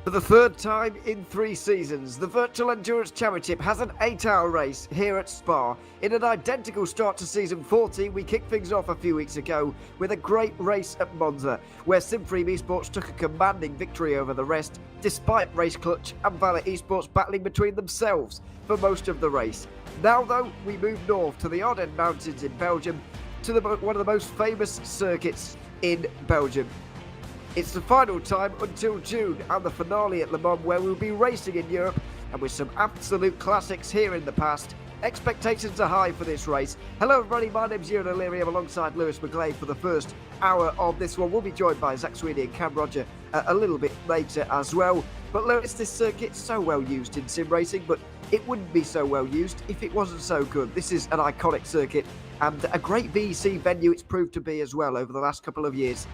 For the third time in 3 seasons, the Virtual Endurance Championship has an 8-hour race here at Spa. In an identical start to season 14, we kicked things off a few weeks ago with a great race at Monza, where Simfree Esports took a commanding victory over the rest, despite Race Clutch and Valor Esports battling between themselves for most of the race. Now, though, we move north to the Ardennes Mountains in Belgium, to one of the most famous circuits in Belgium. It's the final time until June and the finale at Le Mans, where we'll be racing in Europe and with some absolute classics here in the past. Expectations are high for this race. Hello everybody, my name's Ewan O'Leary. I'm alongside Lewis McGlade for the first hour of this one. We'll be joined by Zach Sweeney and Cam Roger a little bit later as well. But Lewis, this circuit's so well used in sim racing, but it wouldn't be so well used if it wasn't so good. This is an iconic circuit and a great VEC venue it's proved to be as well over the last couple of years.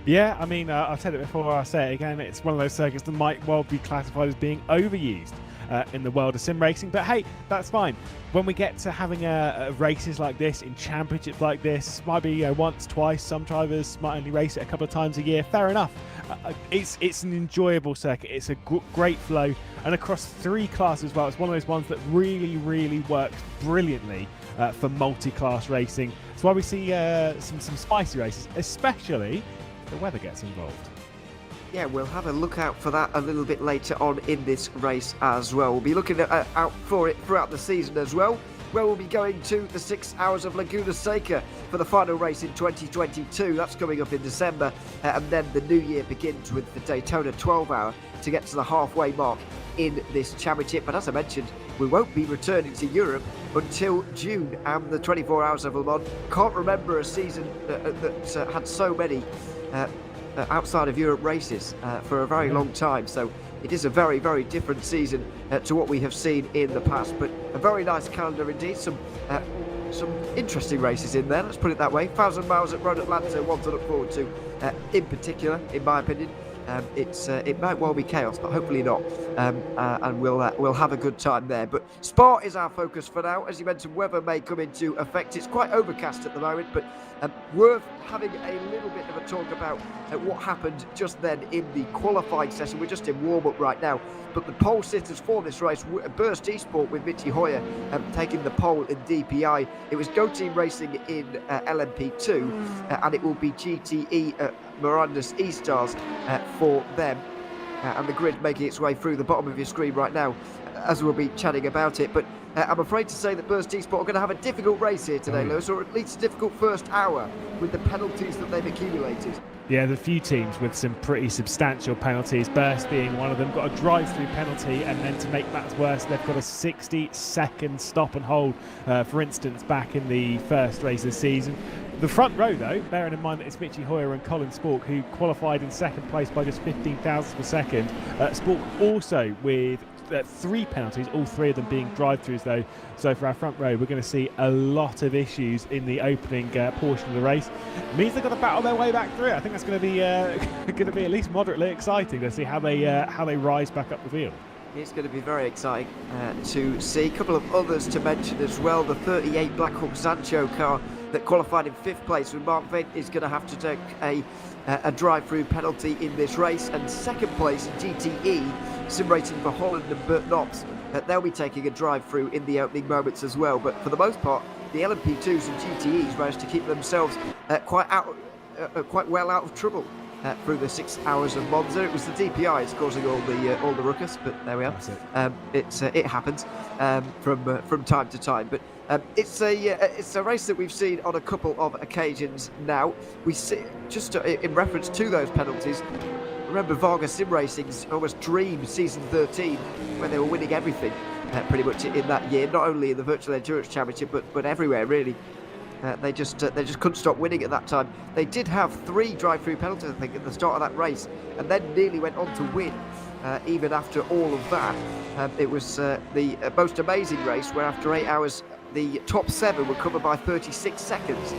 Yeah, I mean, I've said it before, I'll say it again, it's one of those circuits that might well be classified as being overused in the world of sim racing, but hey, that's fine. When we get to having races like this, in championships like this, might be once, twice, some drivers might only race it a couple of times a year, fair enough. It's an enjoyable circuit, it's a great flow, and across 3 classes as well. It's one of those ones that really works brilliantly for multi-class racing. That's why we see some spicy races, especially the weather gets involved. Yeah, we'll have a look out for that a little bit later on in this race as well. We'll be looking out for it throughout the season as well, where we'll be going to the 6 hours of Laguna Seca for the final race in 2022. That's coming up in December, and then the new year begins with the Daytona 12-hour to get to the halfway mark in this championship. But as I mentioned, we won't be returning to Europe until June and the 24 hours of Le Mans. Can't remember a season that had so many outside of Europe races for a very long time, so it is a very different season to what we have seen in the past, but a very nice calendar indeed. Some interesting races in there, let's put it that way. 1,000 miles at Road Atlanta, one to look forward to in particular, in my opinion. It might well be chaos, but hopefully not, and we'll have a good time there. But Spa is our focus for now. As you mentioned, weather may come into effect. It's quite overcast at the moment, but worth having a little bit of a talk about what happened just then in the qualifying session. We're just in warm-up right now, but the pole sitters for this race, Burst Esport with Mitchy Hoyer taking the pole in DPI. It was Go Team Racing in LMP2, and it will be GTE Miranda's E-Stars for them, and the grid making its way through the bottom of your screen right now as we'll be chatting about it. But I'm afraid to say that Burst Esport are going to have a difficult race here today, Lewis, or at least a difficult first hour with the penalties that they've accumulated. Yeah, the few teams with some pretty substantial penalties, Burst being one of them, got a drive-through penalty, and then to make matters worse, they've got a 60-second stop and hold, for instance, back in the first race of the season. The front row, though, bearing in mind that it's Mitchy Hoyer and Colin Spork, who qualified in second place by just 15 thousandths per second. Spork also with 3 penalties, all 3 of them being drive-throughs, though. So for our front row, we're going to see a lot of issues in the opening portion of the race. It means they've got to battle their way back through it. I think that's going to be at least moderately exciting to see how they rise back up the field. It's going to be very exciting to see. A couple of others to mention as well. The 38 Blackhawk Sancho car that qualified in 5th place with Mark Vent is going to have to take a drive-through penalty in this race, and 2nd place GTE sim racing for Holland and Bert Knops, they'll be taking a drive-through in the opening moments as well. But for the most part, the LMP2s and GTEs managed to keep themselves quite well out of trouble through the 6 hours of Monza. It was the DPIs causing all the ruckus, but there we are. It happens from time to time. But it's a race that we've seen on a couple of occasions now. We see, just in reference to those penalties, remember Varga Sim Racing's almost dream season 13, where they were winning everything pretty much in that year, not only in the Virtual Endurance Championship but everywhere really. They just couldn't stop winning at that time. They did have 3 drive-through penalties, I think, at the start of that race, and then nearly went on to win. Even after all of that, it was the most amazing race where after 8 hours, the top 7 were covered by 36 seconds,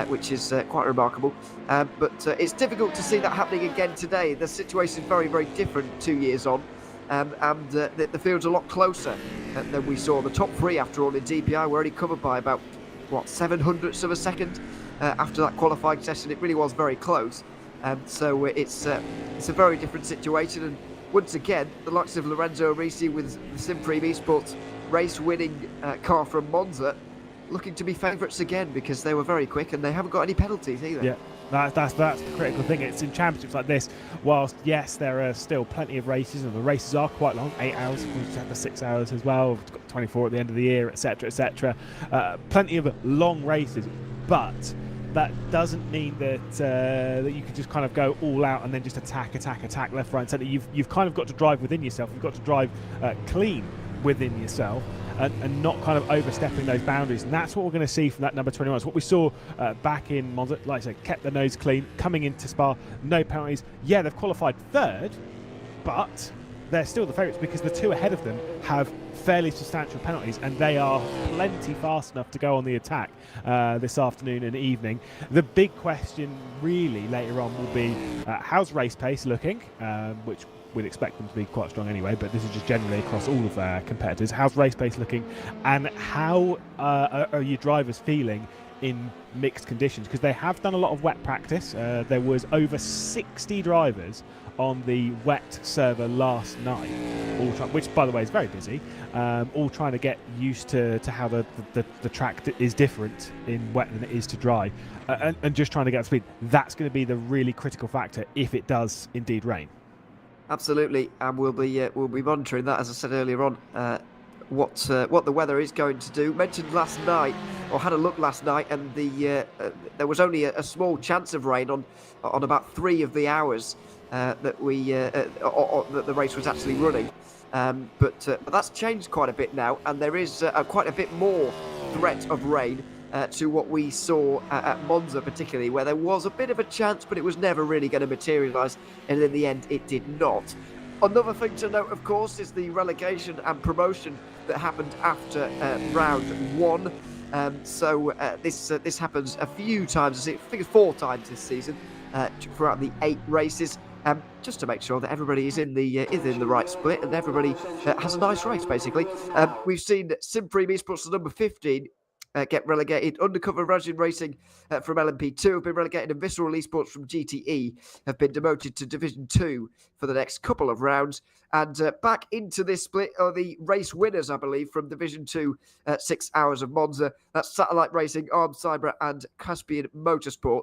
which is quite remarkable. But it's difficult to see that happening again today. The situation is very different 2 years on. And the field's a lot closer than we saw. The top 3, after all, in DPI were only covered by about 700ths of a second after that qualifying session. It really was very close, so it's a very different situation, and once again, the likes of Lorenzo Arisi with the Supreme Esports race-winning car from Monza looking to be favourites again because they were very quick and they haven't got any penalties either. Yeah. That's the critical thing. It's in championships like this, whilst yes, there are still plenty of races, and the races are quite long, 8 hours, we just have the 6 hours as well, we've got 24 at the end of the year, etc, etc. Plenty of long races, but that doesn't mean that that you can just kind of go all out and then just attack left, right and centre. You've kind of got to drive within yourself. You've got to drive clean within yourself, and not kind of overstepping those boundaries. And that's what we're going to see from that number 21. It's what we saw back in Monza. Like I said, kept the nose clean, coming into Spa, no penalties. Yeah, they've qualified third, but they're still the favourites because the two ahead of them have fairly substantial penalties, and they are plenty fast enough to go on the attack this afternoon and evening. The big question really later on will be how's race pace looking, which we'd expect them to be quite strong anyway, but this is just generally across all of their competitors. How's race pace looking, and how are your drivers feeling in mixed conditions? Because they have done a lot of wet practice. There was over 60 drivers on the wet server last night, which by the way is very busy, all trying to get used to how the track is different in wet than it is to dry, and just trying to get up to speed. That's going to be the really critical factor if it does indeed rain. Absolutely, and we'll be monitoring that, as I said earlier on, what the weather is going to do. Mentioned last night, or had a look last night, and there was only a small chance of rain on about 3 of the hours that the race was actually running. But that's changed quite a bit now, and there is quite a bit more threat of rain to what we saw at Monza, particularly, where there was a bit of a chance, but it was never really going to materialise, and in the end it did not. Another thing to note, of course, is the relegation and promotion that happened after round 1. This happens a few times, I think it's 4 times this season, throughout the 8 races, just to make sure that everybody is in the right split and everybody has a nice race, basically. We've seen Supreme Esports, the number 15, get relegated. Undercover Rajin Racing from LMP2 have been relegated, and Visceral Esports from GTE have been demoted to Division 2 for the next couple of rounds. And back into this split are the race winners, I believe, from Division 2, 6 hours of Monza. That's Satellite Racing, Arm Cyber and Caspian Motorsport,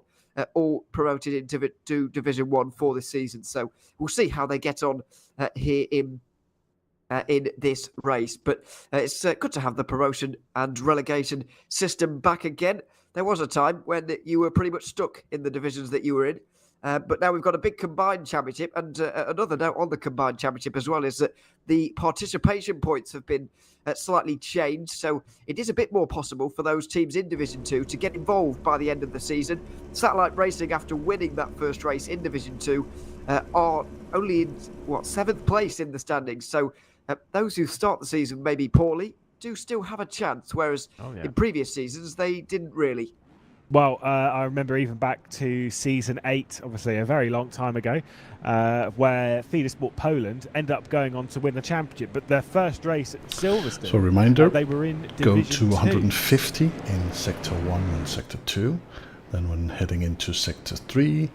all promoted into Division 1 for this season. So we'll see how they get on here in this race, but it's good to have the promotion and relegation system back again. There was a time when you were pretty much stuck in the divisions that you were in, but now we've got a big combined championship. And another note on the combined championship as well is that the participation points have been slightly changed, so it is a bit more possible for those teams in Division 2 to get involved by the end of the season. Satellite Racing, after winning that first race in Division 2, are only in 7th place in the standings, so those who start the season maybe poorly do still have a chance, whereas in previous seasons they didn't really. Well, I remember even back to season 8, obviously a very long time ago, where Feeder Sport Poland ended up going on to win the championship, but their first race at Silverstone, so reminder, they were in go Division to 150 in Sector 1 and Sector 2, then when heading into Sector 3,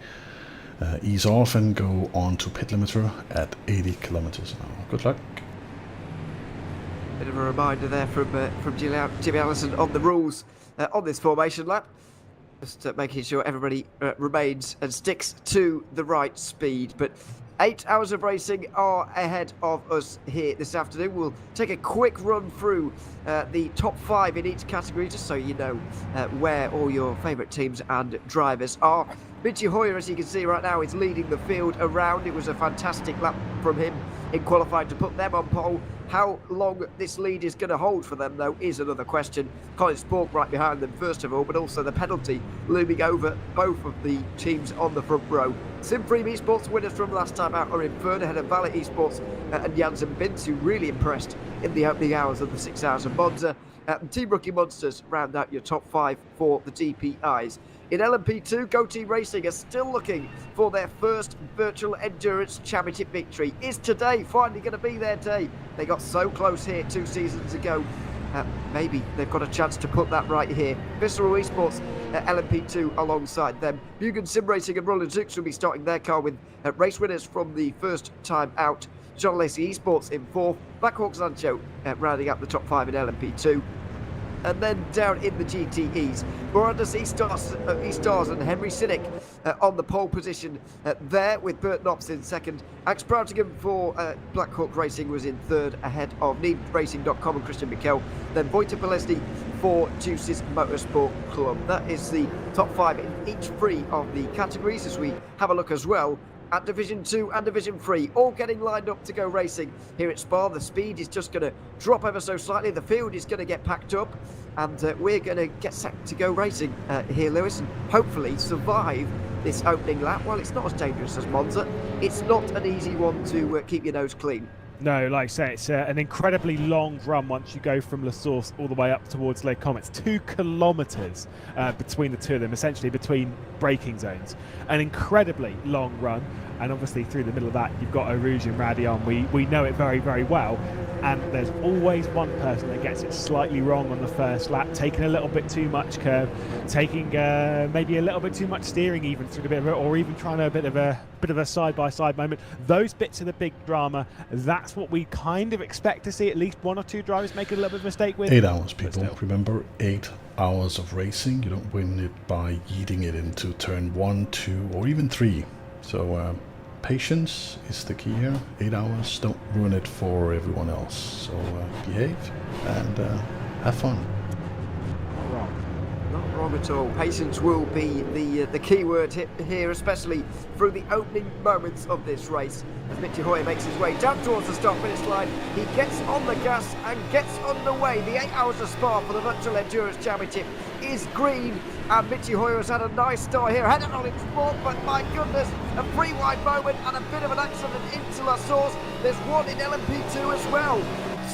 ease off and go on to pit limiter at 80 kilometers an hour. Good luck. Bit of a reminder there from Jimmy Allison on the rules on this formation lap. Just making sure everybody remains and sticks to the right speed. But 8 hours of racing are ahead of us here this afternoon. We'll take a quick run through the top 5 in each category, just so you know where all your favourite teams and drivers are. Mitchie Hoyer, as you can see right now, is leading the field around. It was a fantastic lap from him in qualifying to put them on pole. How long this lead is going to hold for them, though, is another question. Colin Spork right behind them, first of all, but also the penalty looming over both of the teams on the front row. Supreme Esports winners from last time out are in third, ahead of Valet Esports and Janssen Bintz, who really impressed in the opening hours of the 6 hours of Monza. Team Rookie Monsters round out your top 5 for the DPIs. In LMP2, Go Team Racing are still looking for their first Virtual Endurance Championship victory. Is today finally going to be their day? They got so close here 2 seasons ago. Maybe they've got a chance to put that right here. Visceral Esports, LMP2 alongside them. Mugen Sim Racing and Roland Zux will be starting their car with race winners from the first time out John Lacey Esports in 4th, Black-Hawk-Zancho rounding up the top 5 in LMP2. And then down in the GTEs, Morandus E-Stars and Henry Sinek on the pole position there, with Bert Knops in 2nd. Alex Proutingham for Black Hawk Racing was in 3rd, ahead of NeedRacing.com and Christian Mikel. Then Wojtek Bolesny for Juices Motorsport Club. That is the top 5 in each 3 of the categories, as we have a look as well at Division 2 and Division 3, all getting lined up to go racing here at Spa. The speed is just going to drop ever so slightly. The field is going to get packed up, and we're going to get set to go racing here, Lewis, and hopefully survive this opening lap. While it's not as dangerous as Monza, it's not an easy one to keep your nose clean. No, like I say, it's an incredibly long run once you go from La Source all the way up towards Les Combes. It's 2 kilometres between the two of them, essentially between braking zones. An incredibly long run, and obviously through the middle of that you've got Eau Rouge and Raidillon. We know it very, very well, and there's always one person that gets it slightly wrong on the first lap, taking a little bit too much curve, taking maybe a little bit too much steering even through the bit of it, or even trying a bit of a side-by-side moment. Those bits are the big drama. That's what we kind of expect to see at least 1 or 2 drivers make a little bit of a mistake with. 8 hours, people. Remember, 8 hours of racing. You don't win it by yeeting it into turn 1, 2, or even 3. So patience is the key here. 8 hours. Don't ruin it for everyone else. So behave and have fun. Not wrong at all. Patience will be the key word here, especially through the opening moments of this race. As Mitchie Hoyer makes his way down towards the start-finish line, he gets on the gas and gets underway. The 8 hours of Spa for the Virtual Endurance Championship is green, and Mitchie Hoyer has had a nice start here, headed on its fourth, but my goodness, a free wide moment and a bit of an accident into La Source. There's one in LMP2 as well.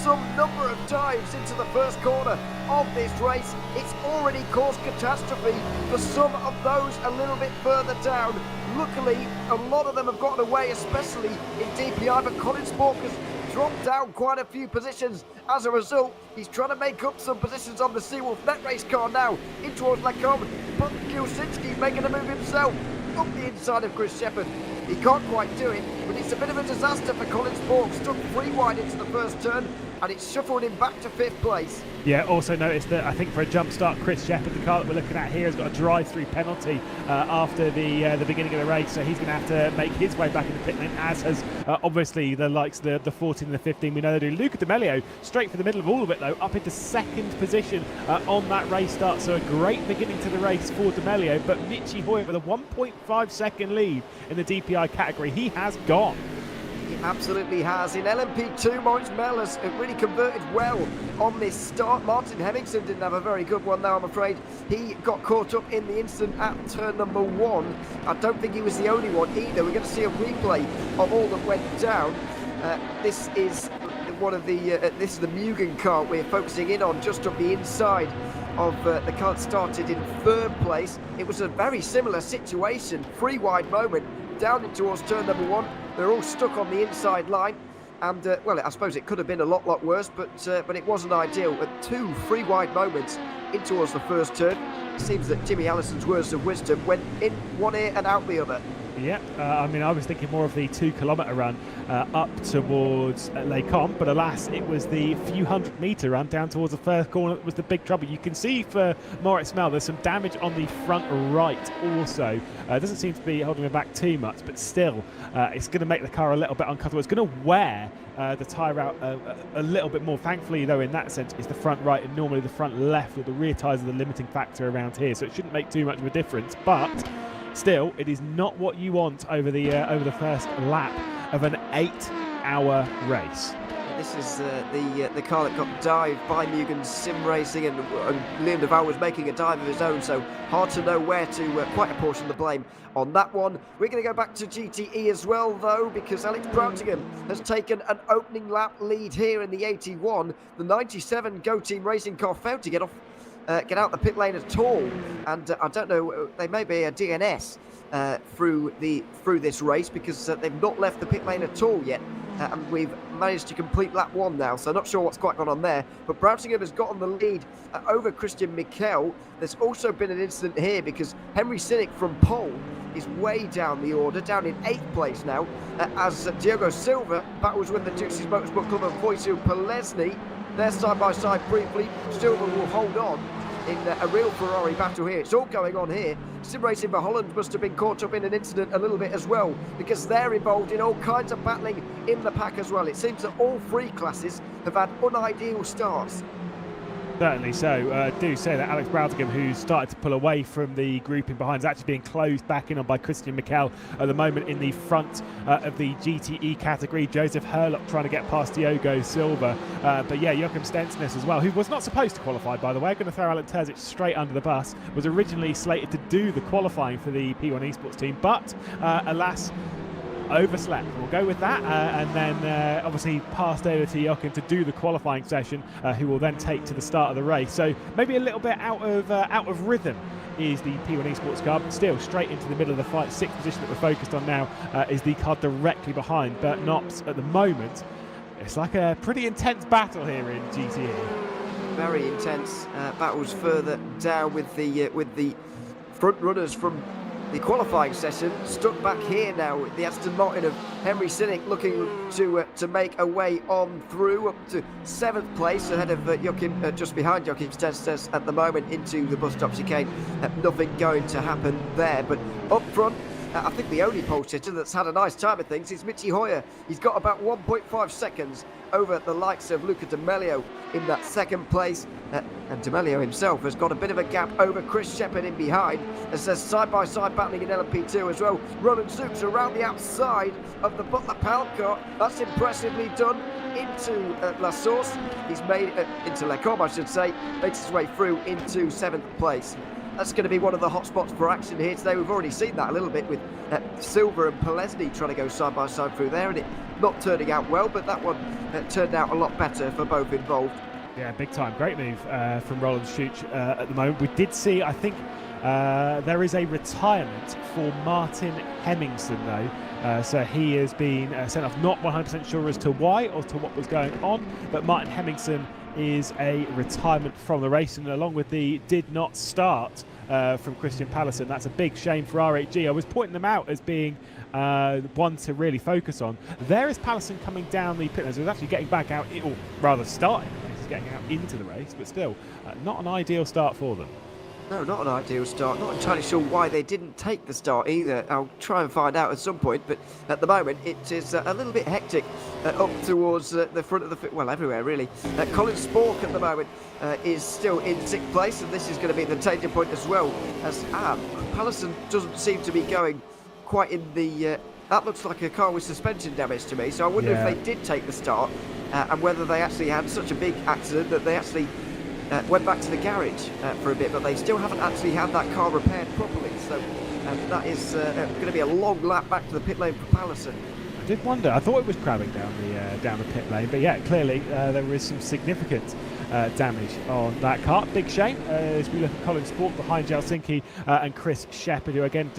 Some number of dives into the first corner of this race. It's already caused catastrophe for some of those a little bit further down. Luckily, a lot of them have gotten away, especially in DPI, but Colin Spork has dropped down quite a few positions. As a result, he's trying to make up some positions on the Seawolf Net Race car now, in towards Les Combes, but Gilsinski's making a move himself up the inside of Chris Shepherd. He can't quite do it, but it's a bit of a disaster for Colin Spork. Stuck 3 wide into the first turn, and it's shuffled him back to 5th place. Yeah, also noticed that I think for a jump start, Chris Shepherd, the car that we're looking at here, has got a drive-through penalty after the beginning of the race, so he's going to have to make his way back into pit lane, as has obviously the likes of the 14 and the 15 we know they do. Luca D'Amelio, straight for the middle of all of it though, up into 2nd position on that race start, so a great beginning to the race for D'Amelio, but Mitchie Hoyer with a 1.5 second lead in the DPI category. He has gone. He absolutely has. In LMP2, Maurice Mell has really converted well on this start. Martin Hemmingson didn't have a very good one though, I'm afraid. He got caught up in the incident at turn number 1. I don't think he was the only one either. We're going to see a replay of all that went down. This is one of the this is the Mugen car we're focusing in on, just up the inside of the car that started in 3rd place. It was a very similar situation, 3 wide moment down in towards turn number 1. They're all stuck on the inside line, and well, I suppose it could have been a lot worse, but it wasn't ideal. At 2 free wide moments in towards the first turn, it seems that Jimmy Allison's words of wisdom went in one ear and out the other. Yeah, I mean, I was thinking more of the 2 kilometre run up towards Les Combes, but alas, it was the few 100-metre run down towards the first corner that was the big trouble. You can see for Moritz Mell, there's some damage on the front right also. Doesn't seem to be holding him back too much, but still, it's going to make the car a little bit uncomfortable. It's going to wear the tyre out a little bit more. Thankfully, though, in that sense, it's the front right and normally the front left, with the rear tyres are the limiting factor around here, so it shouldn't make too much of a difference, but still, it is not what you want over the first lap of an 8-hour race. This is the car that got dived by Mugen Sim Racing, and Liam Duval was making a dive of his own, so hard to know where to quite apportion the blame on that one. We're going to go back to GTE as well, though, because Alex Proutingham has taken an opening lap lead here in the 81. The 97 Go Team Racing car failed to get out the pit lane at all, and I don't know, they may be a DNS through this race, because they've not left the pit lane at all yet, and we've managed to complete lap 1 now, so not sure what's quite gone on there, but Proutingham has gotten the lead over Christian Mikel. There's also been an incident here because Henry Sinek from pole is way down the order, down in 8th place now, as Diogo Silva battles with the Gypsies Motorsport Club and Voisu Polesny. They're side by side briefly. Silva will hold on in a real Ferrari battle here. It's all going on here. Sim Racing for Holland must have been caught up in an incident a little bit as well, because they're involved in all kinds of battling in the pack as well. It seems that all three classes have had unideal starts. Certainly so. Do say that Alex Brautigam, who's started to pull away from the grouping behind, is actually being closed back in on by Christian Mikel at the moment in the front of the GTE category. Joseph Herlock trying to get past Diogo Silva. But yeah, Joachim Stensnes as well, who was not supposed to qualify, by the way. Going to throw Alan Terzic straight under the bus. Was originally slated to do the qualifying for the P1 Esports team, but alas, overslept. We'll go with that, and then obviously passed over to Joachim to do the qualifying session, who will then take to the start of the race. So maybe a little bit out of rhythm is the P1 Esports car, but still straight into the middle of the fight. 6th position that we're focused on now is the car directly behind Bert Knops at the moment. It's like a pretty intense battle here in GTE. Very intense battles further down with the front runners from the qualifying session stuck back here now. The Aston Martin of Henry Sinnick looking to make a way on through up to 7th place ahead of Joachim, just behind Joachim Stensnes at the moment into the bus stop chicane. Nothing going to happen there, but up front, I think the only pole sitter that's had a nice time of things is Michi Hoyer. He's got about 1.5 seconds over the likes of Luca D'Amelio in that 2nd place. And D'Amelio himself has got a bit of a gap over Chris Shepherd in behind, as there's side-by-side battling in LMP2 as well. Roland Zoops around the outside of the Butler Pound car. That's impressively done into La Source. He's made into Le Combe, I should say. Makes his way through into 7th place. That's going to be one of the hot spots for action here today. We've already seen that a little bit with Silva and Polesny trying to go side by side through there, and it not turning out well, but that one turned out a lot better for both involved. Yeah, big time. Great move from Roland Schuch at the moment. We did see, I think, there is a retirement for Martin Hemmingson, though. So he has been sent off. Not 100% sure as to why or to what was going on, but Martin Hemmingson is a retirement from the race, and along with the did not start from Christian Pallison. That's a big shame for RHG. I was pointing them out as being one to really focus on. There is Pallison coming down the pit lane. So he's actually getting back out, or rather starting. He's getting out into the race, but still not an ideal start for them. No, not an ideal start. Not entirely sure why they didn't take the start either. I'll try and find out at some point, but at the moment it is a little bit hectic up towards the front of the... well, everywhere really. Colin Spork at the moment is still in 6th place, and this is going to be the changing point as well, as Pallison doesn't seem to be going quite in the... that looks like a car with suspension damage to me, so I wonder if they did take the start and whether they actually had such a big accident that they actually went back to the garage for a bit, but they still haven't actually had that car repaired properly, so that is going to be a long lap back to the pit lane for Pallison. I did wonder. I thought it was crabbing down the pit lane, but yeah, clearly there is some significant damage on that car. Big shame as we look at Colin Sport behind Helsinki and Chris Shepherd, who again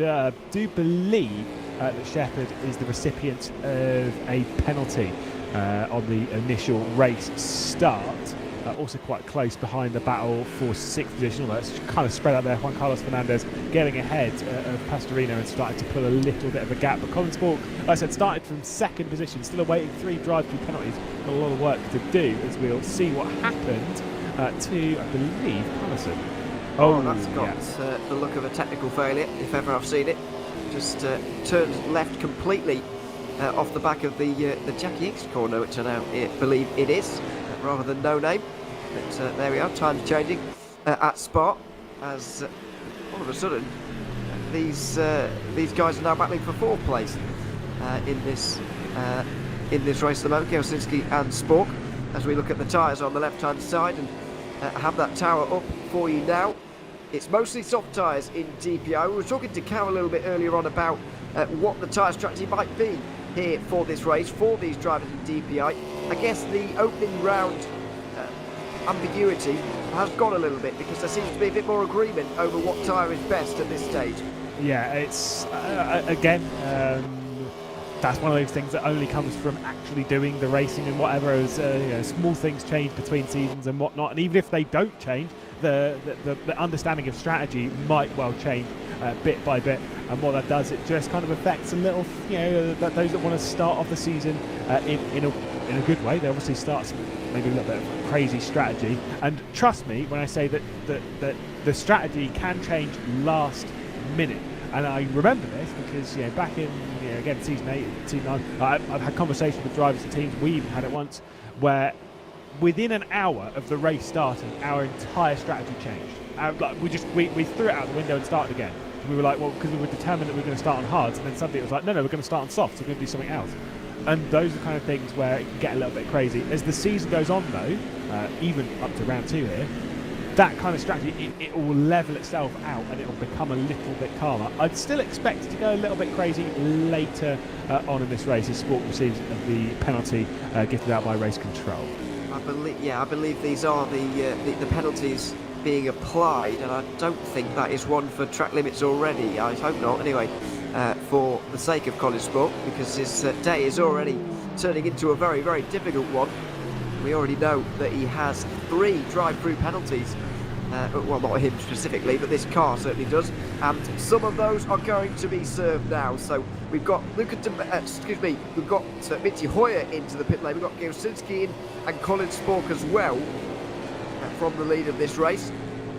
do believe that Shepherd is the recipient of a penalty on the initial race start. Also quite close behind the battle for 6th position, although it's kind of spread out there. Juan Carlos Fernandez getting ahead of Pastorino and starting to pull a little bit of a gap. But Colin Spork, like I said, started from 2nd position, still awaiting 3 drive-through penalties. Got a lot of work to do, as we'll see what happened to, I believe, Pallison. Oh, that's got the look of a technical failure, if ever I've seen it. Just turned left completely off the back of the Jackie X corner, which I now believe it is, rather than no name. But there we are, time's changing at Spa, as all of a sudden these guys are now battling for 4th place in this race at the moment, Helsinki and Spork, as we look at the tyres on the left-hand side and have that tower up for you now. It's mostly soft tyres in DPI. We were talking to Cal a little bit earlier on about what the tyre strategy might be here for this race, for these drivers in DPI. I guess the opening round ambiguity has gone a little bit, because there seems to be a bit more agreement over what tyre is best at this stage. Yeah, it's again that's one of those things that only comes from actually doing the racing and whatever. As small things change between seasons and whatnot, and even if they don't change, the understanding of strategy might well change bit by bit And what that does, it just kind of affects a little, those that want to start off the season in a good way. They obviously start maybe a little bit of crazy strategy. And trust me when I say that the strategy can change last minute. And I remember this because back in again season 8, season 9, I've had conversations with drivers and teams. We even had it once where within an hour of the race starting, our entire strategy changed. We threw it out the window and started again. We were like, well, because we were determined that we were going to start on hards, and then suddenly it was like, no, we're going to start on softs. We're going to do something else. And those are the kind of things where it can get a little bit crazy. As the season goes on, though, even up to round 2 here, that kind of strategy, it will level itself out and it will become a little bit calmer. I'd still expect it to go a little bit crazy later on in this race as Sport receives the penalty gifted out by race control. I believe these are the penalties being applied, and I don't think that is one for track limits already. I hope not, anyway, for the sake of Colin Sport, because his day is already turning into a very, very difficult one. We already know that he has 3 drive-through penalties. Well, not him specifically, but this car certainly does. And some of those are going to be served now. So we've got we've got Mitty Hoyer into the pit lane. We've got Giosinski in and Colin Spork as well from the lead of this race.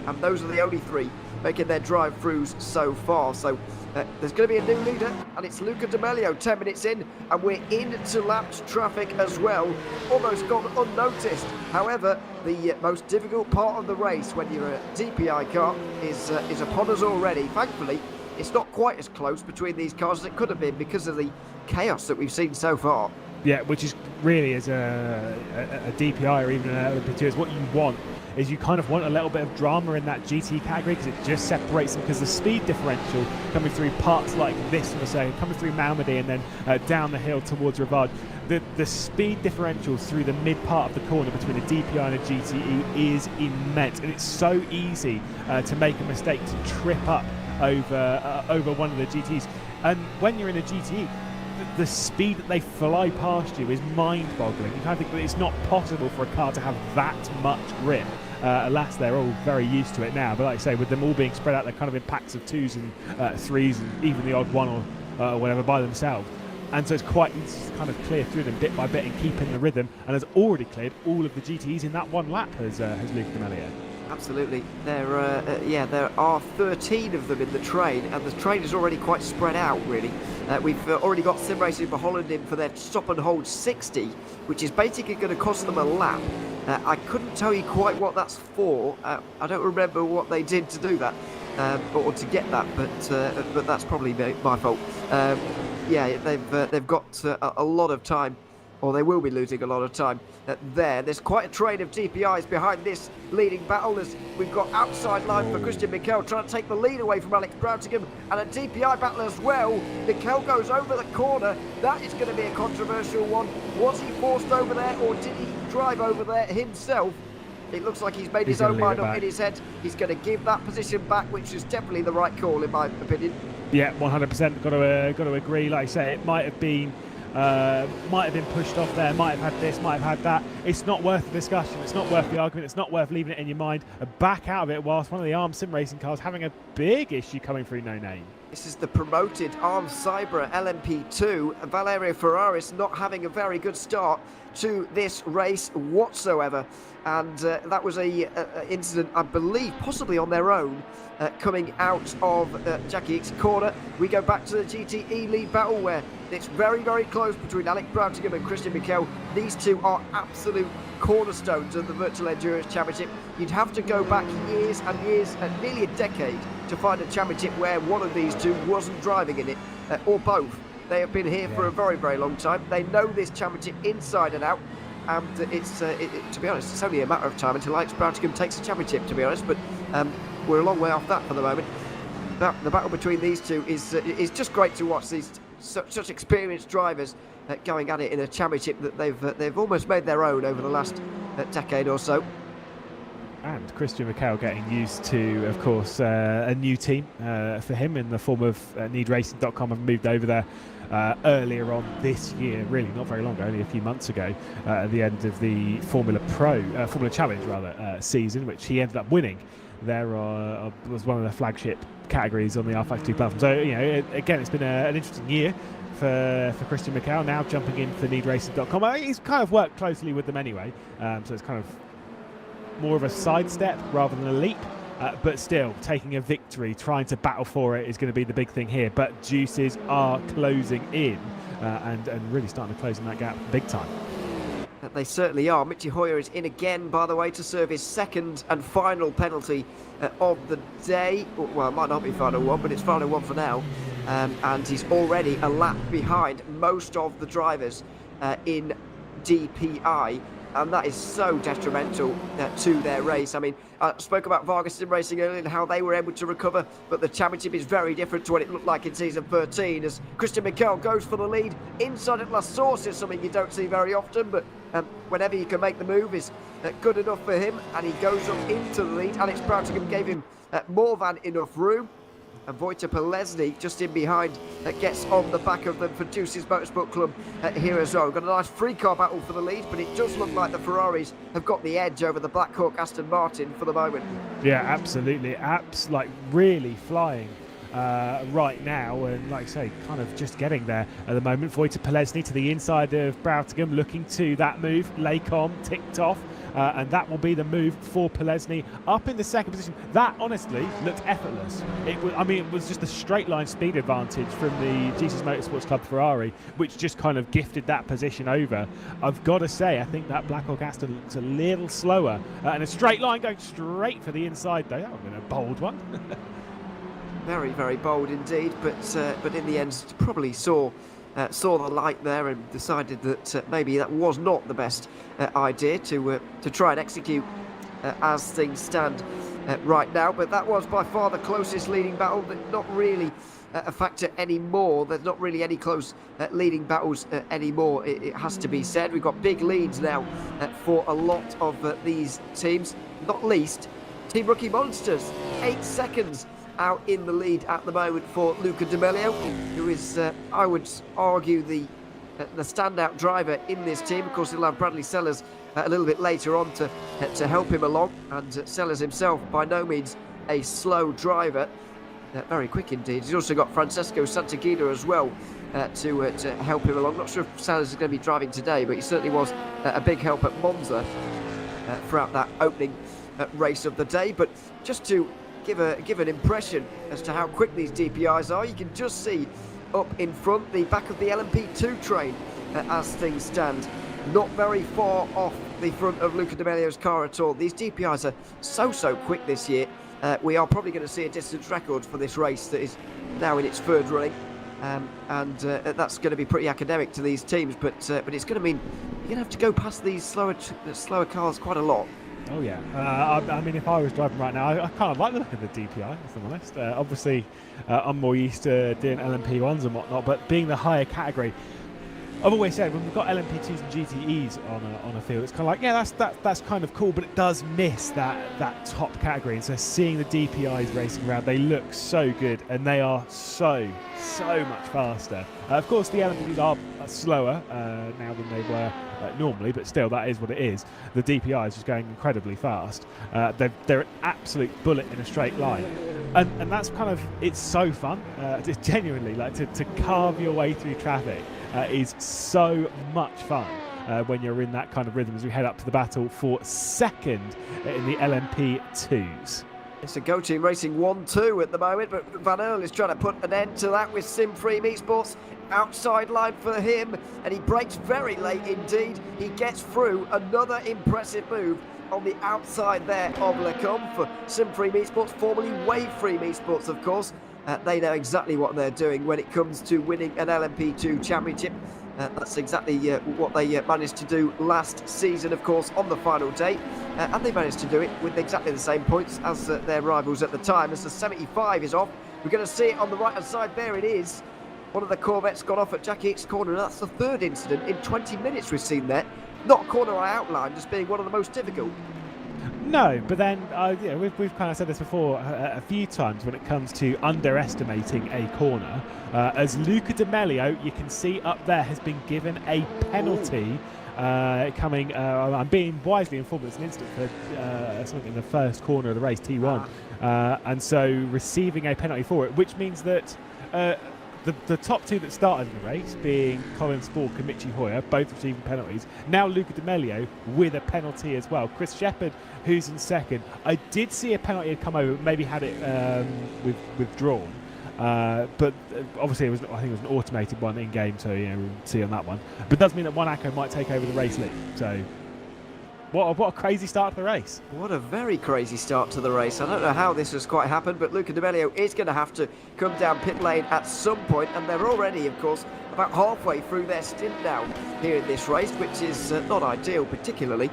And those are the only 3 making their drive-throughs so far. So there's going to be a new leader, and it's Luca D'Amelio 10 minutes in, and we're into lapped traffic as well, almost gone unnoticed. However, the most difficult part of the race when you're a DPI car is upon us already. Thankfully, it's not quite as close between these cars as it could have been because of the chaos that we've seen so far. Yeah, which is really, as a DPI or even an LMP2, is what you want. Is you kind of want a little bit of drama in that GT category because it just separates them, because the speed differential coming through parts like this, coming through Malmedy and then down the hill towards Rivard, the speed differential through the mid part of the corner between a DPI and a GTE is immense, and it's so easy to make a mistake, to trip up over one of the GTs. And when you're in a GTE, the speed that they fly past you is mind-boggling. You kind of think that it's not possible for a car to have that much grip. Alas, they're all very used to it now, but like I say, with them all being spread out, they're kind of in packs of 2s and 3s and even the odd one or whatever by themselves. And so it's quite easy to kind of clear through them bit by bit and keep in the rhythm, and has already cleared all of the GTs in that one lap, has Luca D'Amelio. Absolutely. There are 13 of them in the train, and the train is already quite spread out, really. We've already got Sim Racing for Holland in for their stop and hold 60, which is basically going to cost them a lap. I couldn't tell you quite what that's for. I don't remember what they did to do that, or to get that, but that's probably my fault. They've got a lot of time, or they will be losing a lot of time There's quite a train of DPIs behind this leading battle, as we've got outside line for Christian Mikel trying to take the lead away from Alex Broughtingham, and a DPI battle as well. Mikel goes over the corner. That is going to be a controversial one. Was he forced over there, or did he drive over there himself? It looks like he's made his own mind up in his head. He's going to give that position back, which is definitely the right call in my opinion. Yeah, 100%. Got to agree. Like I say, it might have been pushed off there, might have had this, might have had that. It's not worth the discussion, it's not worth the argument, it's not worth leaving it in your mind. Back out of it whilst one of the ARM sim racing cars having a big issue coming through No Name. This is the promoted ARM Cybra LMP2. Valerio Ferraris not having a very good start to this race whatsoever, and that was a incident, I believe, possibly on their own, coming out of Jackie Ick's corner. We go back to the GTE lead battle, where it's very, very close between Alex Broughtingham and Christian Mikel. These two are absolute cornerstones of the Virtual Endurance Championship. You'd have to go back years and years, and nearly a decade, to find a championship where one of these two wasn't driving in it, or both. They have been here for a very, very long time. They know this championship inside and out, and to be honest, it's only a matter of time until Alex Broughtingham takes the championship, to be honest, but we're a long way off that for the moment. The battle between these two is just great to watch. These such experienced drivers going at it in a championship that they've almost made their own over the last decade or so. And Christian Mikel getting used to, of course, a new team for him in the form of NeedRacing.com. have moved over there earlier on this year, really not very long ago, only a few months ago, at the end of the Formula Challenge season, which he ended up winning. There was one of the flagship categories on the rFactor 2 platform. So, again, it's been an interesting year for Christian Mikel, now jumping in for needracing.com. He's kind of worked closely with them anyway, so it's kind of more of a sidestep rather than a leap. But still, taking a victory, trying to battle for it is going to be the big thing here. But juices are closing in and really starting to close in that gap big time. They certainly are. Michi Hoyer is in again, by the way, to serve his second and final penalty of the day. Well, it might not be final one, but it's final one for now. And he's already a lap behind most of the drivers in DPI. And that is so detrimental to their race. I mean, I spoke about Vargas Sim Racing earlier and how they were able to recover, but the championship is very different to what it looked like in season 13 as Christian Mikel goes for the lead inside at La Source is something you don't see very often, but whenever you can make the move is good enough for him, and he goes up into the lead. Alex Broughtingham gave him more than enough room. And Wojciech Polesny just in behind gets on the back of them for Deuces Motorsport Club here as well. We've got a nice free car battle for the lead, but it does look like the Ferraris have got the edge over the Black Hawk Aston Martin for the moment. Yeah, absolutely. Like really flying right now, and like I say, kind of just getting there at the moment. Wojciech Polesny to the inside of Broughtingham, looking to that move. Lecom ticked off. And that will be the move for Polesny up in the second position. That honestly looked effortless. It was just a straight line speed advantage from the Jesus Motorsports Club Ferrari, which just kind of gifted that position over. I've got to say, I think that Black Hawk Aston looks a little slower, and a straight line going straight for the inside though. That would have been a bold one. Very, very bold indeed, but in the end probably saw the light there and decided that maybe that was not the best idea to try and execute as things stand right now. But that was by far the closest leading battle. Not really a factor anymore. There's not really any close leading battles anymore, it has to be said. We've got big leads now for a lot of these teams, not least Team Rookie Monsters. 8 seconds out in the lead at the moment for Luca Di Melio, who is, I would argue, the standout driver in this team. Of course, he'll have Bradley Sellers a little bit later on to help him along, and Sellers himself by no means a slow driver. Very quick indeed. He's also got Francesco Santagida as well to help him along. Not sure if Sellers is going to be driving today, but he certainly was a big help at Monza throughout that opening race of the day. But just to give an impression as to how quick these DPIs are, you can just see up in front the back of the LMP2 train as things stand, not very far off the front of Luca Di Melio's car at all. These DPIs are so quick this year. We are probably going to see a distance record for this race that is now in its third running, and that's going to be pretty academic to these teams, but it's going to mean you're going to have to go past these slower cars quite a lot. Oh yeah, I mean, if I was driving right now, I kind of like the look of the DPI, if I'm honest. Obviously, I'm more used to doing LMP1s and whatnot, but being the higher category, I've always said when we've got LMP2s and GTEs on a field, it's kind of like, yeah, that's kind of cool, but it does miss that top category. And so seeing the DPIs racing around, they look so good, and they are so much faster. Of course, the LMPs are slower now than they were normally, but still, that is what it is. The DPI is just going incredibly fast. They're an absolute bullet in a straight line, and that's kind of, it's so fun. It's genuinely like to carve your way through traffic is so much fun when you're in that kind of rhythm as we head up to the battle for second in the LMP2s. It's a Go Team Racing 1-2 at the moment, but Van Earl is trying to put an end to that with Sim Free Motorsports. Outside line for him, and he brakes very late indeed. He gets through. Another impressive move on the outside there of Lecom for Sim Free Motorsports, formerly Wave Free Motorsports, of course. They know exactly what they're doing when it comes to winning an LMP2 championship. That's exactly what they managed to do last season, of course, on the final day. And they managed to do it with exactly the same points as their rivals at the time. As the 75 is off, we're going to see it on the right-hand side. There it is. One of the Corvettes got off at Jackie Hicks' corner, and that's the third incident in 20 minutes we've seen there. Not a corner I outlined as being one of the most difficult. No, but then we've kind of said this before a few times when it comes to underestimating a corner. As Luca Di Melio, you can see up there, has been given a penalty I'm being wisely informed it's an instant for something in the first corner of the race, T1. And so receiving a penalty for it, which means that the top two that started in the race, being Colin Falk and Michi Hoyer, both receiving penalties. Now Luca D'Amelio with a penalty as well. Chris Shepherd, who's in second. I did see a penalty had come over, maybe had it withdrawn. But obviously I think it was an automated one in game, so we'll see on that one. But it does mean that Monaco might take over the race lead. So what a crazy start to the race. What a very crazy start to the race. I don't know how this has quite happened, but Luca D'Amelio is going to have to come down pit lane at some point, and they're already, of course, about halfway through their stint now here in this race, which is not ideal, particularly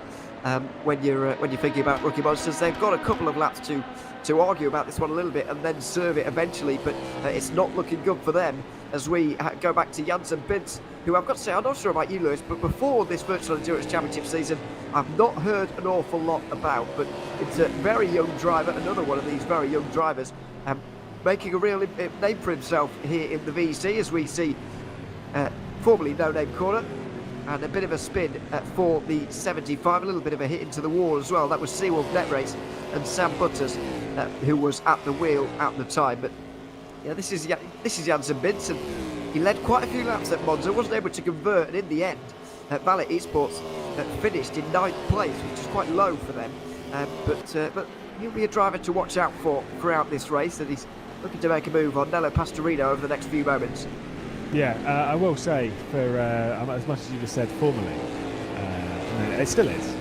when you're thinking about Rookie Monsters. They've got a couple of laps to argue about this one a little bit and then serve it eventually, but it's not looking good for them as we go back to Janssen Bintz, who I've got to say, I'm not sure about you, Lewis, but before this Virtual Endurance Championship season, I've not heard an awful lot about, but it's a very young driver, another one of these very young drivers, making a real name for himself here in the VEC, as we see formerly No Name Corner, and a bit of a spin for the 75, a little bit of a hit into the wall as well. That was Seawolf Net Race and Sam Butters, who was at the wheel at the time. But yeah, this is Janssen Bintz, and he led quite a few laps at Monza, wasn't able to convert, and in the end, Valet Esports finished in 9th place, which is quite low for them. But he'll be a driver to watch out for throughout this race, and he's looking to make a move on Nello Pastorino over the next few moments. Yeah, I will say, for as much as you just said formerly, it still is.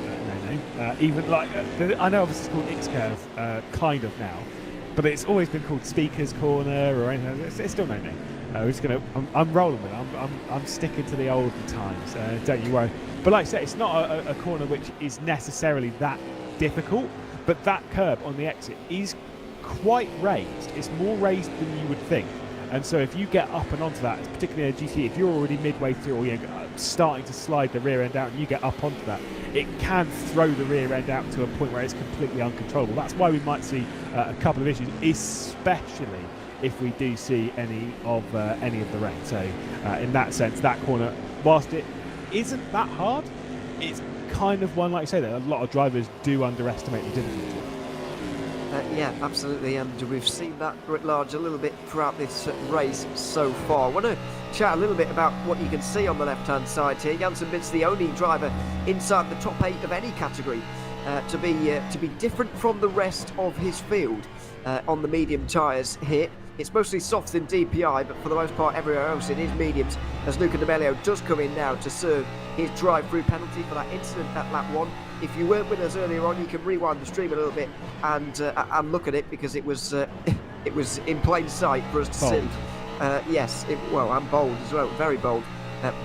Even like I know obviously it's called X-Curve, kind of now, but it's always been called Speaker's Corner or anything. It's still no name. I'm rolling with it. I'm sticking to the olden times. Don't you worry. But like I say, it's not a corner which is necessarily that difficult, but that curb on the exit is quite raised. It's more raised than you would think. And so if you get up and onto that, particularly a GT, if you're already midway through or you're starting to slide the rear end out and you get up onto that, it can throw the rear end out to a point where it's completely uncontrollable. That's why we might see a couple of issues, especially if we do see any of the rain. So in that sense, that corner, whilst it isn't that hard, it's kind of one, like you say, that a lot of drivers do underestimate the difficulty. Yeah, absolutely, and we've seen that writ large a little bit throughout this race so far. I want to chat a little bit about what you can see on the left-hand side here. Janssen Bintz, the only driver inside the top 8 of any category to be different from the rest of his field on the medium tyres here. It's mostly softs in DPI, but for the most part everywhere else it is mediums, as Luca D'Amelio does come in now to serve his drive-through penalty for that incident at lap 1. If you weren't with us earlier on, you can rewind the stream a little bit and look at it, because it was in plain sight for us to see. Yes, well, and bold as well, very bold.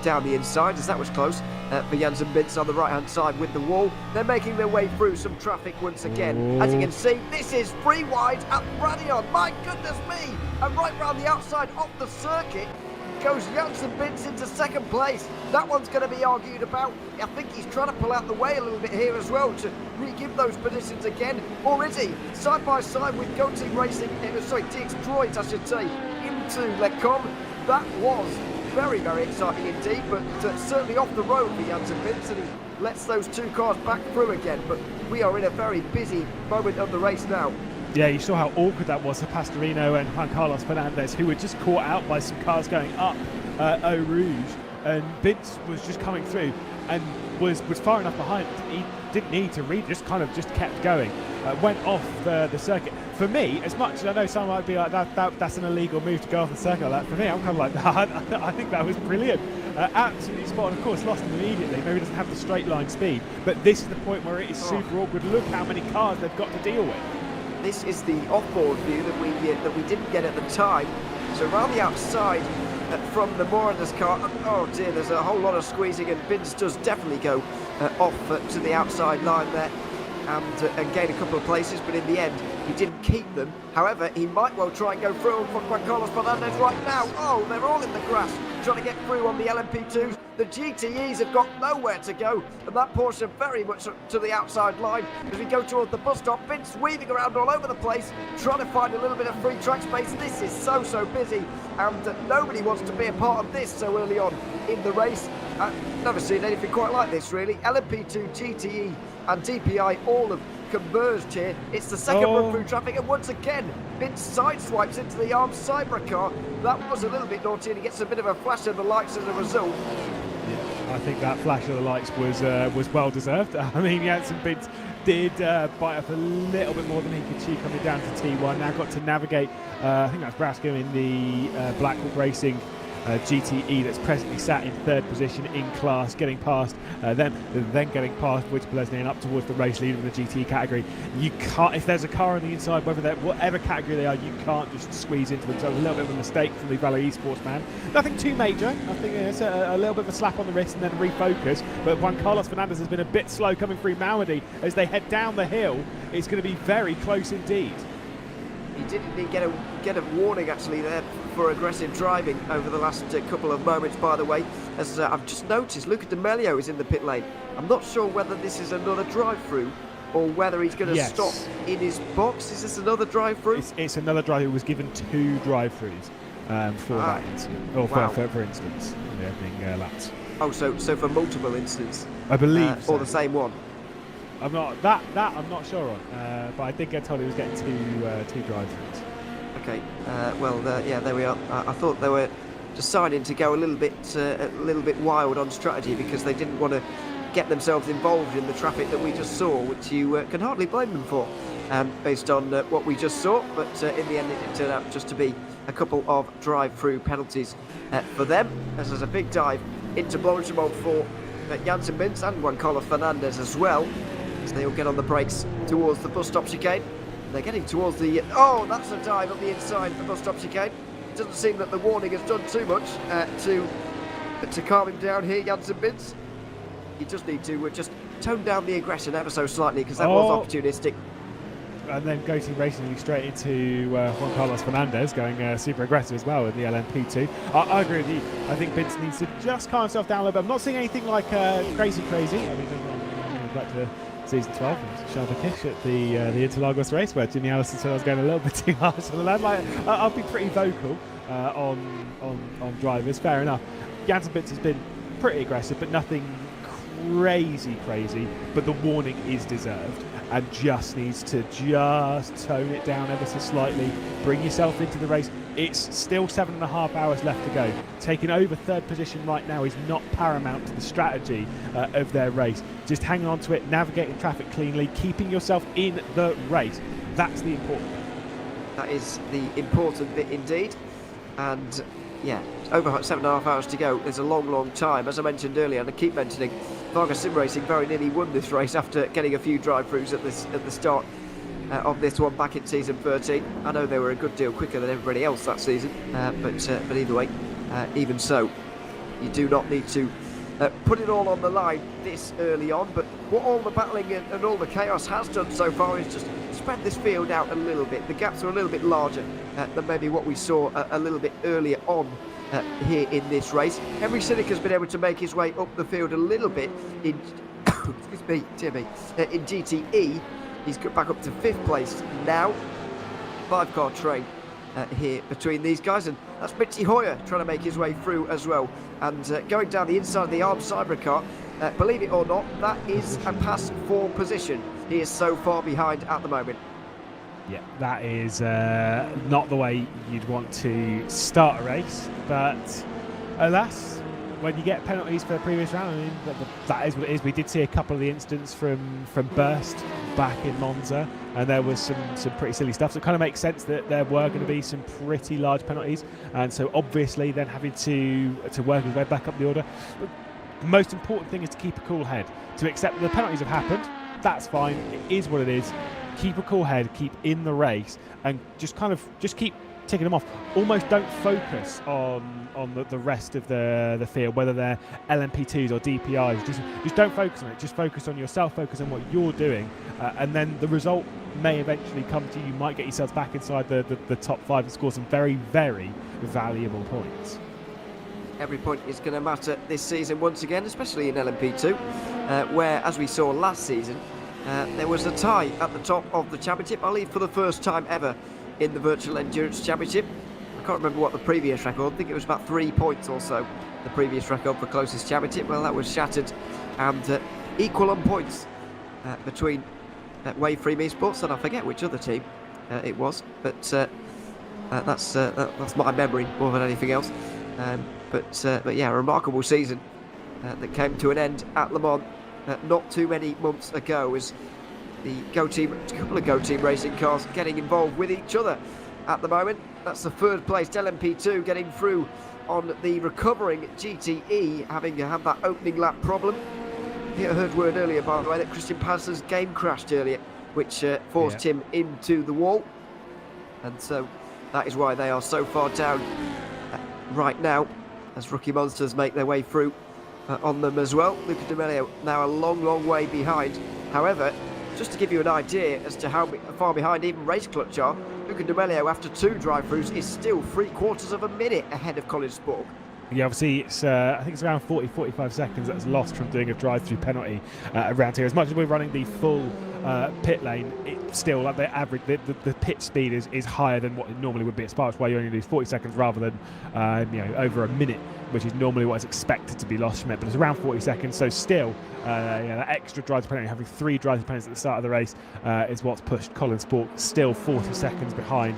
Down the inside, as that was close for Janssen Bintz on the right-hand side with the wall. They're making their way through some traffic once again. As you can see, this is free wide at Radion. My goodness me! And right round the outside of the circuit goes Janssen Bintz into second place. That one's going to be argued about. I think he's trying to pull out the way a little bit here as well to re-give those positions again. Or is he? Side by side with Go Team Racing, TX Droids, I should say, into Lecom. That was very, very exciting indeed, but certainly off the road for Janssen Bintz, and he lets those two cars back through again. But we are in a very busy moment of the race now. Yeah, you saw how awkward that was for Pastorino and Juan Carlos Fernandez, who were just caught out by some cars going up Eau Rouge, and Bintz was just coming through and was far enough behind. He didn't need to read, just kept going. Went off the circuit. For me, as much as I know some might be like, that's an illegal move to go off the circuit like that, for me, I'm kind of like, I think that was brilliant. Absolutely spot on. Of course, lost him immediately. Maybe doesn't have the straight line speed, but this is the point where it is super awkward. Look how many cars they've got to deal with. This is the off-board view that we didn't get at the time. So around the outside from the Moran's car, oh dear, there's a whole lot of squeezing, and Bintz does definitely go off to the outside line there and gain a couple of places, but in the end he didn't keep them. However, he might well try and go through for Juan Carlos Fernandez right now. Oh, they're all in the grass trying to get through on the LMP2s. The GTEs have got nowhere to go, and that Porsche very much to the outside line as we go towards the bus stop. Bintz weaving around all over the place, trying to find a little bit of free track space. This is so busy, and nobody wants to be a part of this so early on in the race. I've never seen anything quite like this, really. LMP2, GTE and DPI all have converged here. It's the second run through traffic, and once again, Vince sideswipes into the armed cyber car. That was a little bit naughty, and he gets a bit of a flash of the lights as a result. I think that flash of the lights was well deserved. I mean, Jansen Bintz did bite up a little bit more than he could chew coming down to T1. Now got to navigate, I think that's Brasco in the Blackhawk Racing GTE that's presently sat in third position in class, getting past them, then getting past Woods Plesny and up towards the race leader in the GTE category. You can't, if there's a car on the inside, whatever category they are, you can't just squeeze into them. So a little bit of a mistake from the Valley Esports man. Nothing too major. I think it's a little bit of a slap on the wrist and then refocus. But Juan Carlos Fernandez has been a bit slow coming through Malmedy as they head down the hill. It's going to be very close indeed. He didn't get a warning actually there for aggressive driving over the last couple of moments, by the way. As I've just noticed, Luca Di Melio is in the pit lane. I'm not sure whether this is another drive-through or whether he's going to stop in his box. Is this another drive-through? It's another drive. It was given 2 drive-throughs for that incident, or for instance, in the opening laps. Oh, so for multiple incidents, I believe, or the same one. I'm not sure on, but I did get told he was getting two drive-throughs. Okay, yeah, there we are. I thought they were deciding to go a little bit wild on strategy because they didn't want to get themselves involved in the traffic that we just saw, which you can hardly blame them for, based on what we just saw. But in the end, it turned out just to be a couple of drive-through penalties for them, as there's a big dive into Blanchimont for Jansen Bintz and Juan Carlos Fernandez as well, as they all get on the brakes towards the bus stop chicane. They're getting towards the... Oh, that's a dive on the inside of the bus stop chicane. It doesn't seem that the warning has done too much to calm him down here, Jansen Bintz. You just need to just tone down the aggression ever so slightly, because that was opportunistic. And then Goatee racing straight into Juan Carlos Fernandez, going super aggressive as well with the LMP2. I agree with you. I think Bintz needs to just calm himself down a little bit. I'm not seeing anything like crazy. I mean, back to season 12 and Sharda Kish at the Interlagos race, where Jimmy Allison said I was going a little bit too harsh on the lad. Like, I'll be pretty vocal on drivers. Fair enough. Jansen Bintz has been pretty aggressive, but nothing crazy. But the warning is deserved, and just needs to just tone it down ever so slightly. Bring yourself into the race. It's still 7.5 hours left to go. Taking over third position right now is not paramount to the strategy of their race. Just hanging on to it, navigating traffic cleanly, keeping yourself in the race. That's the important bit. That is the important bit indeed. And yeah, over 7.5 hours to go. There's a long time. As I mentioned earlier, and I keep mentioning, Varga Sim Racing very nearly won this race after getting a few drive-throughs at the start of this one back in season 13. I know they were a good deal quicker than everybody else that season, but either way, even so, you do not need to put it all on the line this early on. But what all the battling and all the chaos has done so far is just spread this field out a little bit. The gaps are a little bit larger than maybe what we saw a little bit earlier on here in this race. Henry Cynic has been able to make his way up the field a little bit in excuse me, dear me, in GTE. He's got back up to 5th place now. 5-car train here between these guys, and that's Mitzi Hoyer trying to make his way through as well. And going down the inside of the armed cyber car, believe it or not, that is a pass for position. He is so far behind at the moment. Yeah, that is not the way you'd want to start a race, but alas, when you get penalties for the previous round, I mean, that is what it is. We did see a couple of the incidents from Burst back in Monza, and there was some pretty silly stuff. So it kind of makes sense that there were going to be some pretty large penalties, and so obviously then having to work his way back up the order. The most important thing is to keep a cool head, to accept that the penalties have happened. That's fine. It is what it is. Keep a cool head, keep in the race, and just keep ticking them off. Almost don't focus on the rest of the field, whether they're LMP2s or DPIs. Just don't focus on it. Just focus on yourself, focus on what you're doing, and then the result may eventually come to you. You might get yourselves back inside the top 5 and score some very valuable points. Every point is going to matter this season once again, especially in LMP2, where, as we saw last season, there was a tie at the top of the championship. I believe for the first time ever in the Virtual Endurance Championship. I can't remember what the previous record, I think it was about 3 points or so the previous record for closest championship. Well, that was shattered, and equal on points between Waveframe Esports and I forget which other team it was, but that's my memory more than anything else. But yeah, a remarkable season that came to an end at Le Mans not too many months ago, as the a couple of Go Team racing cars getting involved with each other at the moment. That's the third place LMP2 getting through on the recovering GTE, having had that opening lap problem. I heard word earlier, by the way, that Christian Panzer's game crashed earlier, which forced him into the wall, and so that is why they are so far down right now, as Rookie Monsters make their way through on them as well. Luca D'Amelio now a long way behind. However, just to give you an idea as to how far behind even Race Clutch are, Luca D'Amelio, after 2 drive-throughs, is still 3/4 of a minute ahead of Colin Spork. Yeah, obviously, it's I think it's around 40-45 seconds that's lost from doing a drive-through penalty around here. As much as we're running the full pit lane, it's still like the average, the pit speed is higher than what it normally would be at Spa. That's why you only lose 40 seconds rather than over a minute, which is normally what is expected to be lost from it. But it's around 40 seconds, so still that extra drive-through penalty, having 3 drive-through penalties at the start of the race, is what's pushed Colin Spork still 40 seconds behind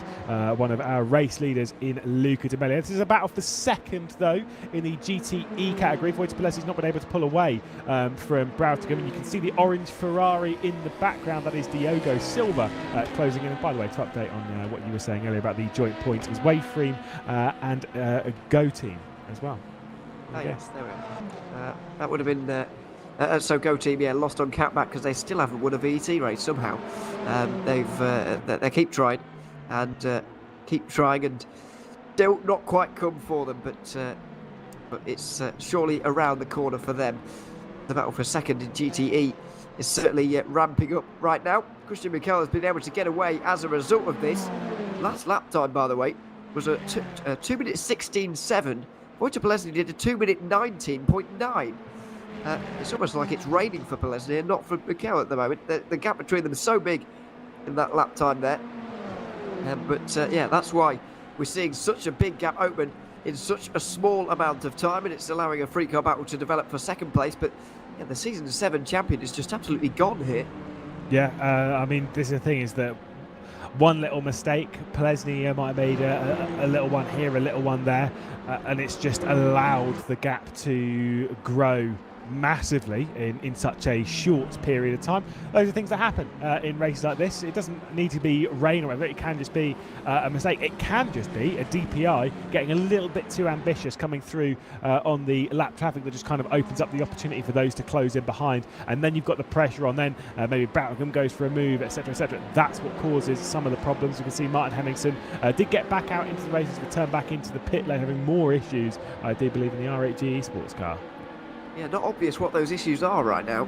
one of our race leaders in Luca D'Amelio. This is a battle for second, though, in the GTE category. Voight Pelesi's not been able to pull away from Broughtingham, and you can see the orange Ferrari in the background. That is Diogo Silva closing in. And by the way, to update on what you were saying earlier about the joint points, is Waveframe and a Go Team as well. Oh, yes, there we are. That would have been... so Go Team, lost on Catback because they still haven't won a VEC race somehow. They keep trying and still not quite come for them, but it's surely around the corner for them. The battle for second in GTE is certainly ramping up right now. Christian Mikel has been able to get away as a result of this. Last lap time, by the way, was a 2 minute 16.7. Voight Pelesi did a 2 minute 19.9. It's almost like it's raining for Pelesi and not for Mikel at the moment. The gap between them is so big in that lap time there. That's why we're seeing such a big gap open in such a small amount of time, and it's allowing a free car battle to develop for second place. But the Season 7 champion is just absolutely gone here. Yeah, I mean, this is the thing, is that one little mistake, Pelesi might have made a little one here, a little one there, and it's just allowed the gap to grow massively in such a short period of time. Those are things that happen in races like this. It doesn't need to be rain or whatever. It can just be a mistake. It can just be a DPI getting a little bit too ambitious coming through on the lap traffic that just kind of opens up the opportunity for those to close in behind, and then you've got the pressure on. Then maybe Broughtingham goes for a move, etc, etc. That's what causes some of the problems. You can see Martin Hemmingson did get back out into the races, return back into the pit lane, having more issues, I do believe, in the R8G Esports car. Yeah, not obvious what those issues are right now.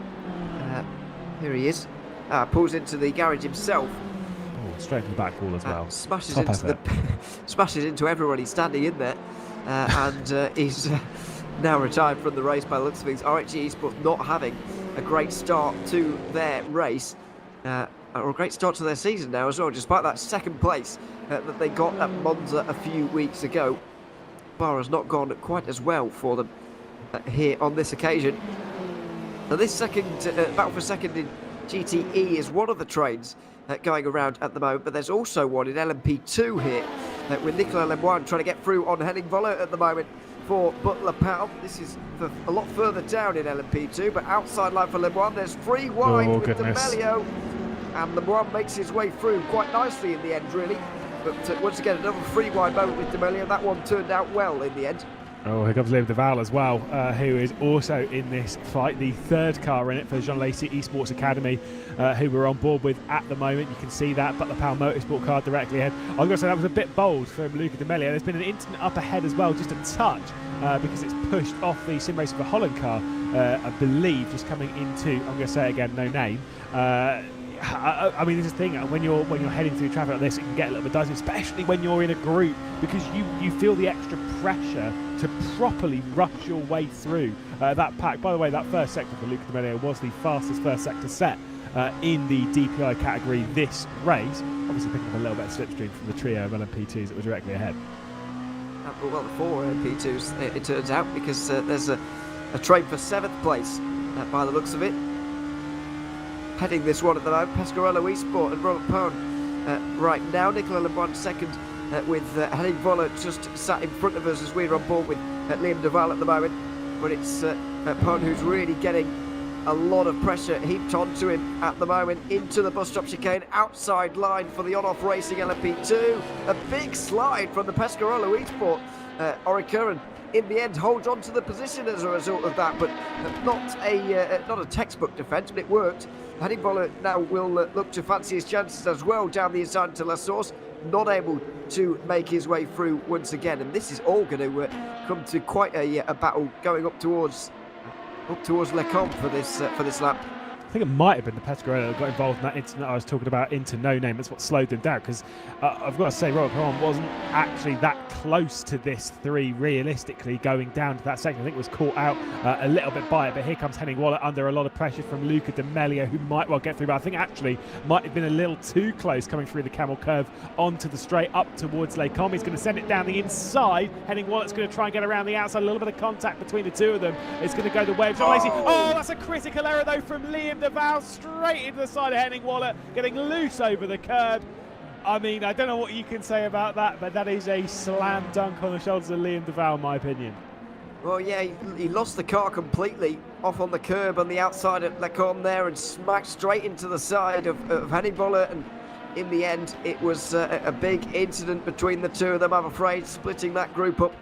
Here he is. Pulls into the garage himself. Oh, straight to the back wall as well. Smashes into everybody standing in there. And he's now retired from the race by the looks of things. RHG Esports not having a great start to their race. Or a great start to their season now as well, despite that second place that they got at Monza a few weeks ago. Bar has not gone quite as well for them here on this occasion. Now this second battle for second in GTE is one of the trains going around at the moment, but there's also one in LMP2 here with Nicolas Lemoine trying to get through on Henning Voller at the moment for Butler Powell. This is a lot further down in LMP2, but outside line for Lemoine. There's 3 wide with D'Amelio, and Lemoine makes his way through quite nicely in the end, really. But once again, another 3 wide moment with D'Amelio. That one turned out well in the end. Oh, here comes Liv Duval as well, who is also in this fight. The third car in it for Jean Lacey Esports Academy, who we're on board with at the moment. You can see that, but the Powell Motorsport car directly ahead. I was going to say that was a bit bold from Luca D'Amelio. There's been an incident up ahead as well, just a touch, because it's pushed off the Sim Racing for Holland car, I believe, just coming into, I'm going to say it again, no name. I mean, this is the thing, when you're heading through traffic like this, it can get a little bit dicey, especially when you're in a group, because you feel the extra pressure to properly rush your way through that pack. By the way, that first sector for Luca D'Amelio was the fastest first sector set in the DPI category this race, obviously picking up a little bit of slipstream from the trio of LMP2s that were directly ahead. well, 4 LMP2s, it turns out, because there's a train for 7th place by the looks of it. Heading this one at the moment, Pescarolo Esport and Robert Pone right now. Nicola Lebrun second, with Henning Voller just sat in front of us as we're on board with Liam Duval at the moment. But it's Pone who's really getting a lot of pressure heaped onto him at the moment. Into the bus stop chicane, outside line for the on-off racing LMP2. A big slide from the Pescarolo Esport. Orikuran in the end holds on to the position as a result of that, but not a textbook defence, but it worked. Henning Voller now will look to fancy his chances as well down the inside into La Source, not able to make his way through once again, and this is all going to come to quite a battle going up towards Le Combe for this lap. I think it might have been the Pescarolo that got involved in that incident I was talking about into No Name. That's what slowed them down, because I've got to say, Robert Perron wasn't actually that close to this 3 realistically going down to that section. I think it was caught out a little bit by it, but here comes Henning Voller under a lot of pressure from Luca Di Meglio, who might well get through, but I think actually might have been a little too close coming through the camel curve onto the straight up towards Les Combes. He's going to send it down the inside. Henning Voller's going to try and get around the outside. A little bit of contact between the two of them. It's going to go the way of John Lacey. Oh, that's a critical error though from Liam Duval, straight into the side of Henning Voller, getting loose over the curb. I mean, I don't know what you can say about that, but that is a slam dunk on the shoulders of Liam Duval, in my opinion. Well, yeah, he lost the car completely off on the curb on the outside at Le Combe there, and smacked straight into the side of Henning Voller, and in the end it was a big incident between the two of them, I'm afraid, splitting that group up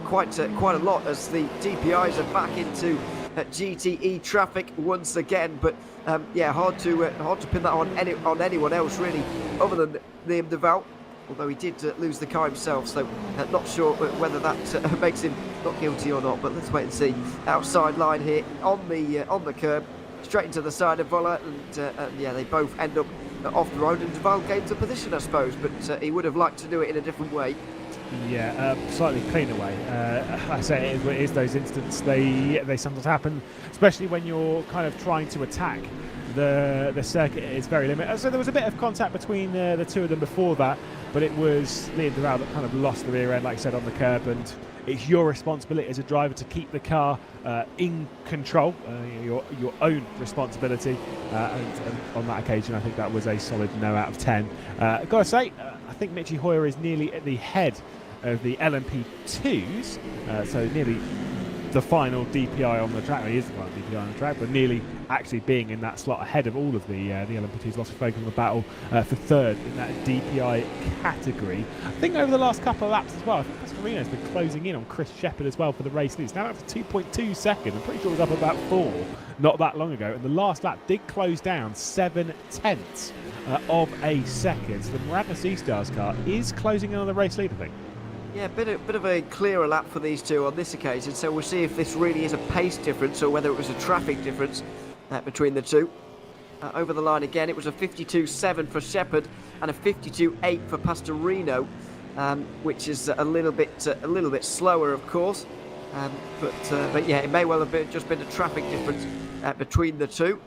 quite a lot as the DPIs are back into GTE traffic once again. But yeah, hard to pin that on anyone else really, other than Liam Duval, although he did lose the car himself, so not sure whether that makes him not guilty or not, but let's wait and see. Outside line here on the curb, straight into the side of Voller, and yeah, they both end up off the road, and Duval gains a position, I suppose, but he would have liked to do it in a different way. Yeah, slightly cleaner way. I say it is those incidents. They sometimes happen, especially when you're kind of trying to attack the circuit. It's very limited. So there was a bit of contact between the two of them before that, but it was Liam Duval that kind of lost the rear end, like I said, on the curb, and it's your responsibility as a driver to keep the car in control, your own responsibility, and on that occasion I think that was a solid no out of 10. Gotta say, I think Michi Hoyer is nearly at the head of the LMP2s, so nearly the final DPI on the track. Well, he is the final DPI on the track, but nearly actually being in that slot ahead of all of the LMP2s. Lots of focus on the battle for third in that DPI category. I think over the last couple of laps as well, I think Pasquarino's been closing in on Chris Shepherd as well for the race lead. It's now up to 2.2 seconds. I'm pretty sure it was up about 4 not that long ago, and the last lap did close down 7/10 of a second. So the Magnus E-Stars car is closing in on the race lead, I think. Yeah, bit of a clearer lap for these two on this occasion, so we'll see if this really is a pace difference or whether it was a traffic difference between the two. Over the line again, it was a 52.7 for Shepherd and a 52.8 for Pastorino, which is a little bit slower, of course. But yeah, it may well have just been a traffic difference between the two.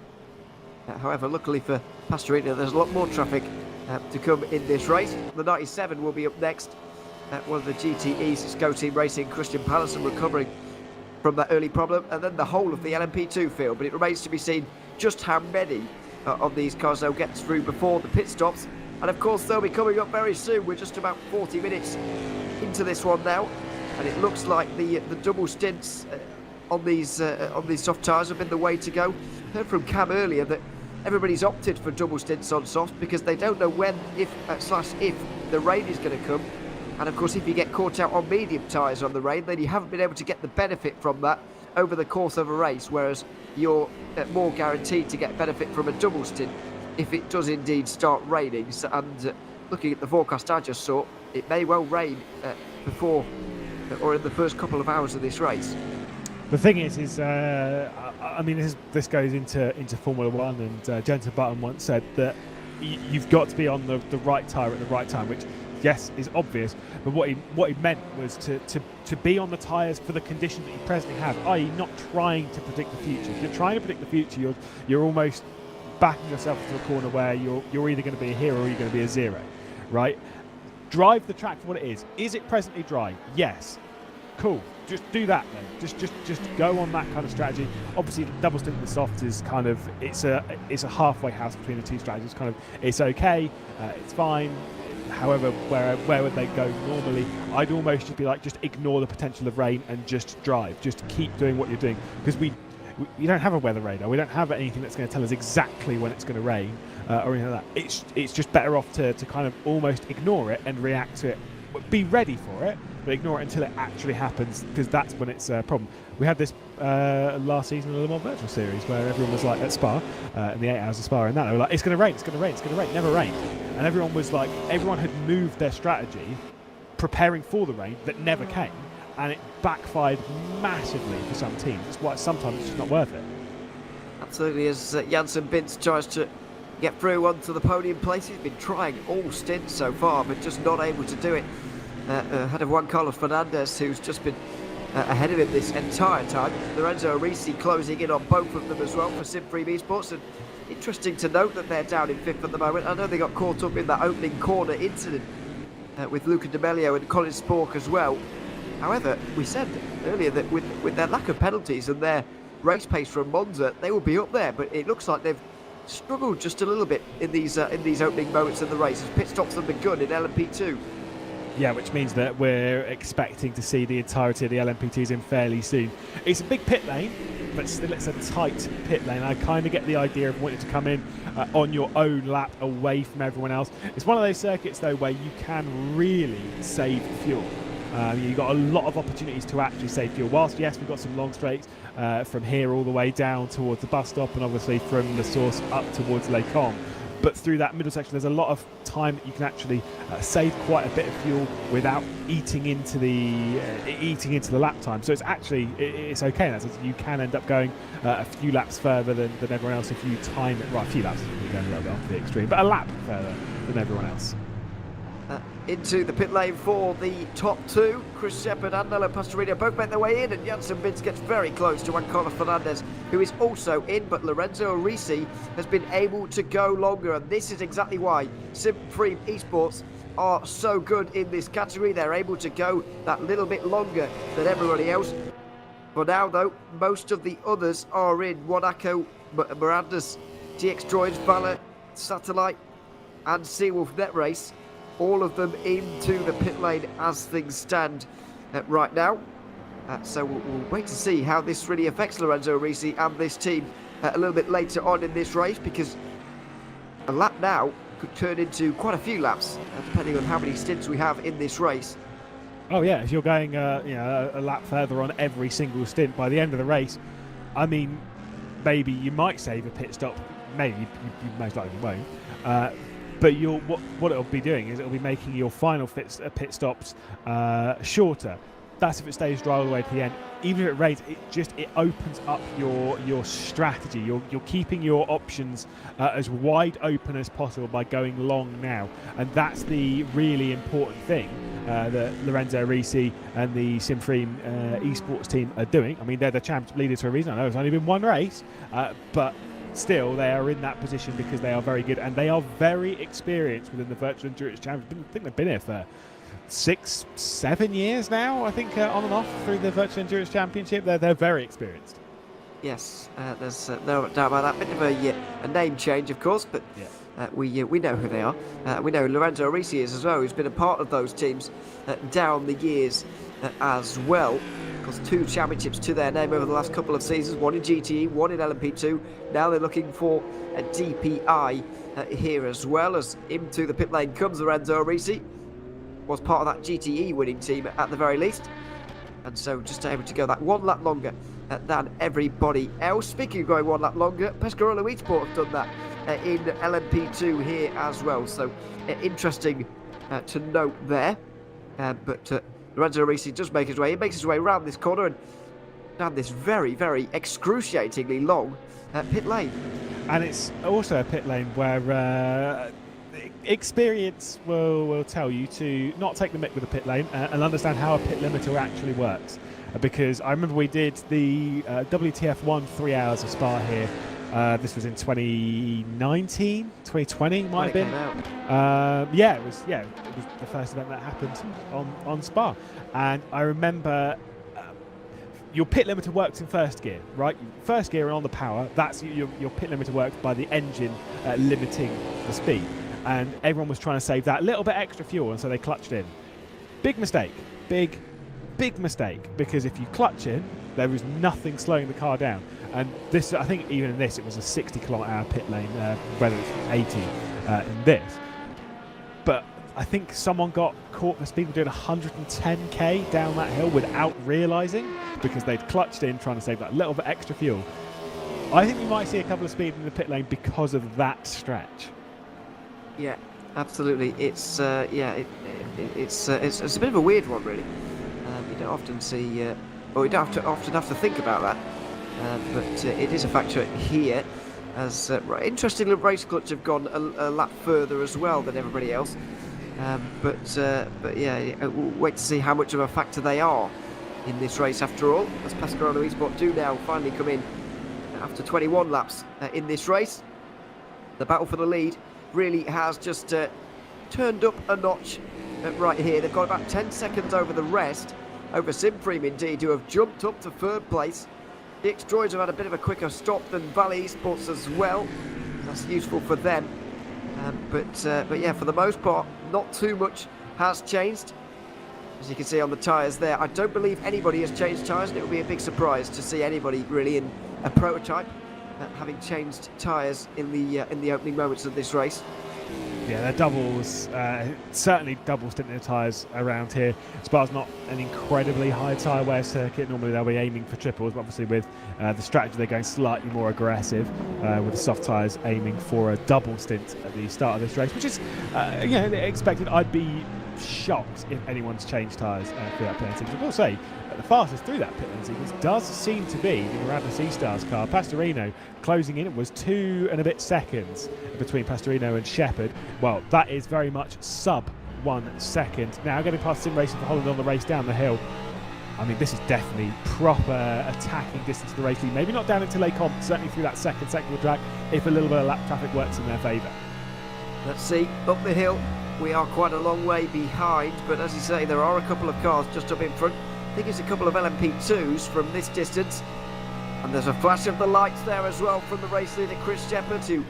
However, luckily for Pastorino, there's a lot more traffic to come in this race. The 97 will be up next. One of the GTEs, it's Go Team Racing, Christian Pallison recovering from that early problem, and then the whole of the LMP2 field. But it remains to be seen just how many of these cars they'll get through before the pit stops. And of course, they'll be coming up very soon. We're just about 40 minutes into this one now, and it looks like the double stints on these soft tyres have been the way to go. Heard from Cam earlier that everybody's opted for double stints on soft because they don't know when, if the rain is going to come. And of course, if you get caught out on medium tyres on the rain, then you haven't been able to get the benefit from that over the course of a race, whereas you're more guaranteed to get benefit from a double stint if it does indeed start raining. And looking at the forecast I just saw, it may well rain before or in the first couple of hours of this race. The thing is I mean, this goes into Formula One, and Jensen Button once said that you've got to be on the right tyre at the right time, which, yes, is obvious, but what he meant was to be on the tyres for the conditions that you presently have, i.e. not trying to predict the future. If you're trying to predict the future, you're almost backing yourself into a corner where you're either going to be a hero or you're going to be a zero, right? drive the track for what it is. Is it presently dry? Yes. Cool. Just do that then. Just go on that kind of strategy. Obviously, the double stint in the softs is kind of it's a halfway house between the two strategies. Kind of it's okay, it's fine. However, where would they go normally? I'd almost just be like, just ignore the potential of rain and just drive. Just keep doing what you're doing, because we don't have a weather radar. We don't have anything that's going to tell us exactly when it's going to rain or anything like that. It's just better off to kind of almost ignore it and react to it. Be ready for it, but ignore it until it actually happens, because that's when it's a problem. We had this last season in the Le Mans Virtual Series where everyone was like at Spa, in the 8 hours of Spa, and that they were like, it's going to rain, it's going to rain, it's going to rain. Never rained, and everyone was like, everyone had moved their strategy, preparing for the rain that never came, and it backfired massively for some teams. It's why sometimes it's just not worth it. Absolutely, as Janssen Bins tries to get through onto the podium place. He's been trying all stints so far, but just not able to do it. Ahead of Juan Carlos Fernandez, who's just been ahead of him this entire time. Lorenzo Risi closing in on both of them as well for Sim3 Esports. And interesting to note that they're down in 5th at the moment. I know they got caught up in that opening corner incident with Luca Di Melio and Colin Spork as well. However, we said earlier that with their lack of penalties and their race pace from Monza, they will be up there. But it looks like they've struggled just a little bit in these opening moments of the race, as pit stops have begun in LMP2. Yeah, which means that we're expecting to see the entirety of the LMP2s in fairly soon. It's a big pit lane, but still it's a tight pit lane. I kind of get the idea of wanting to come in on your own lap away from everyone else. It's one of those circuits, though, where you can really save fuel. You've got a lot of opportunities to actually save fuel. Whilst, yes, we've got some long straights from here all the way down towards the bus stop, and obviously from the source up towards Les Combes. But through that middle section, there's a lot of time that you can actually save quite a bit of fuel without eating into the lap time. So it's actually it's okay in that sense. You can end up going a few laps further than everyone else if you time it right. A few laps, you're going a little bit off the extreme, but a lap further than everyone else. Into the pit lane for the top two. Chris Shepherd and Nello Pastorino both make their way in, and Janssen Bins gets very close to Juan Carlos Fernandez, who is also in, but Lorenzo Risi has been able to go longer, and this is exactly why Sim3 Esports are so good in this category. They're able to go that little bit longer than everybody else. For now, though, most of the others are in. Wanako, Miranda's, GX Droids, Valor, Satellite, and Seawolf Net Race. All of them into the pit lane as things stand right now. So we'll wait to see how this really affects Lorenzo Risi and this team a little bit later on in this race, because a lap now could turn into quite a few laps, depending on how many stints we have in this race. Oh yeah, if you're going a lap further on every single stint by the end of the race, I mean, maybe you might save a pit stop. Maybe you most likely won't. But what it'll be doing is it'll be making your final pit stops shorter. That's if it stays dry all the way to the end. Even if it rains, it opens up your strategy. You're keeping your options as wide open as possible by going long now, and that's the really important thing that Lorenzo Risi and the Sim3 esports team are doing. I mean, they're the championship leaders for a reason. I know it's only been one race, but still they are in that position because they are very good, and they are very experienced within the Virtual Endurance Championship. I think they've been here for 6-7 years now, I think, on and off through the Virtual Endurance Championship. They're very experienced. Yes, there's no doubt about that. Bit of a name change, of course, but yeah. We know who they are. We know Lorenzo Risi is as well, who's been a part of those teams down the years as well. Of course, 2 championships to their name over the last couple of seasons, one in GTE, one in LMP2. Now they're looking for a DPI here as well, as into the pit lane comes Lorenzo Risi. Was part of that GTE winning team at the very least, and so just able to go that 1 lap longer than everybody else. Speaking of going 1 lap longer, Pescarolo Esports have done that in LMP2 here as well, so interesting to note there. But Lorenzo Risi does make his way. He makes his way around this corner and down this very, very excruciatingly long pit lane. And it's also a pit lane where experience will tell you to not take the mick with the pit lane and understand how a pit limiter actually works. Because I remember we did the WTF1 3 hours of Spa here This was in 2019, 2020, might When it have been. came out. Yeah, it was the first event that happened on Spa, and I remember your pit limiter works in first gear, right? First gear and on the power, that's your pit limiter works by the engine limiting the speed, and everyone was trying to save that little bit extra fuel, and so they clutched in. Big mistake, big mistake, because if you clutch in, there was nothing slowing the car down. And this, I think, even in this, it was a 60-kilometre-hour pit lane, whether it's 80 in this. But I think someone got caught for speed doing 110k down that hill without realising, because they'd clutched in trying to save that little bit extra fuel. I think we might see a couple of speeds in the pit lane because of that stretch. Yeah, absolutely. It's it's a bit of a weird one, really. You don't often see, or you don't often have to think about that. But it is a factor here, as interestingly, Race Clutch have gone a lap further as well than everybody else. But yeah, we'll wait to see how much of a factor they are in this race after all, as Pascarano Esport do now finally come in after 21 laps in this race. The battle for the lead really has just turned up a notch right here. They've got about 10 seconds over the rest, over Simfream indeed, who have jumped up to third place. The X-Droids have had a bit of a quicker stop than Valley Esports as well. That's useful for them. But yeah, for the most part, not too much has changed. As you can see on the tyres there, I don't believe anybody has changed tyres, and it would be a big surprise to see anybody really in a prototype having changed tyres in the opening moments of this race. Yeah, they're doubles, certainly double stinted tyres around here. Spa's not an incredibly high tyre wear circuit. Normally they'll be aiming for triples, but obviously with the strategy they're going slightly more aggressive with the soft tyres aiming for a double stint at the start of this race, which is expected. I'd be shocked if anyone's changed tyres through that pit lane sequence. I will say the fastest through that pit lane sequence does seem to be the Miranda C-Stars car. Pastorino closing in, it was 2 and a bit seconds between Pastorino and Shepherd. Well, that is very much sub 1 second. Now getting past Sim Racing for Holland on the race down the hill. I mean, this is definitely proper attacking distance to the race lead. Maybe not down into Les Comps, certainly through that second sector of the track, if a little bit of lap traffic works in their favour. Let's see, up the hill. We are quite a long way behind, but as you say, there are a couple of cars just up in front. I think it's a couple of LMP2s from this distance. And there's a flash of the lights there as well from the race leader, Chris Shepherd, who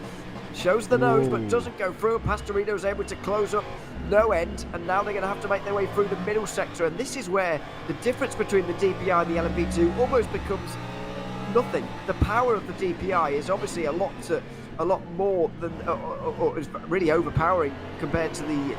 shows the nose but doesn't go through. Pastorino's able to close up no end, and now they're going to have to make their way through the middle sector. And this is where the difference between the DPI and the LMP2 almost becomes nothing. The power of the DPI is obviously a lot more than, or is really overpowering compared to the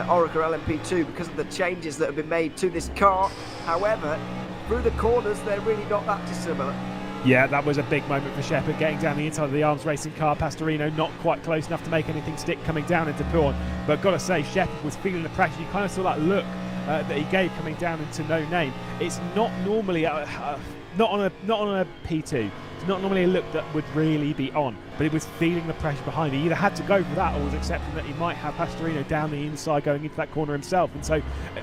Oracle LMP2 because of the changes that have been made to this car. However, through the corners, they're really not that dissimilar. Yeah, that was a big moment for Shepherd, getting down the inside of the Arms Racing car. Pastorino not quite close enough to make anything stick coming down into Pawn. But got to say, Shepherd was feeling the pressure. You kind of saw that look that he gave coming down into No Name. It's not normally not on a P2. It's not normally a look that would really be on, but it was feeling the pressure behind. He either had to go for that or was accepting that he might have Pastorino down the inside going into that corner himself. And so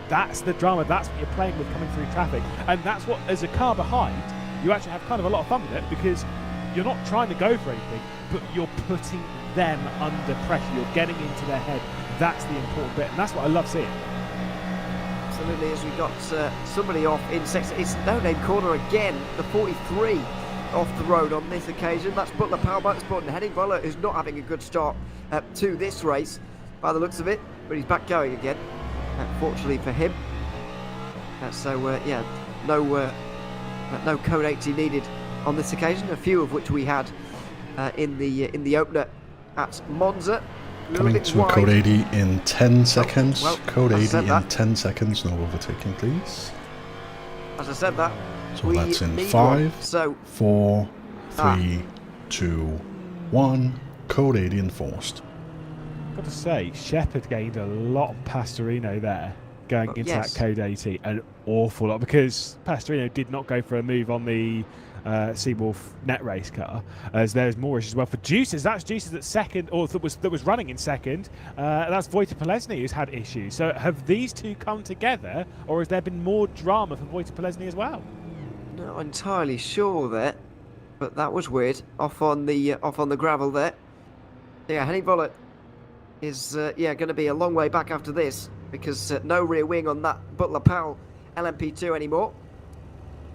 that's the drama. That's what you're playing with coming through traffic. And that's what, as a car behind, you actually have kind of a lot of fun with it, because you're not trying to go for anything, but you're putting them under pressure. You're getting into their head. That's the important bit, and that's what I love seeing. Absolutely, as we got somebody off in section. It's No Name corner again, the 43 off the road on this occasion. That's Butler Power Motorsport and Henning Butler, who's not having a good start to this race by the looks of it, but he's back going again, fortunately for him. Yeah, no code 80 needed on this occasion, a few of which we had in the opener at Monza. Coming to code 80 in 10 seconds. Well, code 80 in 10 seconds, no overtaking, please. As I said that, so that's in 5, 4, 3, 2, 1. Code 80 enforced. Got to say, Shepherd gained a lot of Pastorino there going into that code 80, an awful lot, because Pastorino did not go for a move on the Seawolf net race car, as there's more issues as well for Juices. That's Juices at second, or that was running in second. That's Wojtek Polesny who's had issues. So have these two come together, or has there been more drama for Wojtek Polesny as well? Not entirely sure there. But that was weird. Off on the gravel there. Yeah, Henning Vollert is going to be a long way back after this because no rear wing on that Butler Powell LMP2 anymore.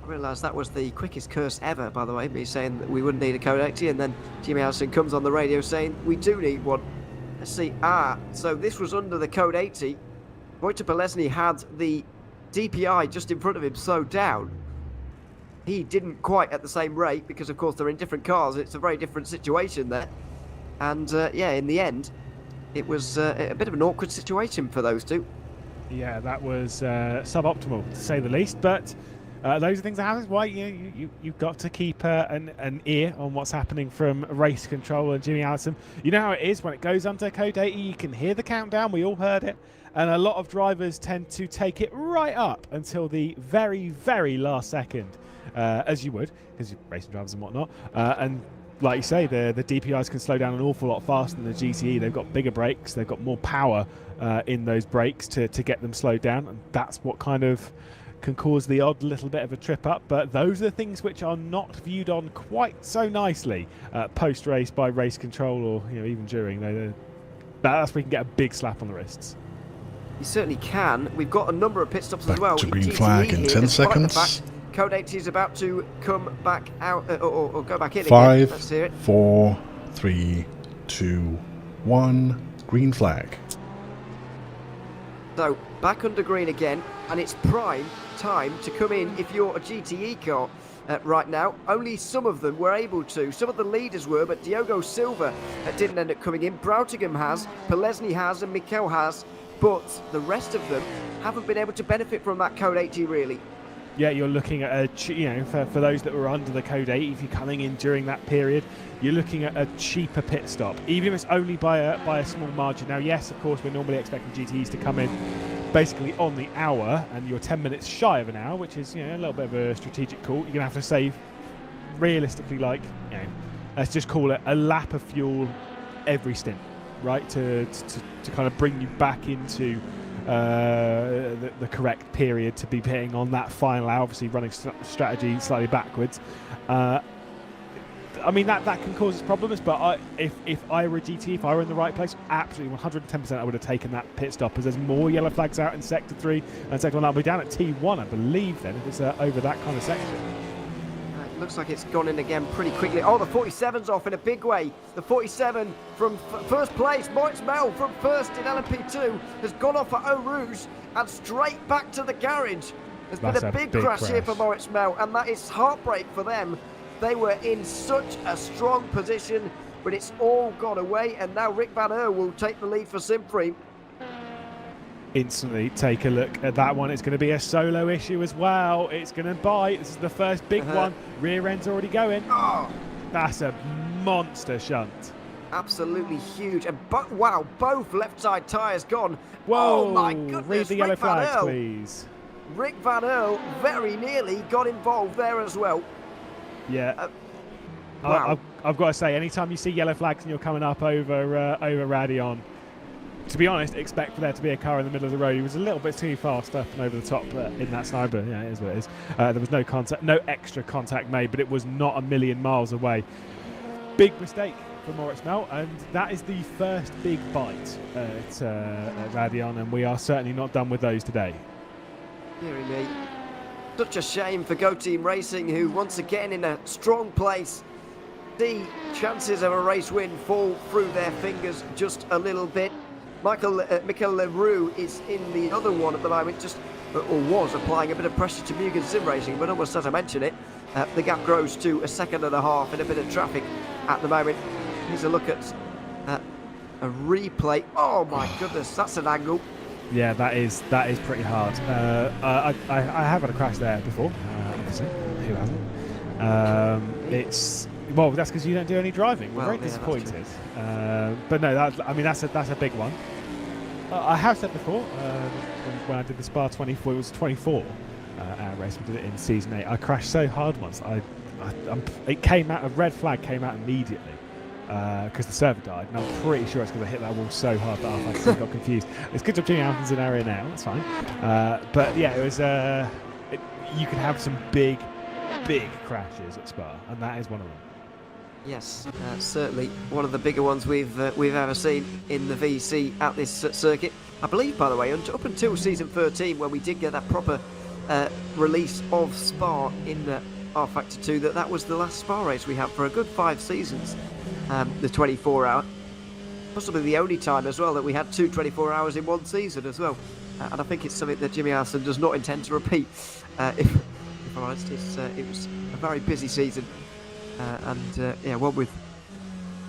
I realised that was the quickest curse ever, by the way, me saying that we wouldn't need a Code 80, and then Jimmy Allison comes on the radio saying we do need one. Let's see. So this was under the Code 80. Wojciech Bolesny had the DPI just in front of him slowed down. He didn't quite at the same rate because, of course, they're in different cars. It's a very different situation there. And, in the end, it was a bit of an awkward situation for those two. Yeah, that was suboptimal, to say the least. But those are things that happen. Why you've got to keep an ear on what's happening from race control and Jimmy Allison. You know how it is when it goes under Code 80. You can hear the countdown. We all heard it. And a lot of drivers tend to take it right up until the very, very last second, as you would, because you're racing drivers and whatnot. And like you say, the DPIs can slow down an awful lot faster than the GTE. They've got bigger brakes. They've got more power in those brakes to get them slowed down. And that's what kind of can cause the odd little bit of a trip up. But those are things which are not viewed on quite so nicely post-race by race control or even during. That's where you can get a big slap on the wrists. You certainly can. We've got a number of pit stops as well. To green flag in 10 seconds. Code 80 is about to come back out or go back in 5, again. Let's hear it. 4, 3, 2, 1. Green flag. So back under green again, and it's prime time to come in if you're a GTE car. Right now, only some of them were able to. Some of the leaders were, but Diogo Silva didn't end up coming in. Broughtingham has, Polesny has, and Mikel has. But the rest of them haven't been able to benefit from that Code 80, really. Yeah, you're looking at for those that were under the Code 80, if you're coming in during that period, you're looking at a cheaper pit stop, even if it's only by a small margin. Now, yes, of course, we're normally expecting GTEs to come in basically on the hour, and you're 10 minutes shy of an hour, which is a little bit of a strategic call. You're gonna have to save, realistically, let's just call it a lap of fuel every stint, right? To kind of bring you back into the correct period to be pitting on that final hour, obviously running strategy slightly backwards. I mean, that can cause problems, but if I were a GT, if I were in the right place, absolutely 110% I would have taken that pit stop, as there's more yellow flags out in Sector 3 and Sector 1. I'll be down at T1, I believe, then, if it's over that kind of section. It looks like it's gone in again pretty quickly. Oh, the 47's off in a big way. The 47 from first place, Moritz Mel from first in LMP2, has gone off at Eau Rouge and straight back to the garage. There's been a big crash here for Moritz Mel, and that is heartbreak for them. They were in such a strong position, but it's all gone away, and now Rick VanEur will take the lead for Simpreme. Instantly take a look at that one. It's going to be a solo issue as well. It's going to bite. This is the first big one. Rear end's already going. Oh, that's a monster shunt. Absolutely huge. And wow, both left side tyres gone. Whoa, oh my goodness. Read the yellow flags, please. Rick VanEur very nearly got involved there as well. Yeah. Wow. I've got to say, anytime you see yellow flags and you're coming up over Radion, to be honest, expect for there to be a car in the middle of the road. He was a little bit too fast up and over the top in that sniper. Yeah, it is what it is. There was no extra contact made, but it was not a million miles away. Big mistake for Moritz Mel, and that is the first big bite at Radion, and we are certainly not done with those today. Deary me. Such a shame for Go Team Racing, who once again in a strong place. The chances of a race win fall through their fingers just a little bit. Mikel Leroux is in the other one at the moment, or was applying a bit of pressure to Mugen Sim Racing, but almost as I mention it, the gap grows to a second and a half in a bit of traffic at the moment. Here's a look at a replay. Oh my goodness, that's an angle. Yeah, that is pretty hard. I have had a crash there before, obviously. Who hasn't? Well, that's because you don't do any driving. We're very disappointed. But no, that's a big one. I have said before, when I did the Spa-Francorchamps, it was 24 hour race. We did it in season 8. I crashed so hard once. It came out, a red flag came out immediately because the server died, and I'm pretty sure it's because I hit that wall so hard that I got confused. It's good job Jimmy Allen's in area now. That's fine. But yeah, it was. You can have some big big crashes at Spa, and that is one of them. Yes, certainly one of the bigger ones we've ever seen in the VEC at this circuit. I believe, by the way, up until season 13, when we did get that proper release of Spa in rFactor 2, that was the last Spa race we had for a good 5 seasons. The 24-hour, possibly the only time as well that we had 2 24 hours in one season as well. And I think it's something that Jimmy Allison does not intend to repeat. If I'm honest, it was a very busy season. Yeah, one with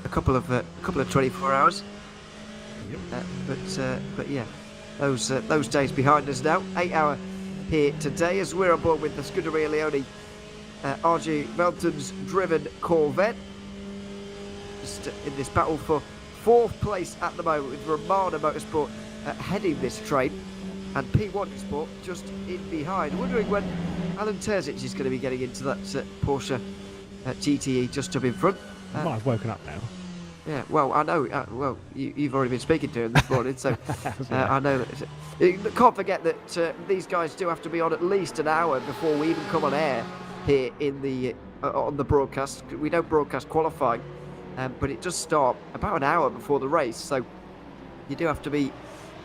a couple of 24 hours. Yep. But yeah, those days behind us now. 8 hour here today as we're on board with the Scuderia Leone RG Mountains driven Corvette. Just in this battle for 4th place at the moment, with Romana Motorsport heading this train, and P1 Sport just in behind. Wondering when Alan Terzic is going to be getting into that Porsche GTE just up in front. You might have woken up now. Yeah, well, I know. Well, you've already been speaking to him this morning, so I know that. You can't forget that these guys do have to be on at least an hour before we even come on air here in the on the broadcast. We don't broadcast qualifying, but it does start about an hour before the race, so you do have to be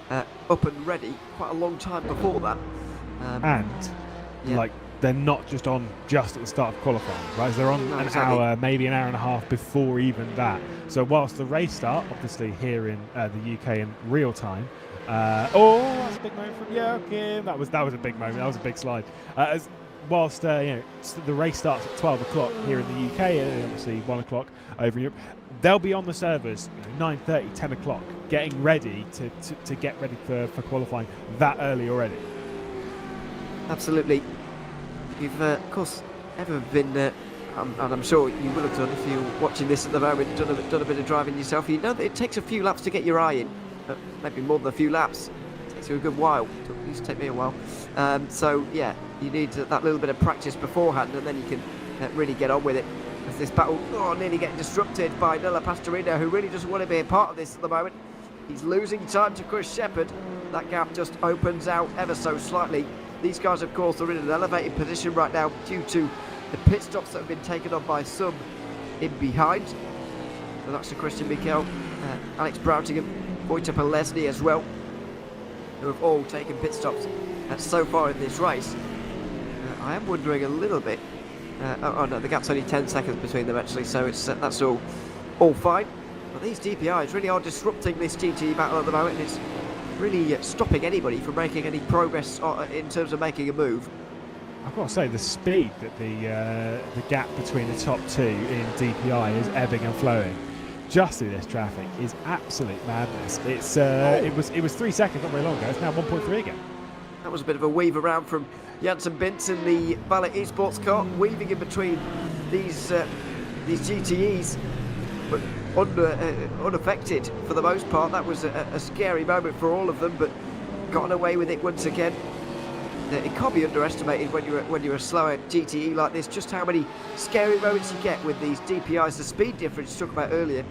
up and ready quite a long time before that. Like, they're not just on just at the start of qualifying, right? They're on an hour, maybe an hour and a half before even that. So whilst the race start, obviously here in the UK in real time, that's a big moment from Joachim. That was a big moment. That was a big slide. Whilst the race starts at 12 o'clock here in the UK, and obviously 1 o'clock over in Europe, they'll be on the servers 9:30, 10 o'clock, getting ready to get ready for qualifying that early already. Absolutely. You've, of course, ever been, and I'm sure you will have done if you're watching this at the moment, done a bit of driving yourself. You know that it takes a few laps to get your eye in, maybe more than a few laps. It takes you a good while. It used to take me a while. So, yeah, you need that little bit of practice beforehand, and then you can really get on with it. As this battle nearly getting disrupted by Nella Pastorino, who really doesn't want to be a part of this at the moment. He's losing time to Chris Shepherd. That gap just opens out ever so slightly. These guys, of course, are in an elevated position right now due to the pit stops that have been taken on by some in behind. So that's to Christian Mikel, Alex Broughtingham, Wojtek Leslie as well, who have all taken pit stops so far in this race. I am wondering a little bit. Oh no, the gap's only 10 seconds between them actually, so it's that's all fine. But these DPIs really are disrupting this GT battle at the moment, and it's really stopping anybody from making any progress in terms of making a move. I've got to say, the speed that the gap between the top two in DPI is ebbing and flowing just through this traffic is absolute madness. It's it was 3 seconds not very long ago. It's now 1.3 again. That was a bit of a weave around from Janssen Bintz in the Ballet Esports car, weaving in between these GTEs, but unaffected for the most part. That was a scary moment for all of them, but gotten away with it once again. It can't be underestimated when you're a slower GTE like this, just how many scary moments you get with these DPIs. The speed difference you talked about earlier,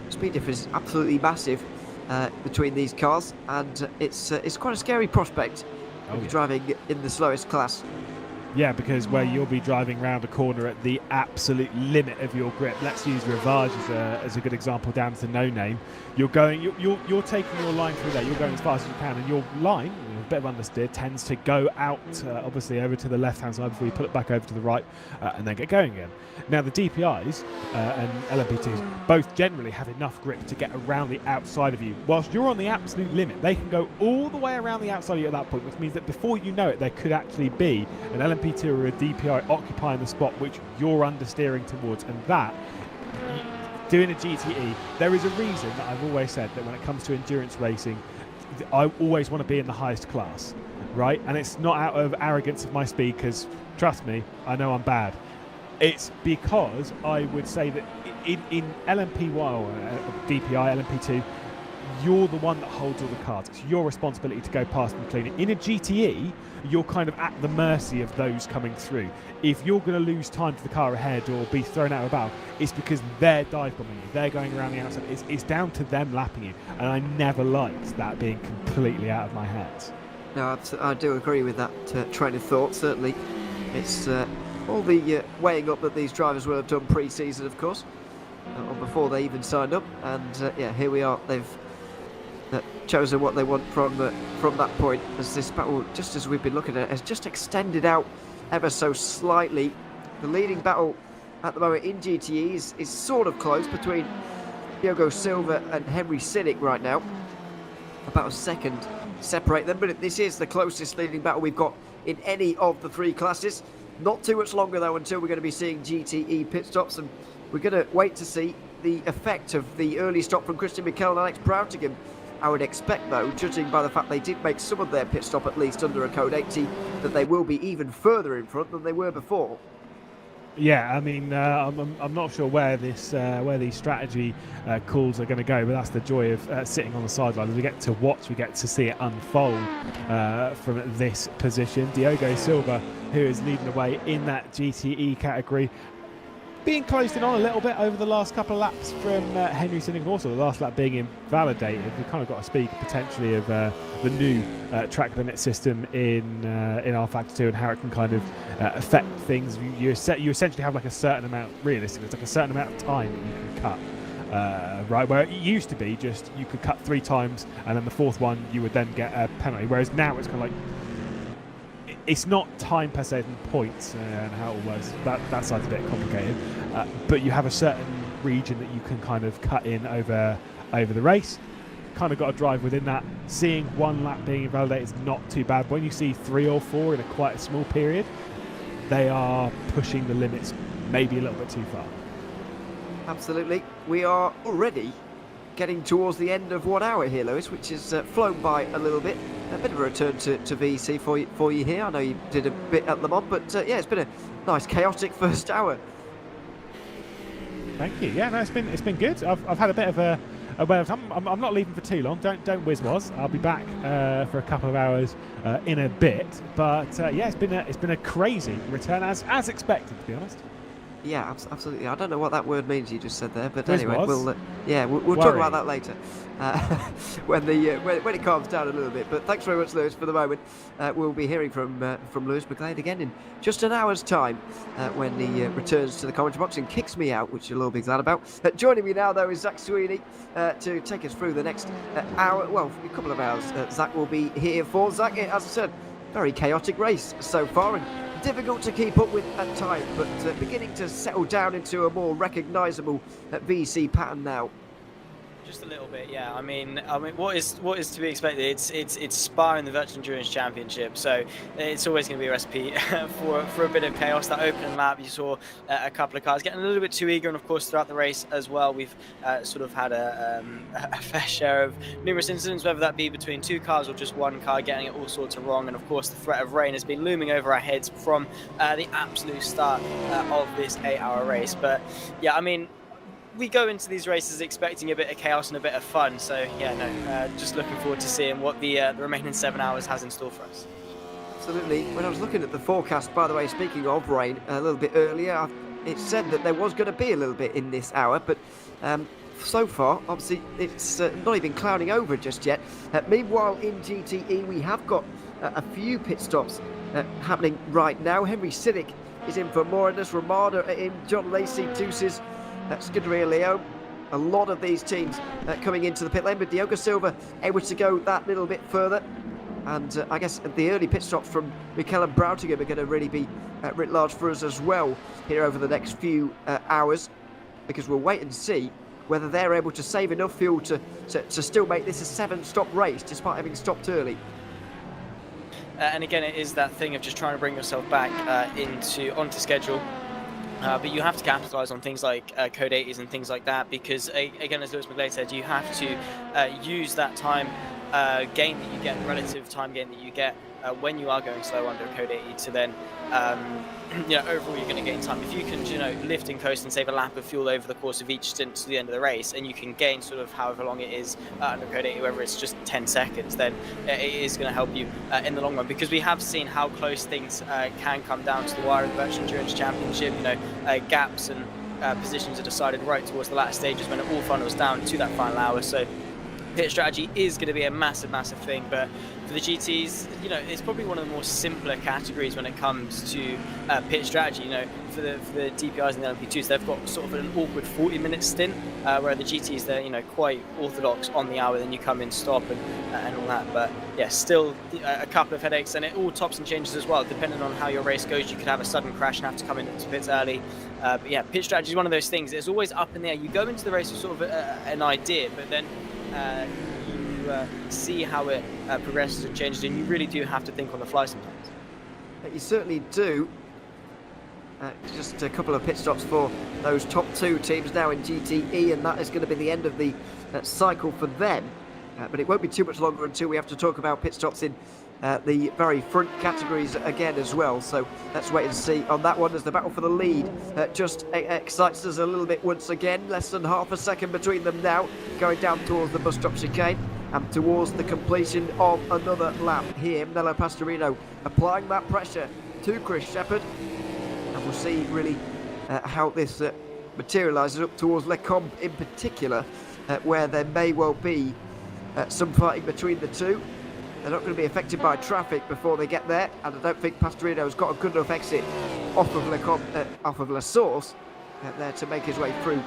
speed difference is absolutely massive between these cars, and it's quite a scary prospect when you're driving in the slowest class. Yeah, because where you'll be driving around a corner at the absolute limit of your grip. Let's use Rivage as a good example down to No Name. You're taking your line through there. You're going as fast as you can, and your line, a bit of understeer, tends to go out obviously over to the left-hand side before you put it back over to the right, and then get going again. Now the DPIs and LMP2s both generally have enough grip to get around the outside of you. Whilst you're on the absolute limit, they can go all the way around the outside of you at that point, which means that before you know it, there could actually be an LMP2 or a DPI occupying the spot which you're understeering towards, and that, doing a GTE, there is a reason that I've always said that when it comes to endurance racing, I always want to be in the highest class, right? And it's not out of arrogance of my speed, because trust me, I know I'm bad. It's because I would say that in LMP1 or DPI, LMP2, you're the one that holds all the cards. It's your responsibility to go past and clean it. In a GTE, you're kind of at the mercy of those coming through. If you're going to lose time to the car ahead or be thrown out of bounds, it's because they're dive bombing you. They're going around the outside. It's down to them lapping you. And I never liked that being completely out of my hands. No, I do agree with that train of thought, certainly. It's all the weighing up that these drivers will have done pre-season, of course, or before they even signed up. And yeah, here we are. They've chosen what they want from that point, as this battle, just as we've been looking at it, has just extended out ever so slightly. The leading battle at the moment in GTE is sort of close between Diogo Silva and Henry Sinnick right now. About a second separate them, but this is the closest leading battle we've got in any of the three classes. Not too much longer though until we're going to be seeing GTE pit stops, and we're going to wait to see the effect of the early stop from Christian Mikel and Alex Broutigam. I would expect though, judging by the fact they did make some of their pit stop at least under a code 80, that they will be even further in front than they were before. Yeah, I mean, I'm not sure where these strategy calls are going to go, but that's the joy of sitting on the sidelines. We get to watch, we get to see it unfold from this position. Diogo Silva, who is leading the way in that GTE category, being closed in on a little bit over the last couple of laps from Henry Sinnick, and also the last lap being invalidated. We've kind of got to speak potentially of the new track limit system in rFactor 2 and how it can kind of affect things. You essentially have like a certain amount, realistically, it's like a certain amount of time that you can cut. Right, where it used to be just you could cut 3 times and then the 4th one you would then get a penalty, whereas now it's kind of like it's not time per se and points and how it works. That side's a bit complicated, but you have a certain region that you can kind of cut in over the race. Kind of got to drive within that. Seeing 1 lap being invalidated is not too bad. When you see 3 or 4 in quite a small period, they are pushing the limits maybe a little bit too far. Absolutely. We are already getting towards the end of 1 hour here, Lewis, which has flown by a little bit. A bit of a return to VEC for you here. I know you did a bit at Le Mans, but yeah, it's been a nice chaotic first hour. Thank you. Yeah, no, it's been good. I've had a bit of a I'm not leaving for too long. Don't whiz was. I'll be back for a couple of hours in a bit. But yeah, it's been a crazy return as expected, to be honest. Yeah, absolutely. I don't know what that word means you just said there, but Whiz anyway, was. we'll talk about that later when it calms down a little bit. But thanks very much, Lewis, for the moment. We'll be hearing from Lewis McGlade again in just an hour's time when he returns to the commentary box and kicks me out, which you'll all be glad about. Joining me now, though, is Zach Sweeney to take us through the next hour. Well, a couple of hours. Zach will be here for. Zach, as I said, very chaotic race so far, and difficult to keep up with at times, but beginning to settle down into a more recognisable VEC pattern now. Just a little bit, yeah. I mean, what is to be expected? It's Spa in the Virtual Endurance Championship, so it's always going to be a recipe for a bit of chaos. That opening lap, you saw a couple of cars getting a little bit too eager, and of course throughout the race as well, we've sort of had a fair share of numerous incidents, whether that be between 2 cars or just 1 car getting it all sorts of wrong. And of course, the threat of rain has been looming over our heads from the absolute start of this 8-hour race. But yeah, I mean, we go into these races expecting a bit of chaos and a bit of fun, so yeah, no, just looking forward to seeing what the remaining 7 hours has in store for us. Absolutely. When I was looking at the forecast, by the way, speaking of rain, a little bit earlier, it said that there was going to be a little bit in this hour, but so far, obviously, it's not even clouding over just yet. Meanwhile, in GTE, we have got a few pit stops happening right now. Henry Sinnick is in for Moranis, Ramada in, John Lacey, Deuces, Scuderia Leone. A lot of these teams coming into the pit lane, but Diogo Silva able to go that little bit further. And I guess the early pit stops from Mikel and Broutigam are going to really be writ large for us as well here over the next few hours, because we'll wait and see whether they're able to save enough fuel to still make this a 7-stop race despite having stopped early. And again, it is that thing of just trying to bring yourself back onto schedule. But you have to capitalise on things like code 80s and things like that, because again, as Lewis McGlade said, you have to use that time gain that you get, relative time gain that you get when you are going slow under code 80 to then overall you're going to gain time. If you can lift and coast and save a lap of fuel over the course of each stint to the end of the race, and you can gain sort of however long it is under code 80, whether it's just 10 seconds, then it is going to help you in the long run, because we have seen how close things can come down to the wire in the Virtual Endurance Championship. Gaps and positions are decided right towards the latter stages when it all funnels down to that final hour. So pit strategy is going to be a massive thing. But for the GTs, you know, it's probably one of the more simpler categories when it comes to pit strategy. You know, for the DPIs and the LMP2s, they've got sort of an awkward 40-minute stint, where the GTs, they're, you know, quite orthodox on the hour. Then you come in, stop, and all that. But yeah, still a couple of headaches, and it all tops and changes as well. Depending on how your race goes, you could have a sudden crash and have to come into pits early. But yeah, pit strategy is one of those things. It's always up in the air. You go into the race with sort of an idea, but then you see how it progresses and changes, and you really do have to think on the fly sometimes. You certainly do. Just a couple of pit stops for those top 2 teams now in GTE, and that is going to be the end of the cycle for them. But it won't be too much longer until we have to talk about pit stops in the very front categories again as well. So let's wait and see on that one, as the battle for the lead just excites us a little bit once again. Less than half a second between them now, going down towards the bus stop chicane and towards the completion of another lap here. Nello Pastorino applying that pressure to Chris Shepherd, and we'll see really how this materialises up towards Le Combe in particular, where there may well be some fighting between the two. They're not going to be affected by traffic before they get there, and I don't think Pastorino's got a good enough exit off of Le Combe, off of La Source, there to make his way through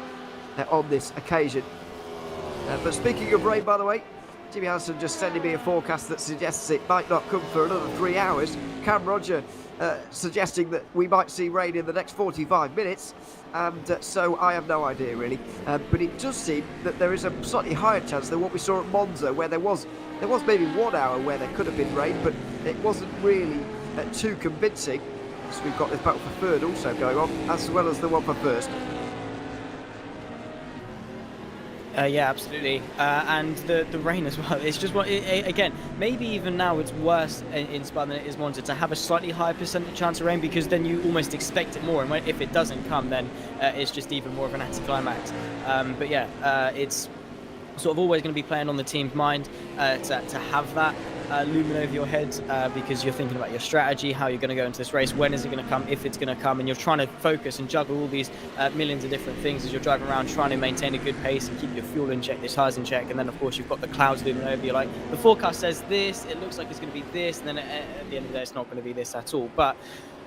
on this occasion. But speaking of rain, by the way, Jimmy Harrison just sending me a forecast that suggests it might not come for another 3 hours. Cam Roger suggesting that we might see rain in the next 45 minutes, and so I have no idea really. But it does seem that there is a slightly higher chance than what we saw at Monza, where there was maybe 1 hour where there could have been rain, but it wasn't really too convincing. So we've got this battle for third also going on, as well as the one for first. Yeah, absolutely. And the rain as well. It's just again, maybe even now it's worse in Spa than it is Monza to have a slightly higher percentage chance of rain, because then you almost expect it more, and if it doesn't come, then it's just even more of an anticlimax. But yeah, it's sort of always going to be playing on the team's mind to have that looming over your head, because you're thinking about your strategy, how you're going to go into this race, when is it going to come, if it's going to come, and you're trying to focus and juggle all these millions of different things as you're driving around, trying to maintain a good pace and keep your fuel in check, your tires in check. And then of course you've got the clouds looming over you, like the forecast says this, it looks like it's going to be this, and then at the end of the day it's not going to be this at all. But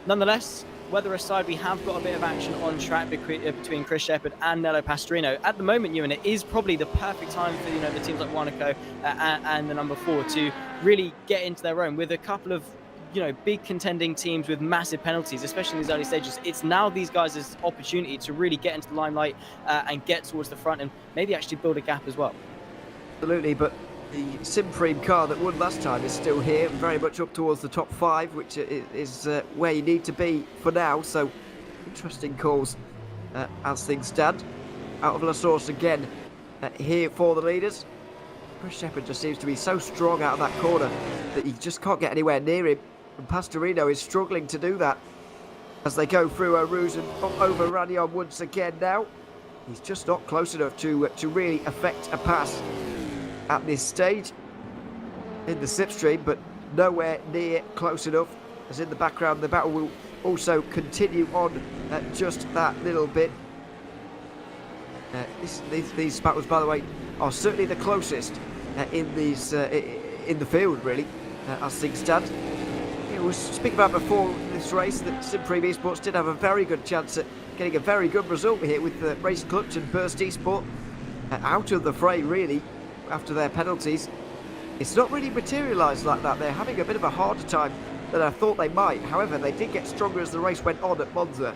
nonetheless, weather aside, we have got a bit of action on track between Chris Shepherd and Nello Pastorino. At the moment, Ewan, it is probably the perfect time for the teams like Wanako and the number 4 to really get into their own, with a couple of big contending teams with massive penalties, especially in these early stages. It's now these guys' opportunity to really get into the limelight and get towards the front and maybe actually build a gap as well. Absolutely, but the Simpreme car that won last time is still here, very much up towards the top 5, which is where you need to be for now. So interesting calls as things stand. Out of La Source again here for the leaders. Chris Shepherd just seems to be so strong out of that corner that you just can't get anywhere near him, and Pastorino is struggling to do that as they go through Eau Rouge and over Radion once again now. He's just not close enough to really affect a pass at this stage in the slipstream, but nowhere near close enough, as in the background the battle will also continue on just that little bit. These battles, by the way, are certainly the closest in the field, really, as things stand. We were speaking about before this race that Simpreme Esports did have a very good chance at getting a very good result here with the Race Clutch and Burst Esport out of the fray, really, after their penalties. It's not really materialised like that. They're having a bit of a harder time than I thought they might. However, they did get stronger as the race went on at Monza.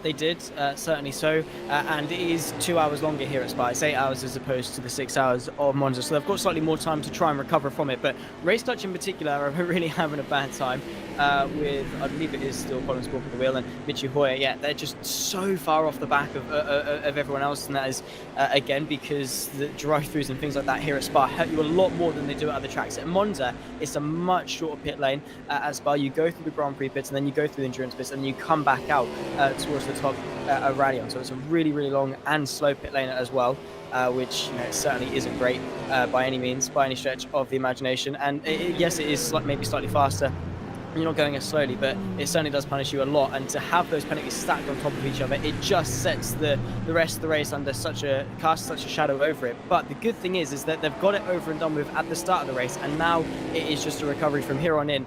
They did, certainly so, and it is 2 hours longer here at Spa. It's 8 hours as opposed to the 6 hours of Monza, so they've got slightly more time to try and recover from it. But Race Touch in particular are really having a bad time with, I believe it is still Colin Squawk at the wheel and Michi Hoyer. Yeah, they're just so far off the back of everyone else, and that is, again, because the drive-throughs and things like that here at Spa hurt you a lot more than they do at other tracks. At Monza, it's a much shorter pit lane. At Spa, you go through the Grand Prix pits, and then you go through the endurance pits, and you come back out towards the top of Radion. So it's a really, really long and slow pit lane as well, which certainly isn't great by any means, by any stretch of the imagination. And yes, it is maybe slightly faster you're not going as slowly, but it certainly does punish you a lot. And to have those penalties stacked on top of each other, it just sets the rest of the race under such a shadow over it. But the good thing is that they've got it over and done with at the start of the race, and now it is just a recovery from here on in.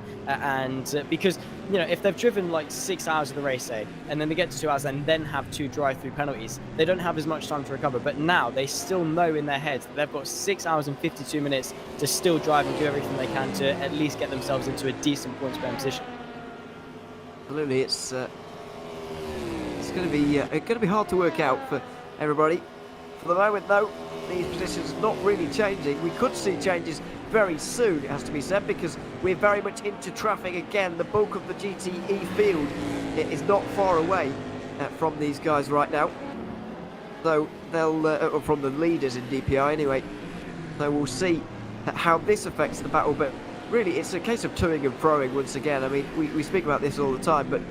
Because if they've driven like 6 hours of the race, say, and then they get to 2 hours and then have 2 drive-through penalties, they don't have as much time to recover. But now they still know in their heads that they've got 6 hours and 52 minutes to still drive and do everything they can to at least get themselves into a decent points scoring position. Absolutely, it's going to be hard to work out for everybody. For the moment, though, these positions not really changing. We could see changes very soon, it has to be said, because we're very much into traffic again. The bulk of the GTE field is not far away from these guys right now. So they'll, from the leaders in DPI anyway. So we'll see how this affects the battle, but really it's a case of toing and froing once again. I mean, we speak about this all the time, but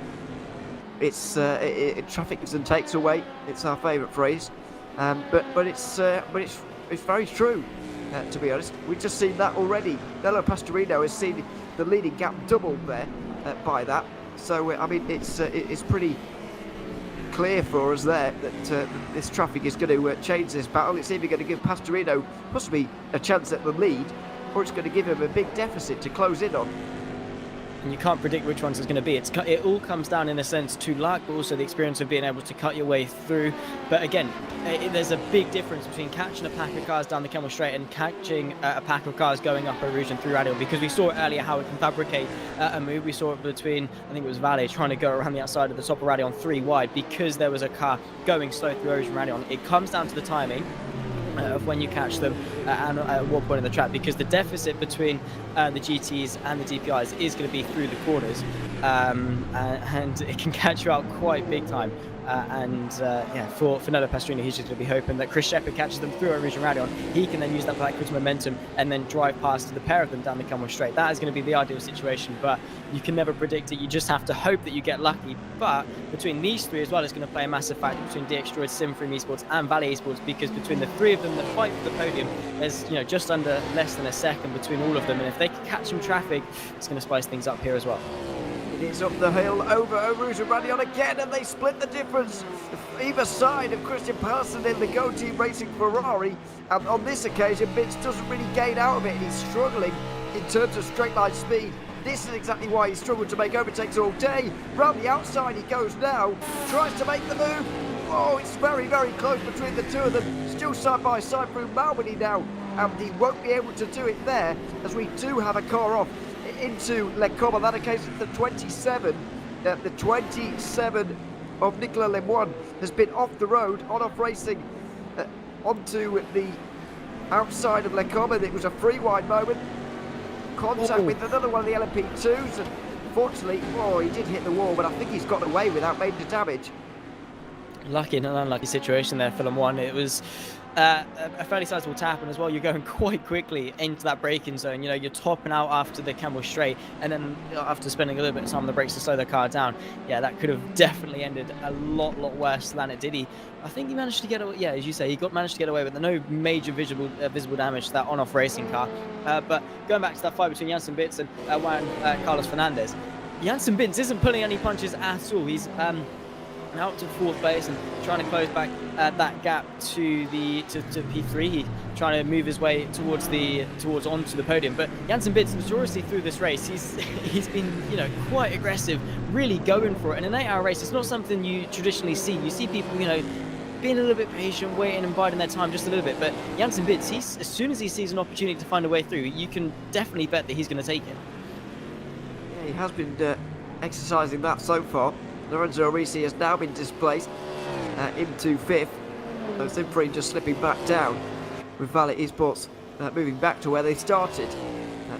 it's traffic gives and takes away. It's our favourite phrase, but it's very true. To be honest, we've just seen that already. Nello Pastorino has seen the leading gap doubled there by that. So I mean, it's pretty clear for us there that this traffic is going to change this battle. It's either going to give Pastorino possibly a chance at the lead, or it's going to give him a big deficit to close in on. And you can't predict which ones it's going to be. It all comes down, in a sense, to luck, but also the experience of being able to cut your way through. But again, there's a big difference between catching a pack of cars down the Kemmel Straight and catching a pack of cars going up a Rouge and through Radial, because we saw earlier how it can fabricate a move. We saw it between, I think it was Valle trying to go around the outside of the top of Radial 3 wide because there was a car going slow through Rouge and Radial. It comes down to the timing of when you catch them and at what point in the track, because the deficit between the GTs and the DPIs is going to be through the corners, and it can catch you out quite big time. For Nello Pastorino, he's just going to be hoping that Chris Shepherd catches them through a Rouge and Radial. He can then use that backwards momentum and then drive past the pair of them down the Kemmel Straight. That is going to be the ideal situation, but you can never predict it. You just have to hope that you get lucky. But between these three as well, it's going to play a massive factor between DX Droid, Simframe Esports and Valley Esports, because between the three of them that fight for the podium, there's just under less than a second between all of them, and if they can catch some traffic, it's going to spice things up here as well. It's up the hill over Rouge and Radial again, and they split the difference either side of Christian Persson in the Go Team Racing Ferrari. And on this occasion, Bitz doesn't really gain out of it. He's struggling in terms of straight line speed. This is exactly why he struggled to make overtakes all day. Round the outside he goes now, tries to make the move. Oh, it's very, very close between the two of them. Still side by side through Malmedy now, and he won't be able to do it there, as we do have a car off into Le Combe. On that occasion, the 27 of Nicolas Lemoine has been off the road, on-off racing onto the outside of Le Combe, and it was a free wide moment. Contact with another one of the LMP2s, and fortunately, he did hit the wall, but I think he's got away without major damage. Lucky and an unlucky situation there for Lemoine. It was a fairly sizable tap, and as well, you're going quite quickly into that braking zone. You're topping out after the Kemmel Straight, and then after spending a little bit of time on the brakes to slow the car down, that could have definitely ended a lot worse than it did. I think he managed to get away. Yeah, as you say, managed to get away with no major visible damage to that on-off racing car. But going back to that fight between Jansen Bitz and Juan Carlos Fernandez, Jansen Bitz isn't pulling any punches at all. He's out to fourth place and trying to close back that gap to P3. He's trying to move his way towards onto the podium. But Jansen Bitz, notoriously through this race, he's been quite aggressive, really going for it. In an 8-hour race, it's not something you traditionally see. You see people being a little bit patient, waiting and biding their time just a little bit. But Jansen Bitz, as soon as he sees an opportunity to find a way through, you can definitely bet that he's going to take it. Yeah, he has been exercising that so far. Lorenzo Arisi has now been displaced into 5th. So Simframe just slipping back down, with Valle Esports moving back to where they started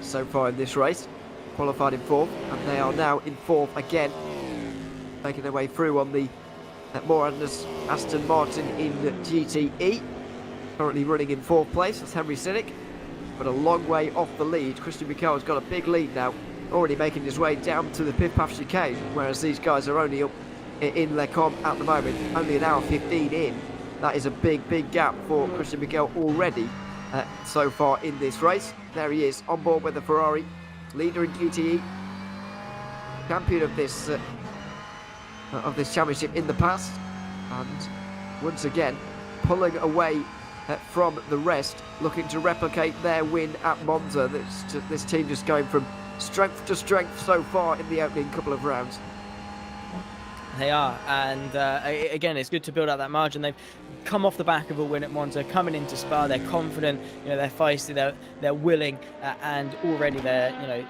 so far in this race. Qualified in 4th, and they are now in 4th again, making their way through on the Moran's Aston Martin in GTE. Currently running in 4th place, that's Henry Sinnick, but a long way off the lead. Christian Mikel has got a big lead now, already making his way down to the pit path chicane, whereas these guys are only up in Le Combe at the moment, only an hour 15 in. That is a big gap for Christian Mikel already so far in this race. There he is, on board with the Ferrari, leader in GTE. champion of this championship in the past, and once again pulling away from the rest, looking to replicate their win at Monza. This team just going from strength to strength so far in the opening couple of rounds. They are, and again, it's good to build out that margin. They've come off the back of a win at Monza, coming into Spa. They're confident, they're feisty, they're willing, and already they're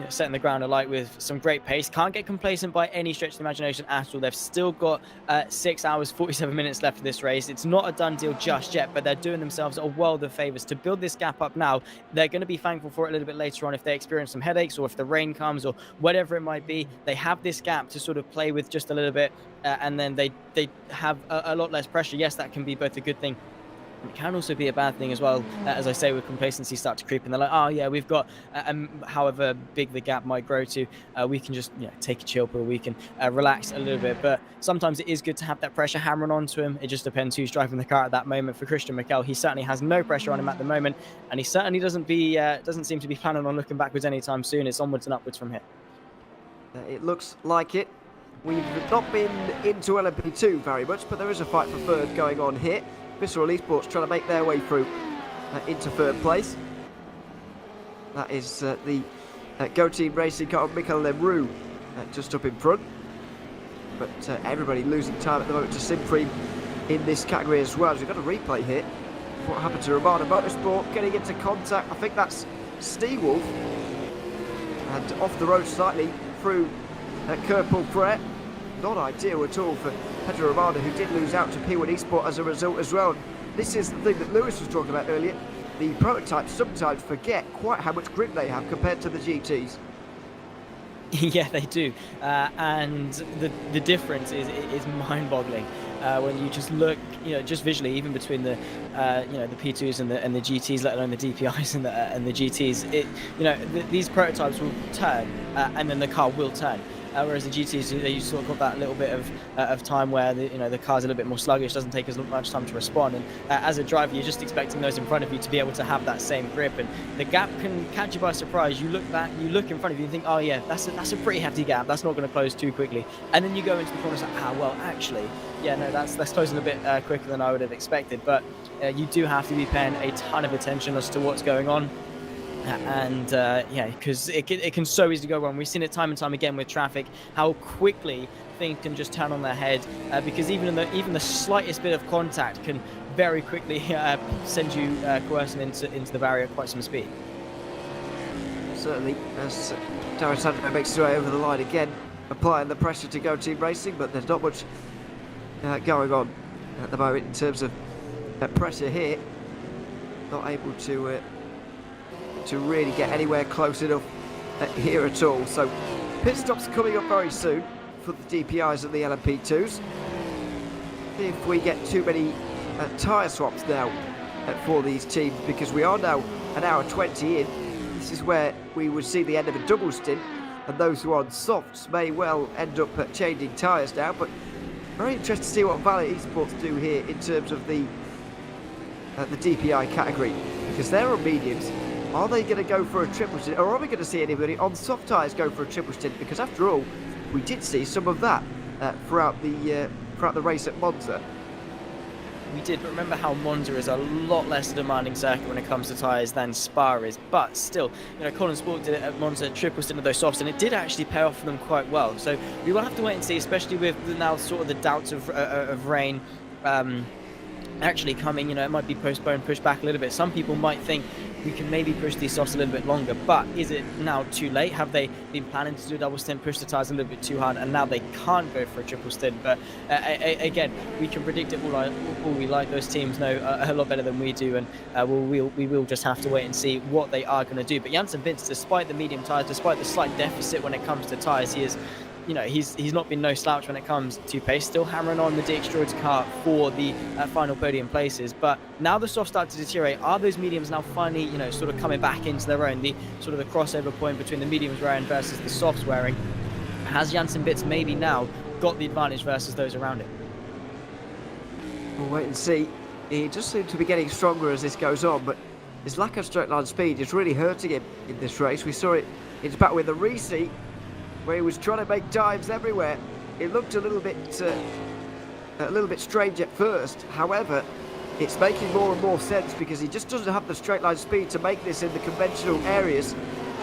setting the ground alight with some great pace. Can't get complacent by any stretch of the imagination at all. They've still got 6 hours 47 minutes left of this race. It's not a done deal just yet, but they're doing themselves a world of favors to build this gap up now. They're going to be thankful for it a little bit later on if they experience some headaches, or if the rain comes, or whatever it might be. They have this gap to sort of play with just a little bit, and then they have a lot less pressure. Yes, that can be both a good thing. It can also be a bad thing as well, as I say, with complacency start to creep in. They're like, oh yeah, we've got, however big the gap might grow to, we can just take a chill pill, we can relax a little bit. But sometimes it is good to have that pressure hammering onto him. It just depends who's driving the car at that moment. For Christian Mikel, he certainly has no pressure on him at the moment, and he certainly doesn't seem to be planning on looking backwards anytime soon. It's onwards and upwards from here. It looks like it. We've not been into LMP2 very much, but there is a fight for third going on here. Visceral Esports trying to make their way through into third place. That is the Go Team Racing car of Mikel Leroux just up in front. But everybody losing time at the moment to Simpreme in this category as well. So we've got a replay here. What happened to Romano Motorsport getting into contact? I think that's Steewolf. And off the road slightly through Kerpel Fret. Not ideal at all for Pedro Romano, who did lose out to P1 Esport as a result as well. This is the thing that Lewis was talking about earlier. The prototypes sometimes forget quite how much grip they have compared to the GTs. Yeah, they do, and the difference is mind-boggling when you just look, just visually, even between the the P2s and the GTs, let alone the DPIs and the GTs. These prototypes will turn, and then the car will turn. Whereas the GTs, you sort of got that little bit of time where the car's a little bit more sluggish, doesn't take as much time to respond. And as a driver, you're just expecting those in front of you to be able to have that same grip. And the gap can catch you by surprise. You look back, you look in front of you, and think, oh yeah, that's a pretty hefty gap. That's not going to close too quickly. And then you go into the corner and say, well, actually, yeah, no, that's closing a bit quicker than I would have expected. But you do have to be paying a ton of attention as to what's going on. And because it can so easily go wrong. We've seen it time and time again with traffic, how quickly things can just turn on their head, because even the slightest bit of contact can very quickly send you coercing into the barrier at quite some speed. Certainly, as Darren Sandro makes his way over the line again, applying the pressure to Go Team Racing, but there's not much going on at the moment in terms of pressure here. Not able to really get anywhere close enough here at all. So pit stops coming up very soon for the DPIs and the LMP2s. If we get too many tyre swaps now for these teams, because we are now an hour 20 in, this is where we would see the end of a double stint, and those who are on softs may well end up changing tyres now. But very interested to see what Valiant Esports do here in terms of the DPI category, because they're on mediums. Are they going to go for a triple stint, or are we going to see anybody on soft tyres go for a triple stint? Because after all, we did see some of that throughout the race at Monza. We did, but remember how Monza is a lot less demanding circuit when it comes to tyres than Spa is. But still, Colin Sport did it at Monza, triple stint of those softs, and it did actually pay off for them quite well. So we will have to wait and see, especially with now sort of the doubts of rain actually coming. It might be postponed, pushed back a little bit. Some people might think we can maybe push these softs a little bit longer, but is it now too late? Have they been planning to do a double stint, push the tyres a little bit too hard, and now they can't go for a triple stint? But again, we can predict it all we like. Those teams know a lot better than we do, and we will just have to wait and see what they are going to do. But Janssen Vince, despite the medium tyres, despite the slight deficit when it comes to tyres, he is, he's not been no slouch when it comes to pace, still hammering on the DX car for the final podium places. But now the softs start to deteriorate. Are those mediums now finally, sort of coming back into their own? The sort of the crossover point between the mediums wearing versus the softs wearing. Has Janssen Bits maybe now got the advantage versus those around him? We'll wait and see. He does seem to be getting stronger as this goes on, but his lack of straight line speed is really hurting him in this race. We saw it in his battle with the Risi. where he was trying to make dives everywhere. It looked a little bit strange at first. However, it's making more and more sense because he just doesn't have the straight line speed to make this in the conventional areas,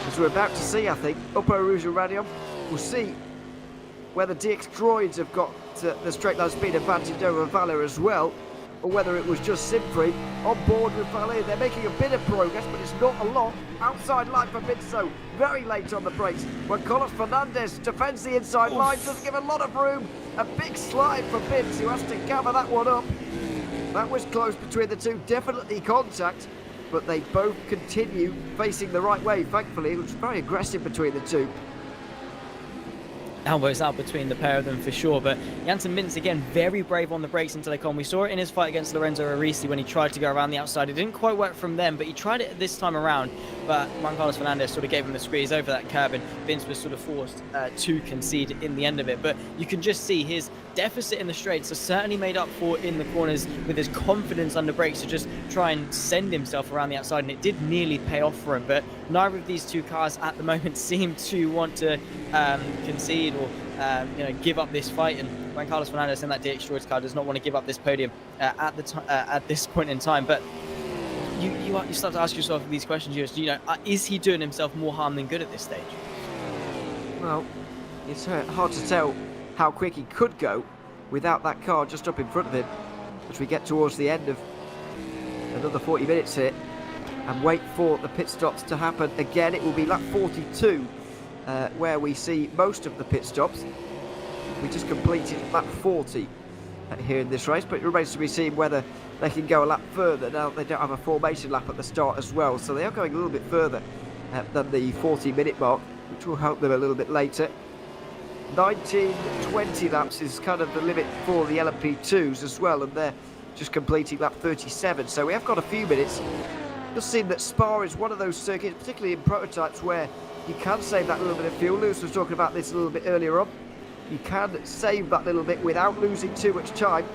as we're about to see. I think up Eau Rouge and Radion, we'll see whether DX Droids have got the straight line speed advantage over Valor as well, or whether it was just simply on board with Valor. They're making a bit of progress, but it's not a lot. Outside line for Binso, very late on the brakes. When Carlos Fernandez defends the inside line, doesn't give a lot of room. A big slide for Binz, who has to gather that one up. That was close between the two, definitely contact, but they both continue facing the right way, thankfully. It was very aggressive between the two. Elbows out between the pair of them for sure, but Janssen Mintz again very brave on the brakes until they come. We saw it in his fight against Lorenzo Arisi when he tried to go around the outside. It didn't quite work from them, but he tried it this time around, but Juan Carlos Fernandez sort of gave him the squeeze over that curb, and Vince was sort of forced to concede in the end of it. But you can just see his deficit in the straights are certainly made up for in the corners with his confidence under brakes to just try and send himself around the outside, and it did nearly pay off for him. But neither of these two cars at the moment seem to want to concede or give up this fight, and Juan Carlos Fernandez in that DX Droids car does not want to give up this podium at this point in time. But you start to ask yourself these questions. Is he doing himself more harm than good at this stage? Well, it's hard to tell how quick he could go without that car just up in front of him as we get towards the end of another 40 minutes here and wait for the pit stops to happen again. It will be lap 42 where we see most of the pit stops. We just completed lap 40 here in this race, but it remains to be seen whether they can go a lap further. Now they don't have a formation lap at the start as well, so they are going a little bit further than the 40-minute mark, which will help them a little bit later. 19-20 laps is kind of the limit for the LMP2s as well, and they're just completing lap 37, so we have got a few minutes. It does seem that Spa is one of those circuits, particularly in prototypes, where you can save that little bit of fuel. Lewis was talking about this a little bit earlier on. You can save that little bit without losing too much time.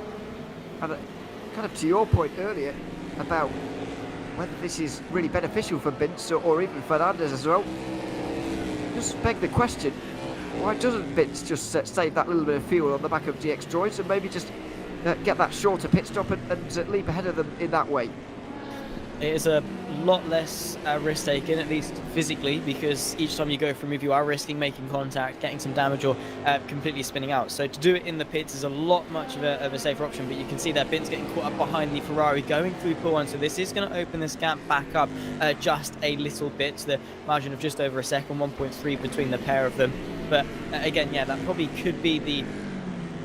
And kind of to your point earlier about whether this is really beneficial for Binz or even Fernandez as well, just beg the question, why doesn't Binz just save that little bit of fuel on the back of DX Droids and maybe just get that shorter pit stop and leap ahead of them in that way? It is a lot less risk taken, at least physically, because each time you go for a move you are risking making contact, getting some damage, or completely spinning out. So to do it in the pits is a lot much of a safer option, but you can see that Binz getting caught up behind the Ferrari going through pool 1, so this is going to open this gap back up just a little bit, to the margin of just over a second, 1.3 between the pair of them. But again, yeah, that probably could be the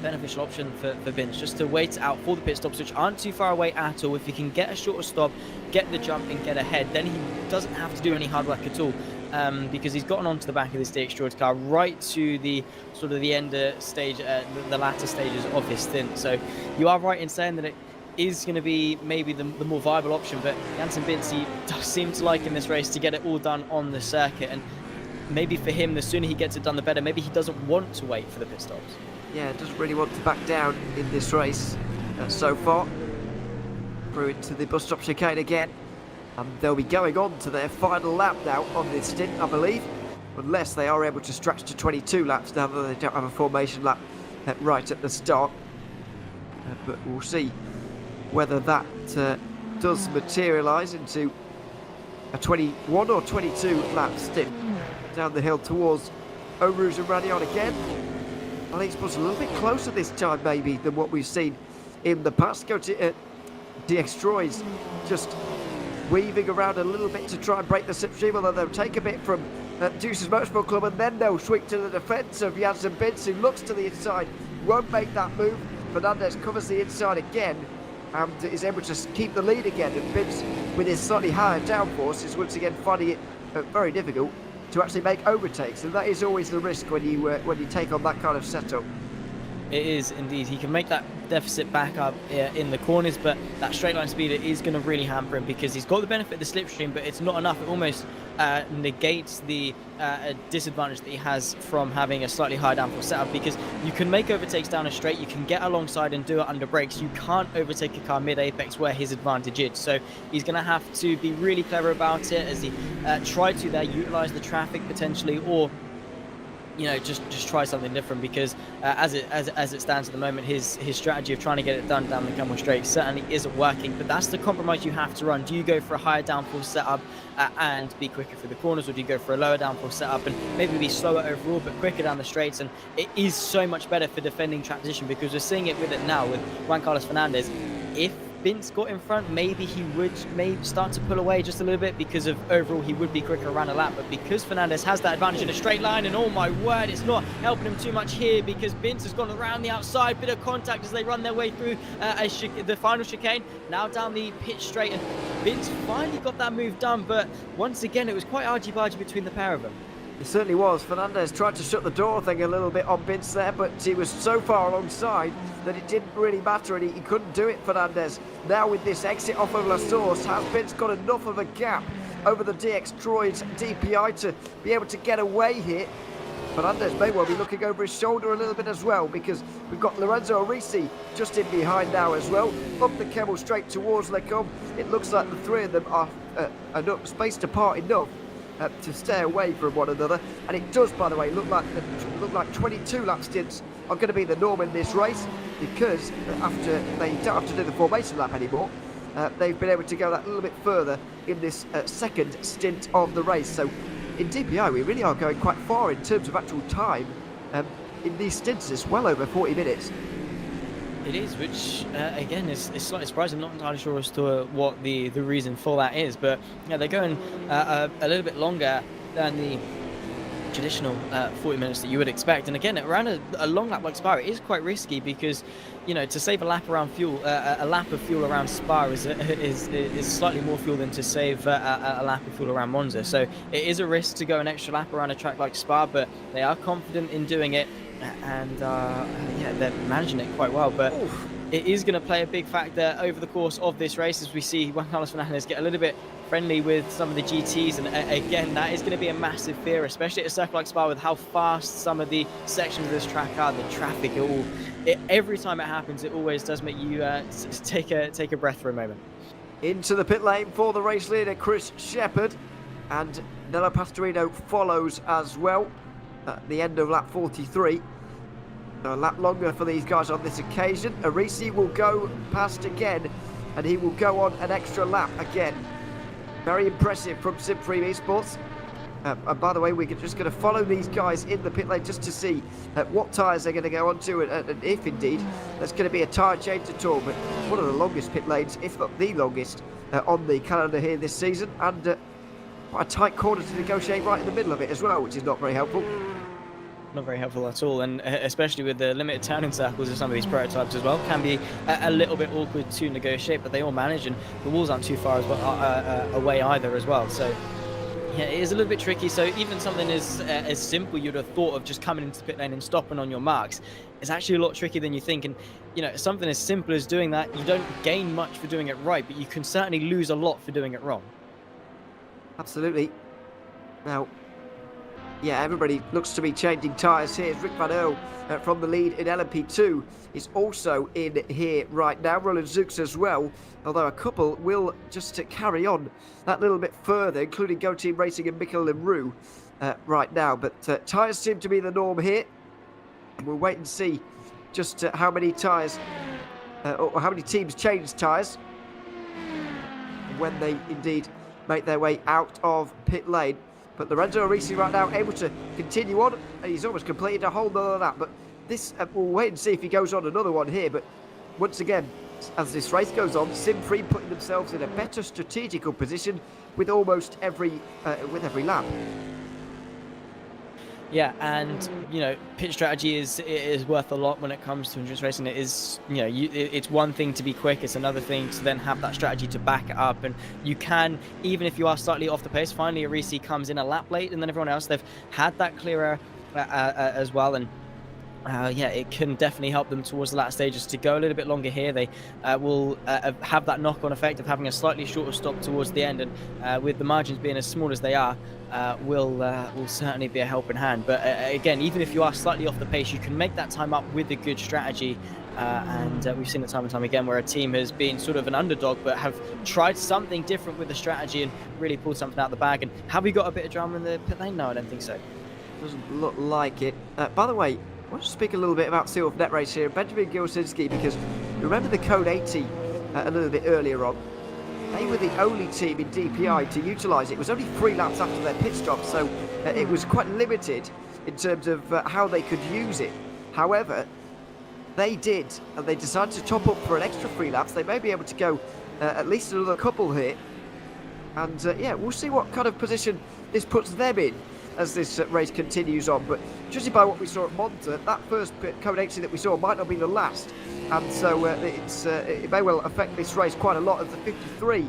beneficial option for Binz, just to wait out for the pit stops, which aren't too far away at all. If he can get a shorter stop, get the jump and get ahead, then he doesn't have to do any hard work at all, because he's gotten onto the back of this DX Droids car right to the sort of the end stage, the latter stages of his stint. So you are right in saying that it is going to be maybe the more viable option, but Janssen Binz, he does seem to like in this race to get it all done on the circuit, and maybe for him the sooner he gets it done the better. Maybe he doesn't want to wait for the pit stops. Yeah, doesn't really want to back down in this race so far. Through into the bus stop chicane again. And they'll be going on to their final lap now on this stint, I believe. Unless they are able to stretch to 22 laps now that they don't have a formation lap right at the start. But we'll see whether that does materialise into a 21 or 22 lap stint down the hill towards Eau Rouge and Radion again. I think it's a little bit closer this time maybe than what we've seen in the past. Go to DX Droids, just weaving around a little bit to try and break the slipstream, although they'll take a bit from Deuces Motorsport Club, and then they'll swing to the defence of Janssen Binz, who looks to the inside, won't make that move. Fernandez covers the inside again and is able to keep the lead again, and Binz, with his slightly higher downforce, is once again finding it very difficult to actually make overtakes, and that is always the risk when you take on that kind of setup. It is indeed. He can make that deficit back up in the corners, but that straight line speed is going to really hamper him, because he's got the benefit of the slipstream, but it's not enough. It almost negates the disadvantage that he has from having a slightly higher downforce setup, because you can make overtakes down a straight, you can get alongside and do it under brakes. You can't overtake a car mid-apex where his advantage is. So he's going to have to be really clever about it as he tried to there utilise the traffic potentially, or just try something different, because as it stands at the moment, his strategy of trying to get it done down the Camel Straight certainly isn't working. But that's the compromise you have to run. Do you go for a higher downforce setup and be quicker through the corners, or do you go for a lower downforce setup and maybe be slower overall but quicker down the straights? And it is so much better for defending track position, because we're seeing it with it now with Juan Carlos Fernandez. If Vince got in front, maybe he would start to pull away just a little bit, because of overall he would be quicker around a lap. But because Fernandez has that advantage in a straight line, and oh my word, it's not helping him too much here, because Vince has gone around the outside, bit of contact as they run their way through the final chicane, now down the pitch straight, and Vince finally got that move done. But once again, it was quite argy-bargy between the pair of them. It certainly was. Fernandez tried to shut the door thing a little bit on Vince there, but he was so far alongside that it didn't really matter, and he couldn't do it, Fernandez. Now with this exit off of La Source, has Vince got enough of a gap over the DX Droid's DPI to be able to get away here? Fernandez may well be looking over his shoulder a little bit as well, because we've got Lorenzo Arisi just in behind now as well, up the Camel Straight towards Lecombe. It looks like the three of them are enough spaced apart enough to stay away from one another, and it does, by the way, look like 22 lap stints are going to be the norm in this race, because after they don't have to do the formation lap anymore, they've been able to go that little bit further in this second stint of the race. So in DPI we really are going quite far in terms of actual time in these stints. It's well over 40 minutes. It is, which again is slightly surprising. I'm not entirely sure as to what the reason for that is, but yeah, they're going a little bit longer than the traditional 40 minutes that you would expect. And again, around a long lap like Spa, it is quite risky, because to save a lap around fuel, a lap of fuel around Spa is slightly more fuel than to save a lap of fuel around Monza. So it is a risk to go an extra lap around a track like Spa, but they are confident in doing it. And yeah, they're managing it quite well. But it is going to play a big factor over the course of this race, as we see Juan Carlos Fernandez get a little bit friendly with some of the GTs. And again, that is going to be a massive fear, especially at a circuit like Spa, with how fast some of the sections of this track are, the traffic, every time it happens, it always does make you take a breath for a moment. Into the pit lane for the race leader, Chris Shepherd, and Nello Pastorino follows as well at the end of lap 43. A lap longer for these guys on this occasion. Arisi will go past again, and he will go on an extra lap again. Very impressive from Supreme Esports. And by the way, we're just going to follow these guys in the pit lane just to see what tyres they're going to go onto, and if indeed there's going to be a tyre change at all. But one of the longest pit lanes, if not the longest, on the calendar here this season, and quite a tight corner to negotiate right in the middle of it as well, which is not very helpful. Not very helpful at all, and especially with the limited turning circles of some of these prototypes as well, can be a little bit awkward to negotiate, but they all manage, and the walls aren't too far away either as well. So yeah, it is a little bit tricky. So even something as simple you'd have thought of just coming into the pit lane and stopping on your marks is actually a lot trickier than you think. And something as simple as doing that, you don't gain much for doing it right, but you can certainly lose a lot for doing it wrong. Absolutely. Now, yeah, everybody looks to be changing tyres here. Rick Van Earl from the lead in LMP2 is also in here right now. Roland Zooks as well, although a couple will just carry on that little bit further, including Go Team Racing and Mikel Leroux right now. But tyres seem to be the norm here. We'll wait and see just how many tyres or how many teams change tyres when they indeed make their way out of pit lane. But Lorenzo Arisi right now able to continue on. He's almost completed a whole nother lap. But this, we'll wait and see if he goes on another one here. But once again, as this race goes on, Simfree putting themselves in a better strategical position with almost every lap. Yeah, and pit strategy is worth a lot when it comes to endurance racing. It is, it's one thing to be quick, it's another thing to then have that strategy to back it up. And you can, even if you are slightly off the pace, finally Arisi comes in a lap late, and then everyone else, they've had that clearer as well. And yeah, it can definitely help them towards the latter stages to go a little bit longer here. They will have that knock-on effect of having a slightly shorter stop towards the end, and with the margins being as small as they are, will certainly be a helping hand. But again, even if you are slightly off the pace, you can make that time up with a good strategy. And we've seen it time and time again where a team has been sort of an underdog but have tried something different with the strategy and really pulled something out of the bag. And have we got a bit of drama in the pit lane? No, I don't think so. Doesn't look like it. By the way, I want to speak a little bit about Seal of Net Race here. Benjamin Gilsinski, because remember the Code 80 a little bit earlier on? They were the only team in DPI to utilise it. It was only 3 laps after their pit stop, so it was quite limited in terms of how they could use it. However, they did, and they decided to top up for an extra 3 laps. They may be able to go at least another couple here. And yeah, we'll see what kind of position this puts them in as this race continues on. But judging by what we saw at Monza, that first Code 80 that we saw might not be the last. And so it may well affect this race quite a lot, as the 53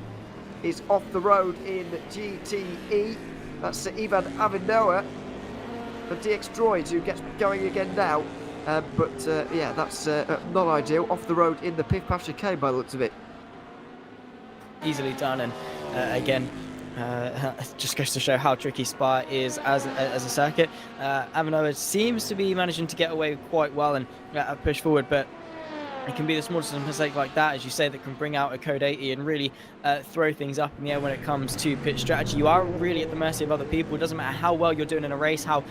is off the road in GTE. That's Ivan Avinoa, the DX Droids, who gets going again now. Yeah, that's not ideal. Off the road in the Piff Paff chicane by the looks of it. Easily done, and again, just goes to show how tricky Spa is as a circuit. Avinoa seems to be managing to get away quite well and push forward, but it can be the smallest mistake like that, as you say, that can bring out a Code 80 and really throw things up in the air when it comes to pit strategy. You are really at the mercy of other people. It doesn't matter how well you're doing in a race, how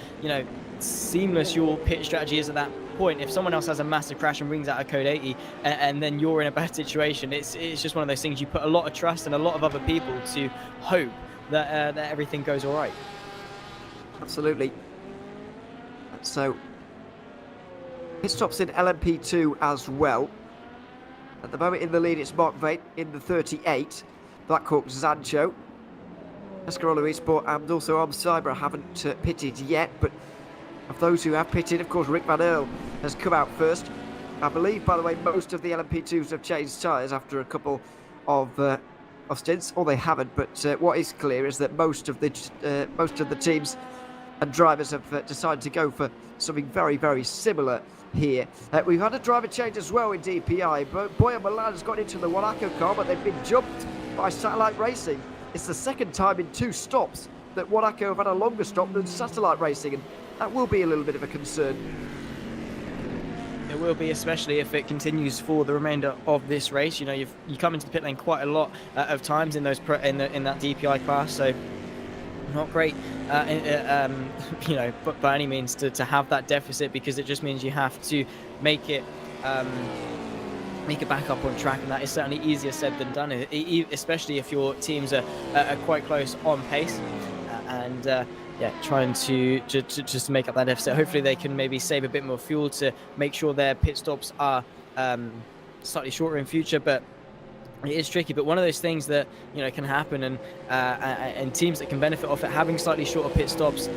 seamless your pit strategy is at that point. If someone else has a massive crash and brings out a Code 80 and then you're in a bad situation, it's just one of those things. You put a lot of trust in a lot of other people to hope that everything goes all right. Absolutely. So pit stops in LMP2 as well. At the moment in the lead, it's Mark Veit in the 38. Black Hawk Zancho. Pescarolo Esport and also Arm Cyber haven't pitted yet, but of those who have pitted, of course, Rick Van Earl has come out first. I believe, by the way, most of the LMP2s have changed tyres after a couple of stints, or they haven't. But what is clear is that most of the teams and drivers have decided to go for something very, very similar here. We've had a driver change as well in DPI. Boya Milan has got into the Monaco car, but they've been jumped by Satellite Racing. It's the second time in 2 stops that Monaco have had a longer stop than Satellite Racing, and that will be a little bit of a concern. It will be, especially if it continues for the remainder of this race. You come into the pit lane quite a lot of times in those in that DPI class, so not great, but by any means to have that deficit, because it just means you have to make it back up on track, and that is certainly easier said than done, especially if your teams are quite close on pace, trying to just make up that deficit. Hopefully they can maybe save a bit more fuel to make sure their pit stops are slightly shorter in future, but it is tricky. But one of those things that can happen, and teams that can benefit off it having slightly shorter pit stops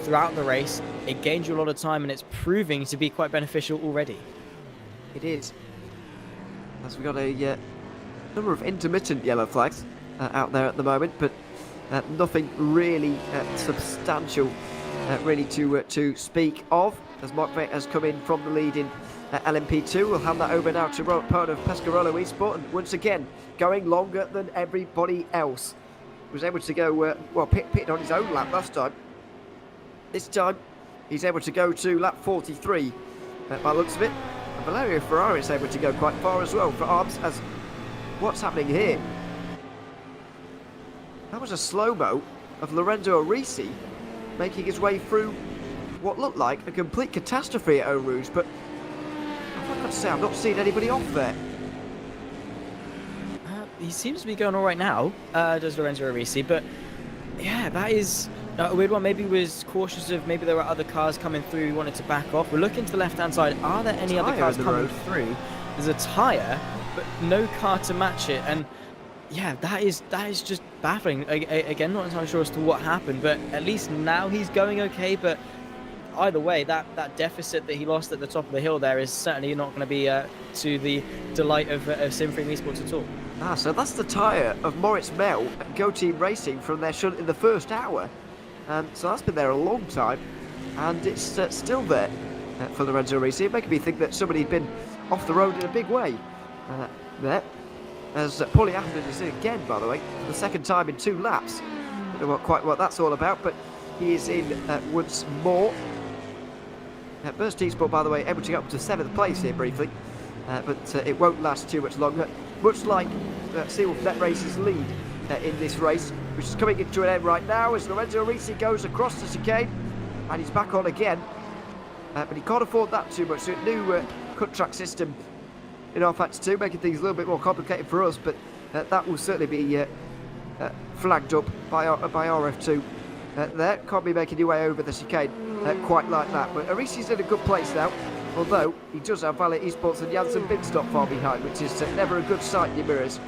throughout the race, it gains you a lot of time, and it's proving to be quite beneficial already. It is, as we've got a number of intermittent yellow flags out there at the moment, but nothing really substantial really to speak of, as Mark Veit has come in from the lead in LMP2. We'll hand that over now to Robert Pone of Pescarolo Esport, and once again going longer than everybody else. Was able to go pitted on his own lap last time. This time he's able to go to lap 43 by the looks of it, and Valerio Ferrari is able to go quite far as well for Arms. As what's happening here? That was a slow-mo of Lorenzo Arisi making his way through what looked like a complete catastrophe at Eau Rouge, but I've got to say, I've not seen anybody off there. He seems to be going all right now, does Lorenzo Arisi, but yeah, that is a weird one. Maybe he was cautious of, maybe there were other cars coming through, he wanted to back off. We're looking to the left-hand side. Are there any other cars coming through? There's a tyre, but no car to match it, and yeah, that is just baffling. Again, not entirely sure as to what happened, but at least now he's going okay. But either way, that deficit that he lost at the top of the hill there is certainly not going to be to the delight of Sim-Free Esports at all. So that's the tyre of Moritz Mel at Go Team Racing from their shunt in the first hour. So that's been there a long time, and it's still there for Lorenzo Arisi, making me think that somebody had been off the road in a big way there. As Paulie Atherton is in again, by the way, for the second time in 2 laps. I don't know quite what that's all about, but he is in once more. Burst Esport, by the way, able to get up to 7th place here briefly, but it won't last too much longer. Much like Seal of Net Race's lead in this race, which is coming into an end right now as Lorenzo Arisi goes across the chicane. and he's back on again. But he can't afford that too much. So new cut track system in rFactor 2, making things a little bit more complicated for us, but that will certainly be flagged up by RF2. There, can't be making your way over the chicane quite like that. But Arisi's in a good place now, although he does have Valet Esports and Janssen Binz not far behind, which is never a good sight in your mirrors.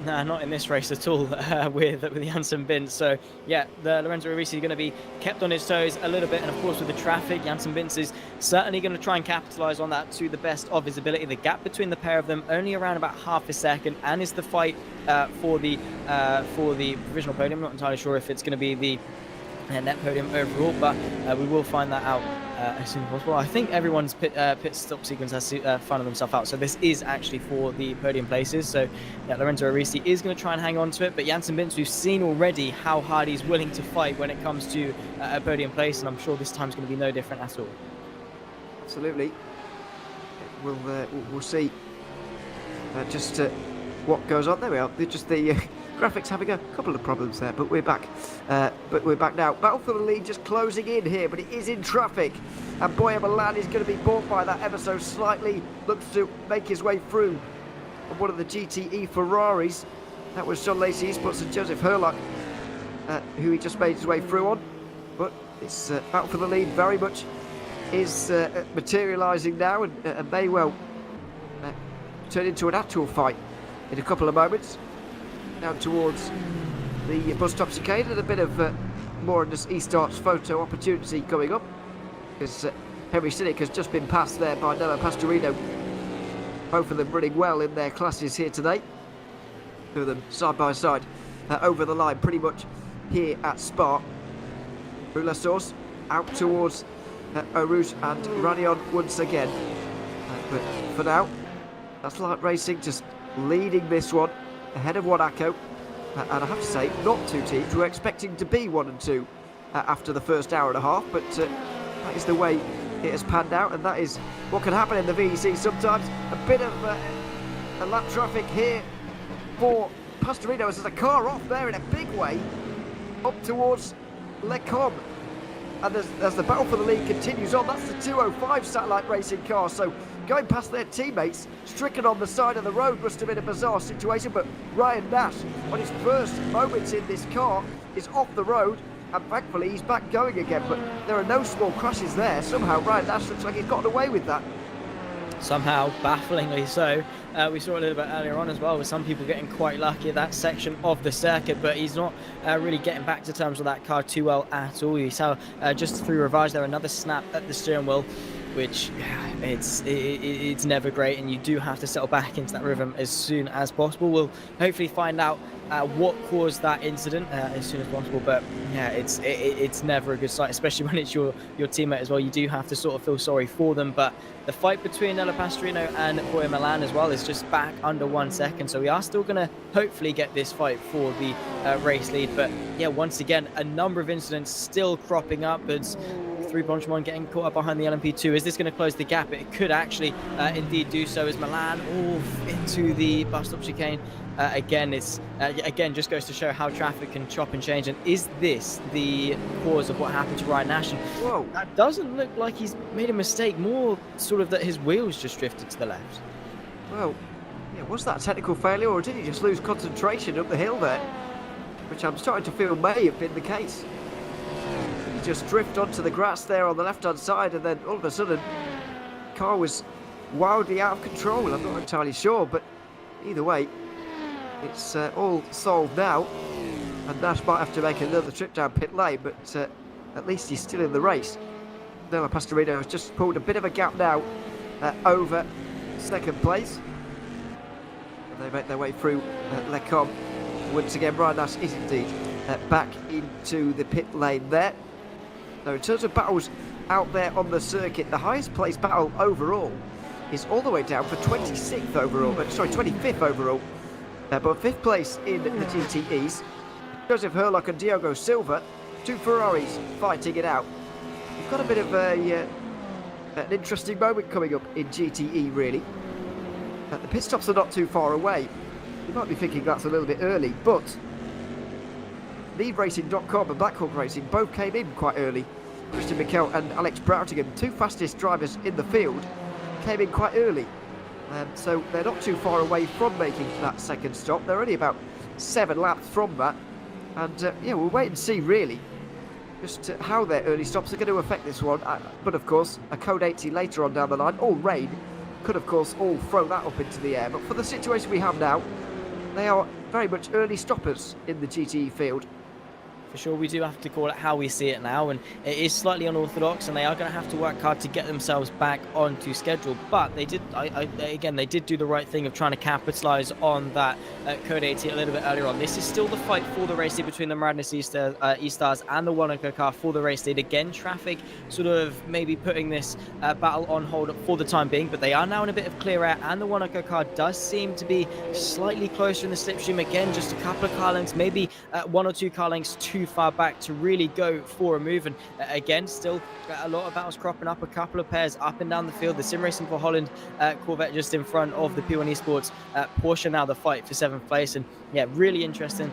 Nah, not in this race at all with Janssen Binz. So yeah, the Lorenzo Arisi is going to be kept on his toes a little bit, and of course with the traffic, Janssen Binz is certainly going to try and capitalise on that to the best of his ability. The gap between the pair of them only around about half a second, and is the fight for the provisional podium. I'm not entirely sure if it's going to be the net podium overall, but we will find that out as soon as possible. I think everyone's pit stop sequence has found themselves out, so this is actually for the podium places. So yeah, Lorenzo Arisi is going to try and hang on to it, but Janssen Binz, we've seen already how hard he's willing to fight when it comes to a podium place, and I'm sure this time's going to be no different at all. Absolutely. We'll see just what goes on. There we are. Just the graphics having a couple of problems there, but we're back. Now. Battle for the lead just closing in here, but it is in traffic. And Boya Milan is going to be bought by that ever so slightly. Looks to make his way through on one of the GTE Ferraris. That was John Lacey Esports and Joseph Herlock, who he just made his way through on. But this battle for the lead very much is materialising now, and may well turn into an actual fight in a couple of moments. Down towards the bus stop chicane, and a bit of more on this e-starts photo opportunity coming up, because Henry Sinnick has just been passed there by Nello Pastorino. Both of them running well in their classes here today. Two of them side by side over the line pretty much here at Spa. Roulassos out towards Eau Rouge and Ranion once again. But for now, that's Light Racing just leading this one ahead of Monaco, and I have to say, not two teams were expecting to be 1 and 2 after the first hour and a half, but that is the way it has panned out, and that is what can happen in the VEC sometimes. A bit of a lap traffic here for Pastorino as there's a car off there in a big way up towards Le Com. And as the battle for the lead continues on, that's the 205 Satellite Racing car. So going past their teammates, stricken on the side of the road, must have been a bizarre situation. But Ryan Nash, on his first moments in this car, is off the road. And thankfully, he's back going again. But there are no small crashes there. Somehow, Ryan Nash looks like he's gotten away with that. Somehow, bafflingly so. We saw a little bit earlier on as well, with some people getting quite lucky at that section of the circuit, but he's not really getting back to terms with that car too well at all. You saw just through Rivage there, another snap at the steering wheel, which it's never great, and you do have to settle back into that rhythm as soon as possible. We'll hopefully find out what caused that incident as soon as possible, but yeah, it's never a good sight, especially when it's your teammate as well. You do have to sort of feel sorry for them, but the fight between Nello Pastorino and Boya Milan as well is just back under 1 second, so we are still going to hopefully get this fight for the race lead. But yeah, once again, a number of incidents still cropping up. It's 3.1 getting caught up behind the LMP2. Is this going to close the gap? It could actually indeed do so, as Milan off into the bus stop chicane. Again, it's again just goes to show how traffic can chop and change. And is this the cause of what happened to Ryan Nash? And Whoa, that doesn't look like he's made a mistake. More sort of that his wheels just drifted to the left. well, yeah, was that a technical failure, or did he just lose concentration up the hill there? Which I'm starting to feel may have been the case. He just drifted onto the grass there on the left-hand side, and then all of a sudden, the car was wildly out of control. I'm not entirely sure, but either way, it's all solved now, and Nash might have to make another trip down pit lane, but at least he's still in the race. Nello Pastorino has just pulled a bit of a gap now over second place. And they make their way through Le Com. Once again, Ryan Nash is indeed back into the pit lane there. Now, in terms of battles out there on the circuit, the highest placed battle overall is all the way down for 26th overall, 25th overall. But 5th place in the GTEs, Joseph Herlock and Diogo Silva, 2 Ferraris fighting it out. We've got a bit of an interesting moment coming up in GTE, really. The pit stops are not too far away. You might be thinking that's a little bit early, but LeadRacing.com and Blackhawk Racing both came in quite early Christian Mikel and Alex Broughtingham, two fastest drivers in the field, came in quite early. So they're not too far away from making that second stop. They're only about 7 laps from that. And yeah, we'll wait and see really just how their early stops are going to affect this one. But of course, a code 80 later on down the line, or rain, could of course all throw that up into the air. But for the situation we have now, they are very much early stoppers in the GTE field. For sure, we do have to call it how we see it now, and it is slightly unorthodox, and they are going to have to work hard to get themselves back onto schedule. But they did, again, they did do the right thing of trying to capitalise on that Code 80 a little bit earlier on. This is still the fight for the race lead between the Madness E-Stars and the Wanaka car for the race lead. Again, traffic sort of maybe putting this battle on hold for the time being, but they are now in a bit of clear air, and the Wanaka car does seem to be slightly closer in the slipstream. Again, just a couple of car lengths, maybe 1 or 2 car lengths too far back to really go for a move. And again, still a lot of battles cropping up, a couple of pairs up and down the field. The Sim Racing for Holland Corvette just in front of the P1 Esports Porsche, now the fight for 7th place. And yeah, really interesting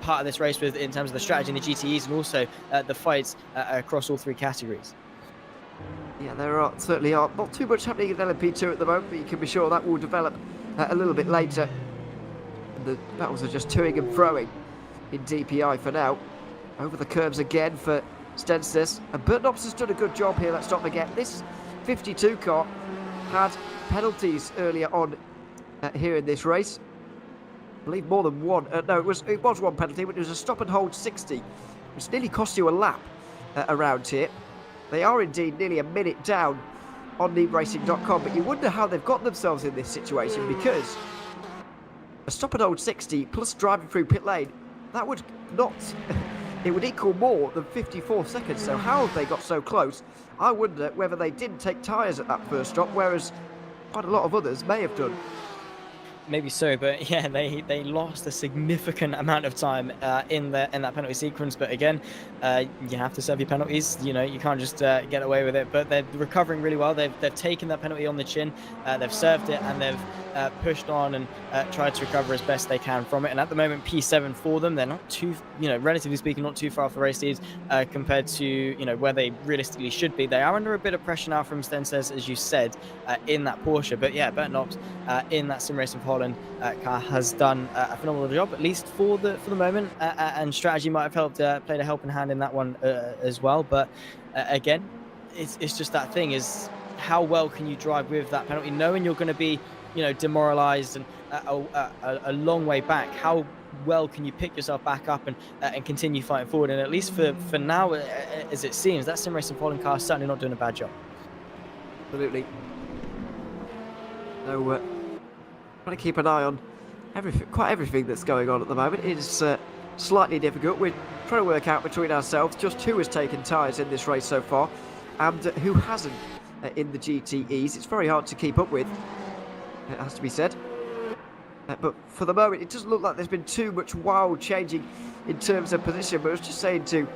part of this race with in terms of the strategy in the GTEs, and also the fights across all 3 categories. Yeah, there certainly are not too much happening in LMP2 at the moment, but you can be sure that will develop a little bit later. The battles are just toing and throwing in DPI for now. Over the curbs again for Stensnes. And Burtnops has done a good job here, let's not forget. This 52 car had penalties earlier on here in this race. I believe more than one. No, it was one penalty, but it was a stop and hold 60, which nearly cost you a lap around here. They are indeed nearly a minute down on neatracing.com, but you wonder how they've got themselves in this situation, because a stop and hold 60 plus driving through pit lane, that would not, it would equal more than 54 seconds. So how have they got so close? I wonder whether they didn't take tyres at that first stop, whereas quite a lot of others may have done. Maybe so, but yeah, they lost a significant amount of time in that penalty sequence. But again, you have to serve your penalties. You know, you can't just get away with it. But they're recovering really well. They've taken that penalty on the chin, they've served it, and they've pushed on and tried to recover as best they can from it. And at the moment, P7 for them. They're not too, relatively speaking, not too far off the race lead compared to where they realistically should be. They are under a bit of pressure now from Stensnes, as you said, in that Porsche. But yeah, Bert Knox in that Sim Racing for Holland car has done a phenomenal job, at least for the moment, and strategy might have helped played a helping hand in that one as well. But again, it's just that thing, is how well can you drive with that penalty, knowing you're going to be demoralized and a long way back. How well can you pick yourself back up and continue fighting forward? And at least for now, as it seems, that Sim Racing for Holland car is certainly not doing a bad job. Absolutely. So trying to keep an eye on quite everything that's going on at the moment. It is slightly difficult. We're trying to work out between ourselves just who has taken tyres in this race so far and who hasn't in the GTEs. It's very hard to keep up with, it has to be said. But for the moment, it doesn't look like there's been too much wild changing in terms of position. But I was just saying to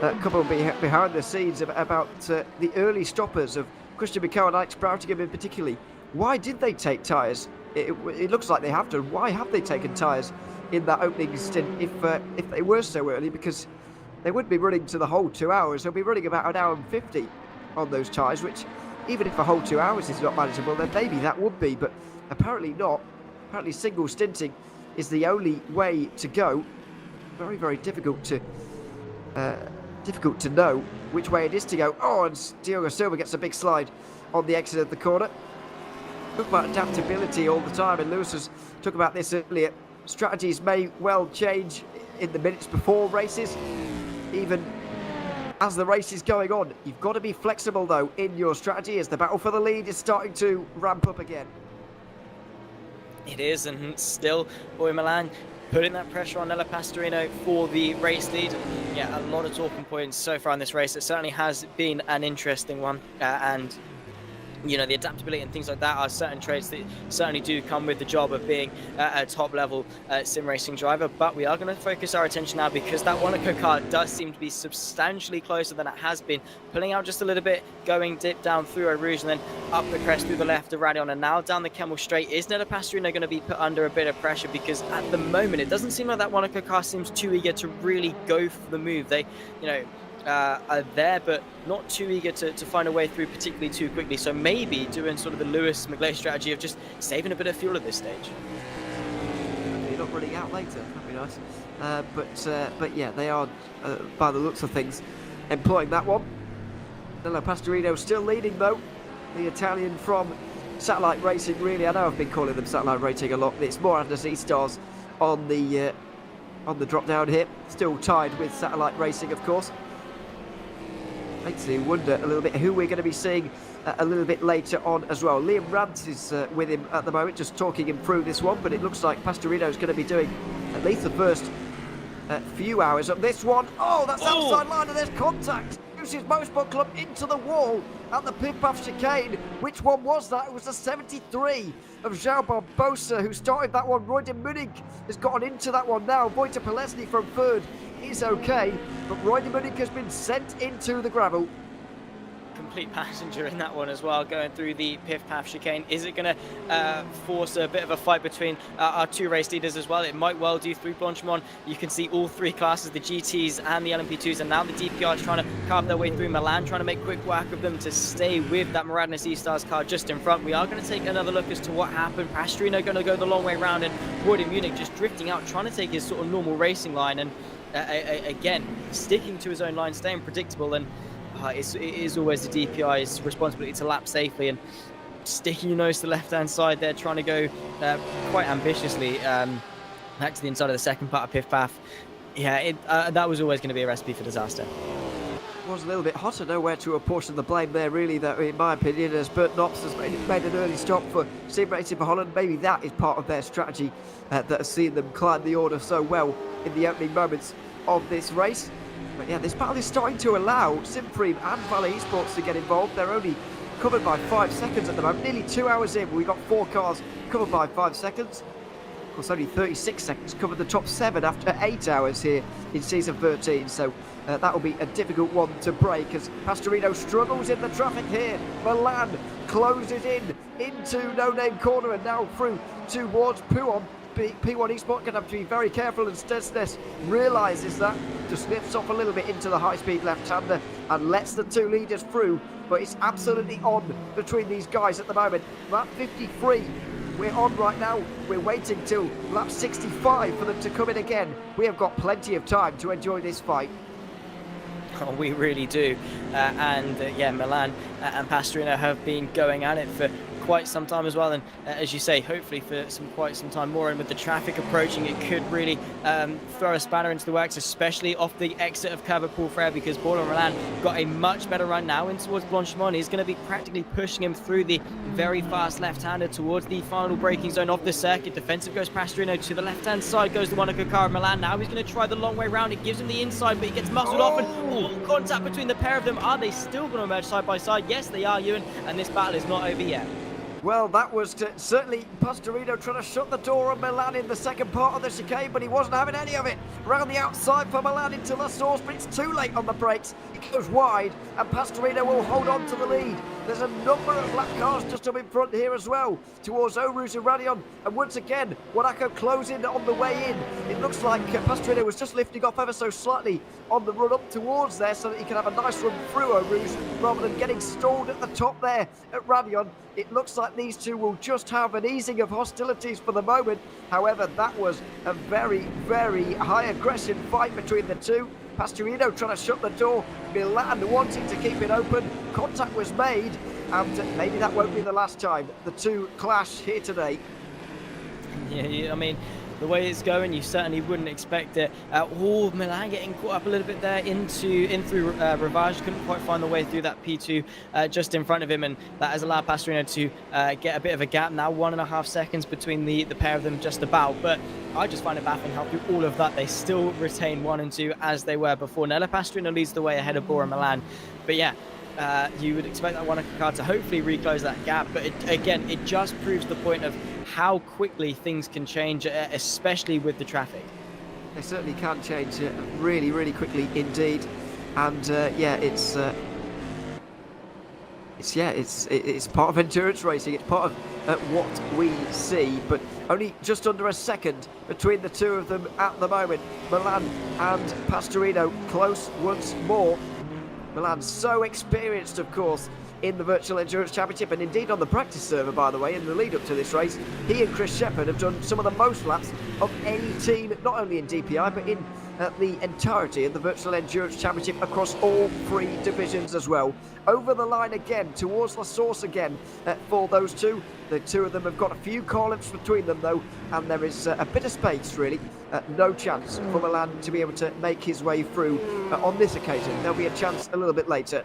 a couple behind the scenes about the early stoppers of Christian Mikel and Alex Broughtingham in particular. Why did they take tyres? It looks like they have done. Why have they taken tyres in that opening stint if they were so early? Because they wouldn't be running to the whole 2 hours. They'll be running about 1 hour and 50 on those tyres, which even if a whole 2 hours is not manageable, then maybe that would be, but apparently not. Apparently single stinting is the only way to go. Very, very difficult to know which way it is to go. Oh, and Diogo Silva gets a big slide on the exit of the corner. Talk about adaptability all the time, and Lewis has talked about this earlier. Strategies may well change in the minutes before races, even as the race is going on. You've got to be flexible though in your strategy as the battle for the lead is starting to ramp up again. It is, and still Boy Milan putting that pressure on Nella Pastorino for the race lead. Yeah, a lot of talking points so far in this race. It certainly has been an interesting one, and the adaptability and things like that are certain traits that certainly do come with the job of being a top-level sim racing driver. But we are going to focus our attention now, because that Wanaka car does seem to be substantially closer than it has been, pulling out just a little bit, going dip down through Eau Rouge and then up the crest through the left of Radion, and now down the Kemmel Straight. Is Nella Pastorino going to be put under a bit of pressure? Because at the moment, it doesn't seem like that Wanaka car seems too eager to really go for the move. They, are there, but not too eager to find a way through particularly too quickly. So maybe doing sort of the Lewis McLeay strategy of just saving a bit of fuel at this stage. You're not running out later. That'd be nice. But yeah, they are, by the looks of things, employing that one. Danilo Pastorino still leading though. The Italian from Satellite Racing, really. I know I've been calling them Satellite Racing a lot. It's more under C-Stars on the drop down here. Still tied with Satellite Racing, of course. Makes me wonder a little bit who we're going to be seeing a little bit later on as well. Liam Rance is with him at the moment, just talking him through this one, but it looks like Pastorino is going to be doing at least the first few hours of this one. Oh, that's outside line, and there's contact. Uses Motorsport Club into the wall at the Pif-Paf chicane. Which one was that? It was the 73 of João Barbosa who started that one. Roy de Munich has gotten into that one now. Wojtek Polesny from third is okay, but Roy de Munich has been sent into the gravel. Complete passenger in that one as well, going through the Pif-Paf chicane. Is it going to force a bit of a fight between our two race leaders as well? It might well do. Through Blanchimont, you can see all three classes, the GTs and the LMP2s, and now the DPR is trying to carve their way through. Milan trying to make quick work of them to stay with that Maradna C-Stars car just in front. We are going to take another look as to what happened. Pastorino going to go the long way round, and Roy de Munich just drifting out, trying to take his sort of normal racing line, and again sticking to his own line, staying predictable. And it is always the DPI's responsibility to lap safely, and sticking your nose to the left-hand side there, trying to go quite ambitiously back to the inside of the second part of Pif-Paf. Yeah, that was always going to be a recipe for disaster. It was a little bit hotter, nowhere to apportion the blame there, really, that, in my opinion, as Bert Knops has made an early stop for Sim Racing for Holland. Maybe that is part of their strategy that has seen them climb the order so well in the opening moments of this race. But yeah, this battle is starting to allow Simfreem and Valley Esports to get involved. They're only covered by 5 seconds at the moment. Nearly 2 hours in, we've got 4 cars covered by 5 seconds. Of course, only 36 seconds covered the top 7 after 8 hours here in season 13. So that will be a difficult one to break as Pastorino struggles in the traffic here. Milan closes into No Name Corner and now through towards Pouon. P1 Esports going to have to be very careful, and Stesnes realises that, just lifts off a little bit into the high-speed left-hander and lets the 2 leaders through, but it's absolutely on between these guys at the moment. Lap 53, we're on right now. We're waiting till lap 65 for them to come in again. We have got plenty of time to enjoy this fight. Oh, we really do. Yeah, Milan and Pastorino have been going at it for quite some time as well, and as you say, hopefully for quite some time more. And with the traffic approaching, it could really throw a spanner into the works, especially off the exit of Curva Paul Frere, because Borla Milan got a much better run now in towards Blanchimont. He's going to be practically pushing him through the very fast left-hander towards the final braking zone of the circuit. Defensive goes Pastorino, to the left-hand side goes the Monaco car of Milan. Now he's going to try the long way round. It gives him the inside, but he gets muscled off, and contact between the pair of them. Are they still going to emerge side by side? Yes, they are, Ewan, and this battle is not over yet. Well, that was certainly Pastorino trying to shut the door on Milan in the second part of the chicane, but he wasn't having any of it. Round the outside for Milan into La Source, but it's too late on the brakes. It goes wide, and Pastorino will hold on to the lead. There's a number of black cars just up in front here as well, towards Oruz and Radion, and once again, Monaco closing on the way in. It looks like Pastorino was just lifting off ever so slightly on the run up towards there, so that he can have a nice run through Oruz, rather than getting stalled at the top there at Radion. It looks like these two will just have an easing of hostilities for the moment. However, that was a very, very high aggression fight between the two. Pastorino trying to shut the door, Milan wanting to keep it open. Contact was made, and maybe that won't be the last time the two clash here today. Yeah, I mean, the way it's going, you certainly wouldn't expect it. Milan getting caught up a little bit there in through Rivage, couldn't quite find the way through that P2 just in front of him, and that has allowed Pastorino to get a bit of a gap now, 1.5 seconds between the pair of them just about. But I just find it baffling how through all of that they still retain 1 and 2 as they were before. Nella Pastorino leads the way ahead of Bora Milan, but yeah, you would expect that Monaco car to hopefully reclose that gap, but it just proves the point of how quickly things can change, especially with the traffic. They certainly can change really, really quickly indeed, and it's part of endurance racing. It's part of what we see, but only just under a second between the two of them at the moment. Milan and Pastorino close once more. Milan's so experienced, of course, in the Virtual Endurance Championship, and indeed on the practice server, by the way, in the lead up to this race. He and Chris Shepherd have done some of the most laps of any team, not only in DPI, but in the entirety of the Virtual Endurance Championship across all 3 divisions as well. Over the line again, towards La Source again for those two. The two of them have got a few call-ups between them, though, and there is a bit of space, really. No chance for Milan to be able to make his way through on this occasion. There'll be a chance a little bit later.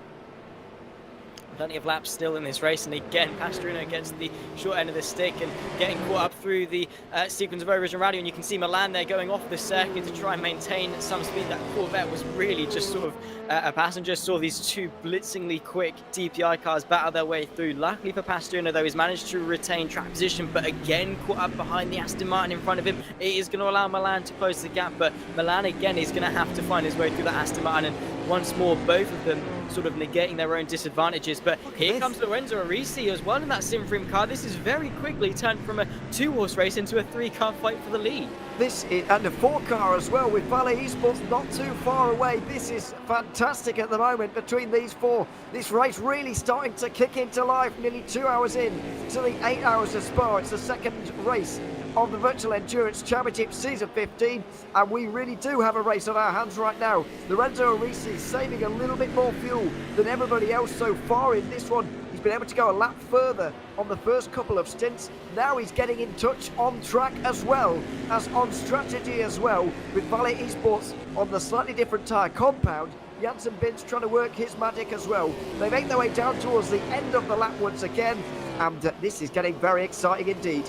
Plenty of laps still in this race, and again Pastorino gets the short end of the stick and getting caught up through the sequence of overs and rally, and you can see Milan there going off the circuit to try and maintain some speed. That Corvette was really just sort of a passenger. Saw these 2 blitzingly quick DPI cars battle their way through. Luckily for Pastorino, though, he's managed to retain track position, but again caught up behind the Aston Martin in front of him. It is going to allow Milan to close the gap, but Milan again is going to have to find his way through the Aston Martin, and once more both of them sort of negating their own disadvantages. But here comes Lorenzo Arisi as well in that Simfrim car. This is very quickly turned from a 2-horse race into a 3-car fight for the lead. This is, and a 4-car as well, with Vale Esports not too far away. This is fantastic at the moment between these 4. This race really starting to kick into life nearly 2 hours in to the 8 hours of Spa. It's the second race of the Virtual Endurance Championship Season 15, and we really do have a race on our hands right now. Lorenzo Arisi saving a little bit more fuel than everybody else so far in this one. He's been able to go a lap further on the first couple of stints. Now he's getting in touch on track as well as on strategy as well, with Vale Esports on the slightly different tyre compound. Janssen Bins trying to work his magic as well. They make their way down towards the end of the lap once again, and this is getting very exciting indeed.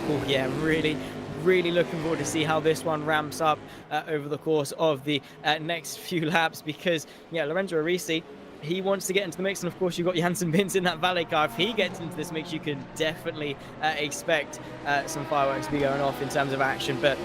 Oh yeah, really looking forward to see how this one ramps up over the course of the next few laps, because yeah, Lorenzo Arisi, he wants to get into the mix, and of course you've got Janssen Bins in that Valet car. If he gets into this mix, you can definitely expect some fireworks to be going off in terms of action. But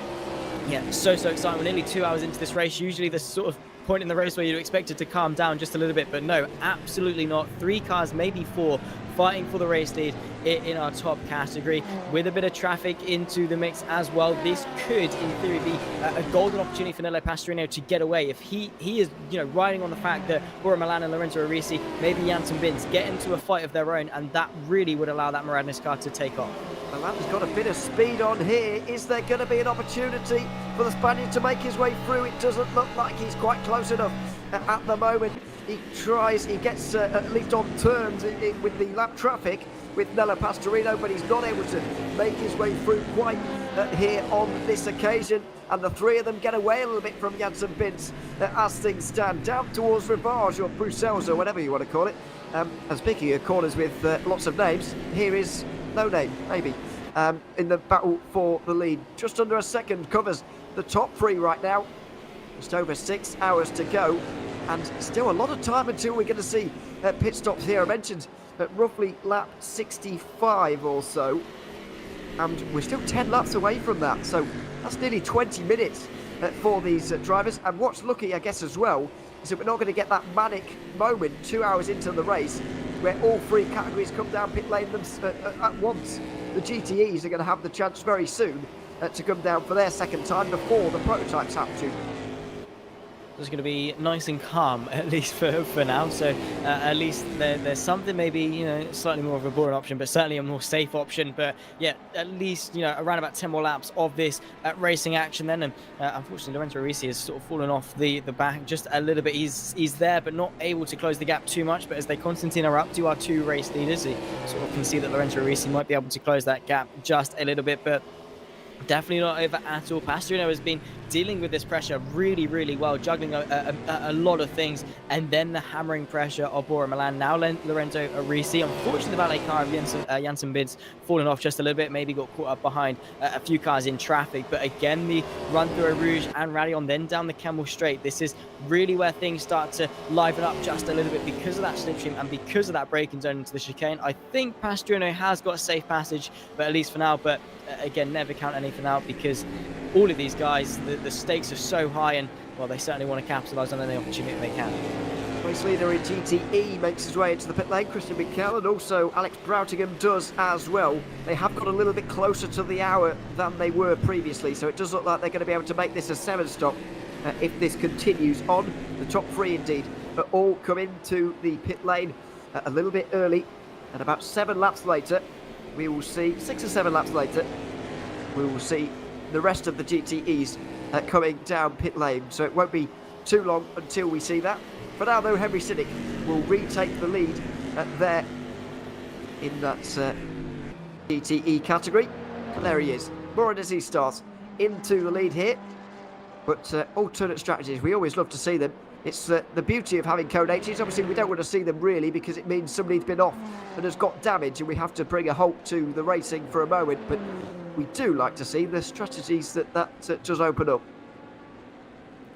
yeah, so exciting. We're nearly 2 hours into this race. Usually the sort of point in the race where you'd expect it to calm down just a little bit, but no, absolutely not. 3 cars, maybe 4, fighting for the race lead in our top category, with a bit of traffic into the mix as well. This could, in theory, be a golden opportunity for Nello Pastorino to get away. If he is, riding on the fact that Bora Milan and Lorenzo Arisi, maybe Janssen Bins, get into a fight of their own, and that really would allow that Maradnis car to take off. Milan's got a bit of speed on here. Is there going to be an opportunity for the Spaniard to make his way through? It doesn't look like he's quite close enough at the moment. He tries, he gets at least on terms with the lap traffic with Nello Pastorino, but he's not able to make his way through quite here on this occasion. And the 3 of them get away a little bit from Janssen Bins as things stand. Down towards Rivage or Bruxelles or whatever you want to call it. And speaking of corners with lots of names, here is no name, maybe, in the battle for the lead. Just under a second covers the top 3 right now. Just over 6 hours to go, and still a lot of time until we're going to see pit stops here. I mentioned roughly lap 65 or so, and we're still 10 laps away from that, so that's nearly 20 minutes for these drivers. And what's lucky, I guess, as well, is that we're not going to get that manic moment 2 hours into the race where all 3 categories come down pit lane at once. The GTEs are going to have the chance very soon to come down for their second time before the prototypes have to. It's going to be nice and calm, at least for now. So at least there's something, maybe slightly more of a boring option, but certainly a more safe option. But yeah, at least around about 10 more laps of this racing action then. And unfortunately, Lorenzo Arisi has sort of fallen off the back just a little bit. He's there, but not able to close the gap too much. But as they Constantine are up to our 2 race leaders, you sort of can see that Lorenzo Arisi might be able to close that gap just a little bit, but definitely not over at all. Pastorino has been dealing with this pressure really well, juggling a lot of things, and then the hammering pressure of Bora Milan. Now Lorenzo Arisi, unfortunately the valet car of Janssen Bins fallen off just a little bit, maybe got caught up behind a few cars in traffic, but again the run through a Rouge and Radion, then down the Camel Straight. This is really where things start to liven up just a little bit because of that slipstream and because of that braking zone into the chicane. I think Pastorino has got a safe passage, but at least for now. But again, never count anything out, because all of these guys, the stakes are so high, and well, they certainly want to capitalise on any opportunity they can. Well, Race leader in GTE makes his way into the pit lane, Christian Mikel, and also Alex Broughtingham does as well. They have got a little bit closer to the hour than they were previously, so it does look like they're going to be able to make this a 7-stop if this continues on. The top 3 indeed all come into the pit lane a little bit early, and about 7 laps later, we will see, 6 or 7 laps later, we will see the rest of the GTEs coming down pit lane, so it won't be too long until we see that. For now though, Henry Sinnick will retake the lead there in that GTE category, and there he is. More as he starts into the lead here, but alternate strategies, we always love to see them. It's the beauty of having code H's. Obviously we don't want to see them really, because it means somebody's been off and has got damage and we have to bring a halt to the racing for a moment, but we do like to see the strategies that does open up.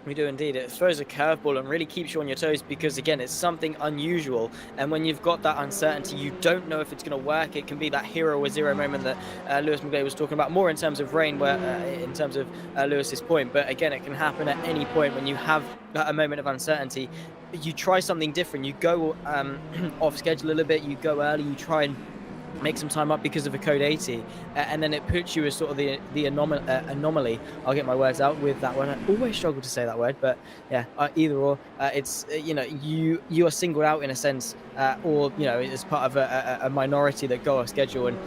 We do indeed. It throws a curveball and really keeps you on your toes, because again, it's something unusual, and when you've got that uncertainty, you don't know if it's going to work. It can be that hero or zero moment that Lewis McGlade was talking about, more in terms of rain, where in terms of Lewis's point, but again, it can happen at any point when you have a moment of uncertainty. You try something different, you go off schedule a little bit, you go early, you try and make some time up because of a code 80, and then it puts you as sort of the anomaly. I'll get my words out with that one. I always struggle to say that word, but yeah, either or, it's you are singled out in a sense, or as part of a minority that go off schedule, and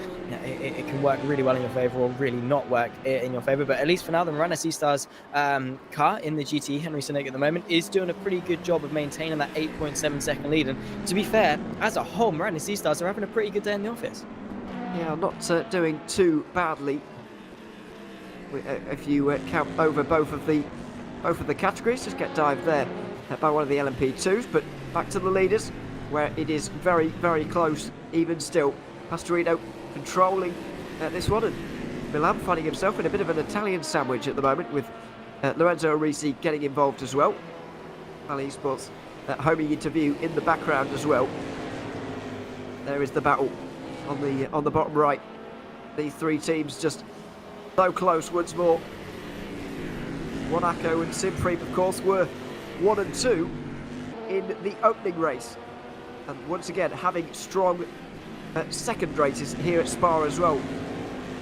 it can work really well in your favor or really not work in your favor. But at least for now, the Miranda Seastars car in the GT, Henry Sinnick at the moment, is doing a pretty good job of maintaining that 8.7 second lead, and to be fair, as a whole, Miranda Seastars are having a pretty good day in the office. Yeah, not doing too badly if you count over both of the categories. Just get dived there by one of the LMP2s, but back to the leaders, where it is very, very close even still. Pastorino controlling this one, and Milan finding himself in a bit of an Italian sandwich at the moment, with Lorenzo Risi getting involved as well. Valley Esports homing interview in the background as well. There is the battle on the bottom right. These 3 teams just so close once more. Monaco and Simpreme, of course, were 1 and 2 in the opening race, and once again having strong second races here at Spa as well.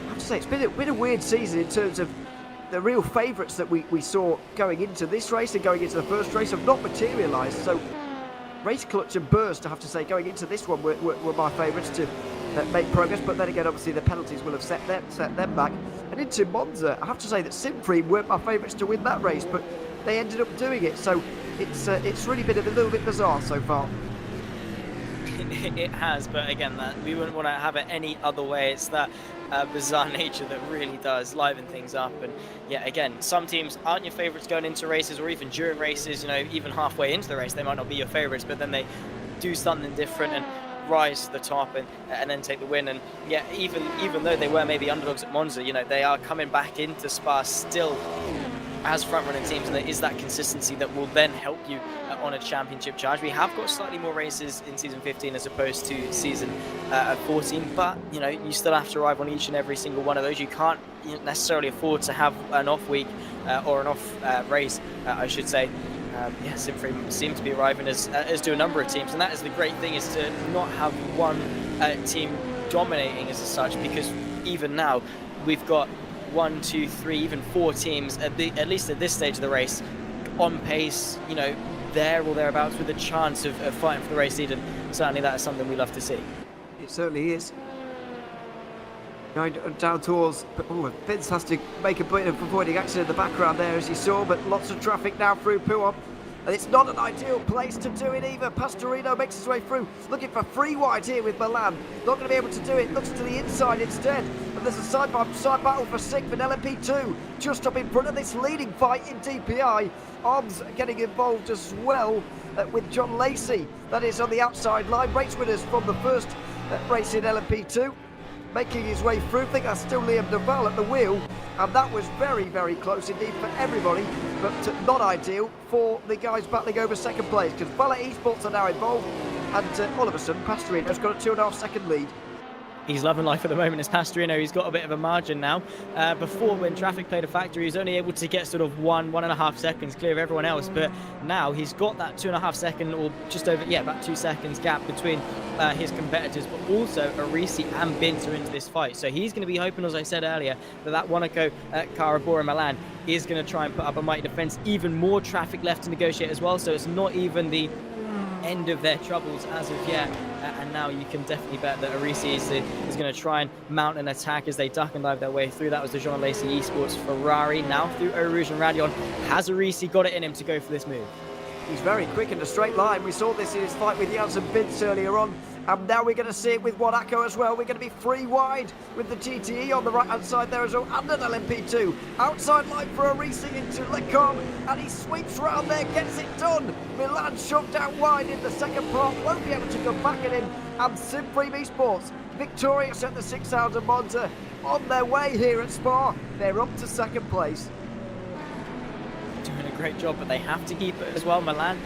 I have to say, it's been a weird season in terms of the real favourites that we saw going into this race and going into the first race have not materialised. So Race Clutch and Burst, I have to say, going into this one were my favourites to make progress, but then again, obviously the penalties will have set them back. And into Monza, I have to say that Simpreme weren't my favourites to win that race, but they ended up doing it. So it's really been a little bit bizarre so far. It has, but again, that we wouldn't want to have it any other way. It's that bizarre nature that really does liven things up. And yeah, again, some teams aren't your favourites going into races, or even during races, even halfway into the race, they might not be your favourites, but then they do something different and rise to the top and then take the win. And yeah, even though they were maybe underdogs at Monza, they are coming back into Spa still as front-running teams, and there is that consistency that will then help you on a championship charge. We have got slightly more races in season 15 as opposed to season 14, but you still have to arrive on each and every single one of those. You can't necessarily afford to have an off week or an off race, I should say. Simfree seem to be arriving, as do a number of teams, and that is the great thing, is to not have one team dominating as such, because even now we've got 1, 2, 3, even 4 teams at least at this stage of the race on pace, there or thereabouts, with a chance of fighting for the race lead, and certainly that is something we love to see. It certainly is. Going down towards, Vince has to make a bit of avoiding accident in the background there, as you saw, but lots of traffic now through Puon. And it's not an ideal place to do it either. Pastorino makes his way through, looking for free wide here with Milan. Not going to be able to do it, looks to the inside instead. And there's a side-by-side battle for 6th in LMP2, just up in front of this leading fight in DPI. Arms getting involved as well with John Lacey. That is on the outside line. Race winners from the first race in LMP2. Making his way through. I think that's still Liam Duval at the wheel, and that was very, very close indeed for everybody, but not ideal for the guys battling over second place, because Valet Esports are now involved, and all of a sudden Pastorino's got a 2.5 second lead. He's loving life at the moment as Pastorino. He's got a bit of a margin now. Before, when traffic played a factor, he was only able to get sort of 1.5 seconds clear of everyone else. But now he's got that 2.5 second, or just over, about 2 seconds gap between his competitors. But also, Arisi and Binz are into this fight. So he's going to be hoping, as I said earlier, that Monaco car, Bora Milan, is going to try and put up a mighty defense. Even more traffic left to negotiate as well. So it's not even the end of their troubles as of yet, and now you can definitely bet that Arisi is going to try and mount an attack as they duck and dive their way through. That was the Jean Lacey Esports Ferrari. Now through Eau Rouge and Radion. Has Arisi got it in him to go for this move? He's very quick in a straight line. We saw this in his fight with Janssen Binz earlier on. And now we're going to see it with Monaco as well. We're going to be free wide with the GTE on the right-hand side there as well, and an LMP2. Outside line for Arisi into Lecom, and he sweeps round there, gets it done. Milan shoved out wide in the second part, won't be able to come back at him. And Supreme Esports, victorious at the 6 hours of Monza, on their way here at Spa. They're up to second place. Doing a great job, but they have to keep it as well. Milan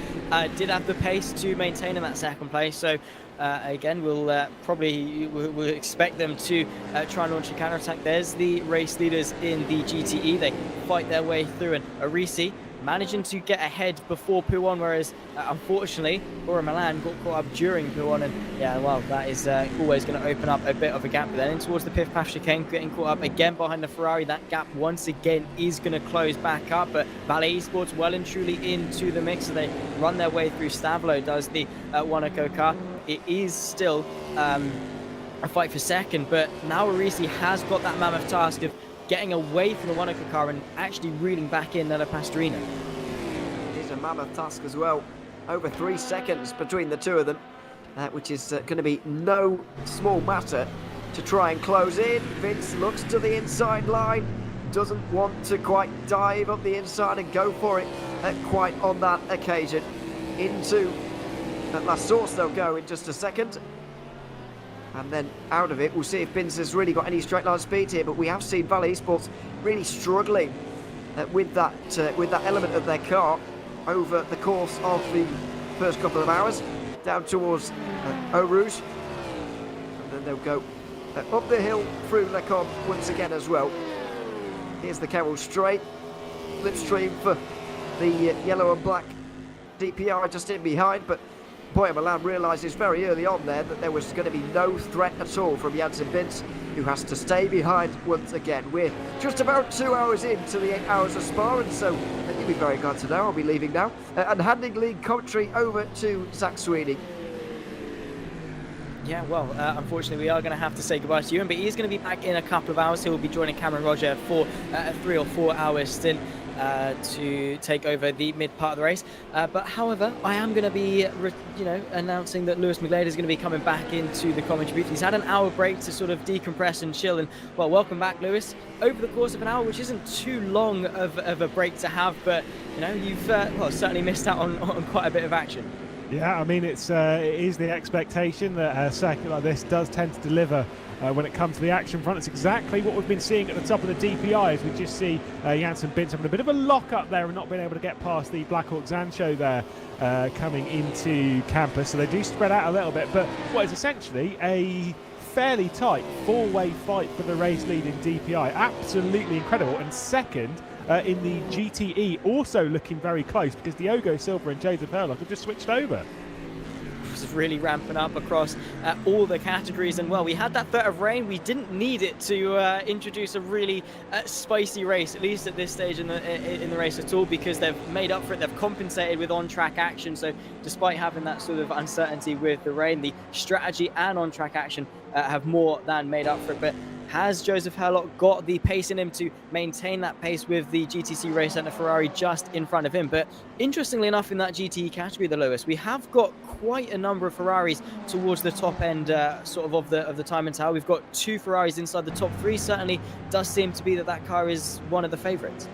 did have the pace to maintain in that second place, so again, we'll probably we'll expect them to try and launch a counter-attack. There's the race leaders in the GTE. They fight their way through, and Arisi managing to get ahead before P1, whereas unfortunately Bora Milan got caught up during P1, and that is always going to open up a bit of a gap. But then in towards the Pif Pash chicane, getting caught up again behind the Ferrari, that gap once again is going to close back up. But Ballet Esports well and truly into the mix, so they run their way through. Stavlo does the Monaco car. It is still a fight for second, but now Arisi has got that mammoth task of getting away from the Monaco car and actually reeling back in Nella Pastorino. It is a mammoth task as well. Over 3 seconds between the two of them, which is going to be no small matter to try and close in. Vince looks to the inside line, doesn't want to quite dive up the inside and go for it quite on that occasion. Into La Source they'll go in just a second. And then out of it, we'll see if Binz has really got any straight line speed here. But we have seen Valley Esports really struggling with that element of their car over the course of the first couple of hours, down towards Eau Rouge. And then they'll go up the hill through Lecom once again as well. Here's the Carroll straight, slipstream for the yellow and black DPR just in behind, but Bora Milan realises very early on there that there was going to be no threat at all from Janssen Binz, who has to stay behind once again. We're just about 2 hours into the 8 hours of Spa, and so you'll be very glad to know I'll be leaving now and handing league commentary over to Zach Sweeney. Yeah, well, unfortunately, we are going to have to say goodbye to you, but he's going to be back in a couple of hours. He'll be joining Cameron Roger for a 3 or 4 hour stint to take over the mid part of the race. But however, I am going to be, announcing that Lewis McGlade is going to be coming back into the commentary booth. He's had an hour break to sort of decompress and chill. And well, welcome back, Lewis. Over the course of an hour, which isn't too long of a break to have, but you've certainly missed out on quite a bit of action. Yeah, I mean, it is the expectation that a circuit like this does tend to deliver when it comes to the action front. It's exactly what we've been seeing at the top of the DPI, as we just see Janssen Binz having a bit of a lock up there and not being able to get past the Black Hawk Zan show there coming into campus. So they do spread out a little bit, but what is essentially a fairly tight 4-way fight for the race lead in DPI. Absolutely incredible. And second, in the GTE, also looking very close because Diogo Silva and Joseph Herlock have just switched over. Is really ramping up across all the categories, and well, we had that threat of rain. We didn't need it to introduce a really spicy race, at least at this stage in the race at all, because they've made up for it. They've compensated with on-track action. So despite having that sort of uncertainty with the rain, the strategy and on-track action have more than made up for it. But has Joseph Herlock got the pace in him to maintain that pace with the GTC race and the Ferrari just in front of him? But interestingly enough, in that GTE category, the lowest, we have got quite a number of Ferraris towards the top end of the time and tower. We've got 2 Ferraris inside the top 3. Certainly does seem to be that car is one of the favourites.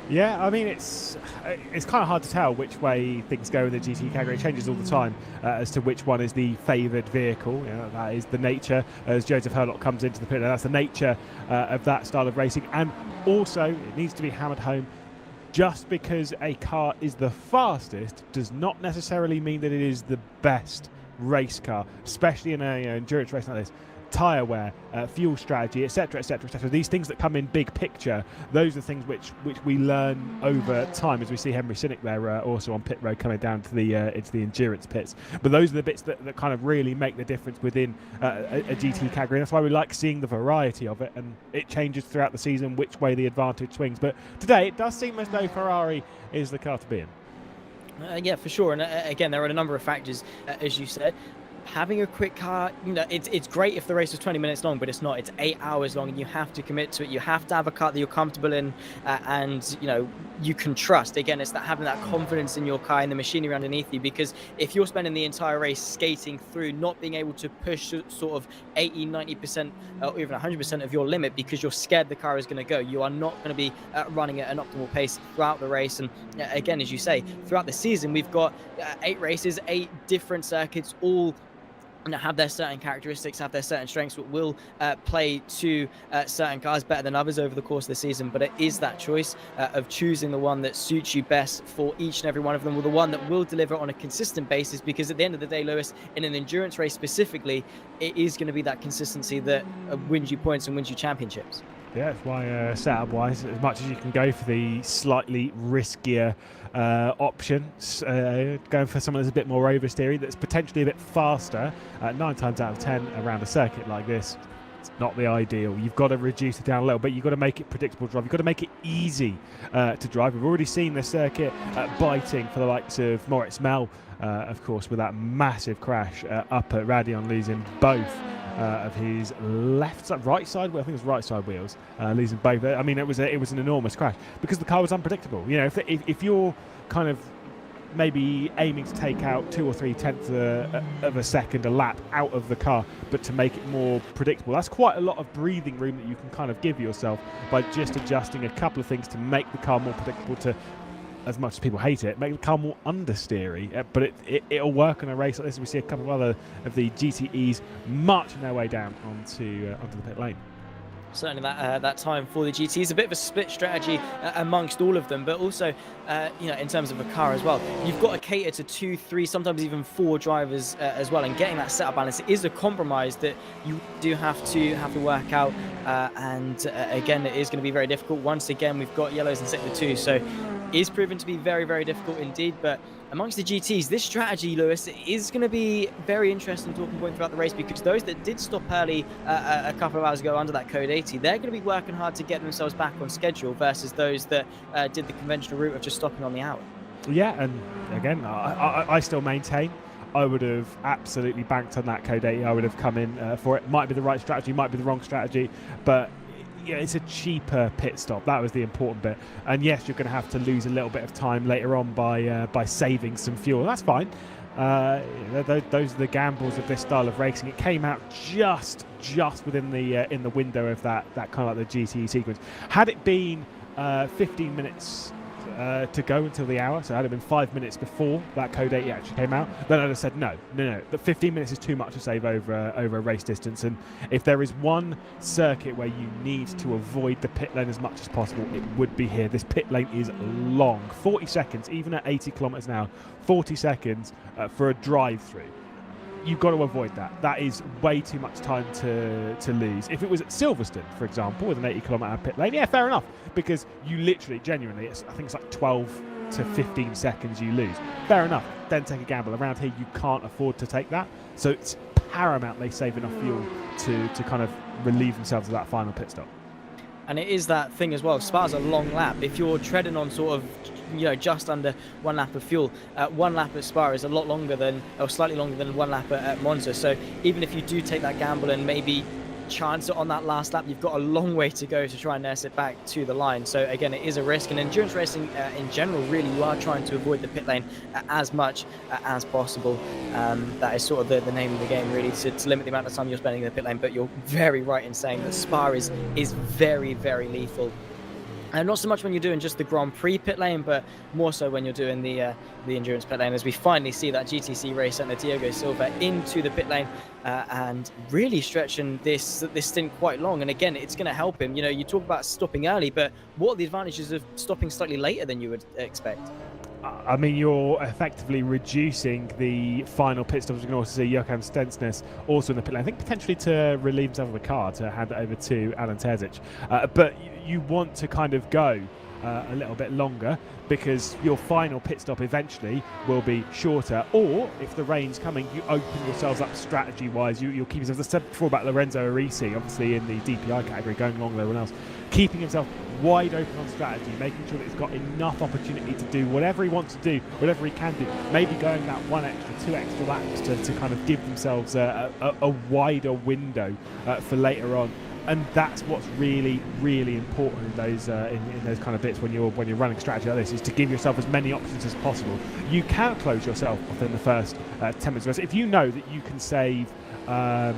Yeah, I mean, it's kind of hard to tell which way things go in the GT category. It changes all the time as to which one is the favoured vehicle. That is the nature, as Joseph Herlock comes into the pit. That's the nature of that style of racing. And also, it needs to be hammered home, just because a car is the fastest does not necessarily mean that it is the best race car, especially in an endurance race like this. tyre wear, fuel strategy, etc., etc., etc. These things that come in big picture, those are things which we learn over time, as we see Henry Sinnock there also on pit road coming down to the into the endurance pits. But those are the bits that kind of really make the difference within a GT category. That's why we like seeing the variety of it, and it changes throughout the season which way the advantage swings. But today it does seem as though Ferrari is the car to be in. Yeah, for sure. And again, there are a number of factors, as you said. Having a quick car, it's great if the race was 20 minutes long, but it's not. It's 8 hours long, and you have to commit to it. You have to have a car that you're comfortable in, and you can trust. Again, it's that having that confidence in your car and the machinery underneath you. Because if you're spending the entire race skating through, not being able to push sort of 80, 90%, or even 100% of your limit because you're scared the car is going to go, you are not going to be running at an optimal pace throughout the race. And again, as you say, throughout the season, we've got 8 races, 8 different circuits, all have their certain characteristics, have their certain strengths, but will play to certain cars better than others over the course of the season. But it is that choice of choosing the one that suits you best for each and every one of them, or the one that will deliver on a consistent basis. Because at the end of the day, Lewis, in an endurance race specifically, it is going to be that consistency that wins you points and wins you championships. Yeah, that's why setup-wise, as much as you can go for the slightly riskier options, going for someone that's a bit more oversteery, that's potentially a bit faster, 9 times out of 10 around a circuit like this, it's not the ideal. You've got to reduce it down a little bit. You've got to make it predictable to drive. You've got to make it easy to drive. We've already seen the circuit biting for the likes of Moritz Mel, of course, with that massive crash up at Radion, losing both of his right side, well, I think it was right side wheels, losing both. I mean, it was an enormous crash because the car was unpredictable. If you're kind of maybe aiming to take out 2 or 3 tenths of a second a lap out of the car, but to make it more predictable, that's quite a lot of breathing room that you can kind of give yourself by just adjusting a couple of things to make the car more predictable, to, as much as people hate it, make the car more understeery, but it'll work on a race like this. We see a couple of other of the GTEs marching their way down onto the pit lane. Certainly that time for the GT is a bit of a split strategy amongst all of them, but also in terms of a car as well, you've got to cater to 2, 3, sometimes even 4 drivers as well, and getting that setup balance is a compromise that you do have to work out, and again, it is going to be very difficult. Once again, we've got yellows in sector 2, so it is proven to be very, very difficult indeed. But amongst the GTs, this strategy, Lewis, is going to be very interesting talking point throughout the race, because those that did stop early a couple of hours ago under that code 80, they're going to be working hard to get themselves back on schedule versus those that did the conventional route of just stopping on the hour. Yeah, and again, I still maintain I would have absolutely banked on that code 80. I would have come in for it. Might be the right strategy, might be the wrong strategy, but yeah, it's a cheaper pit stop. That was the important bit. And yes, you're going to have to lose a little bit of time later on by saving some fuel. That's fine. Those are the gambles of this style of racing. It came out just within the in the window of that kind of like the GTE sequence. Had it been 15 minutes to go until the hour, so had it been 5 minutes before that code 80 actually came out, then I'd have said no, the 15 minutes is too much to save over a race distance. And if there is one circuit where you need to avoid the pit lane as much as possible, it would be here. This pit lane is long, 40 seconds, even at 80 kilometers an hour, 40 seconds for a drive-through. You've got to avoid that. That is way too much time to lose. If it was at Silverstone, for example, with an 80 kilometre pit lane, yeah, fair enough, because you literally, genuinely, I think it's like 12 to 15 seconds you lose. Fair enough. Then take a gamble. Around here, you can't afford to take that. So it's paramount they save enough fuel to kind of relieve themselves of that final pit stop. And it is that thing as well. Spa's a long lap. If you're treading on sort of, just under 1 lap of fuel, 1 lap at Spa is a lot longer than, or slightly longer than 1 lap at Monza. So even if you do take that gamble and maybe chance it on that last lap, you've got a long way to go to try and nurse it back to the line. So again, it is a risk. And endurance racing in general, really, you are trying to avoid the pit lane as much as possible. That is sort of the name of the game, really, to limit the amount of time you're spending in the pit lane. But you're very right in saying that Spa is very, very lethal. And not so much when you're doing just the Grand Prix pit lane, but more so when you're doing the endurance pit lane, as we finally see that GTC race and the Diego Silva into the pit lane and really stretching this stint quite long. And again, it's going to help him. You talk about stopping early, but what are the advantages of stopping slightly later than you would expect? I mean, you're effectively reducing the final pit stops. You can also see Joachim Stensnes also in the pit lane. I think potentially to relieve himself of the car to hand it over to Alan Terzic. But you want to kind of go a little bit longer because your final pit stop eventually will be shorter. Or if the rain's coming, you open yourselves up strategy-wise. You'll keep yourself. As I said before about Lorenzo Arisi, obviously in the DPI category, going along with everyone else, keeping himself wide open on strategy, making sure that he's got enough opportunity to do whatever he wants to do, whatever he can do, maybe going that 2 extra laps to kind of give themselves a wider window for later on. And that's what's really, really important in those kind of bits when you're running strategy like this, is to give yourself as many options as possible. You can close yourself off in the first 10 minutes. If you know that you can save 10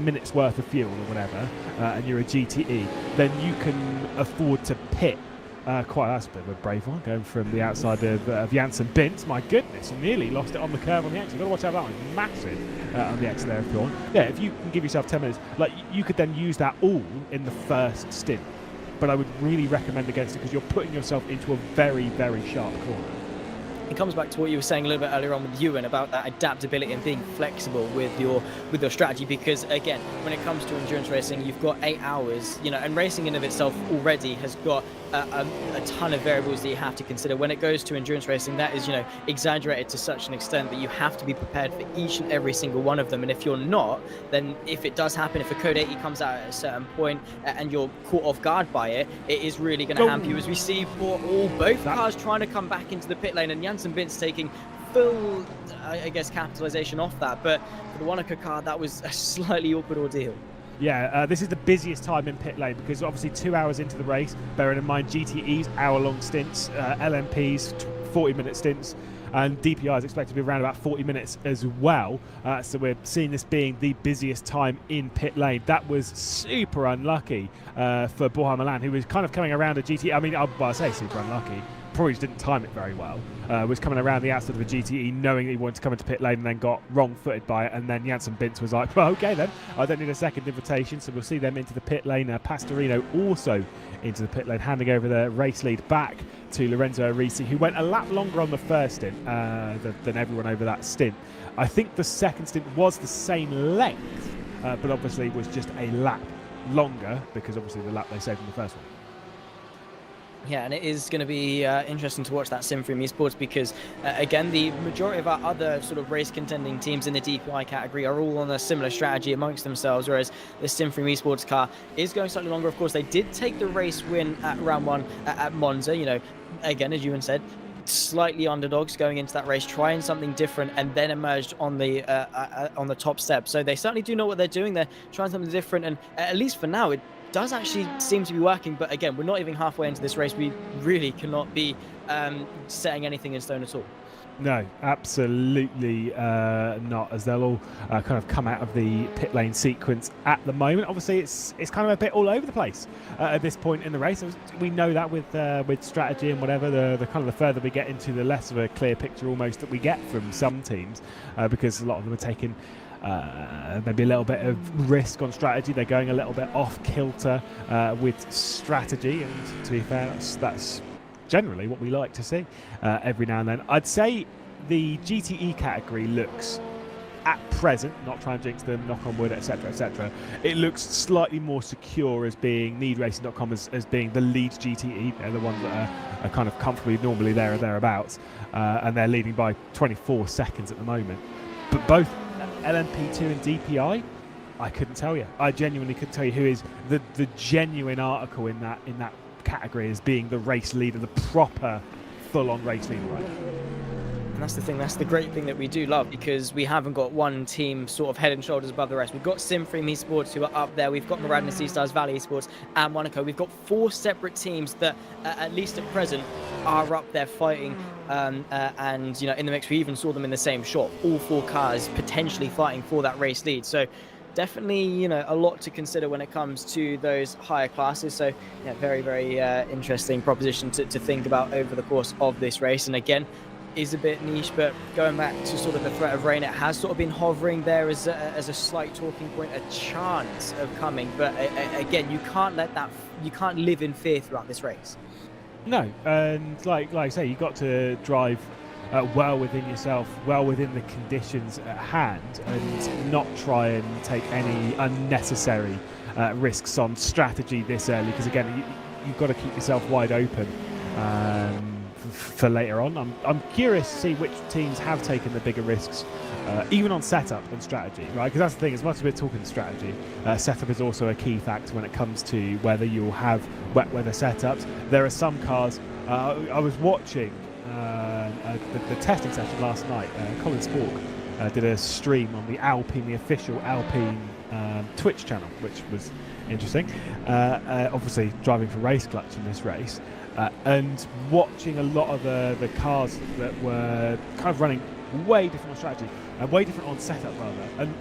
minutes worth of fuel or whatever, and you're a GTE, then you can afford to pit. That's a bit of a brave one, going from the outside of Janssen Bintz. My goodness, you nearly lost it on the curve on the exit. You've got to watch out, that one's massive on the exit there if you want. Yeah, if you can give yourself 10 minutes, like you could then use that all in the first stint. But I would really recommend against it because you're putting yourself into a very, very sharp corner. It comes back to what you were saying a little bit earlier on with Ewan about that adaptability and being flexible with your strategy, because again, when it comes to endurance racing, you've got 8 hours, and racing in of itself already has got a ton of variables that you have to consider. When it goes to endurance racing, that is exaggerated to such an extent that you have to be prepared for each and every single one of them. And if you're not, then if it does happen, if a code 80 comes out at a certain point and you're caught off guard by it, it is really going to hamper you, as we see for both cars trying to come back into the pit lane, and Janssen Bintz taking full capitalization off that. But for the Wanaka car, that was a slightly awkward ordeal. Yeah, this is the busiest time in pit lane because obviously 2 hours into the race, bearing in mind GTEs, hour-long stints, LMPs, 40-minute stints, and DPI is expected to be around about 40 minutes as well. So we're seeing this being the busiest time in pit lane. That was super unlucky for Borja Milan, who was kind of coming around a GTE. I mean, I say super unlucky. Probably just didn't time it very well. Was coming around the outside of a GTE knowing that he wanted to come into pit lane and then got wrong-footed by it, and then Janssen Bintz was like, well, okay then, I don't need a second invitation, so we'll see them into the pit lane. Pastorino also into the pit lane, handing over the race lead back to Lorenzo Arisi, who went a lap longer on the first stint than everyone over that stint. I think the second stint was the same length, but obviously was just a lap longer because obviously the lap they saved in the first one. Yeah, and it is going to be interesting to watch that sim from esports because, again, the majority of our other sort of race contending teams in the DPI category are all on a similar strategy amongst themselves, whereas the sim from esports car is going slightly longer. Of course, they did take the race win at round 1 at Monza. Again, as Ewan said, slightly underdogs going into that race, trying something different, and then emerged on the top step. So they certainly do know what they're doing. They're trying something different, and at least for now, it does actually seem to be working. But again, we're not even halfway into this race. We really cannot be setting anything in stone at all. No, absolutely not, as they'll all kind of come out of the pit lane sequence at the moment. Obviously, it's kind of a bit all over the place at this point in the race. We know that with strategy and whatever, the kind of the further we get into, the less of a clear picture almost that we get from some teams, because a lot of them are taking maybe a little bit of risk on strategy. They're going a little bit off kilter with strategy, and to be fair, that's generally what we like to see every now and then. I'd say the GTE category looks, at present, not trying to jinx them, knock on wood, etc., it looks slightly more secure as being needracing.com as being the lead GTE. They're the ones that are kind of comfortably normally there or thereabouts, and they're leading by 24 seconds at the moment. But both LMP2 and DPI, I couldn't tell you. I genuinely couldn't tell you who is the genuine article in that category as being the race leader, the proper full-on race leader right now. And that's the thing, that's the great thing that we do love, because we haven't got one team sort of head and shoulders above the rest. We've got Simframe Esports who are up there, we've got Maradna Seastars, Valley Esports and Monaco. We've got 4 separate teams that at least at present are up there fighting, and in the mix. We even saw them in the same shot, all 4 cars potentially fighting for that race lead. So definitely, a lot to consider when it comes to those higher classes. So yeah, very, very interesting proposition to think about over the course of this race. And again, is a bit niche, but going back to sort of the threat of rain, it has sort of been hovering there as a slight talking point, a chance of coming. But again, you can't live in fear throughout this race. No, and like I say, you've got to drive well within yourself, well within the conditions at hand, and not try and take any unnecessary risks on strategy this early, because again, you've got to keep yourself wide open for later on. I'm curious to see which teams have taken the bigger risks, even on setup and strategy, right? Because that's the thing, as much as we're talking strategy, setup is also a key factor when it comes to whether you'll have wet weather setups. There are some cars, I was watching the testing session last night. Colin Spork did a stream on the Alpine, the official Alpine Twitch channel, which was interesting. Obviously driving for Race Clutch in this race, and watching a lot of the cars that were kind of running way different on strategy and way different on setup rather. And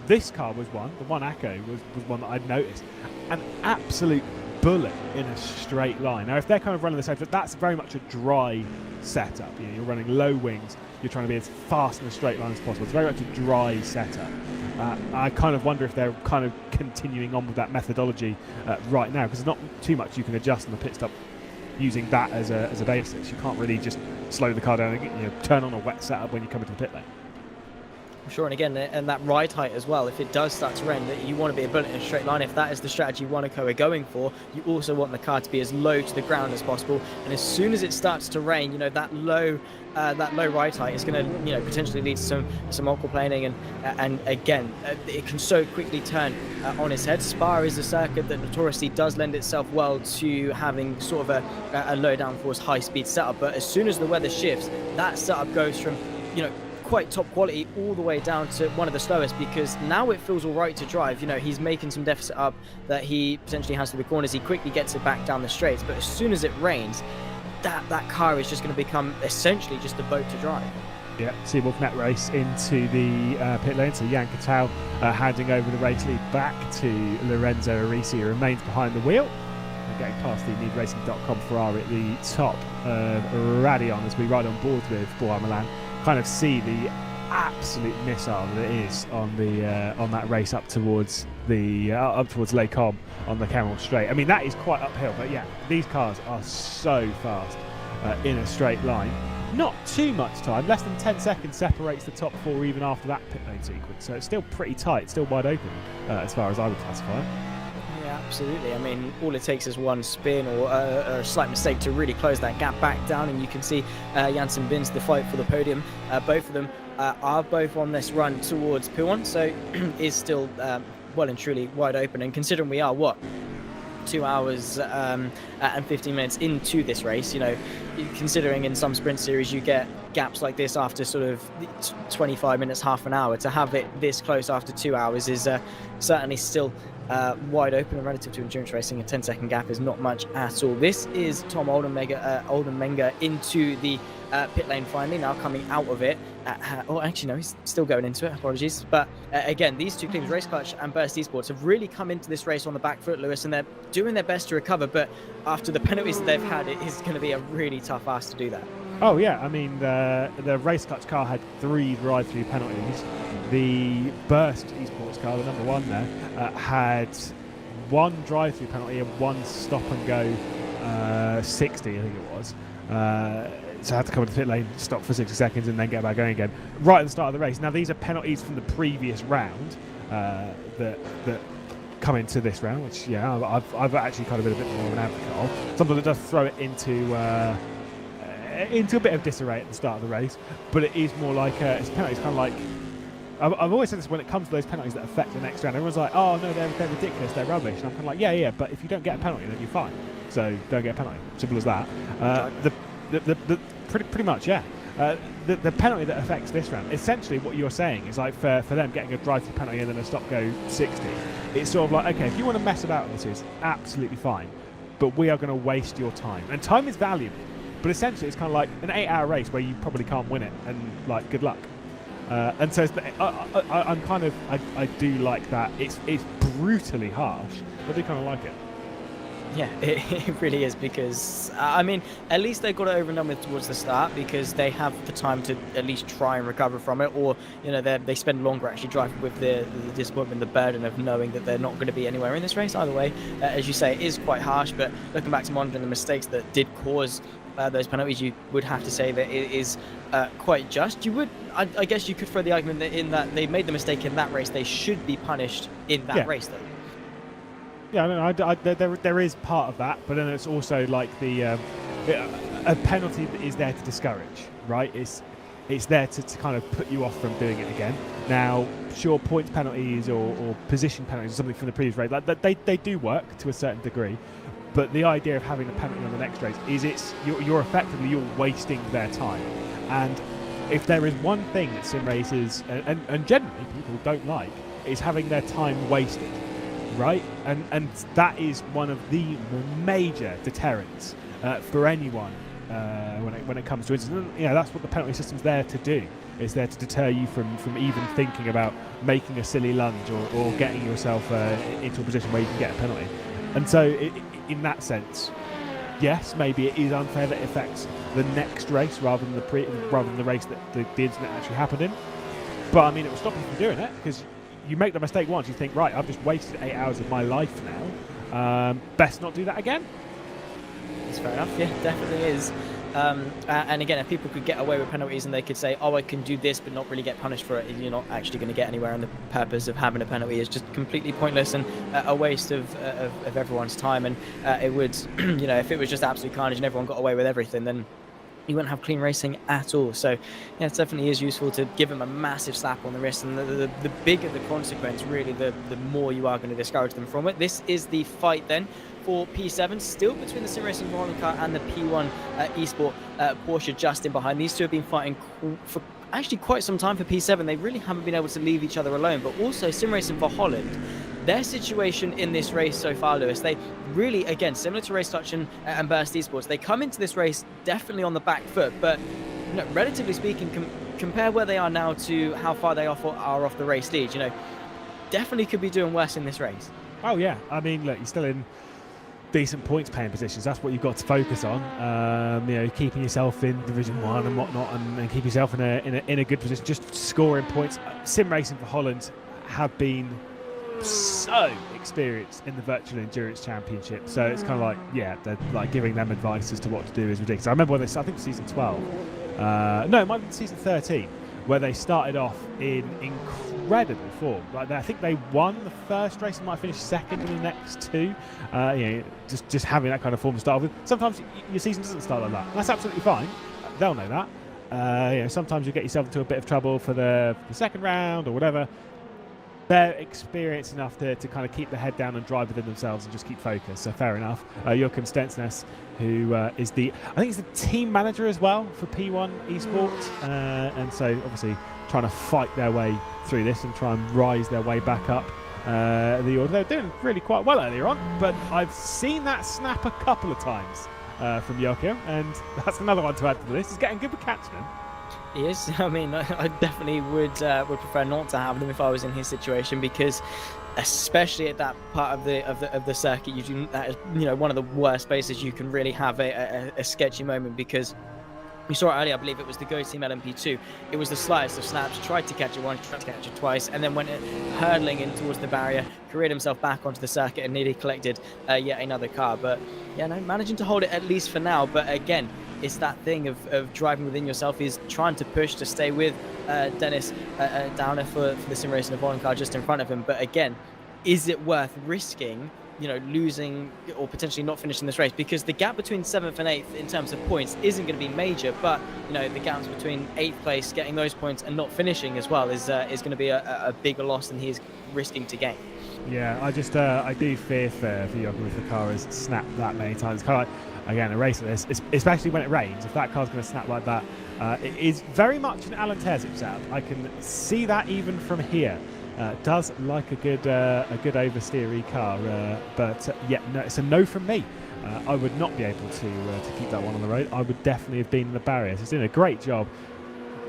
this car was one, the one Akko was one that I'd noticed, an absolute bullet in a straight line. Now if they're kind of running the same, that's very much a dry setup. You know, you're running low wings, you're trying to be as fast in a straight line as possible. It's very much a dry setup. I kind of wonder if they're kind of continuing on with that methodology right now, because there's not too much you can adjust in the pit stop using that as a basis. You can't really just slow the car down and turn on a wet setup when you come into the pit lane. Sure, and again, and that ride height as well, if it does start to rain, that you want to be a bullet in a straight line. If that is the strategy Monaco are going for, you also want the car to be as low to the ground as possible. And as soon as it starts to rain, that low ride height is going to potentially lead to some aquaplaning, and again, it can so quickly turn on its head. Spa is a circuit that notoriously does lend itself well to having sort of a low downforce, high speed setup. But as soon as the weather shifts, that setup goes from quite top quality all the way down to one of the slowest, because now it feels all right to drive. He's making some deficit up that he potentially has to the corners. He quickly gets it back down the straights, but as soon as it rains, that car is just going to become essentially just a boat to drive. Yeah, Seawolf net race into the pit lane, so Jan Catal handing over the race lead back to Lorenzo Arisi, who remains behind the wheel. And getting past the needracing.com Ferrari at the top of Radion as we ride on board with Bois Milan. Kind of see the absolute missile that it is on that race up towards Les Combes on the Camel Straight. I mean, that is quite uphill, but yeah, these cars are so fast in a straight line. Not too much time, less than 10 seconds separates the top four even after that pit lane sequence, so it's still pretty tight, still wide open as far as I would classify it. Yeah, absolutely. I mean, all it takes is one spin or a slight mistake to really close that gap back down, and you can see Janssen Bins, the fight for the podium. Both of them are both on this run towards P1, so is still well and truly wide open. And considering we are 2 hours and 15 minutes into this race, considering in some sprint series you get gaps like this after sort of 25 minutes, half an hour, to have it this close after 2 hours is certainly still wide open, and relative to endurance racing, a 10-second gap is not much at all. This is Tom Oldenmenger into the pit lane finally, now coming out of it. Actually, no, he's still going into it, apologies. But again, these two teams, Race Clutch and Burst Esports, have really come into this race on the back foot, Lewis, and they're doing their best to recover, but after the penalties that they've had, it is going to be a really tough ask to do that. Oh yeah, I mean, the Race Clutch car had 3 drive-through penalties. The Burst Esports car, the number 1 there, had 1 drive-through penalty and 1 stop-and-go 60, I think it was. So I had to come into the pit lane, stop for 60 seconds, and then get back going again. Right at the start of the race. Now, these are penalties from the previous round that come into this round, which, yeah, I've actually kind of been a bit more of an advocate of. Something that does throw it into a bit of disarray at the start of the race, but it is more like it's penalties, kind of like I've always said this when it comes to those penalties that affect the next round. Everyone's like, oh no, they're ridiculous, they're rubbish, and I'm kind of like, yeah, but if you don't get a penalty, then you're fine. So don't get a penalty. Simple as that. Pretty much, yeah. The penalty that affects this round, essentially what you're saying is like for them getting a drive-through penalty and then a stop-go 60, it's sort of like, okay, if you want to mess about with this, absolutely fine, but we are going to waste your time. And time is valuable, but essentially it's kind of like an 8-hour race where you probably can't win it, and like, good luck. And so I do like that. It's brutally harsh, but I do kind of like it. Yeah, it really is, because I mean, at least they got it over and done with towards the start, because they have the time to at least try and recover from it, or they spend longer actually driving with the disappointment, the burden of knowing that they're not going to be anywhere in this race. Either way, as you say, it is quite harsh. But looking back to monitoring the mistakes that did cause those penalties, you would have to say that it is quite just. I guess you could throw the argument that in that they made the mistake in that race, they should be punished in that race, though. Yeah, there is part of that, but then it's also like a penalty is there to discourage, right? It's there to kind of put you off from doing it again. Now, sure, points penalties or position penalties or something from the previous race, like they do work to a certain degree, but the idea of having a penalty on the next race is you're effectively wasting their time. And if there is one thing that sim races and generally people don't like, is having their time wasted. Right, and that is one of the major deterrents for anyone when it comes to incidents. That's what the penalty system's there to do. It's there to deter you from even thinking about making a silly lunge or getting yourself into a position where you can get a penalty. And so, in that sense, yes, maybe it is unfair that it affects the next race rather than the race that the incident actually happened in. But I mean, it will stop you from doing it, because you make the mistake once, you think, right, I've just wasted 8 hours of my life now. Best not do that again. That's fair enough. Yeah, definitely is. And again, if people could get away with penalties and they could say, oh, I can do this but not really get punished for it, you're not actually going to get anywhere, and the purpose of having a penalty is just completely pointless and a waste of everyone's time. And it would, if it was just absolute carnage and everyone got away with everything, then you wouldn't have clean racing at all. So yeah, it definitely is useful to give them a massive slap on the wrist, and the bigger the consequence, really, the more you are going to discourage them from it. This is the fight then for P7, still between the Sim Racing Volante car and the P1 Esport Porsche just in behind. These two have been fighting for actually quite some time for P7. They really haven't been able to leave each other alone, but also Sim Racing for Holland. Their situation in this race so far, Lewis, they really, again, similar to Race Touch and Burst Esports, they come into this race definitely on the back foot, but relatively speaking, compare where they are now to how far they are off the race lead, definitely could be doing worse in this race. Oh yeah, I mean, look, you're still in decent points paying positions. That's what you've got to focus on. Keeping yourself in Division 1 and whatnot, and keep yourself in a good position, just scoring points. Sim Racing for Holland have been so experienced in the Virtual Endurance Championship, so it's kind of like, they're like giving them advice as to what to do is ridiculous. I remember when I think it was season 12, no, it might have been season 13, where they started off in incredible form. Like, I think they won the first race and might finish second in the next two. Just having that kind of form to start with. Sometimes your season doesn't start like that. That's absolutely fine. They'll know that. Sometimes you get yourself into a bit of trouble for the second round or whatever. They're experienced enough to kind of keep the head down and drive within themselves and just keep focused. So fair enough. Joachim Stensnes, who is I think he's the team manager as well for P1 Esports, and so obviously trying to fight their way through this and try and rise their way back up the order. They were doing really quite well earlier on, but I've seen that snap a couple of times from Joachim, and that's another one to add to the list. He's getting good with catchment. He is. I mean, I definitely would prefer not to have them if I was in his situation, because especially at that part of the circuit, that is one of the worst places you can really have a sketchy moment, because we saw it earlier, I believe it was the Go Team LMP2. It was the slightest of snaps, tried to catch it once, tried to catch it twice, and then went hurtling in towards the barrier, careered himself back onto the circuit and nearly collected yet another car. But managing to hold it at least for now. But again, it's that thing of driving within yourself, is trying to push to stay with Dennis Downer for the Sim Racing Evolving car just in front of him. But again, is it worth risking losing or potentially not finishing this race? Because the gap between 7th and 8th in terms of points isn't going to be major, but the gaps between 8th place, getting those points, and not finishing as well is going to be a bigger loss than he's risking to gain. Yeah, I just I do fear for Joachim if the car has snapped that many times. It's kind of like, again, a race like this, especially when it rains, if that car's going to snap like that, it is very much an Alan Terzic setup. I can see that even from here. Does like a good oversteery car, but no, it's a no from me. I would not be able to keep that one on the road. I would definitely have been in the barriers. He's doing a great job,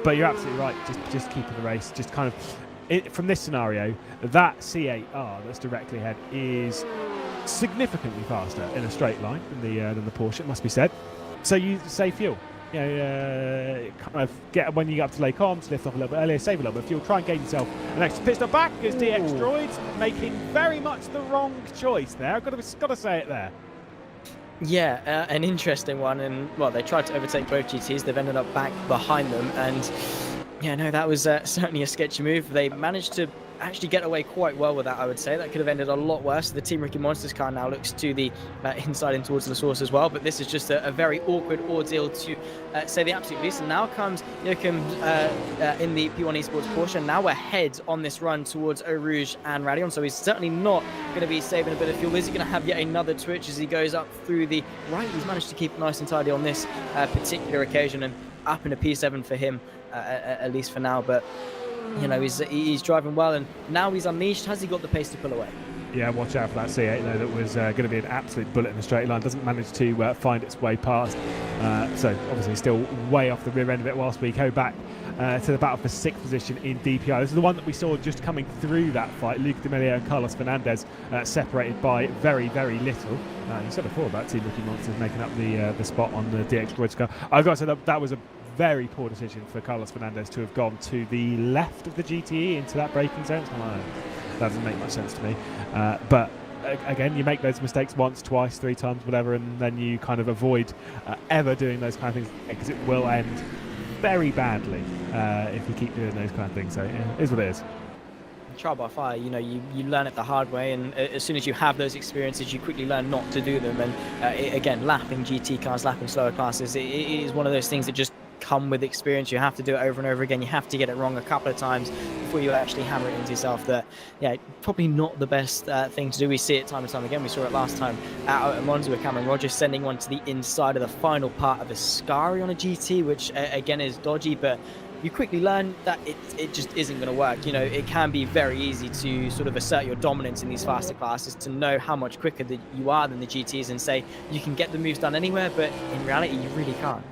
but you're absolutely right. Just keeping the race. Just kind of from this scenario, that C8R that's directly ahead is significantly faster in a straight line than the Porsche, it must be said. So you save fuel. Kind of get when you get up to Lake Orms, lift off a little bit earlier, save a little bit of fuel, try and gain yourself an extra pit stop back, because DX Droids making very much the wrong choice there. I've got to say it there. Yeah, an interesting one, and well, they tried to overtake both GTs. They've ended up back behind them, and yeah, no, that was certainly a sketchy move. They managed to actually get away quite well with that, I would say. That could have ended a lot worse. The Team Ricky Monsters car now looks to the inside and towards the source as well, but this is just a very awkward ordeal to say the absolute least. And now comes Joachim in the P1 Esports Porsche, and now we're ahead on this run towards Eau Rouge and Radion, so he's certainly not going to be saving a bit of fuel. Is he going to have yet another twitch as he goes up through the right? He's managed to keep it nice and tidy on this particular occasion, and up in a P7 for him, at least for now. But you know, he's driving well, and now he's unleashed. Has he got the pace to pull away? Yeah, watch out for that C8 though. That was going to be an absolute bullet in a straight line. Doesn't manage to find its way past. So obviously still way off the rear end of it. Whilst we go back to the battle for 6th position in DPI. This is the one that we saw just coming through that fight. Luke D'Amelio and Carlos Fernandez separated by very, very little. You said before about Team Ricky Monsters making up the spot on the DX Droids car. I've got to say that was a very poor decision for Carlos Fernandez to have gone to the left of the GTE into that braking zone. That doesn't make much sense to me. But again, you make those mistakes once, twice, 3 times, whatever, and then you kind of avoid ever doing those kind of things, because it will end very badly if you keep doing those kind of things. So yeah, it is what it is. Trial by fire, you know, you learn it the hard way, and as soon as you have those experiences, you quickly learn not to do them. And again, lapping GT cars, lapping slower classes, it is one of those things that just come with experience. You have to do it over and over again. You have to get it wrong a couple of times before you actually hammer it into yourself. That, yeah, probably not the best thing to do. We see it time and time again. We saw it last time out at Monza with Cameron Rogers sending one to the inside of the final part of a Scari on a GT, which again is dodgy, but you quickly learn that it just isn't going to work. You know, it can be very easy to sort of assert your dominance in these faster classes, to know how much quicker that you are than the GTs, and say you can get the moves done anywhere, but in reality you really can't.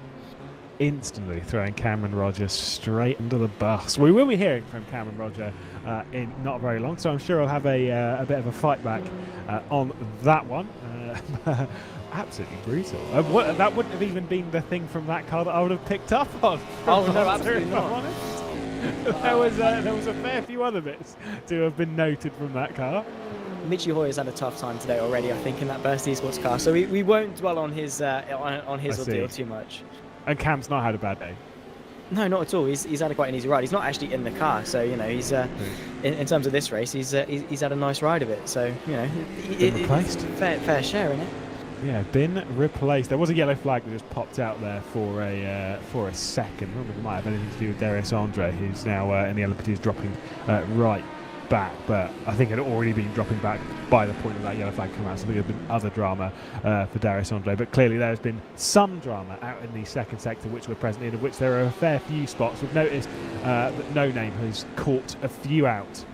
Instantly throwing Cameron Rogers straight under the bus. We will be hearing from Cameron Roger in not very long, so I'm sure I'll have a bit of a fight back on that one. Absolutely brutal. That wouldn't have even been the thing from that car that I would have picked up on. Oh no, absolutely not. There was a fair few other bits to have been noted from that car. Mitchie Hoyer's had a tough time today already, I think, in that Burst Esports car, so we won't dwell on his ordeal too much. And Cam's not had a bad day. No, not at all. He's had quite an easy ride. He's not actually in the car, so you know he's in terms of this race, he's had a nice ride of it. So you know, replaced. Fair share in it. Yeah, been replaced. There was a yellow flag that just popped out there for a second. I don't know if it might have anything to do with Darius Andre, who's now in the LMP2 dropping right back, but I think it had already been dropping back by the point of that yellow flag coming out, so I think there's been other drama for Darius Andre, but clearly there's been some drama out in the second sector which we're present in, of which there are a fair few spots. We've noticed that No Name has caught a few out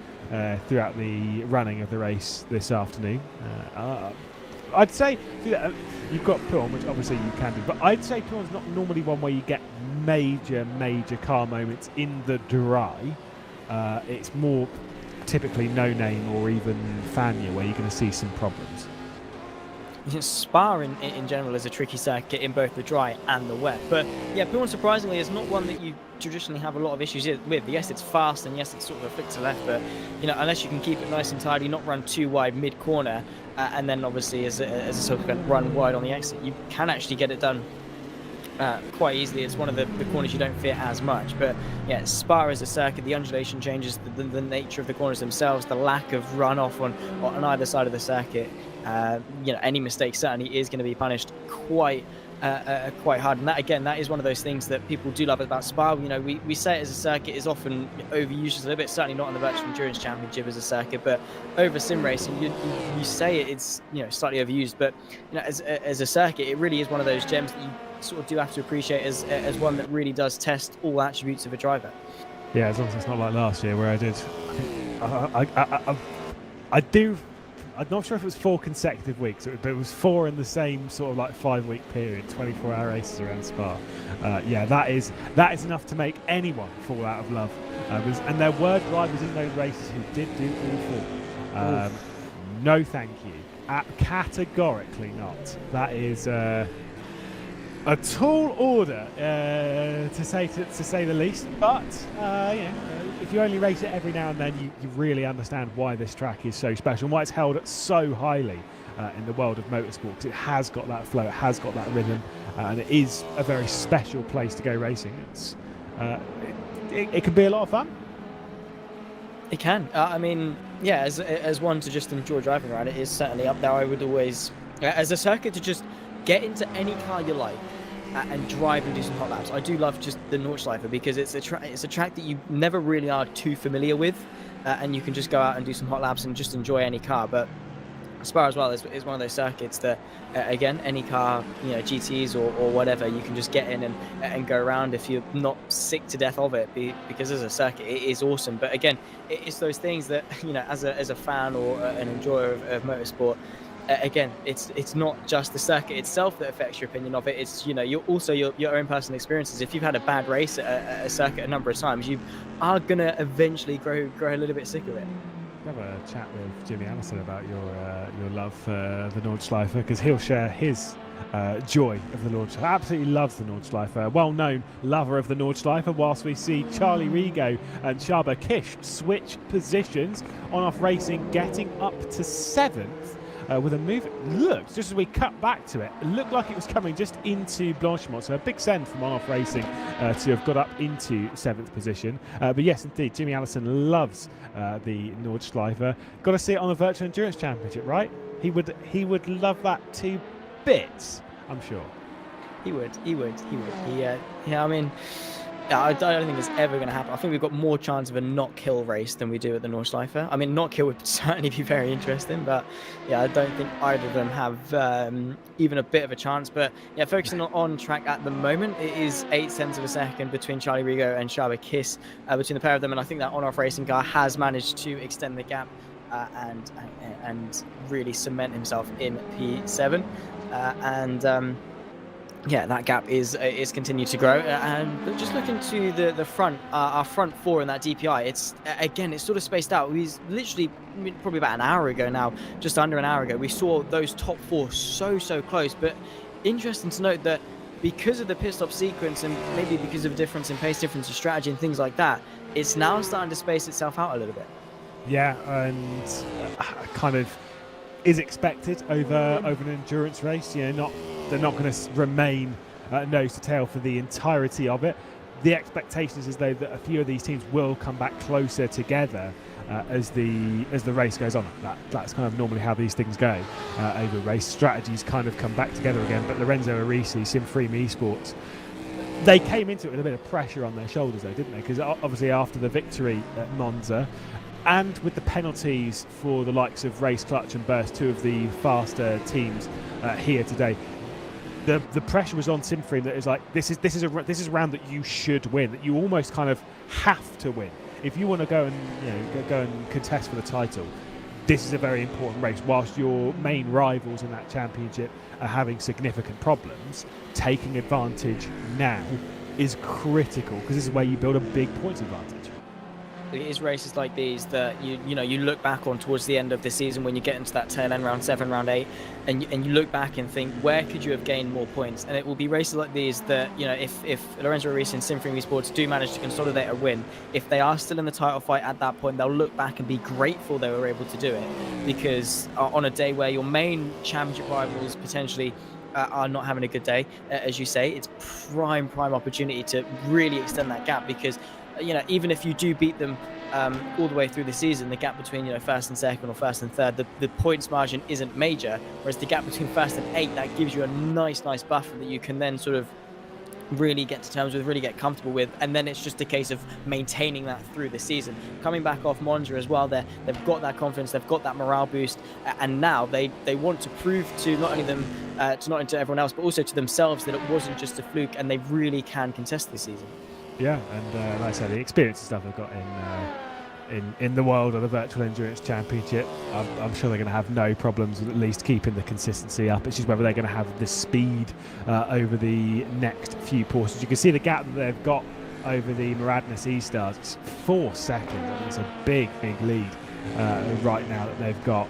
throughout the running of the race this afternoon. I'd say you've got P1, which obviously you can do, but I'd say P1's not normally one where you get major car moments in the dry. It's more typically No Name or even Fania where you're going to see some problems. Spa in general is a tricky circuit in both the dry and the wet, but yeah, P1 surprisingly is not one that you traditionally have a lot of issues with. Yes, it's fast, and yes, it's sort of a flick to left, but you know, unless you can keep it nice and tidy, not run too wide mid-corner, and then obviously as a subsequent run wide on the exit, you can actually get it done quite easily. It's one of the corners you don't fear as much, but yeah, Spa as a circuit, the undulation changes, the nature of the corners themselves, the lack of runoff on either side of the circuit. You know, any mistake certainly is going to be punished quite hard, and that is one of those things that people do love about Spa. You know, we say it as a circuit is often overused a little bit, certainly not in the Virtual Endurance Championship as a circuit, but over sim racing you say it's, you know, slightly overused, but you know, as a circuit, it really is one of those gems that you sort of do have to appreciate as one that really does test all attributes of a driver. Yeah, as long as it's not like last year where I did. I'm not sure if it was 4 consecutive weeks, but it was 4 in the same sort of like 5-week period, 24-hour races around Spa. Yeah, that is enough to make anyone fall out of love. And there were drivers in those races who did do all 4. No, thank you Categorically not. That is a tall order, to say the least. But if you only race it every now and then, you really understand why this track is so special and why it's held so highly in the world of motorsport, because it has got that flow, it has got that rhythm, and it is a very special place to go racing. It can be a lot of fun. It can. I mean, yeah, as one to just enjoy driving around, it is certainly up there. I would always, as a circuit, to just get into any car you like and drive and do some hot laps. I do love just the Nordschleife because it's a track that you never really are too familiar with, and you can just go out and do some hot laps and just enjoy any car. But Spa as well is one of those circuits that, again, any car, GTs or whatever, you can just get in and go around if you're not sick to death of it, because as a circuit, it is awesome. But again, it's those things that, as a fan or an enjoyer of motorsport, again, it's not just the circuit itself that affects your opinion of it. It's, you're also your own personal experiences. If you've had a bad race at a circuit a number of times, you are going to eventually grow a little bit sick of it. Have a chat with Jimmy Allison about your love for the Nordschleife, because he'll share his joy of the Nordschleife. Absolutely loves the Nordschleife. Well-known lover of the Nordschleife. Whilst we see Charlie Rigo and Shaba Kish switch positions on-off racing, getting up to 7th. With a move, looked, just as we cut back to it, it looked like it was coming just into Blanchimont. So a big send from on-off racing to have got up into 7th position. But yes, indeed, Jimmy Allison loves the Nordschleife. Got to see it on the Virtual Endurance Championship, right? He would love that to bits, I'm sure. He would. I mean, I don't think it's ever going to happen. I think we've got more chance of a not-kill race than we do at the Nordschleife. I mean, not-kill would certainly be very interesting, but yeah, I don't think either of them have even a bit of a chance. But yeah, focusing on track at the moment, it is 0.8 of a second between Charlie Rigo and Shaba Kiss between the pair of them, and I think that on-off racing car has managed to extend the gap and really cement himself in P7, yeah, that gap is continued to grow. And just looking to the front, our front four in that DPI, it's sort of spaced out. We literally, probably about an hour ago now, just under an hour ago, we saw those top four so close. But interesting to note that because of the pit stop sequence and maybe because of a difference in pace, difference in strategy and things like that, it's now starting to space itself out a little bit. Yeah, and kind of is expected over an endurance race. They're not going to remain nose to tail for the entirety of it. The expectation is though that a few of these teams will come back closer together as the race goes on. That's kind of normally how these things go over race. Strategies kind of come back together again. But Lorenzo Arisi, Simfreem Esports, they came into it with a bit of pressure on their shoulders though, didn't they? Because obviously after the victory at Monza, and with the penalties for the likes of Race Clutch and Burst, two of the faster teams here today, the pressure was on Simfreem that is like, this is a round that you should win, that you almost kind of have to win if you want to go and contest for the title. This is a very important race. Whilst your main rivals in that championship are having significant problems, taking advantage now is critical, because this is where you build a big points advantage. It is races like these that you look back on towards the end of the season when you get into that tail end, round 7, round 8, and you look back and think, where could you have gained more points? And it will be races like these that, if Lorenzo Arisi and Simfreem Esports do manage to consolidate a win, if they are still in the title fight at that point, they'll look back and be grateful they were able to do it, because on a day where your main championship rivals potentially are not having a good day, as you say, it's prime opportunity to really extend that gap, because even if you do beat them all the way through the season, the gap between first and second or first and third, the points margin isn't major, whereas the gap between first and 8, that gives you a nice buffer that you can then sort of really get to terms with, really get comfortable with, and then it's just a case of maintaining that through the season. Coming back off Monza as well, they've got that confidence, they've got that morale boost, and now they want to prove to not only them, to everyone else, but also to themselves that it wasn't just a fluke, and they really can contest this season. Yeah, and like I said, the experience and stuff they've got in the world of the Virtual Endurance Championship, I'm sure they're going to have no problems with at least keeping the consistency up. It's just whether they're going to have the speed over the next few portions. You can see the gap that they've got over the Maradna E-Stars. It's 4 seconds. It's a big lead right now that they've got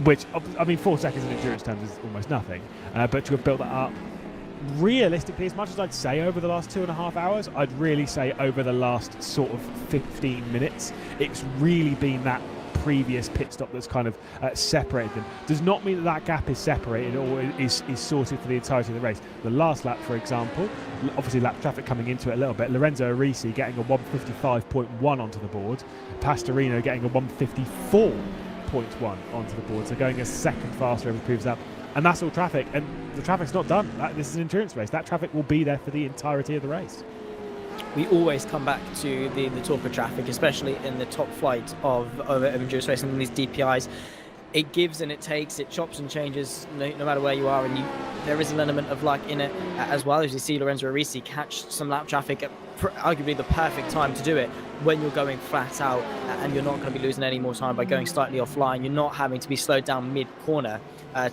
which, I mean, 4 seconds in endurance terms is almost nothing, but to have built that up realistically, as much as I'd say over the last 2.5 hours, I'd really say over the last sort of 15 minutes, it's really been that previous pit stop that's kind of separated them. Does not mean that that gap is separated or is sorted for the entirety of the race. The last lap, for example, obviously lap traffic coming into it a little bit, Lorenzo Arisi getting a 155.1 onto the board, Pastorino getting a 154.1 onto the board, so going a second faster over the previous lap. And that's all traffic, and the traffic's not done. This is an endurance race. That traffic will be there for the entirety of the race. We always come back to the talk of traffic, especially in the top flight of endurance racing and these DPIs. It gives and it takes, it chops and changes no matter where you are, and there is an element of luck in it as well. As you see Lorenzo Arisi catch some lap traffic at arguably the perfect time to do it, when you're going flat out and you're not going to be losing any more time by going slightly offline. You're not having to be slowed down mid-corner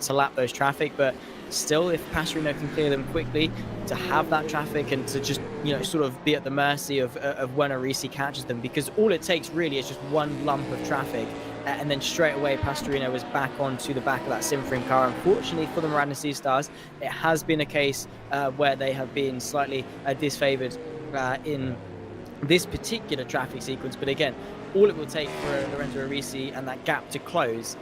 to lap those traffic, but still, if Pastorino can clear them quickly, to have that traffic and to just sort of be at the mercy of when Arisi catches them, because all it takes really is just one lump of traffic, and then straight away Pastorino was back onto the back of that Simfrim car. Unfortunately for the Miranda Sea Stars, it has been a case where they have been slightly disfavored in this particular traffic sequence. But again, all it will take for Lorenzo Arisi and that gap to close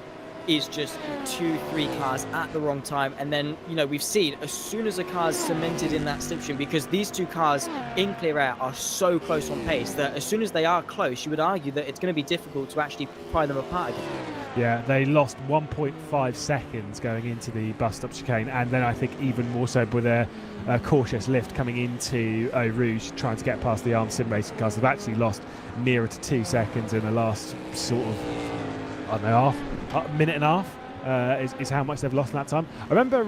is just 2-3 cars at the wrong time, and then we've seen as soon as a car's cemented in that slipstream, because these two cars in clear air are so close on pace that as soon as they are close, you would argue that it's going to be difficult to actually pry them apart again. Yeah, they lost 1.5 seconds going into the bus stop chicane, and then I think even more so with a cautious lift coming into Eau Rouge, trying to get past the armed sim racing cars. They've actually lost nearer to 2 seconds in the last sort of, I don't know, minute and a half is how much they've lost in that time. I remember,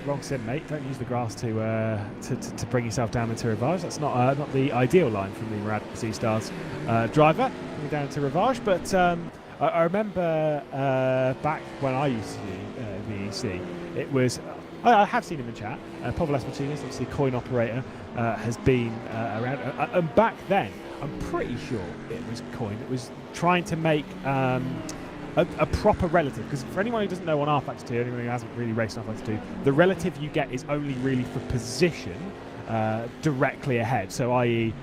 wrong sim, mate. Don't use the grass to bring yourself down into Rivage. That's not the ideal line from the Miranda Sea Stars driver coming down to Rivage. But I remember back when I used to do VEC, it was. I have seen him in chat. Povilas Martinez, obviously coin operator, has been around. And back then, I'm pretty sure it was coin. It was trying to make a proper relative, because for anyone who doesn't know on rFactor 2, anyone who hasn't really raced on rFactor 2, the relative you get is only really for position directly ahead. So i.e.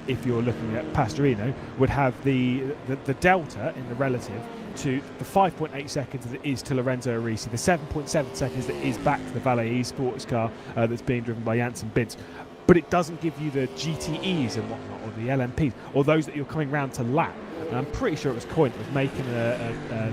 If you're looking at Pastorino, would have the delta in the relative to the 5.8 seconds that it is to Lorenzo Arisi, the 7.7 seconds that is back to the Valet eSports car that's being driven by Janssen Bids. But it doesn't give you the GTEs and whatnot, or the LMPs, or those that you're coming round to lap. And I'm pretty sure it was Coin that was making a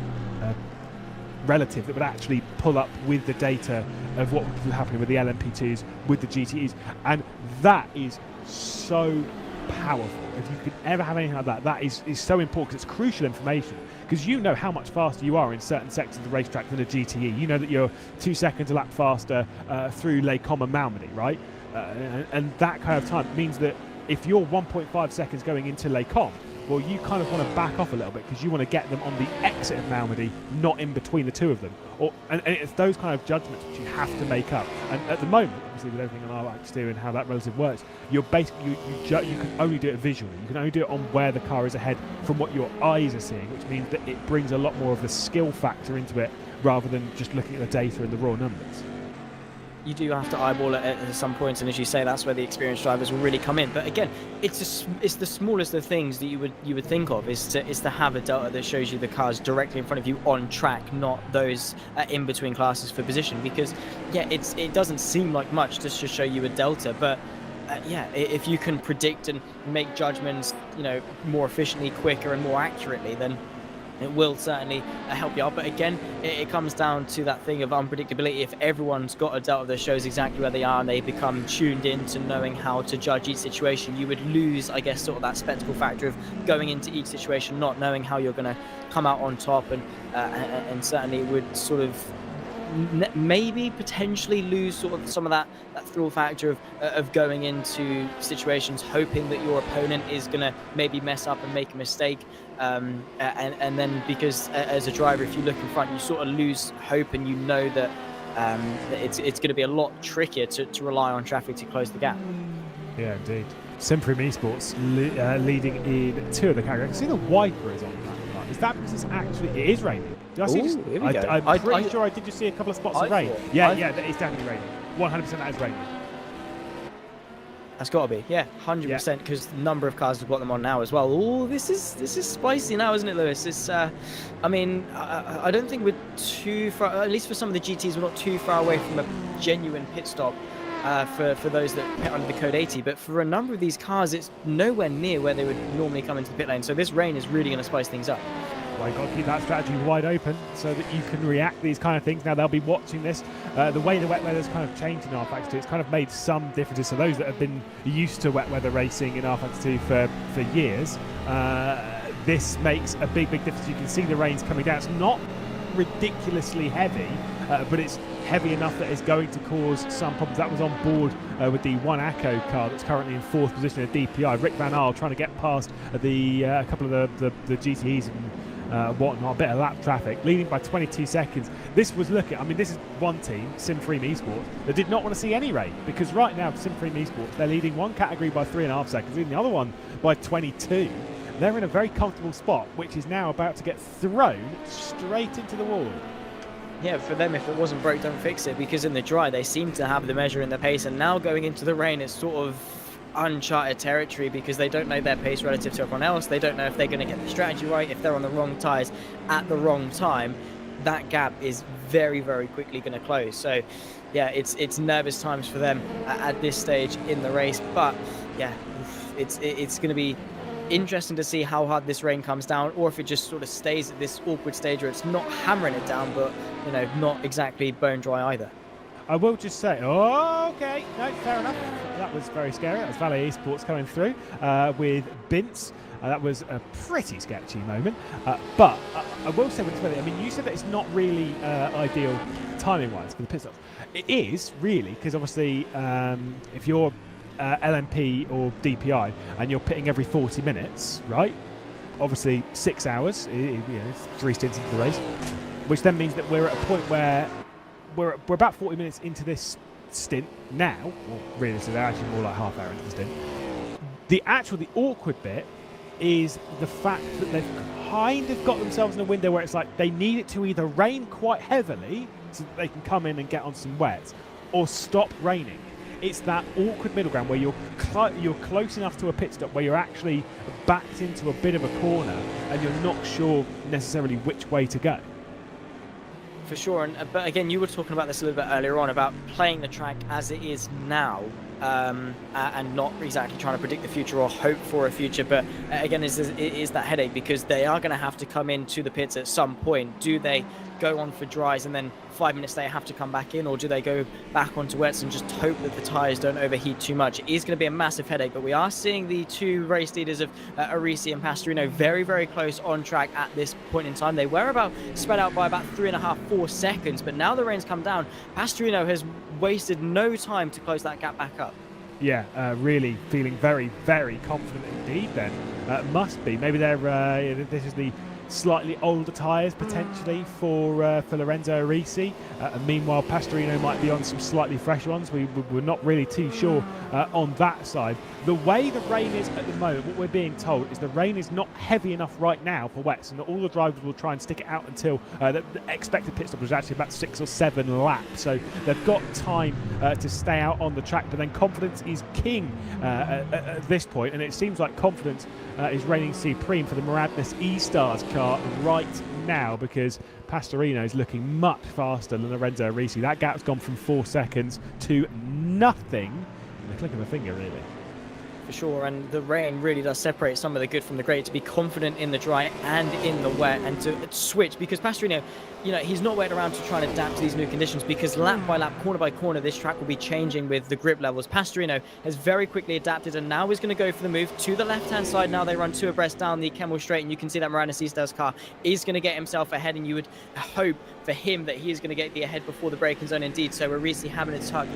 relative that would actually pull up with the data of what was happening with the LMP2s, with the GTEs. And that is so powerful. If you could ever have anything like that, that is so important, because it's crucial information. Because you know how much faster you are in certain sections of the racetrack than a GTE. You know that you're 2 seconds a lap faster through Les Combes and Malmedy, right? And that kind of time means that if you're 1.5 seconds going into Les Combes, well, you kind of want to back off a little bit, because you want to get them on the exit of Malmedy, not in between the two of them. And it's those kind of judgments which you have to make up. And at the moment, obviously, with everything on rFactor 2 and how that relative works, you're basically you can only do it visually. You can only do it on where the car is ahead from what your eyes are seeing, which means that it brings a lot more of the skill factor into it, rather than just looking at the data and the raw numbers. You do have to eyeball it at some points, and as you say, that's where the experienced drivers will really come in. But again, it's the smallest of things that you would think of is to have a delta that shows you the cars directly in front of you on track, not those in between classes for position. Because it doesn't seem like much just to show you a delta, but if you can predict and make judgments, more efficiently, quicker, and more accurately, then it will certainly help you out. But again, it comes down to that thing of unpredictability. If everyone's got a delta that shows exactly where they are and they become tuned in to knowing how to judge each situation, you would lose, I guess, sort of that spectacle factor of going into each situation not knowing how you're going to come out on top, and certainly would sort of maybe potentially lose sort of some of that thrill factor of going into situations hoping that your opponent is going to maybe mess up and make a mistake, and then because as a driver, if you look in front, you sort of lose hope, and you know that it's going to be a lot trickier to rely on traffic to close the gap. Yeah, indeed. Simfrim Esports leading in 2 of the categories. I can see the wiper is on that line. Is that because it is raining? Did I see Ooh, here we go. I'm pretty sure I did just see a couple of spots of rain. Yeah, that is definitely raining. 100% that is raining. That's got to be, yeah, 100%. Because the number of cars have got them on now as well. Oh, this is spicy now, isn't it, Lewis? It's, I mean, I don't think we're too far. At least for some of the GTs, we're not too far away from a genuine pit stop for those that pit under the code 80. But for a number of these cars, it's nowhere near where they would normally come into the pit lane. So this rain is really going to spice things up. Well, you've got to keep that strategy wide open so that you can react to these kind of things. Now, they'll be watching this. The way the wet weather's kind of changed in rFactor 2, it's kind of made some differences. So those that have been used to wet weather racing in rFactor 2 for years, this makes a big difference. You can see the rain's coming down. It's not ridiculously heavy, but it's heavy enough that it's going to cause some problems. That was on board with the 1ACO car that's currently in 4th position at DPI. Rick Van Aal trying to get past a couple of the GTEs and whatnot, a bit of lap traffic, leading by 22 seconds. This was this is one team, Sim3 Esports, that did not want to see any rain, because right now Sim3 Esports, they're leading one category by 3.5 seconds, leading the other one by 22. They're in a very comfortable spot, which is now about to get thrown straight into the wall. Yeah, for them, if it wasn't broke, don't fix it, because in the dry they seem to have the measure in the pace, and now going into the rain, it's sort of uncharted territory, because they don't know their pace relative to everyone else. They don't know if they're going to get the strategy right, if they're on the wrong tyres at the wrong time. That gap is very quickly going to close. So yeah, it's nervous times for them at this stage in the race. But yeah, it's going to be interesting to see how hard this rain comes down, or if it just sort of stays at this awkward stage where it's not hammering it down, but not exactly bone dry either. I will just say, okay, no, fair enough. That was very scary. That was Valet Esports coming through with Bints. That was a pretty sketchy moment. But I will say with this, I mean, you said that it's not really ideal timing-wise for the pit stops. It is, really, because obviously if you're LMP or DPI and you're pitting every 40 minutes, right? Obviously 6 hours, it's 3 stints into the race, which then means that we're at a point where we're about 40 minutes into this stint now. Well, really, so they're actually more like half hour into the stint. The awkward bit is the fact that they've kind of got themselves in a window where it's like they need it to either rain quite heavily so that they can come in and get on some wets, or stop raining. It's that awkward middle ground where you're close enough to a pit stop where you're actually backed into a bit of a corner and you're not sure necessarily which way to go. For sure, but again, you were talking about this a little bit earlier on about playing the track as it is now, and not exactly trying to predict the future or hope for a future. But again, it is that headache, because they are going to have to come into the pits at some point. Do they go on for dries and then 5 minutes later have to come back in, or do they go back onto wets and just hope that the tyres don't overheat too much? It is going to be a massive headache, but we are seeing the two race leaders of Arisi and Pastorino very close on track at this point in time. They were spread out by about 3.5-4 seconds, but now the rain's come down. Pastorino has wasted no time to close that gap back up. Yeah, really feeling very confident indeed then. Must be. Maybe they're this is the slightly older tyres potentially for Lorenzo Arisi. And meanwhile, Pastorino might be on some slightly fresh ones. We're not really too sure on that side. The way the rain is at the moment, what we're being told is the rain is not heavy enough right now for wets, and that all the drivers will try and stick it out until the expected pit stop was actually about 6 or 7 laps. So they've got time to stay out on the track, but then confidence is king at this point, and it seems like confidence is reigning supreme for the Maradness E-Stars car right now, because Pastorino is looking much faster than Lorenzo Arisi. That gap's gone from 4 seconds to nothing in the click of a finger, really. For sure, and the rain really does separate some of the good from the great, to be confident in the dry and in the wet, and to switch, because Pastorino, he's not waiting around to try and adapt to these new conditions, because lap by lap, corner by corner, this track will be changing with the grip levels. Pastorino has very quickly adapted, and now is going to go for the move to the left-hand side. Now they run 2 abreast down the Kemmel Straight, and you can see that Maradness Easters car is going to get himself ahead, and you would hope for him that he is going to get the ahead before the braking zone indeed. So Arisi having a tuck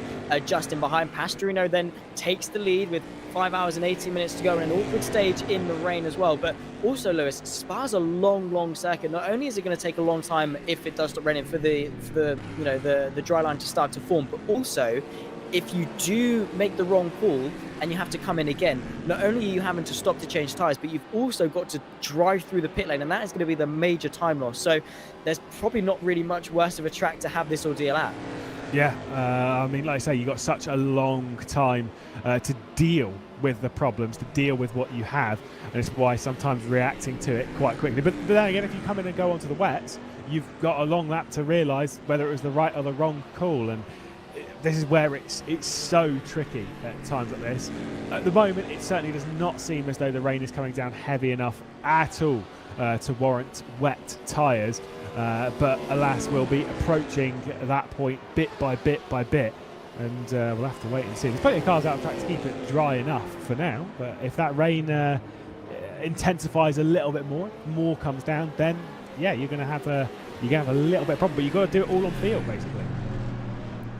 just in behind. Pastorino then takes the lead with 5 hours and 18 minutes to go, and an awkward stage in the rain as well. But also, Lewis, Spa's a long circuit. Not only is it going to take a long time if it does stop raining for the dry line to start to form, but also if you do make the wrong call and you have to come in again, not only are you having to stop to change tyres, but you've also got to drive through the pit lane, and that is going to be the major time loss. So there's probably not really much worse of a track to have this ordeal at. Yeah, I mean, like I say, you've got such a long time to deal with the problems, to deal with what you have, and it's why sometimes reacting to it quite quickly. But then again, if you come in and go onto the wets, you've got a long lap to realise whether it was the right or the wrong call, and this is where it's so tricky at times like this. At the moment, it certainly does not seem as though the rain is coming down heavy enough at all to warrant wet tyres. But alas, we'll be approaching that point bit by bit by bit, and we'll have to wait and see. There's plenty of cars out of track to keep it dry enough for now, but if that rain intensifies a little bit more comes down, then yeah, you're going to have a little bit of problem. But you've got to do it all on field, basically.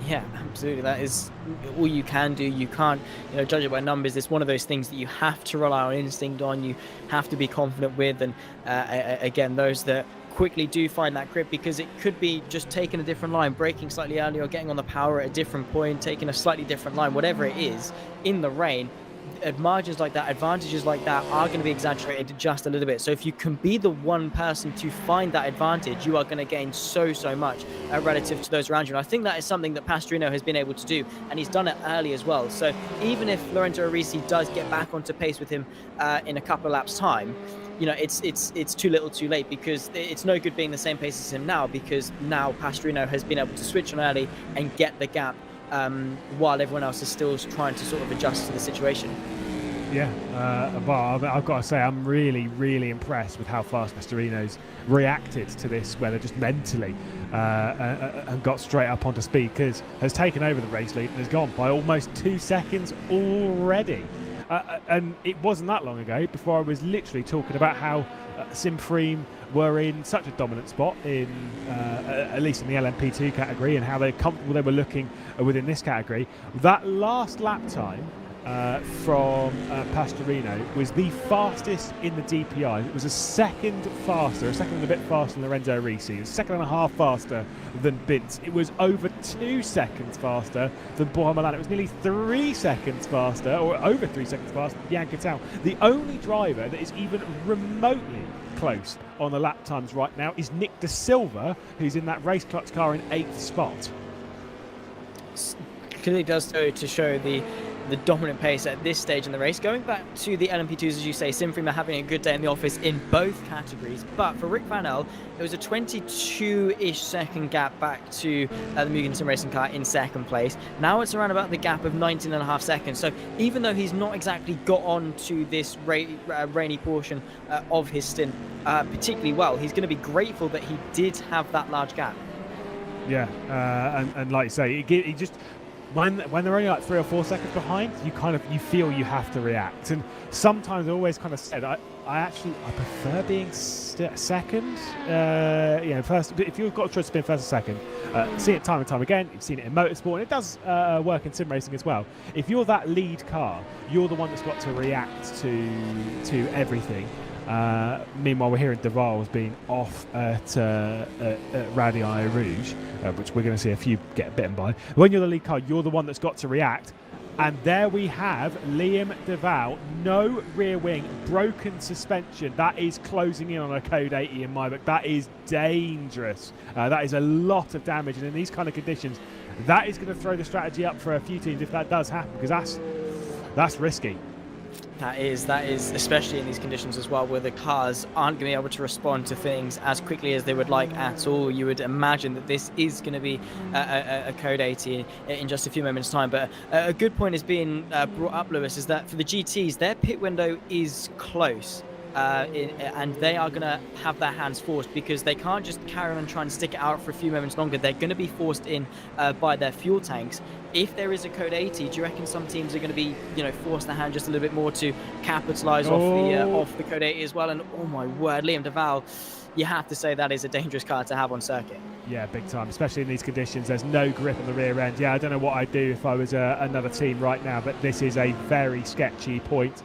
Yeah, absolutely. That is all you can do. You can't, judge it by numbers. It's one of those things that you have to rely on instinct on. You have to be confident with, and again, those that quickly do find that grip, because it could be just taking a different line, braking slightly earlier, or getting on the power at a different point, taking a slightly different line, whatever it is, in the rain. Margins like that, advantages like that are going to be exaggerated just a little bit. So if you can be the one person to find that advantage, you are going to gain so much relative to those around you. And I think that is something that Pastorino has been able to do, and he's done it early as well. So even if Lorenzo Arisi does get back onto pace with him in a couple of laps time, it's too little too late, because it's no good being the same pace as him now, because now Pastorino has been able to switch on early and get the gap while everyone else is still trying to sort of adjust to the situation. Yeah, well, I've got to say, I'm really, really impressed with how fast Pastorino's reacted to this weather, just mentally, and got straight up onto speed, because has taken over the race lead and has gone by almost 2 seconds already. And it wasn't that long ago before I was literally talking about how Spa-Francorchamps were in such a dominant spot in at least in the LMP2 category, and how they're comfortable they were looking within this category. That last lap time from Pastorino was the fastest in the DPI. It was a second and a bit faster than Lorenzo Arisi. It was a second and a half faster than Bintz. It was over 2 seconds faster than Borja Milan. It was nearly 3 seconds faster, or over 3 seconds faster than Jan Catal. The only driver that is even remotely close on the lap times right now is Nick De Silva, who's in that race clutch car in 8th spot. Clearly does so to show the dominant pace at this stage in the race. Going back to the LMP2s, as you say, Spa-Francorchamps are having a good day in the office in both categories. But for Rick Van El, it was a 22-ish second gap back to the Mugen Sim Racing car in second place. Now it's around about the gap of 19.5 seconds. So even though he's not exactly got on to this rainy portion of his stint particularly well, he's going to be grateful that he did have that large gap. Yeah, and like you say, he just... When they're only like 3 or 4 seconds behind, you feel you have to react. And sometimes I always kind of said I prefer being second. First. But if you've got a choice to be first or second, see it time and time again. You've seen it in motorsport, and it does work in sim racing as well. If you're that lead car, you're the one that's got to react to everything. Meanwhile, we're hearing Duval's being off at Rally Eau Rouge, which we're going to see a few get bitten by. When you're the lead car, you're the one that's got to react. And there we have Liam Duval, no rear wing, broken suspension. That is closing in on a code 80 in my book. That is dangerous. That is a lot of damage. And in these kind of conditions, that is going to throw the strategy up for a few teams if that does happen, because that's risky. That is, especially in these conditions as well, where the cars aren't going to be able to respond to things as quickly as they would like at all. You would imagine that this is going to be a code 80 in just a few moments' time. But a good point is being brought up, Lewis, is that for the GTs, their pit window is close. And they are going to have their hands forced, because they can't just carry on trying to stick it out for a few moments longer. They're going to be forced in by their fuel tanks. If there is a code 80, do you reckon some teams are going to be, force their hand just a little bit more to capitalise off the code 80 as well? And oh my word, Liam Duval, you have to say that is a dangerous car to have on circuit. Yeah, big time, especially in these conditions. There's no grip on the rear end. Yeah, I don't know what I'd do if I was another team right now, but this is a very sketchy point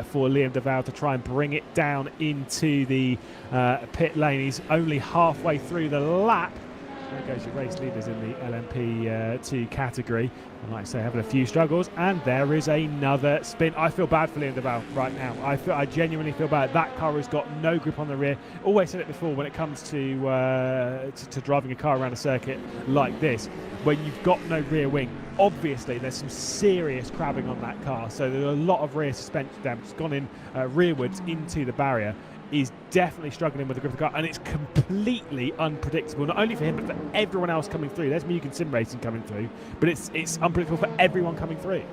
for Liam Duval to try and bring it down into the pit lane. He's only halfway through the lap, There goes your race leaders in the LMP2 category. And like I say, having a few struggles. And there is another spin. I feel bad for Liam de Waal right now. I genuinely feel bad. That car has got no grip on the rear. Always said it before, when it comes to driving a car around a circuit like this, when you've got no rear wing, obviously there's some serious crabbing on that car. So there's a lot of rear suspension damage. It's gone in rearwards into the barrier. He's definitely struggling with the grip of the car, and it's completely unpredictable, not only for him, but for everyone else coming through. There's Mugen Sim Racing coming through, but it's unpredictable for everyone coming through.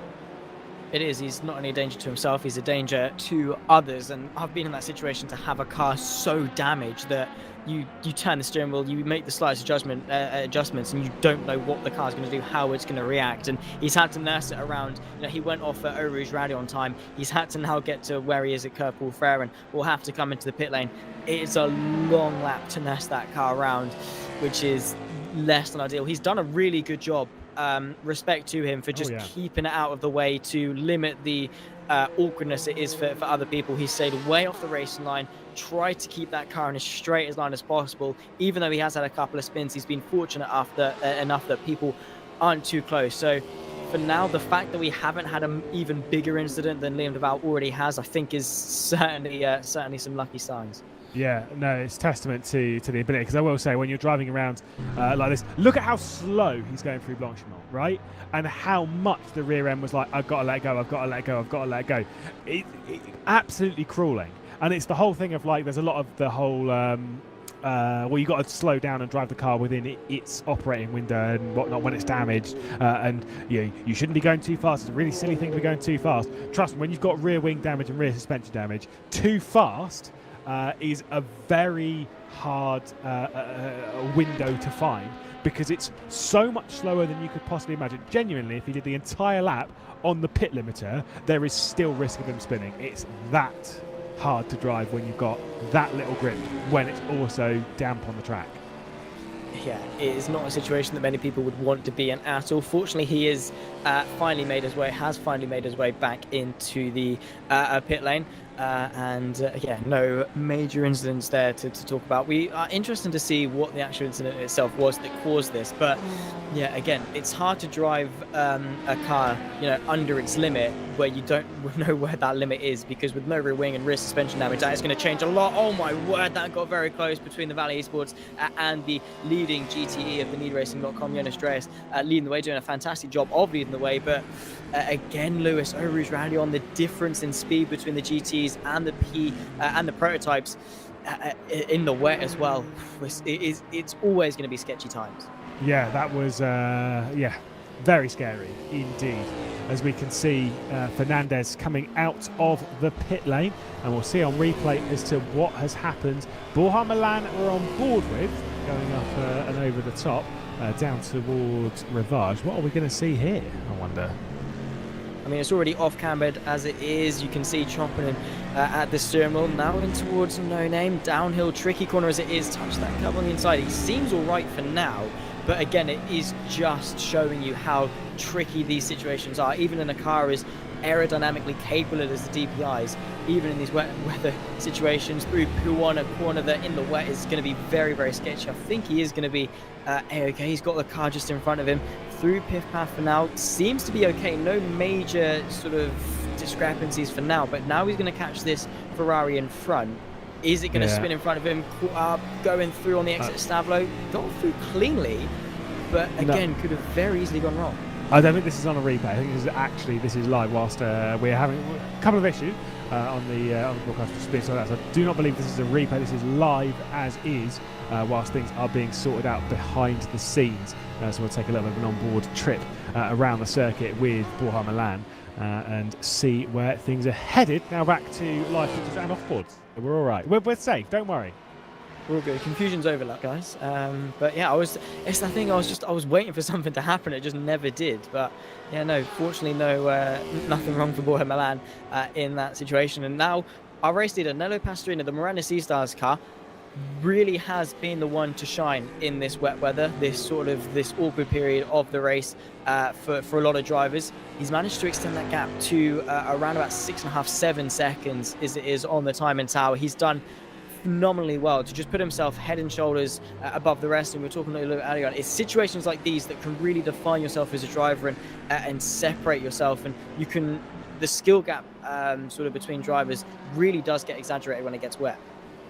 It is. He's not only a danger to himself, he's a danger to others. And I've been in that situation to have a car so damaged that you turn the steering wheel, you make the slightest adjustments, and you don't know what the car's going to do, how it's going to react. And he's had to nurse it around. You know, he went off at Eau Rouge Rally on time. He's had to now get to where he is at Curve Paul Frere, and will have to come into the pit lane. It's a long lap to nurse that car around, which is less than ideal. He's done a really good job. Respect to him for just keeping it out of the way to limit the awkwardness it is for other people. He stayed way off the racing line, tried to keep that car in as straight as line as possible. Even though he has had a couple of spins, he's been fortunate enough that people aren't too close. So for now, the fact that we haven't had an even bigger incident than Liam de Waal already has, I think, is certainly some lucky signs. Yeah, no, it's testament to the ability, because I will say, when you're driving around like this, look at how slow he's going through Blanchimont, right? And how much the rear end was like, I've got to let go, I've got to let go, I've got to let go. It absolutely crawling. And it's the whole thing of, like, there's a lot of the whole, well, you've got to slow down and drive the car within its operating window and whatnot when it's damaged. And you shouldn't be going too fast. It's a really silly thing to be going too fast. Trust me, when you've got rear wing damage and rear suspension damage, too fast is a very hard window to find, because it's so much slower than you could possibly imagine. Genuinely, if he did the entire lap on the pit limiter, there is still risk of him spinning. It's that hard to drive when you've got that little grip, when it's also damp on the track. Yeah, it is not a situation that many people would want to be in at all. Fortunately, he has finally made his way back into the pit lane. Yeah, no major incidents there to talk about. We are interested to see what the actual incident itself was that caused this. But yeah, again, it's hard to drive a car, under its limit where you don't know where that limit is, because with no rear wing and rear suspension damage, that is going to change a lot. Oh my word, that got very close between the Valley Esports and the leading GTE of the NeedRacing.com, Jonas Dreas, leading the way, doing a fantastic job of leading the way. But again, Lewis, Eau Rouge Rally, on the difference in speed between the GTs and the prototypes in the wet as well. It's always going to be sketchy times. Yeah, that was very scary indeed. As we can see, Fernandez coming out of the pit lane, and we'll see on replay as to what has happened. Borja Milan we're on board with, going up and over the top, down towards Rivage. What are we going to see here, I wonder? I mean, it's already off-cambered as it is. You can see chomping at the steering wheel. Now in towards No Name. Downhill, tricky corner as it is. Touch that curb on the inside. He seems all right for now. But again, it is just showing you how tricky these situations are. Even in a car as aerodynamically capable as the DPIs, even in these wet weather situations, through Puana corner that in the wet is going to be very, very sketchy. I think he is going to be okay. He's got the car just in front of him. Through Piff Path for now, seems to be okay. No major sort of discrepancies for now, but now he's going to catch this Ferrari in front. Is it going to spin in front of him? Going through on the exit Stavlo, got through cleanly, but again, could have very easily gone wrong. I don't think this is on a replay. I think this is live whilst we're having a couple of issues on the broadcast for spin. So I do not believe this is a replay. This is live as is, whilst things are being sorted out behind the scenes. So we'll take a little bit of an onboard trip around the circuit with Borja Milan and see where things are headed. Now back to live pictures and offboards. We're all right. We're safe. Don't worry. We're all good. Confusion's over, guys. But yeah, it's the thing. I was waiting for something to happen. It just never did. But yeah, no. Fortunately, nothing wrong for Borja Milan in that situation. And now our race leader, Nello Pastorino, the Miranda C-Stars car, really has been the one to shine in this wet weather, this awkward period of the race for a lot of drivers. He's managed to extend that gap to around about 6.5-7 seconds as it is on the time and tower. He's done phenomenally well to just put himself head and shoulders above the rest. And we were talking a little bit earlier on, it's situations like these that can really define yourself as a driver and separate yourself. And you can, the skill gap sort of between drivers really does get exaggerated when it gets wet.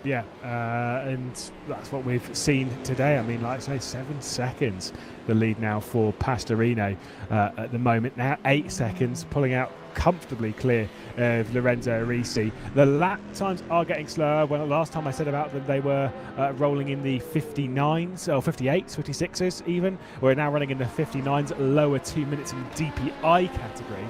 Yeah, and that's what we've seen today. I mean, like I say, 7 seconds the lead now for Pastorino at the moment. Now 8 seconds, pulling out comfortably clear of Lorenzo Arisi. The lap times are getting slower. Well, last time I said about them, they were rolling in the 59s or 58s, 56s even. We're now running in the 59s, lower 2 minutes in the DPI category.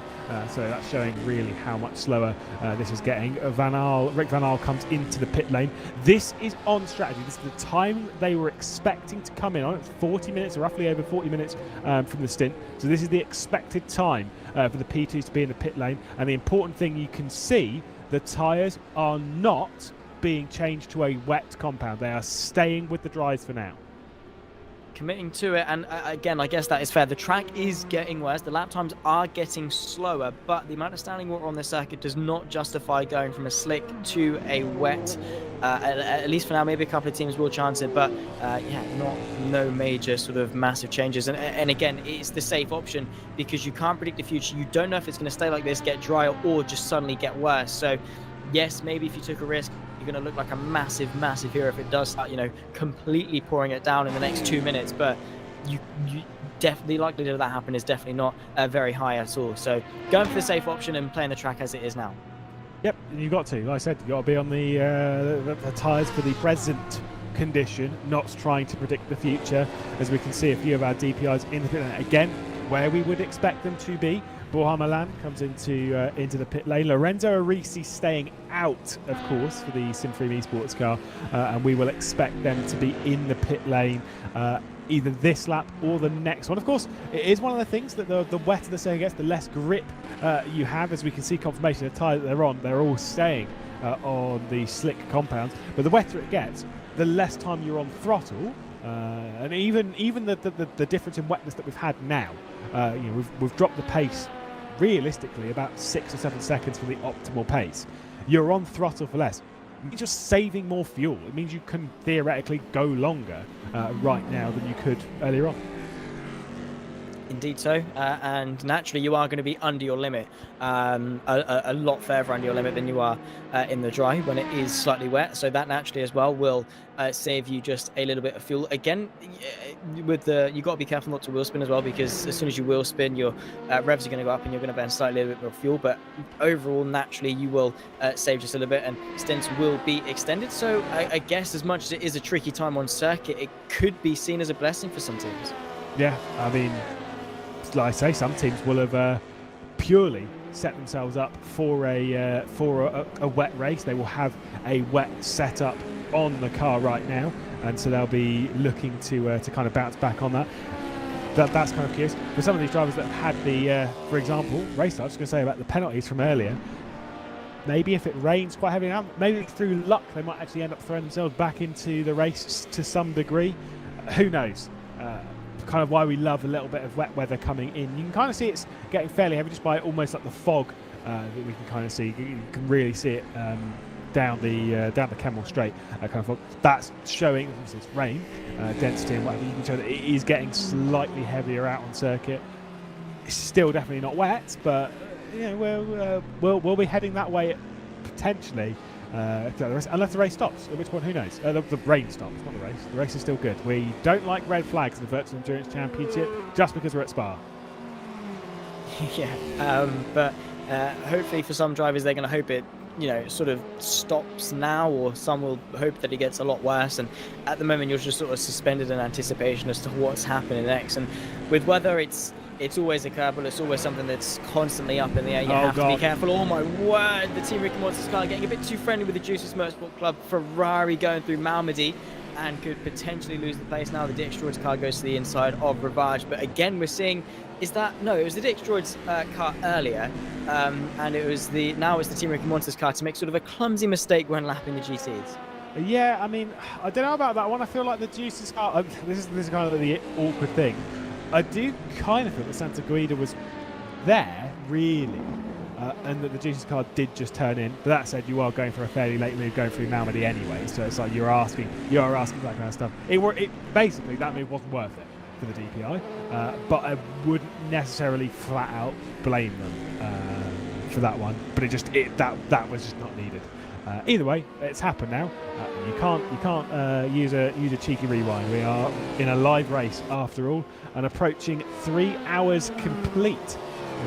So that's showing really how much slower this is getting. Rick Van Aal comes into the pit lane. This is on strategy. This is the time they were expecting to come in on. It's 40 minutes, or roughly over 40 minutes from the stint. So this is the expected time for the P2s to be in the pit lane. And the important thing you can see, the tyres are not being changed to a wet compound. They are staying with the dries for now. Committing to it, and again, I guess that is fair. The track is getting worse, the lap times are getting slower, but the amount of standing water on this circuit does not justify going from a slick to a wet, at least for now. Maybe a couple of teams will chance it, but yeah, no major sort of massive changes. And again, it's the safe option because you can't predict the future. You don't know if it's going to stay like this, get drier, or just suddenly get worse. So yes, maybe if you took a risk, you're going to look like a massive hero if it does start, completely pouring it down in the next 2 minutes. But you definitely, likelihood of that happen is definitely not very high at all. So going for the safe option and playing the track as it is now. Yep, you got to. Like I said, you got to be on the tyres for the present condition, not trying to predict the future. As we can see, a few of our DPIs in the pit lane again, where we would expect them to be. Borja Milan comes into the pit lane. Lorenzo Arisi staying out, of course, for the Sim3 Esports car, and we will expect them to be in the pit lane either this lap or the next one. Of course, it is one of the things that the wetter the circuit gets, the less grip you have. As we can see, confirmation of the tyre that they're on, they're all staying on the slick compounds. But the wetter it gets, the less time you're on throttle, and even the difference in wetness that we've had now. We've dropped the pace realistically about 6 or 7 seconds from the optimal pace. You're on throttle for less. It means you're saving more fuel. It means you can theoretically go longer right now than you could earlier on. Indeed so, and naturally you are going to be under your limit, a lot further under your limit than you are in the dry when it is slightly wet. So that naturally as well will save you just a little bit of fuel. Again, you got to be careful not to wheel spin as well, because as soon as you wheel spin, your revs are going to go up and you're going to burn slightly a little bit more fuel. But overall, naturally, you will save just a little bit, and stints will be extended. So I guess as much as it is a tricky time on circuit, it could be seen as a blessing for some teams. Yeah, I mean, like I say, some teams will have purely set themselves up for a wet race. They will have a wet setup on the car right now, and so they'll be looking to kind of bounce back on that. That's kind of curious. For some of these drivers that have had the, for example, race start, I was going to say about the penalties from earlier. Maybe if it rains quite heavily now, maybe through luck they might actually end up throwing themselves back into the race to some degree. Who knows? Kind of why we love a little bit of wet weather coming in. You can kind of see it's getting fairly heavy just by almost like the fog that we can kind of see. You can really see it down the Kemmel Straight kind of fog. That's showing, obviously it's rain, density and whatever. You can show that it is getting slightly heavier out on circuit. It's still definitely not wet, but we'll be heading that way potentially. Unless the race stops, at which point who knows? The rain stops, not the race. The race is still good. We don't like red flags in the Virtual Endurance Championship just because we're at Spa. Yeah, but hopefully for some drivers they're going to hope it sort of stops now, or some will hope that it gets a lot worse. And at the moment you're just sort of suspended in anticipation as to what's happening next. And with weather, it's always a curveball. It's always something that's constantly up in the air. You have to be careful. Oh my word, the Team Ricky Mortis car getting a bit too friendly with the Juices Motorsport Club. Ferrari going through Malmedy and could potentially lose the place. Now the Dick Droid's car goes to the inside of Rivage. But again, we're seeing, it was the Dick Droid's car earlier, and it's the Team Ricky Mortis car to make sort of a clumsy mistake when lapping the GTs. Yeah, I mean, I don't know about that one. I feel like the Juices car, this is kind of the awkward thing. I do kind of feel that Santa Guida was there, really, and that the Jesus card did just turn in. But that said, you are going for a fairly late move going through Malmedy anyway, so it's like you are asking that kind of stuff. It basically, that move wasn't worth it for the DPI, but I wouldn't necessarily flat out blame them for that one. But that was just not needed. Either way, it's happened now. You can't use a cheeky rewind. We are in a live race after all, and approaching 3 hours complete.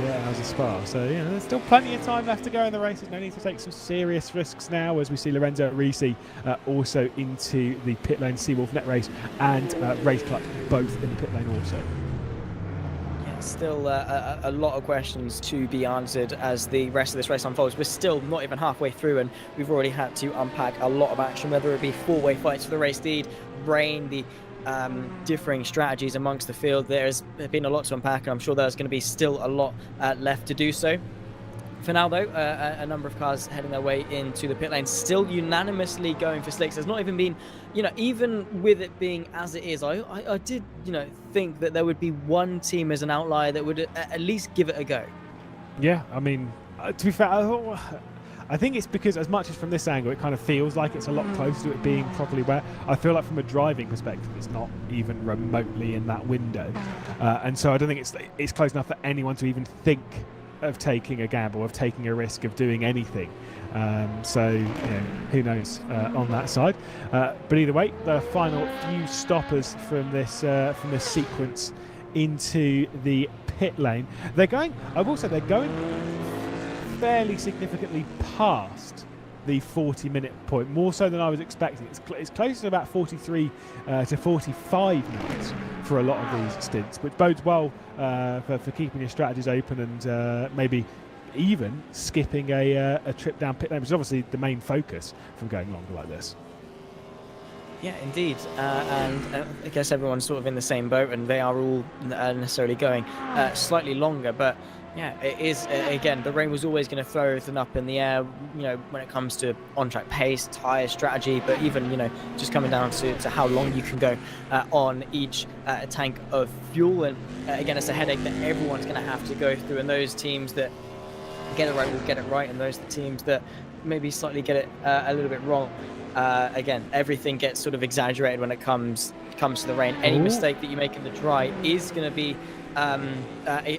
Yeah, as a Spa. So there's still plenty of time left to go in the race. There's no need to take some serious risks now, as we see Lorenzo Risi also into the pit lane. Seawolf net race and race clutch both in the pit lane also. Still a lot of questions to be answered as the rest of this race unfolds. We're still not even halfway through, and we've already had to unpack a lot of action, whether it be four-way fights for the race lead, rain, the differing strategies amongst the field. There's been a lot to unpack, and I'm sure there's going to be still a lot left to do so. For now, though, a number of cars heading their way into the pit lane, still unanimously going for slicks. There's not even been, even with it being as it is, I did, think that there would be one team as an outlier that would at least give it a go. Yeah, I mean, to be fair, I think it's because, as much as from this angle, it kind of feels like it's a lot closer to it being properly wet. I feel like from a driving perspective, it's not even remotely in that window, and so I don't think it's close enough for anyone to even think of taking a gamble, of taking a risk, of doing anything. So who knows on that side. But either way, the final few stoppers from this sequence into the pit lane. They're going, I will say, they're going fairly significantly past the 40-minute point, more so than I was expecting. It's close to about 43 to 45 minutes for a lot of these stints, which bodes well for keeping your strategies open and maybe even skipping a trip down pit lane, which is obviously the main focus from going longer like this. Yeah, indeed. And I guess everyone's sort of in the same boat, and they are all necessarily going slightly longer, but yeah, it is, again, the rain was always going to throw everything up in the air, when it comes to on-track pace, tyre strategy, but even, just coming down to how long you can go on each tank of fuel. And again, it's a headache that everyone's going to have to go through, and those teams that get it right will get it right, and those are the teams that maybe slightly get it a little bit wrong. Again, everything gets sort of exaggerated when it comes to the rain. Any mistake that you make in the dry is going to be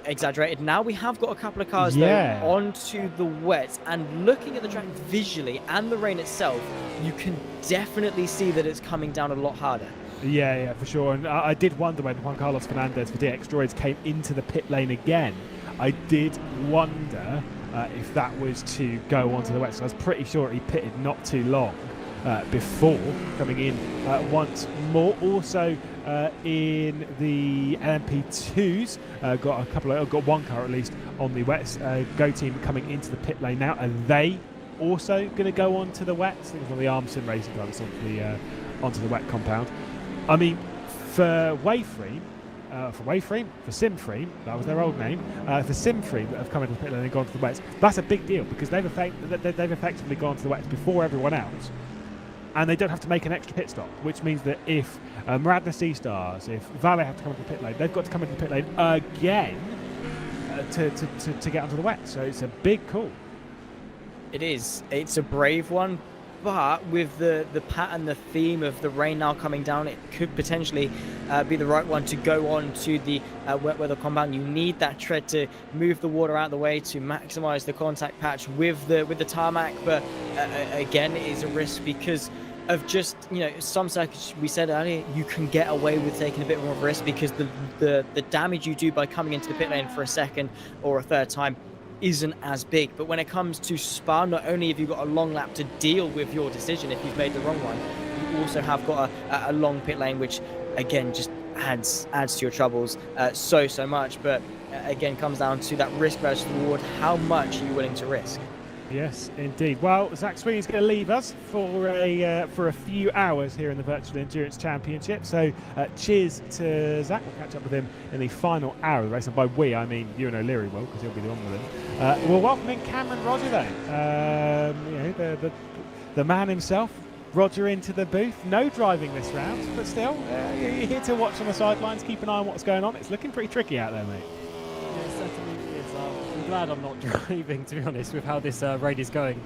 exaggerated. Now we have got a couple of cars though onto the wet, and looking at the track visually and the rain itself, you can definitely see that it's coming down a lot harder. Yeah, for sure. And I did wonder when Juan Carlos Fernandez for DX Droids came into the pit lane again. I did wonder if that was to go onto the wet. So I was pretty sure he pitted not too long before coming in once more. Also in the LMP2s, got one car at least on the wets. Go team coming into the pit lane now, and they also going to go onto the wets. I think it's one of the Armstrong racing cars onto the wet compound. I mean, for Wayframe, for Simframe, that was their old name, for Simframe that have come into the pit lane and gone to the wets, that's a big deal because they've effectively gone to the wets before everyone else, and they don't have to make an extra pit stop, which means that if Maradna Sea-Stars, if Vale have to come into the pit lane, they've got to come into the pit lane again to get onto the wet. So it's a big call. It is. It's a brave one. But with the pattern, the theme of the rain now coming down, it could potentially be the right one to go on to the wet weather compound. You need that tread to move the water out of the way to maximise the contact patch with the tarmac. But again, it is a risk because of just, some circuits, we said earlier, you can get away with taking a bit more of a risk because the damage you do by coming into the pit lane for a second or a third time isn't as big. But when it comes to Spa, not only have you got a long lap to deal with your decision if you've made the wrong one, you also have got a long pit lane, which again just adds to your troubles so much. But again, comes down to that risk versus reward. How much are you willing to risk? Yes, indeed. Well, Zach Sweeney's going to leave us for a few hours here in the Virtual Endurance Championship. So cheers to Zach. We'll catch up with him in the final hour of the race. And by we, I mean you and O'Leary will, because he'll be the one with him. We'll welcome in Cameron Roger, though. The man himself, Roger, into the booth. No driving this round, but still, you're here to watch on the sidelines, keep an eye on what's going on. It's looking pretty tricky out there, mate. Yeah, certainly is. I'm glad I'm not driving, to be honest, with how this rain is going.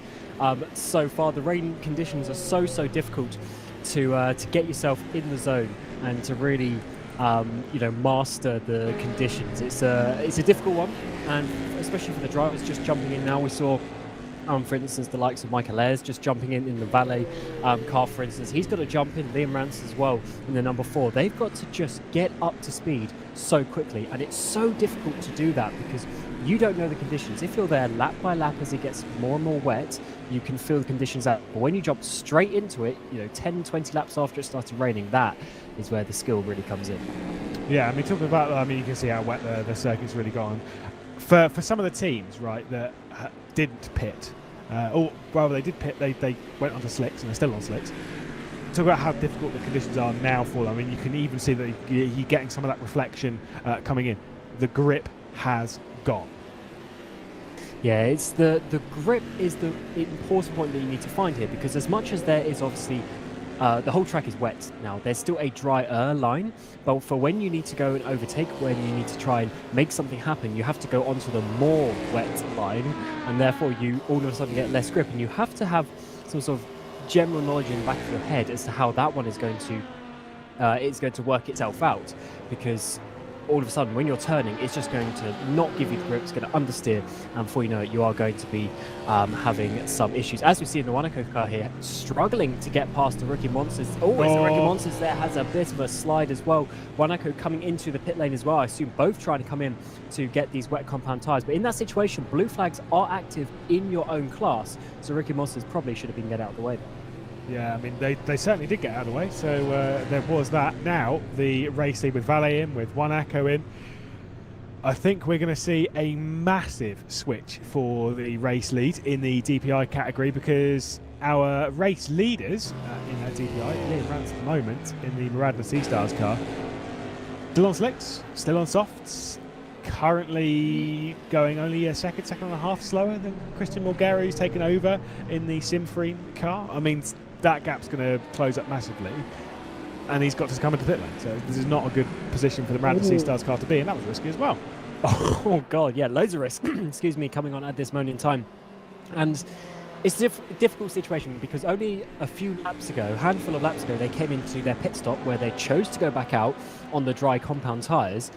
So far, the rain conditions are so difficult to get yourself in the zone and to really, master the conditions. It's a difficult one, and especially for the drivers just jumping in now. We saw, for instance, the likes of Michael Ayres just jumping in the valet car, for instance. He's got to jump in, Liam Rance as well in the number 4. They've got to just get up to speed so quickly, and it's so difficult to do that because you don't know the conditions. If you're there lap by lap as it gets more and more wet, you can feel the conditions out. But when you jump straight into it, 10, 20 laps after it started raining, that is where the skill really comes in. Yeah, talking about, you can see how wet the circuit's really gone. For some of the teams, right, that didn't pit, or rather they did pit, they went onto slicks and they're still on slicks. Talk about how difficult the conditions are now for them. You can even see that you're getting some of that reflection coming in. The grip has gone. Yeah, it's the grip is the important point that you need to find here, because as much as there is obviously the whole track is wet now, there's still a drier line, but for when you need to go and overtake, when you need to try and make something happen, you have to go onto the more wet line, and therefore you all of a sudden get less grip, and you have to have some sort of general knowledge in the back of your head as to how that one is going to work itself out, because all of a sudden when you're turning, it's just going to not give you the grip, it's going to understeer, and before you know it, you are going to be having some issues, as we see in the Wanako car here, struggling to get past the Rookie Monsters. The Rookie Monsters there has a bit of a slide as well. Wanako coming into the pit lane as well, I assume both trying to come in to get these wet compound tyres, but in that situation, blue flags are active in your own class, so Rookie Monsters probably should have been get out of the way there. Yeah, they certainly did get out of the way, so there was that. Now, the race lead with Valet in, with Wanako in. I think we're going to see a massive switch for the race lead in the DPI category, because our race leaders in that DPI, Liam Rance at the moment, in the Miradna Seastars car, still on slicks, still on softs, currently going only a second and a half slower than Christian Mulgari, who's taken over in the Simfreen car. That gap's going to close up massively, and he's got to come into pit lane, so this is not a good position for the Miradna Seastars car to be, and that was risky as well. Oh god, yeah, loads of risk excuse me, coming on at this moment in time, and it's a difficult situation because only a handful of laps ago, they came into their pit stop where they chose to go back out on the dry compound tyres.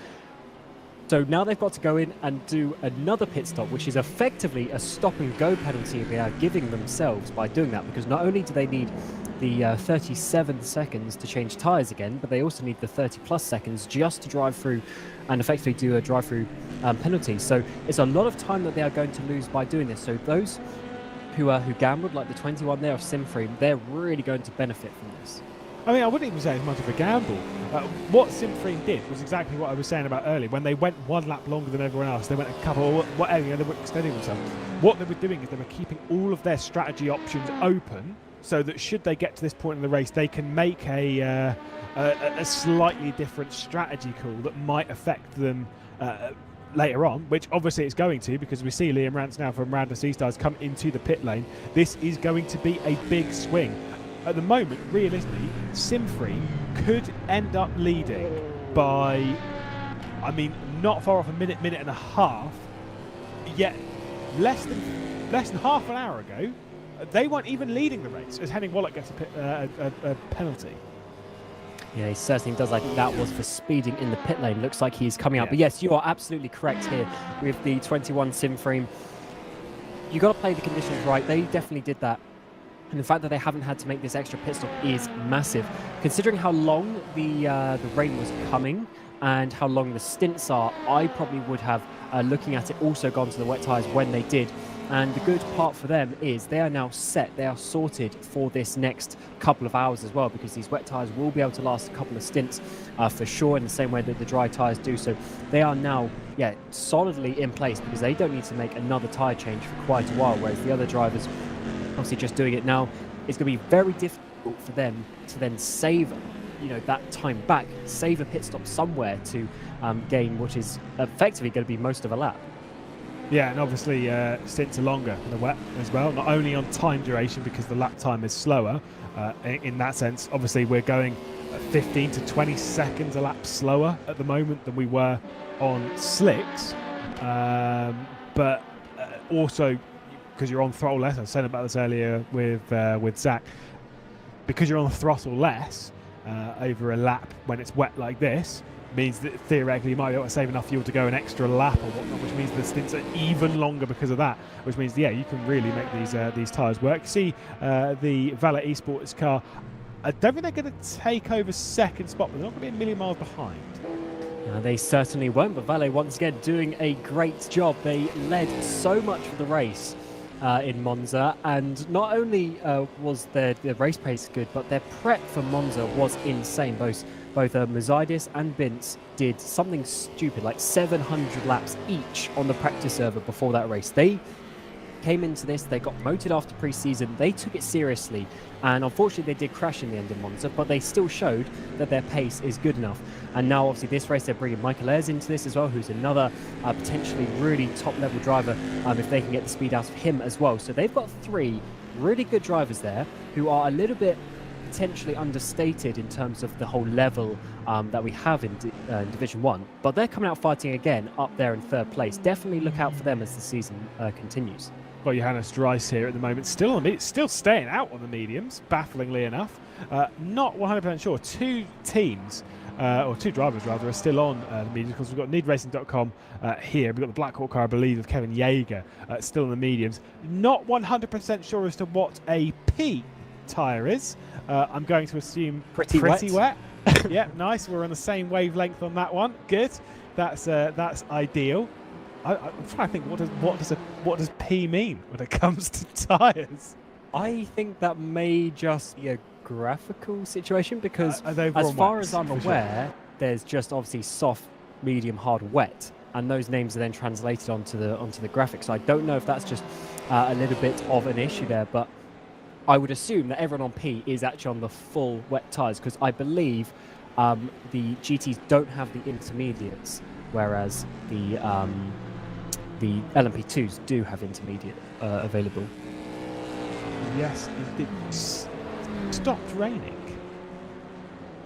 So now they've got to go in and do another pit stop, which is effectively a stop and go penalty they are giving themselves by doing that, because not only do they need the 37 seconds to change tyres again, but they also need the 30 plus seconds just to drive through and effectively do a drive through penalty. So it's a lot of time that they are going to lose by doing this. So those who gambled, like the 21 there of Simframe, they're really going to benefit from this. I wouldn't even say it's much of a gamble. What Simframe did was exactly what I was saying about earlier. When they went one lap longer than everyone else, they went a couple, or whatever, they were extending themselves. What they were doing is they were keeping all of their strategy options open, so that should they get to this point in the race, they can make a slightly different strategy call that might affect them later on, which obviously it's going to, because we see Liam Rance now from Miradna Seastars come into the pit lane. This is going to be a big swing. At the moment, realistically, Simfree could end up leading by, not far off a minute and a half, yet less than half an hour ago, they weren't even leading the race as Henning Wallach gets a penalty. Yeah, he certainly does. I think that was for speeding in the pit lane. Looks like he's coming out. Yeah. But yes, you are absolutely correct here with the 21 Simframe. You got to play the conditions right. They definitely did that. And the fact that they haven't had to make this extra pit stop is massive. Considering how long the rain was coming and how long the stints are, I probably would have, looking at it, also gone to the wet tyres when they did. And the good part for them is they are now set, they are sorted for this next couple of hours as well, because these wet tyres will be able to last a couple of stints for sure, in the same way that the dry tyres do. So they are now, solidly in place, because they don't need to make another tyre change for quite a while, whereas the other drivers, obviously just doing it now, it's going to be very difficult for them to then save that time back, save a pit stop somewhere to gain what is effectively going to be most of a lap. Yeah, and obviously stints are longer in the wet as well, not only on time duration because the lap time is slower in that sense. Obviously we're going 15 to 20 seconds a lap slower at the moment than we were on slicks, but but also because you're on throttle less. I was saying about this earlier with Zach. Because you're on the throttle less over a lap when it's wet like this, means that theoretically you might be able to save enough fuel to go an extra lap or whatnot, which means the stints are even longer because of that, which means, yeah, you can really make these tyres work. See the Valet Esports car, I don't think they're going to take over second spot, but they're not going to be a million miles behind. They certainly won't, but Valet once again doing a great job. They led so much of the race in Monza, and not only was their race pace good, but their prep for Monza was insane. Both Mercedes and Binz did something stupid, like 700 laps each on the practice server before that race. They came into this, they got promoted after pre-season, they took it seriously, and unfortunately they did crash in the end of Monza, but they still showed that their pace is good enough. And now obviously this race they're bringing Michael Ayres into this as well, who's another potentially really top level driver if they can get the speed out of him as well. So they've got 3 really good drivers there who are a little bit potentially understated in terms of the whole level that we have in Division 1, but they're coming out fighting again up there in 3rd place. Definitely look out for them as the season continues. Got Johannes Dries here at the moment, still staying out on the mediums, bafflingly enough. Not 100% sure. 2 teams, or 2 drivers rather, are still on the mediums, because we've got needracing.com here. We've got the Black Hawk car, I believe, of Kevin Yeager still on the mediums. Not 100% sure as to what a P tyre is. I'm going to assume pretty wet. Yeah, nice. We're on the same wavelength on that one. Good. That's ideal. I'm trying to think, what does P mean when it comes to tyres? I think that may just be a graphical situation, because as far as I'm aware, there's just obviously soft, medium, hard, wet, and those names are then translated onto the graphics. So I don't know if that's just a little bit of an issue there, but I would assume that everyone on P is actually on the full wet tyres, because I believe the GTs don't have the intermediates, whereas the LMP2s do have intermediate available. Yes, it stopped raining.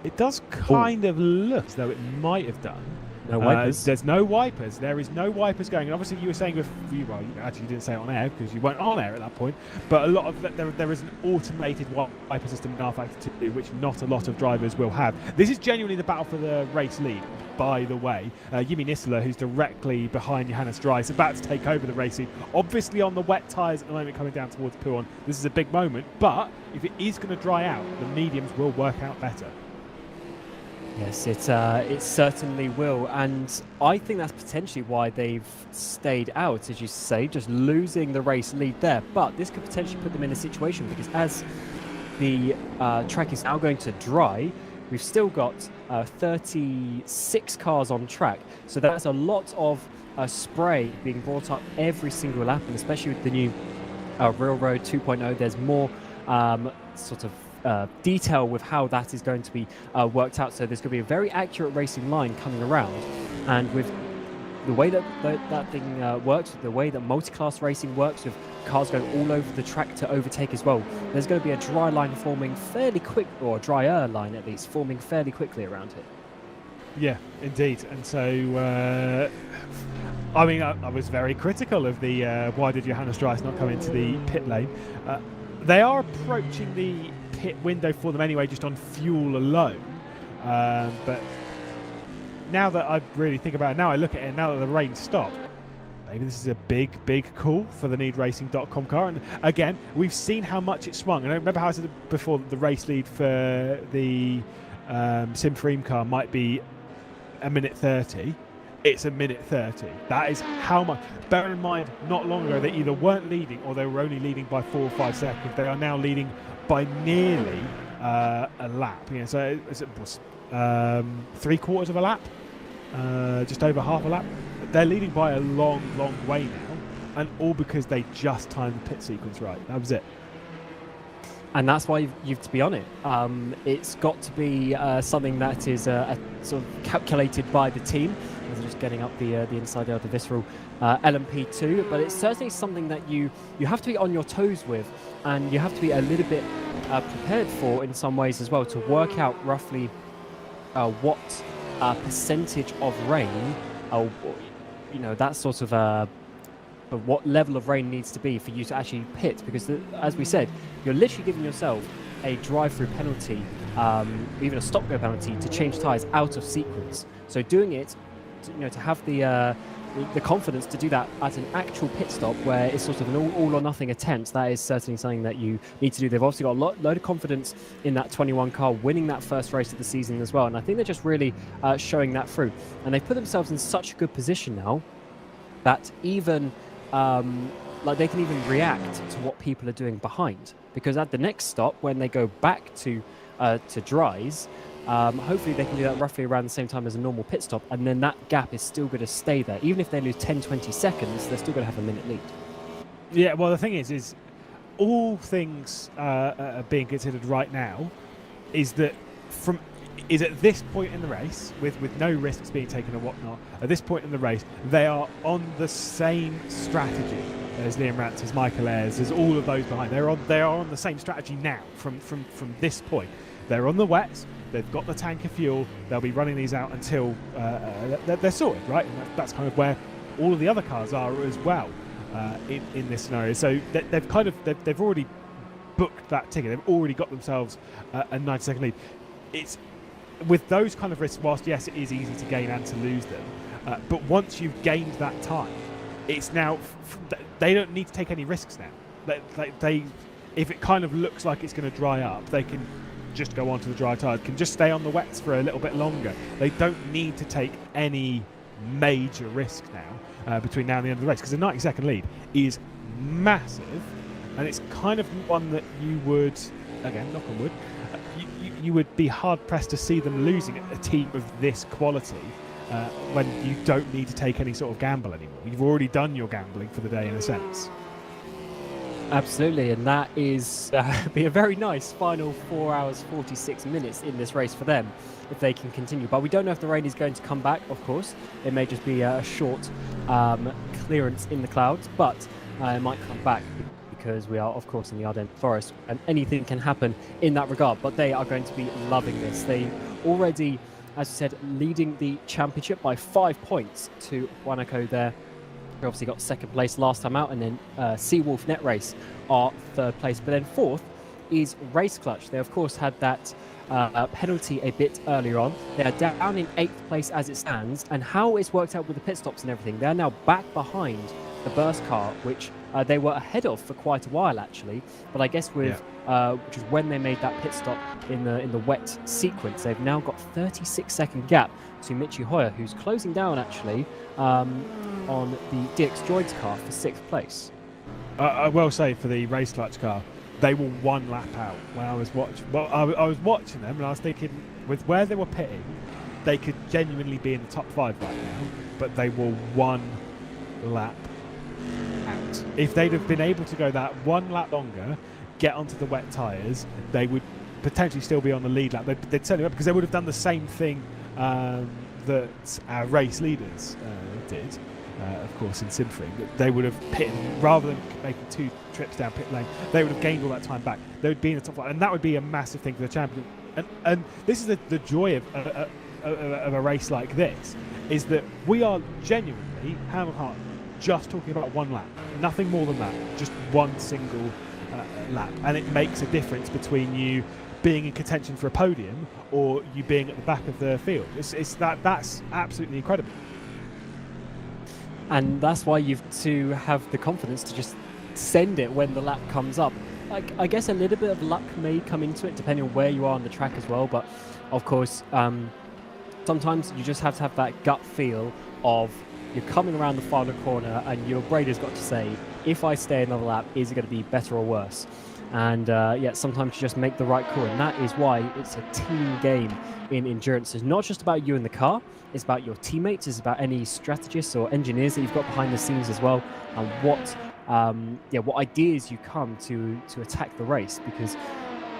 It does kind of look as though it might have done. No wipers. There's no wipers. There is no wipers going. And obviously, you were saying well, you actually didn't say it on air because you weren't on air at that point. But a lot of there is an automated wiper system in rFactor 2, which not a lot of drivers will have. This is genuinely the battle for the race lead. By the way, Jimmy Nisler, who's directly behind Johannes Dries, about to take over the race lead. Obviously, on the wet tyres at the moment, coming down towards Pouhon. This is a big moment. But if it is going to dry out, the mediums will work out better. Yes, it certainly will, and I think that's potentially why they've stayed out, as you say, just losing the race lead there. But this could potentially put them in a situation, because as the track is now going to dry, we've still got 36 cars on track, so that's a lot of spray being brought up every single lap, and especially with the new Railroad 2.0, there's more sort of detail with how that is going to be worked out. So there's going to be a very accurate racing line coming around, and with the way that thing works, the way that multi-class racing works, with cars going all over the track to overtake as well, there's going to be a dry line forming fairly quick, or a drier line at least, forming fairly quickly around it. Yeah, indeed. And so I mean, I was very critical of the why did Johannes Dries not come into the pit lane. They are approaching the pit window for them anyway, just on fuel alone. But now that I really think about it, now I look at it, now that the rain stopped, maybe this is a big call for the needracing.com car. And again, we've seen how much it swung. And I remember how I said before that the race lead for the Sim car might be a minute 30. It's a minute 30. That is how much. Bear in mind, not long ago, they either weren't leading or they were only leading by 4 or 5 seconds. They are now leading by nearly a lap. You know, so it's 3/4 of a lap, just over half a lap. They're leading by a long way now, and all because they just timed the pit sequence right. That was it. And that's why you've to be on it. It's got to be something that is sort of calculated by the team. As just getting up the inside of the visceral LMP2, but it's certainly something that you have to be on your toes with, and you have to be a little bit prepared for in some ways as well, to work out roughly what percentage of rain, you know, that sort of of what level of rain needs to be for you to actually pit, because as we said, you're literally giving yourself a drive-through penalty, even a stop-go penalty, to change tyres out of sequence. So doing it, to have the confidence to do that at an actual pit stop where it's sort of an all or nothing attempt, that is certainly something that you need to do. They've obviously got a load of confidence in that 21 car winning that first race of the season as well, and I think they're just really showing that through. And they've put themselves in such a good position now that even they can even react to what people are doing behind, because at the next stop, when they go back to dries, hopefully they can do that roughly around the same time as a normal pit stop, and then that gap is still going to stay there. Even if they lose 10-20 seconds, they're still going to have a minute lead. Yeah, well, the thing is all things being considered right now is that at this point in the race, with no risks being taken or whatnot, at this point in the race, they are on the same strategy as Liam Rance, as Michael Ayres, as all of those behind. They are on the same strategy now from this point. They're on the wets. They've got the tank of fuel. They'll be running these out until they're sorted, right? And that's kind of where all of the other cars are as well in this scenario. So they've already booked that ticket. They've already got themselves a 90-second lead. It's with those kind of risks. Whilst yes, it is easy to gain and to lose them, but once you've gained that time, it's now they don't need to take any risks now. They if it kind of looks like it's going to dry up, they can just go onto the dry tyres, can just stay on the wets for a little bit longer. They don't need to take any major risk now between now and the end of the race, because a 90-second lead is massive, and it's kind of one that you would, again, knock on wood, you would be hard-pressed to see them losing a team of this quality when you don't need to take any sort of gamble anymore. You've already done your gambling for the day, in a sense. Absolutely, and that is be a very nice final 4 hours 46 minutes in this race for them if they can continue. But we don't know if the rain is going to come back, of course. It may just be a short clearance in the clouds, but it might come back because we are, of course, in the Ardennes Forest, and anything can happen in that regard. But they are going to be loving this. They already, as I said, leading the championship by 5 points to Monaco there. We obviously got second place last time out, and then Seawolf Net Race are third place. But then fourth is Race Clutch. They, of course, had that penalty a bit earlier on. They are down in 8th place as it stands, and how it's worked out with the pit stops and everything, they're now back behind the burst car, which they were ahead of for quite a while, actually. But I guess with which is when they made that pit stop in the wet sequence, they've now got 36-second gap to Michi Hoyer, who's closing down, actually, on the DX Droids car for 6th place. I will say, for the Race Clutch car, they were one lap out when I was watching. Well, I was watching them, and I was thinking, with where they were pitting, they could genuinely be in the top 5 right now, but they were one lap out. If they'd have been able to go that one lap longer, get onto the wet tyres, they would potentially still be on the lead lap. They'd certainly, because they would have done the same thing that our race leaders did, of course, in Simfring. They would have pitted, rather than making 2 trips down pit lane, they would have gained all that time back. They would be in the top 5, and that would be a massive thing for the champion. And this is the joy of a race like this, is that we are genuinely, hand on heart, just talking about one lap, nothing more than that, just one single lap, and it makes a difference between you being in contention for a podium or you being at the back of the field. That's absolutely incredible. And that's why you've to have the confidence to just send it when the lap comes up. I guess a little bit of luck may come into it, depending on where you are on the track as well. But of course, sometimes you just have to have that gut feel of you're coming around the final corner and your brain has got to say, if I stay another lap, is it going to be better or worse? And sometimes you just make the right call, and that is why it's a team game in endurance. It's not just about you in the car, it's about your teammates, it's about any strategists or engineers that you've got behind the scenes as well, and what ideas you come to attack the race. Because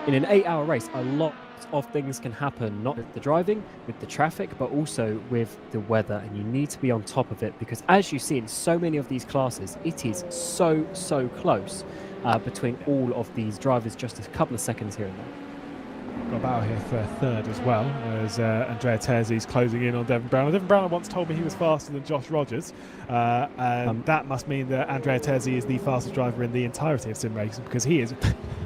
in an 8-hour race, a lot of things can happen, not with the driving, with the traffic, but also with the weather, and you need to be on top of it, because as you see in so many of these classes, it is so close between all of these drivers, just a couple of seconds here and there. got a battle here for third as well, as Andrea Terzi's closing in on Devon Brown. Devon Brown once told me he was faster than Josh Rogers, and that must mean that Andrea Terzi is the fastest driver in the entirety of sim racing, because he is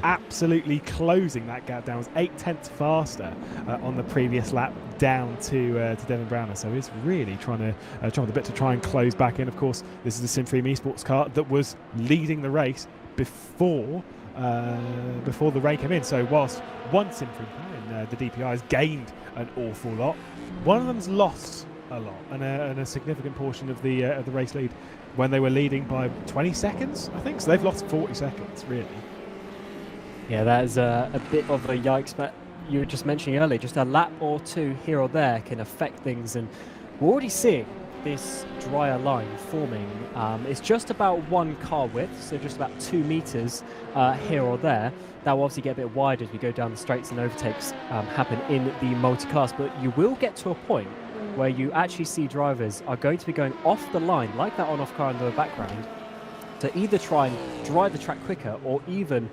absolutely closing that gap down. It was 8/10 faster on the previous lap down to Devon Browner, so he's really trying to the bit to try and close back in. Of course, this is the SimFrame Esports car that was leading the race before the rain came in. So whilst one SimFrame car in the DPI has gained an awful lot, one of them's lost a lot, and a significant portion of the race lead when they were leading by 20 seconds, I think. So they've lost 40 seconds, really. Yeah, that is a bit of a yikes, but you were just mentioning earlier, just a lap or two here or there can affect things, and we're already seeing this drier line forming. It's just about one car width, so just about 2 meters here or there. That will obviously get a bit wide as we go down the straights and overtakes happen in the multi-class, but you will get to a point where you actually see drivers are going to be going off the line, like that on-off car in the background, to either try and drive the track quicker, or even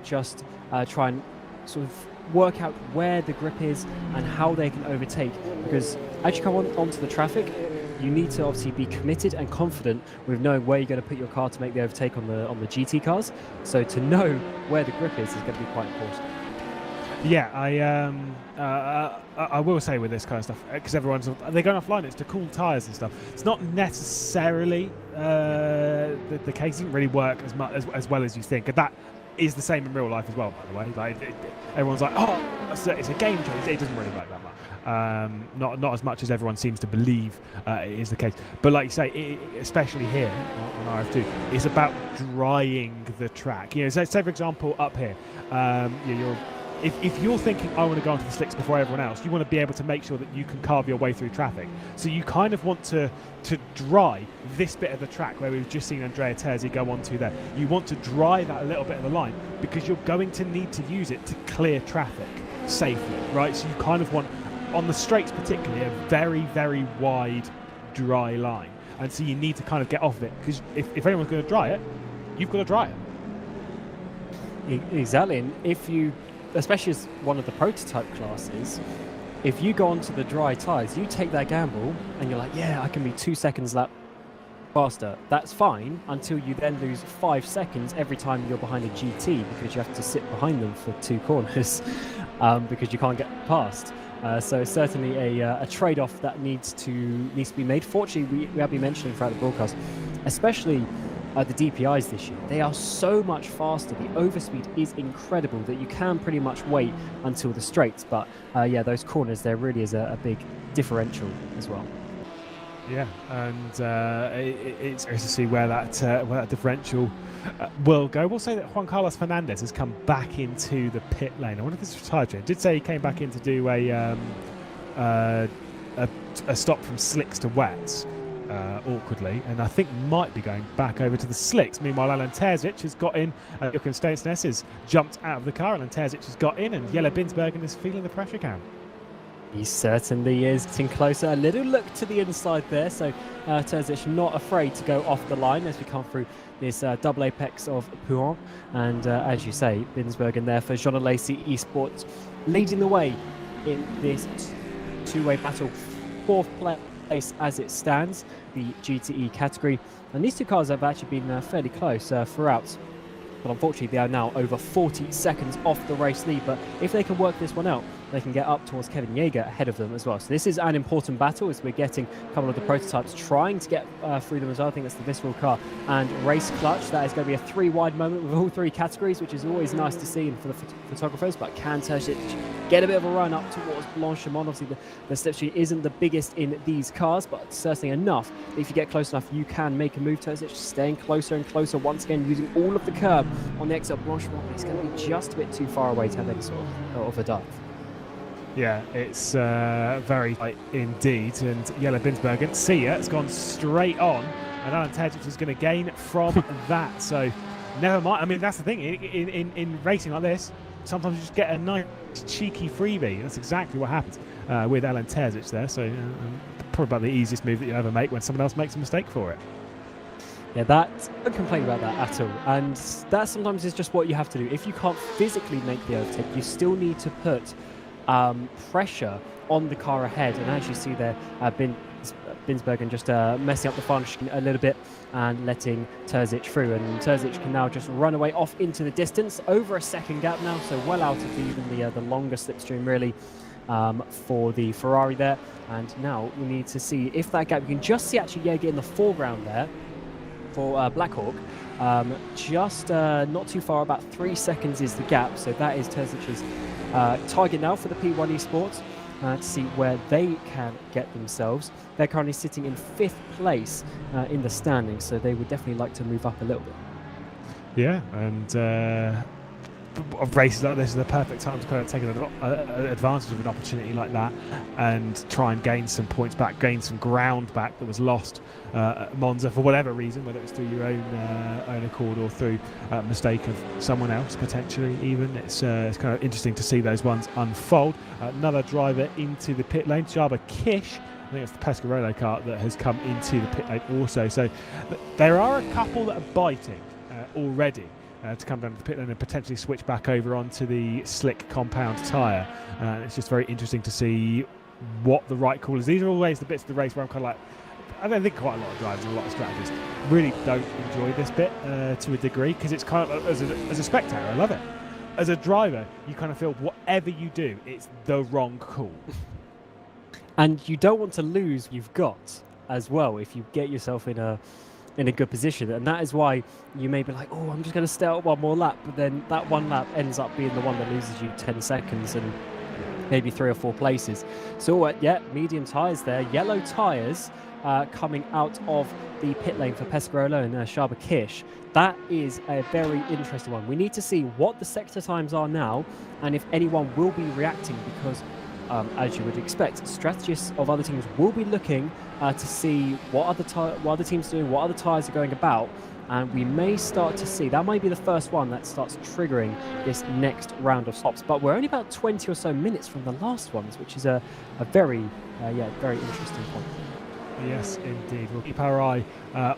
just try and sort of work out where the grip is and how they can overtake. Because as you come onto the traffic, you need to obviously be committed and confident with knowing where you're going to put your car to make the overtake on the GT cars. So to know where the grip is going to be quite important. Yeah, I will say with this kind of stuff, because they're going offline, it's to cool tyres and stuff. It's not necessarily the case. It doesn't really work as well as you think, and that is the same in real life as well, by the way. Like everyone's like, oh, it's a game change. It doesn't really work that much. Not as much as everyone seems to believe it is the case. But like you say, especially here on RF2, it's about drying the track. You know, say for example up here, if you're thinking, I want to go onto the slicks before everyone else, you want to be able to make sure that you can carve your way through traffic. So you kind of want to dry this bit of the track where we've just seen Andrea Terzi go onto there. You want to dry that a little bit of the line, because you're going to need to use it to clear traffic safely, right? So you kind of want, on the straights particularly, a very, very wide, dry line. And so you need to kind of get off of it, because if anyone's going to dry it, you've got to dry it. Exactly, and if you, especially as one of the prototype classes, if you go onto the dry tyres, you take that gamble and you're like, yeah, I can be 2 seconds lap faster. That's fine until you then lose 5 seconds every time you're behind a GT, because you have to sit behind them for 2 corners because you can't get past. So it's certainly a trade-off that needs to be made. Fortunately, we have been mentioning throughout the broadcast, especially the DPIs this year, they are so much faster. The overspeed is incredible that you can pretty much wait until the straights. But yeah, those corners, there really is a big differential as well. Yeah, and it's interesting to see where that differential will go. We'll say that Juan Carlos Fernandez has come back into the pit lane. I wonder if this is retired. Did say he came back in to do a stop from slicks to wets. Awkwardly, and I think might be going back over to the slicks. Meanwhile, Alan Terzic has got in. Joachim Steinsness has jumped out of the car. Alan Terzic has got in, and Jelle Binsbergen is feeling the pressure cam. He certainly is getting closer. A little look to the inside there, so Terzic not afraid to go off the line as we come through this double apex of Pouhon. And as you say, Binsbergen there for Jean Lacey Esports, leading the way in this two-way battle. 4th place as it stands, the GTE category. And these two cars have actually been fairly close throughout. But unfortunately, they are now over 40 seconds off the race lead. But if they can work this one out, they can get up towards Kevin Yeager ahead of them as well. So this is an important battle as we're getting a couple of the prototypes trying to get through them as well. I think that's the Visceral car and Race Clutch. That is going to be a 3-wide moment with all 3 categories, which is always nice to see for the photographers. But can Terzic get a bit of a run up towards Blanchimont? Obviously, the slipstream isn't the biggest in these cars, but certainly enough. If you get close enough, you can make a move. Terzic staying closer and closer, once again using all of the curb on the exit of Blanchimont. It's going to be just a bit too far away to have any sort of a dive. Yeah, it's very tight indeed. And Jelle Binsbergen, see ya, it's gone straight on. And Alan Terzic is going to gain from that. So never mind. I mean, that's the thing. In racing like this, sometimes you just get a nice cheeky freebie. That's exactly what happens with Alan Terzic there. So probably about the easiest move that you ever make when someone else makes a mistake for it. Yeah, don't complain about that at all. And that sometimes is just what you have to do. If you can't physically make the overtake, you still need to put pressure on the car ahead. And as you see there, Binsbergen just messing up the final a little bit and letting Terzic through. And Terzic can now just run away off into the distance, over a second gap now, so well out of even the longer slipstream really for the Ferrari there. And now we need to see if that gap, you can just see actually Jaeger in the foreground there for Blackhawk. Just not too far, about 3 seconds is the gap, so that is Terzic's target now for the P1 Esports. To see where they can get themselves. They're currently sitting in 5th place in the standings, so they would definitely like to move up a little bit. Yeah, and races like this is the perfect time to kind of take advantage of an opportunity like that and try and gain some points back, gain some ground back that was lost at Monza for whatever reason, whether it's through your own accord or through mistake of someone else potentially even. It's kind of interesting to see those ones unfold. Another driver into the pit lane, Jaba Kish. I think it's the Pescarolo car that has come into the pit lane also. So there are a couple that are biting already. To come down to the pit lane and potentially switch back over onto the slick compound tyre. It's just very interesting to see what the right call is. These are always the bits of the race where I'm kind of like, I don't think quite a lot of drivers and a lot of strategists really don't enjoy this bit to a degree, because it's kind of, as a spectator, I love it. As a driver, you kind of feel whatever you do, it's the wrong call. And you don't want to lose you've got as well if you get yourself in a good position, and that is why you may be like, oh, I'm just going to stay out one more lap, but then that one lap ends up being the one that loses you 10 seconds and maybe 3 or 4 places. So yeah, medium tyres there, yellow tyres coming out of the pit lane for Pescarolo and Shaba Kish. That is a very interesting one. We need to see what the sector times are now and if anyone will be reacting, because as you would expect, strategists of other teams will be looking to see what other teams are doing, what other tyres are going about, and we may start to see, that might be the first one that starts triggering this next round of stops. But we're only about 20 or so minutes from the last ones, which is a very interesting point. Yes, indeed. We'll keep our eye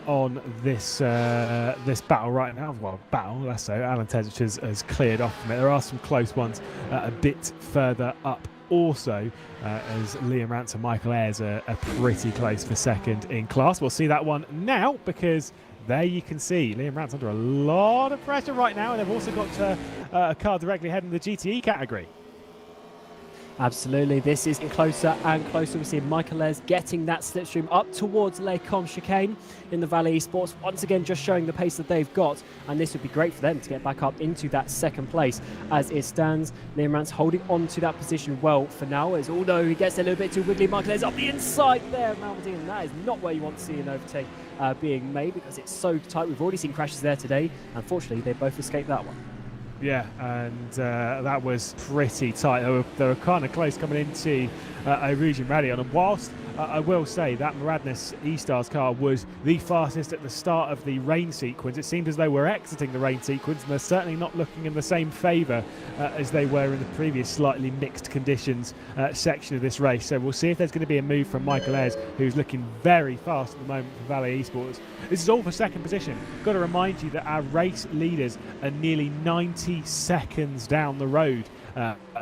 on this battle right now. Well, let's say. Alan Terzic has cleared off from it. There are some close ones a bit further up. Also, as Liam Rance and Michael Ayres are pretty close for second in class. We'll see that one now, because there you can see Liam Rance under a lot of pressure right now, and they've also got a car directly ahead in the GTE category. Absolutely, this is closer and closer. We see Michael Ayres getting that slipstream up towards Les Combes chicane in the Valley Esports. Once again, just showing the pace that they've got, and this would be great for them to get back up into that second place. As it stands, Liam Rance holding on to that position well for now, as although he gets a little bit too wiggly, Michael Ayres up the inside there, Malmedine, and that is not where you want to see an overtake being made, because it's so tight. We've already seen crashes there today. Unfortunately, they both escaped that one. Yeah, and that was pretty tight. They were kind of close coming into Erusian Radion. And whilst I will say that Maradnes E-Stars car was the fastest at the start of the rain sequence, it seemed as though we're exiting the rain sequence, and they're certainly not looking in the same favour as they were in the previous slightly mixed conditions section of this race. So we'll see if there's going to be a move from Michael Ayres, who's looking very fast at the moment for Valley Esports. This is all for second position. Got to remind you that our race leaders are nearly 90 seconds down the road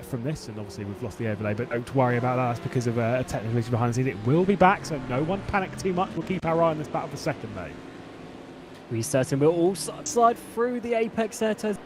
from this, and obviously we've lost the overlay, but don't worry about that. That's because of a technical issue behind the scenes. It will be back, so no one panic too much. We'll keep our eye on this battle for second, though. We certainly will all slide through the apex there to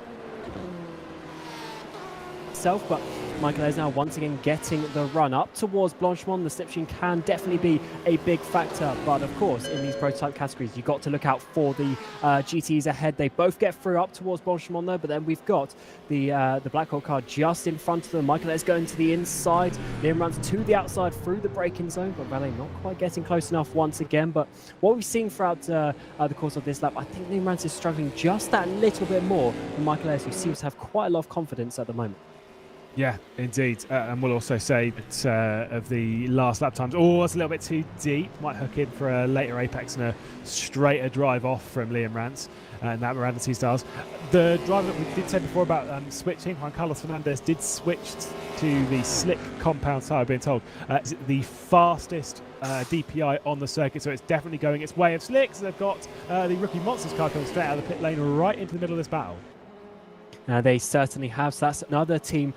itself, but Michael Ayres now once again getting the run up towards Blanchimont. The slipstream can definitely be a big factor, but of course in these prototype categories you've got to look out for the GTs ahead. They both get through up towards Blanchimont though, but then we've got the Blackhawk car just in front of them. Michael Ayres going to the inside, Liam runs to the outside through the braking zone, but Valet not quite getting close enough once again. But what we've seen throughout the course of this lap, I think Liam Rance is struggling just that little bit more than Michael Ayres, who seems to have quite a lot of confidence at the moment. Yeah, indeed. And we'll also say that of the last lap times, it's a little bit too deep. Might hook in for a later apex and a straighter drive off from Liam Rance and that Miranda T-Stars. The driver that we did say before about switching, Juan Carlos Fernandez did switch to the slick compound tyre, being told. Is it the fastest DPI on the circuit, so it's definitely going its way of slicks. They've got the rookie Monsters car coming straight out of the pit lane right into the middle of this battle. They certainly have. So that's another team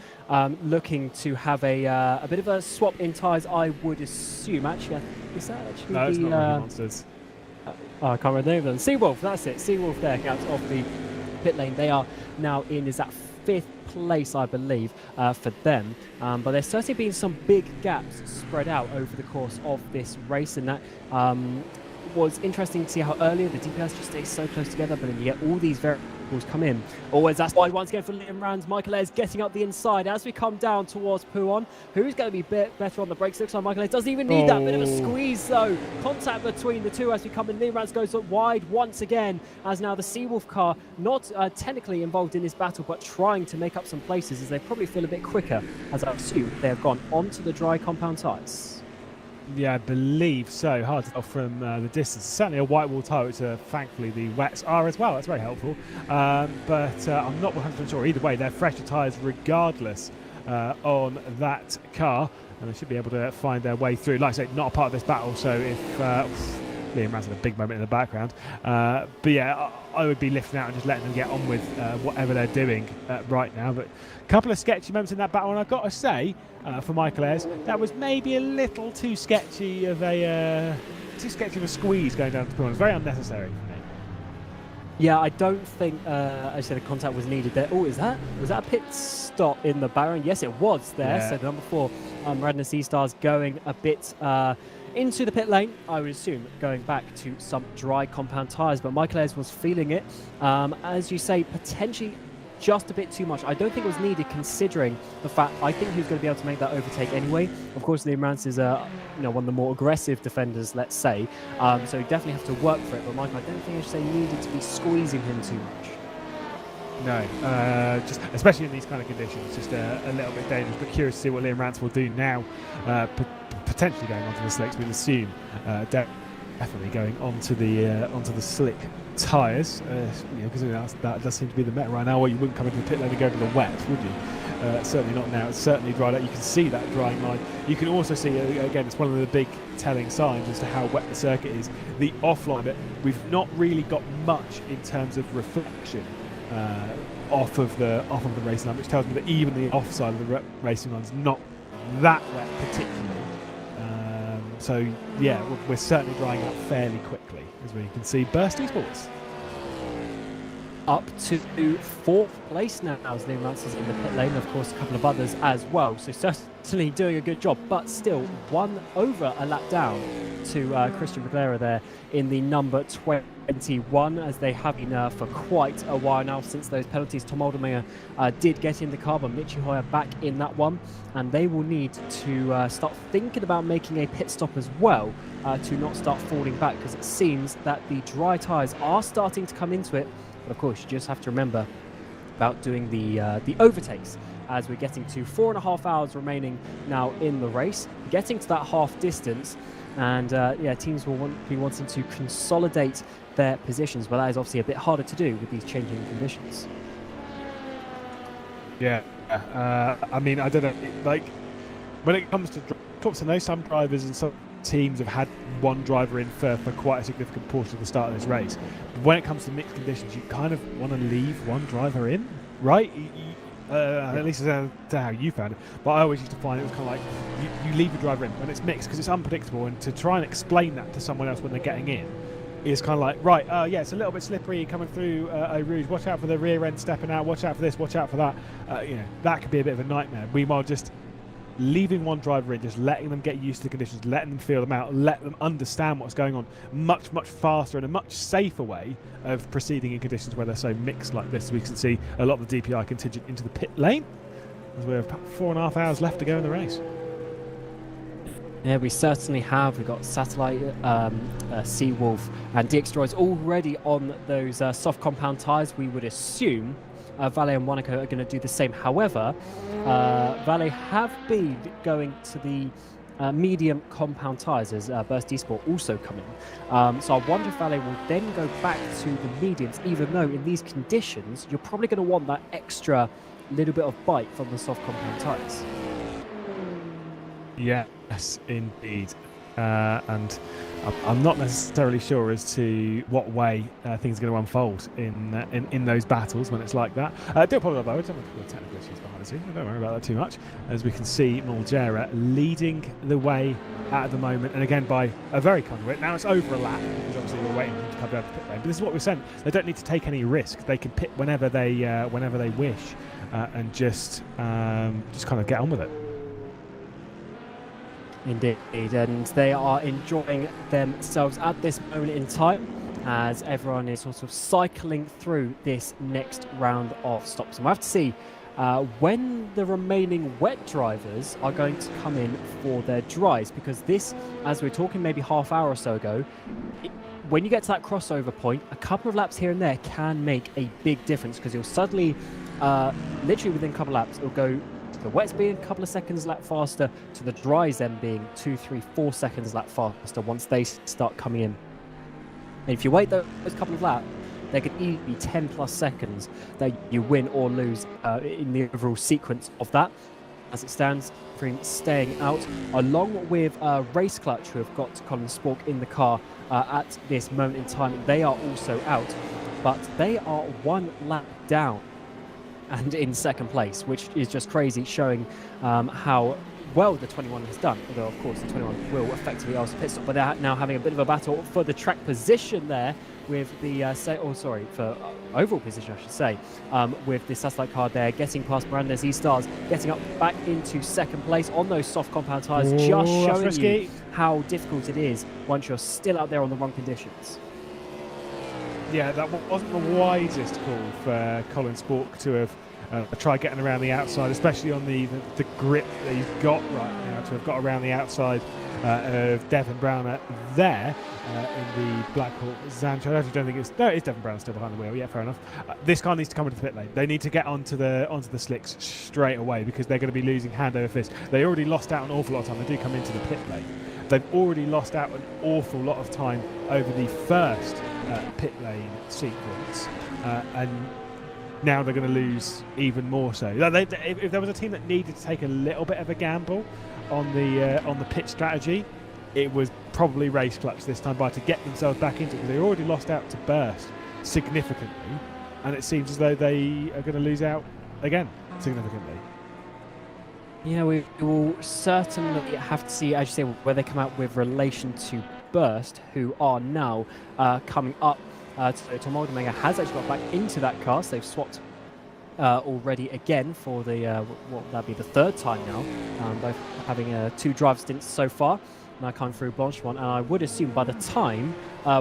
looking to have a bit of a swap in tyres, I would assume. Actually, is that actually no, it's not Rookie Monsters. I can't remember the name of them. Seawolf, that's it. Seawolf there out of the pit lane. They are now in, is that 5th place, I believe, for them. But there's certainly been some big gaps spread out over the course of this race, and that was interesting to see how earlier the DPS just stay so close together, but then you get all these variables come in. Always that's wide once again for Liam Rance. Michael Ayres getting up the inside as we come down towards Pouon, who's going to be better on the brakes. Looks like Michael Ayres doesn't even need that bit of a squeeze though. Contact between the two as we come in. Liam Rance goes up wide once again, as now the Seawolf car not technically involved in this battle, but trying to make up some places as they probably feel a bit quicker, as I assume they have gone onto the dry compound tyres. Yeah, I believe so. Hard to tell from the distance. Certainly a white wall tyre, which thankfully the wets are as well. That's very helpful. But I'm not 100% sure. Either way, they're fresher tyres regardless on that car. And they should be able to find their way through. Like I say, not a part of this battle. So if Liam Rance had a big moment in the background. But yeah, I would be lifting out and just letting them get on with whatever they're doing right now. But a couple of sketchy moments in that battle. And I've got to say, for Michael Ayres, that was maybe a little too sketchy of a squeeze going down to the corner. Very unnecessary for me. Yeah, I don't think I said a contact was needed there. Was that a pit stop in the Baron? Yes, it was there. Yeah. So the number 4, Radna Seastars going a bit into the pit lane, I would assume, going back to some dry compound tyres. But Michael Ayres was feeling it. As you say, potentially just a bit too much. I don't think it was needed, considering the fact I think he was going to be able to make that overtake anyway. Of course, Liam Rance is one of the more aggressive defenders, let's say. So you definitely have to work for it. But Michael, I don't think I should say needed to be squeezing him too much. No, just especially in these kind of conditions, just a little bit dangerous. But curious to see what Liam Rance will do now, potentially going onto the slicks. We'd assume definitely going onto the slick tyres, because that does seem to be the meta right now. Well, you wouldn't come into the pit lane and go to the wet, would you? Certainly not now. It's certainly dried out. You can see that drying line. You can also see, again, it's one of the big telling signs as to how wet the circuit is. The offline bit, we've not really got much in terms of reflection off of the racing line, which tells me that even the offside of the racing line's not that wet particularly. So yeah, we're certainly drying out fairly quickly, as we can see. Burst Esports up to 4th place now as Liam Rance is in the pit lane. Of course, a couple of others as well. So certainly doing a good job, but still one over a lap down to Christian Pereira there in the number 21, as they have been for quite a while now since those penalties. Tom Oldermeyer did get in the car, but Michi Hoyer back in that one, and they will need to start thinking about making a pit stop as well to not start falling back, because it seems that the dry tyres are starting to come into it. But of course, you just have to remember about doing the overtakes, as we're getting to 4.5 hours remaining now in the race, getting to that half distance. And teams will be wanting to consolidate their positions, but that is obviously a bit harder to do with these changing conditions. Yeah, I mean, I don't know, like, when it comes to drops, I know some drivers and some teams have had one driver in for quite a significant portion of the start of this race. But when it comes to mixed conditions, you kind of want to leave one driver in, right? At least I don't know how you found it, but I always used to find it was kind of like you leave a driver in when it's mixed, because it's unpredictable, and to try and explain that to someone else when they're getting in is kind of like, right, yeah, it's a little bit slippery coming through Eau Rouge, watch out for the rear end stepping out, watch out for this, watch out for that. That could be a bit of a nightmare. Meanwhile, just leaving one driver in, just letting them get used to the conditions, letting them feel them out, let them understand what's going on, much faster and a much safer way of proceeding in conditions where they're so mixed like this. We can see a lot of the DPI contingent into the pit lane, as we have 4.5 hours left to go in the race. Yeah, we certainly have. We've got Satellite, Seawolf and DX Droids already on those soft compound tyres. We would assume Valet and Monaco are going to do the same. However, Valet have been going to the medium compound tyres as Burst Esport also come in. So I wonder if Valet will then go back to the mediums, even though in these conditions, you're probably going to want that extra little bit of bite from the soft compound tyres. Yes, indeed. And I'm not necessarily sure as to what way things are going to unfold in those battles when it's like that. I do apologise, though. I don't have technical issues behind the scenes. Don't worry about that too much. As we can see, Mulgera leading the way at the moment, and again by a very conduit. Now it's over a lap because obviously we're waiting to come down to the pit lane. But this is what we're saying. They don't need to take any risk. They can pit whenever they wish, and just kind of get on with it. Indeed, and they are enjoying themselves at this moment in time as everyone is sort of cycling through this next round of stops. And we'll have to see when the remaining wet drivers are going to come in for their dries, because this, as we were talking maybe half hour or so ago, when you get to that crossover point, a couple of laps here and there can make a big difference, because you'll suddenly, literally within a couple of laps, it'll go the wets being a couple of seconds a lap faster to the dries then being 2, 3, 4 seconds a lap faster once they start coming in. And if you wait those couple of laps, there could easily be 10 plus seconds that you win or lose in the overall sequence of that. As it stands, staying out, along with Race Clutch, who have got Colin Spork in the car at this moment in time. They are also out, but they are 1 lap down and in second place, which is just crazy, showing how well the 21 has done. Although, of course, the 21 will effectively ask the pit stop, but they're now having a bit of a battle for the track position there with the for overall position, I should say, with the satellite car there, getting past Miranda's E-Stars, getting up back into second place on those soft compound tyres, just showing you how difficult it is once you're still out there on the wrong conditions. Yeah, that wasn't the wisest call for Colin Spork to have tried getting around the outside, especially on the grip that he's got right now, to have got around the outside of Devon Browner there in the Black Hawk Zancho. I actually don't think it's Devon Browner still behind the wheel. Yeah, fair enough. This car needs to come into the pit lane. They need to get onto the slicks straight away, because they're going to be losing hand over fist. They already lost out an awful lot of time. They do come into the pit lane. They've already lost out an awful lot of time over the first pit lane sequence, and now they're going to lose even more so. If there was a team that needed to take a little bit of a gamble on the pit strategy, it was probably Race Clutch this time by to get themselves back into it, because they already lost out to Burst significantly, and it seems as though they are going to lose out again significantly. Yeah, we will certainly have to see, as you say, where they come out with relation to Burst, who are now coming up. Tom Oldemega has actually got back into that car, so they've swapped already again for the, what would that be, the third time now, both having 2 drive stints so far, now coming through Blanchemont, and I would assume by the time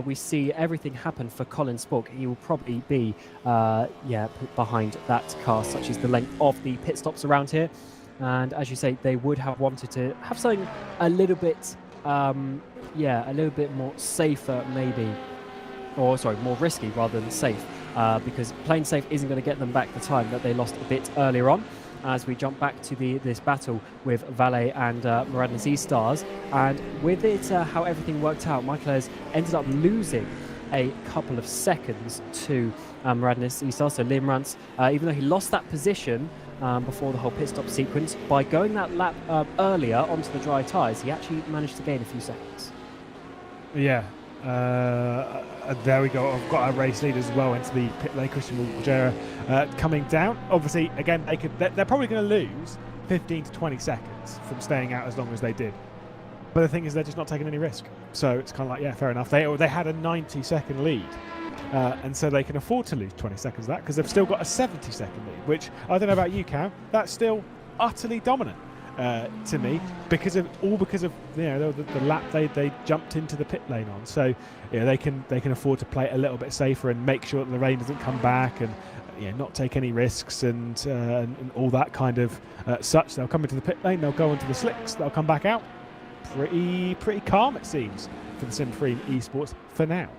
we see everything happen for Colin Spork, he will probably be behind that car, such as the length of the pit stops around here. And as you say, they would have wanted to have something a little bit, a little bit more safer maybe, or sorry, more risky rather than safe, because playing safe isn't going to get them back the time that they lost a bit earlier on. As we jump back to this battle with Valet and Miranda's E-Stars, and with it, how everything worked out, Michael has ended up losing a couple of seconds to Miranda's E-Stars, so Liam Rance, even though he lost that position before the whole pit stop sequence, by going that lap earlier onto the dry tyres, he actually managed to gain a few seconds. Yeah, there we go. I've got our race lead as well into the pit lane. Christian Mulgera coming down. Obviously, again, they're probably going to lose 15 to 20 seconds from staying out as long as they did. But the thing is, they're just not taking any risk. So it's kind of like, yeah, fair enough. They had a 90-second lead. And so they can afford to lose 20 seconds of that, because they've still got a 70-second lead, which, I don't know about you, Cam, that's still utterly dominant to me, because of the lap they jumped into the pit lane on. So they can afford to play it a little bit safer and make sure that the rain doesn't come back, and not take any risks and all that kind of such. They'll come into the pit lane, they'll go into the slicks, they'll come back out. Pretty calm, it seems, for the Sim3 esports for now.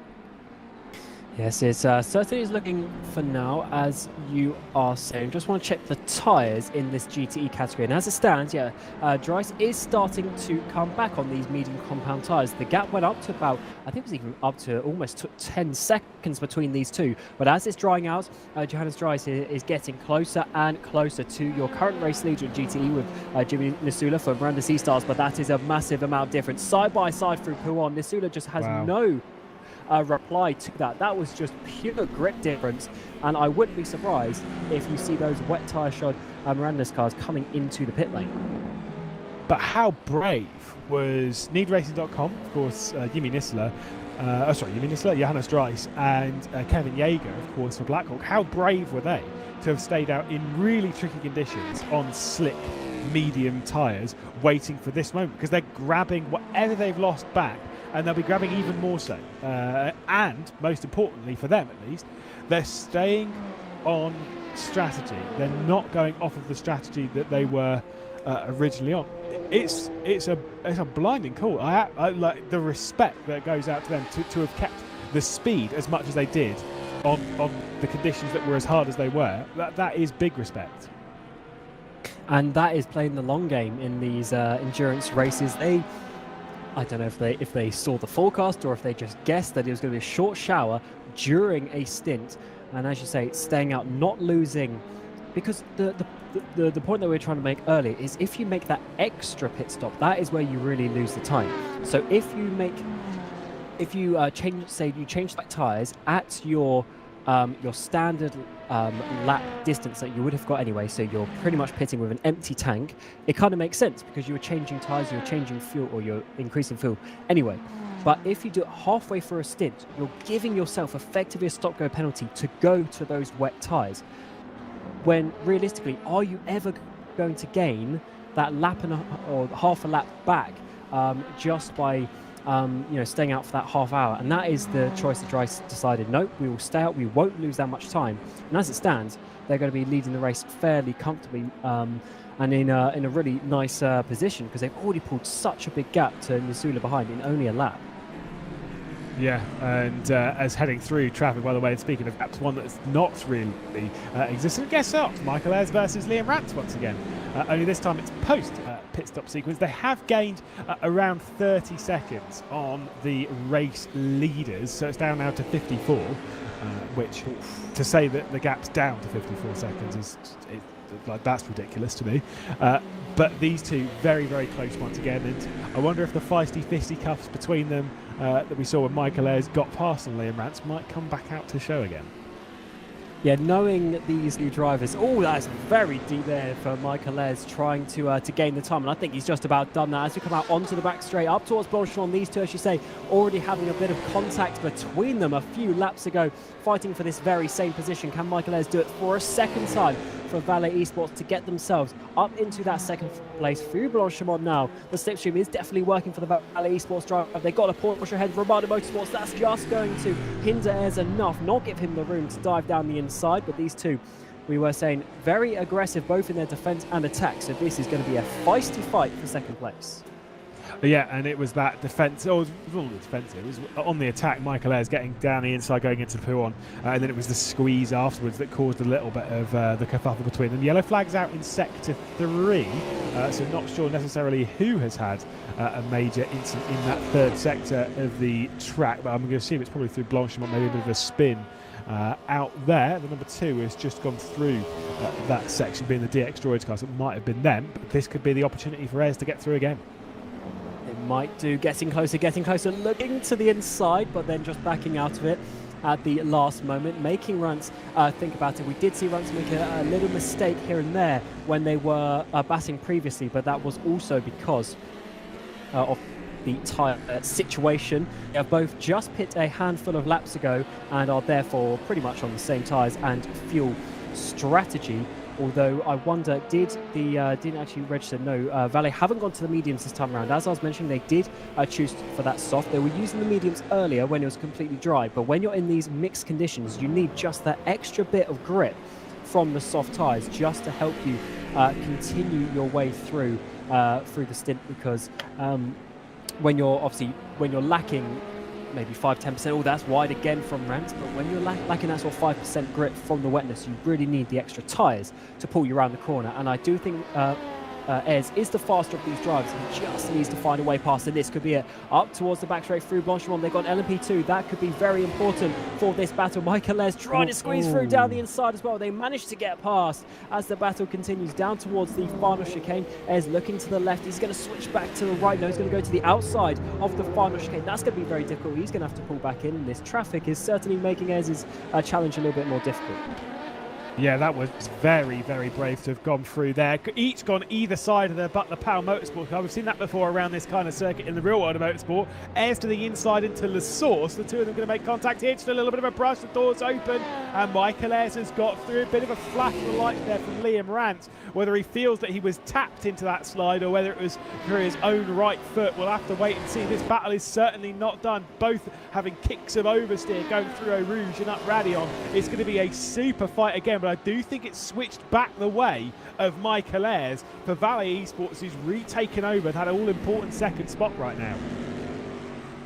Yes, it certainly is looking for now, as you are saying. Just want to check the tyres in this GTE category. And as it stands, Dries is starting to come back on these medium compound tyres. The gap went up to about, I think it was even up to almost 10 seconds between these two. But as it's drying out, Johannes Dries is getting closer and closer to your current race leader in GTE with Jimmy Nisula for Miranda Sea-Stars. But that is a massive amount of difference. Side by side through Pouon, Nisula just has no reply to that. That was just pure grip difference, and I wouldn't be surprised if you see those wet tyre shod Miranda's cars coming into the pit lane. But how brave was NeedRacing.com, of course, Jimmy Nisler, Johannes Dries, and Kevin Yeager, of course, for Blackhawk. How brave were they to have stayed out in really tricky conditions on slick medium tyres, waiting for this moment, because they're grabbing whatever they've lost back, and they'll be grabbing even more so. And most importantly, for them at least, they're staying on strategy. They're not going off of the strategy that they were originally on. It's a blinding call. I like the respect that goes out to them to have kept the speed as much as they did on the conditions that were as hard as they were. That is big respect. And that is playing the long game in these endurance races. I don't know if they saw the forecast or if they just guessed that it was going to be a short shower during a stint. And as you say, staying out, not losing, because the point that we're trying to make earlier is if you make that extra pit stop, that is where you really lose the time. So if you change back tires at your standard lap distance that you would have got anyway, so you're pretty much pitting with an empty tank, it kind of makes sense because you were changing tires, you're changing fuel, or you're increasing fuel anyway. But if you do it halfway through a stint, you're giving yourself effectively a stop-go penalty to go to those wet tires. When realistically, are you ever going to gain that lap or half a lap back just by staying out for that half hour? And that is the choice that Dries decided. No, we will stay out. We won't lose that much time. And as it stands, they're going to be leading the race fairly comfortably and in a really nice position, because they've already pulled such a big gap to Nisula behind in only a lap. Yeah, and as heading through traffic, by the way, and speaking of gaps, one that's not really existent, guess what? Michael Ayres versus Liam Rance once again. Only this time it's post pit stop sequence. They have gained around 30 seconds on the race leaders, so it's down now to 54, which to say that the gap's down to 54 seconds is that's ridiculous to me. But these two very, very close once again, and I wonder if the feisty fisticuffs between them that we saw when Michael Ayres got past on Liam Rance might come back out to show again. Yeah, knowing these new drivers, that's very deep there for Michael Ayres trying to gain the time, and I think he's just about done that. As we come out onto the back straight up towards Blanchard, these two, as you say, already having a bit of contact between them a few laps ago, fighting for this very same position. Can Michael Ayres do it for a second time for Valet Esports to get themselves up into that second place through Blanchard now? The slipstream is definitely working for the Valet Esports driver. They've got a Porsche ahead for Romano Motorsports. That's just going to hinder Ayres enough, not give him the room to dive down the inside. But these two, we were saying, very aggressive both in their defense and attack, so this is going to be a feisty fight for second place. Yeah, and it was that defence, it was defensive, it was on the attack, Michael Ayres getting down the inside, going into Pouon, and then it was the squeeze afterwards that caused a little bit of the kerfuffle between them. Yellow flags out in sector 3, so not sure necessarily who has had a major incident in that third sector of the track, but I'm going to assume it's probably through Blanchard, maybe a bit of a spin out there. The number 2 has just gone through that section, being the DX Droids car, so it might have been them, but this could be the opportunity for Ayres to get through again. It might do, getting closer, looking to the inside, but then just backing out of it at the last moment, making Rance think about it. We did see Rance make a little mistake here and there when they were batting previously, but that was also because of the tyre situation. They have both just pit a handful of laps ago and are therefore pretty much on the same tyres and fuel strategy. Although I wonder, didn't actually register? No, Valet haven't gone to the mediums this time around. As I was mentioning, they did choose for that soft. They were using the mediums earlier when it was completely dry. But when you're in these mixed conditions, you need just that extra bit of grip from the soft tyres just to help you continue your way through the stint. Because when you're lacking maybe 5-10%. Oh, that's wide again from Rance. But when you're lacking that sort of 5% grip from the wetness, you really need the extra tyres to pull you around the corner. And I do think Ez is the faster of these drivers. He just needs to find a way past, and this could be it. Up towards the back straight through Blanchimont. They've got LMP2. That could be very important for this battle. Michael Ez trying to squeeze through down the inside as well. They managed to get past as the battle continues down towards the final chicane. Ez looking to the left. He's going to switch back to the right. No, he's going to go to the outside of the final chicane. That's going to be very difficult. He's going to have to pull back in, and this traffic is certainly making Ez's challenge a little bit more difficult. Yeah, that was very, very brave to have gone through there. Each gone either side of the Butler Powell Motorsport car. We've seen that before around this kind of circuit in the real world of motorsport. Airs to the inside into the source. The two of them going to make contact here. Just a little bit of a brush. The door's open. And Michael Ayres has got through. A bit of a flash of the light there from Liam Rance. Whether he feels that he was tapped into that slide or whether it was through his own right foot, we'll have to wait and see. This battle is certainly not done. Both having kicks of oversteer going through Eau Rouge and up Radion. It's going to be a super fight again, but I do think it's switched back the way of Michael Ayres for Valet Esports, who's retaken over and had an all-important second spot right now.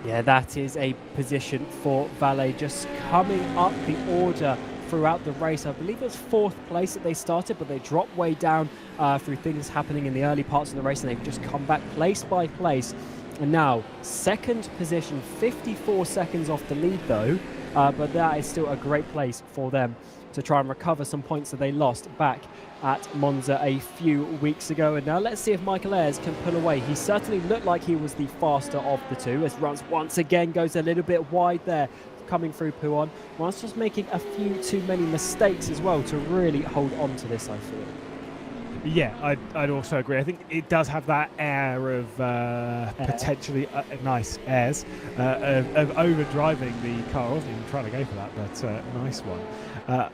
Yeah, that is a position for Valet, just coming up the order throughout the race. I believe it was 4th place that they started, but they dropped way down through things happening in the early parts of the race, and they've just come back place by place. And now, 2nd position, 54 seconds off the lead though, but that is still a great place for them to try and recover some points that they lost back at Monza a few weeks ago. And now let's see if Michael Ayres can pull away. He certainly looked like he was the faster of the two, as Rance once again goes a little bit wide there, coming through Pouon. Rance just making a few too many mistakes as well to really hold on to this, I feel. Yeah, I'd also agree. I think it does have that air of potentially nice airs of overdriving the car. I wasn't even trying to go for that, but nice one.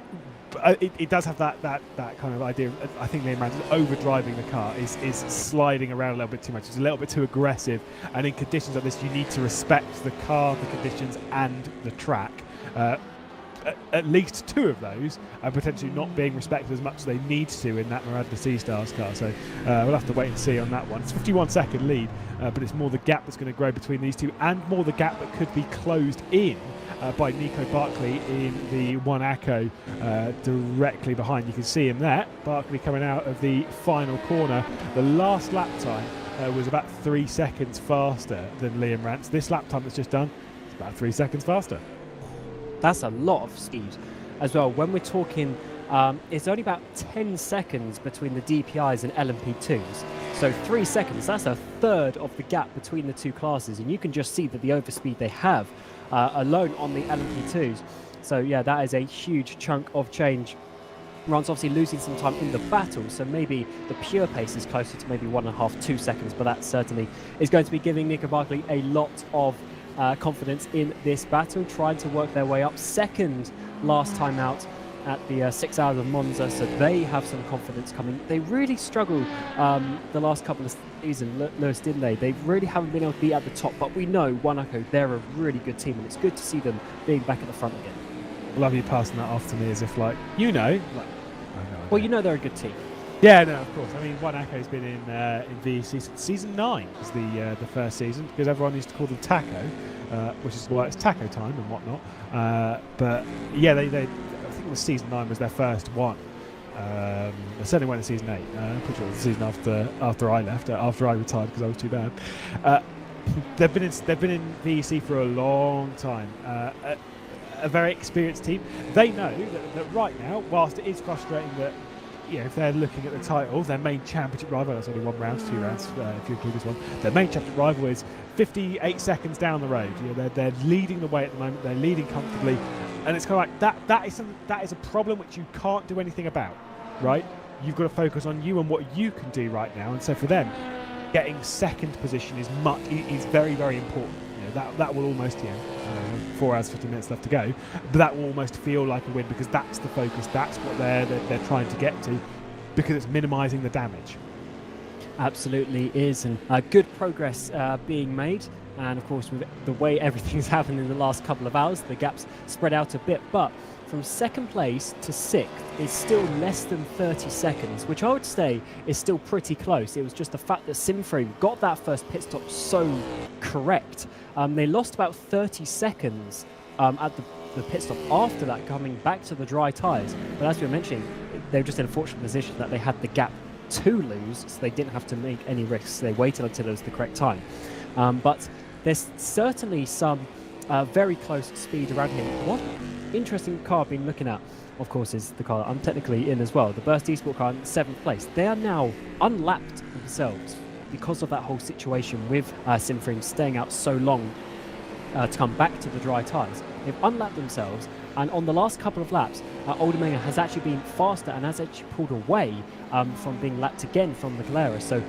It does have that kind of idea. I think they imagine overdriving the car is sliding around a little bit too much. It's a little bit too aggressive, and in conditions like this, you need to respect the car, the conditions, and the track. At least 2 of those are potentially not being respected as much as they need to in that Miranda C-Stars car. So we'll have to wait and see on that one. It's a 51-second lead, but it's more the gap that's going to grow between these two, and more the gap that could be closed in by Nico Barkley in the One Acco directly behind. You can see him there. Barkley coming out of the final corner. The last lap time was about 3 seconds faster than Liam Rance. This lap time that's just done is about 3 seconds faster. That's a lot of speed as well. When we're talking, it's only about 10 seconds between the DPIs and LMP2s. So 3 seconds, that's a third of the gap between the two classes. And you can just see that the overspeed they have alone on the LMP2s. So yeah, that is a huge chunk of change. Rance obviously losing some time in the battle, so maybe the pure pace is closer to maybe 1.5, 2 seconds, but that certainly is going to be giving Nico Barkley a lot of confidence in this battle, trying to work their way up. 2nd last time out at the 6 hours of Monza, so they have some confidence coming. They really struggled the last couple of seasons, Lewis, didn't they? They really haven't been able to be at the top, but we know Wanako, they're a really good team, and it's good to see them being back at the front again. I love you passing that off to me as if, like, you know. Like, well, you know they're a good team. Yeah, no, of course. I mean, One Acco's been in VEC since season 9 was the first season, because everyone used to call them Taco, which is why it's Taco time and whatnot. But yeah, they I think it was season 9 was their first one. They certainly went to season 8. I'm pretty sure it was the season after I left, after I retired because I was too bad. They've been in VEC for a long time. A very experienced team. They know that right now, whilst it is frustrating that, you know, if they're looking at the title, their main championship rival, that's only 1 round, 2 rounds if you include this one, their main championship rival is 58 seconds down the road. You know, they're leading the way at the moment, they're leading comfortably, and it's kind of like that is a problem which you can't do anything about, right? You've got to focus on you and what you can do right now, and so for them, getting 2nd position is very, very important. That will almost, 4 hours 50 minutes left to go, but that will almost feel like a win, because that's the focus, that's what they're trying to get to, because it's minimising the damage. Absolutely is, and good progress being made, and of course with the way everything's happened in the last couple of hours, the gaps spread out a bit, but from second place to sixth is still less than 30 seconds, which I would say is still pretty close. It was just the fact that Simframe got that first pit stop so correct. They lost about 30 seconds at the pit stop after that, coming back to the dry tyres. But as we were mentioning, they were just in a fortunate position that they had the gap to lose, so they didn't have to make any risks. They waited until it was the correct time. But there's certainly some very close speed around here. One interesting car I've been looking at, of course, is the car that I'm technically in as well, the Burst Esport car in 7th place. They are now unlapped themselves because of that whole situation with Simframe staying out so long to come back to the dry tyres. They've unlapped themselves, and on the last couple of laps, Oldermeyer has actually been faster and has actually pulled away from being lapped again from the Galera. So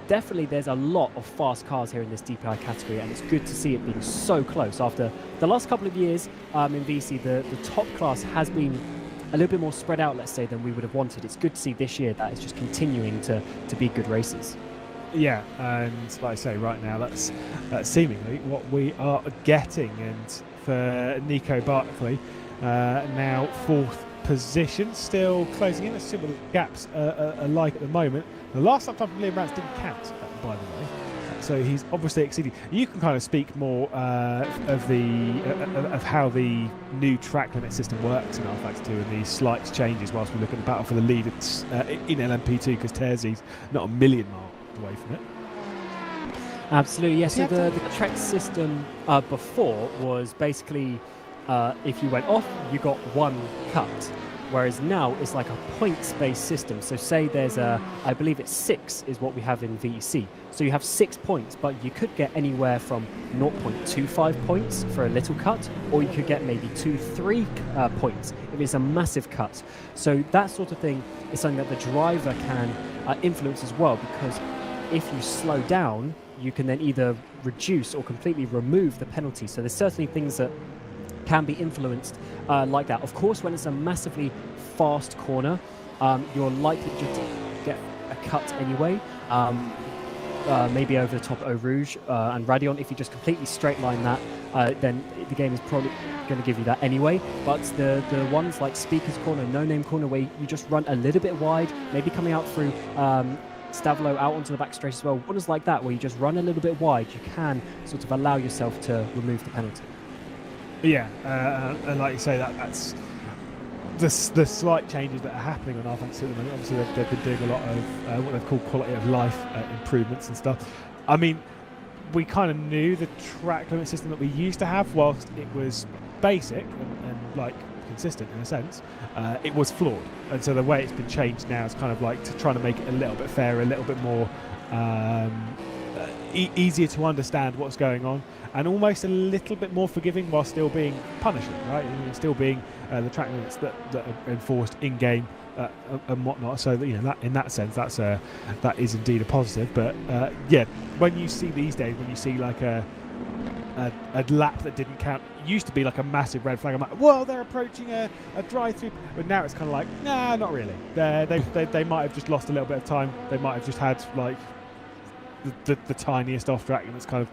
definitely there's a lot of fast cars here in this DPI category, and it's good to see it being so close. After the last couple of years in VC, the top class has been a little bit more spread out, let's say, than we would have wanted. It's good to see this year that it's just continuing to be good races. Yeah, and like I say, right now that's seemingly what we are getting. And for Nico Barkley, now 4th position, still closing in. Let's see what the gaps are like at the moment. The last lap time from Liam Rance didn't count, by the way, so he's obviously exceeding. You can kind of speak more of how the new track limit system works in rFactor 2 and these slight changes whilst we look at the battle for the lead in LMP2, because Terzi's not a million miles away from it. Absolutely, yes. Yeah, so the track system before was basically if you went off, you got one cut. Whereas now it's like a points-based system. So say there's I believe it's 6 is what we have in VEC. So you have 6 points, but you could get anywhere from 0.25 points for a little cut, or you could get maybe 2-3 points if it's a massive cut. So that sort of thing is something that the driver can influence as well, because if you slow down, you can then either reduce or completely remove the penalty. So there's certainly things that can be influenced like that. Of course, when it's a massively fast corner, you're likely to get a cut anyway. Maybe over the top of Eau Rouge and Radeon. If you just completely straight line that, then the game is probably going to give you that anyway. But the ones like Speaker's Corner, No Name Corner, where you just run a little bit wide, maybe coming out through Stavelo out onto the back straight as well. Corners like that, where you just run a little bit wide, you can sort of allow yourself to remove the penalty. Yeah, and like you say, that's the slight changes that are happening on rFactor at the moment. Obviously, they've been doing a lot of what they've called quality of life improvements and stuff. I mean, we kind of knew the track limit system that we used to have, whilst it was basic and like consistent in a sense, it was flawed. And so the way it's been changed now is kind of like to try to make it a little bit fairer, a little bit more easier to understand what's going on, and almost a little bit more forgiving while still being punishing, right? And still being the track limits that are enforced in game and whatnot. So that, that in that sense, that is indeed a positive. But yeah, when you see these days, when you see like a lap that didn't count, it used to be like a massive red flag. I'm like, well, they're approaching a drive-through, but now it's kind of like, nah, not really. They might have just lost a little bit of time. They might have just had like the tiniest off track, and it's kind of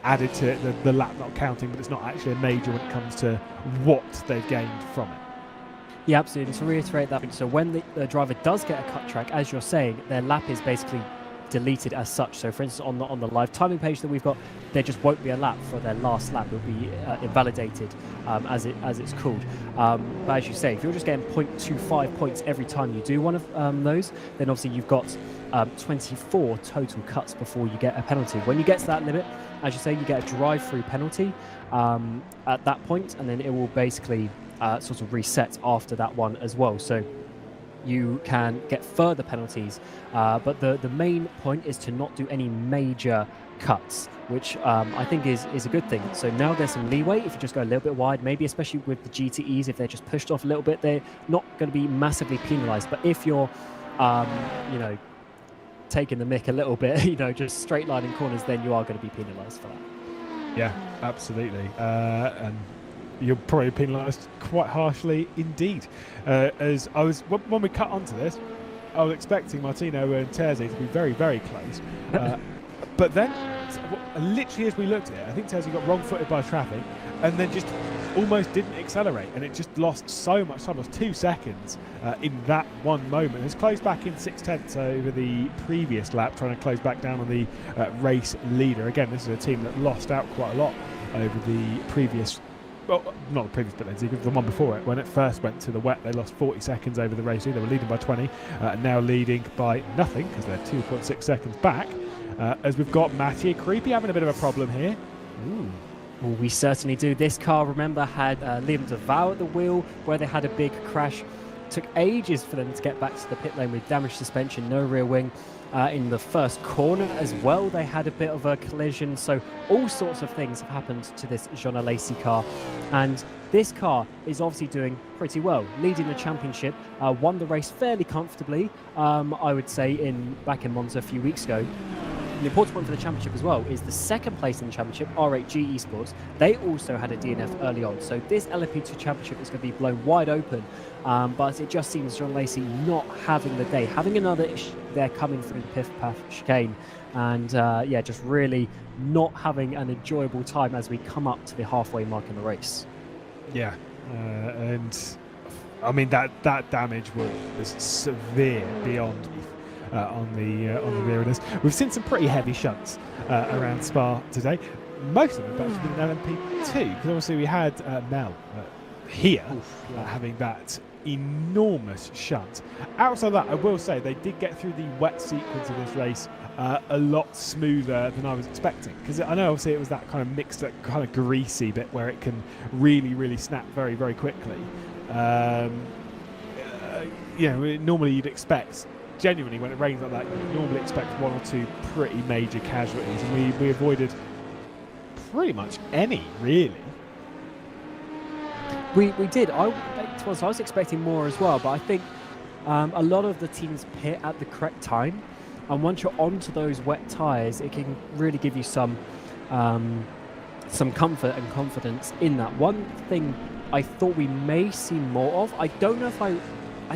added to it, the lap not counting, but it's not actually a major when it comes to what they've gained from it. Yeah, absolutely. And to reiterate that, so when the driver does get a cut track, as you're saying, their lap is basically deleted as such. So for instance, on the live timing page that we've got, there just won't be a lap for their last lap. It'll be invalidated as it's called. But as you say, if you're just getting 0.25 points every time you do one of those, then obviously you've got 24 total cuts before you get a penalty. When you get to that limit, as you say, you get a drive-through penalty at that point, and then it will basically sort of reset after that one as well. So you can get further penalties, but the main point is to not do any major cuts, which I think is a good thing. So now there's some leeway if you just go a little bit wide, maybe especially with the GTEs, if they're just pushed off a little bit, they're not going to be massively penalised. But if you're, taking the mick a little bit, just straight lining corners, then you are going to be penalised for that. Yeah, absolutely. And you're probably penalised quite harshly indeed. As I was, when we cut onto this, I was expecting Martino and Terzi to be very, very close. But then, literally as we looked at it, I think Terzi got wrong-footed by traffic, and then just almost didn't accelerate, and it just lost so much time. Lost 2 seconds in that one moment. It's closed back in 6/10 over the previous lap, trying to close back down on the race leader. Again, this is a team that lost out quite a lot over the previous, well, not the previous pit, the one before it. When it first went to the wet, they lost 40 seconds over the race leader. They were leading by 20, now leading by nothing because they're 2.6 seconds back. As we've got Mattia Creepy having a bit of a problem here. Ooh. Well, we certainly do. This car, remember, had Liam DeVow at the wheel where they had a big crash. Took ages for them to get back to the pit lane with damaged suspension, no rear wing. In the first corner as well, they had a bit of a collision. So all sorts of things have happened to this Jean Alesi car. And this car is obviously doing pretty well, leading the championship, won the race fairly comfortably, I would say, back in Monza a few weeks ago. The important point for the championship as well is the second place in the championship, R8G Esports. They also had a DNF early on, so this LMP2 championship is going to be blown wide open. But it just seems Jean Alesi not having the day, having another issue there coming through the Piff Paff chicane, and yeah, just really not having an enjoyable time as we come up to the halfway mark in the race. Yeah, and I mean that damage was severe beyond on the rear of us. We've seen some pretty heavy shunts around Spa today. Most of them have actually been LMP2, because obviously we had Mel here having that enormous shunt. Outside of that, I will say they did get through the wet sequence of this race a lot smoother than I was expecting, because I know obviously it was that kind of mixed, that kind of greasy bit where it can really snap very quickly. You know, normally you'd expect, genuinely, when it rains like that, you normally expect 1 or 2 pretty major casualties, and we avoided pretty much any, really. We did. I was expecting more as well, but I think a lot of the teams pit at the correct time, and once you're onto those wet tyres, it can really give you some comfort and confidence in that. One thing I thought we may see more of, I don't know if I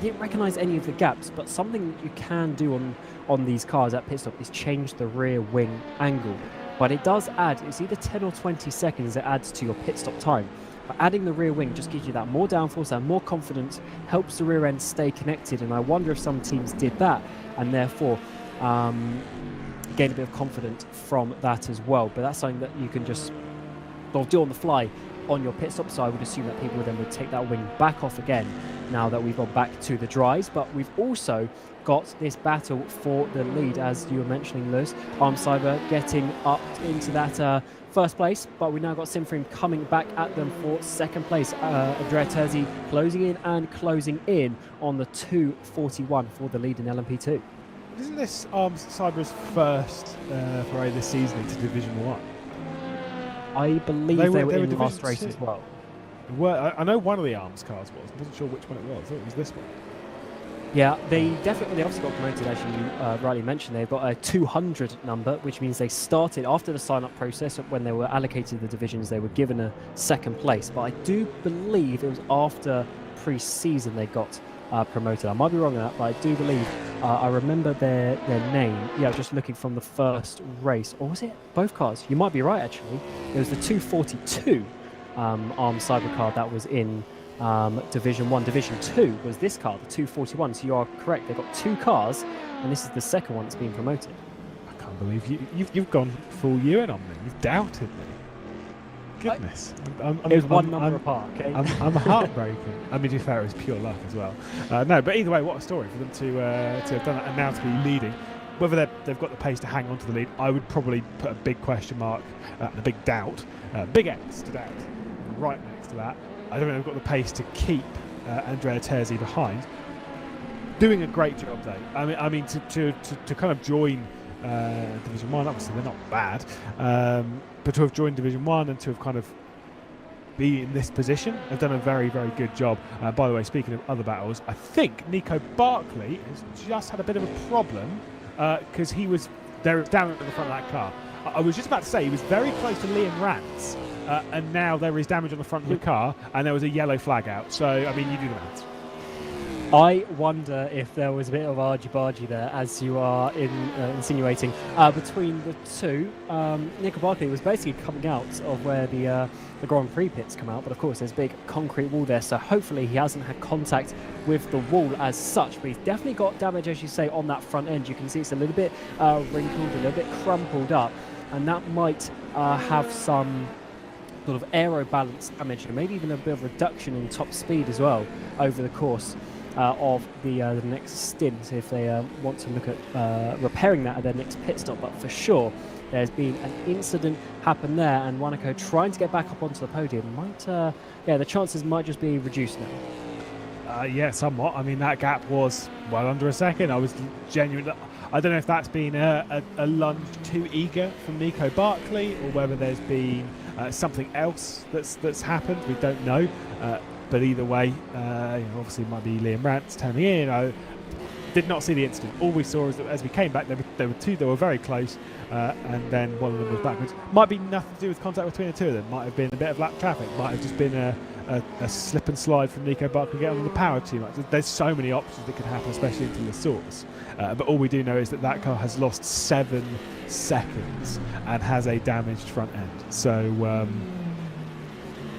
didn't recognise any of the gaps, but something you can do on these cars at pit stop is change the rear wing angle. But it does add, it's either 10 or 20 seconds it adds to your pit stop time. But adding the rear wing just gives you that more downforce and more confidence, helps the rear end stay connected, and I wonder if some teams did that and therefore gain a bit of confidence from that as well. But that's something that you can just do on the fly on your pit stop, so I would assume that people then would take that wing back off again now that we've gone back to the dries. But we've also got this battle for the lead, as you were mentioning, Lewis. Cyber getting up into that first place, but we now got Simfreem coming back at them for second place. Andrea Terzi closing in on the 2:41 for the lead in LMP2. Isn't this Cyber's first foray this season into Division 1? I believe they were in the last race as well. Well, I know one of the ARMS cars was. I wasn't sure which one it was. I thought it was this one. Yeah, they obviously got promoted, as you rightly mentioned. They've got a 200 number, which means they started after the sign-up process. When they were allocated the divisions, they were given a second place. But I do believe it was after pre-season they got promoted. I might be wrong on that, but I do believe I remember their name. Yeah, just looking from the first race. Or was it both cars? You might be right, actually. It was the 242 ARMS Cyber car that was in Division 1. Division 2 was this car, the 241. So you are correct. They've got 2 cars, and this is the second one that's been promoted. I can't believe you've gone full Ewan on me. You've doubted me. Goodness. It was one number apart, okay? I'm heartbroken. I mean, to be fair, it was pure luck as well. No, but either way, what a story for them to have done that and now to be leading. Whether they've got the pace to hang on to the lead, I would probably put a big question mark, a big doubt, big X to doubt, right next to that. I don't think they've got the pace to keep Andrea Terzi behind. Doing a great job, though. I mean, to kind of join Division 1, obviously they're not bad, but to have joined Division 1 and to have kind of be in this position, have done a very good job. By the way, speaking of other battles, I think Nico Barkley has just had a bit of a problem because he was there down at the front of that car. I was just about to say he was very close to Liam Rance, and now there is damage on the front of the car, and there was a yellow flag out. So, I mean, you do the maths. I wonder if there was a bit of argy-bargy there, as you are insinuating, between the two. Nico Barkley was basically coming out of where the Grand Prix pits come out, but of course there's a big concrete wall there, so hopefully he hasn't had contact with the wall as such, but he's definitely got damage, as you say, on that front end. You can see it's a little bit wrinkled, a little bit crumpled up, and that might have some sort of aero balance damage, and maybe even a bit of reduction in top speed as well over the course of the next stint, if they want to look at repairing that at their next pit stop. But for sure, there's been an incident happen there, and Wanako trying to get back up onto the podium might, the chances might just be reduced now. Yeah, somewhat. I mean, that gap was well under a second. I was genuinely. I don't know if that's been a lunge too eager from Nico Barkley, or whether there's been something else that's happened. We don't know. But either way, obviously it might be Liam Rance turning in. I did not see the incident. All we saw is that as we came back, there were two that were very close, and then one of them was backwards. Might be nothing to do with contact between the two of them. Might have been a bit of lap traffic. Might have just been a slip and slide from Nico Barkley getting on the power too much. There's so many options that could happen, especially into the source. But all we do know is that car has lost 7 seconds and has a damaged front end. So,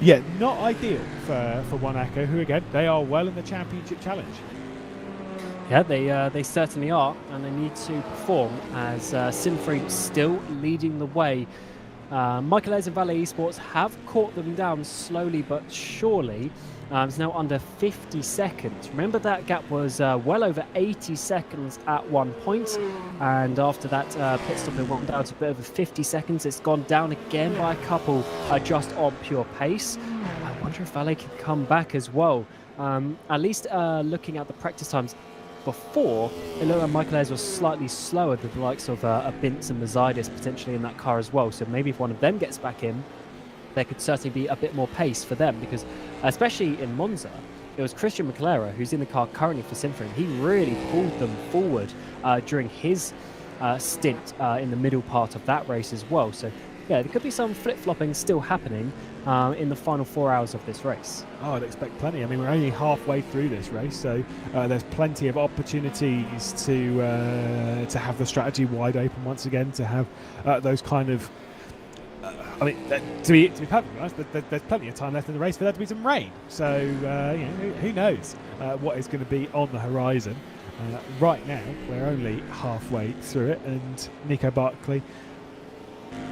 yeah, not ideal for Wanako, who again, they are well in the championship challenge. Yeah, they certainly are, and they need to perform as Sinfrey still leading the way. Michael and Valet Esports have caught them down slowly but surely. It's now under 50 seconds. Remember, that gap was well over 80 seconds at one point, and after that pit stop it went down to a bit over 50 seconds. It's gone down again by a couple just on pure pace. I wonder if Valet can come back as well. At least looking at the practice times before, it looked like Michael Ayres was slightly slower than the likes of Bintz and Mazidis potentially in that car as well. So maybe if one of them gets back in, there could certainly be a bit more pace for them, because especially in Monza, it was Christian McLaren who's in the car currently for Sinfrey. He really pulled them forward during his stint in the middle part of that race as well. So yeah, there could be some flip-flopping still happening in the final 4 hours of this race. Oh, I'd expect plenty. I mean, we're only halfway through this race, so there's plenty of opportunities to have the strategy wide open once again, to have those kind of. I mean, to be perfectly honest, there's plenty of time left in the race for there to be some rain. So who knows what is going to be on the horizon? Right now, we're only halfway through it, and Nico Barkley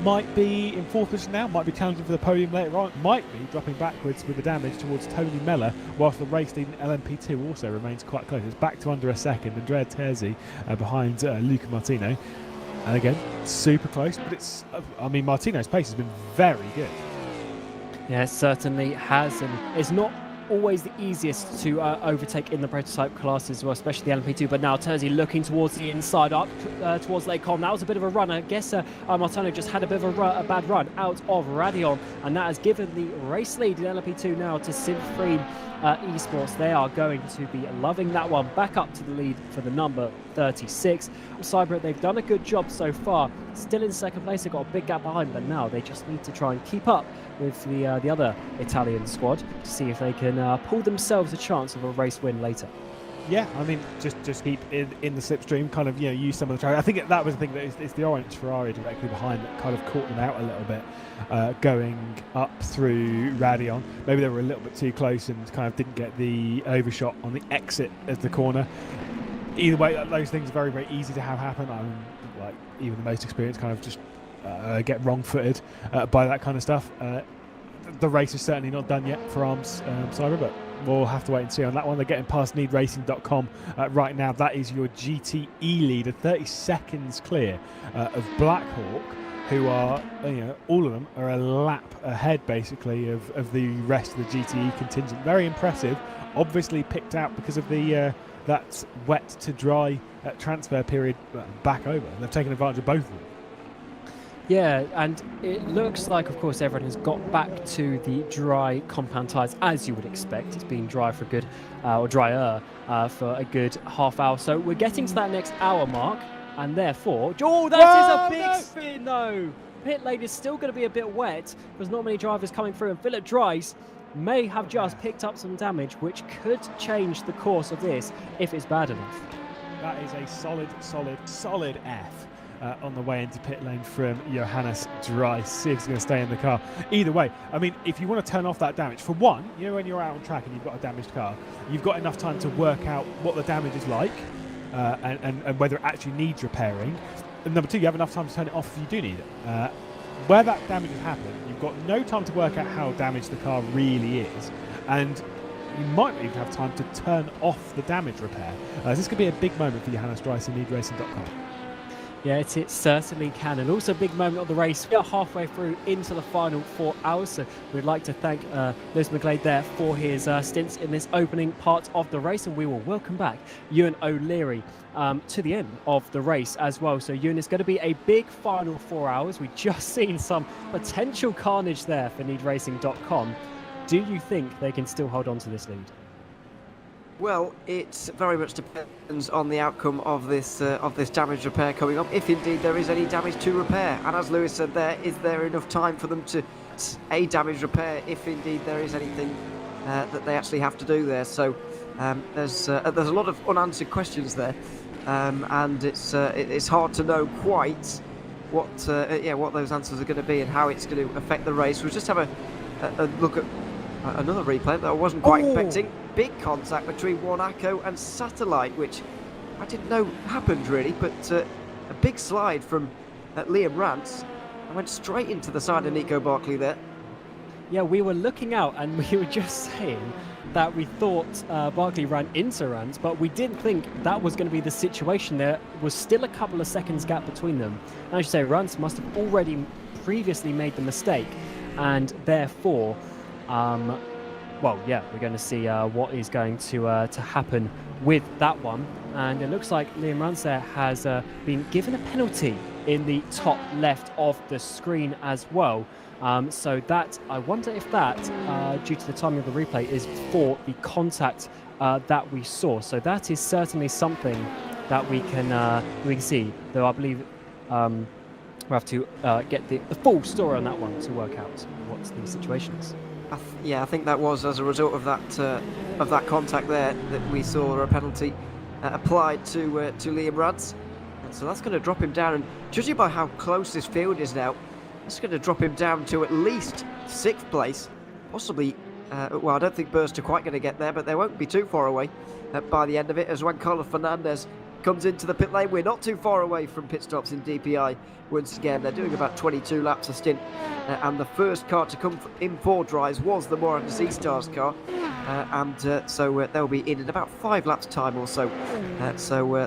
might be in fourth position now, might be challenging for the podium later on, might be dropping backwards with the damage towards Tony Mellor, whilst the race lead in LMP2 also remains quite close. It's back to under a second. Andrea Terzi behind Luca Martino. And again, super close, but it's, I mean, Martino's pace has been very good. Yeah, it certainly has, and it's not always the easiest to overtake in the prototype classes as well, especially the LMP2. But now Terzi looking towards the inside, up towards Lake Con. That was a bit of a run. I guess Martino just had a bit of a bad run out of Radion, and that has given the race lead in LMP2 now to Sinfrey Esports. They are going to be loving that one. Back up to the lead for the number 36. Cyber, they've done a good job so far. Still in second place. They've got a big gap behind, but now they just need to try and keep up with the other Italian squad to see if they can pull themselves a chance of a race win later. Yeah, I mean, just keep in the slipstream, kind of, use some of the track. I think that was the thing, that it's the orange Ferrari directly behind that kind of caught them out a little bit, going up through Radion. Maybe they were a little bit too close and kind of didn't get the overshot on the exit of the corner. Either way, those things are very, very easy to have happen. Like, even the most experienced kind of just get wrong-footed by that kind of stuff. The race is certainly not done yet for Arms Cyber, but we'll have to wait and see on that one. They're getting past needracing.com right now. That is your GTE leader, 30 seconds clear of Blackhawk, who are, all of them are a lap ahead, basically, of the rest of the GTE contingent. Very impressive. Obviously picked out because of the that wet to dry transfer period back over. They've taken advantage of both of them. Yeah, and it looks like, of course, everyone has got back to the dry compound tyres, as you would expect. It's been dry for a good, or drier for a good half hour. So we're getting to that next hour mark, and therefore, that is a big spin, though. Pit lane is still going to be a bit wet. There's not many drivers coming through, and Philip Dries may have just picked up some damage, which could change the course of this if it's bad enough. That is a solid F on the way into pit lane from Johannes Dries. See if he's going to stay in the car. Either way, I mean, if you want to turn off that damage, for one, you know, when you're out on track and you've got a damaged car, you've got enough time to work out what the damage is like and whether it actually needs repairing. And number two, you have enough time to turn it off if you do need it. Where that damage has happened, you've got no time to work out how damaged the car really is, and you might even have time to turn off the damage repair. This could be a big moment for Johannes Dries and NeedRacing.com. Yeah, it certainly can. And also a big moment of the race. We are halfway through into the final 4 hours. So we'd like to thank Lewis McGlade there for his stints in this opening part of the race. And we will welcome back Ewan O'Leary to the end of the race as well. So Ewan, it's going to be a big final 4 hours. We've just seen some potential carnage there for NeedRacing.com. Do you think they can still hold on to this lead? Well, it very much depends on the outcome of this damage repair coming up, if indeed there is any damage to repair. And as Lewis said there, is there enough time for them to a damage repair if indeed there is anything that they actually have to do there? So there's a lot of unanswered questions there, and it's hard to know quite what those answers are going to be and how it's going to affect the race. We'll just have a look at another replay that I wasn't quite expecting. Big contact between Wanako and Satellite, which I didn't know happened really, but a big slide from Liam Rance. I went straight into the side of Nico Barkley there. Yeah, we were looking out and we were just saying that we thought Barkley ran into Rance, but we didn't think that was going to be the situation. There was still a couple of seconds gap between them. And I should say Rance must have already previously made the mistake, and therefore well, yeah, we're going to see what is going to happen with that one. And it looks like Liam Rance there has been given a penalty in the top left of the screen as well. So that, I wonder if that, due to the timing of the replay, is for the contact that we saw. So that is certainly something that we can see, though I believe we'll have to get the full story on that one to work out what the situation is. I think that was as a result of that contact there that we saw a penalty applied to Liam Rance. And so that's going to drop him down, and judging by how close this field is now, that's going to drop him down to at least 6th place, possibly. Well, I don't think Burst are quite going to get there, but they won't be too far away by the end of it, as Juan Carlos Fernandez comes into the pit lane. We're not too far away from pit stops in DPI once again. They're doing about 22 laps a stint, and the first car to come in for Dries was the Moran C-Stars car, so they'll be in about 5 laps time or so.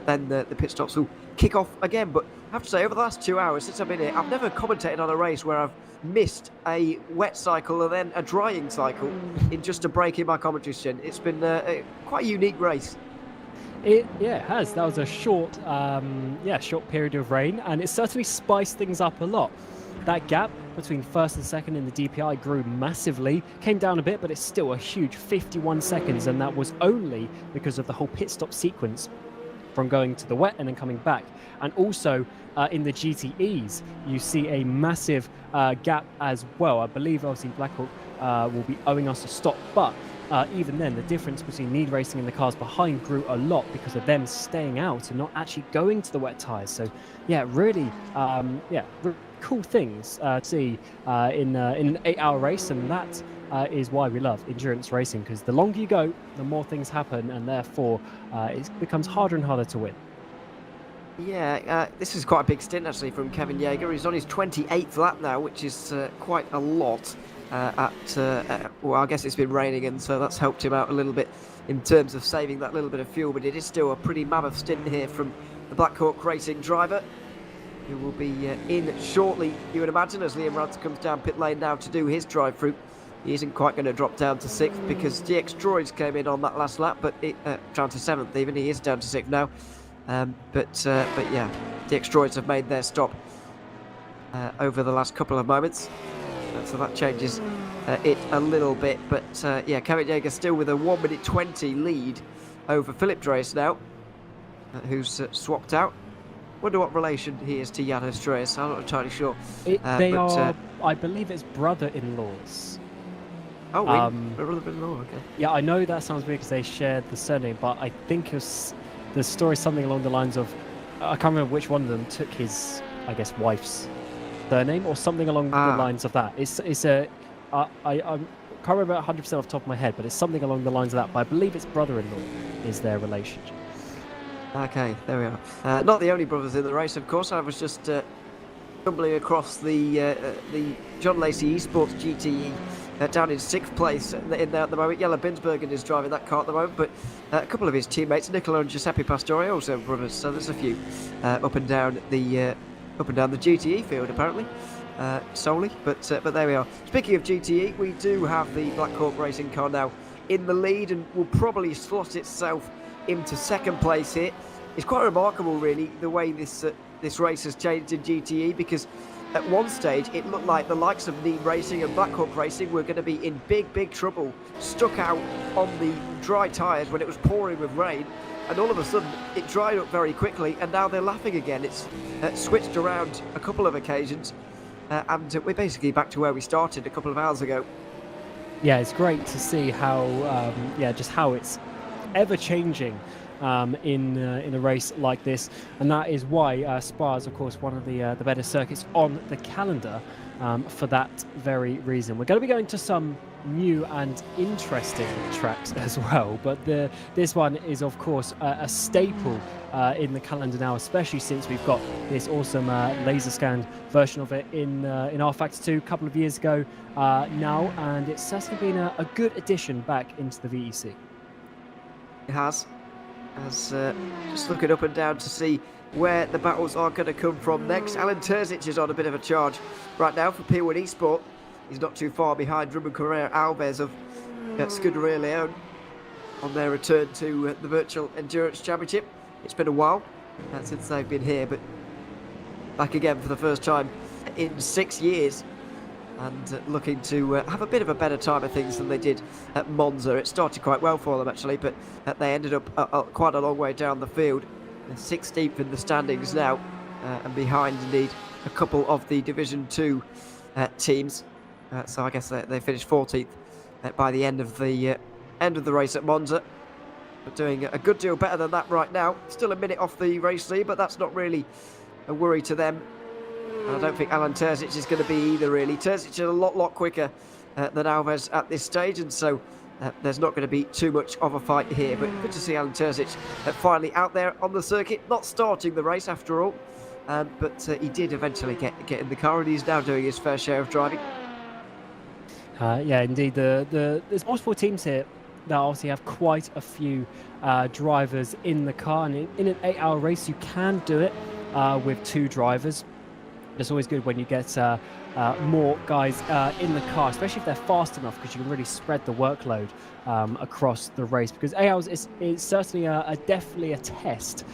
Then the pit stops will kick off again. But I have to say, over the last 2 hours since I've been here, I've never commentated on a race where I've missed a wet cycle and then a drying cycle in just a break in my commentary stint. It's been quite a unique race. It has. That was a short period of rain, and it certainly spiced things up a lot. That gap between first and second in the DPI grew massively, came down a bit, but it's still a huge 51 seconds, and that was only because of the whole pit stop sequence from going to the wet and then coming back. And also in the GTEs, you see a massive gap as well. I believe obviously Blackhawk will be owing us a stop, but even then, the difference between Need Racing and the cars behind grew a lot because of them staying out and not actually going to the wet tyres. So, yeah, really cool things to see in an 8-hour race, and that is why we love endurance racing, because the longer you go, the more things happen, and therefore it becomes harder and harder to win. Yeah, this is quite a big stint actually from Kevin Yeager. He's on his 28th lap now, which is quite a lot. Well, I guess it's been raining, and so that's helped him out a little bit in terms of saving that little bit of fuel, but it is still a pretty mammoth stint here from the Black Hawk Racing driver, who will be in shortly, you would imagine, as Liam Rance comes down pit lane now to do his drive-through. He isn't quite going to drop down to 6th because DX Droids came in on that last lap, but down to 7th even. He is down to 6th now. But yeah, DX Droids have made their stop over the last couple of moments. So that changes it a little bit. But yeah, Kevin Yeager still with a 1:20 lead over Philip Dreis now, who's swapped out. Wonder what relation he is to Janos Dreis. I'm not entirely sure. They are, I believe it's brother-in-laws. Oh, win. A little bit lower, okay. Yeah, I know that sounds weird because they shared the surname, but I think it was, the story something along the lines of, I can't remember which one of them took his, I guess, wife's surname or something along the lines of that. I can't remember 100% off the top of my head, but it's something along the lines of that. But I believe it's brother-in-law is their relationship. Okay, there we are. Not the only brothers in the race, of course. I was just stumbling across the John Lacey Esports GTE down in 6th place in there at the moment. Jelle Binsbergen is driving that car at the moment, but a couple of his teammates, Nicola and Giuseppe Pastore, also brothers. So there's a few up and down the GTE field apparently. Solely, but there we are. Speaking of GTE, we do have the Black Hawk Racing car now in the lead and will probably slot itself into 2nd place here. It's quite remarkable, really, the way this race has changed in GTE, because at one stage it looked like the likes of Neem Racing and Black Hawk Racing were going to be in big trouble, stuck out on the dry tyres when it was pouring with rain, and all of a sudden it dried up very quickly, and now they're laughing again. It's switched around a couple of occasions. And we're basically back to where we started a couple of hours ago. Yeah, it's great to see how, just how it's ever changing in a race like this, and that is why Spa is, of course, one of the better circuits on the calendar for that very reason. We're going to be going to some new and interesting tracks as well, but this one is, of course, a staple in the calendar now, especially since we've got this awesome laser scanned version of it in rFactor 2 a couple of years ago now, and it's certainly been a good addition back into the VEC. It has. Just looking up and down to see where the battles are going to come from next. Alan Terzic is on a bit of a charge right now for P1 Esport. He's not too far behind Ruben Carrera Alves of Scuderia Leone on their return to the Virtual Endurance Championship. It's been a while since they've been here, but back again for the first time in 6 years, and looking to have a bit of a better time of things than they did at Monza. It started quite well for them, actually, but they ended up quite a long way down the field. They're 16th in the standings now, and behind, indeed, a couple of the Division 2 teams. So I guess they finished 14th by the end of the race at Monza. But doing a good deal better than that right now. Still a minute off the race lead, but that's not really a worry to them. And I don't think Alan Terzic is going to be either, really. Terzic is a lot quicker than Alves at this stage, and so there's not going to be too much of a fight here. But good to see Alan Terzic finally out there on the circuit, not starting the race after all. But he did eventually get in the car, and he's now doing his fair share of driving. Yeah, indeed. There's multiple teams here that obviously have quite a few drivers in the car, and in an 8-hour race you can do it with 2 drivers. It's always good when you get more guys in the car, especially if they're fast enough, because you can really spread the workload across the race. Because 8 hours is certainly definitely a test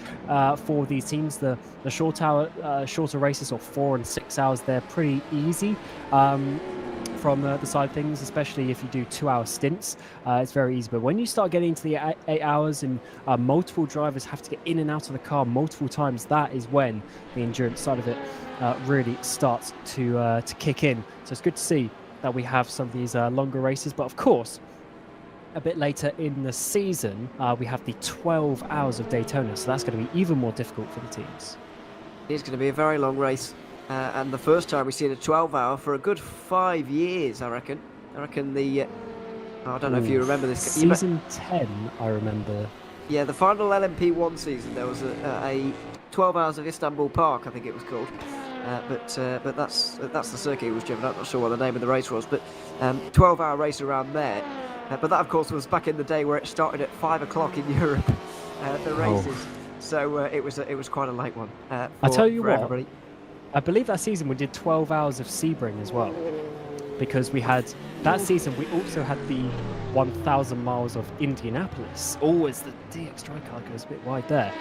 for these teams. The shorter races, or 4 and 6 hours, they're pretty easy from the side of things, especially if you do 2-hour stints. It's very easy. But when you start getting into the 8 hours and multiple drivers have to get in and out of the car multiple times, that is when the endurance side of it really starts to kick in. So it's good to see that we have some of these longer races. But of course, a bit later in the season, we have the 12 hours of Daytona. So that's going to be even more difficult for the teams. It's going to be a very long race. And the first time we've seen a 12-hour for a good 5 years, I reckon. I don't know if you remember this. Season 10, I remember. Yeah, the final LMP1 season, there was a 12 Hours of Istanbul Park, I think it was called. But that's the circuit it was driven. I'm not sure what the name of the race was, but 12-hour race around there. But that, of course, was back in the day where it started at 5 o'clock in Europe, the races. So it was quite a late one. I tell you what. Everybody. I believe that season we did 12 hours of Sebring as well, because we had that season. We also had the 1,000 miles of Indianapolis. Always the DX dry car goes a bit wide there.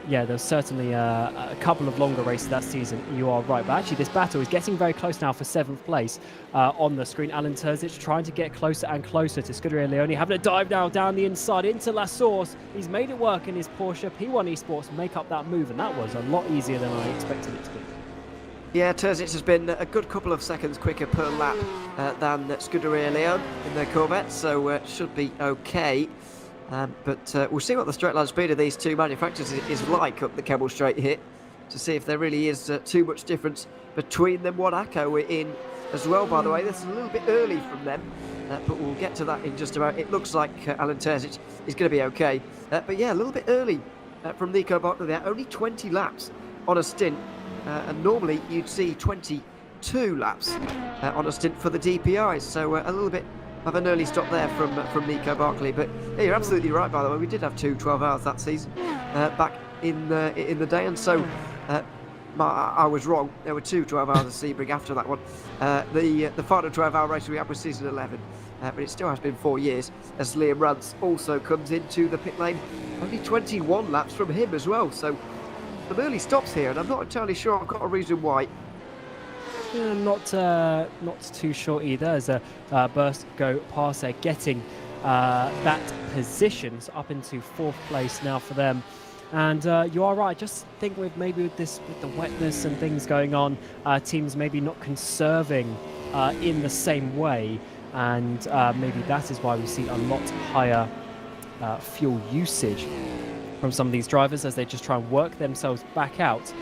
Yeah, there's certainly a couple of longer races that season. You are right, but actually this battle is getting very close now for 7th place on the screen. Alan Terzic trying to get closer and closer to Scuderia Leone, having a dive now down the inside into La Source. He's made it work in his Porsche. P1 Esports make up that move, and that was a lot easier than I expected it to be. Yeah, Terzic has been a good couple of seconds quicker per lap than Scuderia Leon in their Corvette, so should be okay. But we'll see what the straight line speed of these two manufacturers is like up the Kemmel Straight here, to see if there really is too much difference between them. Monaco we're in as well, by the way. This is a little bit early from them, but we'll get to that in just about. It looks like Alan Terzic is going to be okay. But yeah, a little bit early from Nico Bartley there. Only 20 laps on a stint. And normally you'd see 22 laps on a stint for the DPIs, so a little bit of an early stop there from Nico Barkley. But yeah, you're absolutely right, by the way. We did have 2 12 hours that season back in the day, and so I was wrong. There were 2 12 hours of Sebring after that one. The final 12-hour race we had was season 11, but it still has been 4 years, as Liam Rance also comes into the pit lane. Only 21 laps from him as well, so some early stops here, and I'm not entirely sure I've got a reason why. Not too sure either, as a burst go past there, getting that position, so up into 4th place now for them. And you are right, I just think with the wetness and things going on, teams maybe not conserving in the same way, and maybe that is why we see a lot higher fuel usage from some of these drivers as they just try and work themselves back out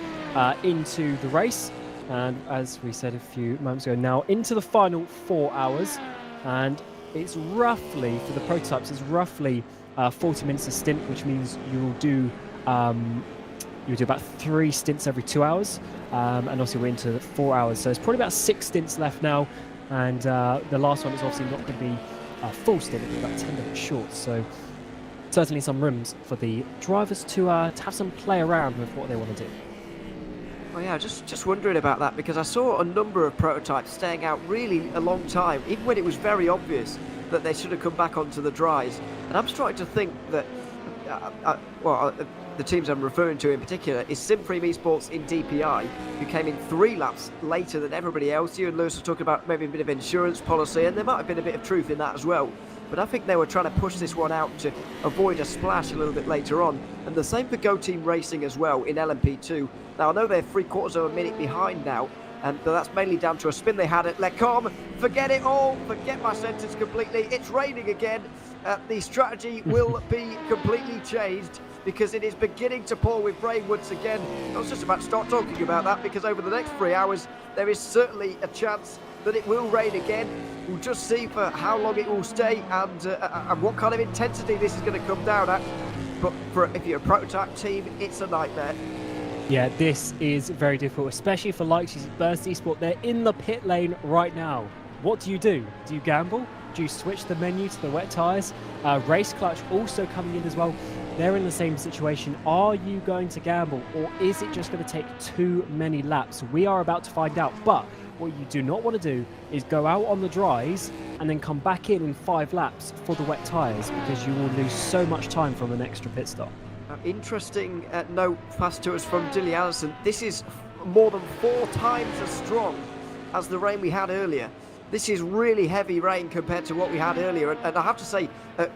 into the race. And as we said a few moments ago, now into the final 4 hours, and it's roughly, for the prototypes, it's roughly 40 minutes a stint, which means you'll do about 3 stints every 2 hours, and obviously we're into 4 hours, so it's probably about 6 stints left now, and the last one is obviously not going to be a full stint, it'll be about 10 minutes short, so certainly some rooms for the drivers to have some play around with what they want to do. Oh yeah, just wondering about that, because I saw a number of prototypes staying out really a long time, even when it was very obvious that they should have come back onto the dries. And I'm starting to think that, the teams I'm referring to in particular is Simpreme Esports in DPI, who came in 3 laps later than everybody else. You and Lewis were talking about maybe a bit of insurance policy, and there might have been a bit of truth in that as well. But I think they were trying to push this one out to avoid a splash a little bit later on. And the same for Go Team Racing as well in LMP2. Now, I know they're 3/4 of a minute behind now, but that's mainly down to a spin they had at Les Combes. Forget it all. Forget my sentence completely. It's raining again. The strategy will be completely changed because it is beginning to pour with rain once again. I was just about to start talking about that, because over the next 3 hours, there is certainly a chance that it will rain again. We'll just see for how long it will stay and what kind of intensity this is going to come down at. But if you're a prototype team, it's a nightmare. Yeah, this is very difficult, especially for like Burst Esport. They're in the pit lane right now. What do? Do you gamble? Do you switch the menu to the wet tyres? Race Clutch also coming in as well. They're in the same situation. Are you going to gamble, or is it just going to take too many laps? We are about to find out. But what you do not want to do is go out on the dries and then come back in 5 laps for the wet tyres, because you will lose so much time from an extra pit stop. Interesting note passed to us from Dilly Allison. This is more than 4 times as strong as the rain we had earlier. This is really heavy rain compared to what we had earlier, and I have to say,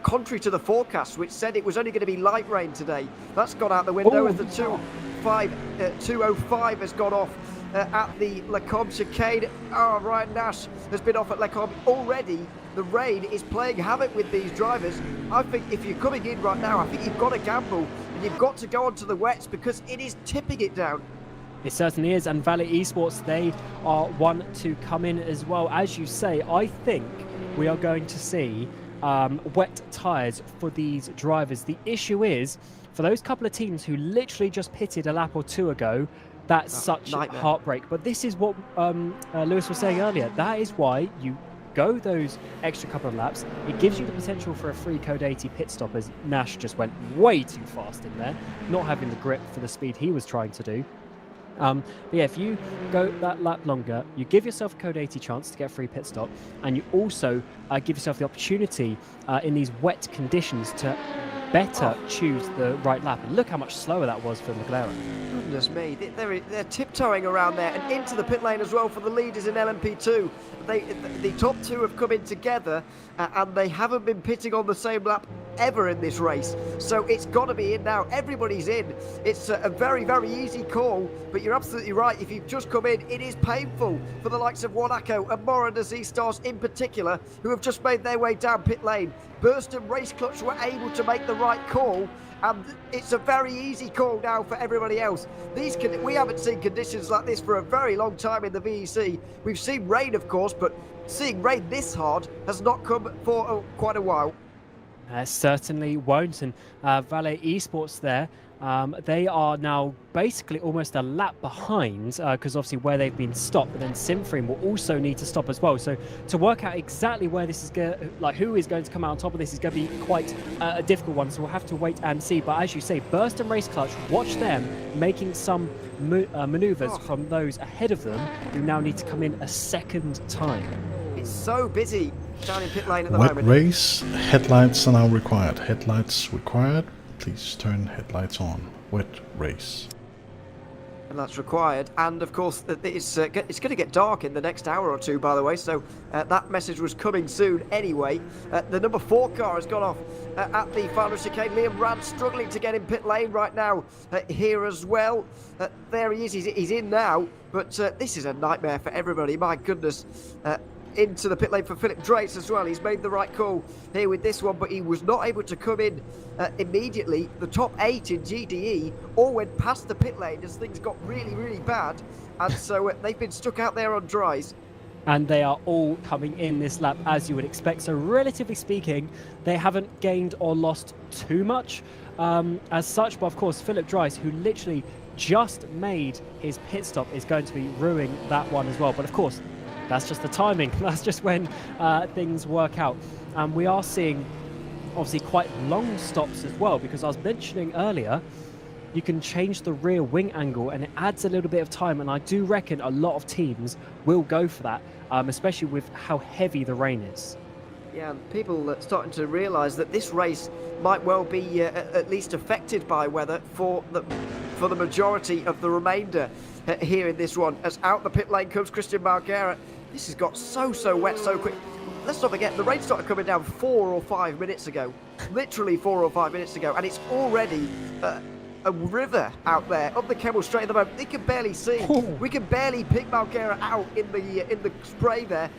contrary to the forecast, which said it was only going to be light rain today, that's gone out the window as the 205 has gone off at the Les Combes chicane. Ryan Nash has been off at Les Combes already. The rain is playing havoc with these drivers. I think if you're coming in right now, I think you've got to gamble, and you've got to go onto the wets, because it is tipping it down. It certainly is, and Valley Esports, they are one to come in as well. As you say, I think we are going to see wet tyres for these drivers. The issue is, for those couple of teams who literally just pitted a lap or 2 ago, that's such nightmare. Heartbreak. But this is what Lewis was saying earlier. That is why you go those extra couple of laps. It gives you the potential for a free Code 80 pit stop, as Nash just went way too fast in there, not having the grip for the speed he was trying to do. But yeah, if you go that lap longer, you give yourself a Code 80 chance to get a free pit stop, and you also give yourself the opportunity in these wet conditions to better choose the right lap. And look how much slower that was for McLaren. Goodness me, they're tiptoeing around there and into the pit lane as well for the leaders in LMP2. The top 2 have come in together and they haven't been pitting on the same lap ever in this race. So it's got to be in now. Everybody's in. It's a very, very easy call, but you're absolutely right. If you've just come in, it is painful for the likes of Wanako and Moran Z-Stars in particular, who have just made their way down pit lane. Burst and Race Clutch were able to make the right call, and it's a very easy call now for everybody else. We haven't seen conditions like this for a very long time in the VEC. We've seen rain, of course, but seeing rain this hard has not come for quite a while. Certainly won't. And Valet Esports there, they are now basically almost a lap behind, because obviously where they've been stopped, but then Simframe will also need to stop as well. So to work out exactly where this is who is going to come out on top of this is going to be quite a difficult one. So we'll have to wait and see. But as you say, Burst and Race Clutch, watch them making some maneuvers from those ahead of them, who now need to come in a second time. It's so busy down in pit lane at the Wet moment. race, headlights are now required. Headlights required. Please turn headlights on. Wet race. And that's required. And of course, it's going to get dark in the next hour or two, by the way. So that message was coming soon anyway. The number 4 car has gone off at the final chicane. Liam Rand struggling to get in pit lane right now here as well. There he is. He's in now. But this is a nightmare for everybody. My goodness. Into the pit lane for Philip Drace as well. He's made the right call here with this one, but he was not able to come in immediately. The top 8 in GDE all went past the pit lane as things got really, really bad. And so they've been stuck out there on dries. And they are all coming in this lap as you would expect. So relatively speaking, they haven't gained or lost too much as such. But of course, Philip Drace, who literally just made his pit stop, is going to be ruining that one as well. But of course, that's just the timing. That's just when things work out. And we are seeing obviously quite long stops as well, because I was mentioning earlier, you can change the rear wing angle and it adds a little bit of time. And I do reckon a lot of teams will go for that, especially with how heavy the rain is. Yeah, people are starting to realise that this race might well be at least affected by weather for the majority of the remainder here in this one. As out the pit lane comes Christian Margera. This has got so wet so quick. Let's not forget, the rain started coming down 4 or 5 minutes ago. Literally 4 or 5 minutes ago. And it's already a river out there up the Kemmel Straight at the moment. They can barely see. We can barely pick Margera out in the spray there.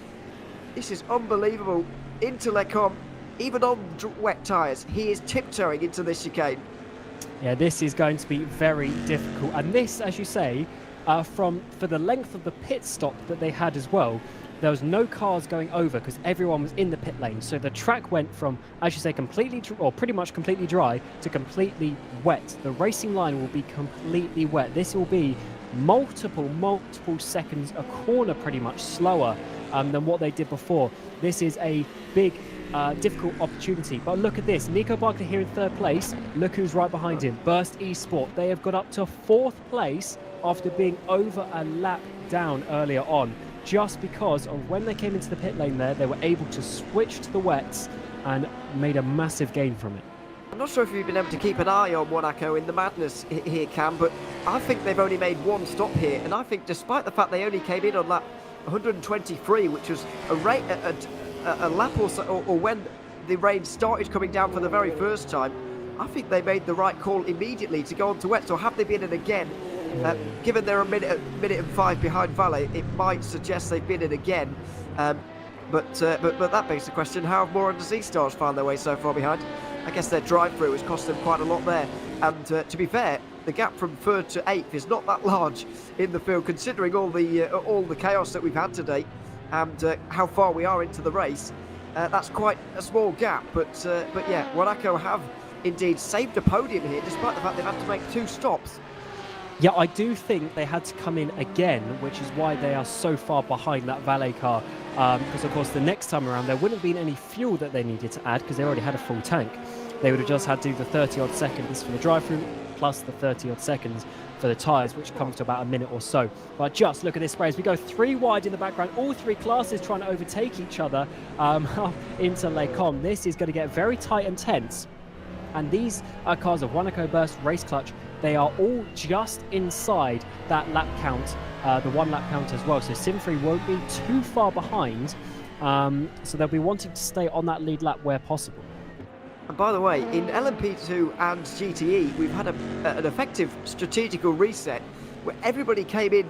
This is unbelievable. Into Lecom, even on wet tyres, he is tiptoeing into this chicane. Yeah, this is going to be very difficult. And this, as you say, for the length of the pit stop that they had as well, there was no cars going over because everyone was in the pit lane. So the track went from, as you say, completely or pretty much completely dry to completely wet. The racing line will be completely wet. This will be multiple seconds a corner pretty much slower than what they did before. This is a big difficult opportunity. But look at this, Nico Barkley here in 3rd place. Look who's right behind him, Burst Esport. They have got up to 4th place after being over a lap down earlier on, just because of when they came into the pit lane there, they were able to switch to the wets and made a massive gain from it. I'm not sure if you've been able to keep an eye on Wanako in the madness here, Cam, but I think they've only made one stop here, and I think despite the fact they only came in on lap 123, which was a lap or so, or when the rain started coming down for the very first time, I think they made the right call immediately to go on to wet. So have they been in again? Given they're a minute and 5 behind Valet, it might suggest they've been in again. But that begs the question: how have Moran Z-Stars found their way so far behind? I guess their drive-through has cost them quite a lot there. And to be fair, the gap from 3rd to 8th is not that large in the field, considering all the chaos that we've had today and how far we are into the race. That's quite a small gap. But yeah, Wanako have indeed saved a podium here, despite the fact they've had to make 2 stops. Yeah, I do think they had to come in again, which is why they are so far behind that Valet car. Because, of course, the next time around, there wouldn't have been any fuel that they needed to add because they already had a full tank. They would have just had to do the 30-odd seconds for the drive-through plus the 30-odd seconds for the tyres, which comes to about a minute or so. But just look at this spray as we go 3 wide in the background. All 3 classes trying to overtake each other into Lecom. This is going to get very tight and tense. And these cars of Wanako Burst, Race Clutch, they are all just inside that lap count, the 1 lap count as well. So Simfree won't be too far behind. So they'll be wanting to stay on that lead lap where possible. And by the way, in LMP2 and GTE, we've had an effective strategical reset where everybody came in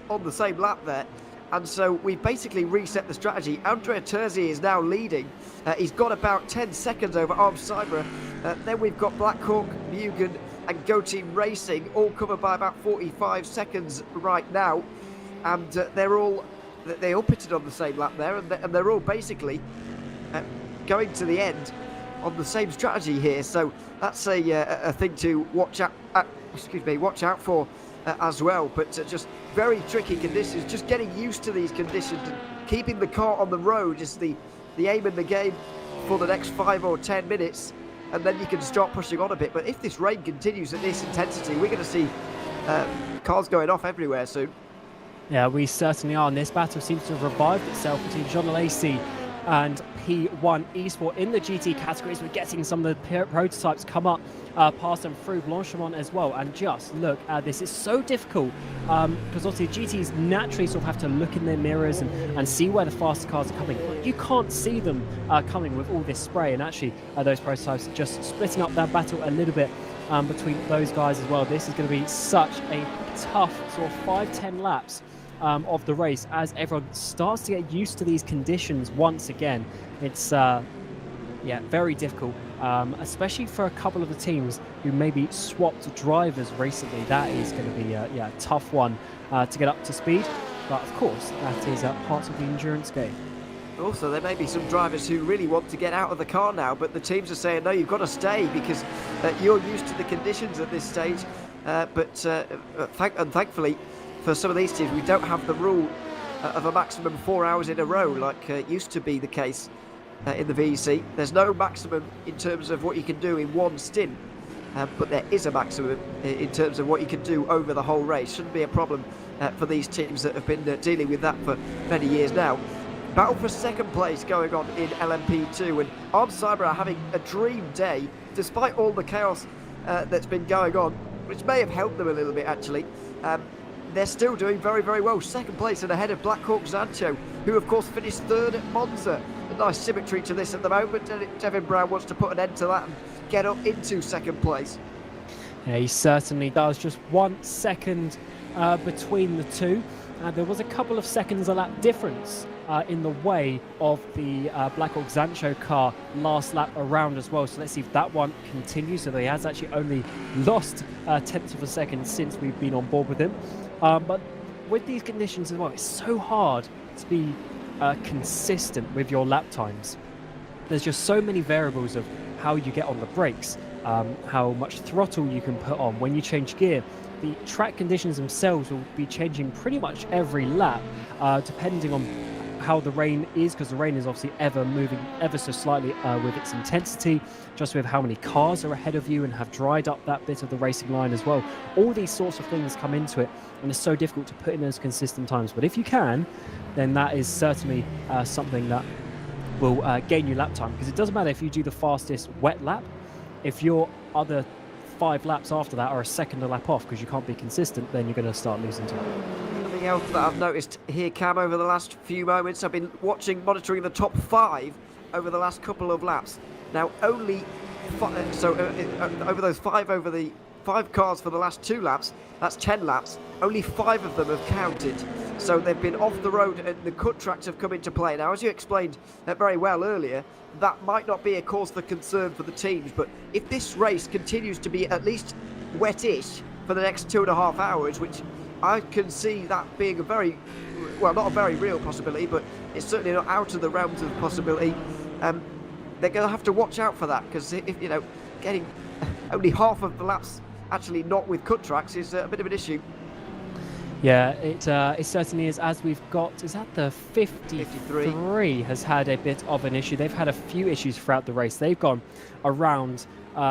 on the same lap there. And so we've basically reset the strategy. Andrea Terzi is now leading. He's got about 10 seconds over Arm Cyber. Then we've got Blackhawk, Mugen and Go Team Racing, all covered by about 45 seconds right now. And they all pitted on the same lap there, and they're all basically going to the end on the same strategy here. So that's a thing to watch out for as well. But just very tricky conditions. Just getting used to these conditions and keeping the car on the road is the aim in the game for the next 5 or 10 minutes, and then you can start pushing on a bit. But if this rain continues at this intensity, we're going to see cars going off everywhere soon. Yeah, we certainly are. And this battle seems to have revived itself between Jean Lacey and P1 Esport in the GT categories. We're getting some of the prototypes come up past them through Blanchimont as well. And just look at this. It's so difficult because obviously GTs naturally sort of have to look in their mirrors and see where the faster cars are coming. You can't see them coming with all this spray. And actually those prototypes are just splitting up that battle a little bit between those guys as well. This is going to be such a tough sort of 5-10 laps of the race as everyone starts to get used to these conditions once again. It's very difficult, especially for a couple of the teams who maybe swapped drivers recently. That is going to be a tough one to get up to speed, but of course that is part of the endurance game. Also, there may be some drivers who really want to get out of the car now, but the teams are saying, no, you've got to stay because you're used to the conditions at this stage. Thankfully, for some of these teams, we don't have the rule of a maximum 4 hours in a row like used to be the case in the VEC. There's no maximum in terms of what you can do in one stint, but there is a maximum in terms of what you can do over the whole race. Shouldn't be a problem for these teams that have been dealing with that for many years now. Battle for second place going on in LMP2, and Arm Cyber are having a dream day despite all the chaos that's been going on, which may have helped them a little bit actually. They're still doing very, very well. Second place and ahead of Blackhawk Zancho, who of course finished third at Monza. A nice symmetry to this at the moment. Devin Brown wants to put an end to that and get up into second place. Yeah, he certainly does. Just 1 second between the two. There was a couple of seconds a lap difference in the way of the Blackhawk Zancho car last lap around as well. So let's see if that one continues. So he has actually only lost tenths of a second since we've been on board with him. But with these conditions as well, it's so hard to be consistent with your lap times. There's just so many variables of how you get on the brakes, how much throttle you can put on when you change gear. The track conditions themselves will be changing pretty much every lap, depending on how the rain is, because the rain is obviously ever moving ever so slightly with its intensity, just with how many cars are ahead of you and have dried up that bit of the racing line as well. All these sorts of things come into it, and it's so difficult to put in those consistent times. But if you can, then that is certainly something that will gain you lap time, because it doesn't matter if you do the fastest wet lap, if your other 5 laps after that are a second a lap off because you can't be consistent, then you're going to start losing time. Something else that I've noticed here, Cam, over the last few moments, I've been monitoring the top 5 over the last couple of laps. Now, only over those 5 cars for the last 2 laps, that's 10 laps, only 5 of them have counted. So they've been off the road and the cut tracks have come into play. Now, as you explained very well earlier, that might not be a cause for concern for the teams, but if this race continues to be at least wettish for the next 2.5 hours, which I can see that being not a very real possibility, but it's certainly not out of the realms of possibility, they're going to have to watch out for that, because if getting only half of the laps actually not with cut tracks is a bit of an issue. Yeah, it certainly is. As we've got, is that the 53 has had a bit of an issue. They've had a few issues throughout the race. They've gone around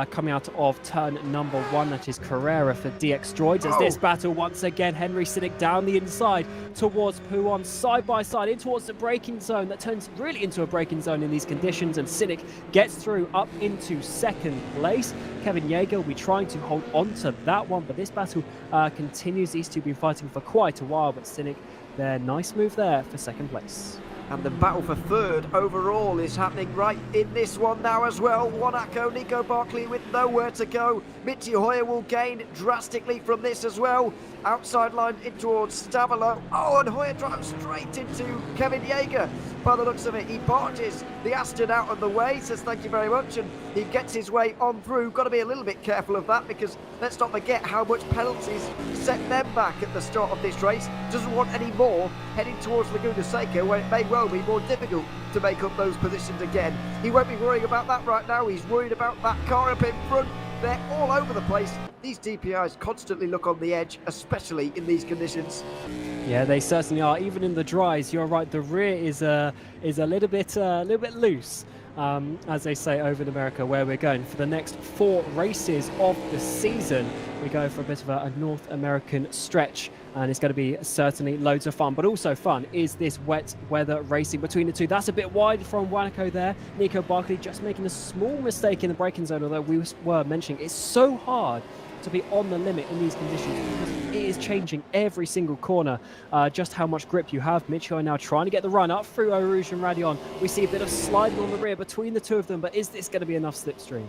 coming out of turn number 1, that is Carrera for DX Droids. As this battle once again, Henry Cynic down the inside towards Puon, side by side in towards the braking zone. That turns really into a braking zone in these conditions, and Cynic gets through up into second place. Kevin Yeager will be trying to hold on to that one, but this battle continues. These two have been fighting for quite a while, but Cynic, their nice move there for second place. And the battle for third overall is happening right in this one now as well. Monaco, Nico Barkley with nowhere to go. Mitty Hoyer will gain drastically from this as well. Outside line in towards Stavolo. Oh, and Hoyer drives straight into Kevin Yeager. By the looks of it, he barges the Aston out of the way, says thank you very much, and he gets his way on through. Got to be a little bit careful of that, because let's not forget how much penalties set them back at the start of this race. Doesn't want any more heading towards Laguna Seca, where it may well be more difficult to make up those positions again. He won't be worrying about that right now. He's worried about that car up in front. They're all over the place. These DPIs constantly look on the edge, especially in these conditions. Yeah, they certainly are. Even in the dries, you're right. The rear is a little bit loose, as they say over in America, where we're going for the next 4 races of the season. We go for a bit of a North American stretch, and it's going to be certainly loads of fun. But also fun is this wet weather racing between the two. That's a bit wide from Monaco there. Nico Barkley just making a small mistake in the braking zone, although we were mentioning it's so hard to be on the limit in these conditions because it is changing every single corner just how much grip you have. Mitchell now trying to get the run up through Eau Rouge and Radion. We see a bit of sliding on the rear between the two of them, but is this going to be enough slipstream?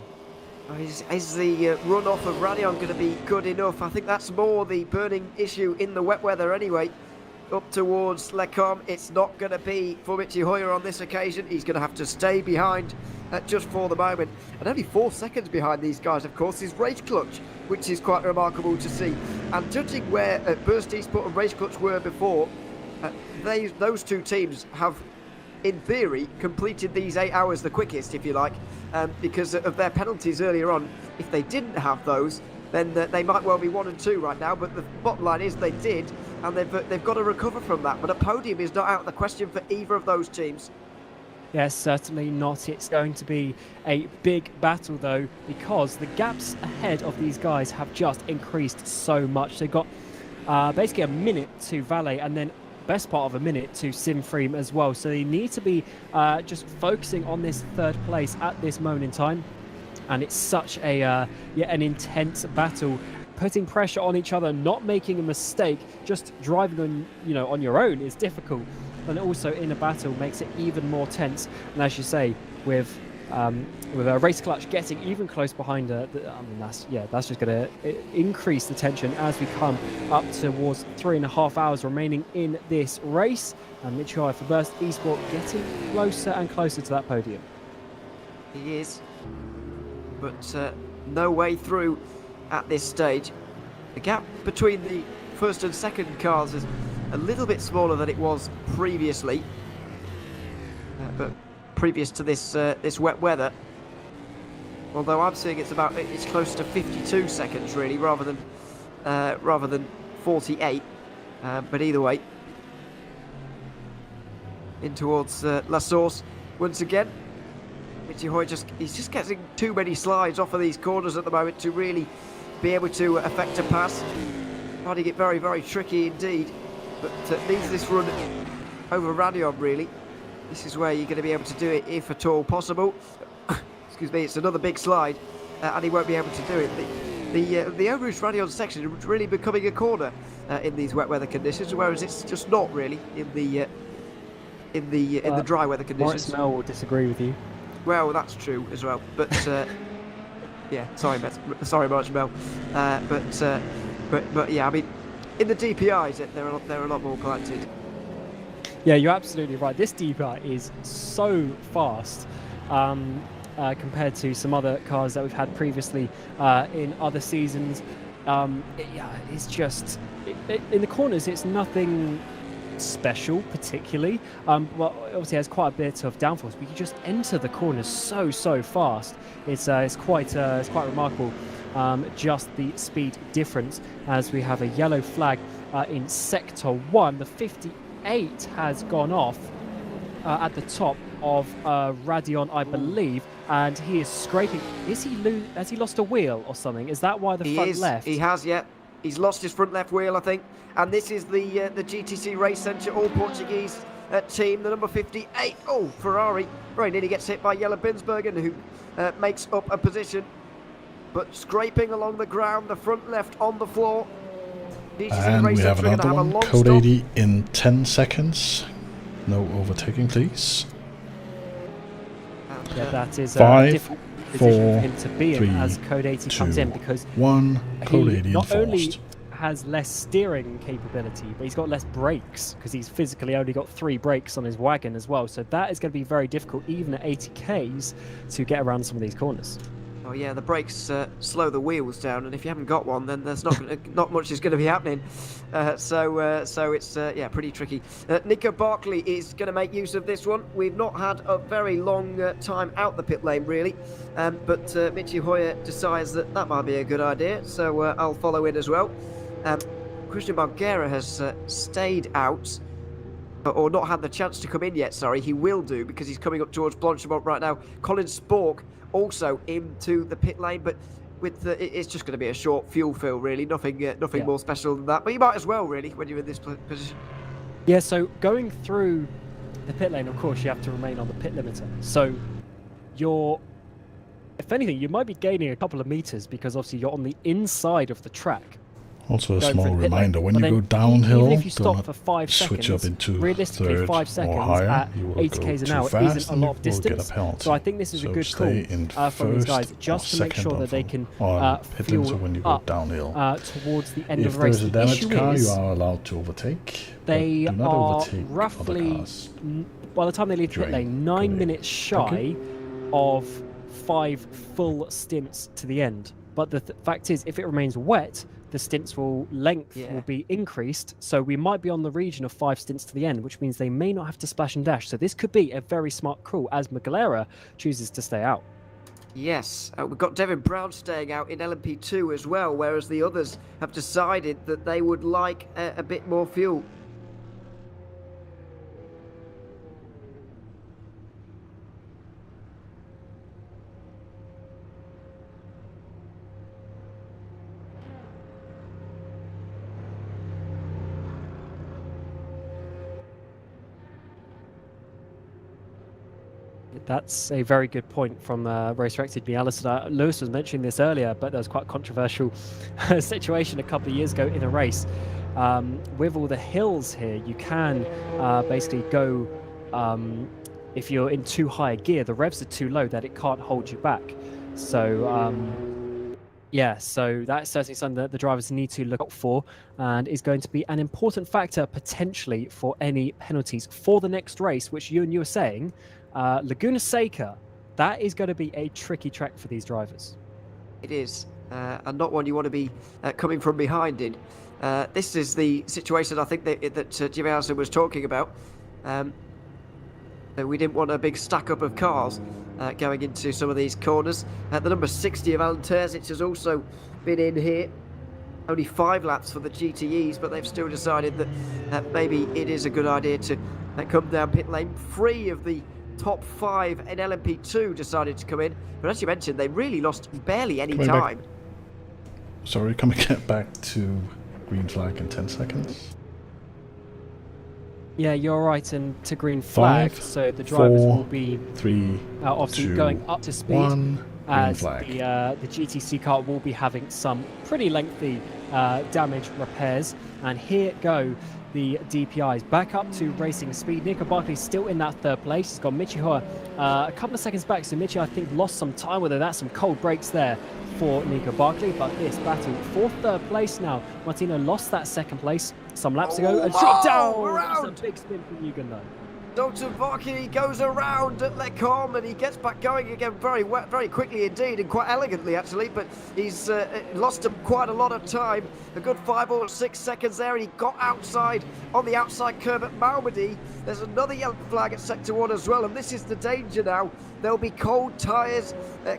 Is the run-off of Radion going to be good enough? I think that's more the burning issue in the wet weather anyway. Up towards Lecombe, it's not going to be for Mitty Hoyer on this occasion. He's going to have to stay behind just for the moment. And only 4 seconds behind these guys, of course, is Race Clutch, which is quite remarkable to see. And judging where Burst Eastport and Race Clutch were before, those two teams have, in theory, completed these 8 hours the quickest, if you like, because of their penalties earlier on. If they didn't have those, then they might well be 1 and 2 right now, but the bottom line is they did, and they've got to recover from that. But a podium is not out of the question for either of those teams. Yes, certainly not. It's going to be a big battle, though, because the gaps ahead of these guys have just increased so much. They've got basically a minute to Valet, and then best part of a minute to Simfreem as well. So they need to be just focusing on this 3rd place at this moment in time. And it's such an intense battle, putting pressure on each other, not making a mistake. Just driving on your own is difficult, and also in a battle makes it even more tense. And as you say, with a Race Clutch getting even close behind her, that's just going to increase the tension as we come up towards 3.5 hours remaining in this race. And Mitch Hoyer for Burst Esport getting closer and closer to that podium. He is, but no way through at this stage. The gap between the first and second cars is a little bit smaller than it was previously, but previous to this wet weather. Although I'm seeing it's close to 52 seconds really, rather than 48. But either way, in towards La Source once again. Mitty Hoyer he's just getting too many slides off of these corners at the moment to really be able to effect a pass. Finding it very, very tricky indeed. But needs this run over Radion really. This is where you're going to be able to do it if at all possible. Excuse me, it's another big slide, and he won't be able to do it. The Eau Rouge Radion section is really becoming a corner in these wet weather conditions, whereas it's just not really in the dry weather conditions. Morris Mel will disagree with you. Well, that's true as well, but yeah, sorry, Morris Mel, but yeah, I mean, in the DPIs, they're a lot more collected. Yeah, you're absolutely right. This DPI is so fast compared to some other cars that we've had previously in other seasons. It's just in the corners. It's nothing special particularly. Well, obviously it has quite a bit of downforce, but you just enter the corners so fast. It's quite remarkable. Just the speed difference, as we have a yellow flag in Sector 1. The 58 has gone off at the top of Radion, I believe, and he is scraping. Has he lost a wheel or something? Is that why the front left? He has, yeah. He's lost his front left wheel, I think. And this is the GTC Race Centre All Portuguese team, the number 58. Oh, Ferrari very nearly gets hit by Jelle Binsbergen, who makes up a position, but scraping along the ground, the front left on the floor. And we have another one, code 80 in 10 seconds. No overtaking, please. And, Yeah, that is a 5, difficult position 4, for him to be 3, in as Code 80 comes in, 2, because 1. Code he 80 not only enforced. has less steering capability, but he's got less brakes because he's physically only got 3 brakes on his wagon as well. So that is going to be very difficult, even at 80 Ks, to get around some of these corners. oh yeah, the brakes slow the wheels down, and if you haven't got one, then there's not much is going to be happening. So it's yeah, pretty tricky. Nico Barkley is going to make use of this one. We've not had a very long time out the pit lane really, but Michi Hoyer decides that might be a good idea, so I'll follow it as well. Christian Margera has stayed out, or not had the chance to come in yet, sorry. He will do, because he's coming up towards Blanchimont right now. Colin Spork also into the pit lane, but with it's just going to be a short fuel fill really, nothing more special than that, but you might as well really when you're in this position. Yeah, so going through the pit lane, of course, you have to remain on the pit limiter. So you're, if anything, you might be gaining a couple of meters because obviously you're on the inside of the track. Also a Going small through the pit reminder, lane. when But you then go downhill, even if you do stop not for 5 switch seconds, up into realistically, third 5 or seconds higher. at You will 80 go k's an too hour fast isn't a and lot you of will get a distance. penalty. So I think this is So a good stay call in from these guys, first just or to make sure second that they of- can on pit limiter fuel when you go up downhill. towards the end If of the race. there's a The damaged issue car, is you are allowed to overtake. they but do not are overtake other roughly, cars. by the time they leave the pit during lane, 9 Code 8. minutes shy of 5 full stints to the end. But the fact is, if it remains wet, the stints length will be increased, so we might be on the region of 5 stints to the end, which means they may not have to splash and dash. So this could be a very smart call as Magalera chooses to stay out. Yes, we've got Devin Brown staying out in LMP2 as well, whereas the others have decided that they would like a bit more fuel. That's a very good point from rFactor. Alistair Lewis was mentioning this earlier, but there was quite a controversial situation a couple of years ago in a race. With all the hills here, you can basically go, if you're in too high a gear, the revs are too low that it can't hold you back. So yeah, so that's certainly something that the drivers need to look out for, and is going to be an important factor potentially for any penalties for the next race, which you were saying, Laguna Seca, that is going to be a tricky track for these drivers. It is, and not one you want to be coming from behind in. This is the situation I think that Jimmy Allison was talking about. We didn't want a big stack up of cars going into some of these corners. The number 60 of Alan Terzic has also been in here. Only 5 laps for the GTEs, but they've still decided that maybe it is a good idea to come down pit lane. 3 of the top 5 in LMP2 decided to come in, but as you mentioned, they really lost barely any time. Sorry, can we get back to green flag in 10 seconds? Yeah, you're right, and to green flag, 5, so the drivers 4, will be 3, obviously 2, going up to speed. 1, As flag. the GTC car will be having some pretty lengthy damage repairs. And here go the DPIs back up to racing speed. Nico Barkley still in that 3rd place. He's got Michi Hoyer a couple of seconds back, so Michi I think lost some time with it. That's some cold breaks there for Nico Barkley, but this battle for 3rd place now. Martino lost that 2nd place some laps ago and dropped down. That's a big spin from Yugen though. Dr. Barkley goes around at Lecombe and he gets back going again very quickly indeed, and quite elegantly actually, but he's lost quite a lot of time, a good 5 or 6 seconds there, and he got outside on the outside curve at Malmedy. There's another yellow flag at sector 1 as well, and this is the danger now. There'll be cold tyres,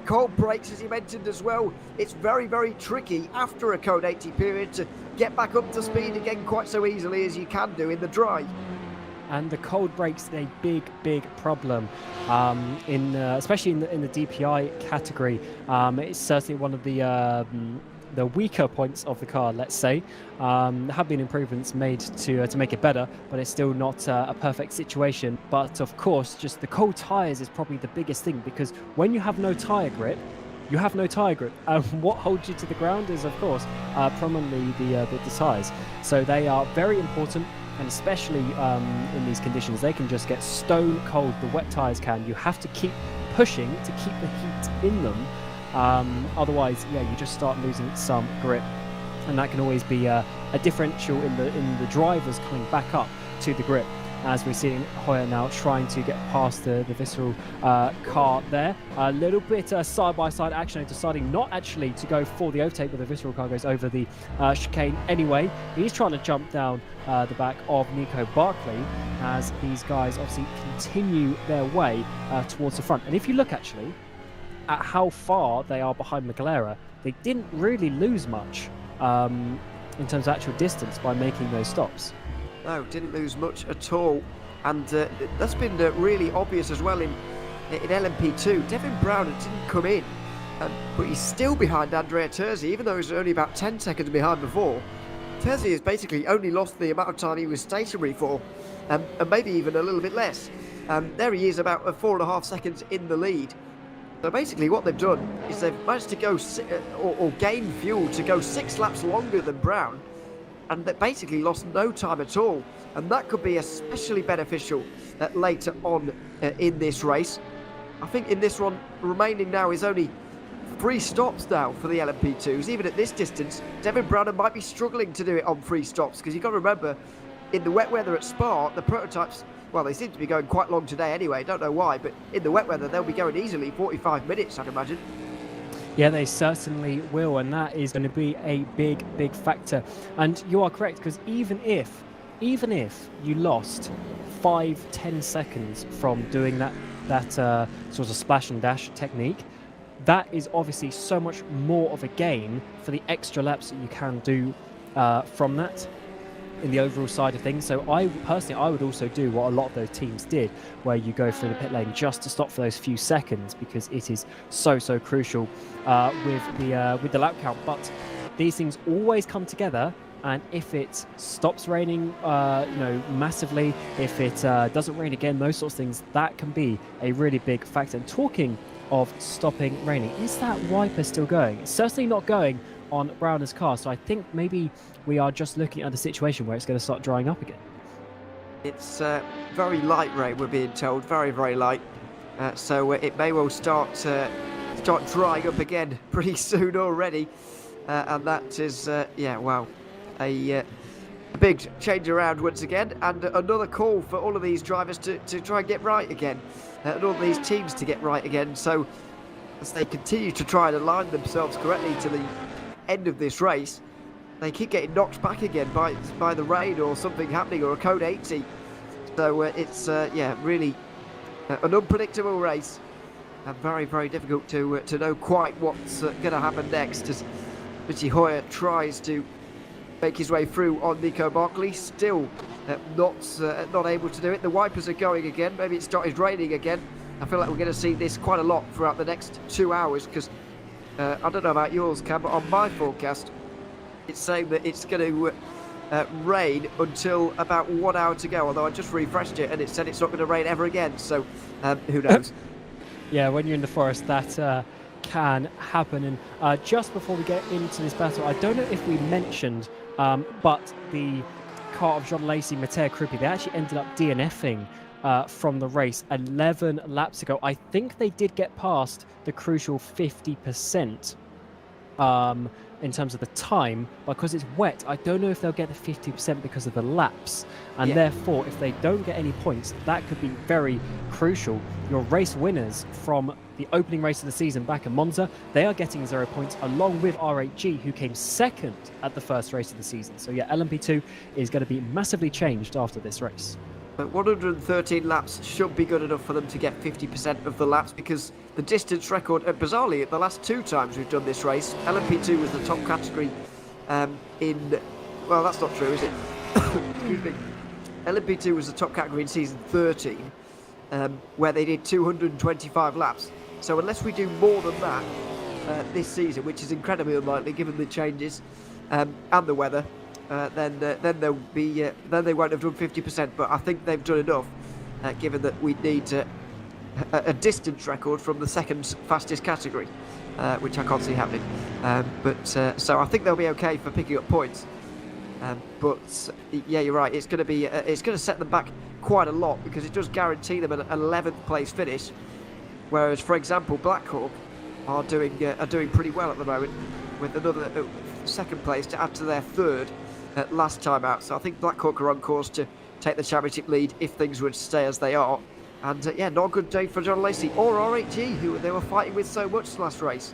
cold brakes as you mentioned as well. It's very tricky after a Code 80 period to get back up to speed again quite so easily as you can do in the dry. And the cold brakes are a big problem, especially in the DPI category. It's certainly one of the weaker points of the car, let's say. There have been improvements made to make it better, but it's still not a perfect situation. But of course, just the cold tyres is probably the biggest thing, because when you have no tyre grip, you have no tyre grip. And what holds you to the ground is, of course, prominently the tyres. So they are very important and especially in these conditions, they can just get stone cold. The wet tyres can. You have to keep pushing to keep the heat in them. Otherwise, yeah, you just start losing some grip, and that can always be a differential in the drivers coming back up to the grip. As we're seeing Hoyer now trying to get past the Visceral car there. A little bit side-by-side action, deciding not actually to go for the overtake, but the Visceral car goes over the chicane anyway. He's trying to jump down the back of Nico Barkley as these guys obviously continue their way towards the front. And if you look actually at how far they are behind McLaren, they didn't really lose much in terms of actual distance by making those stops. No, didn't lose much at all, and that's been really obvious as well in LMP2. Devin Brown didn't come in, but he's still behind Andrea Terzi, even though he was only about 10 seconds behind before. Terzi has basically only lost the amount of time he was stationary for, and maybe even a little bit less. There he is, about 4.5 seconds in the lead. So basically what they've done is they've managed to go or gain fuel to go 6 laps longer than Brown, and they basically lost no time at all, and that could be especially beneficial later on in this race. I think in this one, remaining now is only 3 stops now for the LMP2s. Even at this distance, Devin Brown might be struggling to do it on 3 stops, because you've got to remember, in the wet weather at Spa, the prototypes, well, they seem to be going quite long today anyway, don't know why, but in the wet weather they'll be going easily 45 minutes, I'd imagine. Yeah, they certainly will, and that is going to be a big factor. And you are correct, because even if you lost 5-10 seconds from doing that sort of splash and dash technique, that is obviously so much more of a gain for the extra laps that you can do from that in the overall side of things. So I would also do what a lot of those teams did, where you go through the pit lane just to stop for those few seconds, because it is so crucial with the lap count. But these things always come together, and if it stops raining massively, if it doesn't rain again, those sorts of things, that can be a really big factor. And talking of stopping raining, is that wiper still going? It's certainly not going on Browner's car, so I think maybe we are just looking at a situation where it's going to start drying up again. It's very light rain, we're being told, very light, so it may well start drying up again pretty soon already, and that is a big change around once again, and another call for all of these drivers to try and get right again, and all of these teams to get right again. So as they continue to try and align themselves correctly to the end of this race, they keep getting knocked back again by the rain or something happening, or a code 80. So it's really an unpredictable race, and very difficult to know quite what's going to happen next, as Richie Hoyer tries to make his way through on Nico Barkley. Still not able to do it. The wipers are going again. Maybe it started raining again. I feel like we're going to see this quite a lot throughout the next 2 hours, because I don't know about yours, Cam, but on my forecast it's saying that it's going to rain until about 1 hour to go, although I just refreshed it and it said it's not going to rain ever again, so who knows. Yeah, when you're in the forest, that can happen. And just before we get into this battle, I don't know if we mentioned, but the car of John Lacey, Matteo Cruppi, they actually ended up DNFing from the race 11 laps ago. I think they did get past the crucial 50% in terms of the time. Because it's wet, I don't know if they'll get the 50% because of the laps, and therefore if they don't get any points, that could be very crucial. Your race winners from the opening race of the season back in Monza, they are getting 0 points, along with R8G, who came second at the first race of the season. So yeah, LMP2 is going to be massively changed after this race. But 113 laps should be good enough for them to get 50% of the laps, because the distance record, bizarrely, at the last 2 times we've done this race, LMP2 was the top category well, that's not true, is it? Excuse me. LMP2 was the top category in season 13, where they did 225 laps. So unless we do more than that this season, which is incredibly unlikely given the changes and the weather, then they'll be then they won't have done 50%. But I think they've done enough, given that we need a distance record from the second fastest category, which I can't see happening. So I think they'll be okay for picking up points. But yeah, you're right. It's going to be it's going to set them back quite a lot because it does guarantee them an 11th place finish. Whereas, for example, Blackhawk are doing pretty well at the moment with another second place to add to their third last time out. So I think Blackhawk are on course to take the championship lead if things were to stay as they are. And yeah, not a good day for John Lacey or RHG, who they were fighting with so much last race.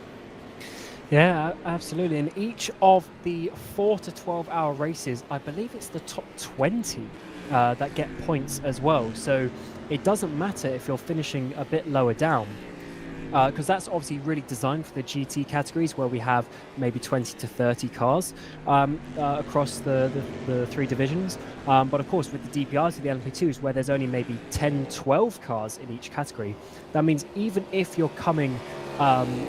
Yeah, absolutely. In each of the 4 to 12 hour races, I believe it's the top 20 that get points as well. So it doesn't matter if you're finishing a bit lower down, because that's obviously really designed for the GT categories where we have maybe 20 to 30 cars across the three divisions. But of course, with the DPRs, the LMP2s, where there's only maybe 10, 12 cars in each category, that means even if you're coming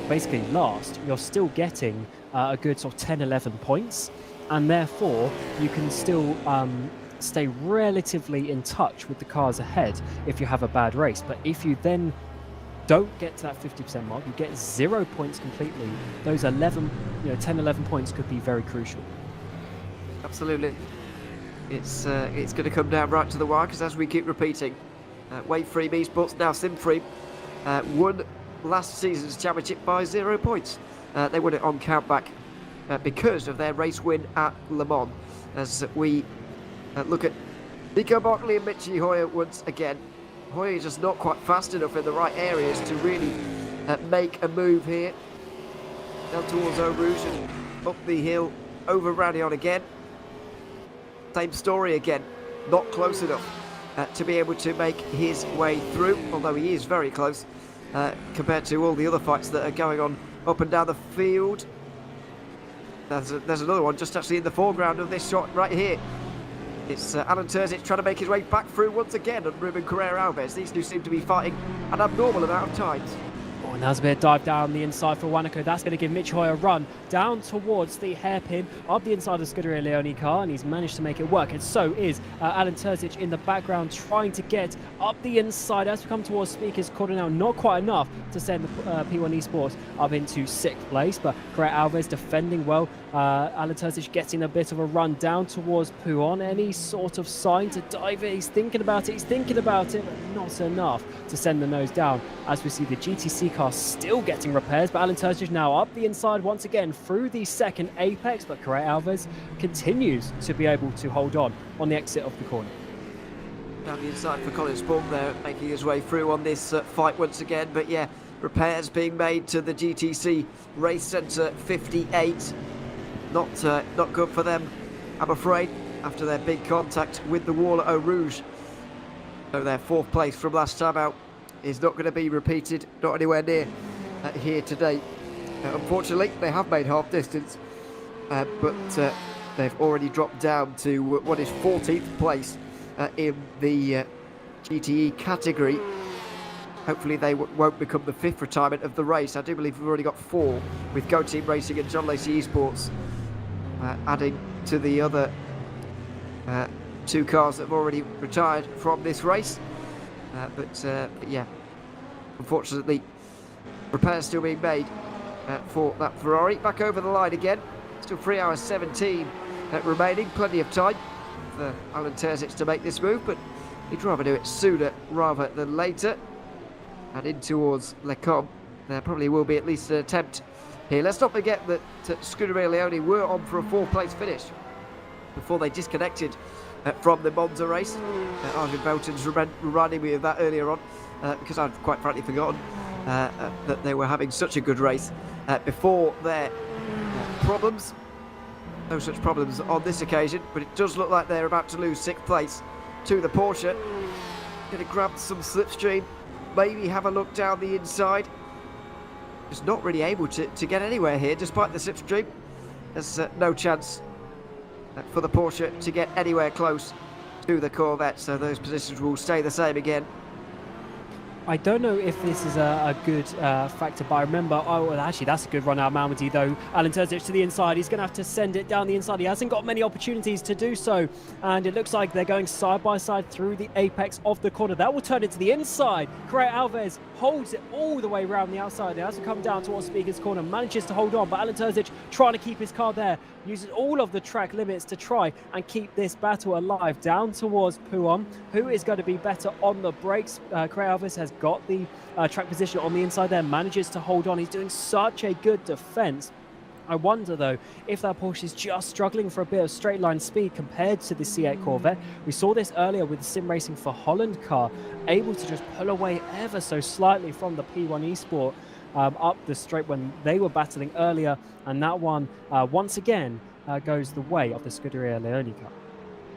basically last, you're still getting a good sort of 10, 11 points, and therefore you can still stay relatively in touch with the cars ahead if you have a bad race. But if you then don't get to that 50% mark, you get 0 points completely. Those 10, 11 points could be very crucial. Absolutely. It's going to come down right to the wire because, as we keep repeating, Wave Free Esports, now Sim Free, won last season's championship by 0 points. They won it on countback because of their race win at Le Mans. As we look at Nico Barkley and Michi Hoyer once again. Hoyer is just not quite fast enough in the right areas to really make a move here. Down towards Eau Rouge and up the hill over Radion again. Same story again, not close enough to be able to make his way through, although he is very close compared to all the other fights that are going on up and down the field. There's another one just actually in the foreground of this shot right here. It's Alan Terzic trying to make his way back through once again on Ruben Carrera-Alves. These two seem to be fighting an abnormal amount of times. Oh, and there's a bit of dive down the inside for Wanako. That's going to give Mitch Hoy a run down towards the hairpin of the inside of Scuderia Leone car, and he's managed to make it work. And so is Alan Terzic in the background trying to get up the inside. As we come towards Speaker's Corner now, not quite enough to send the P1 Esports up into 6th place, but Carrera-Alves defending well. Alan Terzic getting a bit of a run down towards Puon. Any sort of sign to dive it? He's thinking about it, but not enough to send the nose down. As we see the GTC car still getting repairs, but Alan Terzic now up the inside once again through the second apex, but Carrera-Alves continues to be able to hold on the exit of the corner. Down the inside for Colin Spawn there, making his way through on this fight once again, but yeah, repairs being made to the GTC Race Centre 58. Not good for them, I'm afraid, after their big contact with the wall at Eau Rouge. So their 4th place from last time out is not going to be repeated, not anywhere near here today. Unfortunately, they have made half distance, but they've already dropped down to what is 14th place in the GTE category. Hopefully they won't become the 5th retirement of the race. I do believe we've already got 4 with Go Team Racing and John Lacey Esports adding to the other 2 cars that have already retired from this race. But yeah, unfortunately, repairs still being made for that Ferrari. Back over the line again. Still 3 hours 17 remaining. Plenty of time for Alan Terzic to make this move, but he'd rather do it sooner rather than later. And in towards Lecom, there probably will be at least an attempt here. Let's not forget that Scuderia Leone were on for a 4th place finish before they disconnected from the Monza race. Arjen Veltons reminded me of that earlier on because I'd quite frankly forgotten that they were having such a good race before their problems. No such problems on this occasion, but it does look like they're about to lose 6th place to the Porsche. Going to grab some slipstream, maybe have a look down the inside. Just not really able to get anywhere here despite the slipstream. There's no chance for the Porsche to get anywhere close to the Corvette, so those positions will stay the same again. I don't know if this is a good factor, but I remember, oh, well, actually, that's a good run out of Malmedy, though. Alan Terzic to the inside. He's going to have to send it down the inside. He hasn't got many opportunities to do so. And it looks like they're going side by side through the apex of the corner. That will turn it to the inside. Correa Alves holds it all the way around the outside. It hasn't come down towards Speaker's corner. Manages to hold on, but Alan Terzic trying to keep his car there. Uses all of the track limits to try and keep this battle alive. Down towards Puon, who is going to be better on the brakes. Correa Alves has got the track position on the inside there, manages to hold on. He's doing such a good defense. I wonder, though, if that Porsche is just struggling for a bit of straight line speed compared to the C8 Corvette. We saw this earlier with the Sim Racing for Holland car, able to just pull away ever so slightly from the P1 Esport up the straight when they were battling earlier. And that one, once again, goes the way of the Scuderia Leone car.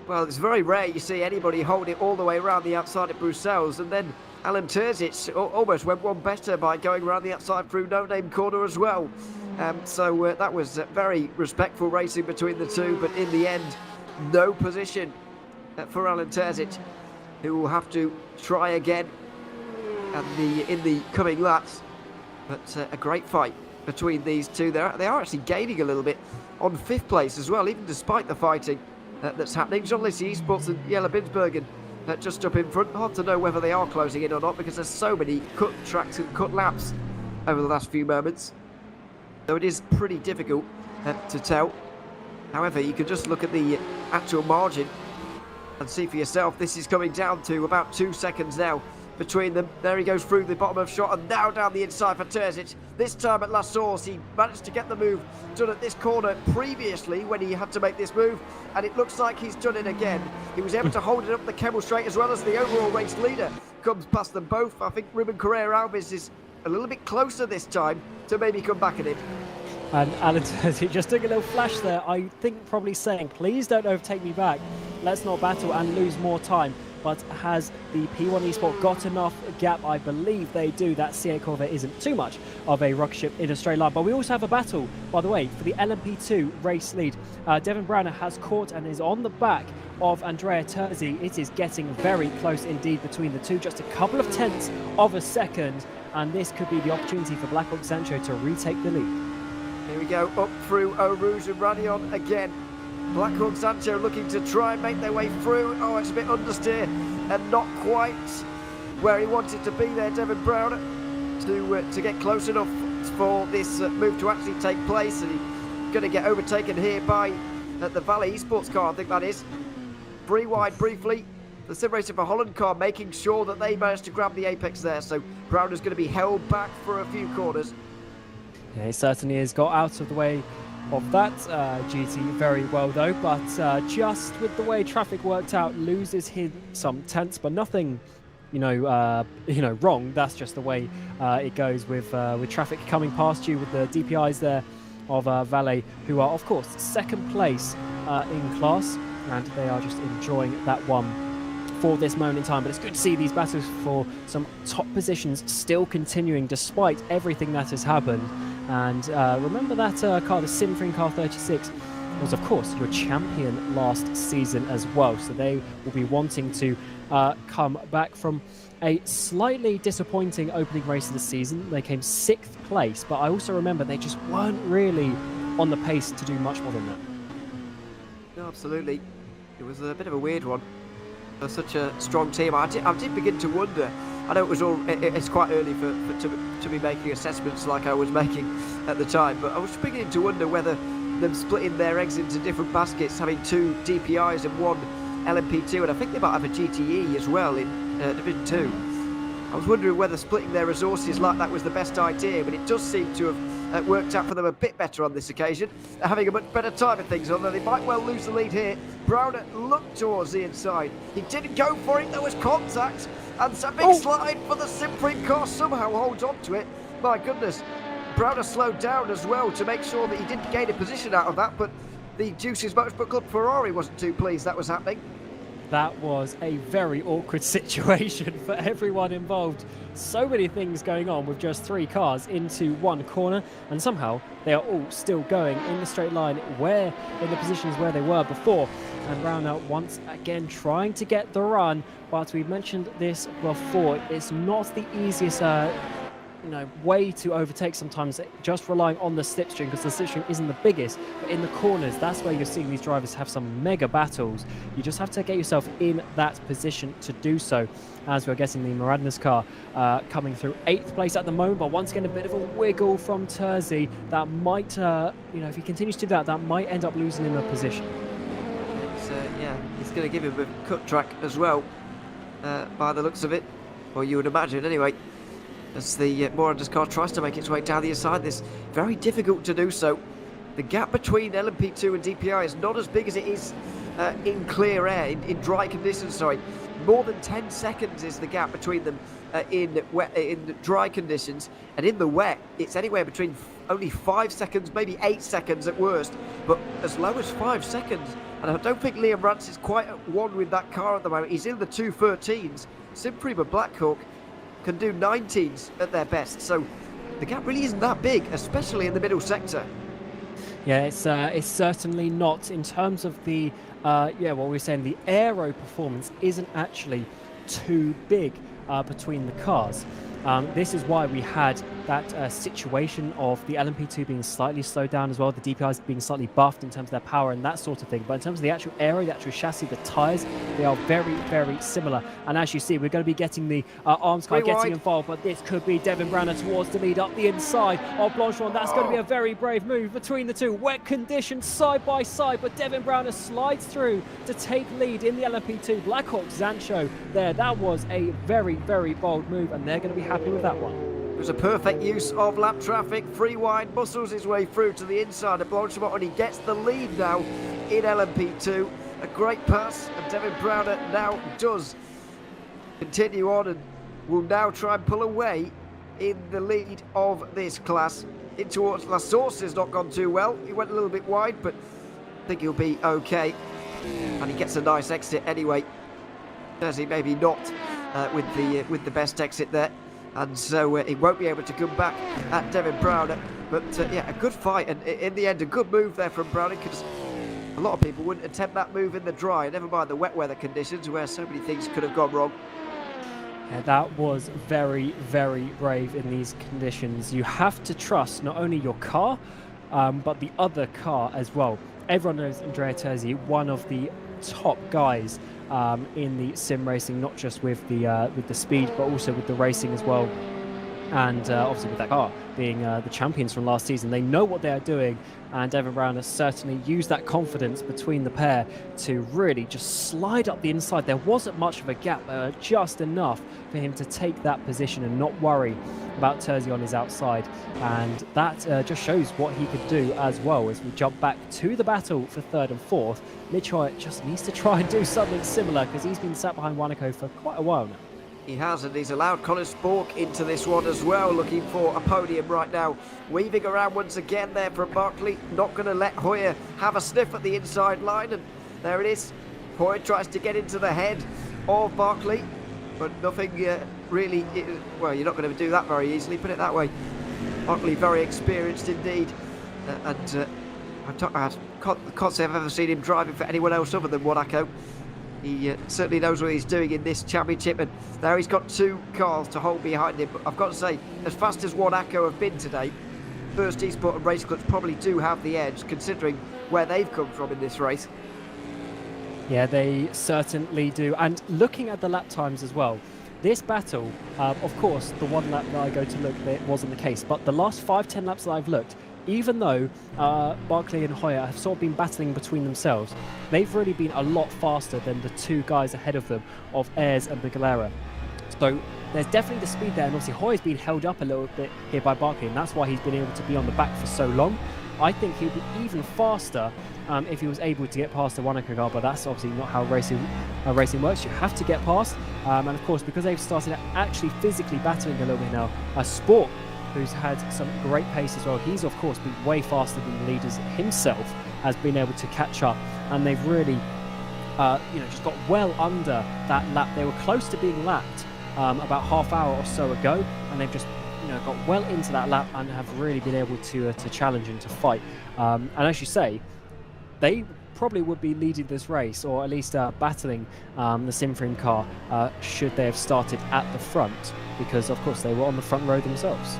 Well, it's very rare you see anybody hold it all the way around the outside of Bruxelles, and then Alan Terzic almost went one better by going around the outside through No Name Corner as well. So that was very respectful racing between the two, but in the end, no position for Alan Terzic, who will have to try again in the coming laps. But a great fight between these two. They are actually gaining a little bit on 5th place as well, even despite the fighting that's happening. John Lissie Esports and Jelle Binsbergen just up in front. Hard to know whether they are closing in or not, because there's so many cut tracks and cut laps over the last few moments. So it is pretty difficult to tell. However, you can just look at the actual margin and see for yourself. This is coming down to about 2 seconds now between them. There he goes through the bottom of shot, and now down the inside for Terzic. This time at La Source, he managed to get the move done at this corner previously when he had to make this move, and it looks like he's done it again. He was able to hold it up the Kemmel Straight as well as the overall race leader comes past them both. I think Ruben Correa Alves is a little bit closer this time to maybe come back at him. And Alan Terzic just took a little flash there, I think probably saying, please don't overtake me back. Let's not battle and lose more time. But has the P1 Esport got enough gap? I believe they do. That C8 Corvette isn't too much of a rocket ship in a straight line. But we also have a battle, by the way, for the LMP2 race lead. Devin Browner has caught and is on the back of Andrea Terzi. It is getting very close indeed between the two, just a couple of tenths of a second. And this could be the opportunity for Black Hawk Sancho to retake the lead. Here we go, up through Eau Rouge and Radion again. Black Hawk Sancho looking to try and make their way through. Oh, it's a bit understeer and not quite where he wanted to be there, Devin Browner, to get close enough for this move to actually take place. And he's going to get overtaken here by the Valley Esports car, I think that is. 3 wide briefly. The Sim Racing for Holland car making sure that they managed to grab the apex there. So Browner's going to be held back for a few corners. Yeah, he certainly has got out of the way of that GT very well though, but just with the way traffic worked out, loses him some tenths, but nothing, wrong. That's just the way it goes with traffic coming past you, with the DPIs there of Valet, who are of course second place in class, and they are just enjoying that one for this moment in time. But it's good to see these battles for some top positions still continuing despite everything that has happened. And remember that car, the Simfring Car 36, was of course your champion last season as well. So they will be wanting to come back from a slightly disappointing opening race of the season. They came 6th place, but I also remember they just weren't really on the pace to do much more than that. No, absolutely. It was a bit of a weird one for such a strong team. I did begin to wonder. I know it's quite early to be making assessments like I was making at the time, but I was beginning to wonder whether them splitting their eggs into different baskets, having 2 DPIs and 1 LMP2, and I think they might have a GTE as well in Division 2. I was wondering whether splitting their resources like that was the best idea, but it does seem to have worked out for them a bit better on this occasion. They're having a much better time of things, although they might well lose the lead here. Browner looked towards the inside. He didn't go for it, there was contact, and a big slide for the Simfring car, somehow holds on to it. My goodness. Browner slowed down as well to make sure that he didn't gain a position out of that, but the Juices Motorsport Club Ferrari wasn't too pleased that was happening. that was a very awkward situation for everyone involved. So many things going on with just 3 cars into one corner, and somehow they are all still going in the straight line where in the positions where they were before. And Brownell once again trying to get the run, but we've mentioned this before, it's not the easiest way to overtake sometimes, just relying on the slipstream, because the slipstream isn't the biggest, but in the corners, that's where you're seeing these drivers have some mega battles. You just have to get yourself in that position to do so. As we're getting the Miranda's car coming through 8th place at the moment, but once again a bit of a wiggle from Terzi that might, if he continues to do that, that might end up losing him a position. He's going to give him a cut track as well, by the looks of it, or you would imagine anyway. As the Miranda's car tries to make its way down the inside, this very difficult to do so. The gap between LMP2 and DPI is not as big as it is in clear air, in dry conditions, More than 10 seconds is the gap between them in dry conditions, and in the wet, it's anywhere between only 5 seconds, maybe 8 seconds at worst, but as low as 5 seconds. And I don't think Liam Rance is quite at one with that car at the moment. He's in the 213s. Simprima Blackhawk can do 19s at their best, so the gap really isn't that big, especially in the middle sector. Yeah, it's certainly not. In terms of the what we were saying, the aero performance isn't actually too big between the cars. This is why we had that situation of the LMP2 being slightly slowed down as well, the DPIs being slightly buffed in terms of their power and that sort of thing. But in terms of the actual aero, the actual chassis, the tyres, they are very, very similar. And as you see, we're going to be getting the arms car getting involved, but this could be Devin Browner towards the lead up the inside of Blanchard. That's going to be a very brave move between the two. Wet conditions side by side, but Devin Browner slides through to take lead in the LMP2. Blackhawk Zancho there. That was a very, very bold move, and they're going to be happy with that one. It was a perfect use of lap traffic. Free wide, muscles his way through to the inside of Blanchard, and he gets the lead now in LMP2. A great pass, and Devin Browner now does continue on and will now try and pull away in the lead of this class. In towards La Source has not gone too well. He went a little bit wide, but I think he'll be okay. And he gets a nice exit anyway. Jersey maybe not with the best exit there. And so he won't be able to come back at Devin Browner. But a good fight, and in the end a good move there from Browner, because a lot of people wouldn't attempt that move in the dry, never mind the wet weather conditions where so many things could have gone wrong. Yeah, that was very, very brave in these conditions. You have to trust not only your car, but the other car as well. Everyone knows Andrea Terzi, one of the top guys in the sim racing, not just with the speed, but also with the racing as well. And obviously with that car being the champions from last season, they know what they are doing. And Devin Browner certainly used that confidence between the pair to really just slide up the inside. There wasn't much of a gap, just enough for him to take that position and not worry about Terzi on his outside. And that just shows what he could do as well. As we jump back to the battle for 3rd and 4th, Mitch Hoyt just needs to try and do something similar, because he's been sat behind Wanako for quite a while now. He has, and he's allowed Colin Spork into this one as well, looking for a podium right now. Weaving around once again there from Barkley, not going to let Hoyer have a sniff at the inside line, and there it is. Hoyer tries to get into the head of Barkley, but nothing really, well, you're not going to do that very easily, put it that way. Barkley very experienced indeed, and I can't say I've ever seen him driving for anyone else other than Wanako. He certainly knows what he's doing in this championship, and now he's got 2 cars to hold behind him. But I've got to say, as fast as Wanako have been today, First Esport and Race Clubs probably do have the edge, considering where they've come from in this race. Yeah, they certainly do. And looking at the lap times as well, this battle, of course, the one lap that I go to look, it wasn't the case. But the last 5-10 laps that I've looked, even though Barkley and Hoyer have sort of been battling between themselves, they've really been a lot faster than the 2 guys ahead of them, of Ayres and Galera. So there's definitely the speed there, and obviously Hoyer's been held up a little bit here by Barkley, and that's why he's been able to be on the back for so long. I think he'll be even faster if he was able to get past the Wanako car, but that's obviously not how racing works. You have to get past, and of course, because they've started actually physically battling a little bit now, Sport, who's had some great pace as well, he's of course been way faster than the leaders himself, has been able to catch up, and they've really just got well under that lap. They were close to being lapped about half hour or so ago, and they've just got well into that lap and have really been able to challenge and to fight. And as you say, they probably would be leading this race, or at least battling the Spa-Francorchamps car should they have started at the front, because of course they were on the front row themselves.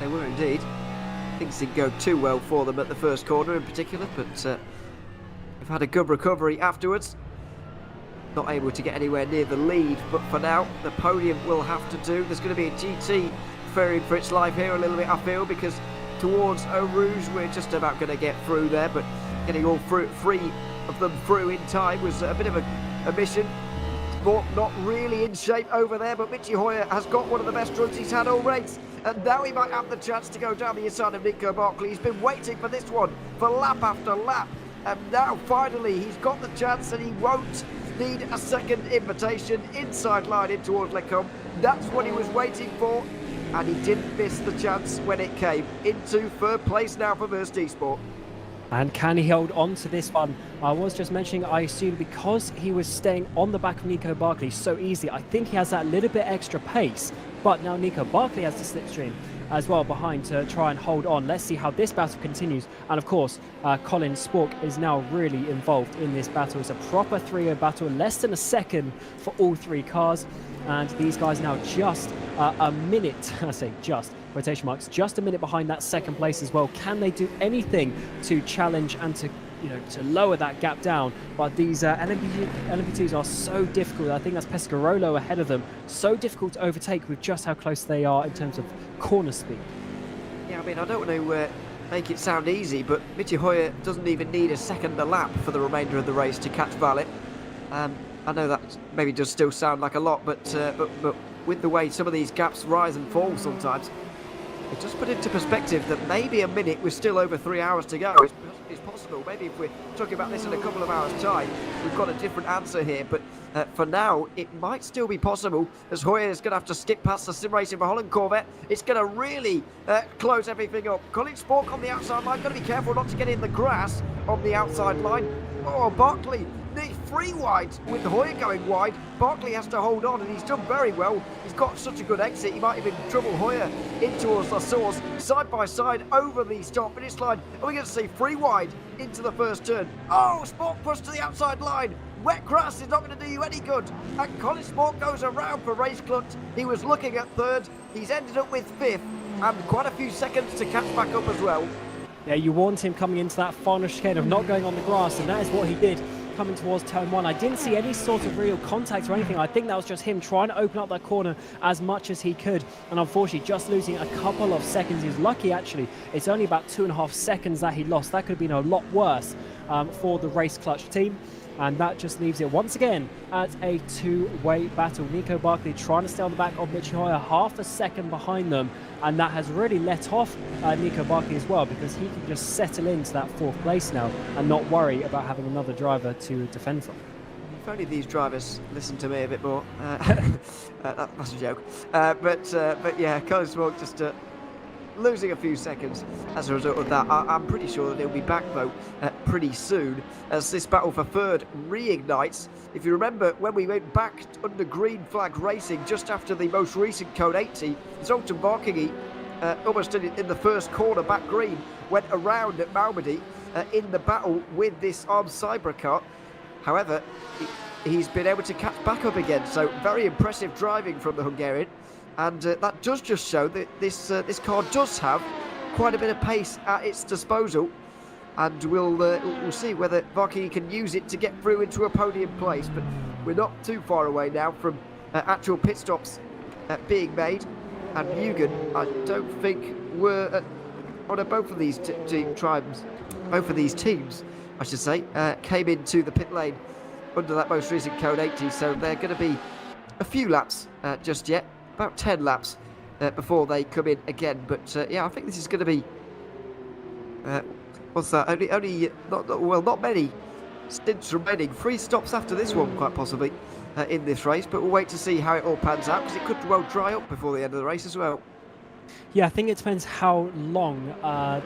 They were indeed. Things didn't go too well for them at the first corner in particular, but they've had a good recovery afterwards. Not able to get anywhere near the lead, but for now the podium will have to do. There's going to be a GT fearing for its life here a little bit, I feel, because towards Eau Rouge we're just about going to get through there, but getting all three of them through in time was a bit of a mission. Sport not really in shape over there, but Michi Hoyer has got one of the best runs he's had all race, and now he might have the chance to go down the inside of Nico Barkley. He's been waiting for this one for lap after lap, and now finally he's got the chance, and he won't need a second invitation inside line in towards Lecombe. That's what he was waiting for, and he didn't miss the chance when it came. Into third place now for VEC Sport. And can he hold on to this one? I was just mentioning, I assume because he was staying on the back of Nico Barkley so easily, I think he has that little bit extra pace. But now Nico Barkley has the slipstream as well behind to try and hold on. Let's see how this battle continues. And of course, Colin Spork is now really involved in this battle. It's a proper three-way battle, less than a second for all three cars. And these guys now just a minute, I say just, quotation marks, just a minute behind that second place as well. Can they do anything to challenge and to lower that gap down? But these LMP2s are so difficult. I think that's Pescarolo ahead of them. So difficult to overtake with just how close they are in terms of corner speed. Yeah, I mean, I don't want to make it sound easy, but Michi Hoyer doesn't even need a second a lap for the remainder of the race to catch Valit. I know that maybe does still sound like a lot, but with the way some of these gaps rise and fall sometimes, it just put into perspective that maybe a minute with still over 3 hours to go is possible. Maybe if we're talking about this in a couple of hours' time, we've got a different answer here. But for now, it might still be possible, as Hoyer is going to have to skip past the Sim Racing for Holland Corvette. It's going to really close everything up. Colin Spork on the outside line. Got to be careful not to get in the grass on the outside line. Oh, Barkley. The free wide with Hoyer going wide. Barkley has to hold on, and he's done very well. He's got such a good exit, he might even trouble Hoyer in towards La Source, side by side over the start finish line. And we're going to see free wide into the first turn. Oh, Sport pushed to the outside line. Wet grass is not going to do you any good. And Colin Sport goes around for Race Clunt. He was looking at third. He's ended up with fifth, and quite a few seconds to catch back up as well. Yeah, you warned him coming into that final chicane of not going on the grass, and that is what he did. Coming towards turn one, I didn't see any sort of real contact or anything. I think that was just him trying to open up that corner as much as he could, and unfortunately just losing a couple of seconds. He was lucky, actually. It's only about 2.5 seconds that he lost. That could have been a lot worse for the Race Clutch team, and that just leaves it once again at a two-way battle. Nico Barkley trying to stay on the back of Michi Hoyer, half a second behind them, and that has really let off Nico Barkley as well, because he can just settle into that fourth place now and not worry about having another driver to defend from. If only these drivers listen to me a bit more. That's a joke. But yeah, Colin Spork just losing a few seconds as a result of that. I'm pretty sure that he'll be back though pretty soon, as this battle for third reignites. If you remember, when we went back under green flag racing just after the most recent Code 80, Zoltan Barkingi almost in the first corner back green went around at Malmedy in the battle with this armed Cybra car. However, he's been able to catch back up again, so very impressive driving from the Hungarian. And that does just show that this car does have quite a bit of pace at its disposal, and we'll see whether Varkey can use it to get through into a podium place. But we're not too far away now from actual pit stops being made, and Mugen, I don't think, were on both of these both of these teams, I should say, came into the pit lane under that most recent Code 80, so they're going to be a few laps just yet. About 10 laps before they come in again. But yeah, I think this is going to be what's that? Only not many stints remaining. 3 stops after this one, quite possibly, in this race. But we'll wait to see how it all pans out, because it could well dry up before the end of the race as well. Yeah, I think it depends how long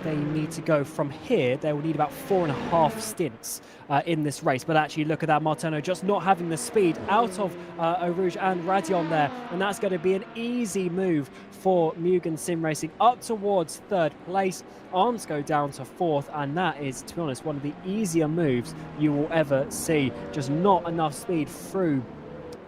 they need to go. From here, they will need about 4.5 stints in this race. But actually, look at that, Martino just not having the speed out of Eau Rouge and Radion there. And that's going to be an easy move for Mugen Sim Racing up towards third place. Arms go down to fourth, and that is, to be honest, one of the easier moves you will ever see. Just not enough speed through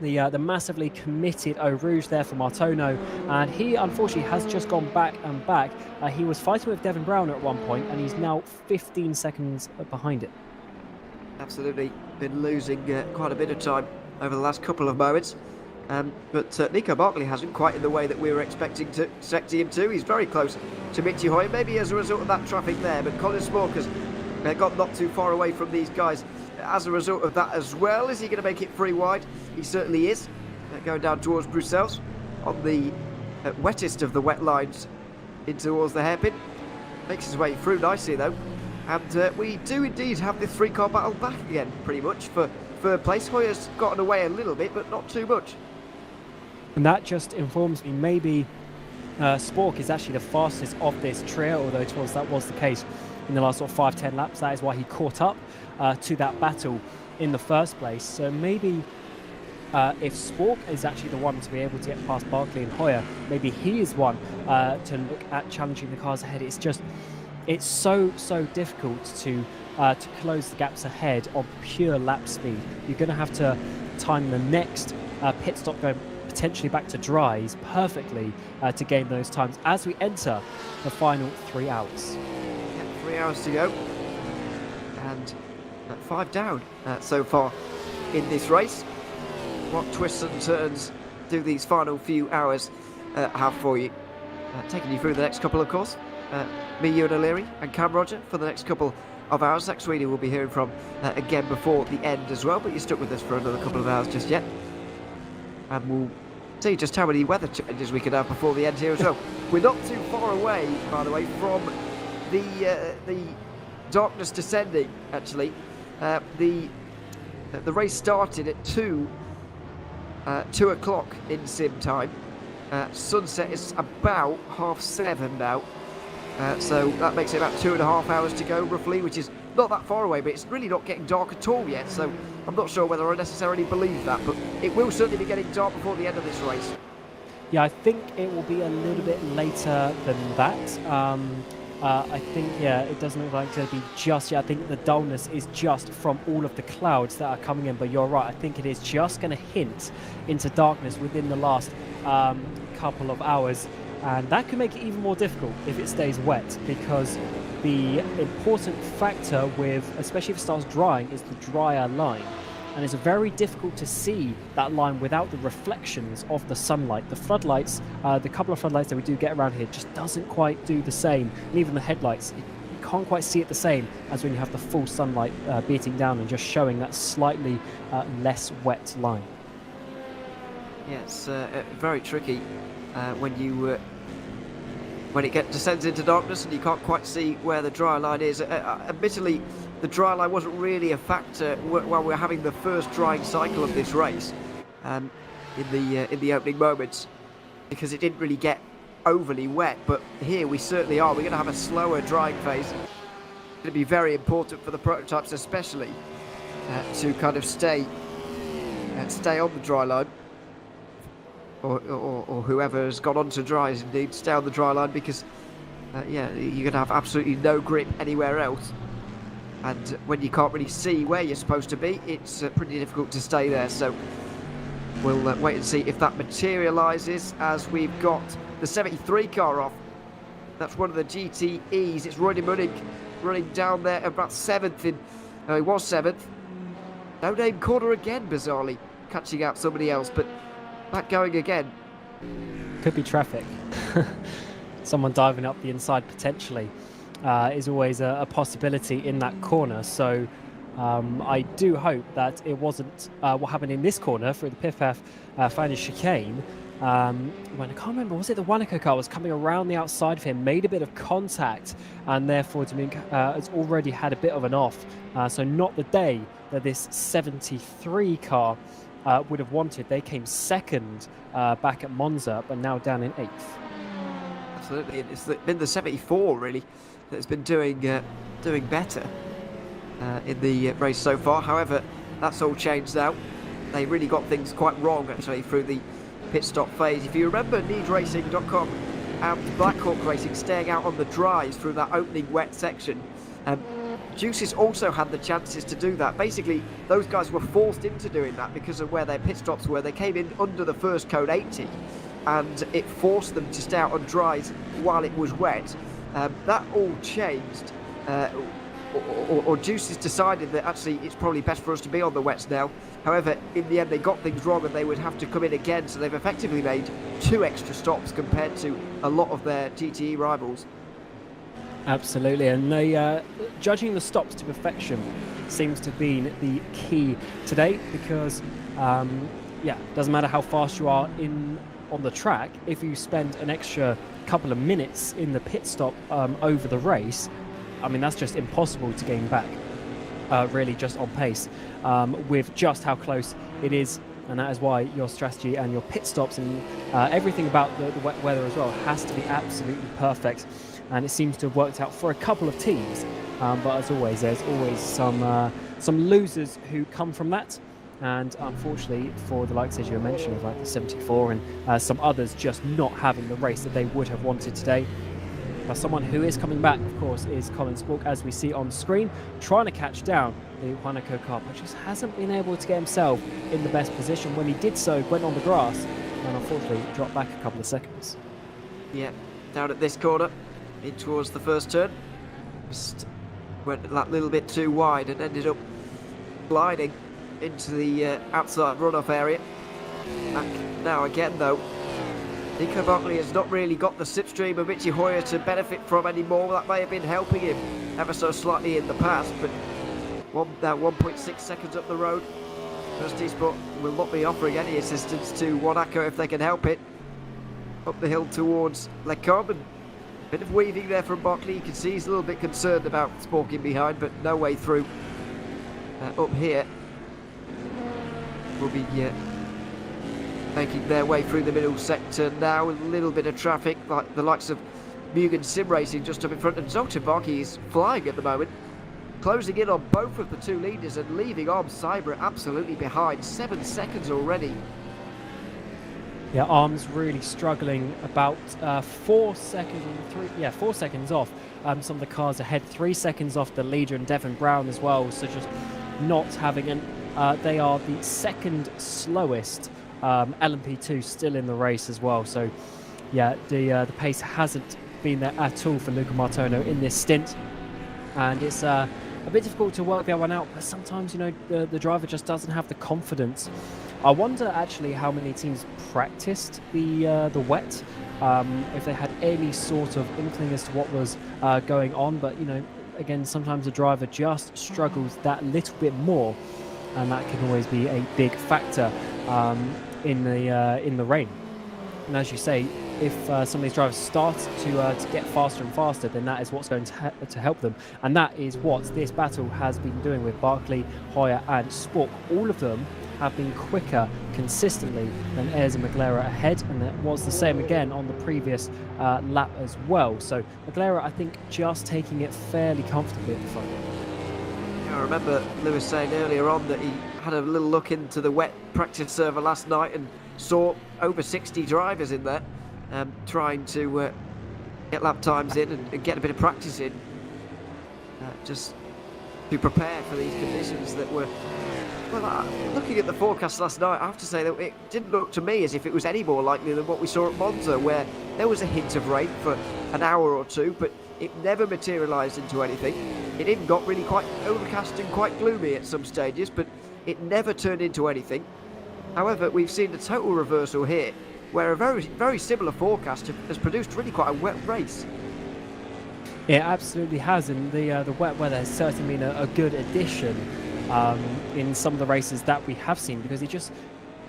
the massively committed Eau Rouge there for Martino, and he unfortunately has just gone back and back. He was fighting with Devin Brown at one point, and he's now 15 seconds behind it. Absolutely been losing quite a bit of time over the last couple of moments. But Nico Barkley hasn't, quite in the way that we were expecting him to. He's very close to Mitchy Hoy, maybe as a result of that traffic there, but Colin Smorker's got not too far away from these guys as a result of that as well. Is he going to make it free wide? He certainly is. Going down towards Bruxelles on the wettest of the wet lines in towards the hairpin. Makes his way through nicely though. And we do indeed have this 3-car battle back again, pretty much, for third place. Hoyer's gotten away a little bit, but not too much. And that just informs me maybe Spork is actually the fastest of this trio, although to us that was the case in the last sort of 5-10 laps. That is why he caught up to that battle in the first place. So maybe if Spork is actually the one to be able to get past Barkley and Hoyer, maybe he is one to look at challenging the cars ahead. It's so difficult to close the gaps ahead on pure lap speed. You're going to have to time the next pit stop going potentially back to dries perfectly to gain those times as we enter the final 3 hours. 3 hours to go, and 5 down so far in this race. What twists and turns do these final few hours have for you? Taking you through the next couple, of course. Me, you and O'Leary and Cam Roger for the next couple of hours. Zach Sweeney will be hearing from again before the end as well, but you're stuck with us for another couple of hours just yet. And we'll see just how many weather changes we can have before the end here as well. We're not too far away, by the way, from the darkness descending, actually. The race started at 2 o'clock in sim time. Sunset is about 7:30 now. So that makes it about 2.5 hours to go, roughly, which is not that far away, but it's really not getting dark at all yet. So I'm not sure whether I necessarily believe that, but it will certainly be getting dark before the end of this race. Yeah, I think it will be a little bit later than that. I think, yeah, it doesn't look like it's going to be just yet. I think the dullness is just from all of the clouds that are coming in, but you're right. I think it is just going to hint into darkness within the last couple of hours. And that could make it even more difficult if it stays wet, because the important factor with, especially if it starts drying, is the drier line. And it's very difficult to see that line without the reflections of the sunlight. The floodlights, the couple of floodlights that we do get around here just doesn't quite do the same. And even the headlights, you can't quite see it the same as when you have the full sunlight beating down and just showing that slightly less wet line. Yeah, it's very tricky when it descends into darkness and you can't quite see where the dry line is. Admittedly, the dry line wasn't really a factor while we're having the first drying cycle of this race in the opening moments, because it didn't really get overly wet. But here we certainly are. We're going to have a slower drying phase. It's going to be very important for the prototypes, especially to kind of stay on the dry line. Or whoever has gone on to dries, indeed, stay on the dry line, because yeah, you're going to have absolutely no grip anywhere else. And when you can't really see where you're supposed to be, it's pretty difficult to stay there. So we'll wait and see if that materialises, as we've got the 73 car off. That's one of the GTEs. It's Roy de Munich running down there about 7th. He was 7th. No name corner again, bizarrely, catching out somebody else, but back going again. Could be traffic. Someone diving up the inside potentially is always a possibility in that corner. So I do hope that it wasn't what happened in this corner through the Piff-Paff final chicane. When I can't remember, was it the Wanaka car was coming around the outside of him, made a bit of contact, and therefore Dominic has already had a bit of an off. So not the day that this 73 car would have wanted. They came second back at Monza, but now down in 8th. absolutely. And it's been the 74 really that's been doing better in the race so far. However, that's all changed now. They really got things quite wrong actually through the pit stop phase. If you remember needracing.com and Blackhawk Racing staying out on the dries through that opening wet section, Juices also had the chances to do that. Basically, those guys were forced into doing that because of where their pit stops were. They came in under the first code 80, and it forced them to stay out on dries while it was wet. That all changed, or Juices decided that actually it's probably best for us to be on the wets now. However, in the end, they got things wrong and they would have to come in again, so they've effectively made 2 extra stops compared to a lot of their GTE rivals. Absolutely, and they, judging the stops to perfection seems to be the key today, because doesn't matter how fast you are on the track, if you spend an extra couple of minutes in the pit stop over the race, I mean, that's just impossible to gain back, really, just on pace, with just how close it is. And that is why your strategy and your pit stops and everything about the wet weather as well has to be absolutely perfect. And it seems to have worked out for a couple of teams, but as always, there's always some losers who come from that. And unfortunately, for the likes, as you mentioned, of like the 74 and some others just not having the race that they would have wanted today. But someone who is coming back, of course, is Colin Spork, as we see on screen, trying to catch down the Huanaco car, but just hasn't been able to get himself in the best position. When he did so, went on the grass, and unfortunately dropped back a couple of seconds. Yeah, down at this corner, in towards the first turn, just went that little bit too wide and ended up gliding into the outside runoff area. Back now again though. Nico Buckley has not really got the slipstream of Richie Hoyer to benefit from anymore. That may have been helping him ever so slightly in the past, but now 1.6 seconds up the road. First T-Sport will not be offering any assistance to Monaco if they can help it. Up the hill towards Le Combes. Bit of weaving there from Buckley. You can see he's a little bit concerned about sporking behind, but no way through. Up here will be making their way through the middle sector now. A little bit of traffic, like the likes of Mugen Sim Racing just up in front, and Zoltavaki is flying at the moment, closing in on both of the 2 leaders and leaving Arms Cyber absolutely behind. 7 seconds already. Yeah, Arms really struggling, about 4 seconds, 4 seconds off some of the cars ahead, 3 seconds off the leader and Devon Brown as well, so just not having an, they are the second slowest LMP2 still in the race as well. So yeah, the pace hasn't been there at all for Luca Martono in this stint, and it's a bit difficult to work that one out, but sometimes, you know, the driver just doesn't have the confidence. I wonder actually how many teams practiced the wet, if they had any sort of inkling as to what was going on, but you know, again, sometimes the driver just struggles that little bit more, and that can always be a big factor in the rain. And as you say, if some of these drivers start to get faster and faster, then that is what's going to help them, and that is what this battle has been doing with Barkley, Hoyer and Spork. All of them have been quicker consistently than Ayres and McLaren ahead, and that was the same again on the previous lap as well. So McLaren, I think, just taking it fairly comfortably at the front. I remember Lewis saying earlier on that he had a little look into the wet practice server last night and saw over 60 drivers in there trying to get lap times in and get a bit of practice in, just to prepare for these conditions that were... Well, looking at the forecast last night, I have to say that it didn't look to me as if it was any more likely than what we saw at Monza, where there was a hint of rain for an hour or two, but it never materialised into anything. It even got really quite overcast and quite gloomy at some stages, but it never turned into anything. However, we've seen the total reversal here, where a very, very similar forecast has produced really quite a wet race. It absolutely has, and the wet weather has certainly been a good addition in some of the races that we have seen, because it just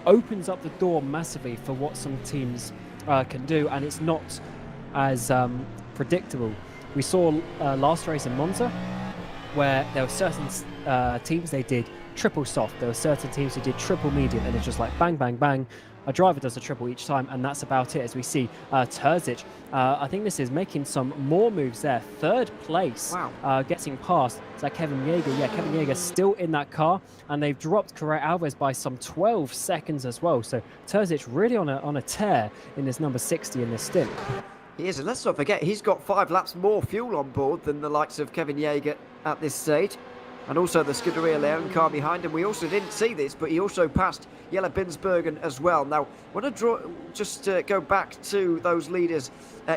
opens up the door massively for what some teams can do, and it's not as predictable. We saw last race in Monza where there were certain teams, they did triple soft. There were certain teams who did triple medium, and it's just like bang, bang, bang. A driver does a triple each time, and that's about it. As we see, Terzic, I think this is making some more moves there. Third place, Wow. getting past. Is that Kevin Yeager? Yeah, Kevin Yeager still in that car, and they've dropped Correa Alves by some 12 seconds as well. So Terzic really on a tear in this number 60 in this stint. He is, and let's not forget, he's got 5 laps more fuel on board than the likes of Kevin Yeager at this stage. And also the Scuderia Leon car behind him. We also didn't see this, but he also passed Jelle Binsbergen as well. Now, I want to go back to those leaders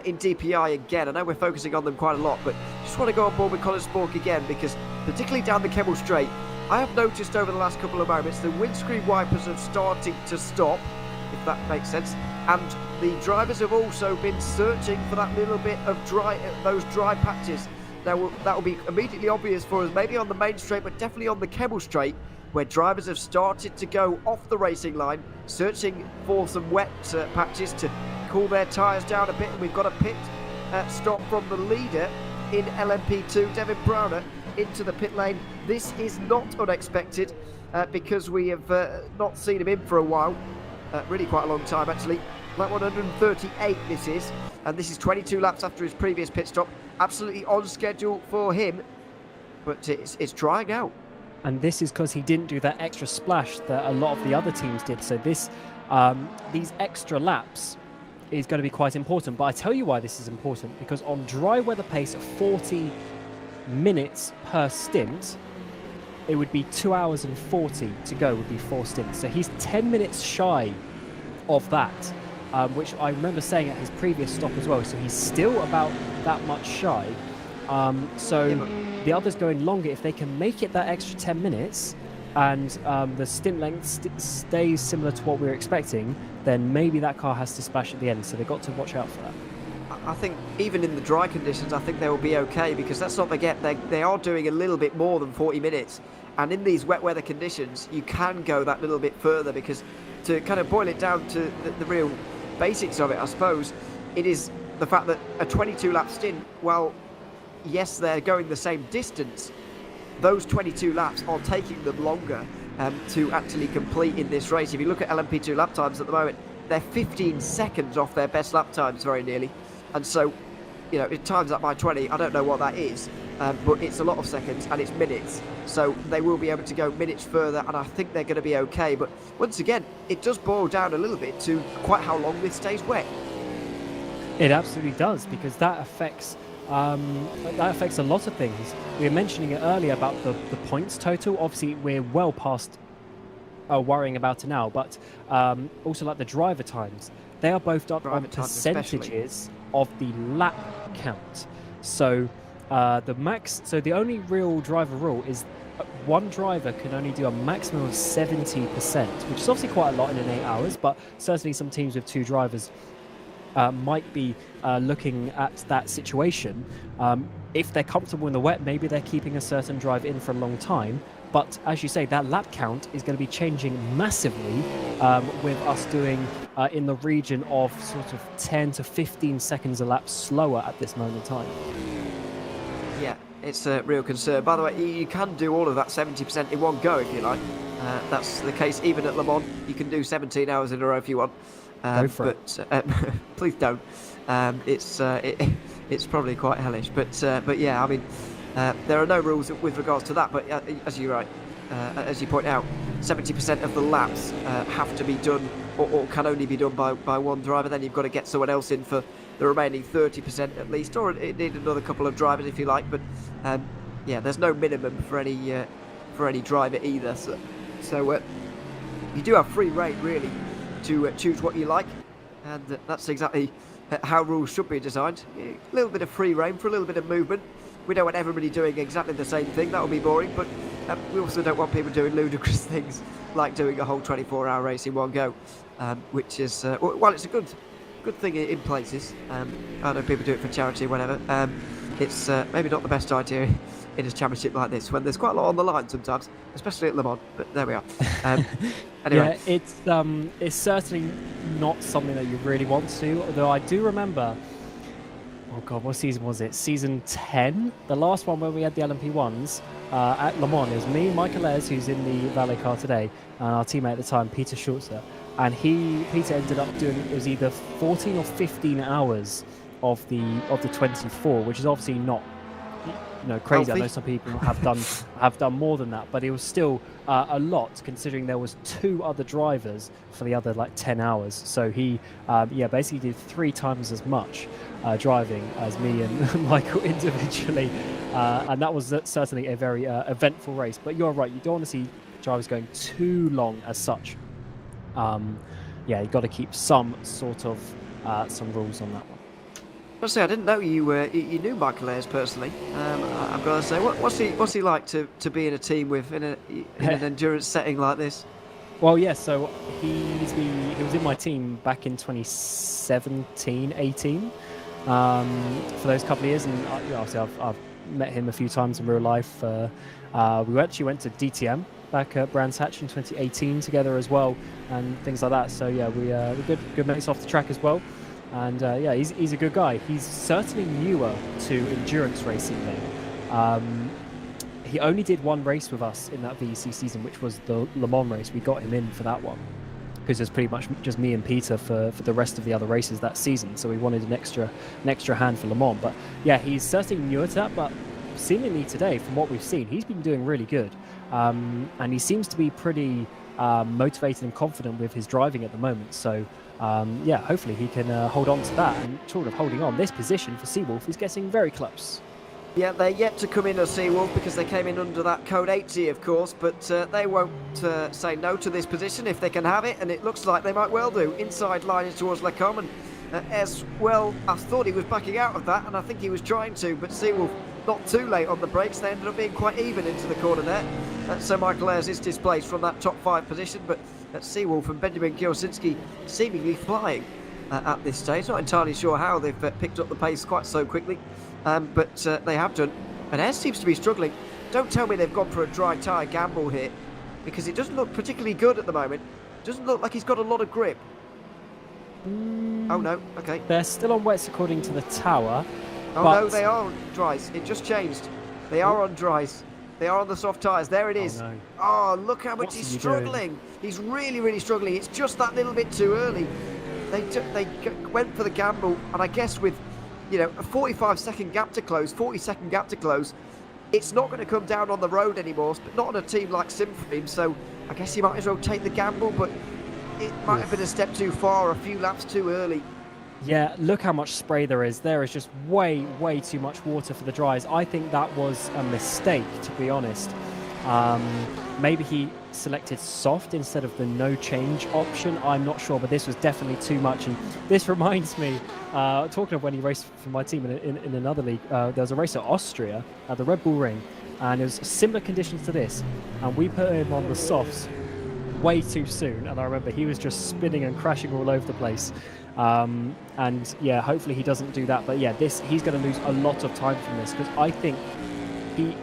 in DPI again. I know we're focusing on them quite a lot, but just want to go on board with Colin Spork again, because particularly down the Kemmel Straight, I have noticed over the last couple of moments the windscreen wipers have started to stop, if that makes sense. And the drivers have also been searching for that little bit of those dry patches. Now, that will be immediately obvious for us, maybe on the main straight, but definitely on the Kemmel Straight, where drivers have started to go off the racing line, searching for some wet patches to cool their tyres down a bit. And we've got a pit stop from the leader in LMP2, Devin Browner, into the pit lane. This is not unexpected because we have not seen him in for a while, really quite a long time actually. Lap 138 this is, and this is 22 laps after his previous pit stop. Absolutely on schedule for him, but it's drying out. And this is because he didn't do that extra splash that a lot of the other teams did. So this, these extra laps is going to be quite important. But I tell you why this is important, because on dry weather pace, 40 minutes per stint, it would be 2 hours and 40 to go would be 4 stints. So he's 10 minutes shy of that, which I remember saying at his previous stop as well. So he's still about that much shy. The others going longer, if they can make it that extra 10 minutes and the stint length stays similar to what we were expecting, then maybe that car has to splash at the end. So they've got to watch out for that. I think even in the dry conditions, I think they will be okay, because let's not forget they are doing a little bit more than 40 minutes. And in these wet weather conditions, you can go that little bit further, because to kind of boil it down to the real basics of it, I suppose, it is the fact that a 22 lap stint, well, yes, they're going the same distance, those 22 laps are taking them longer to actually complete in this race. If you look at LMP2 lap times at the moment, they're 15 seconds off their best lap times very nearly. And so, you know, it times that by 20, I don't know what that is, but it's a lot of seconds and it's minutes. So they will be able to go minutes further, and I think they're going to be okay. But once again, it does boil down a little bit to quite how long this stays wet. It absolutely does, because that affects a lot of things. We were mentioning it earlier about the points total. Obviously, we're well past worrying about it now, but also like the driver times. They are both done on percentages of the lap count. So the only real driver rule is one driver can only do a maximum of 70%, which is obviously quite a lot in an 8 hours, but certainly some teams with 2 drivers might be looking at that situation. If they're comfortable in the wet, maybe they're keeping a certain drive in for a long time. But as you say, that lap count is going to be changing massively with us doing in the region of sort of 10 to 15 seconds a lap slower at this moment in time. Yeah, it's a real concern. By the way, you can do all of that 70% in one go if you like. That's the case even at Le Mans. You can do 17 hours in a row if you want. Go for it. Please don't. It's probably quite hellish. But yeah, I mean, there are no rules with regards to that. But as you point out, 70% of the laps have to be done or can only be done by one driver. Then you've got to get someone else in for the remaining 30% at least, or it need another couple of drivers if you like. But yeah, there's no minimum for any driver either. So you do have free rein really to choose what you like, and that's exactly how rules should be designed. A little bit of free rein for a little bit of movement. We don't want everybody doing exactly the same thing, that would be boring, but we also don't want people doing ludicrous things like doing a whole 24-hour race in one go, which is, well, it's a good thing in places. I know people do it for charity or whatever. It's maybe not the best idea in a championship like this, when there's quite a lot on the line sometimes, especially at Le Mans, but there we are. Anyway. Yeah, it's certainly not something that you really want to, although I do remember Oh God, what season was it? Season 10? The last one where we had the LMP1s at Le Mans. It was me, Michael Ayres, who's in the valet car today, and our teammate at the time, Peter Schulze. And Peter ended up doing, it was either 14 or 15 hours of the 24, which is obviously not crazy. I know some people have done more than that, but it was still a lot, considering there was 2 other drivers for the other 10 hours. So he basically did 3 times as much driving as me and Michael individually, and that was certainly a very eventful race. But you're right, you don't want to see drivers going too long as such. You've got to keep some sort of some rules on that one. Honestly, I didn't know you knew Michael Ayres personally. I've got to say, what's he like to be in a team with in an endurance setting like this? Well, yeah. So he was in my team back in 2017, 18, for those couple of years, and obviously I've met him a few times in real life. We actually went to DTM back at Brands Hatch in 2018 together as well, and things like that. So yeah, we're good mates off the track as well. And he's a good guy. He's certainly newer to endurance racing though. He only did 1 race with us in that VEC season, which was the Le Mans race. We got him in for that one because it's pretty much just me and Peter for the rest of the other races that season. So we wanted an extra hand for Le Mans. But yeah, he's certainly newer to that. But seemingly today, from what we've seen, he's been doing really good. And he seems to be pretty motivated and confident with his driving at the moment. So hopefully he can hold on to that, and sort of holding on. This position for Seawolf is getting very close. Yeah, they're yet to come in as Seawolf because they came in under that code 80, of course, but they won't say no to this position if they can have it, and it looks like they might well do. Inside line is towards Lecombe, and as well, I thought he was backing out of that, and I think he was trying to, but Seawolf not too late on the brakes. They ended up being quite even into the corner there. So Michael Ayres is displaced from that top 5 position, but Seawolf and Benjamin Kiosinski seemingly flying at this stage. Not entirely sure how they've picked up the pace quite so quickly, but they have done. And Ayres seems to be struggling. Don't tell me they've gone for a dry tyre gamble here, because it doesn't look particularly good at the moment. Doesn't look like he's got a lot of grip. Oh no, okay. They're still on wets according to the tower. Oh no, they are on dries. It just changed. They are on dries. They are on the soft tyres. There it is. Oh, no. Oh, look how much he's struggling. He's really, really struggling. It's just that little bit too early. They went for the gamble, and I guess with, a 45-second gap to close, 40-second gap to close, it's not going to come down on the road anymore, but not on a team like Simframe. So I guess you might as well take the gamble, but it might have been a step too far, a few laps too early. Yeah, look how much spray there is. There is just way, way too much water for the dries. I think that was a mistake, to be honest. Maybe he selected soft instead of the no change option. I'm not sure, but this was definitely too much. And this reminds me, talking of when he raced for my team in another league, there was a race at Austria at the Red Bull Ring, and it was similar conditions to this. And we put him on the softs way too soon. And I remember he was just spinning and crashing all over the place. And yeah, hopefully he doesn't do that. But yeah, he's going to lose a lot of time from this, because I think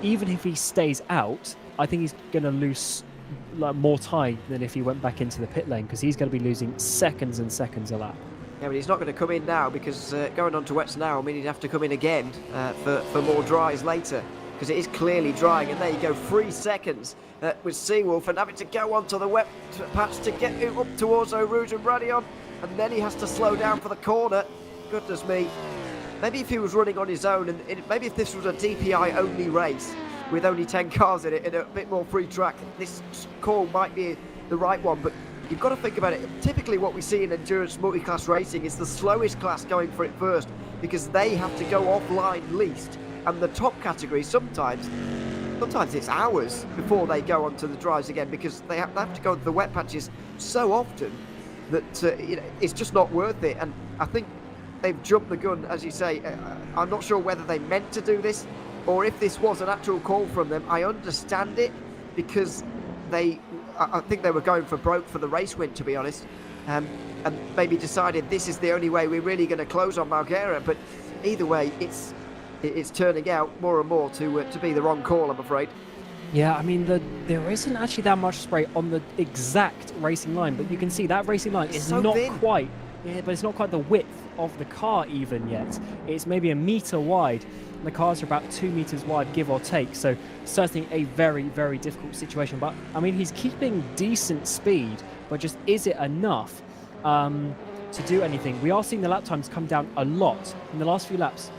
even if he stays out, I think he's going to lose more time than if he went back into the pit lane, because he's going to be losing seconds and seconds a lap. Yeah, but he's not going to come in now, because going on to wets now, I mean, he'd have to come in again for more dries later, because it is clearly drying. And there you go, 3 seconds with Seawolf, and having to go onto the wet patch to get up towards Eau Rouge and Bradion. And then he has to slow down for the corner. Goodness me. Maybe if he was running on his own, and maybe if this was a DPI only race with only 10 cars in it and a bit more free track, this call might be the right one. But you've got to think about it. Typically what we see in endurance multi-class racing is the slowest class going for it first, because they have to go offline least. And the top category, sometimes it's hours before they go onto the dries again, because they have to go to the wet patches so often that it's just not worth it. And I think they've jumped the gun, as you say. I'm not sure whether they meant to do this or if this was an actual call from them. I understand it, because I think they were going for broke for the race win, to be honest, and maybe decided this is the only way we're really going to close on Marghera. But either way, it's turning out more and more to be the wrong call, I'm afraid. Yeah, I mean, there isn't actually that much spray on the exact racing line, but you can see that racing line is so not thin. quite yeah, but it's not quite the width of the car even yet. It's maybe a meter wide. The cars are about 2 meters wide, give or take. So certainly a very, very difficult situation. But I mean, he's keeping decent speed, but just is it enough to do anything? We are seeing the lap times come down a lot in the last few laps.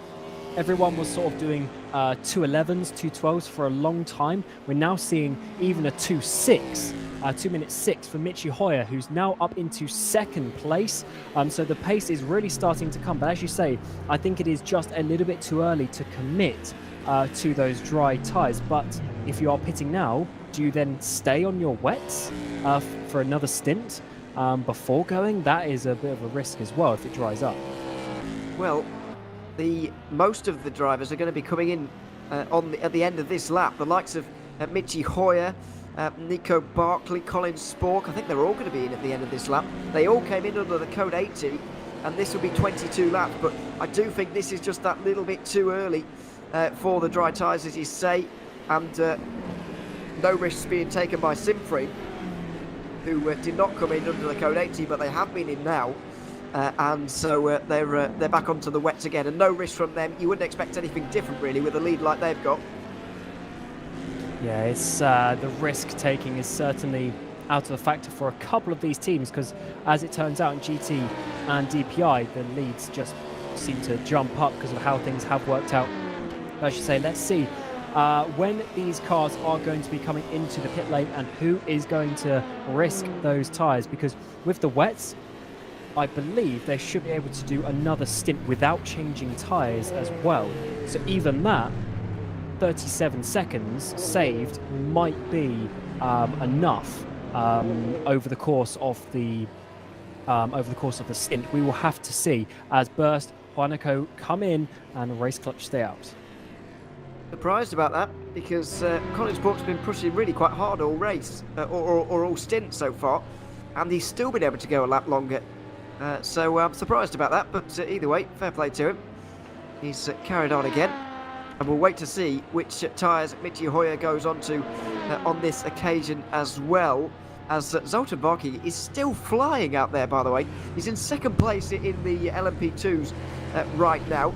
Everyone was sort of doing 2:11s, 2:12s for a long time. We're now seeing even a 2:06, 2:06 for Michi Hoyer, who's now up into second place. So the pace is really starting to come. But as you say, I think it is just a little bit too early to commit to those dry tyres. But if you are pitting now, do you then stay on your wets for another stint before going? That is a bit of a risk as well if it dries up. Well, most of the drivers are going to be coming in at the end of this lap. The likes of Michi Hoyer, Nico Barkley, Colin Spork, I think they're all going to be in at the end of this lap. They all came in under the code 80, and this will be 22 laps, but I do think this is just that little bit too early for the dry tyres, as you say, and no risks being taken by Simfree, who did not come in under the code 80, but they have been in now. And so they're back onto the wets again, and no risk from them. You wouldn't expect anything different really with a lead like they've got. Yeah, it's the risk taking is certainly out of the factor for a couple of these teams, because as it turns out in GT and DPI, the leads just seem to jump up because of how things have worked out. I should say, let's see when these cars are going to be coming into the pit lane and who is going to risk those tyres, because with the wets, I believe they should be able to do another stint without changing tyres as well. So even that, 37 seconds saved might be enough over the course of the stint. We will have to see as Burst, Juanico come in and Race Clutch stay out. Surprised about that, because Colin Spork's been pushing really quite hard all race or all stint so far, and he's still been able to go a lap longer. So I'm surprised about that, but either way, fair play to him. He's carried on again, and we'll wait to see which tyres Michi Hoyer goes on to on this occasion as well, as Zoltan Barkey is still flying out there, by the way. He's in second place in the LMP2s right now.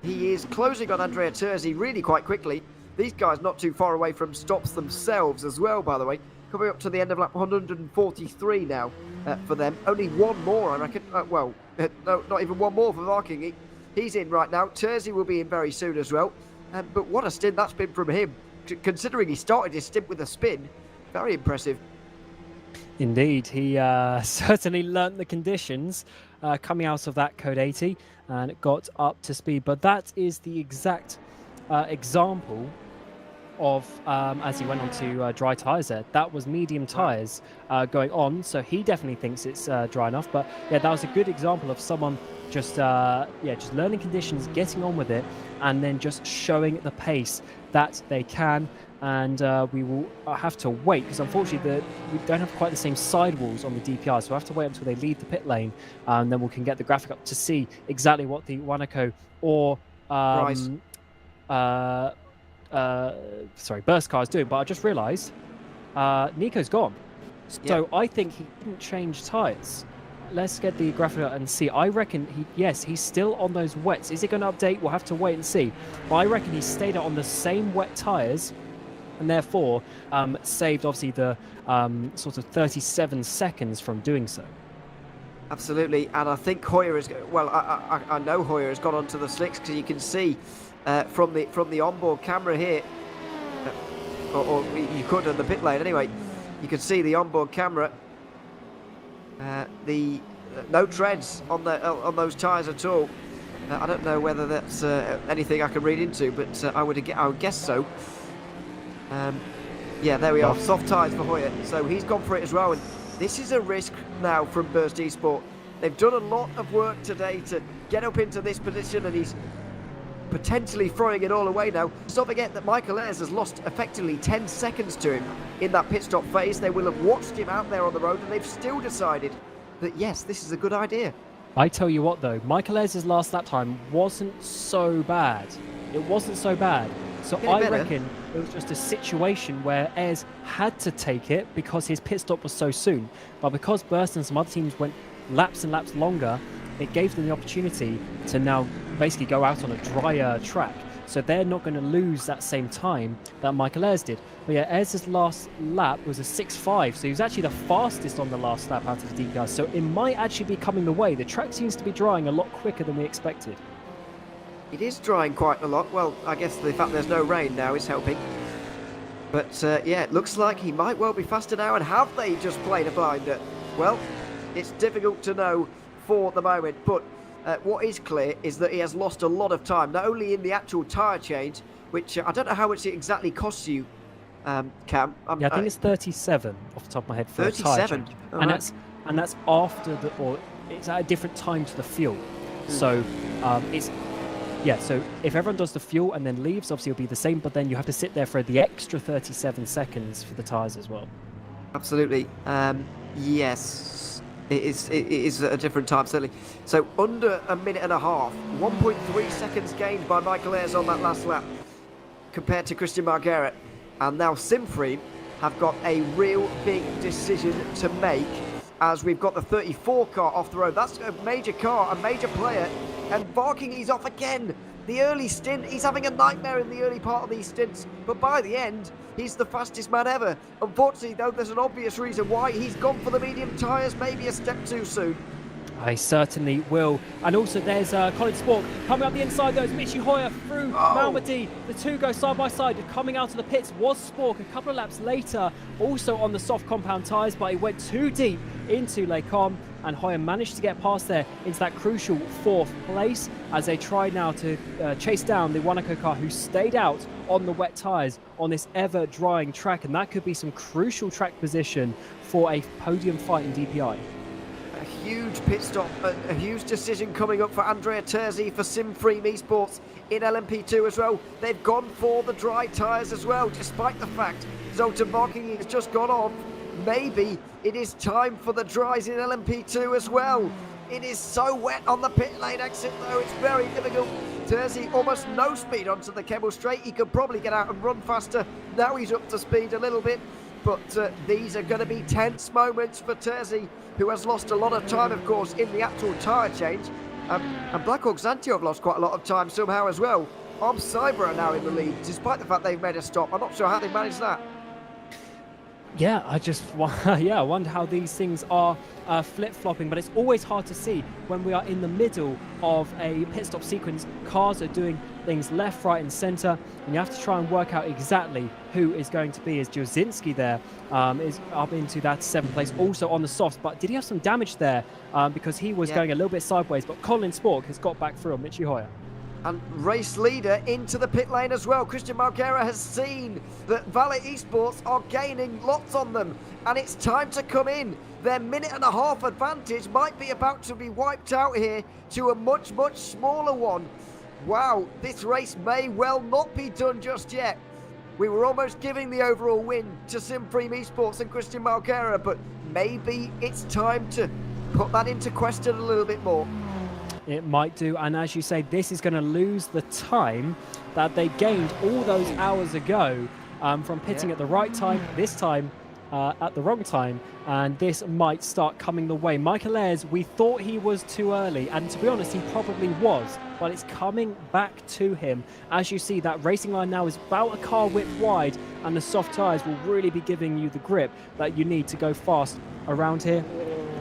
He is closing on Andrea Terzi really quite quickly. These guys not too far away from stops themselves as well, by the way. Coming up to the end of lap 143 now for them. Only one more, I reckon. No, not even one more for Viking. He's in right now. Terzi will be in very soon as well. But what a stint that's been from him. Considering he started his stint with a spin, very impressive. Indeed, he certainly learnt the conditions coming out of that code 80 and got up to speed. But that is the exact example of as he went on to dry tyres there. That was medium tyres going on, so he definitely thinks it's dry enough. But yeah, that was a good example of someone just just learning conditions, getting on with it, and then just showing the pace that they can. And we will have to wait, because unfortunately we don't have quite the same sidewalls on the DPI, so we'll have to wait until they leave the pit lane, and then we can get the graphic up to see exactly what the Juanico or Burst car is doing. But I just realised Nico's gone, so I think he didn't change tyres. Let's get the graphic up and see. I reckon he's still on those wets. Is it going to update? We'll have to wait and see. But I reckon he stayed out on the same wet tyres, and therefore saved obviously the sort of 37 seconds from doing so. Absolutely, and I think Hoyer is, well, I know Hoyer has gone onto the slicks, because you can see from the onboard camera here, or you could on the pit lane anyway, you can see the onboard camera, the no treads on those tyres at all. I don't know whether that's anything I can read into, but I would guess so. Yeah, there we are. Soft tyres for Hoyer. So he's gone for it as well. And this is a risk now from Burst Esport. They've done a lot of work today to get up into this position, and he's potentially throwing it all away now. Let's not forget that Michael Ayres has lost effectively 10 seconds to him in that pit stop phase. They will have watched him out there on the road, and they've still decided that, yes, this is a good idea. I tell you what, though, Michael Ayres' last lap time wasn't so bad. It wasn't so bad. So I reckon it was just a situation where Ayres had to take it because his pit stop was so soon. But because Burst and some other teams went laps and laps longer, it gave them the opportunity to now basically go out on a drier track. So they're not going to lose that same time that Michael Ayres did. But yeah, Ayres' last lap was a 6.5, so he was actually the fastest on the last lap out of the DPI. So it might actually be coming the way. The track seems to be drying a lot quicker than we expected. It is drying quite a lot. Well, I guess the fact there's no rain now is helping. But yeah, it looks like he might well be faster now. And have they just played a blinder? Well, it's difficult to know for the moment. But what is clear is that he has lost a lot of time, not only in the actual tyre change, which I don't know how much it exactly costs you, Cam. Yeah, I think it's 37 off the top of my head for 37? a tyre change. And that's after or it's at a different time to the fuel. So so if everyone does the fuel and then leaves, obviously it'll be the same, but then you have to sit there for the extra 37 seconds for the tyres as well. Absolutely. Yes, it is a different time, certainly. So under a minute and a half, 1.3 seconds gained by Michael Ayres on that last lap compared to Christian Marguerite. And now Spa-Francorchamps have got a real big decision to make, as we've got the 34 car off the road. That's a major car, a major player. And Varking, he's off again. The early stint, he's having a nightmare in the early part of these stints. But by the end, he's the fastest man ever. Unfortunately, though, there's an obvious reason why. He's gone for the medium tyres, maybe a step too soon. I certainly will. And also there's Colin Spork coming up the inside. There's Michi Hoyer through Malmedy. The two go side by side. Coming out of the pits was Spork a couple of laps later, also on the soft compound tyres, but he went too deep into Les Combes, and Hoyer managed to get past there into that crucial 4th place as they try now to chase down the Wanako car, who stayed out on the wet tyres on this ever drying track, and that could be some crucial track position for a podium fight in DPI. A huge pit stop, a huge decision coming up for Andrea Terzi for Spa-Francorchamps Esports in LMP2 as well. They've gone for the dry tyres as well, despite the fact Zoltan Varking has just gone off. Maybe it is time for the dries in LMP2 as well. It is so wet on the pit lane exit though, it's very difficult. Terzi almost no speed onto the Kemmel Straight. He could probably get out and run faster. Now he's up to speed a little bit. But these are going to be tense moments for Terzi, who has lost a lot of time, of course, in the actual tyre change. And Blackhawk Zantio have lost quite a lot of time somehow as well. Arm Cyber are now in the lead, despite the fact they've made a stop. I'm not sure how they managed that. Yeah, I wonder how these things are flip-flopping, but it's always hard to see when we are in the middle of a pit stop sequence. Cars are doing things left, right and centre, and you have to try and work out exactly who is going to be. As Jozinski there is up into that 7th place, also on the softs, but did he have some damage there because he was going a little bit sideways, but Colin Spork has got back through on Michi Hoyer. And race leader into the pit lane as well. Christian Marguerite has seen that Valet Esports are gaining lots on them, and it's time to come in. Their minute and a half advantage might be about to be wiped out here to a much, much smaller one. Wow, this race may well not be done just yet. We were almost giving the overall win to Spa-Francorchamps Esports and Christian Marguerite, but maybe it's time to put that into question a little bit more. It might do, and as you say, this is going to lose the time that they gained all those hours ago from pitting at the right time, this time at the wrong time, and this might start coming the way. Michael Ayres, we thought he was too early, and to be honest, he probably was, but it's coming back to him. As you see, that racing line now is about a car width wide, and the soft tyres will really be giving you the grip that you need to go fast around here.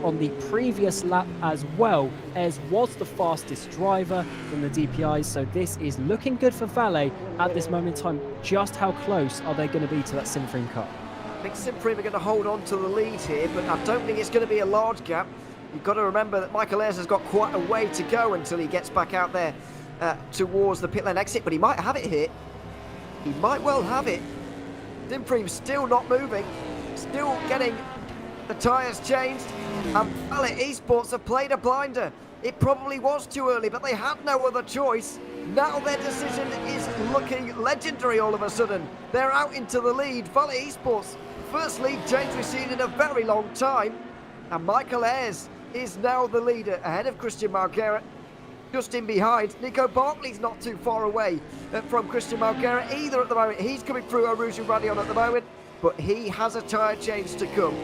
On the previous lap as well, Ayres was the fastest driver in the DPIs, so this is looking good for Valet at this moment in time. Just how close are they going to be to that Spa-Francorchamps car? I think Spa-Francorchamps are going to hold on to the lead here, but I don't think it's going to be a large gap. You've got to remember that Michael Ayres has got quite a way to go until he gets back out there towards the pit lane exit, but he might have it here. He might well have it. Spa-Francorchamps still not moving, still getting the tyres changed, and Valet Esports have played a blinder. It probably was too early, but they had no other choice. Now their decision is looking legendary all of a sudden. They're out into the lead. Valet Esports, first lead change we've seen in a very long time. And Michael Ayres is now the leader, ahead of Christian Marguerite. Just in behind, Nico Barkley's not too far away from Christian Marguerite either at the moment. He's coming through Rouge Radion at the moment, but he has a tyre change to come.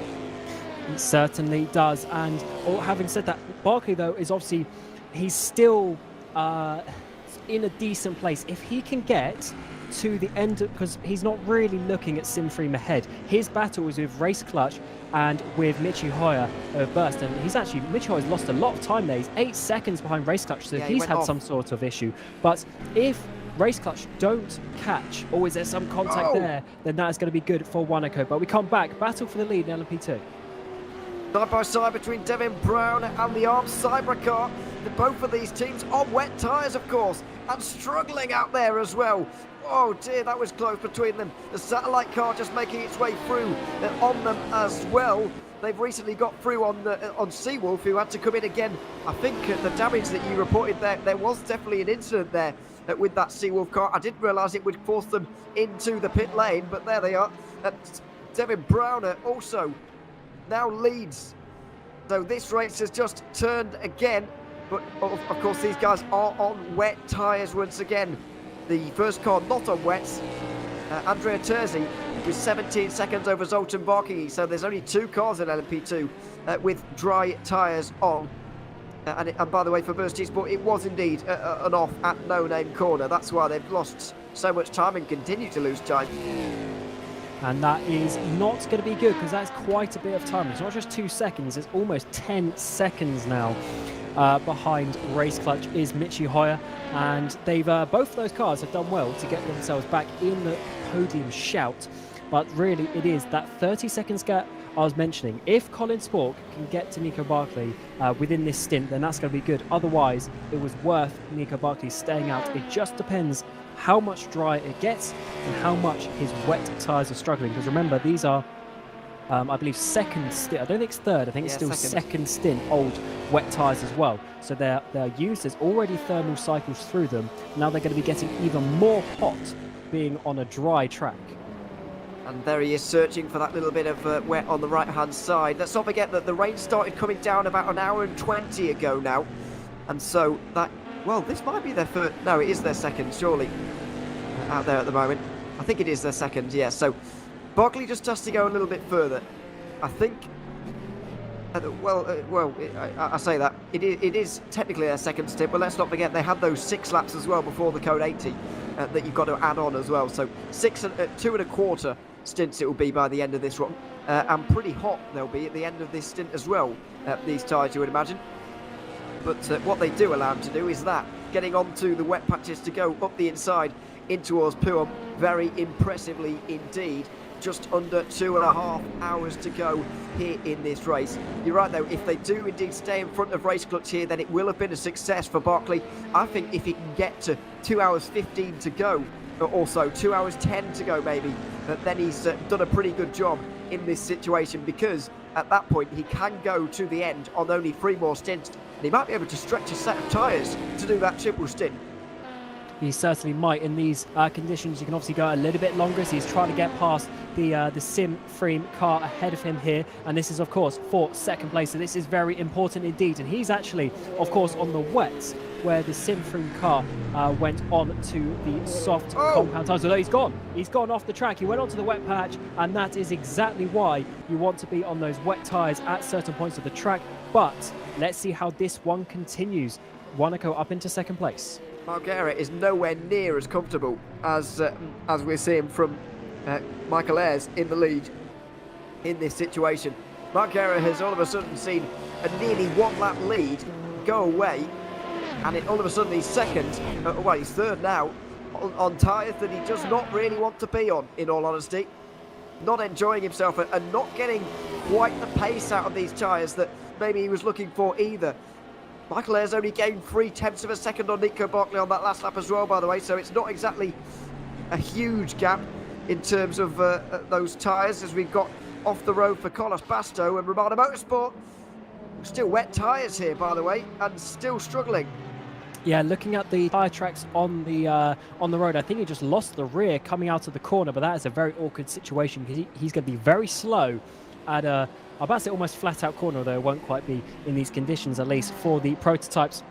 He certainly does. And having said that, Barkley, though, is obviously, he's still in a decent place. If he can get to the end, because he's not really looking at Simfreem ahead. His battle is with Race Clutch and with Michi Hoyer of Burst, and Michi Hoyer's lost a lot of time there. He's 8 seconds behind Race Clutch, so he's had some sort of issue. But if Race Clutch don't catch, or is there some contact there, then that is going to be good for Wanako. But we come back, battle for the lead in LMP2. Side by side between Devin Brown and the ARM Cyber car. Both of these teams on wet tyres, of course, and struggling out there as well. Oh dear, that was close between them. The satellite car just making its way through on them as well. They've recently got through on Seawolf, who had to come in again. I think the damage that you reported there was definitely an incident there with that Seawolf car. I didn't realise it would force them into the pit lane, but there they are. Devin Browner also now leads. So this race has just turned again, but of course these guys are on wet tyres once again. The first car not on wets, Andrea Terzi, with 17 seconds over Zoltan Barkey. So there's only 2 cars in LMP2 with dry tyres on. And by the way, for Burst Sport, it was indeed an off at No Name Corner. That's why they've lost so much time and continue to lose time. And that is not going to be good, because that's quite a bit of time. It's not just 2 seconds, it's almost 10 seconds now. Behind Race Clutch is Michi Hoyer, and they've both of those cars have done well to get themselves back in the podium shout. But really, it is that 30 seconds gap I was mentioning. If Colin Spork can get to Nico Barkley within this stint, then that's going to be good. Otherwise, it was worth Nico Barkley staying out. It just depends how much dry it gets and how much his wet tyres are struggling. Because remember, these are, I believe, second stint. I don't think it's third. I think it's still second stint old wet tyres as well. So they're used. There's already thermal cycles through them. Now they're going to be getting even more hot being on a dry track. And there he is, searching for that little bit of wet on the right-hand side. Let's not forget that the rain started coming down about an hour and 20 ago now. And so that, well, this might be their first, no, it is their second, surely, out there at the moment. I think it is their second, yeah. So Barkley just has to go a little bit further. I think, I say that. It is technically their second stint, but let's not forget they had those 6 laps as well before the Code 80 that you've got to add on as well. So 2.25 stints it will be by the end of this run, and pretty hot they'll be at the end of this stint as well, these tyres, you would imagine. But what they do allow them to do is that, getting onto the wet patches to go up the inside in towards Puam, very impressively indeed. Just under 2.5 hours to go here in this race. You're right though, if they do indeed stay in front of Race Clutch here, then it will have been a success for Barkley. I think if he can get to 2 hours 15 to go, or also 2 hours 10 to go maybe, then he's done a pretty good job in this situation, because at that point he can go to the end on only 3 more stints, and he might be able to stretch his set of tyres to do that triple stint. He certainly might. In these conditions, you can obviously go a little bit longer, so he's trying to get past the Simfreem car ahead of him here, and this is of course for second place, so this is very important indeed. And he's actually of course on the wets, where the Simfreem car went on to the soft compound tyres. Although he's gone off the track. He went onto the wet patch, and that is exactly why you want to be on those wet tyres at certain points of the track. But let's see how this one continues. Wanako up into second place. Margera is nowhere near as comfortable as we're seeing from Michael Ayres in the lead in this situation. Margera has all of a sudden seen a nearly 1 lap lead go away, and all of a sudden he's second, well he's third now, on tyres that he does not really want to be on, in all honesty. Not enjoying himself and not getting quite the pace out of these tyres that maybe he was looking for either. Michael Ayres only gained 0.3 of a second on Nico Barkley on that last lap as well, by the way, so it's not exactly a huge gap in terms of those tyres, as we've got off the road for Carlos Basto and Romano Motorsport. Still wet tyres here, by the way, and still struggling. Yeah, looking at the tyre tracks on the road, I think he just lost the rear coming out of the corner, but that is a very awkward situation, because he's going to be very slow at a, I'm about to say almost flat out corner, though it won't quite be in these conditions, at least for the prototypes.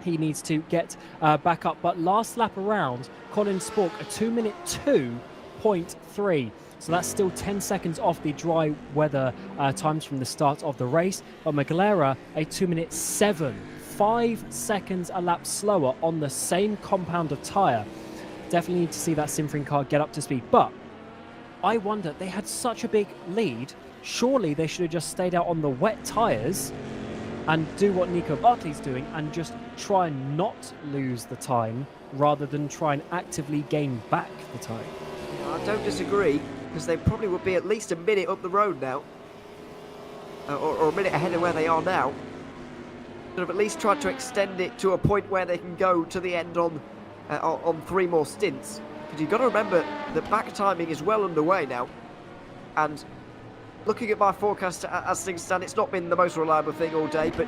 He needs to get back up. But last lap around, Colin Spork, a 2:02.3. So that's still 10 seconds off the dry weather times from the start of the race. But Magalera, a 2-minute 7, 5 seconds a lap slower on the same compound of tyre. Definitely need to see that Simfring car get up to speed. But I wonder, they had such a big lead. Surely they should have just stayed out on the wet tyres and do what Nico Barkley's doing and just try and not lose the time rather than try and actively gain back the time. I don't disagree, because they probably would be at least a minute up the road now, or a minute ahead of where they are now. Should have at least tried to extend it to a point where they can go to the end on 3 more stints. Because you've got to remember that back timing is well underway now, and looking at my forecast as things stand, it's not been the most reliable thing all day, but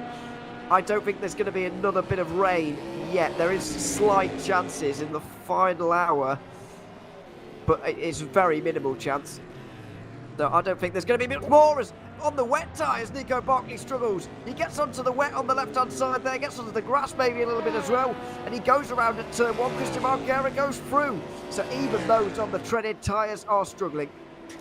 I don't think there's going to be another bit of rain yet. There is slight chances in the final hour, but it's a very minimal chance. So I don't think there's going to be much more. As on the wet tyres, Nico Barkley struggles. He gets onto the wet on the left-hand side there, gets onto the grass maybe a little bit as well, and he goes around at turn 1. Christian Marquera goes through. So even those on the treaded tyres are struggling.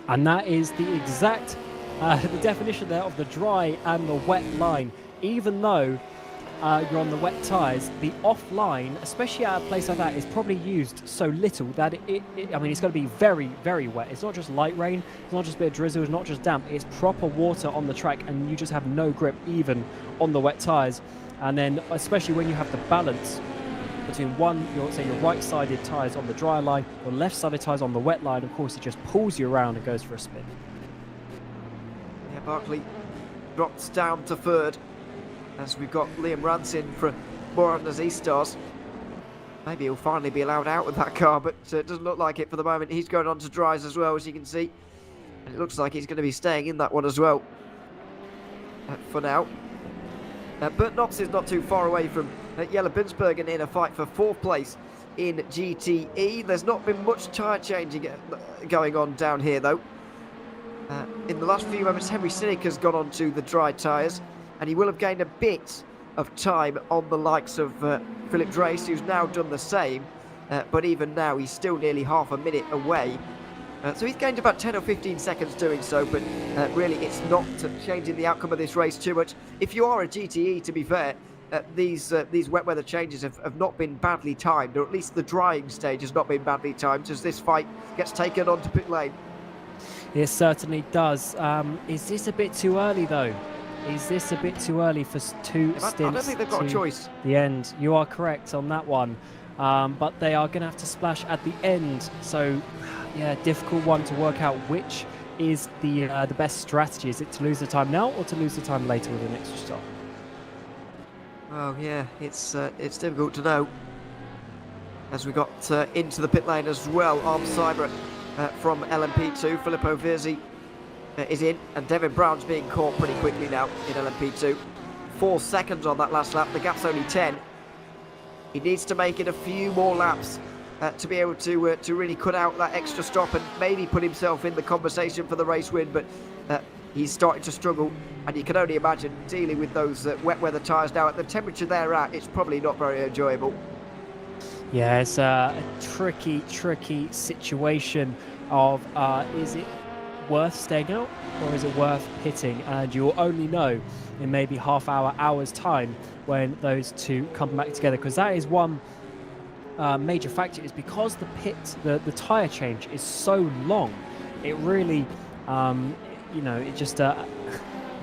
And that is the exact the definition there of the dry and the wet line. Even though you're on the wet tyres, the off-line, especially at a place like that, is probably used so little that I mean, it's going to be very, very wet. It's not just light rain, it's not just a bit of drizzle, it's not just damp, it's proper water on the track, and you just have no grip even on the wet tyres. And then, especially when you have the balance between your right-sided tyres on the dry line or left-sided tyres on the wet line, of course, it just pulls you around and goes for a spin. Yeah, Barkley drops down to third, as we've got Liam Ransin for more on the Z-Stars. Maybe he'll finally be allowed out with that car, but it doesn't look like it for the moment. He's going on to dries as well, as you can see. And it looks like he's going to be staying in that one as well for now. Bert Knox is not too far away from Jelle Binsbergen in a fight for 4th place in GTE. There's not been much tyre changing going on down here, though. In the last few moments, Henry Sinnick has gone on to the dry tyres, and he will have gained a bit of time on the likes of Philip Drace, who's now done the same, but even now he's still nearly half a minute away. So he's gained about 10 or 15 seconds doing so, but really it's not changing the outcome of this race too much. If you are a GTE, to be fair, these wet weather changes have not been badly timed, or at least the drying stage has not been badly timed, as this fight gets taken onto pit lane. It certainly does. Is this a bit too early, though? Is this a bit too early for 2 stints? I don't think they've got a choice. The end. You are correct on that one. But they are going to have to splash at the end. So, yeah, difficult one to work out which is the best strategy. Is it to lose the time now or to lose the time later with an extra stop? Oh yeah, it's difficult to know. As we got into the pit lane as well, Arm Cyber from LMP2, Filippo Virzi is in, and Devin Brown's being caught pretty quickly now in LMP2. 4 seconds on that last lap, the gap's only 10. He needs to make it a few more laps to be able to really cut out that extra stop and maybe put himself in the conversation for the race win, but he's starting to struggle, and you can only imagine dealing with those wet weather tyres now. At the temperature they're at, it's probably not very enjoyable. Yeah, it's a tricky situation of is it worth staying out or is it worth pitting? And you'll only know in maybe hour's time when those two come back together, because that is one major factor, is because the tyre change is so long. It really it just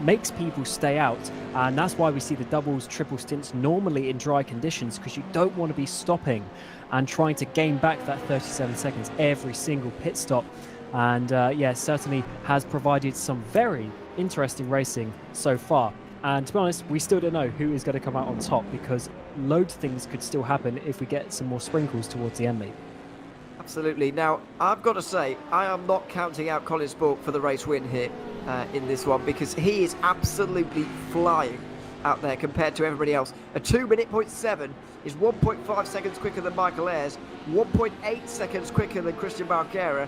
makes people stay out, and that's why we see the doubles, triple stints normally in dry conditions, because you don't want to be stopping and trying to gain back that 37 seconds every single pit stop. And certainly has provided some very interesting racing so far. And to be honest, we still don't know who is going to come out on top, because loads of things could still happen if we get some more sprinkles towards the end, maybe. Absolutely. Now, I've got to say, I am not counting out Colin Spork for the race win here in this one, because he is absolutely flying out there compared to everybody else. A 2:07 is 1.5 seconds quicker than Michael Ayres, 1.8 seconds quicker than Christian Marquera.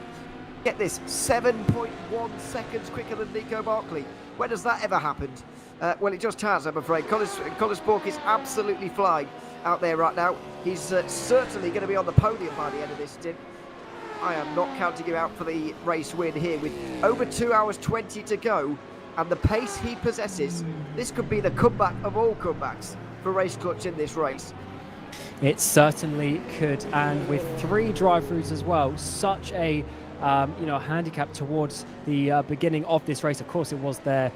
Get this, 7.1 seconds quicker than Nico Barkley. When has that ever happened? Well, it just has, I'm afraid. Colin Spork is absolutely flying out there right now. He's certainly going to be on the podium by the end of this stint. I am not counting him out for the race win here. With over 2 hours 20 to go and the pace he possesses, this could be the comeback of all comebacks for Race Clutch in this race. It certainly could, and with 3 drive-throughs as well, such a handicap towards the beginning of this race. Of course, it was their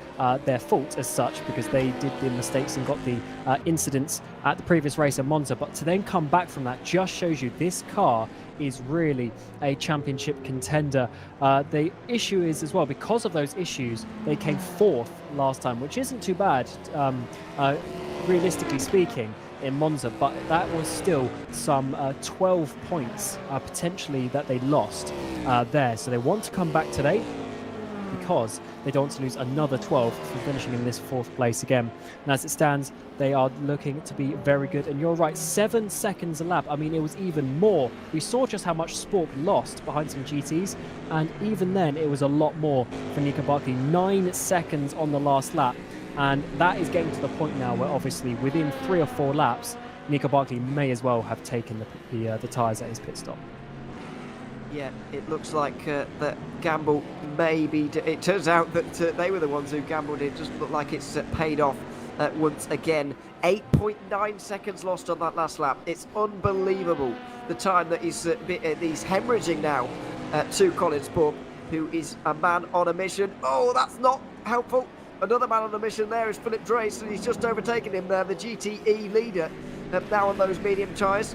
fault as such, because they did the mistakes and got the incidents at the previous race at Monza. But to then come back from that just shows you this car is really a championship contender. The issue is as well, because of those issues, they came 4th last time, which isn't too bad, realistically speaking, in Monza, but that was still some 12 points potentially that they lost there. So they want to come back today because they don't want to lose another 12 for finishing in this 4th place again. And as it stands, they are looking to be very good. And you're right, 7 seconds a lap. I mean, it was even more. We saw just how much Spork lost behind some GTs, and even then it was a lot more for Nico Barkley. 9 seconds on the last lap. And that is getting to the point now where obviously within 3 or 4 laps, Nico Barkley may as well have taken the tyres at his pit stop. Yeah, it looks like that gamble maybe... It turns out that they were the ones who gambled. It doesn't look like it's paid off once again. 8.9 seconds lost on that last lap. It's unbelievable the time that he's hemorrhaging now to Colin Spork, who is a man on a mission. Oh, that's not helpful. Another man on a mission there is Philip Drace, and he's just overtaken him there, the GTE leader, now on those medium tyres.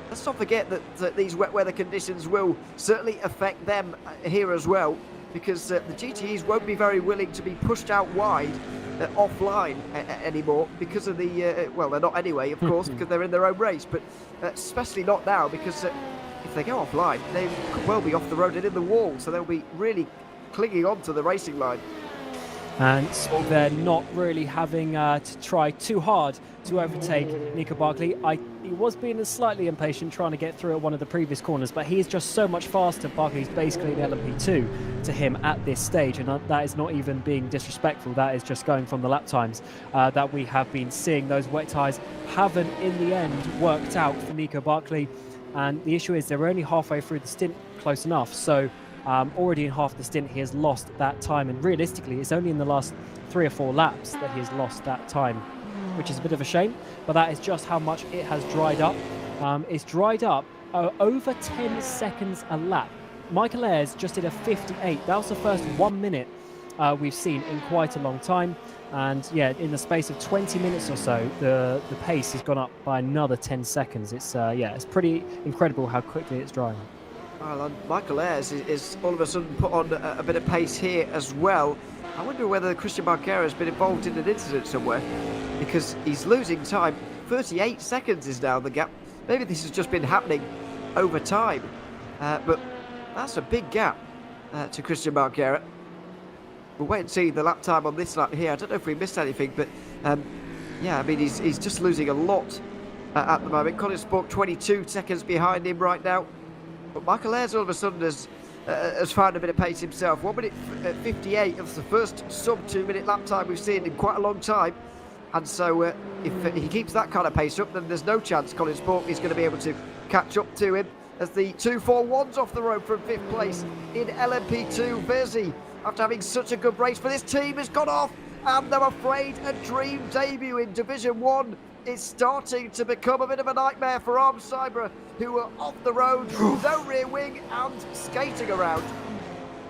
Let's not forget that these wet weather conditions will certainly affect them here as well, because the GTEs won't be very willing to be pushed out wide offline anymore because of the, well, they're not anyway, of course, because they're in their own race, but especially not now, because if they go offline, they could well be off the road and in the wall, so they'll be really clinging on to the racing line. And so they're not really having to try too hard to overtake Nico Barkley. He was being slightly impatient trying to get through at one of the previous corners, but he is just so much faster. Barkley's basically an LMP2 to him at this stage, and that is not even being disrespectful. That is just going from the lap times that we have been seeing. Those wet tyres haven't in the end worked out for Nico Barkley, and the issue is they're only halfway through the stint close enough, so already in half the stint he has lost that time, and realistically it's only in the last 3 or 4 laps that he has lost that time, which is a bit of a shame, but that is just how much it has dried up. It's dried up over 10 seconds a lap. Michael Ayres just did a 58. That was the first 1 minute we've seen in quite a long time, and yeah, in the space of 20 minutes or so the pace has gone up by another 10 seconds. It's it's pretty incredible how quickly it's drying. Well, and Michael Ayres is all of a sudden put on a bit of pace here as well. I wonder whether Christian Barquera has been involved in an incident somewhere, because he's losing time. 38 seconds is now the gap. Maybe this has just been happening over time, but that's a big gap to Christian Barquera. We'll wait and see the lap time on this lap here. I don't know if we missed anything, but yeah, I mean, he's just losing a lot at the moment. Colin Spork 22 seconds behind him right now. But Michael Ayres all of a sudden has found a bit of pace himself. 1 minute 58 of the first sub-2 minute lap time we've seen in quite a long time. And so if he keeps that kind of pace up, then there's no chance Colin Spork is going to be able to catch up to him, as the 241's off the road from 5th place in LMP2. VEC, after having such a good race for this team, has gone off, and I'm afraid a dream debut in Division 1 is starting to become a bit of a nightmare for Arms Cybra, who are off the road, no rear wing, and skating around.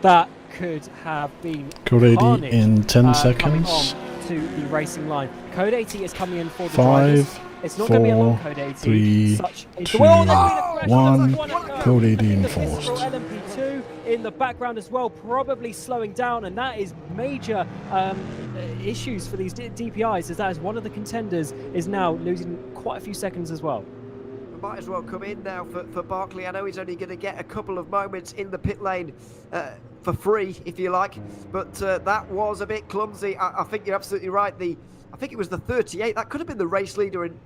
That could have been Code 80 in 10 seconds. To the racing line. Code 80 is coming in for the 5, drivers. It's not going to be a long Code 80. 3, Such is 2, the there's been a crash. 1. Code 80 The enforced. LMP2 in the background as well, probably slowing down, and that is major issues for these DPIs, as that is one of the contenders is now losing quite a few seconds as well. Might as well come in now for Barkley. I know he's only going to get a couple of moments in the pit lane for free, if you like, but that was a bit clumsy. I think you're absolutely right. I think it was the 38. That could have been the race leader in...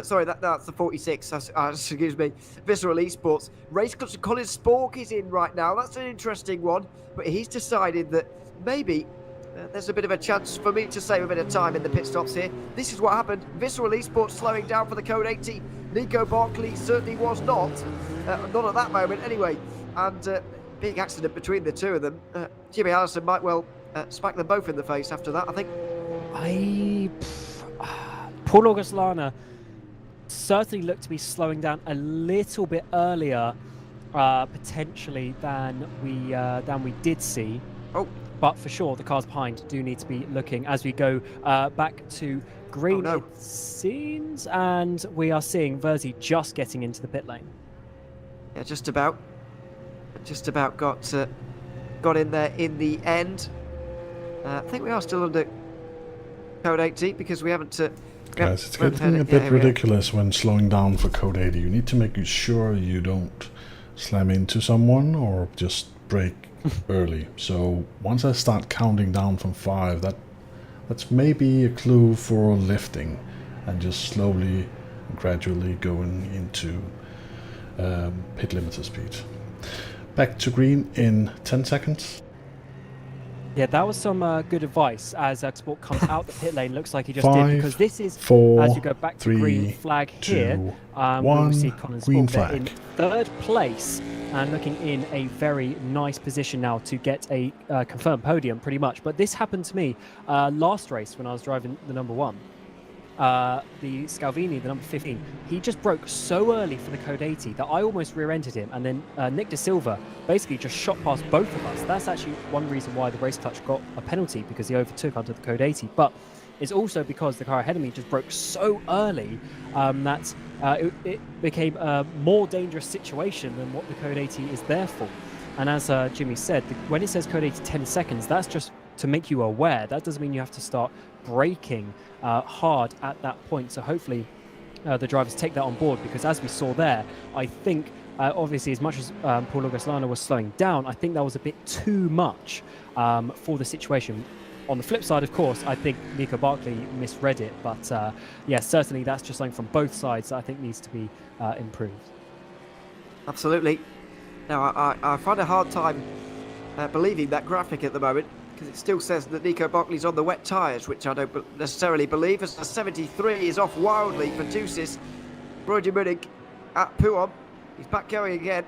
Sorry, that's the 46. Excuse me. Visceral Esports. Race Clutch Colin Spork is in right now. That's an interesting one, but he's decided that maybe there's a bit of a chance for me to save a bit of time in the pit stops here. This is what happened. Visceral Esports slowing down for the Code 80. Nico Barkley certainly was not at that moment anyway. And big accident between the two of them. Jimmy Allison might well smack them both in the face after that, I think. Paul August Lana certainly looked to be slowing down a little bit earlier, potentially than we did see. Oh. But for sure, the cars behind do need to be looking as we go back to green, Oh, no. it seems, and we are seeing Verzi just getting into the pit lane. Yeah, just about got in there in the end. I think we are still under code 80 because we haven't. Guys, it's getting a bit ridiculous when slowing down for code 80. You need to make sure you don't slam into someone or just brake early. So once I start counting down from 5, that's maybe a clue for lifting and just slowly and gradually going into pit limiter speed. Back to green in 10 seconds. Yeah, that was some good advice as Sport comes out the pit lane. Looks like he just 5, did, because this is, 4, as you go back to 3, green flag 2, here, we will 1, see Colin green Sport there in flag. 3rd place and looking in a very nice position now to get a confirmed podium pretty much. But this happened to me last race when I was driving the number 1. The Scalvini, the number 15, he just broke so early for the code 80 that I almost rear-ended him, and then Nick De Silva basically just shot past both of us. That's actually one reason why the race clutch got a penalty, because he overtook under the code 80, but it's also because the car ahead of me just broke so early that it became a more dangerous situation than what the code 80 is there for. And as Jimmy said, when it says code 80 10 seconds, that's just to make you aware. That doesn't mean you have to start braking hard at that point. So hopefully the drivers take that on board, because as we saw there, I think obviously as much as Paul August Lana was slowing down, I think that was a bit too much for the situation. On the flip side, of course, I think Nico Barkley misread it, but yeah, certainly that's just something from both sides that I think needs to be improved. Absolutely. Now, I find a hard time believing that graphic at the moment, because it still says that Nico Barkley's on the wet tyres, which I don't necessarily believe, as the 73 is off wildly for Deuces. Roger Munich at Pouhon, he's back going again.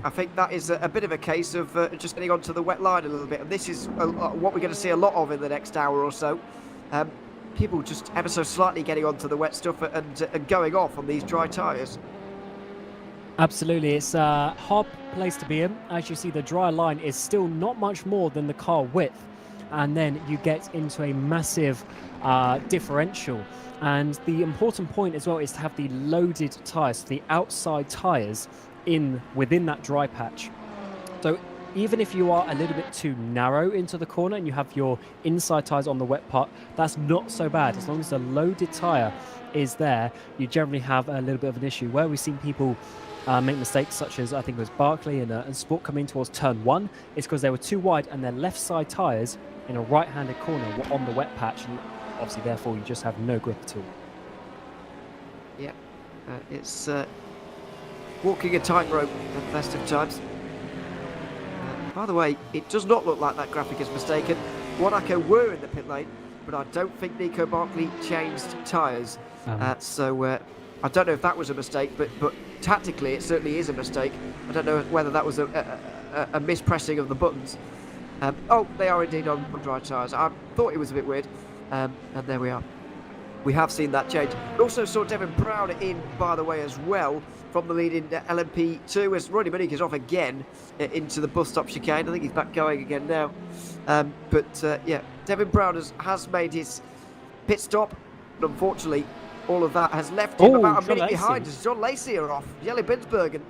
I think that is a bit of a case of just getting onto the wet line a little bit, and this is what we're going to see a lot of in the next hour or so. People just ever so slightly getting onto the wet stuff and going off on these dry tyres. Absolutely, it's a hard place to be in. As you see, the dry line is still not much more than the car width, and then you get into a massive differential. And the important point as well is to have the loaded tyres, the outside tyres, within that dry patch. So even if you are a little bit too narrow into the corner and you have your inside tyres on the wet part, that's not so bad. As long as the loaded tyre is there, you generally have a little bit of an issue. Where we've seen people make mistakes, such as I think it was Barkley and Sport coming towards turn 1, it's because they were too wide and their left side tyres in a right-handed corner were on the wet patch, and obviously therefore you just have no grip at all. Yeah, it's walking a tightrope at the best of times. By the way, it does not look like that graphic is mistaken. Monaco were in the pit lane, but I don't think Nico Barkley changed tyres. So I don't know if that was a mistake, but tactically it certainly is a mistake. I don't know whether that was a mispressing of the buttons. Oh, they are indeed on dry tyres. I thought it was a bit weird, and there we are. We have seen that change. We also saw Devin Brown in, by the way, as well, from the lead in LMP2, as Rodney Munich is off again into the bus stop chicane. I think he's back going again now. Yeah, Devin Brown has made his pit stop, but unfortunately, all of that has left him about a minute behind as John Lacey are off. Jelle Binsbergen.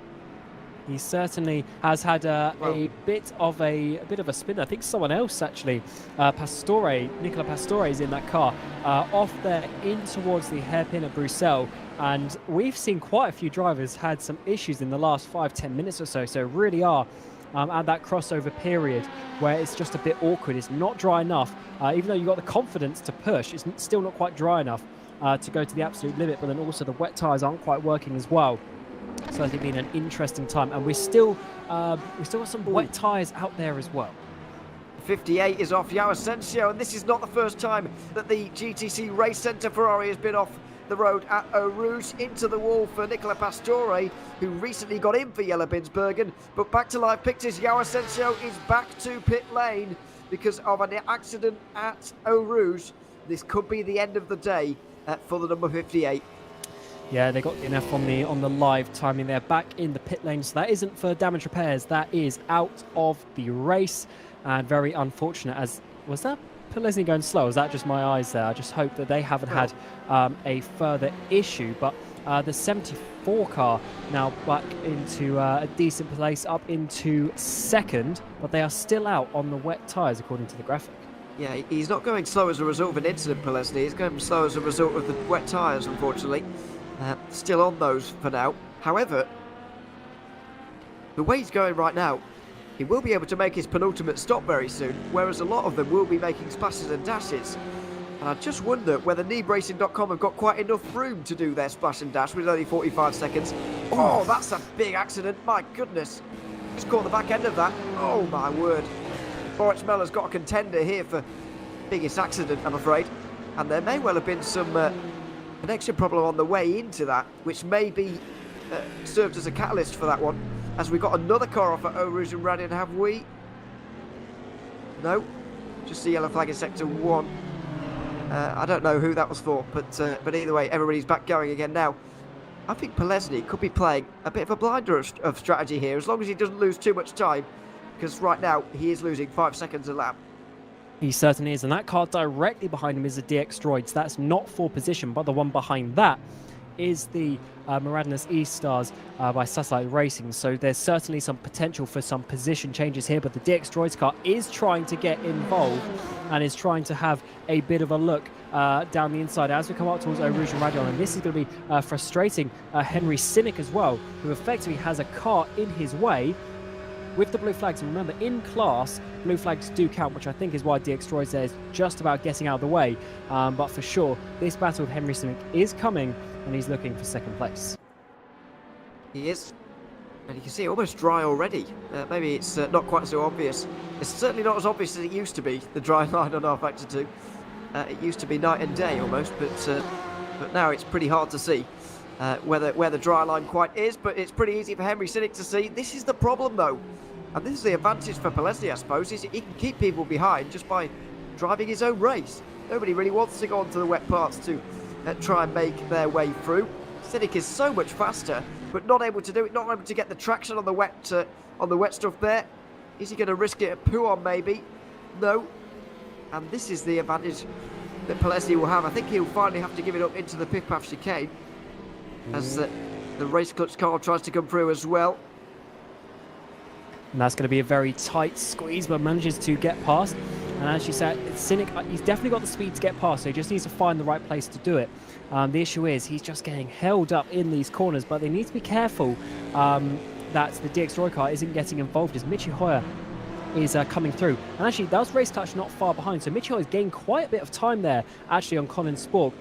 He certainly has had a bit of a spin. I think someone else actually, Nicola Pastore is in that car, off there in towards the hairpin at Bruxelles. And we've seen quite a few drivers had some issues in the last 5-10 minutes or so. So really are at that crossover period where it's just a bit awkward. It's not dry enough, even though you've got the confidence to push. It's still not quite dry enough to go to the absolute limit. But then also the wet tyres aren't quite working as well. So it's been an interesting time, and we still got some wet tyres out there as well. 58 is off João Asensio, and this is not the first time that the GTC Race Centre Ferrari has been off the road at Eau Rouge. Into the wall for Nicola Pastore, who recently got in for Jelle Binsbergen. But back to live pictures, Joao Asensio is back to pit lane because of an accident at Eau Rouge. This could be the end of the day for the number 58. Yeah, they got enough on the live timing there, back in the pit lane. So that isn't for damage repairs. That is out of the race, and very unfortunate. As was that Polesny going slow? Is that just my eyes there? I just hope that they haven't had a further issue. But the 74 car now back into a decent place, up into second, but they are still out on the wet tyres according to the graphic. Yeah, he's not going slow as a result of an incident, Polesny. He's going slow as a result of the wet tyres, unfortunately. Still on those for now. However, the way he's going right now, he will be able to make his penultimate stop very soon, whereas a lot of them will be making splashes and dashes. And I just wonder whether kneebracing.com have got quite enough room to do their splash and dash with only 45 seconds. Oh, that's a big accident. My goodness. Just caught the back end of that. Oh, my word. Moritz Meller's got a contender here for biggest accident, I'm afraid. And there may well have been some connection problem on the way into that, which may be served as a catalyst for that one. As we got another car off at Eau Rouge and Radin, have we? No, just the yellow flag in sector 1. I don't know who that was for, but either way, everybody's back going again now. I think Polesny could be playing a bit of a blinder of strategy here, as long as he doesn't lose too much time, because right now he is losing 5 seconds a lap. He certainly is, and that car directly behind him is a DX Droids. That's not for position, but the one behind that is the Miradonis E-Stars by Satellite Racing. So there's certainly some potential for some position changes here, but the DX Droids car is trying to get involved and is trying to have a bit of a look down the inside as we come up towards Eau Rouge and Radon. And this is going to be frustrating Henry Cynic as well, who effectively has a car in his way with the blue flags. And remember, in class, blue flags do count, which I think is why DX Droids there is just about getting out of the way. But for sure, this battle with Henry Cynic is coming, and he's looking for second place. He is. And you can see it almost dry already. Maybe it's not quite so obvious. It's certainly not as obvious as it used to be, the dry line on rFactor 2. It used to be night and day almost, but now it's pretty hard to see where the dry line quite is, but it's pretty easy for Henry Cynic to see. This is the problem though, and this is the advantage for Polesny, I suppose, is he can keep people behind just by driving his own race. Nobody really wants to go onto the wet parts to try and make their way through. Cynic is so much faster, but not able to do it, not able to get the traction on the wet stuff there. Is he going to risk it at Pouon maybe? No. And this is the advantage that Polesny will have. I think he'll finally have to give it up into the pit path chicane as the race clutch car tries to come through as well. And that's going to be a very tight squeeze, but manages to get past. And as you said, Cynic, he's definitely got the speed to get past, so he just needs to find the right place to do it. The issue is he's just getting held up in these corners, but they need to be careful that the DX Droid car isn't getting involved as Michi Hoyer is coming through. And actually, that was Race Clutch not far behind, so Michi Hoyer's gained quite a bit of time there, actually, on Colin Spork,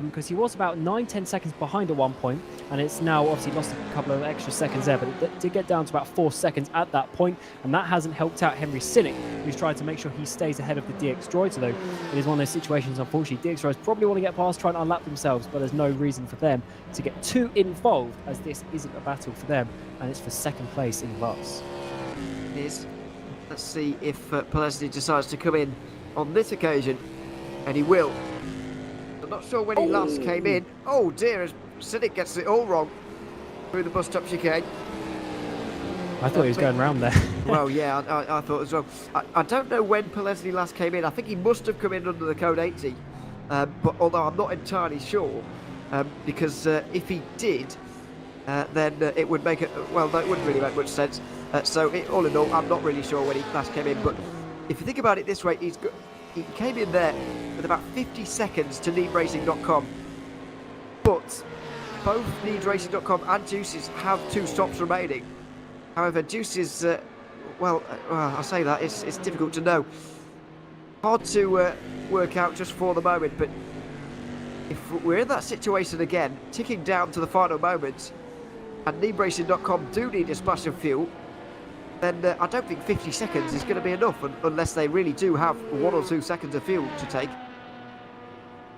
because he was about 9-10 seconds behind at one point, and it's now obviously lost a couple of extra seconds there, but it did get down to about 4 seconds at that point, and that hasn't helped out Henry Cynic, who's trying to make sure he stays ahead of the DX Droids, although it is one of those situations, unfortunately, DX Droids probably want to get past, try and unlap themselves, but there's no reason for them to get too involved, as this isn't a battle for them, and it's for second place in class. It is. Let's see if Polesny decides to come in on this occasion, and he will. I'm not sure when he last came in. Oh dear, as Cynic gets it all wrong through the bus stop chicane. I thought he was going round there. Well, yeah, I thought as well. I don't know when Polesny last came in. I think he must have come in under the code 80, but although I'm not entirely sure, because if he did, then it would make it, well, that wouldn't really make much sense. So all in all, I'm not really sure when he last came in, but if you think about it this way, he came in there with about 50 seconds to kneebracing.com, but both kneebracing.com and Juices have 2 stops remaining. However, Juices, well, I say that, it's difficult to know. Hard to work out just for the moment, but if we're in that situation again, ticking down to the final moments, and kneebracing.com do need a splash of fuel, then I don't think 50 seconds is going to be enough, unless they really do have 1 or 2 seconds of fuel to take.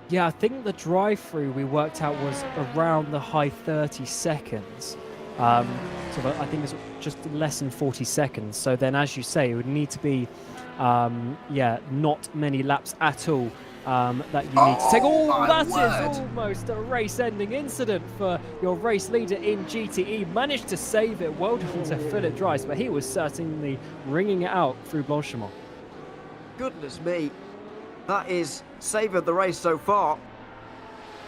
Yeah, I think the drive-through we worked out was around the high 30 seconds. I think it's just less than 40 seconds. So then, as you say, it would need to be, not many laps at all that you need to take. Oh, my that is word. almost a race-ending incident for your race leader in GTE. Managed to save it. Well done to Philip Dries, but he was certainly ringing it out through Blanchimont. Goodness me. That is save of the race so far.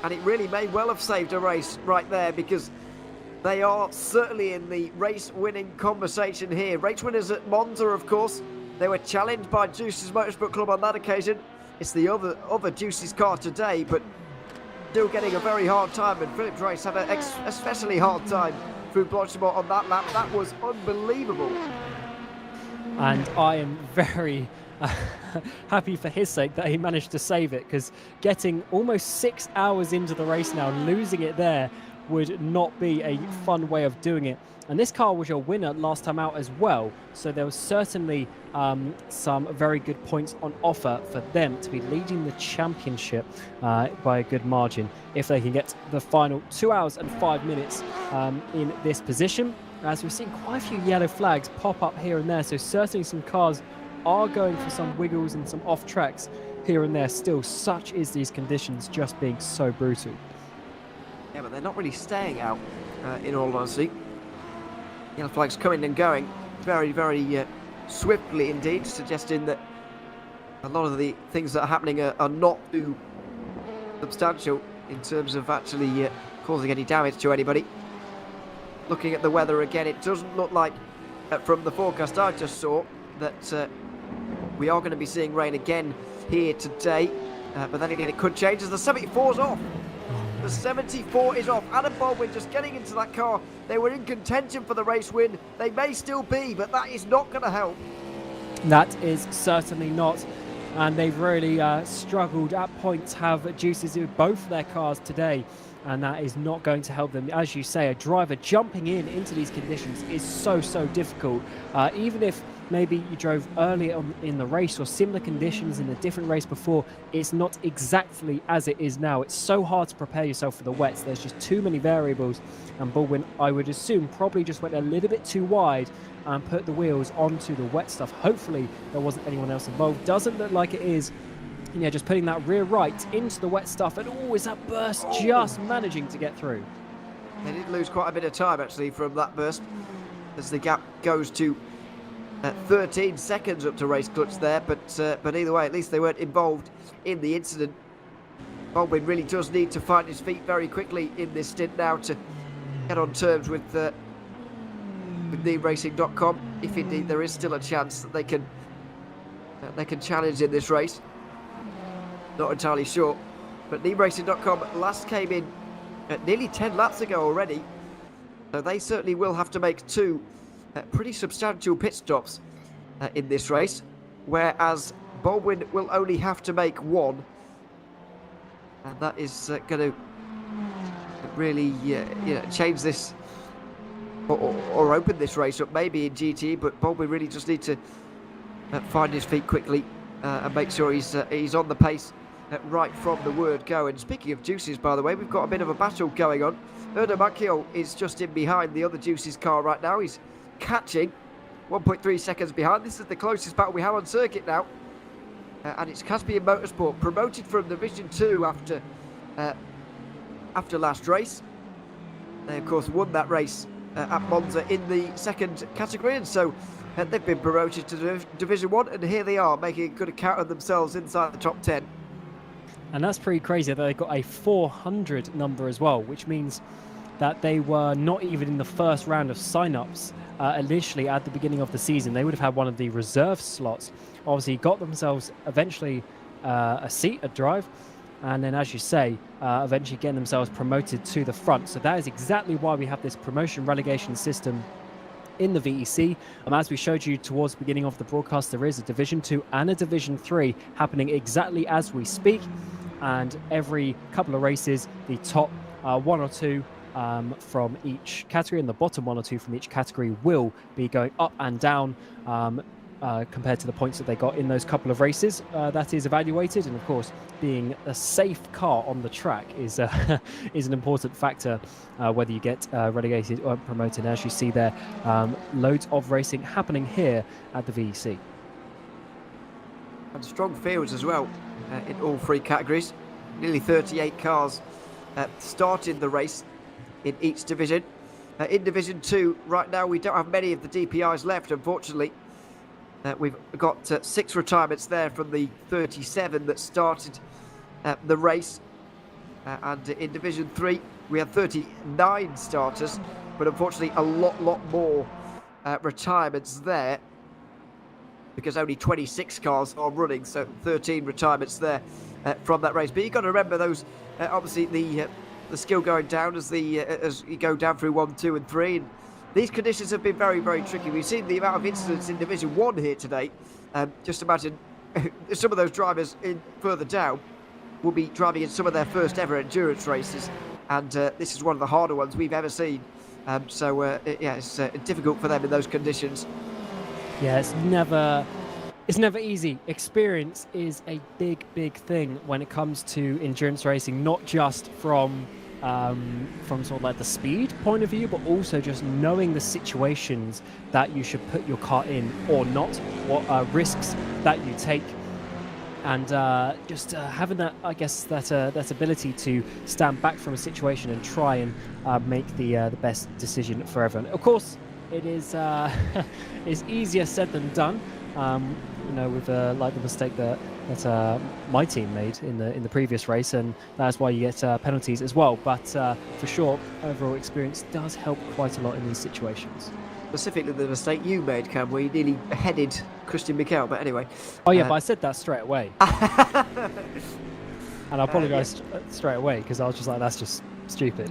And it really may well have saved a race right there, because they are certainly in the race-winning conversation here. Race winners at Monza, of course. They were challenged by Juice's Motorsport Club on that occasion. It's the other Juice's car today, but still getting a very hard time. And Philip Dries had an especially hard time through Blanchimont on that lap. That was unbelievable. And I am very happy for his sake that he managed to save it, because getting almost 6 hours into the race now, losing it there would not be a fun way of doing it. And this car was your winner last time out as well, so there was certainly some very good points on offer for them to be leading the championship by a good margin if they can get the final 2 hours and 5 minutes in this position. As we've seen quite a few yellow flags pop up here and there, so certainly some cars are going for some wiggles and some off tracks here and there still. Such is these conditions just being so brutal. Yeah, but they're not really staying out, in all honesty. Yellow flags coming and going very, very swiftly indeed, suggesting that a lot of the things that are happening are not too substantial in terms of actually causing any damage to anybody. Looking at the weather again, it doesn't look like, from the forecast I just saw, that we are going to be seeing rain again here today. But then again, it could change as the 74's off. The 74 is off. Adam Baldwin just getting into that car. They were in contention for the race win. They may still be, but that is not going to help. That is certainly not. And they've really struggled at points, have Juices with both their cars today. And that is not going to help them. As you say, a driver jumping into these conditions is so difficult. Even if maybe you drove earlier in the race or similar conditions in a different race before, it's not exactly as it is now. It's so hard to prepare yourself for the wets. There's just too many variables. And Baldwin, I would assume, probably just went a little bit too wide and put the wheels onto the wet stuff. Hopefully there wasn't anyone else involved. Doesn't look like it is. Yeah, just putting that rear right into the wet stuff, and always that burst just managing to get through. They did lose quite a bit of time actually from that burst, as the gap goes to 13 seconds up to race clutch there, but either way, at least they weren't involved in the incident. Baldwin really does need to find his feet very quickly in this stint now to get on terms with rFactor.com, if indeed there is still a chance that they can challenge in this race. Not entirely sure, but rFactor.com last came in nearly 10 laps ago already, so they certainly will have to make two pretty substantial pit stops in this race, whereas Baldwin will only have to make one, and that is going to really change this or open this race up maybe in GT. But Baldwin really just needs to find his feet quickly and make sure he's on the pace right from the word go. And speaking of Juices, by the way, we've got a bit of a battle going on. Erdo Macchio is just in behind the other Juices car right now. He's catching 1.3 seconds behind. This is the closest battle we have on circuit now, and it's Caspian Motorsport, promoted from Division 2 after last race. They of course won that race at Monza in the second category, and so they've been promoted to Division 1, and here they are making a good account of themselves inside the top 10. And that's pretty crazy that they got a 400 number as well, which means that they were not even in the first round of sign-ups initially at the beginning of the season. They would have had one of the reserve slots. Obviously got themselves eventually a seat, a drive, and then, as you say, eventually getting themselves promoted to the front. So that is exactly why we have this promotion relegation system in the VEC. As we showed you towards the beginning of the broadcast, there is a Division 2 and a Division 3 happening exactly as we speak. And every couple of races, the top one or two from each category and the bottom one or two from each category will be going up and down compared to the points that they got in those couple of races. That is evaluated, and of course, being a safe car on the track is is an important factor, whether you get relegated or promoted. As you see there, loads of racing happening here at the VEC. And strong fields as well in all three categories. Nearly 38 cars starting the race in each division. In Division 2, right now, we don't have many of the DPIs left, unfortunately. We've got 6 retirements there from the 37 that started the race. And in Division 3, we have 39 starters, but unfortunately a lot more retirements there, because only 26 cars are running, so 13 retirements there from that race. But you've got to remember those, obviously the skill going down as you go down through 1, 2 and 3. And these conditions have been very tricky. We've seen the amount of incidents in Division 1 here today. Just imagine some of those drivers further down will be driving in some of their first ever endurance races, and this is one of the harder ones we've ever seen. So it's difficult for them in those conditions. Yeah, it's never easy. Experience is a big thing when it comes to endurance racing, not just from sort of like the speed point of view, but also just knowing the situations that you should put your car in or not, what risks that you take, and just having that, I guess, that ability to stand back from a situation and try and make the best decision for everyone. Of course, it is is easier said than done. With like the mistake that my team made in the previous race, and that's why you get penalties as well. But for sure, overall experience does help quite a lot in these situations. Specifically, the mistake you made, Cam, where you nearly headed Christian Mikel. But anyway. Oh yeah, but I said that straight away, and I apologise straight away because I was just like, that's just stupid.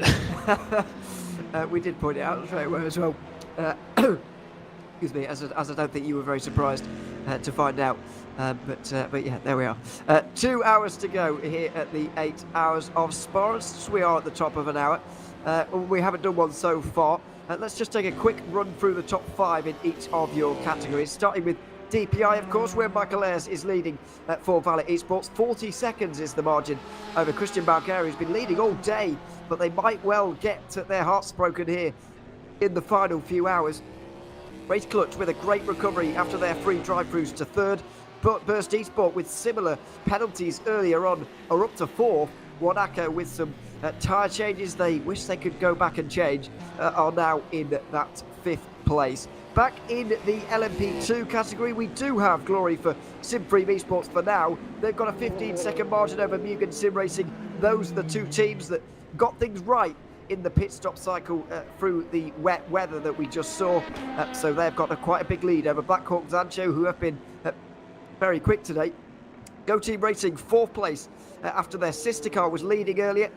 We did point it out straight away as well. Excuse me, as I don't think you were very surprised to find out. But yeah, there we are. 2 hours to go here at the 8 hours of Spa. We are at the top of an hour. We haven't done one so far. Let's just take a quick run through the top 5 in each of your categories, starting with DPI, of course, where Michael Ayres is leading for Valet Esports. 40 seconds is the margin over Christian Balgari, who's been leading all day, but they might well get their hearts broken here in the final few hours. Race Clutch with a great recovery after their free drive-throughs to third, but Burst Esport with similar penalties earlier on are up to fourth. Wanaka with some tyre changes they wish they could go back and change are now in that 5th place. Back in the LMP2 category, we do have glory for Simfree Esports for now. They've got a 15-second margin over Mugen Sim Racing. Those are the two teams that got things right in the pit stop cycle through the wet weather that we just saw. So they've got quite a big lead over Black Hawk Zancho, who have been very quick today. Go Team Racing, 4th place after their sister car was leading earlier.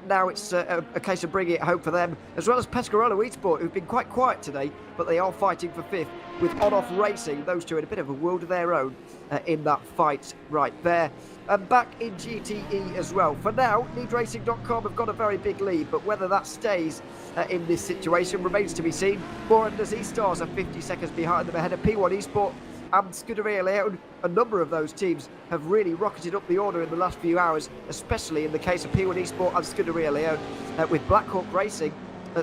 Now it's a case of bringing it home for them, as well as Pescarolo Esports, who've been quite quiet today, but they are fighting for 5th with On-Off Racing. Those two in a bit of a world of their own in that fight right there. And back in GTE as well. For now, NeedRacing.com have got a very big lead, but whether that stays in this situation remains to be seen. Boran Nazi Stars are 50 seconds behind them ahead of P1 Esport and Scuderia Leon. A number of those teams have really rocketed up the order in the last few hours, especially in the case of P1 Esport and Scuderia Leon, with Black Hawk Racing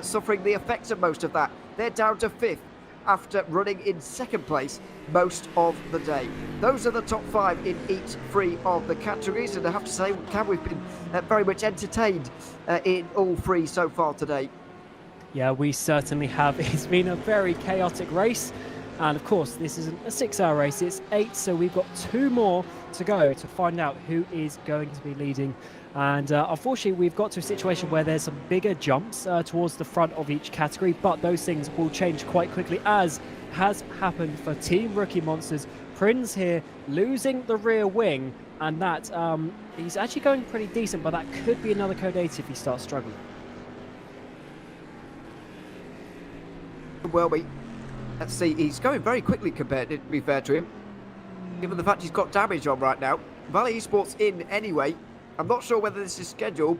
suffering the effects of most of that. They're down to 5th after running in 2nd place most of the day. Those are the top 5 in each 3 of the categories, and I have to say, Cam, we've been very much entertained in all 3 so far today. Yeah, we certainly have. It's been a very chaotic race. And of course, this isn't a 6-hour race, it's 8, so we've got 2 more to go to find out who is going to be leading. And unfortunately, we've got to a situation where there's some bigger jumps towards the front of each category, but those things will change quite quickly, as has happened for Team Rookie Monsters. Prinz here losing the rear wing, and that he's actually going pretty decent, but that could be another Code 8 if he starts struggling. Well, let's see, he's going very quickly compared to be fair to him, given the fact he's got damage on right now. Valet Esports in anyway. I'm not sure whether this is scheduled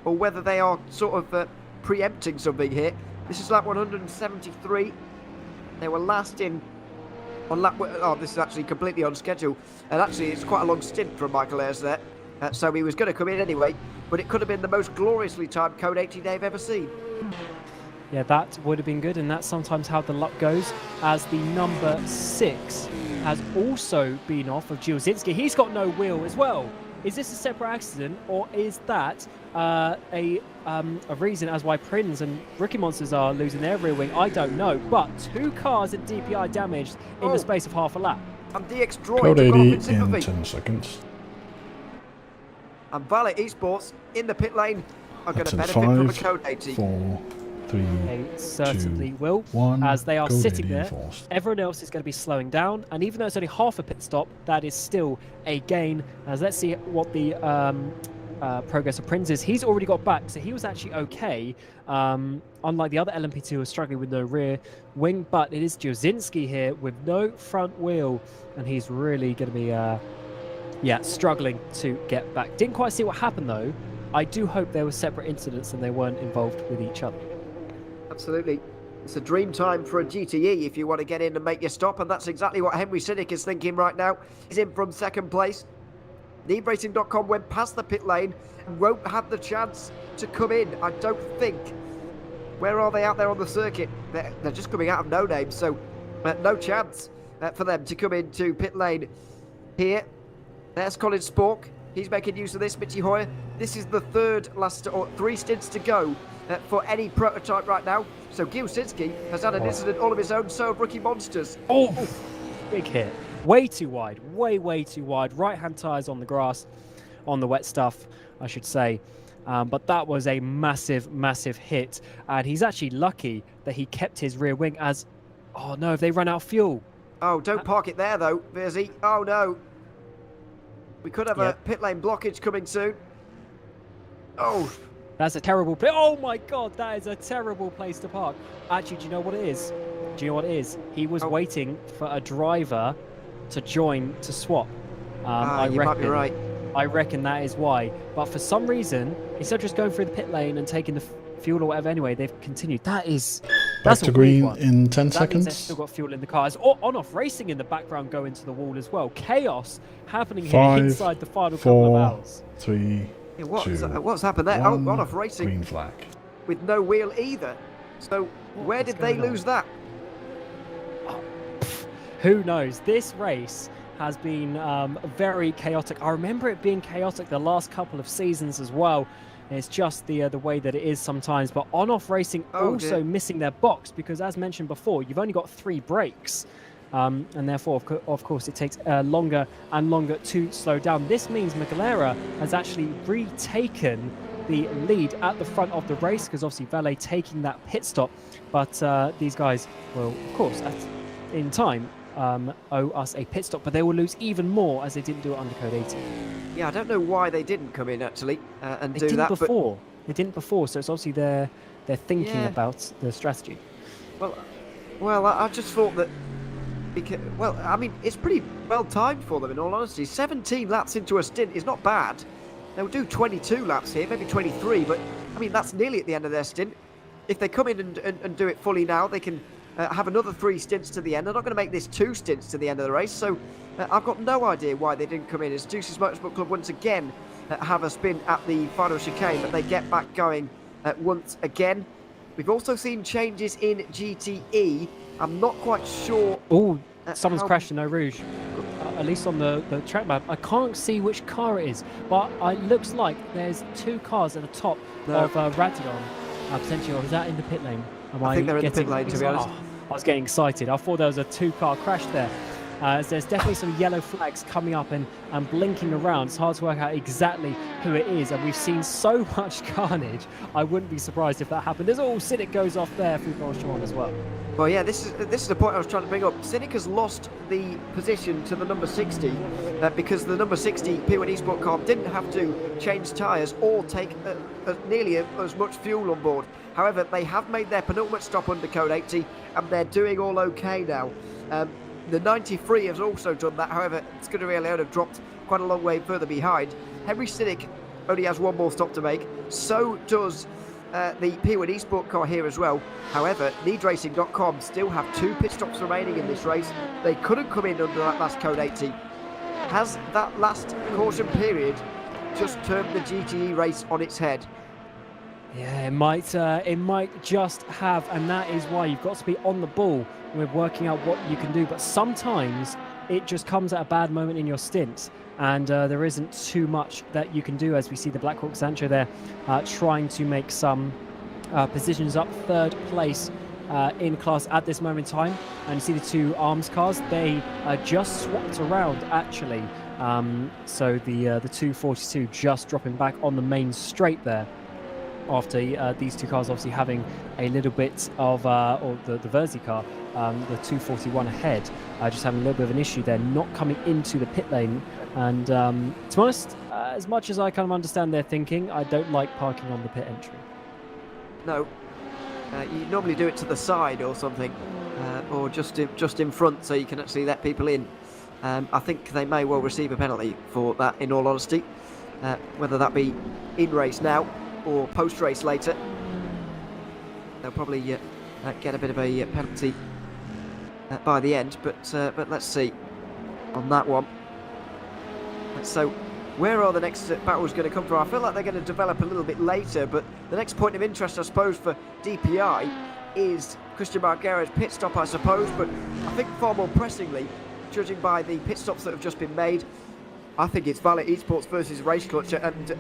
or whether they are sort of preempting something here. This is lap 173. They were last in on lap. Oh, this is actually completely on schedule, and actually it's quite a long stint from Michael Ayres there. So he was going to come in anyway, but it could have been the most gloriously timed Code 80 they've ever seen. Yeah, that would have been good, and that's sometimes how the luck goes, as the number 6 has also been off of Giozinski. He's got no wheel as well. Is this a separate accident, or is that a reason as why Prinz and Rookie Monsters are losing their rear wing? I don't know, but 2 cars at DPI damaged in the space of half a lap. And DX Droid Code took off 80 in sympathy. in 10 seconds. And Valet Esports in the pit lane are going to That's benefit in from a 5, Code 80. 4, 3, They certainly 2, will, 1. as they are Code sitting 80 there. enforced. Everyone else is going to be slowing down, and even though it's only half a pit stop, that is still a gain. As let's see what the progress of Prinz is. He's already got back, so he was actually okay. Unlike the other LMP2 who are struggling with the rear wing, but it is Giozinski here with no front wheel, and he's really going to be struggling to get back. Didn't quite see what happened though. I do hope there were separate incidents and they weren't involved with each other. Absolutely. It's a dream time for a GTE if you want to get in and make your stop, and that's exactly what Henry Cynic is thinking right now. He's in from second place. NeveRacing.com went past the pit lane and won't have the chance to come in, I don't think. Where are they out there on the circuit? They're just coming out of no name, so no chance for them to come into pit lane here. There's Colin Spork. He's making use of this. Mitchy Hoyer. This is the last 3 stints to go for any prototype right now. So Giozinski has had an incident all of his own, so have Rookie Monsters. Oh, big hit. Way too wide. Way too wide. Right-hand tyres on the grass, on the wet stuff, I should say. But that was a massive hit. And he's actually lucky that he kept his rear wing as... Oh, no, if they run out of fuel. Oh, don't park it there, though, Verzy. Oh, no. We could have a pit lane blockage coming soon. Oh. That's a terrible place. Oh, my God, that is a terrible place to park. Actually, do you know what it is? He was waiting for a driver to join to swap. You might be right. I reckon that is why. But for some reason, instead of just going through the pit lane and taking the fuel or whatever anyway, they've continued. That's Back to a green weird one. in 10 That means they've seconds. still got fuel in the cars. On-off racing in the background go into the wall as well. Chaos happening here 5, inside the final couple of 4, hours. 3, Yeah, 2, what's happened there? 1, On-off racing green flag. with no wheel either. So where did they lose that? Who knows? This race has been very chaotic. I remember it being chaotic the last couple of seasons as well. It's just the way that it is sometimes. But on-off racing also missing their box because, as mentioned before, you've only got 3 brakes. And therefore, of course, it takes longer and longer to slow down. This means Magalera has actually retaken the lead at the front of the race because obviously Valet taking that pit stop. But these guys will, of course, in time, owe us a pit stop, but they will lose even more as they didn't do it under Code 80. Yeah, I don't know why they didn't come in actually and They do didn't that. before. They didn't before, so it's obviously they're thinking about the strategy. Well, I just thought that because, well, I mean, it's pretty well timed for them in all honesty. 17 laps into a stint is not bad. They'll do 22 laps here, maybe 23, but I mean that's nearly at the end of their stint. If they come in and do it fully now, they can have another 3 stints to the end. They're not going to make this 2 stints to the end of the race, so I've got no idea why they didn't come in. As Deuces Motorsport Club once again have a spin at the final chicane, but they get back going once again. We've also seen changes in GTE. I'm not quite sure. Oh, someone's crashed in Eau Rouge. At least on the track map. I can't see which car it is, but it looks like there's 2 cars at the top of Radidon. Potentially, or is that in the pit lane? I think they're in the pit lane, to be honest. I was getting excited. I thought there was a 2-car crash there. There's definitely some yellow flags coming up and blinking around. It's hard to work out exactly who it is, and we've seen so much carnage. I wouldn't be surprised if that happened. There's Cynic goes off there for Francorchamps as well. Well, yeah, this is the point I was trying to bring up. Cynic has lost the position to the number 60 because the number 60 P1 Esport car didn't have to change tyres or take nearly as much fuel on board. However, they have made their penultimate stop under Code 80 and they're doing all okay now. The 93 has also done that. However, Scuderia have dropped quite a long way further behind. Henry Cynic only has 1 more stop to make. So does the P1 Esport car here as well. However, needracing.com still have 2 pit stops remaining in this race. They couldn't come in under that last Code 80. Has that last caution period just turned the GTE race on its head? Yeah, it might just have, and that is why you've got to be on the ball with working out what you can do. But sometimes it just comes at a bad moment in your stint, and there isn't too much that you can do, as we see the Black Hawk Sancho there trying to make some positions up. 3rd place in class at this moment in time, and you see the 2 arms cars, they just swapped around actually. So the 242 just dropping back on the main straight there, after these 2 cars obviously having a little bit of, or the Verzi car, the 241 ahead, just having a little bit of an issue there, not coming into the pit lane. And to be honest, as much as I kind of understand their thinking, I don't like parking on the pit entry. No. You normally do it to the side or something, or just in front, so you can actually let people in. I think they may well receive a penalty for that, in all honesty, whether that be in race now or post race later. They'll probably get a bit of a penalty by the end, but let's see on that one. So where are the next battles going to come from? I feel like they're going to develop a little bit later, but the next point of interest, I suppose, for DPI is Christian Margera's pit stop, I suppose. But I think far more pressingly, judging by the pit stops that have just been made, I think it's Valet Esports versus Race Clutch. And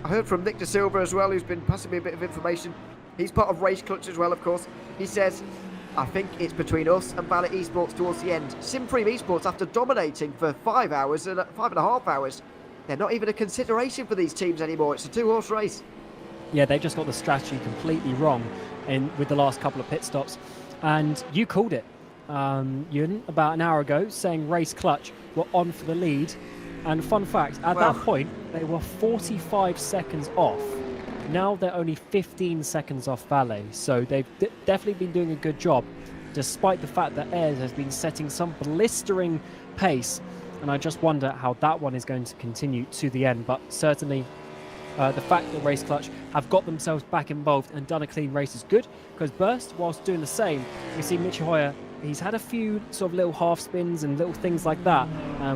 I heard from Nick De Silva as well, who's been passing me a bit of information. He's part of Race Clutch as well, of course. He says, I think it's between us and Valet Esports towards the end. Simpreme Esports, after dominating for 5 hours and 5.5 hours, they're not even a consideration for these teams anymore. It's a 2-horse race. Yeah, they just got the strategy completely wrong with the last couple of pit stops. And you called it, Ewan, about an hour ago, saying Race Clutch were on for the lead. And fun fact, at that point, they were 45 seconds off. Now they're only 15 seconds off Valet. So they've definitely been doing a good job, despite the fact that Ayres has been setting some blistering pace. And I just wonder how that one is going to continue to the end. But certainly the fact that Race Clutch have got themselves back involved and done a clean race is good, because Burst, whilst doing the same, we see Mitchell Hoyer, he's had a few sort of little half spins and little things like that.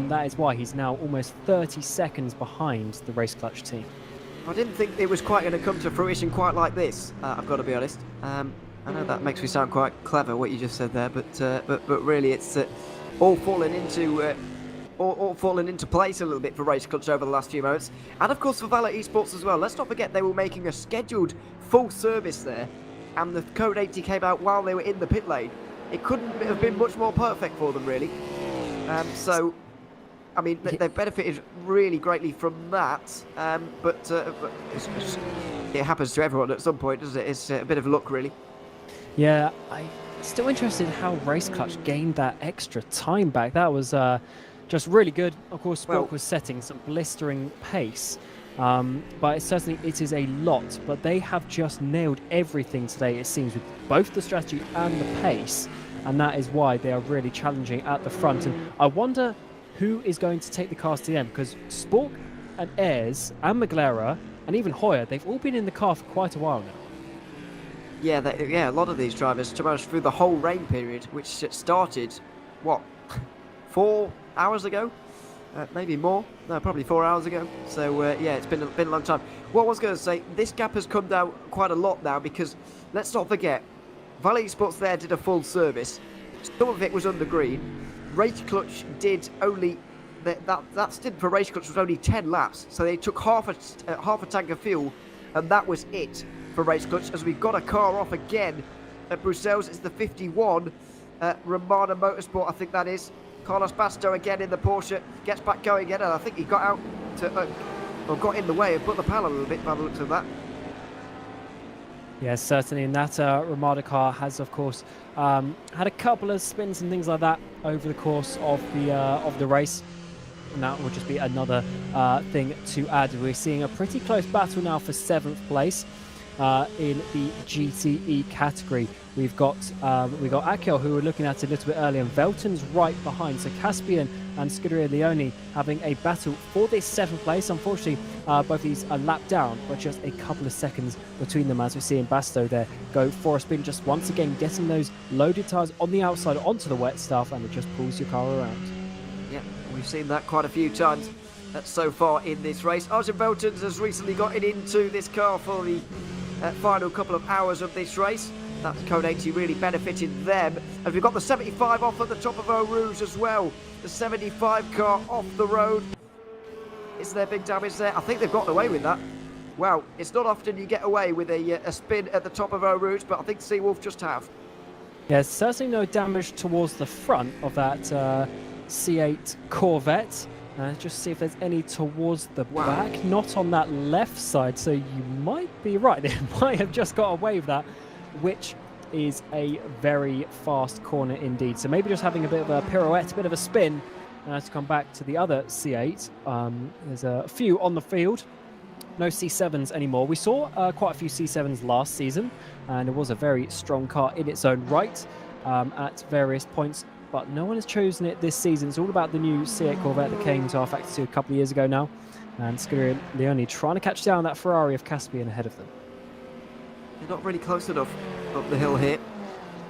That is why he's now almost 30 seconds behind the Race Clutch team. I didn't think it was quite going to come to fruition quite like this, I've got to be honest. I know that makes me sound quite clever, what you just said there, but really it's all fallen into... all fallen into place a little bit for Race Clutch over the last few moments. And of course for Valet Esports as well. Let's not forget they were making a scheduled full service there, and the Code 80 came out while they were in the pit lane. It couldn't have been much more perfect for them, really. So, I mean, they've benefited really greatly from that, but it happens to everyone at some point, doesn't it? It's a bit of luck, really. Yeah, I'm still interested in how Race Clutch gained that extra time back. That was... just really good. Of course, Spork was setting some blistering pace, but certainly it is a lot. But they have just nailed everything today, it seems, with both the strategy and the pace, and that is why they are really challenging at the front. And I wonder who is going to take the cars to the end, because Spork and Ayres and Maglera and even Hoyer, they've all been in the car for quite a while now. Yeah, a lot of these drivers, to be honest, through the whole rain period, which started, what, 4 hours ago, maybe more. No, probably 4 hours ago. So yeah, it's been a long time. What I was going to say, this gap has come down quite a lot now, because let's not forget, Valet Esports there did a full service. Some of it was under green. Race Clutch did only that stint for Race Clutch was only 10 laps, so they took half a tank of fuel, and that was it for Race Clutch. As we've got a car off again at Brussels, it's the 51 Romana Motorsport, I think that is. Carlos Basto again in the Porsche, gets back going again, and I think he got out to, or got in the way and put the panel a little bit by the looks of that. Yes, certainly, and that Ramada car has, of course, had a couple of spins and things like that over the course of the race, and that will just be another thing to add. We're seeing a pretty close battle now for 7th place. in the GTE category. We've got Akio, who we're looking at a little bit earlier, and Velton's right behind. So Caspian and Scuderia Leone having a battle for this 7th place. Unfortunately, both these are lapped down, but just a couple of seconds between them, as we see in Basto there go for a spin, just once again getting those loaded tyres on the outside onto the wet stuff, and it just pulls your car around. Yeah, we've seen that quite a few times so far in this race. Arjen Veltons has recently gotten into this car for the final couple of hours of this race. That Code 80 really benefited them. And we've got the 75 off at the top of Eau Rouge as well. The 75 car off the road. Is there big damage there? I think they've gotten away with that. Wow, it's not often you get away with a spin at the top of Eau Rouge, but I think Seawolf just have. Yeah, certainly no damage towards the front of that C8 Corvette. Just see if there's any towards the back. Not on that left side, so you might be right. They might have just got away with that, which is a very fast corner indeed. So maybe just having a bit of a pirouette, a bit of a spin to come back to the other C8. There's a few on the field. No C7s anymore. We saw quite a few C7s last season, and it was a very strong car in its own right at various points. But no one has chosen it this season. It's all about the new C8 Corvette that came to rFactor 2 a couple of years ago now. And Scuderia Leone trying to catch down that Ferrari of Caspian ahead of them. They're not really close enough up the hill here.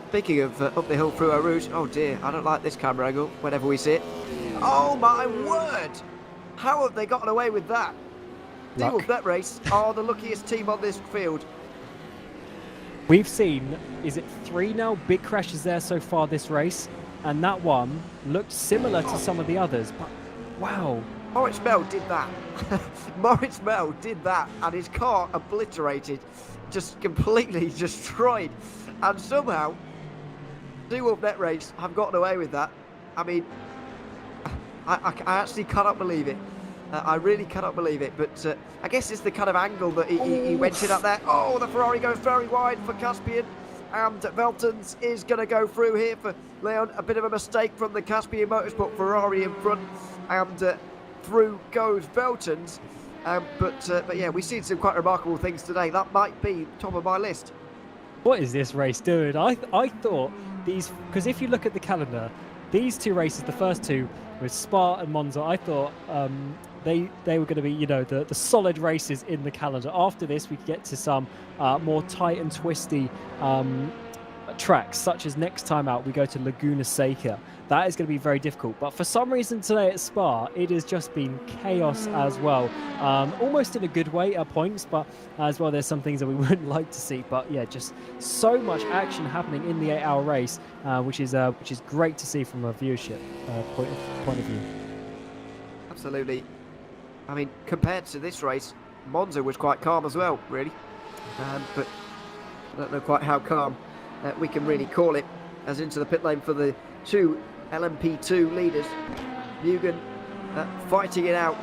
Speaking of up the hill through Eau Rouge, oh dear, I don't like this camera angle whenever we see it. Oh my word! How have they gotten away with that? Seawolf Net Race are the luckiest team on this field. We've seen, is it 3 now big crashes there so far this race? And that one looked similar to some of the others, but wow. Moritz Mel did that. Moritz Mel did that, and his car obliterated, just completely destroyed. And somehow, Seawolf Net Race have gotten away with that. I mean, I actually cannot believe it. I really cannot believe it, but I guess it's the kind of angle that he went in at there. Oh, the Ferrari goes very wide for Caspian. And Veltons is going to go through here for Leon. A bit of a mistake from the Caspian Motorsport Ferrari in front. And through goes Veltons. But yeah, we've seen some quite remarkable things today. That might be top of my list. What is this race doing? I thought these, because if you look at the calendar, these 2 races, the first 2 with Spa and Monza, I thought they were going to be, you know, the solid races in the calendar. After this, we could get to some more tight and twisty tracks, such as next time out we go to Laguna Seca. That is going to be very difficult. But for some reason today at Spa, it has just been chaos as well. Almost in a good way at points, but as well there's some things that we wouldn't like to see. But yeah, just so much action happening in the 8-hour race, which is great to see from a viewership point of view. Absolutely. I mean, compared to this race, Monza was quite calm as well, really. But I don't know quite how calm we can really call it. As into the pit lane for the 2 LMP2 leaders. Mugen fighting it out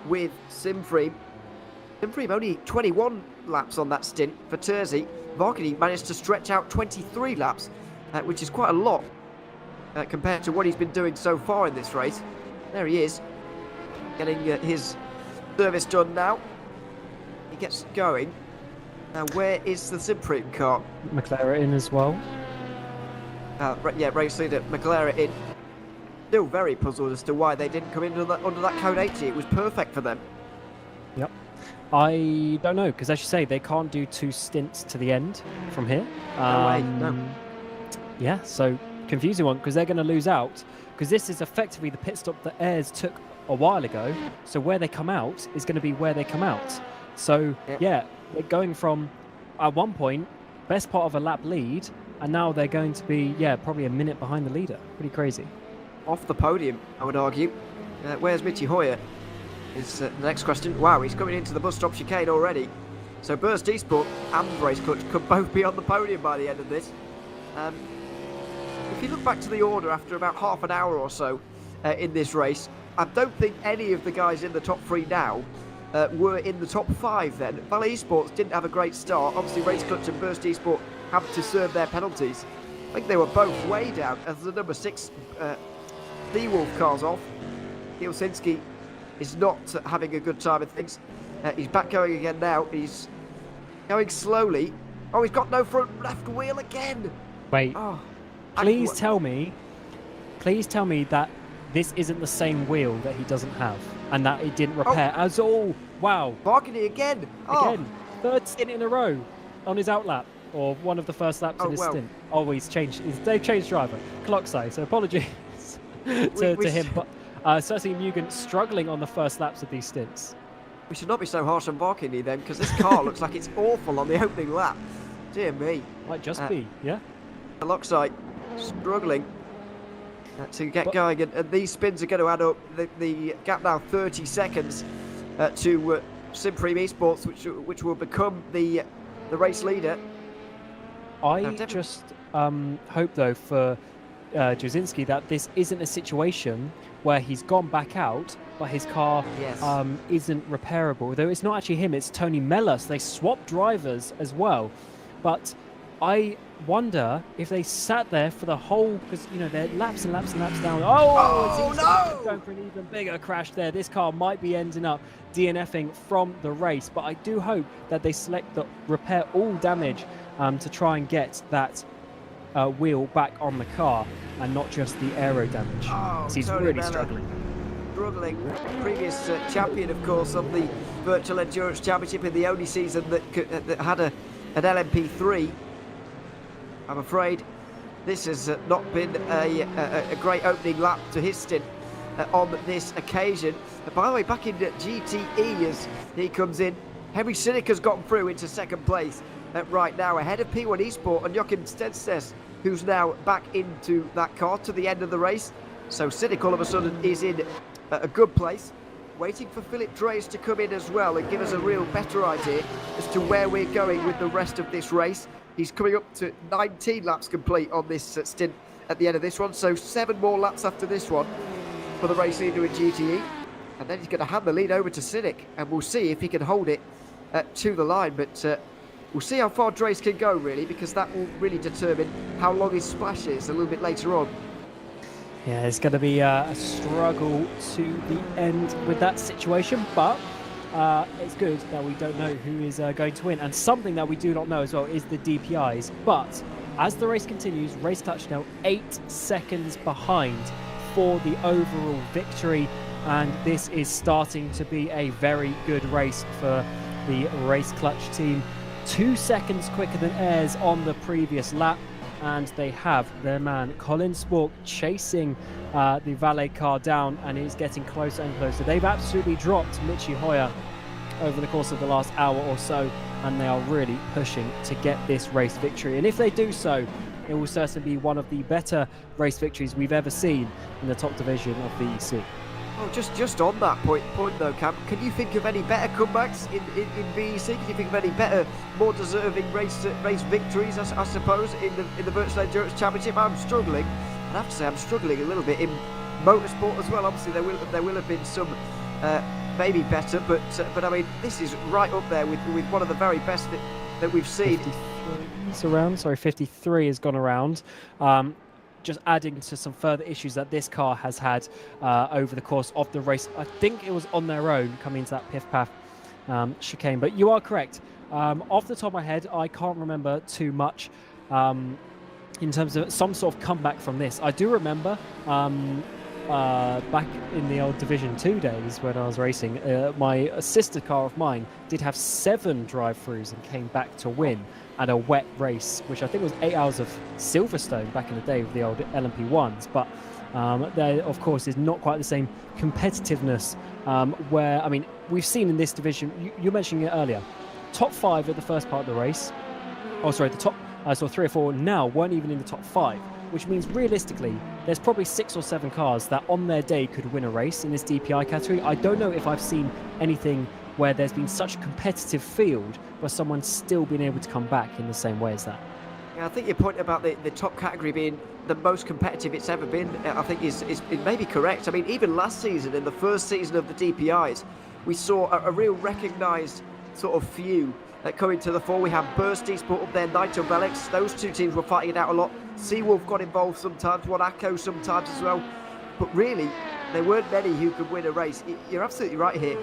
with Simfreem. Simfreem only 21 laps on that stint for Terzi. Varkini managed to stretch out 23 laps, which is quite a lot compared to what he's been doing so far in this race. There he is, getting his service done now. He gets going. Now, where is the Simfreem car? McLaren in as well. Yeah, race leader McLaren in. Still very puzzled as to why they didn't come in under that Code 80. It was perfect for them. Yep. I don't know, because as you say, they can't do 2 stints to the end from here. No way, no. Yeah, so confusing one, because they're going to lose out. Because this is effectively the pit stop that Ayres took a while ago. So where they come out is going to be where they come out. So yeah, they're going from, at one point, best part of a lap lead, and now they're going to be, yeah, probably a minute behind the leader. Pretty crazy. Off the podium, I would argue. Where's Mitty Hoyer? Is the next question. Wow, he's coming into the bus stop chicane already. So Burst Esport and Race Clutch could both be on the podium by the end of this. If you look back to the order after about half an hour or so in this race, I don't think any of the guys in the top 3 now were in the top 5 then. Valley Esports didn't have a great start. Obviously, Race Clutch and Burst Esport had to serve their penalties. I think they were both way down as the number 6 Seawolf car's off. Kielsinski is not having a good time of things. He's back going again now. He's going slowly. Oh, he's got no front left wheel again. Wait, Oh, please tell me that this isn't the same wheel that he doesn't have and that it didn't repair as all. Wow. Bargany again. Oh. Again, third stint in a row on his outlap, or one of the first laps in his stint. Oh, they've changed driver. Clockside, so apologies to him. But Cersei Mugen struggling on the first laps of these stints. We should not be so harsh on Bargany then, because this car looks like it's awful on the opening lap. Dear me. Might just be, yeah. Lockside struggling to get going, and these spins are going to add up. The gap now 30 seconds to Supreme Esports, which will become the race leader. I just hope though for Jasinski that this isn't a situation where he's gone back out but his car isn't repairable. Though it's not actually him, it's Tony Mellis. They swapped drivers as well, but I wonder if they sat there for the whole, because you know they're laps and laps and laps down. Oh no! Going for an even bigger crash there. This car might be ending up DNFing from the race, but I do hope that they select the repair all damage to try and get that wheel back on the car and not just the aero damage. He's really struggling. Previous champion, of course, of the Virtual Endurance Championship in the only season that had an LMP3. I'm afraid this has not been a great opening lap to his stint on this occasion. By the way, back in GTE as he comes in, Henry Cynic has gotten through into second place right now, ahead of P1 Esport and Joachim Stenstes, who's now back into that car to the end of the race. So Cynic all of a sudden is in a good place, waiting for Philip Drees to come in as well and give us a real better idea as to where we're going with the rest of this race. He's coming up to 19 laps complete on this stint at the end of this one, so 7 more laps after this one for the race leader in GTE, and then he's going to hand the lead over to Cynic, and we'll see if he can hold it to the line. But we'll see how far Drees can go, really, because that will really determine how long his splash is a little bit later on. Yeah, it's going to be a struggle to the end with that situation, but it's good that we don't know who is going to win. And something that we do not know as well is the DPIs. But as the race continues, Race Clutch now 8 seconds behind for the overall victory. And this is starting to be a very good race for the Race Clutch team. 2 seconds quicker than Ayres on the previous lap. And they have their man Colin Spork chasing the valet car down, and he's getting closer and closer. They've absolutely dropped Michi Hoyer over the course of the last hour or so, and they are really pushing to get this race victory. And if they do so, it will certainly be one of the better race victories we've ever seen in the top division of VEC. Oh, just on that point though, Cam, can you think of any better comebacks in VEC? Can you think of any better, more deserving race victories, I suppose, in the Virtual Endurance Championship? I'm struggling. I have to say I'm struggling a little bit in motorsport as well. Obviously, there will have been some maybe better, but I mean, this is right up there with one of the very best that we've seen. 53 has gone around. Just adding to some further issues that this car has had over the course of the race. I think it was on their own coming into that piff-paff chicane. But you are correct. Off the top of my head, I can't remember too much in terms of some sort of comeback from this. I do remember back in the old Division 2 days when I was racing, my sister car of mine did have 7 drive-throughs and came back to win at a wet race, which I think was 8 hours of Silverstone back in the day with the old LMP1s. But there, of course, is not quite the same competitiveness where, I mean, we've seen in this division, you mentioned it earlier, top 5 at the first part of the race. Oh, sorry, the top 3 or 4 now weren't even in the top 5, which means realistically, there's probably 6 or 7 cars that on their day could win a race in this DPI category. I don't know if I've seen anything where there's been such a competitive field where someone's still been able to come back in the same way as that. Yeah, I think your point about the top category being the most competitive it's ever been, I think is it may be correct. I mean, even last season, in the first season of the DPIs, we saw a real recognised sort of few coming to the fore. We had Burst Esport up there, Nitro Belix. Those 2 teams were fighting it out a lot. Seawolf got involved sometimes, Wanaco sometimes as well. But really, there weren't many who could win a race. You're absolutely right here.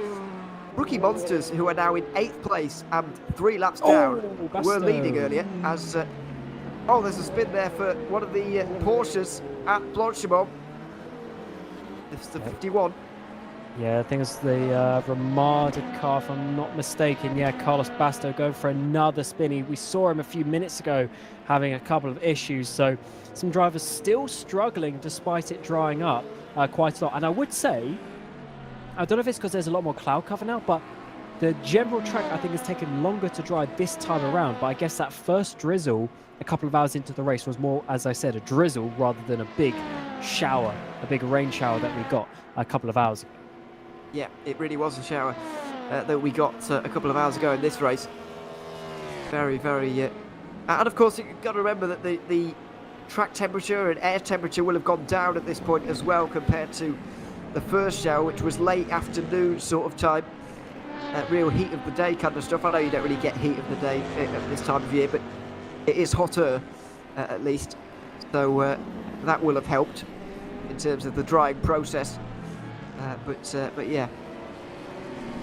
Rookie Monsters, who are now in 8th place and 3 laps down, were leading earlier as... there's a spin there for one of the Porsches at Blanchimont. This is the 51. Yeah, I think it's the Ramada car, if I'm not mistaken. Yeah, Carlos Basto going for another spinny. We saw him a few minutes ago having a couple of issues, so some drivers still struggling despite it drying up quite a lot. And I would say, I don't know if it's because there's a lot more cloud cover now, but the general track I think has taken longer to dry this time around. But I guess that first drizzle a couple of hours into the race was more, as I said, a drizzle rather than a big shower, a big rain shower that we got a couple of hours ago. Yeah, it really was a shower that we got a couple of hours ago in this race. Very, very... and of course, you've got to remember that the track temperature and air temperature will have gone down at this point as well compared to the first shower, which was late afternoon sort of time. Real heat of the day kind of stuff. I know you don't really get heat of the day at this time of year, but it is hotter at least. So that will have helped in terms of the drying process. But yeah,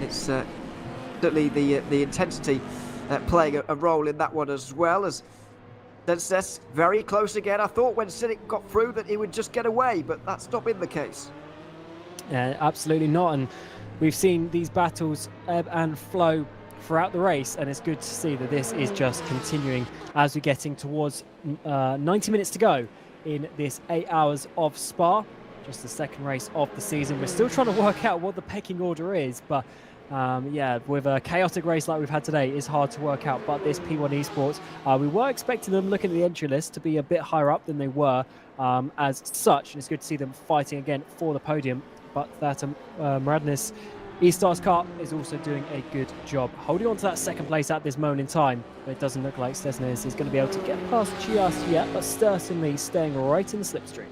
it's certainly the intensity playing a role in that one as well. As that's very close again. I thought when Cynic got through that he would just get away, but that's not been the case. Yeah, absolutely not. And we've seen these battles ebb and flow throughout the race, and it's good to see that this is just continuing as we're getting towards 90 minutes to go in this 8 hours of Spa. Just the second race of the season. We're still trying to work out what the pecking order is, but yeah, with a chaotic race like we've had today, it's hard to work out. But this P1 Esports, we were expecting them, looking at the entry list, to be a bit higher up than they were as such, and it's good to see them fighting again for the podium. But that Maradnis E-Stars car is also doing a good job holding on to that second place at this moment in time, but it doesn't look like Stesnes is going to be able to get past just yet, but certainly staying right in the slipstream.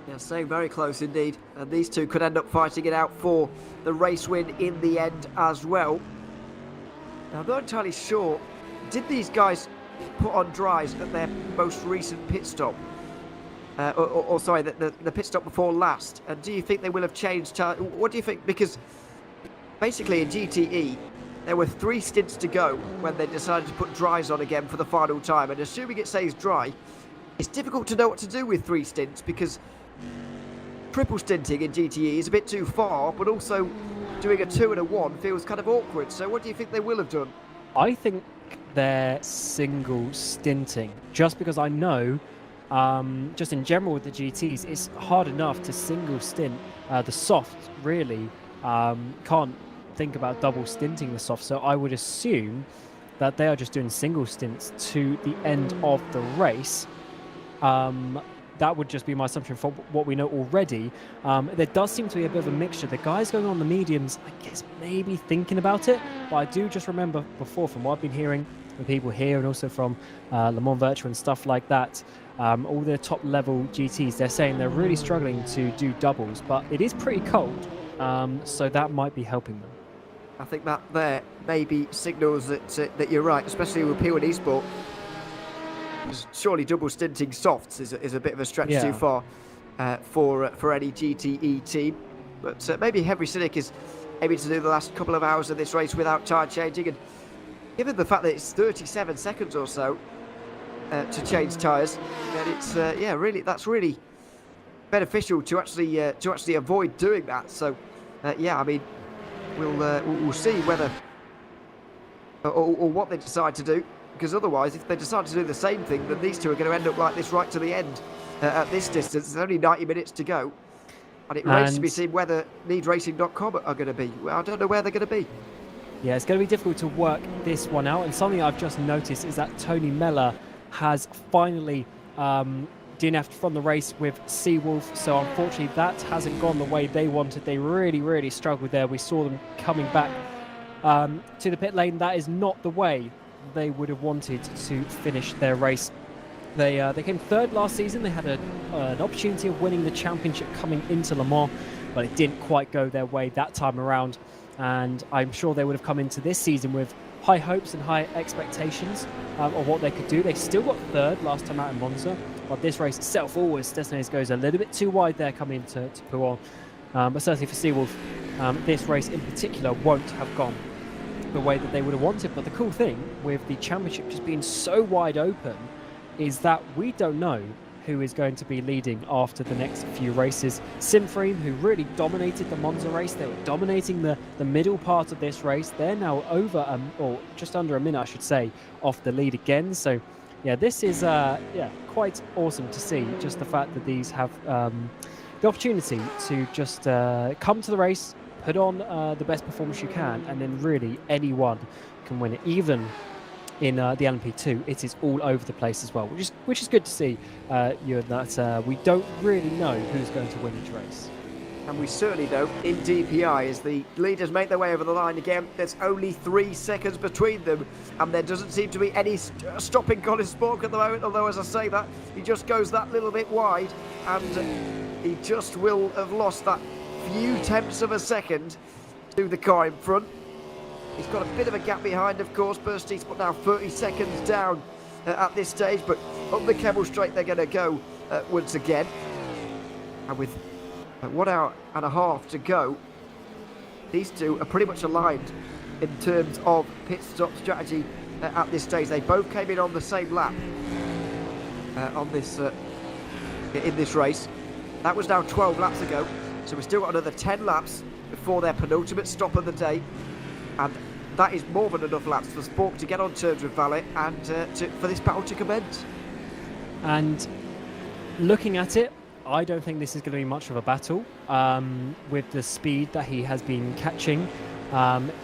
Yeah, staying very close indeed. And these two could end up fighting it out for the race win in the end as well. Now, I'm not entirely sure. Did these guys put on dries at their most recent pit stop? Sorry, the pit stop before last. And do you think they will have changed? What do you think? Because basically in GTE, there were 3 stints to go when they decided to put dries on again for the final time. And assuming it stays dry, it's difficult to know what to do with 3 stints because triple stinting in GTE is a bit too far, but also doing a 2 and a 1 feels kind of awkward. So what do you think they will have done? I think they're single stinting, just because I know, just in general with the GTs, it's hard enough to single stint the soft, really. Can't think about double stinting the soft, so I would assume that they are just doing single stints to the end of the race. That would just be my assumption for what we know already. There does seem to be a bit of a mixture. The guys going on the mediums, I guess, maybe thinking about it, but I do just remember before, from what I've been hearing from people here and also from Le Mans Virtual and stuff like that, all the top level GTs, they're saying they're really struggling to do doubles, but it is pretty cold, so that might be helping them. I think that there maybe signals that you're right, especially with P1 Esport. Surely double stinting softs is a bit of a stretch too far for any GTE team. But maybe Henry Cynic is aiming to do the last couple of hours of this race without tyre changing. And given the fact that it's 37 seconds or so to change tyres, then it's really that's really beneficial to actually avoid doing that. So I mean, we'll see whether or what they decide to do. Because otherwise, if they decide to do the same thing, then these two are going to end up like this right to the end at this distance. There's only 90 minutes to go. And it remains to be seen whether NeedRacing.com are going to be. Well, I don't know where they're going to be. Yeah, it's going to be difficult to work this one out. And something I've just noticed is that Tony Meller has finally DNF'd from the race with Seawolf. So unfortunately, that hasn't gone the way they wanted. They really, really struggled there. We saw them coming back to the pit lane. That is not the way they would have wanted to finish their race. They came third last season. They had an opportunity of winning the championship coming into Le Mans, but it didn't quite go their way that time around. And I'm sure they would have come into this season with high hopes and high expectations of what they could do. They still got third last time out in Monza, but this race itself always, Desnes goes a little bit too wide there coming into Pouhon. But certainly for Seawolf, this race in particular won't have gone the way that they would have wanted. But the cool thing with the championship just being so wide open is that we don't know who is going to be leading after the next few races. Simframe, who really dominated the Monza race, they were dominating the middle part of this race. They're now over, or just under a minute, I should say, off the lead again. So, yeah, this is quite awesome to see. Just the fact that these have the opportunity to just come to the race, put on the best performance you can, and then really anyone can win it. Even in the LMP2, it is all over the place as well, which is good to see. That we don't really know who's going to win each race. And we certainly don't in DPI as the leaders make their way over the line again. There's only 3 seconds between them, and there doesn't seem to be any stopping Colin Spork at the moment, although as I say that, he just goes that little bit wide, and he just will have lost that few tenths of a second to the car in front. He's got a bit of a gap behind, of course. Bursty's but now 30 seconds down at this stage, but up the Kemmel Straight they're going to go once again. And with 1 hour and a half to go, these two are pretty much aligned in terms of pit stop strategy at this stage. They both came in on the same lap on this in this race. That was now 12 laps ago, so we've still got another 10 laps before their penultimate stop of the day. And that is more than enough laps for Spork to get on terms with Valle and for this battle to commence. And looking at it, I don't think this is going to be much of a battle with the speed that he has been catching.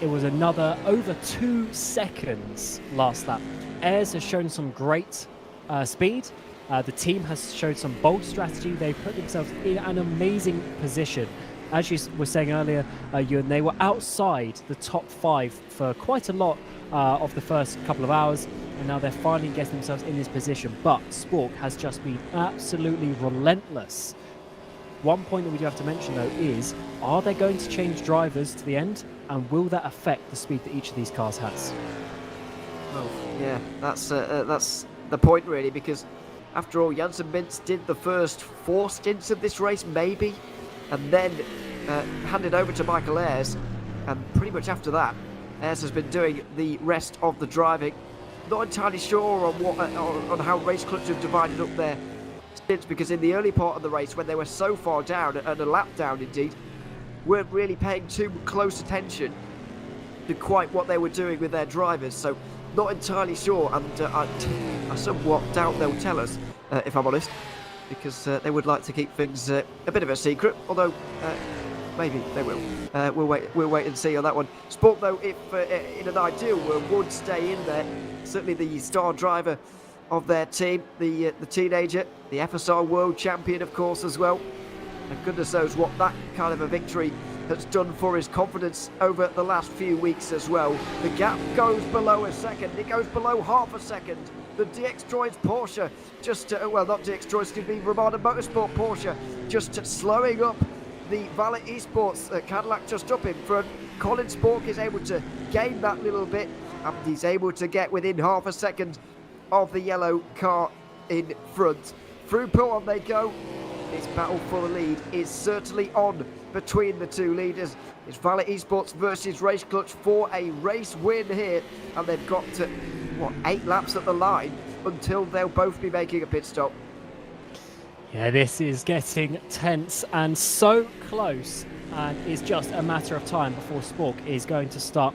It was another over 2 seconds last lap. Ayres has shown some great speed. The team has showed some bold strategy. They put themselves in an amazing position. As you were saying earlier, Ewan, they were outside the top 5 for quite a lot of the first couple of hours, and now they're finally getting themselves in this position. But Spork has just been absolutely relentless. One point that we do have to mention, though, is are they going to change drivers to the end, and will that affect the speed that each of these cars has? Well, yeah, that's the point, really, because after all, Janssen Mintz did the first 4 stints of this race, maybe, and then handed over to Michael Ayres, and pretty much after that, Ayres has been doing the rest of the driving. Not entirely sure on what on how Race Clutch have divided up their stints, because in the early part of the race, when they were so far down, and a lap down indeed, weren't really paying too close attention to quite what they were doing with their drivers. So not entirely sure, and I somewhat doubt they'll tell us, if I'm honest, because they would like to keep things a bit of a secret, although maybe they will. We'll wait and see on that one. Sport, though, if in an ideal world, would stay in there. Certainly the star driver of their team, the teenager, the FSR World Champion, of course, as well. And goodness knows what that kind of a victory has done for his confidence over the last few weeks as well. The gap goes below a second. It goes below half a second. The DX Droids Porsche just, well, not DX Droids, excuse me, Ramada Motorsport Porsche just slowing up the Valle Esports Cadillac just up in front. Colin Spork is able to gain that little bit, and he's able to get within half a second of the yellow car in front. Through Pulon they go. This battle for the lead is certainly on between the two leaders. It's Valle Esports versus Race Clutch for a race win here, and they've got to, 8 laps at the line until they'll both be making a pit stop. Yeah, this is getting tense and so close, and it's just a matter of time before Spork is going to start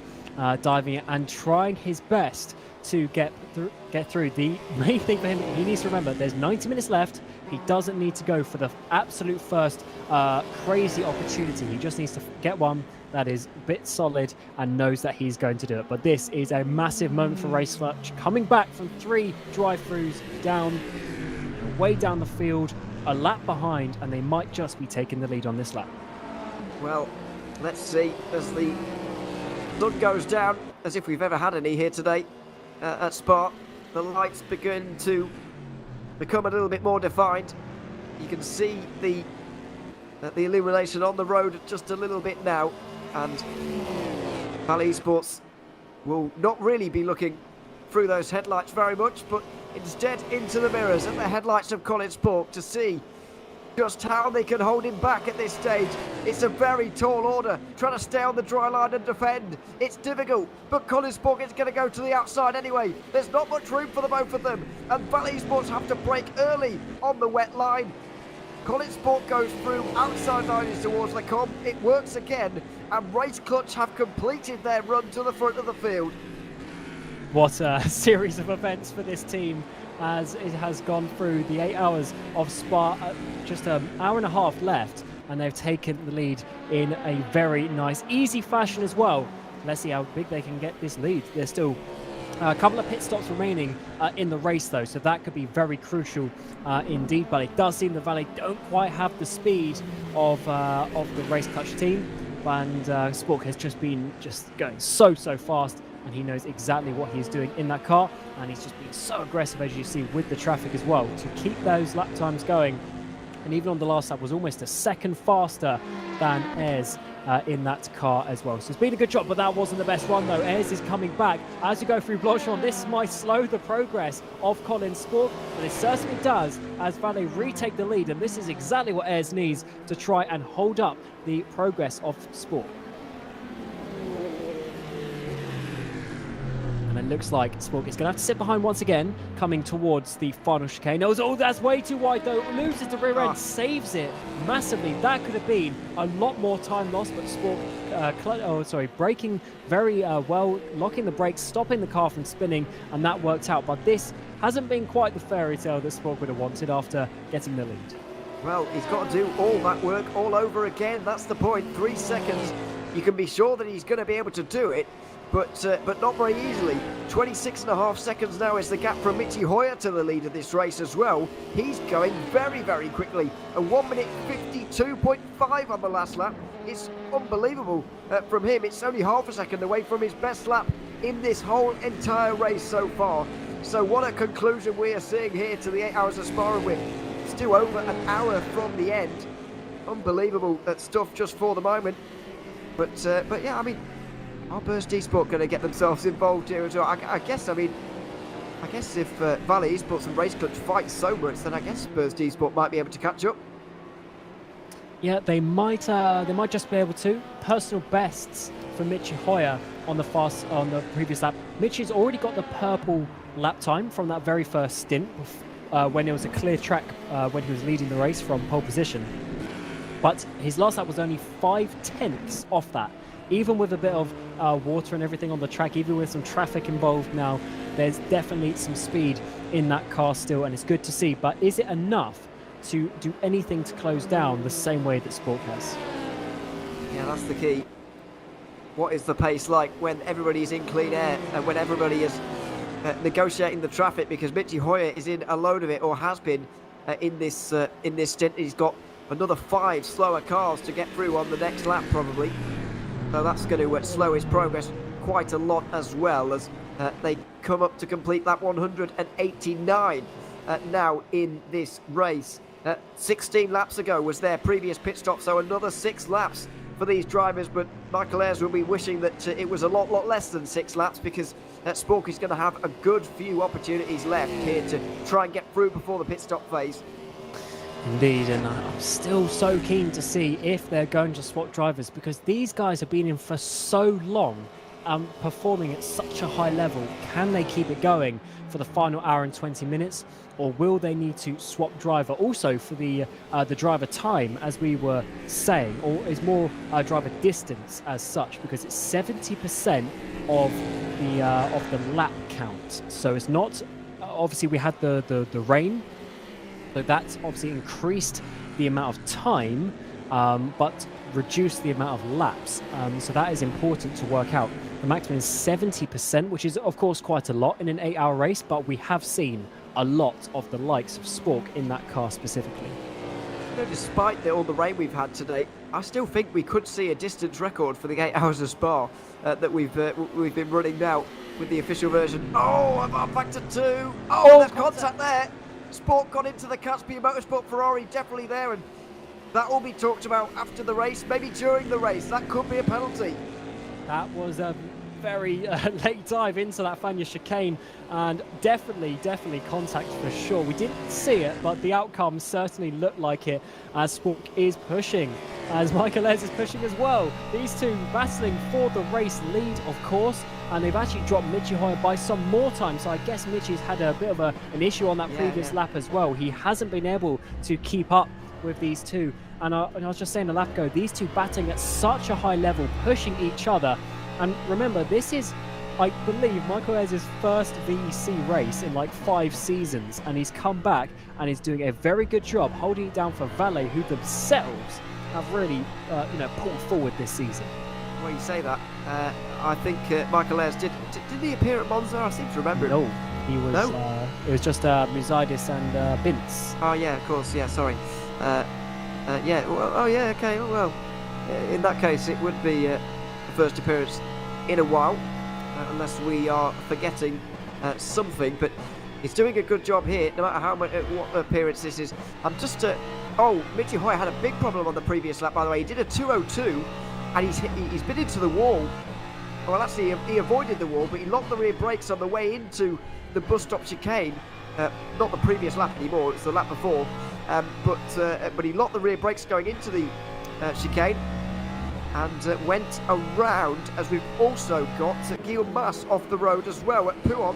diving in and trying his best to get through. The main thing for him, he needs to remember, there's 90 minutes left. He doesn't need to go for the absolute first crazy opportunity. He just needs to get one that is a bit solid and knows that he's going to do it. But this is a massive moment for Race Clutch, coming back from 3 drive-throughs down, way down the field, a lap behind, and they might just be taking the lead on this lap. Well, let's see as the sun goes down, as if we've ever had any here today at Spa. The lights begin to become a little bit more defined. You can see the illumination on the road just a little bit now, and Valle Esports will not really be looking through those headlights very much, but instead into the mirrors and the headlights of Colin Spork to see just how they can hold him back at this stage. It's a very tall order, trying to stay on the dry line and defend. It's difficult, but Colin Sport is going to go to the outside anyway. There's not much room for the both of them, and Valley Sports have to break early on the wet line. Colin Sport goes through outside lines towards the comp. It works again, and Race Clutch have completed their run to the front of the field. What a series of events for this team as it has gone through the 8 hours of Spa, just an hour and a half left, and they've taken the lead in a very nice, easy fashion as well. Let's see how big they can get this lead. There's still a couple of pit stops remaining in the race though, so that could be very crucial indeed, but it does seem the Valley don't quite have the speed of the Race Clutch team, and Sport has just been going so fast, and he knows exactly what he's doing in that car, and he's just been so aggressive, as you see, with the traffic as well, to keep those lap times going. And even on the last lap was almost a second faster than Ayres in that car as well. So it's been a good job, but that wasn't the best run though. Ayres is coming back as you go through Blanchon. This might slow the progress of Colin Sport, but it certainly does as Valley retake the lead, and this is exactly what Ayres needs to try and hold up the progress of Sport. And it looks like Sport is going to have to sit behind once again, coming towards the final chicane. Oh, that's way too wide though. Loses the rear end, saves it massively. That could have been a lot more time lost, but Sport, braking very well, locking the brakes, stopping the car from spinning, and that worked out. But this hasn't been quite the fairy tale that Sport would have wanted after getting the lead. Well, he's got to do all that work all over again. That's the point. 3 seconds. You can be sure that he's going to be able to do it, but not very easily. 26.5 seconds now is the gap from Michi Hoyer to the lead of this race as well. He's going very quickly. A 1 minute 52.5 on the last lap. It's unbelievable from him. It's only half a second away from his best lap in this whole entire race so far. So what a conclusion we are seeing here to the 8 hours of Spa, and we're still over an hour from the end. Unbelievable stuff just for the moment. But yeah, I mean, are Burst Esport going to get themselves involved here as well? I guess if Valley Esports and Race Clutch fight so much, then I guess Burst Esport might be able to catch up. Yeah, they might just be able to. Personal bests for Michi Hoyer on the previous lap. Michi's already got the purple lap time from that very first stint when it was a clear track when he was leading the race from pole position. But his last lap was only 5/10 off that. Even with a bit of water and everything on the track, even with some traffic involved now, there's definitely some speed in that car still, and it's good to see. But is it enough to do anything to close down the same way that Sport has? Yeah, that's the key. What is the pace like when everybody's in clean air and when everybody is negotiating the traffic? Because Michi Hoyer is in a load of it, or has been in this stint. He's got another 5 slower cars to get through on the next lap probably. So that's going to slow his progress quite a lot, as well as they come up to complete lap 189 now in this race. 16 laps ago was their previous pit stop, so another 6 laps for these drivers. But Michael Ayres will be wishing that it was a lot less than 6 laps, because Spork is going to have a good few opportunities left here to try and get through before the pit stop phase. Indeed, and I'm still so keen to see if they're going to swap drivers, because these guys have been in for so long, performing at such a high level. Can they keep it going for the final hour and 20 minutes, or will they need to swap driver also for the driver time, as we were saying, or is more driver distance as such, because it's 70% of the lap count. So it's not, obviously we had the rain. So that's obviously increased the amount of time, but reduced the amount of laps. So that is important to work out. The maximum is 70%, which is of course quite a lot in an 8-hour race, but we have seen a lot of the likes of Spork in that car specifically. You know, despite all the rain we've had today, I still think we could see a distance record for the 8 hours of Spa that we've been running now with the official version. Oh, I'm back to 2. Oh, there's contact there. Sport got into the Caspian Motorsport Ferrari, definitely there, and that will be talked about after the race, maybe during the race. That could be a penalty. That was a very late dive into that Fanya chicane, and definitely contact for sure. We didn't see it, but the outcome certainly looked like it, as Spork is pushing, as Michaeles is pushing as well. These two battling for the race lead, of course, and they've actually dropped Michi Hoyer by some more time, so I guess Michi's had a bit of an issue on that previous lap as well. He hasn't been able to keep up with these two, and I was just saying a lap ago, these two battling at such a high level, pushing each other. And remember, this is, I believe, Michaeles' first VEC race in like 5 seasons, and he's come back and he's doing a very good job holding it down for Valet, who themselves have really pulled forward this season. Well, you say that. I think Michaeles did he appear at Monza? I seem to remember him. No, he was. It was just Musaidis and Binz. Oh yeah, of course. Yeah, sorry. Yeah. Well, oh yeah. Okay. Well, in that case, it would be the first appearance in a while, unless we are forgetting something. But he's doing a good job here, no matter how much what appearance this is. I'm just. Michi Hoyer had a big problem on the previous lap, by the way. He did a 2:02. And he's been into the wall. Well, actually, he avoided the wall, but he locked the rear brakes on the way into the bus stop chicane. Not the previous lap anymore; it's the lap before. But he locked the rear brakes going into the chicane and went around. As we've also got Guillaume Mas off the road as well at Pouhon.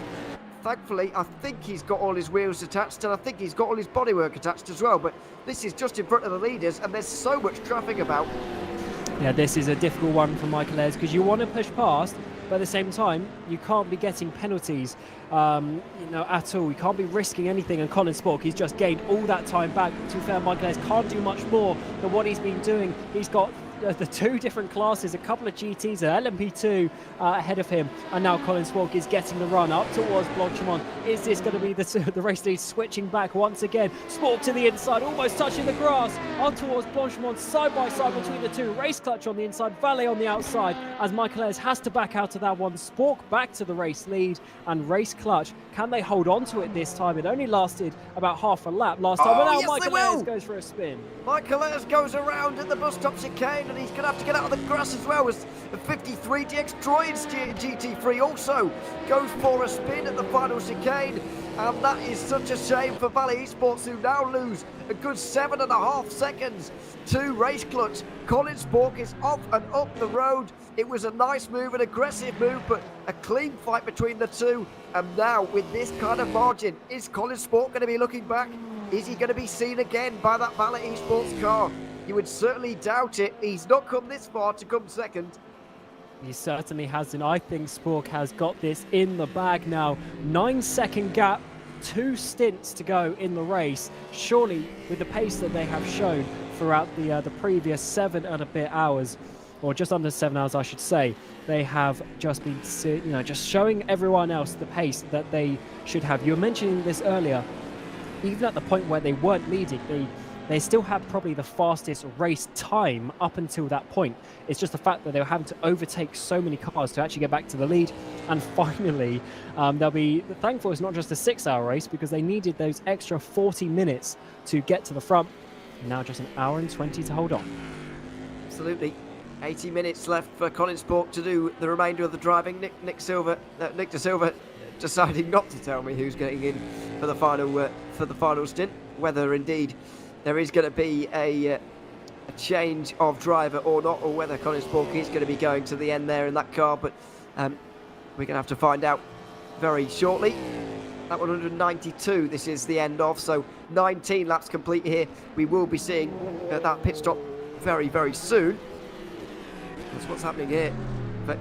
Thankfully, I think he's got all his wheels attached, and I think he's got all his bodywork attached as well. But this is just in front of the leaders, and there's so much traffic about. Yeah, this is a difficult one for Michaeles, because you want to push past, but at the same time, you can't be getting penalties, at all. You can't be risking anything. And Colin Spork, he's just gained all that time back. To be fair, Michaeles can't do much more than what he's been doing. He's got the 2 different classes, a couple of GTs, an LMP2 ahead of him, and now Colin Spork is getting the run up towards Blanchimont. Is this going to be the race lead switching back once again? Spork to the inside, almost touching the grass, on towards Blanchimont, side by side between the two. Race Clutch on the inside, Valet on the outside, as Michaeles has to back out of that one. Spork back to the race lead, and Race Clutch, can they hold on to it this time? It only lasted about half a lap last time, but now yes, Michaeles goes for a spin. Michaeles goes around in the bus stop chicane, and he's going to have to get out of the grass as well, as the 53 DX Droids GT3 also goes for a spin at the final chicane. And that is such a shame for Valley Esports, who now lose a good 7.5 seconds to Race Clutch. Colin Spork is off and up the road. It was a nice move, an aggressive move, but a clean fight between the two. And now, with this kind of margin, is Colin Spork going to be looking back? Is he going to be seen again by that Valley Esports car? You would certainly doubt it. He's not come this far to come second. He certainly hasn't. I think Spork has got this in the bag now. 9-second gap, 2 stints to go in the race. Surely, with the pace that they have shown throughout the previous 7 and a bit hours, or just under 7 hours, I should say, they have just been, just showing everyone else the pace that they should have. You were mentioning this earlier. Even at the point where they weren't leading, they still had probably the fastest race time up until that point. It's just the fact that they were having to overtake so many cars to actually get back to the lead. And finally, they'll be thankful it's not just a 6-hour race, because they needed those extra 40 minutes to get to the front. Now just 1 hour and 20 to hold on. Absolutely. 80 minutes left for Colin Spork to do the remainder of the driving. Nick De Silva deciding not to tell me who's getting in for the final stint. Whether indeed there is going to be a change of driver or not, or whether Colin Spork is going to be going to the end there in that car, but we're going to have to find out very shortly. At 192, this is the end of, so 19 laps complete here. We will be seeing that pit stop very, very soon. That's what's happening here. But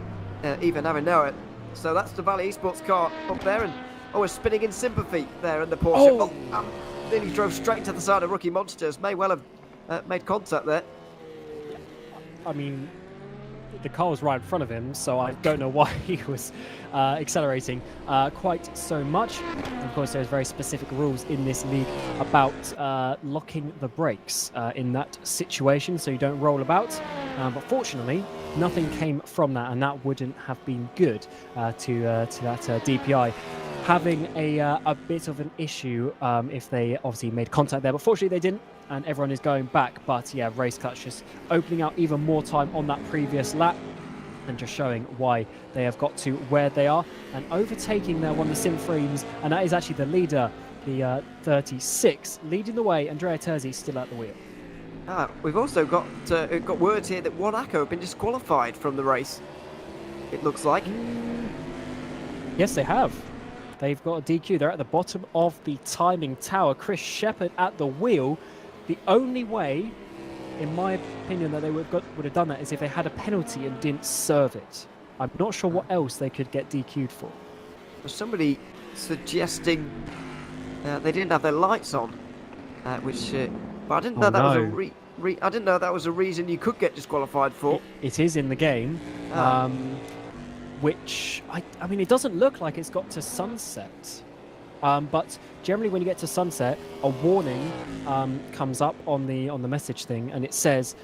even Avinoa. So that's the Valley Esports car up there, and we're spinning in sympathy there in the Porsche. Nearly drove straight to the side of Rookie Monsters. May well have made contact there. I mean, the car was right in front of him, so I don't know why he was accelerating quite so much. And of course, there's very specific rules in this league about locking the brakes in that situation, so you don't roll about. But fortunately, nothing came from that, and that wouldn't have been good to that DPI. Having a bit of an issue if they obviously made contact there, but fortunately they didn't, and everyone is going back. But yeah, Race Clutch just opening out even more time on that previous lap. and just showing why they have got to where they are and overtaking there one of the Sim Frames, and that is actually the leader, the 36, leading the way. Andrea Terzi still at the wheel. We've also got word here that Monaco have been disqualified from the race. It looks like. Yes, they have. They've got a DQ. They're at the bottom of the timing tower. Chris Shepherd at the wheel. The only way, in my opinion, that they would have done that is if they had a penalty and didn't serve it. I'm not sure what else they could get DQ'd for. Was somebody suggesting they didn't have their lights on, which but I didn't know that was I didn't know that was a reason you could get disqualified for. It is in the game, which I mean, it doesn't look like it's got to sunset. But generally, when you get to sunset, a warning comes up on the message thing, and it says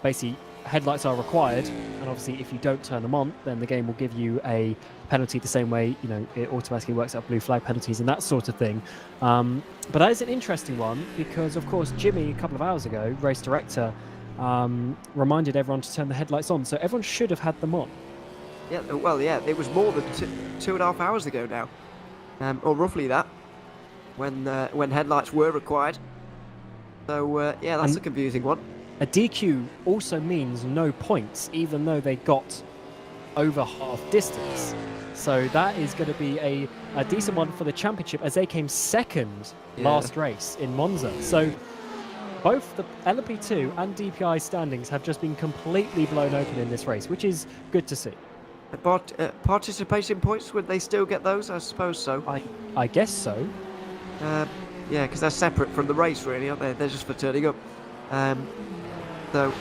basically headlights are required. And obviously, if you don't turn them on, then the game will give you a penalty the same way, you know, it automatically works out blue flag penalties and that sort of thing. But that is an interesting one because, of course, Jimmy a couple of hours ago, race director, reminded everyone to turn the headlights on, so everyone should have had them on. Yeah, well, yeah, it was more than 2.5 hours ago now. Or roughly that, when headlights were required. So yeah, that's a confusing one. A DQ also means no points, even though they got over half distance. So that is going to be a decent one for the championship, as they came second last race in Monza. So both the LMP2 and DPI standings have just been completely blown open in this race, which is good to see. But participation points, would they still get those? I suppose so. I guess so. Yeah, because they're separate from the race, really, aren't they? They're just for turning up. So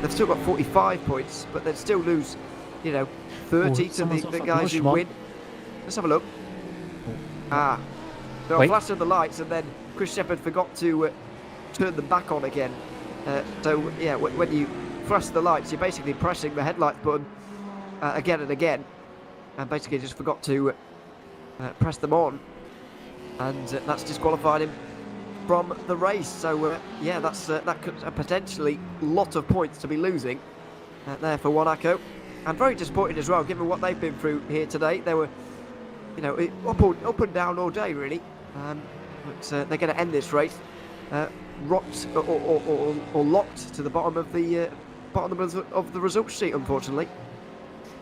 they've still got 45 points, but they'd still lose, you know, 30 to the guys who win. Let's have a look. So I flashed on the lights, and then Chris Shepherd forgot to turn them back on again. So yeah, when you flash the lights, you're basically pressing the headlights button again and again, and basically just forgot to press them on, and that's disqualified him from the race. So yeah, that could potentially lot of points to be losing there for Monaco, and very disappointed as well, given what they've been through here today. They were, you know, up and down all day really, but they're going to end this race rocked or locked to the bottom of the result sheet, unfortunately.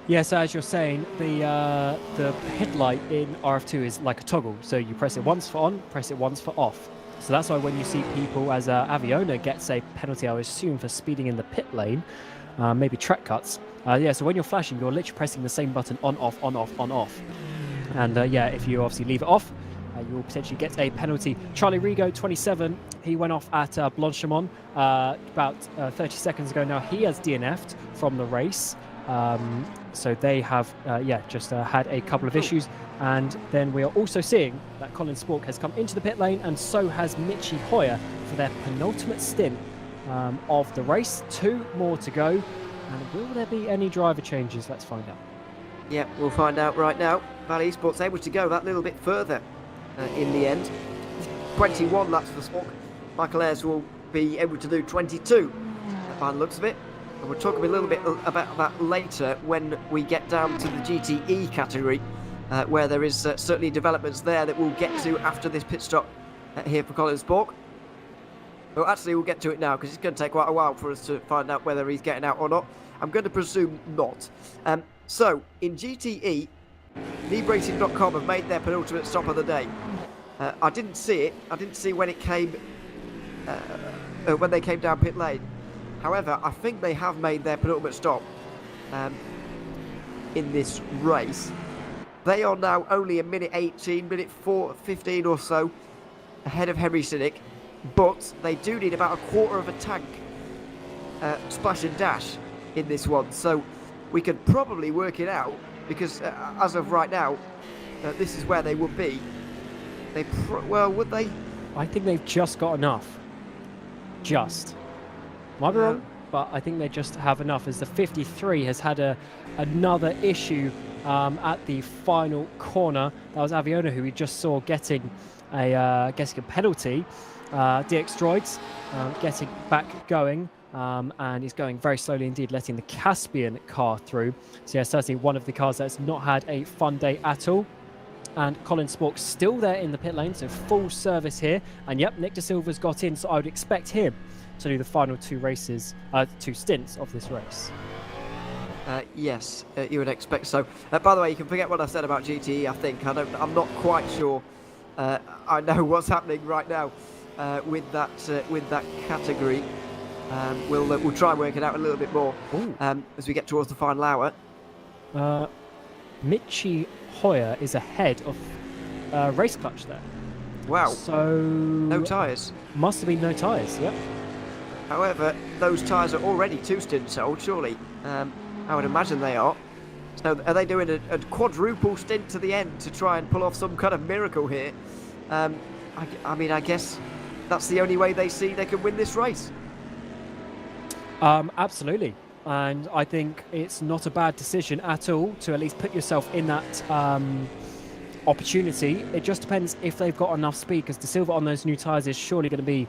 Yeah, so as you're saying, the headlight in RF2 is like a toggle. So you press it once for on, press it once for off. So that's why when you see people, as Aviona gets a penalty, I would assume, for speeding in the pit lane, maybe track cuts. Yeah, so when you're flashing, you're literally pressing the same button on, off, on, off, on, off. And yeah, if you obviously leave it off, you will potentially get a penalty. Charlie Rigo, 27, he went off at Blanchimont about 30 seconds ago. Now he has DNF'd from the race. So they have, just had a couple of issues. And then we are also seeing that Colin Spork has come into the pit lane, and so has Michi Hoyer for their penultimate stint of the race. 2 more to go. And will there be any driver changes? Let's find out. Yeah, we'll find out right now. Valley Esports able to go that little bit further in the end. 21 laps for Spork. Michael Ayres will be able to do 22 by the looks of it. And we'll talk a little bit about that later when we get down to the GTE category, where there is certainly developments there that we'll get to after this pit stop here for Colin Spork. Well, actually, we'll get to it now because it's going to take quite a while for us to find out whether he's getting out or not. I'm going to presume not. So, in GTE, LeagueRacing.com have made their penultimate stop of the day. I didn't see it. I didn't see when it came, when they came down pit lane. However, I think they have made their penultimate stop in this race. They are now only a minute 18, minute 15 or so ahead of Henry Sinnick, but they do need about a quarter of a tank splash and dash in this one. So we could probably work it out, because as of right now, this is where they would be. Well, would they? I think they've just got enough. Just. Might be wrong, but I think they just have enough, as the 53 has had another issue at the final corner. That was Aviona, who we just saw getting a penalty. DX Droids getting back going and is going very slowly indeed, letting the Caspian car through. So yeah, certainly one of the cars that's not had a fun day at all. And Colin Spork still there in the pit lane, so full service here. And yep, Nick De Silva's got in, so I would expect him to do the final two stints of this race. Yes, you would expect so. By the way, you can forget what I said about GTE. I think I'm not quite sure. I know what's happening right now with that category. We'll try and work it out a little bit more as we get towards the final hour. Michi Hoyer is ahead of Race Clutch there. Wow. So no tyres. Must have been no tyres. Yep. However, those tyres are already 2 stints old, surely. I would imagine they are. So are they doing a quadruple stint to the end to try and pull off some kind of miracle here? I mean, I guess that's the only way they see they can win this race. Absolutely. And I think it's not a bad decision at all to at least put yourself in that opportunity. It just depends if they've got enough speed, because De Silva on those new tyres is surely going to be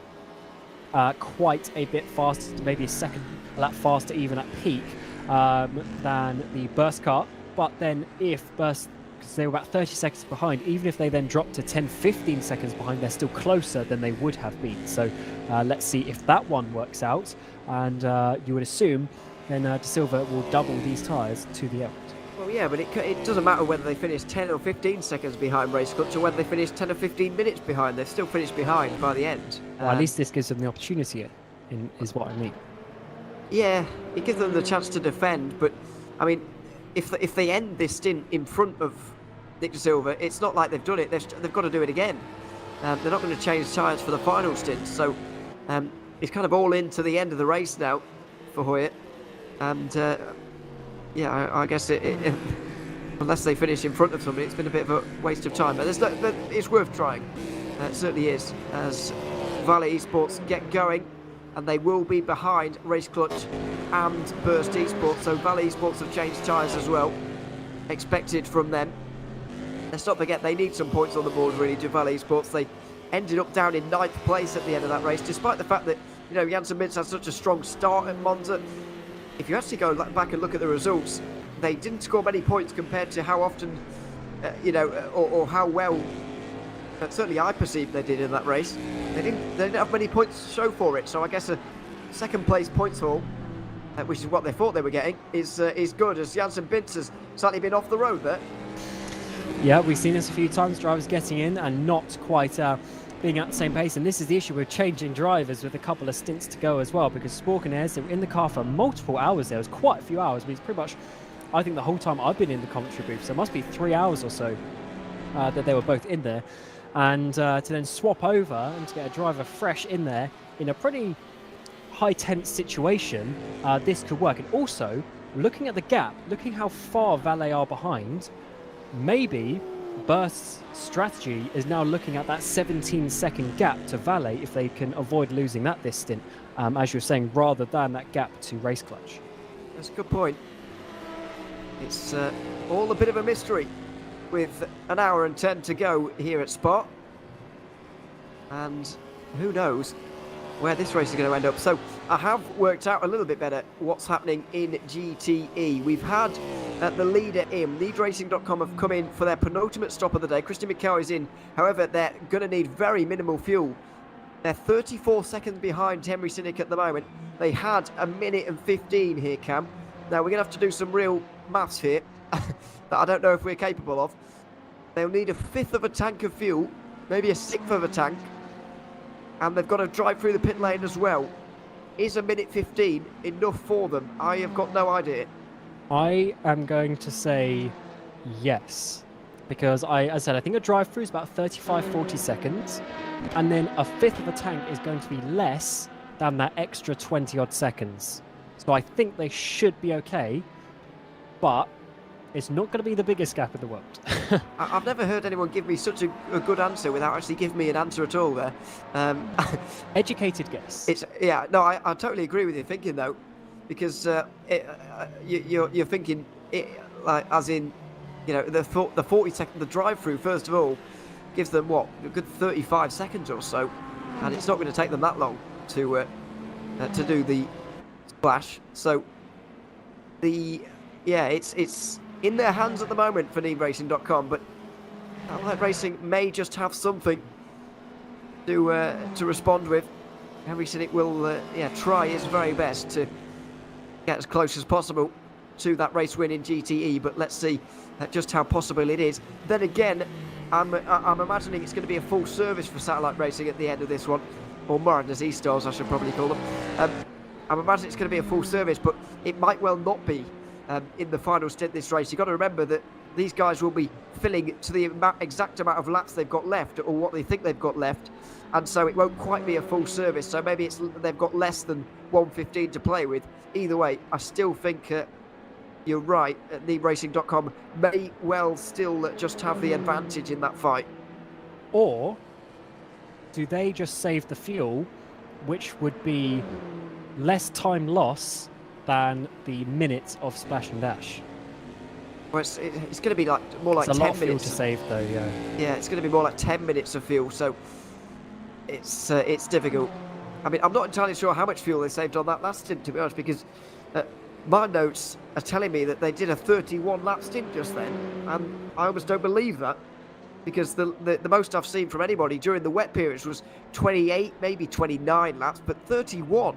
quite a bit faster, maybe a lap faster even at peak than the Burst car. But then if Burst, because they were about 30 seconds behind, even if they then drop to 10-15 seconds behind, they're still closer than they would have been. So let's see if that one works out. And you would assume then De Silva will double these tyres to the end. Well, yeah, but it doesn't matter whether they finish 10 or 15 seconds behind Race Clutch or whether they finish 10 or 15 minutes behind. They've still finished behind by the end. Well, at least this gives them the opportunity, is what I mean. Yeah, it gives them the chance to defend, but, I mean, if they end this stint in front of Nick De Silva, it's not like they've done it. They've got to do it again. They're not going to change tyres for the final stint, so it's kind of all in to the end of the race now for Hoyer. And, yeah, I guess unless they finish in front of somebody, it's been a bit of a waste of time. But it's worth trying. It certainly is, as Valley Esports get going. And they will be behind Race Clutch and Burst Esports. So Valley Esports have changed tyres as well. Expected from them. Let's not forget they need some points on the board really to Valley Esports. They ended up down in 9th place at the end of that race, despite the fact that, you know, Janssen Mintz had such a strong start at Monza. If you actually go back and look at the results, they didn't score many points compared to how often, or how well, certainly I perceived they did in that race. They didn't have many points to show for it. So I guess a second place points haul, which is what they thought they were getting, is good, as Janssen Mintz has slightly been off the road there. Yeah, we've seen this a few times, drivers getting in and not quite being at the same pace. And this is the issue with changing drivers with a couple of stints to go as well, because Spork and Ayres, they were in the car for multiple hours there. It was quite a few hours. I mean, it's pretty much, I think, the whole time I've been in the commentary booth. So it must be 3 hours or so that they were both in there. And to then swap over and to get a driver fresh in there in a pretty high tense situation, this could work. And also, looking at the gap, looking how far Valet are behind, maybe Burst's strategy is now looking at that 17-second gap to Valet if they can avoid losing that this stint, as you're saying, rather than that gap to Race Clutch. That's a good point. It's all a bit of a mystery with an hour and 10 to go here at Spa. And who knows where this race is going to end up. So I have worked out a little bit better what's happening in GTE. We've had the leader in. LeadRacing.com have come in for their penultimate stop of the day. Christian Mikel is in. However, they're going to need very minimal fuel. They're 34 seconds behind Henry Sinnick at the moment. They had 1 minute and 15 here, Cam. Now, we're going to have to do some real maths here that I don't know if we're capable of. They'll need a fifth of a tank of fuel, maybe a sixth of a tank. And they've got to drive through the pit lane as well. Is 1 minute 15 enough for them? I have got no idea. I am going to say yes. Because as I said, I think a drive-through is about 35-40 seconds. And then a fifth of a tank is going to be less than that extra 20-odd seconds. So I think they should be okay. But it's not going to be the biggest gap in the world. I've never heard anyone give me such a good answer without actually giving me an answer at all there. Educated guess. I totally agree with your thinking though, because you're thinking like as in, you know, the 40 second, the drive through first of all gives them what, a good 35 seconds or so, and it's not going to take them that long to do splash. So it's in their hands at the moment for NeemRacing.com, but Allied Racing may just have something to respond with. Henry Cynic will try his very best to get as close as possible to that race win in GTE, but let's see just how possible it is. Then again, I'm imagining it's going to be a full service for Satellite Racing at the end of this one, or Mariners E-Stars I should probably call them. I'm imagining it's going to be a full service, but it might well not be in the final stint this race. You've got to remember that these guys will be filling to the exact amount of laps they've got left, or what they think they've got left, and so it won't quite be a full service. So maybe they've got less than 1:15 to play with. Either way, I still think you're right. NeemRacing.com may well still just have the advantage in that fight. Or do they just save the fuel, which would be less time loss than the minutes of splash and dash? Well, it's going to be more like It's a 10 lot of fuel minutes to save, though. Yeah. Yeah, it's going to be more like 10 minutes of fuel, so it's difficult. I mean, I'm not entirely sure how much fuel they saved on that last stint, to be honest, because my notes are telling me that they did a 31 lap stint just then, and I almost don't believe that, because the most I've seen from anybody during the wet periods was 28, maybe 29 laps, but 31?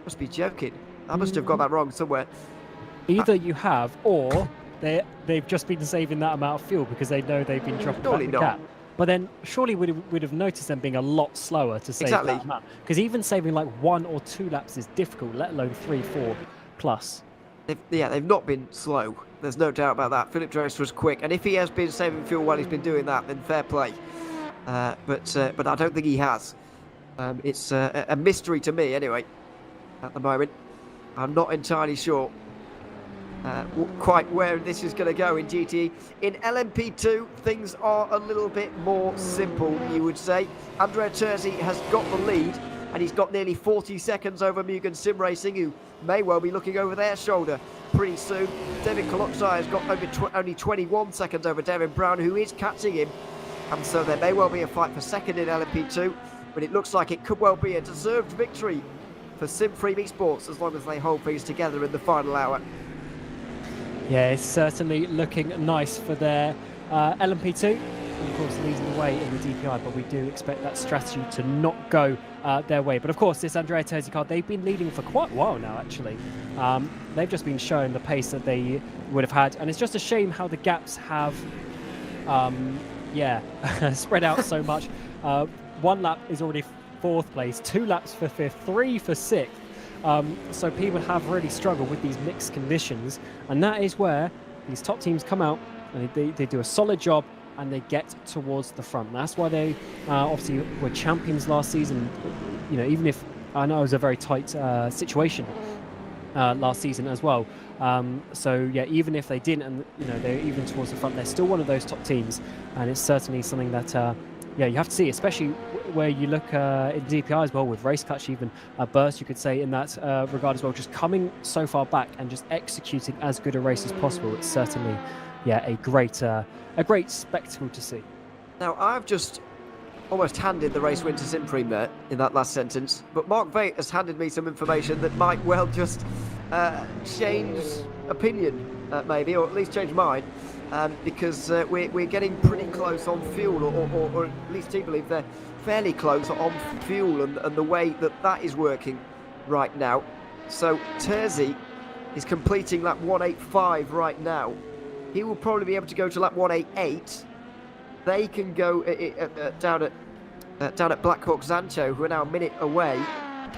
Must be joking. I must have got that wrong somewhere. Either you have, or they've just been saving that amount of fuel because they know they've been dropping back the gap. But then surely we'd have noticed them being a lot slower to save that amount. Because even saving like 1 or 2 laps is difficult, let alone 3, 4 plus. They've not been slow. There's no doubt about that. Philip Jones was quick, and if he has been saving fuel while he's been doing that, then fair play. But I don't think he has. It's a mystery to me, anyway. At the moment, I'm not entirely sure quite where this is going to go in GTE. In LMP2, things are a little bit more simple, you would say. Andrea Terzi has got the lead, and he's got nearly 40 seconds over Mugen Sim Racing, who may well be looking over their shoulder pretty soon. David Koloczai has got only 21 seconds over Devin Brown, who is catching him, and so there may well be a fight for second in LMP2, but it looks like it could well be a deserved victory for Sim3 Esports as long as they hold things together in the final hour. Yeah, it's certainly looking nice for their LMP2. And of course, leading the way in the DPI, but we do expect that strategy to not go their way. But of course, this Andrea Terzi car, they've been leading for quite a while now, actually. They've just been showing the pace that they would have had. And it's just a shame how the gaps have, spread out so much. 1 lap is already 4th place, 2 laps for 5th, 3 for 6th. So people have really struggled with these mixed conditions, and that is where these top teams come out and they do a solid job and they get towards the front. That's why they obviously were champions last season. You know, even if I know it was a very tight situation last season as well. So yeah, even if they didn't, and you know they're even towards the front, they're still one of those top teams, and it's certainly something that you have to see, especially where you look in DPI as well with Race Clutch, even Burst, you could say in that regard as well, just coming so far back and just executing as good a race as possible. It's certainly a great spectacle to see. Now, I've just almost handed the race win to Simpreme there in that last sentence, but Mark Veit has handed me some information that might well just change opinion, maybe, or at least change mine. Because we're getting pretty close on fuel, or at least he believes they're fairly close on fuel and the way that is working right now. So Terzi is completing lap 185 right now. He will probably be able to go to lap 188. They can go down at Black Hawk Zancho, who are now a minute away.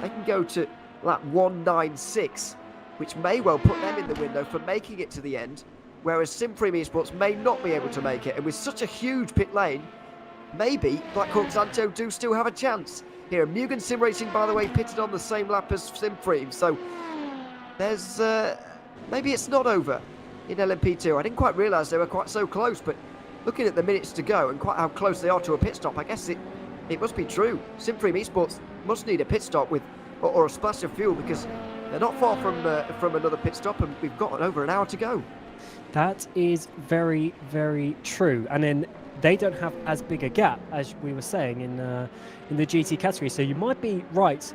They can go to lap 196, which may well put them in the window for making it to the end. Whereas Sim3 Esports may not be able to make it. And with such a huge pit lane, maybe Black Hawk Zancho do still have a chance. Here, Mugen Sim Racing, by the way, pitted on the same lap as Sim3. So there's maybe it's not over in LMP2. I didn't quite realise they were quite so close, but looking at the minutes to go and quite how close they are to a pit stop, I guess it must be true. Sim3 Esports must need a pit stop with or a splash of fuel, because they're not far from another pit stop, and we've got over an hour to go. That is very, very true. And then they don't have as big a gap as we were saying in the GT category. So you might be right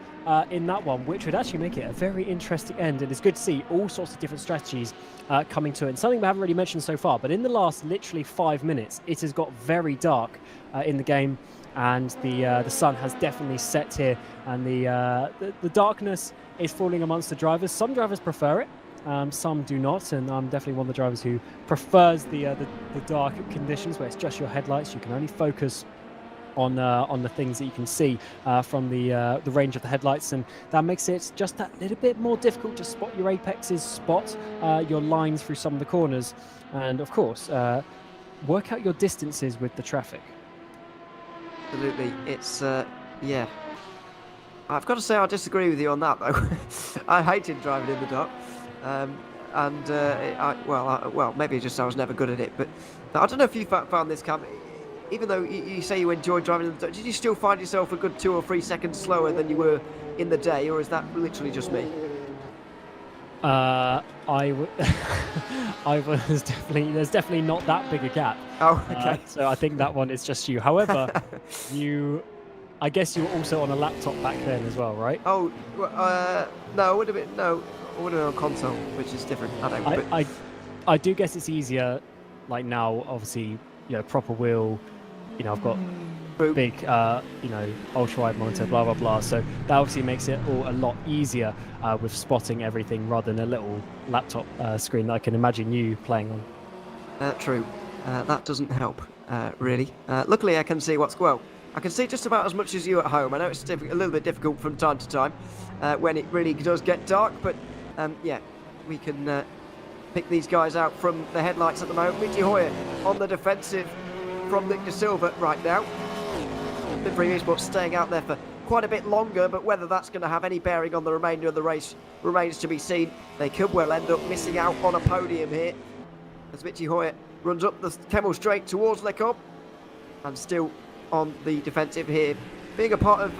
in that one, which would actually make it a very interesting end. And it's good to see all sorts of different strategies coming to it. And something we haven't really mentioned so far, but in the last literally 5 minutes, it has got very dark in the game, and the sun has definitely set here, and the darkness is falling amongst the drivers. Some drivers prefer it. Some do not, and I'm definitely one of the drivers who prefers the dark conditions where it's just your headlights. You can only focus on the things that you can see from the range of the headlights, and that makes it just that little bit more difficult to spot your apexes, spot your lines through some of the corners, and of course work out your distances with the traffic. Absolutely, it's yeah. I've got to say I disagree with you on that though. I hated driving in the dark. Well, maybe just I was never good at it, but I don't know if you found this, Cam. Even though you say you enjoyed driving in the dark, did you still find yourself a good 2 or 3 seconds slower than you were in the day, or is that literally just me? I was there's definitely not that big a gap. Oh, okay. So I think that one is just you. However, I guess you were also on a laptop back then as well, right? Oh, no, it would have been on console, which is different. I do guess it's easier, like now, obviously, proper wheel, I've got big, ultra wide monitor, blah, blah, blah. So that obviously makes it all a lot easier with spotting everything rather than a little laptop screen that I can imagine you playing on. True. That doesn't help, really. Luckily, I can see I can see just about as much as you at home. I know it's a little bit difficult from time to time when it really does get dark, but yeah, we can pick these guys out from the headlights at the moment. Michi Hoyer on the defensive from Nick De Silva right now. The previous spot staying out there for quite a bit longer, but whether that's going to have any bearing on the remainder of the race remains to be seen. They could well end up missing out on a podium here as Michi Hoyer runs up the Kemmel Straight towards Lecombe, and still on the defensive here. Being a part of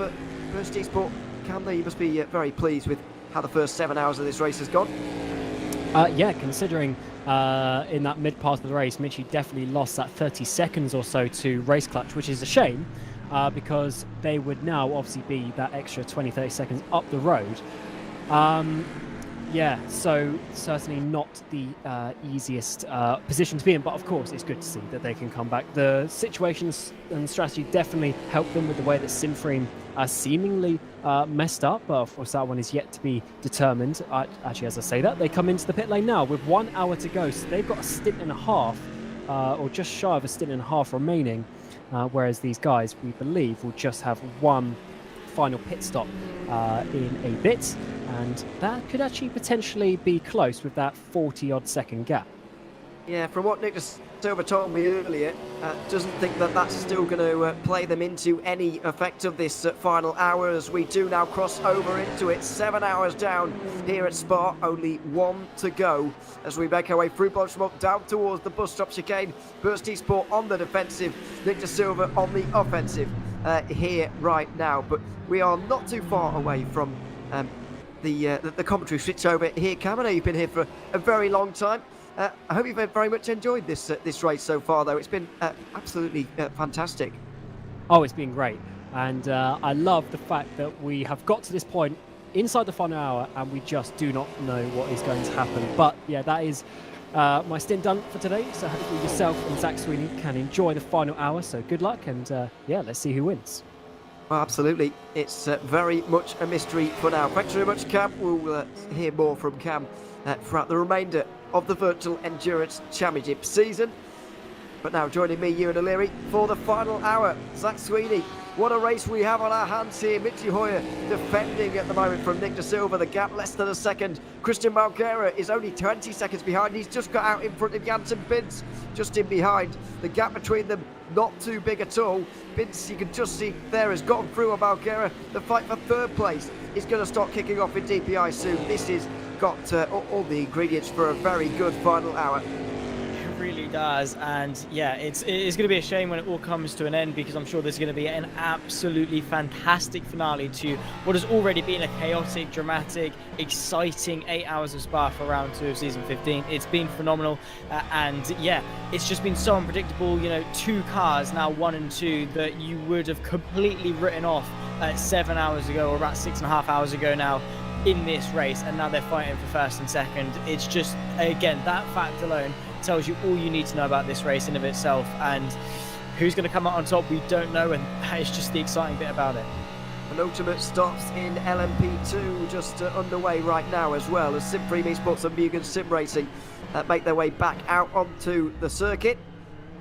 First Esport, Cam, you must be very pleased with how the first 7 hours of this race has gone. Yeah, considering in that mid part of the race, Michi definitely lost that 30 seconds or so to Race Clutch, which is a shame because they would now obviously be that extra 20-30 seconds up the road. Yeah, so certainly not the easiest position to be in, but of course it's good to see that they can come back. The situations and strategy definitely helped them with the way that Sinfreen seemingly messed up, but of course that one is yet to be determined. Actually, as I say that, they come into the pit lane now with 1 hour to go, so they've got a stint and a half, or just shy of a stint and a half remaining, whereas these guys, we believe, will just have one final pit stop in a bit, and that could actually potentially be close with that 40-odd second gap. Yeah, from what Nick De Silva told me earlier, doesn't think that that's still going to play them into any effect of this final hour, as we do now cross over into it. 7 hours down here at Spa, only 1 to go as we make our way through Blanchemont down towards the bus stop chicane. First Esport on the defensive, Nick De Silva on the offensive here right now, but we are not too far away from the commentary switch over here. Cam, I know you've been here for a very long time. I hope you've very much enjoyed this race so far, though. It's been absolutely fantastic. Oh, it's been great. And I love the fact that we have got to this point inside the final hour and we just do not know what is going to happen. But yeah, that is my stint done for today. So hopefully yourself and Zach Sweeney can enjoy the final hour. So good luck, and yeah, let's see who wins. Well, absolutely. It's very much a mystery for now. Thanks very much, Cam. We'll hear more from Cam throughout the remainder of the Virtual Endurance Championship season. But now joining me, Ewan O'Leary, for the final hour, Zach Sweeney. What a race we have on our hands here. Michi Hoyer defending at the moment from Nick De Silva. The gap less than a second. Christian Malguera is only 20 seconds behind. He's just got out in front of Janssen Binz, just in behind. The gap between them not too big at all. Binz, you can just see there, has gone through on Malguera. The fight for third place is going to start kicking off in DPI soon. This has got all the ingredients for a very good final hour. really does, and yeah, it's going to be a shame when it all comes to an end, because I'm sure there's going to be an absolutely fantastic finale to what has already been a chaotic, dramatic, exciting 8 hours of Spa for round 2 of season 15. It's been phenomenal, and yeah, it's just been so unpredictable. You know, 2 cars now, 1 and 2, that you would have completely written off 7 hours ago, or about 6.5 hours ago now, in this race, and now they're fighting for first and second. It's just, again, that fact alone tells you all you need to know about this race in of itself, and who's going to come out on top, we don't know, and that is just the exciting bit about it. Penultimate stops in LMP2 just underway right now, as well as Sim Freem Esports and Mugen Sim Racing make their way back out onto the circuit.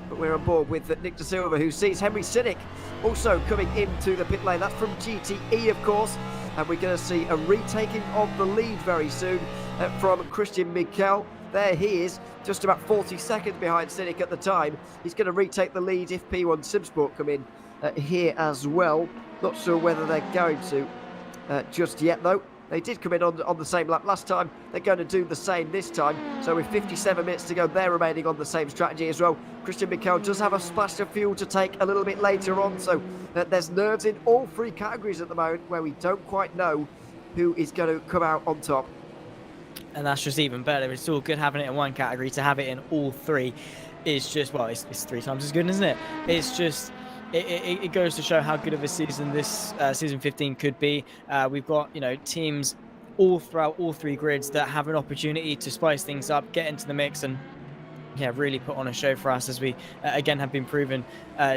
But we're on board with Nick De Silva, who sees Henry Sinnick also coming into the pit lane. That's from GTE, of course. And we're going to see a retaking of the lead very soon from Christian Mikel. There he is, just about 40 seconds behind Sinnick at the time. He's going to retake the lead if P1 Simsport come in here as well. Not sure whether they're going to just yet, though. They did come in on the same lap last time. They're going to do the same this time. So with 57 minutes to go, they're remaining on the same strategy as well. Christian Mikel does have a splash of fuel to take a little bit later on. So there's nerves in all 3 categories at the moment, where we don't quite know who is going to come out on top. And that's just even better. It's all good having it in one category. To have it in all 3 is just, well, it's 3 times as good, isn't it? It's just... It goes to show how good of a season this season 15 could be. We've got, you know, teams all throughout all 3 grids that have an opportunity to spice things up, get into the mix, and yeah, really put on a show for us, as we again have been proven.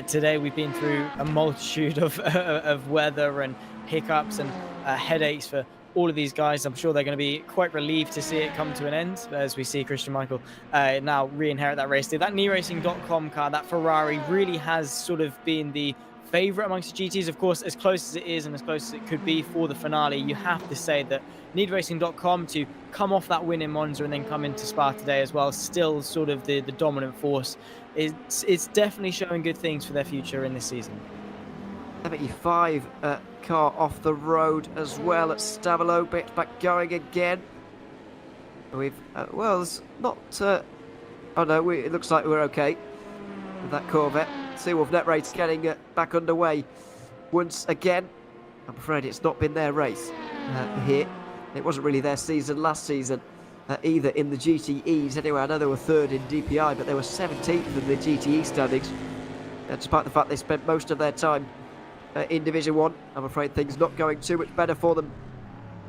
Today we've been through a multitude of weather and hiccups and headaches for all of these guys. I'm sure they're going to be quite relieved to see it come to an end, as we see Christian Michael now re-inherit that race. That NeRacing.com car, that Ferrari, really has sort of been the favourite amongst the GTs. Of course, as close as it is and as close as it could be for the finale, you have to say that NeRacing.com, to come off that win in Monza and then come into Spa today as well, still sort of the dominant force. It's definitely showing good things for their future in this season. 75 car off the road as well at Stavelot, back going again. We've well, it's not oh no, it looks like we're okay with that Corvette. Seawolf Net Race getting back underway once again. I'm afraid it's not been their race here. It wasn't really their season last season either in the GTEs. Anyway, I know they were 3rd in DPI, but they were 17th in the GTE standings, despite the fact they spent most of their time in Division 1. I'm afraid things not going too much better for them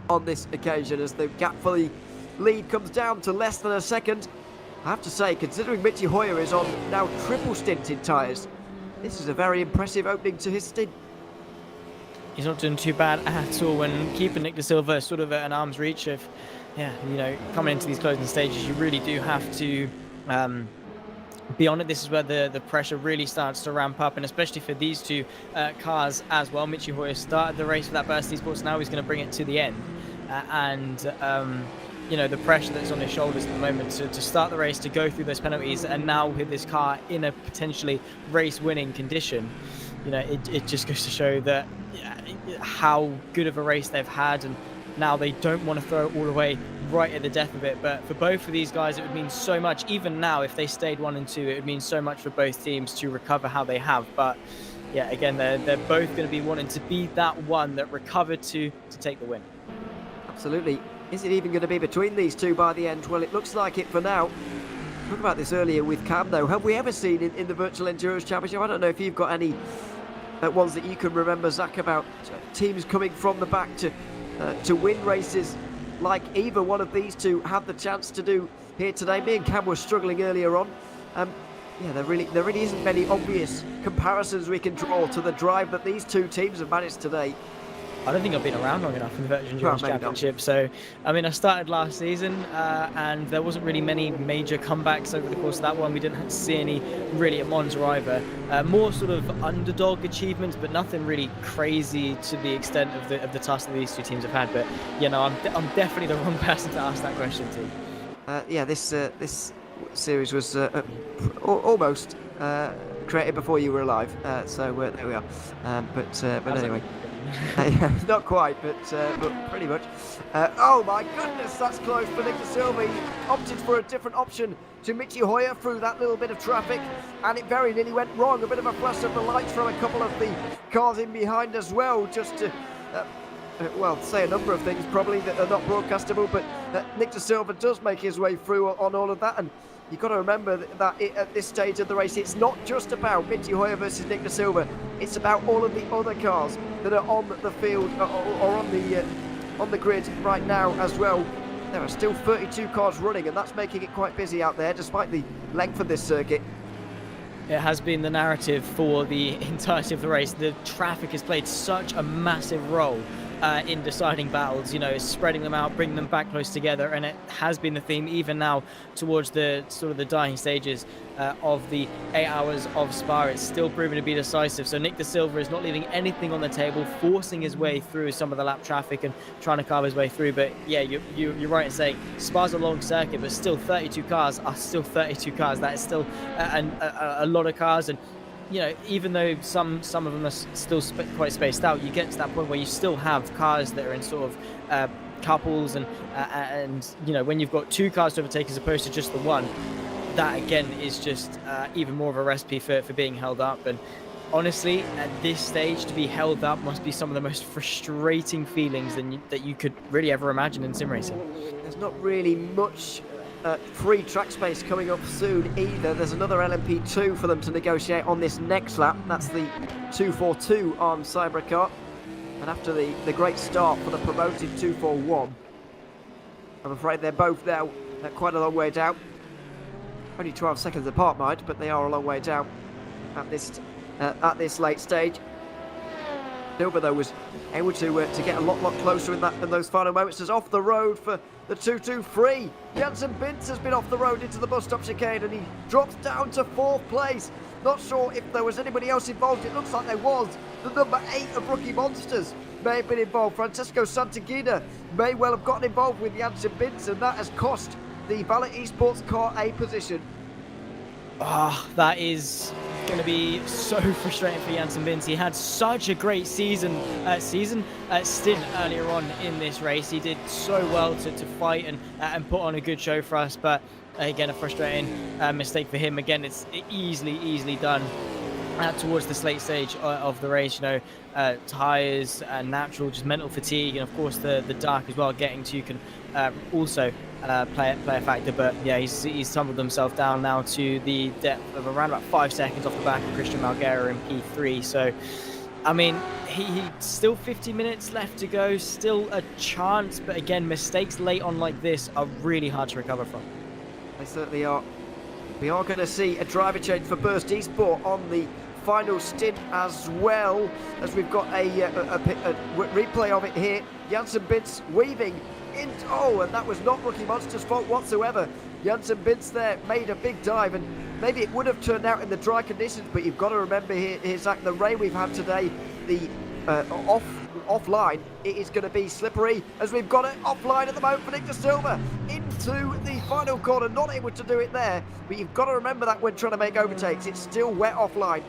on this occasion, as the gap for the lead comes down to less than a second. I have to say, considering Mitchy Hoyer is on now triple stinted tyres, this is a very impressive opening to his stint. He's not doing too bad at all, when keeping Nick De Silva sort of at an arm's reach of, yeah, you know, coming into these closing stages, you really do have to be on it. This is where the pressure really starts to ramp up, and especially for these 2 cars as well. Mitchy Hoyer started the race for that Burst Esports, now he's going to bring it to the end, you know, the pressure that's on his shoulders at the moment to start the race, to go through those penalties, and now with this car in a potentially race-winning condition, you know, it just goes to show that how good of a race they've had, and now they don't want to throw it all away right at the death of it. But for both of these guys, it would mean so much. Even now, if they stayed 1 and 2, it would mean so much for both teams to recover how they have. But yeah, again, they're both going to be wanting to be that one that recovered to take the win. Absolutely. Is it even going to be between these 2 by the end? Well, it looks like it for now. Talk about this earlier with Cam, though. Have we ever seen in the Virtual Endurance Championship? I don't know if you've got any ones that you can remember, Zach, about teams coming from the back to win races like either one of these 2 had the chance to do here today. Me and Cam were struggling earlier on. Yeah, there really isn't many obvious comparisons we can draw to the drive that these 2 teams have managed today. I don't think I've been around long enough in the Virtual Endurance Championship. So, I mean, I started last season and there wasn't really many major comebacks over the course of that one. We didn't see any really at Monza either. More sort of underdog achievements, but nothing really crazy to the extent of the task that these 2 teams have had. But, you know, I'm definitely the wrong person to ask that question to. Yeah, this series was almost created before you were alive. So there we are. But anyway. Not quite, but pretty much. Oh my goodness, that's close for Nick De Silva. He opted for a different option to Michi Hoyer through that little bit of traffic, and it very nearly went wrong. A bit of a flash of the lights from a couple of the cars in behind as well, just to well, say a number of things probably that are not broadcastable, but Nick De Silva does make his way through on all of that. And you've got to remember that at this stage of the race, it's not just about Michi Hoyer versus Nick De Silva. It's about all of the other cars that are on the field or on the grid right now as well. There are still 32 cars running, and that's making it quite busy out there, despite the length of this circuit. It has been the narrative for the entirety of the race. The traffic has played such a massive role in deciding battles, you know, spreading them out, bringing them back close together, and it has been the theme even now towards the sort of the dying stages of the 8 hours of Spa. It's still proven to be decisive, so Nick De Silva is not leaving anything on the table, forcing his way through some of the lap traffic and trying to carve his way through. But yeah, you're right in saying Spa's a long circuit, but still 32 cars are still 32 cars. That is still a lot of cars, and you know, even though some of them are still quite spaced out, you get to that point where you still have cars that are in sort of couples, and you know, when you've got 2 cars to overtake as opposed to just the one, that again is just even more of a recipe for being held up. And honestly, at this stage, to be held up must be some of the most frustrating feelings that you could really ever imagine in sim racing. There's not really much free track space coming up soon either. There's another LMP2 for them to negotiate on this next lap. That's the 242 on Cybercar. And after the great start for the promoted 241, I'm afraid they're both now quite a long way down. Only 12 seconds apart, mind, but they are a long way down at this late stage. Silva, though, was able to get a lot closer in those final moments. As off the road for the 223, Jansen Bintz has been off the road into the bus stop chicane, and he drops down to 4th place. Not sure if there was anybody else involved. It looks like there was. The number 8 of Rookie Monsters may have been involved. Francesco Santagina may well have gotten involved with Jansen Bintz, and that has cost the Valet Esports car a position. That is going to be so frustrating for Jansen Bintz. He had such a great stint earlier on in this race. He did so well to fight and put on a good show for us, but again, a frustrating mistake for him. Again, it's easily done towards this late stage of the race. You know, tyres, natural, just mental fatigue, and of course the dark as well, getting to you can also play a factor. But yeah, he's tumbled himself down now to the depth of around about 5 seconds off the back of Christian Malguera in P3. So I mean, he still 50 minutes left to go, still a chance, but again, mistakes late on like this are really hard to recover from. They certainly are. We are going to see a driver change for Burst Esport on the final stint as well, as we've got a replay of it here. Jansen Bintz weaving in. Oh, and that was not Rookie Monster's fault whatsoever. Jansen Bintz there made a big dive, and maybe it would have turned out in the dry conditions, but you've got to remember here, Zach, the rain we've had today, the offline, it is going to be slippery, as we've got it offline at the moment for Nick De Silva into the final corner. Not able to do it there, but you've got to remember that when trying to make overtakes, it's still wet offline.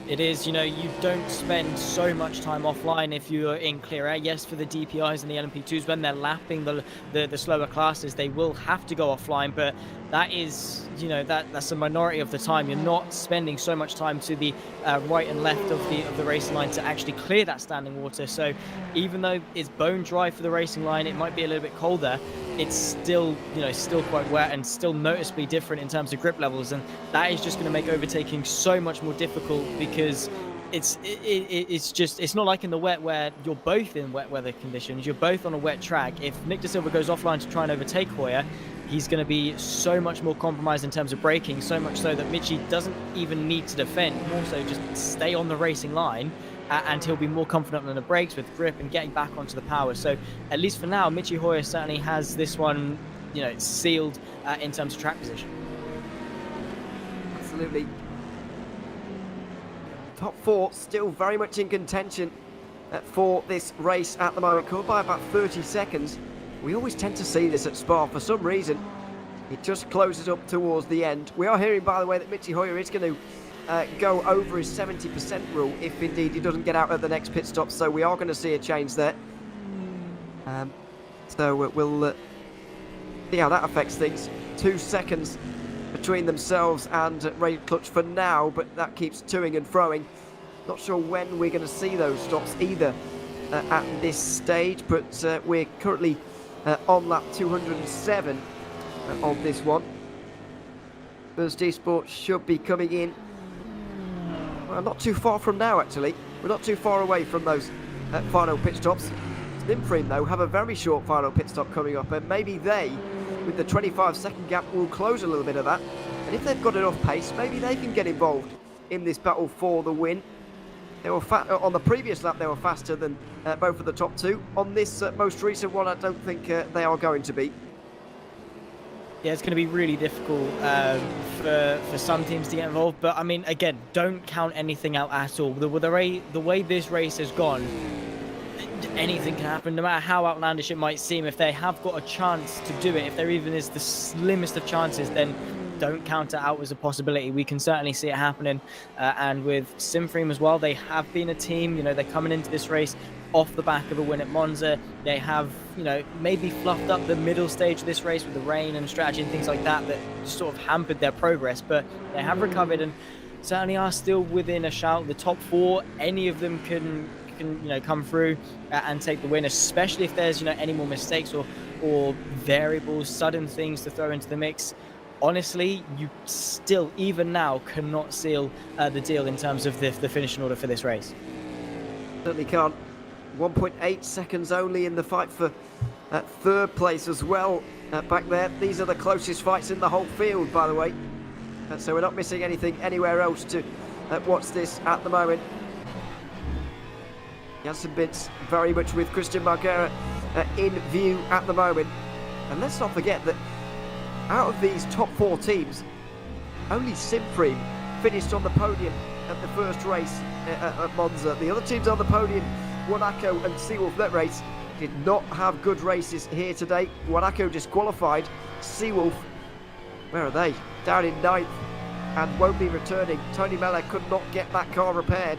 It is, you know, you don't spend so much time offline if you're in clear air. Yes, for the DPIs and the LMP2s, when they're lapping the slower classes, they will have to go offline, but that is, you know, that's a minority of the time. You're not spending so much time to the right and left of the racing line to actually clear that standing water. So even though it's bone dry for the racing line, it might be a little bit colder, it's still, you know, still quite wet and still noticeably different in terms of grip levels, and that is just going to make overtaking so much more difficult, because it's not like in the wet where you're both in wet weather conditions, you're both on a wet track. If Nick De Silva goes offline to try and overtake Hoyer, he's going to be so much more compromised in terms of braking, so much so that Michi doesn't even need to defend, more so just stay on the racing line, and he'll be more confident on the brakes with grip and getting back onto the power. So at least for now, Michi Hoyer certainly has this one, you know, sealed in terms of track position. Absolutely. Top four still very much in contention for this race at the moment, caught by about 30 seconds. We always tend to see this at Spa for some reason. It just closes up towards the end. We are hearing, by the way, that Michi Hoyer is going to go over his 70% rule if indeed he doesn't get out at the next pit stop. So we are going to see a change there. So we'll see how that affects things. 2 seconds between themselves and Ray Clutch for now, but that keeps toing and froing. Not sure when we're going to see those stops either at this stage, but we're currently on lap 207 of this one. Burst Esports should be coming in. Well, not too far from now, actually. We're not too far away from those final pit stops. Stimfreen, though, have a very short final pit stop coming up, and maybe they, with the 25-second gap, will close a little bit of that. And if they've got enough pace, maybe they can get involved in this battle for the win. They were on the previous lap, they were faster than both of the top two. On this most recent one, I don't think they are going to be. Yeah, it's going to be really difficult for some teams to get involved. But, I mean, again, don't count anything out at all. The way this race has gone, anything can happen, no matter how outlandish it might seem. If they have got a chance to do it, if there even is the slimmest of chances, then don't count it out as a possibility. We can certainly see it happening. And with Stimfreen as well, they have been a team, you know, they're coming into this race off the back of a win at Monza. They have, you know, maybe fluffed up the middle stage of this race with the rain and strategy and things like that sort of hampered their progress, but they have recovered and certainly are still within a shout. The top four, any of them can you know, come through and take the win, especially if there's, you know, any more mistakes or variables, sudden things to throw into the mix. Honestly, you still, even now, cannot seal the deal in terms of the finishing order for this race. Certainly can't. 1.8 seconds only in the fight for third place as well back there. These are the closest fights in the whole field, by the way. So we're not missing anything anywhere else to watch this at the moment. Janssen Bintz very much with Christian Margera in view at the moment. And let's not forget that out of these top four teams, only Stimfreen finished on the podium at the first race at Monza. The other teams on the podium, Monaco and Seawolf, that race did not have good races here today. Monaco disqualified. Seawolf, where are they? Down in 9th and won't be returning. Tony Meller could not get that car repaired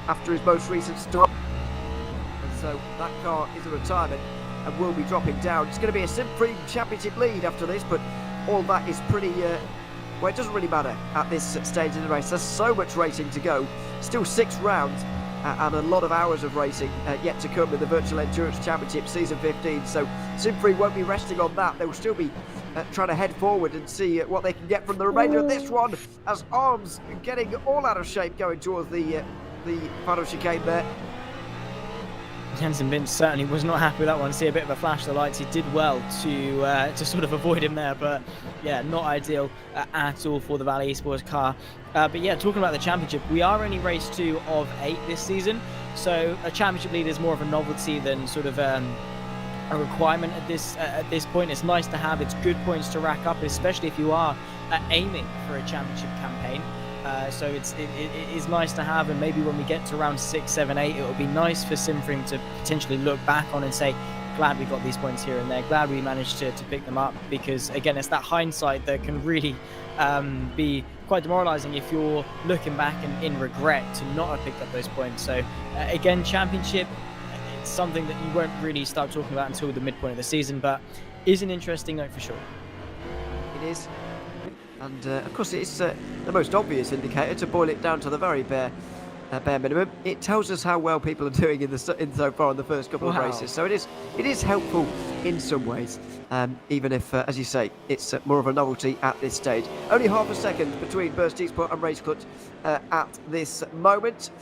after his most recent stop. And so that car is a retirement and will be dropping down. It's going to be a Stimfreen championship lead after this, but all that is pretty... well, it doesn't really matter at this stage of the race. There's so much racing to go. Still 6 rounds and a lot of hours of racing yet to come in the Virtual Endurance Championship Season 15. So Stimfreen won't be resting on that. They will still be trying to head forward and see what they can get from the remainder of this one, as Arms getting all out of shape going towards the final chicane there. Janssen Bintz certainly was not happy with that one. See a bit of a flash of the lights. He did well to sort of avoid him there, but yeah, not ideal at all for the Valley Esports car. But yeah, talking about the championship, we are only race 2 of 8 this season, so a championship lead is more of a novelty than sort of a requirement at this point. It's nice to have. It's good points to rack up, especially if you are aiming for a championship campaign. So it is nice to have, and maybe when we get to round 6, 7, 8, it will be nice for Stimfreen to potentially look back on and say, glad we got these points here and there, glad we managed to pick them up, because again, it's that hindsight that can really be quite demoralising if you're looking back and in regret to not have picked up those points. So again, championship, it's something that you won't really start talking about until the midpoint of the season, but is an interesting note for sure. It is. And of course, it's the most obvious indicator, to boil it down to the very bare minimum. It tells us how well people are doing in so far in the first couple of races. So it is helpful in some ways, even if, as you say, it's more of a novelty at this stage. Only half a second between Burst Esports and Race Clutch at this moment.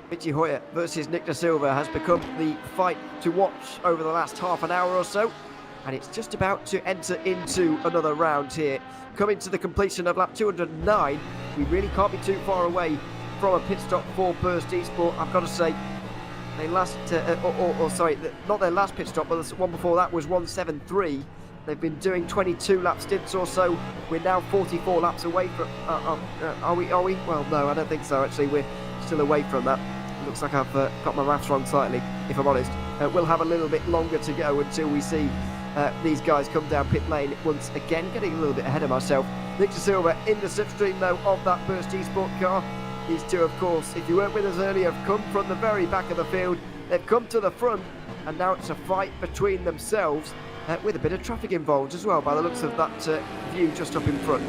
Richie Hoyer versus Nick Da Silva has become the fight to watch over the last half an hour or so. And it's just about to enter into another round here. Coming to the completion of lap 209, we really can't be too far away from a pit stop for Burst Esports. I've got to say, they last, sorry, not their last pit stop, but the one before that was 173. They've been doing 22 lap stints or so. We're now 44 laps away from. Are we? Well, no, I don't think so. Actually, we're still away from that. It looks like I've got my maths wrong slightly, if I'm honest. We'll have a little bit longer to go until we see these guys come down pit lane once again. Getting a little bit ahead of myself. Nick De Silva in the slipstream though of that Burst Esport car. These two, of course, if you weren't with us earlier, have come from the very back of the field. They've come to the front, and now it's a fight between themselves with a bit of traffic involved as well by the looks of that view just up in front.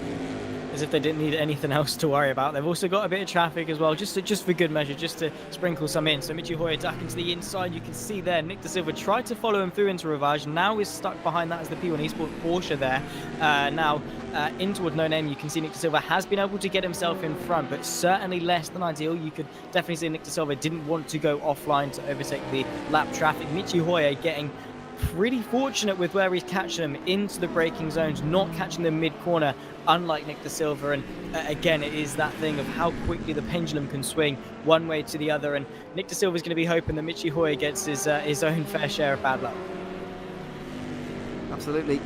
As if they didn't need anything else to worry about. They've also got a bit of traffic as well, just for good measure, just to sprinkle some in. So Michi Hoyer ducking to the inside. You can see there Nick De Silva tried to follow him through into Ravage. Now is stuck behind that as the P1 Esport Porsche there. Now in toward No Name, you can see Nick De Silva has been able to get himself in front, but certainly less than ideal. You could definitely see Nick De Silva didn't want to go offline to overtake the lap traffic. Michi Hoyer getting pretty fortunate with where he's catching them into the braking zones, not catching them mid-corner, unlike Nick De Silva. And again, it is that thing of how quickly the pendulum can swing one way to the other. And Nick De Silva is going to be hoping that Michi Hoyer gets his own fair share of bad luck. Absolutely.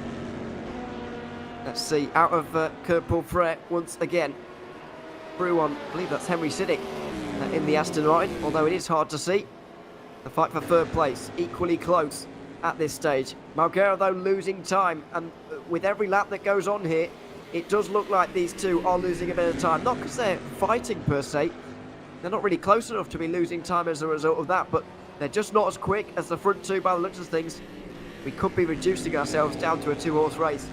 Let's see, out of Kurt Frere once again. Through on, I believe that's Henry Siddick in the Aston Martin, although it is hard to see. The fight for third place, equally close at this stage. Malguera, though, losing time, and with every lap that goes on here, it does look like these two are losing a bit of time. Not because they're fighting per se, they're not really close enough to be losing time as a result of that, but they're just not as quick as the front two by the looks of things. We could be reducing ourselves down to a two-horse race.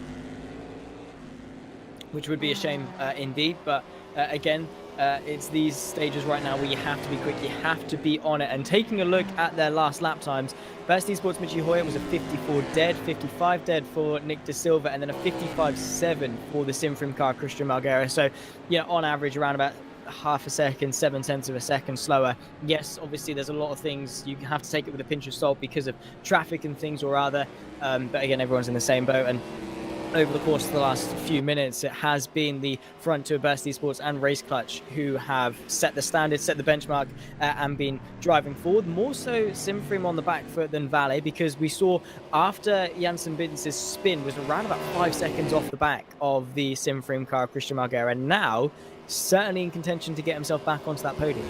Which would be a shame indeed, but again, it's these stages right now where you have to be quick, you have to be on it. And taking a look at their last lap times, Best Esports Michi Hoyer was a 54 dead, 55 dead for Nick De Silva, and then a 55.7 for the Simfrim car, Christian Malguera. So, yeah, on average, around about half a second, 7/10 of a second slower. Yes, obviously there's a lot of things you have to take it with a pinch of salt because of traffic and things or other, but again, everyone's in the same boat. And over the course of the last few minutes, it has been the front two of Burst Esports and Race Clutch who have set the standard, set the benchmark, and been driving forward. More so Simfrim on the back foot than Valet, because we saw after Janssen Bintz's spin was around about 5 seconds off the back of the Simfrim car, Christian Malguera, and now certainly in contention to get himself back onto that podium.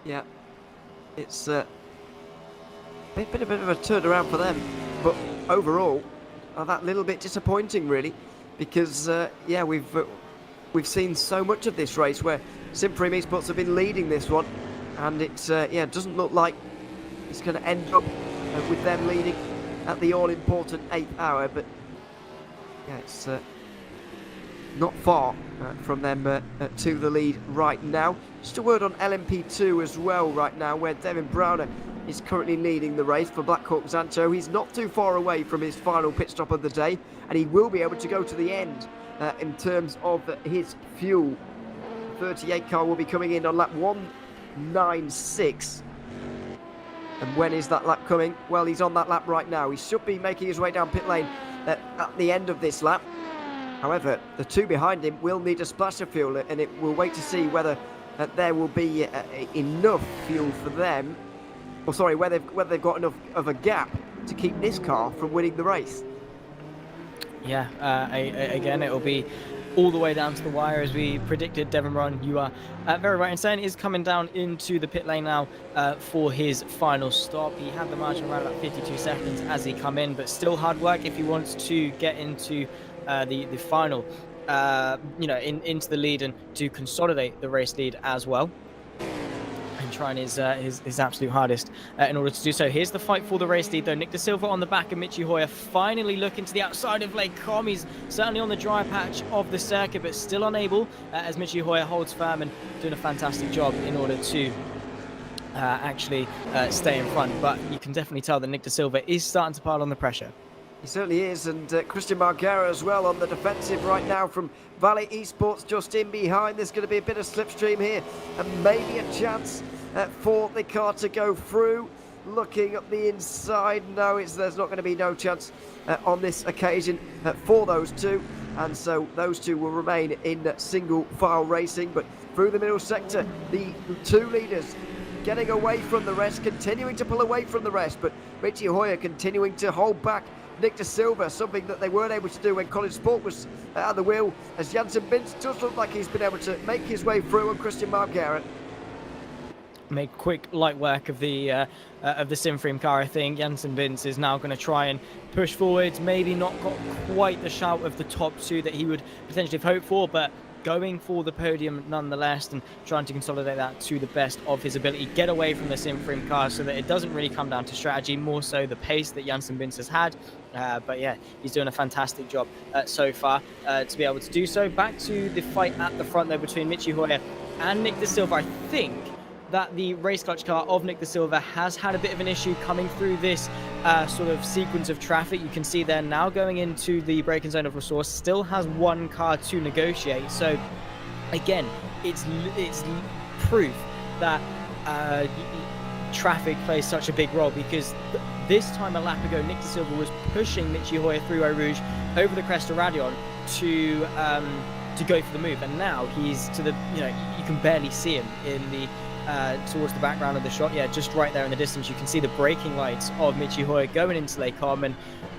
Yeah, it's been a bit of a turnaround for them, but overall, that little bit disappointing, really, because yeah, we've seen so much of this race where Simfrim Esports have been leading this one, and it's yeah, it doesn't look like it's going to end up with them leading at the all-important 8th hour. But yeah, it's not far from them to the lead right now. Just a word on LMP2 as well right now, where Devin Browner is currently leading the race for Blackhawk Zanto. He's not too far away from his final pit stop of the day, and he will be able to go to the end in terms of his fuel. 38 car will be coming in on lap 196. And when is that lap coming? Well, he's on that lap right now. He should be making his way down pit lane at the end of this lap. However, the two behind him will need a splash of fuel, and it will wait to see whether there will be enough fuel for them. Or sorry, whether they've got enough of a gap to keep this car from winning the race. Yeah, again, it'll be all the way down to the wire as we predicted. Devon Ron, you are very right in saying, is coming down into the pit lane now for his final stop. He had the margin around about 52 seconds as he come in, but still hard work if he wants to get into the final, into the lead and to consolidate the race lead as well. And trying his absolute hardest in order to do so. Here's the fight for the race lead though. Nick De Silva on the back of Michi Hoyer, finally looking to the outside of Lake Com. He's certainly on the dry patch of the circuit, but still unable as Michi Hoyer holds firm and doing a fantastic job in order to actually stay in front. But you can definitely tell that Nick De Silva is starting to pile on the pressure. He certainly is, and Christian Malguera as well on the defensive right now from Valley Esports just in behind. There's going to be a bit of slipstream here and maybe a chance for the car to go through. Looking up the inside, no, there's not going to be no chance on this occasion for those two, and so those two will remain in single file racing. But through the middle sector, the two leaders getting away from the rest, continuing to pull away from the rest, but Michi Hoyer continuing to hold back Nick De Silva, something that they weren't able to do when Colin Sport was at the wheel, as Janssen Bintz does look like he's been able to make his way through, and Christian Malguera. make quick light work of the Sim-Frame car. I think Jansen Vince is now going to try and push forwards. Maybe not got quite the shout of the top two that he would potentially have hoped for, but going for the podium nonetheless and trying to consolidate that to the best of his ability. Get away from the Sim-Frame car so that it doesn't really come down to strategy, more so the pace that Jansen Vince has had. But yeah, he's doing a fantastic job so far to be able to do so. Back to the fight at the front there between Michi Hoyer and Nick De Silva. I think that the race clutch car of Nick De Silva has had a bit of an issue coming through this sort of sequence of traffic. You can see there now going into the braking zone of Resource, still has one car to negotiate. So again, it's proof that traffic plays such a big role, because this time a lap ago, Nick De Silva was pushing Michi Hoyer through Eau Rouge over the crest of Radion to go for the move, and now he's to the, you can barely see him in the towards the background of the shot. Yeah, just right there in the distance, you can see the braking lights of Michi Hoyer going into Les Combes. And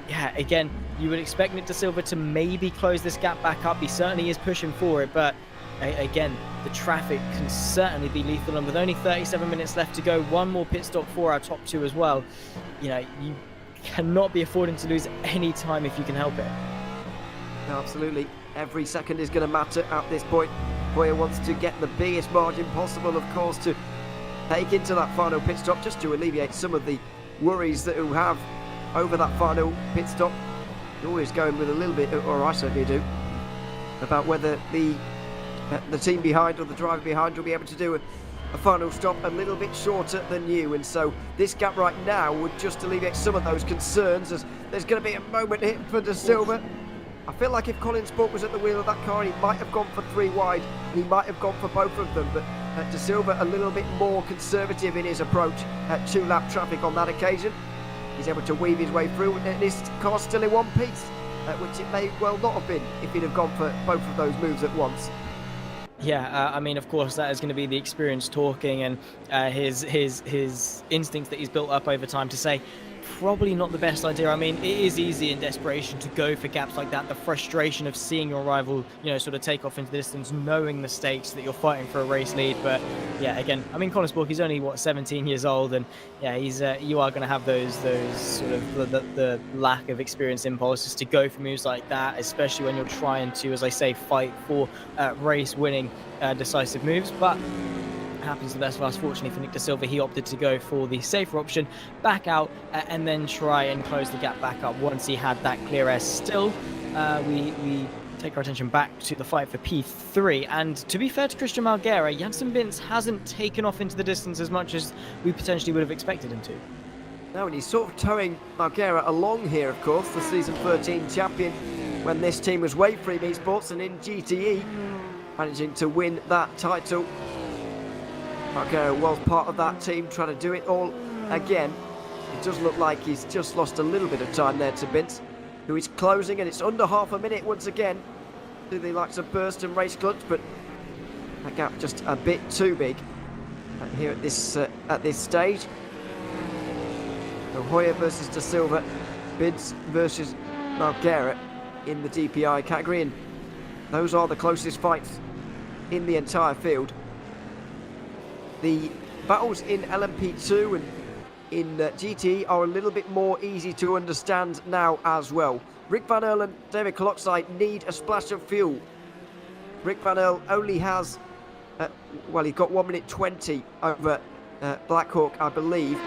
yeah, again, you would expect Nick De Silva to maybe close this gap back up. He certainly is pushing for it, but again, the traffic can certainly be lethal, and with only 37 minutes left to go, one more pit stop for our top two as well, you cannot be affording to lose any time if you can help it. Absolutely. Every second is going to matter at this point. Hoyer wants to get the biggest margin possible, of course, to take into that final pit stop, just to alleviate some of the worries that he'll have over that final pit stop. You're always going with a little bit, or I certainly do, about whether the team behind or the driver behind will be able to do a final stop a little bit shorter than you. And so this gap right now would just alleviate some of those concerns, as there's going to be a moment here for De Silva. I feel like if Colin Sport was at the wheel of that car, he might have gone for 3 wide, and he might have gone for both of them, but De Silva a little bit more conservative in his approach at 2-lap traffic on that occasion. He's able to weave his way through, and his car's still in one piece, which it may well not have been if he'd have gone for both of those moves at once. Yeah, I mean, of course, that is going to be the experience talking, and his instincts that he's built up over time to say, probably not the best idea. I mean, it is easy in desperation to go for gaps like that. The frustration of seeing your rival, sort of take off into the distance, knowing the stakes that you're fighting for a race lead. But yeah, again, I mean, Colin Sport, he's only 17 years old, and yeah, he's you are going to have those sort of the lack of experience impulses to go for moves like that, especially when you're trying to, as I say, fight for race winning decisive moves. But happens to the best of us. Fortunately for Nick De Silva, he opted to go for the safer option, back out, and then try and close the gap back up once he had that clear air. Still, we take our attention back to the fight for P3, and to be fair to Christian Malguera, Jansen Vince hasn't taken off into the distance as much as we potentially would have expected him to. No, and he's sort of towing Malguera along here, of course, the season 13 champion when this team was Waveframe Esports and in GTE, managing to win that title. Malguera was part of that team, trying to do it all again. It does look like he's just lost a little bit of time there to Vince, who is closing, and it's under half a minute once again to the likes of Burst and Race Clutch, but that gap just a bit too big here at this stage. So Hoyer versus De Silva, Vince versus Malguera in the DPI category, and those are the closest fights in the entire field. The battles in LMP2 and in GT are a little bit more easy to understand now as well. Rick Van Earl and David Coloxide need a splash of fuel. Rick Van Earl only has, he's got 1 minute 20 over Blackhawk, I believe.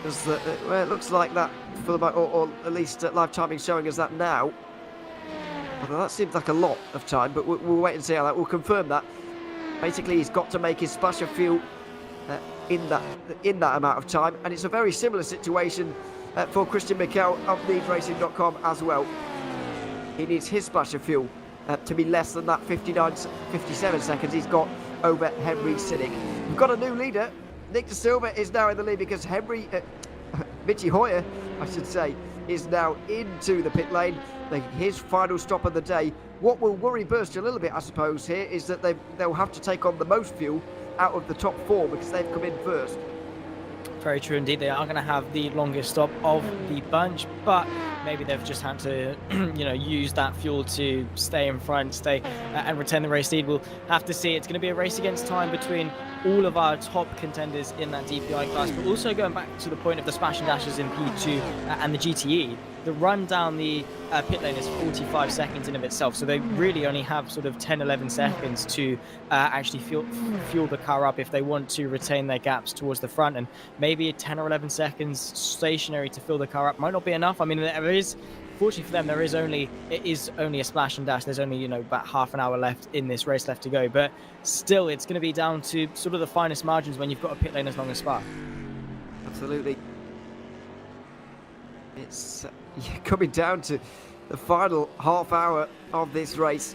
It looks like that for the, or at least live timing showing us that now. Although that seems like a lot of time, but we'll wait and see how that. We'll confirm that. Basically, he's got to make his splash of fuel in that amount of time, and it's a very similar situation for Christian Mikel of LeadsRacing.com as well. He needs his splash of fuel to be less than that 57 seconds he's got over Henry Sinnick. We've got a new leader. Nick De Silva is now in the lead because Michi Hoyer, I should say, is now into the pit lane. His final stop of the day. What will worry Burst a little bit, I suppose, here is that they'll have to take on the most fuel out of the top 4 because they've come in first. Very true indeed. They are going to have the longest stop of the bunch, but maybe they've just had to, use that fuel to stay in front, and retain the race lead. We'll have to see. It's going to be a race against time between all of our top contenders in that DPI class, but also going back to the point of the splash and dashes in P2 and the GTE, the run down the pit lane is 45 seconds in of itself, so they really only have sort of 10-11 seconds to actually fuel the car up if they want to retain their gaps towards the front, and maybe 10 or 11 seconds stationary to fill the car up might not be enough. I mean, there is, fortunately for them, it is only a splash and dash. There's only, you know, about half an hour left in this race left to go, but still it's going to be down to sort of the finest margins when you've got a pit lane as long as Spa. Absolutely. It's coming down to the final half hour of this race.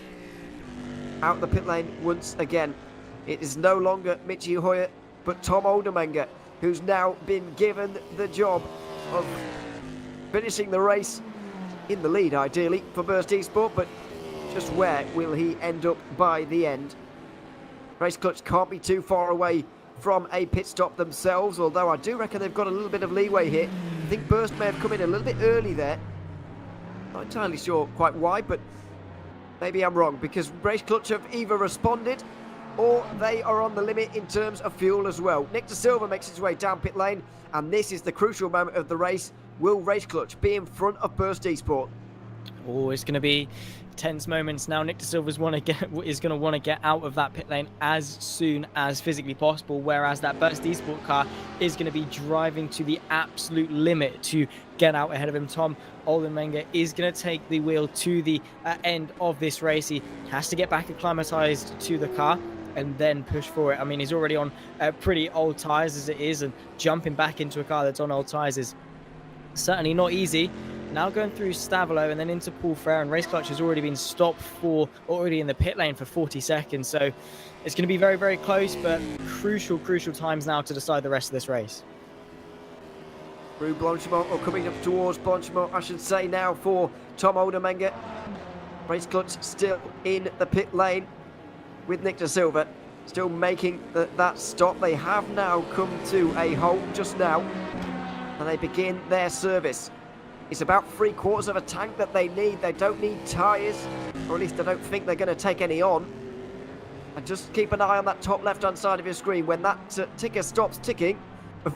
Out the pit lane once again. It is no longer Michi Hoyer, but Tom Oldermenger, who's now been given the job of finishing the race in the lead, ideally, for Burst Esport, but just where will he end up by the end? Race Clutch can't be too far away from a pit stop themselves, although I do reckon they've got a little bit of leeway here. I think Burst may have come in a little bit early there. Not entirely sure quite why, but maybe I'm wrong, because Race Clutch have either responded or they are on the limit in terms of fuel as well. Nick De Silva makes his way down pit lane, and this is the crucial moment of the race. Will Race Clutch be in front of Burst Esport? Oh, it's going to be tense moments now. Nick De Silva is going to want to get out of that pit lane as soon as physically possible, whereas that Burst Esport car is going to be driving to the absolute limit to get out ahead of him. Tom Oldenmenger is going to take the wheel to the end of this race. He has to get back acclimatized to the car and then push for it. I mean, he's already on pretty old tyres as it is, and jumping back into a car that's on old tyres is certainly not easy. Now going through Stavolo and then into Paul Frere, and Race Clutch has already been stopped already in the pit lane for 40 seconds. So it's going to be very, very close, but crucial times now to decide the rest of this race. Through Blanchimont, or coming up towards Blanchimont, I should say now, for Tom Oldermenger. Race Clutch still in the pit lane with Nick De Silva, still making that stop. They have now come to a halt just now, and they begin their service. It's about 3/4 of a tank that they need. They don't need tyres, or at least I don't think they're going to take any on. And just keep an eye on that top left-hand side of your screen. When that ticker stops ticking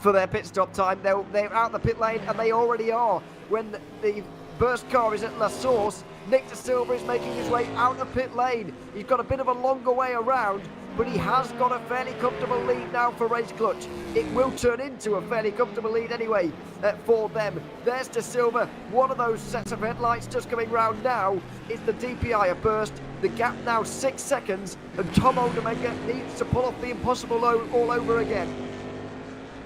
for their pit stop time, they're out the pit lane, and they already are. When the Burst car is at La Source, Nick De Silva is making his way out the pit lane. He's got a bit of a longer way around, but he has got a fairly comfortable lead now for Race Clutch. It will turn into a fairly comfortable lead anyway for them. There's De Silva, one of those sets of headlights just coming round now is the DPI of Burst. The gap now 6 seconds, and Tom Oldermenger needs to pull off the impossible all over again.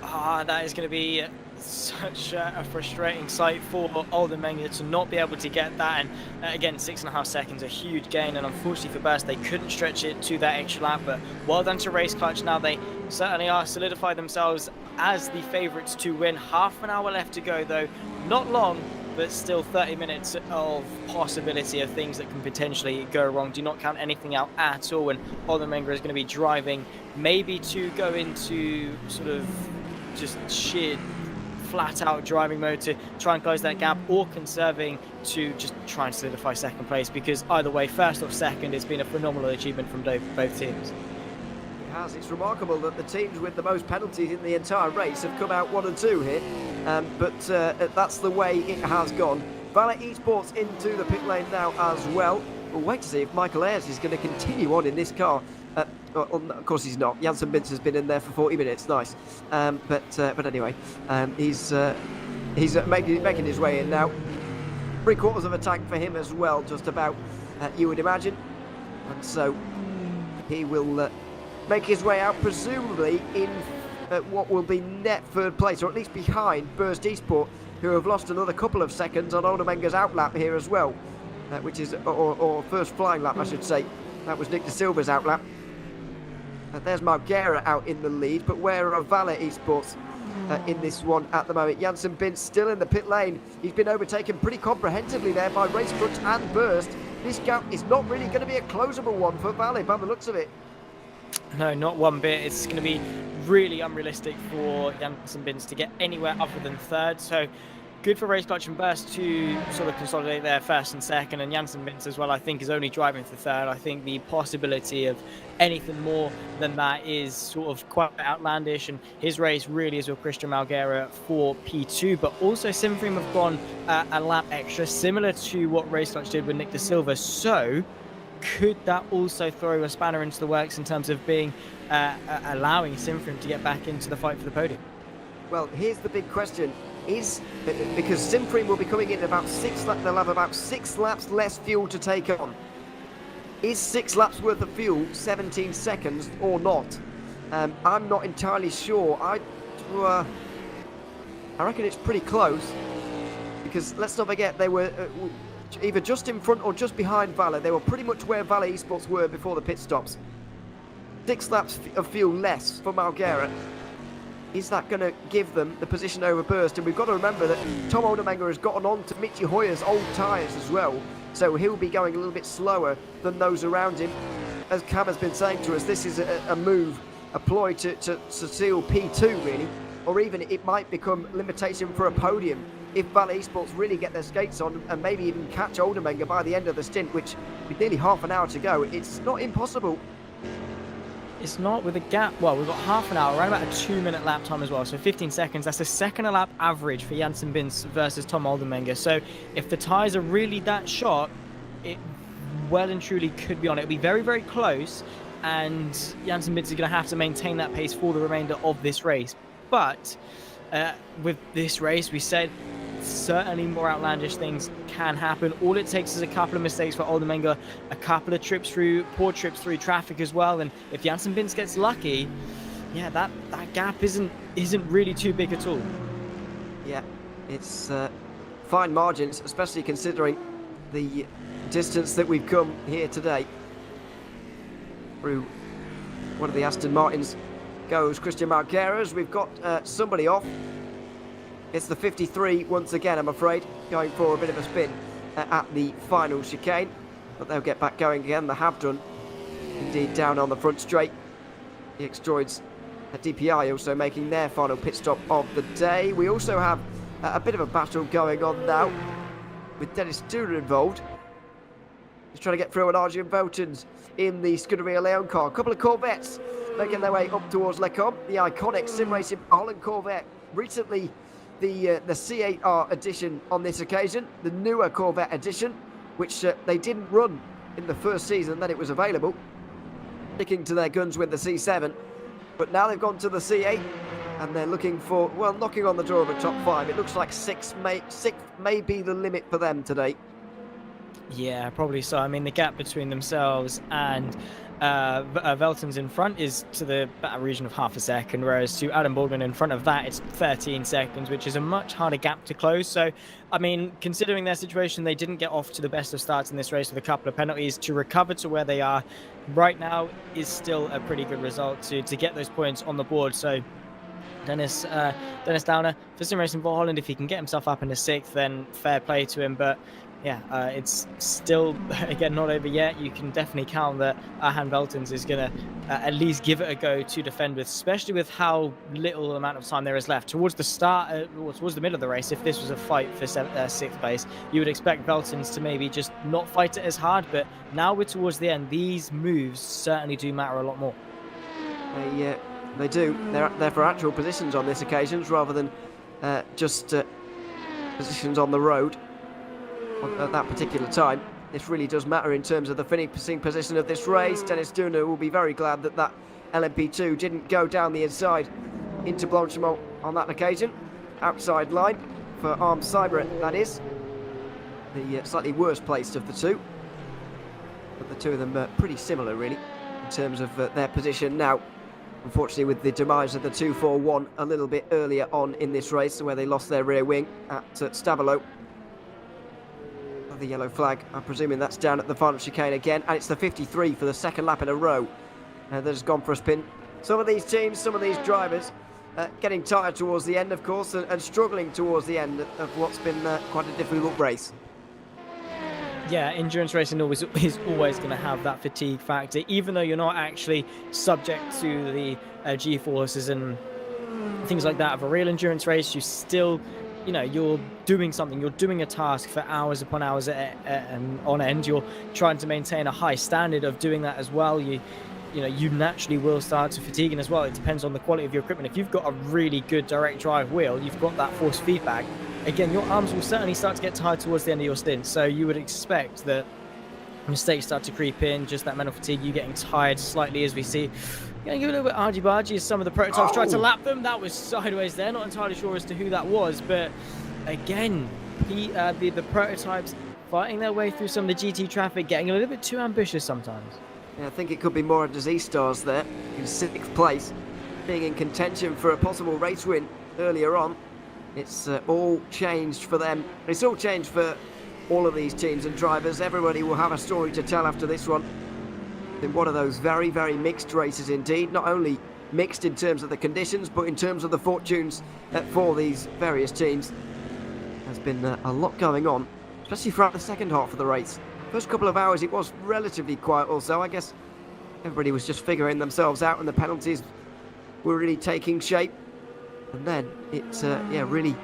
That is going to be such a frustrating sight for Oldenmenger to not be able to get that, and again 6.5 seconds, a huge gain, and unfortunately for Burst they couldn't stretch it to that extra lap. But well done to Race Clutch. Now they certainly are solidified themselves as the favourites to win. Half an hour left to go though, not long, but still 30 minutes of possibility of things that can potentially go wrong. Do not count anything out at all, and Oldenmenger is going to be driving maybe to go into sort of just sheer flat out driving mode to try and close that gap, or conserving to just try and solidify second place, because either way, first or second, it's been a phenomenal achievement from both teams. It has. It's remarkable that the teams with the most penalties in the entire race have come out 1 and 2 here, but that's the way it has gone. Valet Esports into the pit lane now as well. We'll wait to see if Michael Ayres is going to continue on in this car. Of course he's not. Janssen Bintz has been in there for 40 minutes. Nice. But anyway, he's making his way in now. 3/4 of a tank for him as well, just about, you would imagine. And so he will make his way out, presumably in what will be net third place, or at least behind Burst Esport, who have lost another couple of seconds on Oldermenger's outlap here as well, which is, or first flying lap, I should say. That was Nick De Silva's outlap. There's Margera out in the lead, but where are Valet Esports in this one at the moment? Janssen Bintz still in the pit lane. He's been overtaken pretty comprehensively there by Race Clutch and Burst. This gap is not really going to be a closable one for Valet by the looks of it. No, not one bit. It's going to be really unrealistic for Janssen Bintz to get anywhere other than third. So good for Race Clutch and Burst to sort of consolidate their first and second, and Janssen Vince as well, I think, is only driving for third. I think the possibility of anything more than that is sort of quite outlandish, and his race really is with Christian Malguera for P2, but also Simfream have gone a lap extra, similar to what Race Clutch did with Nick De Silva. So could that also throw a spanner into the works in terms of being allowing Simfream to get back into the fight for the podium? Well, here's the big question. Because Simfream will be coming in about they'll have about 6 laps less fuel to take on. Is 6 laps worth of fuel 17 seconds or not? I'm not entirely sure. I reckon it's pretty close, because let's not forget they were either just in front or just behind Vale. They were pretty much where Vale Esports were before the pit stops. 6 laps of fuel less for Malguera. Is that going to give them the position over Burst? And we've got to remember that Tom Oldenmenger has gotten on to Michi Hoyer's old tyres as well, so he'll be going a little bit slower than those around him. As Cam has been saying to us, this is a move, a ploy to seal P2 really, or even it might become limitation for a podium if Vale Esports really get their skates on and maybe even catch Oldenmenger by the end of the stint, which with nearly half an hour to go, it's not impossible. It's not, with a gap. Well, we've got half an hour, around about a 2-minute lap time as well, so 15 seconds. That's a second a lap average for Janssen Vince versus Tom Oldenmenger. So if the tyres are really that short, it well and truly could be on. It'll be very, very close, and Janssen Vince is going to have to maintain that pace for the remainder of this race. But with this race, we said certainly more outlandish things can happen. All it takes is a couple of mistakes for Oldenmenger, a couple of poor trips through traffic as well, and if Janssen Vince gets lucky, yeah, that gap isn't really too big at all. Yeah, it's fine margins, especially considering the distance that we've come here today. Through one of the Aston Martins goes Christian Malguera's. We've got somebody off. It's the 53 once again, I'm afraid, going for a bit of a spin at the final chicane. But they'll get back going again. They have done. Indeed, down on the front straight. The X-Droids at DPI also making their final pit stop of the day. We also have a bit of a battle going on now with Dennis Duna involved. He's trying to get through an Arjun Veltons in the Scuderia Leon car. A couple of Corvettes making their way up towards Lecom. The iconic Sim Racing Holland Corvette. Recently, the C8R edition on this occasion, the newer Corvette edition, which they didn't run in the first season that it was available, sticking to their guns with the C7, but now they've gone to the C8 and they're looking for, well, knocking on the door of a top 5. It looks like 6 may be the limit for them today. Yeah, probably so. I mean, the gap between themselves and Veltons in front is to the region of half a second, whereas to Adam Baldwin in front of that, it's 13 seconds, which is a much harder gap to close. So, I mean, considering their situation, they didn't get off to the best of starts in this race with a couple of penalties. To recover to where they are right now is still a pretty good result to get those points on the board. So Dennis Downer for Sim Racing for Holland, if he can get himself up into 6th, then fair play to him. But yeah, it's still, again, not over yet. You can definitely count that Arjan Veltons is going to at least give it a go to defend with, especially with how little amount of time there is left. Towards the start, towards the middle of the race, if this was a fight for 6th place, you would expect Veltons to maybe just not fight it as hard. But now we're towards the end, these moves certainly do matter a lot more. They do. They're for actual positions on this occasion, rather than just positions on the road. At that particular time, this really does matter in terms of the finishing position of this race. Dennis Duna will be very glad that LMP2 didn't go down the inside into Blanchimont on that occasion. Outside line for Arm Cyber, that is. The slightly worse placed of the two. But the two of them are pretty similar, really, in terms of their position now. Unfortunately, with the demise of the 241 a little bit earlier on in this race, where they lost their rear wing at Stavelot. The yellow flag, I'm presuming that's down at the final chicane again, and it's the 53 for the second lap in a row that has gone for a spin. Some of these teams, some of these drivers getting tired towards the end, of course, and struggling towards the end of what's been quite a difficult race. Yeah, endurance racing is always going to have that fatigue factor, even though you're not actually subject to the G-forces and things like that of a real endurance race. You still you're doing something, you're doing a task for hours upon hours on end, you're trying to maintain a high standard of doing that as well, you naturally will start to fatigue. And as well, it depends on the quality of your equipment. If you've got a really good direct drive wheel, you've got that force feedback, again, your arms will certainly start to get tired towards the end of your stint. So you would expect that mistakes start to creep in, just that mental fatigue, you getting tired slightly, as we see. Getting a little bit argy-bargy as some of the prototypes tried to lap them. That was sideways there. Not entirely sure as to who that was, but again, the prototypes fighting their way through some of the GT traffic, getting a little bit too ambitious sometimes. Yeah, I think it could be more of the Z-Stars there in 6th place, being in contention for a possible race win earlier on. It's all changed for them. It's all changed for all of these teams and drivers. Everybody will have a story to tell after this one. In one of those very, very mixed races indeed. Not only mixed in terms of the conditions, but in terms of the fortunes for these various teams. There's been a lot going on, especially throughout the second half of the race. First couple of hours it was relatively quiet also. I guess everybody was just figuring themselves out and the penalties were really taking shape. And then it really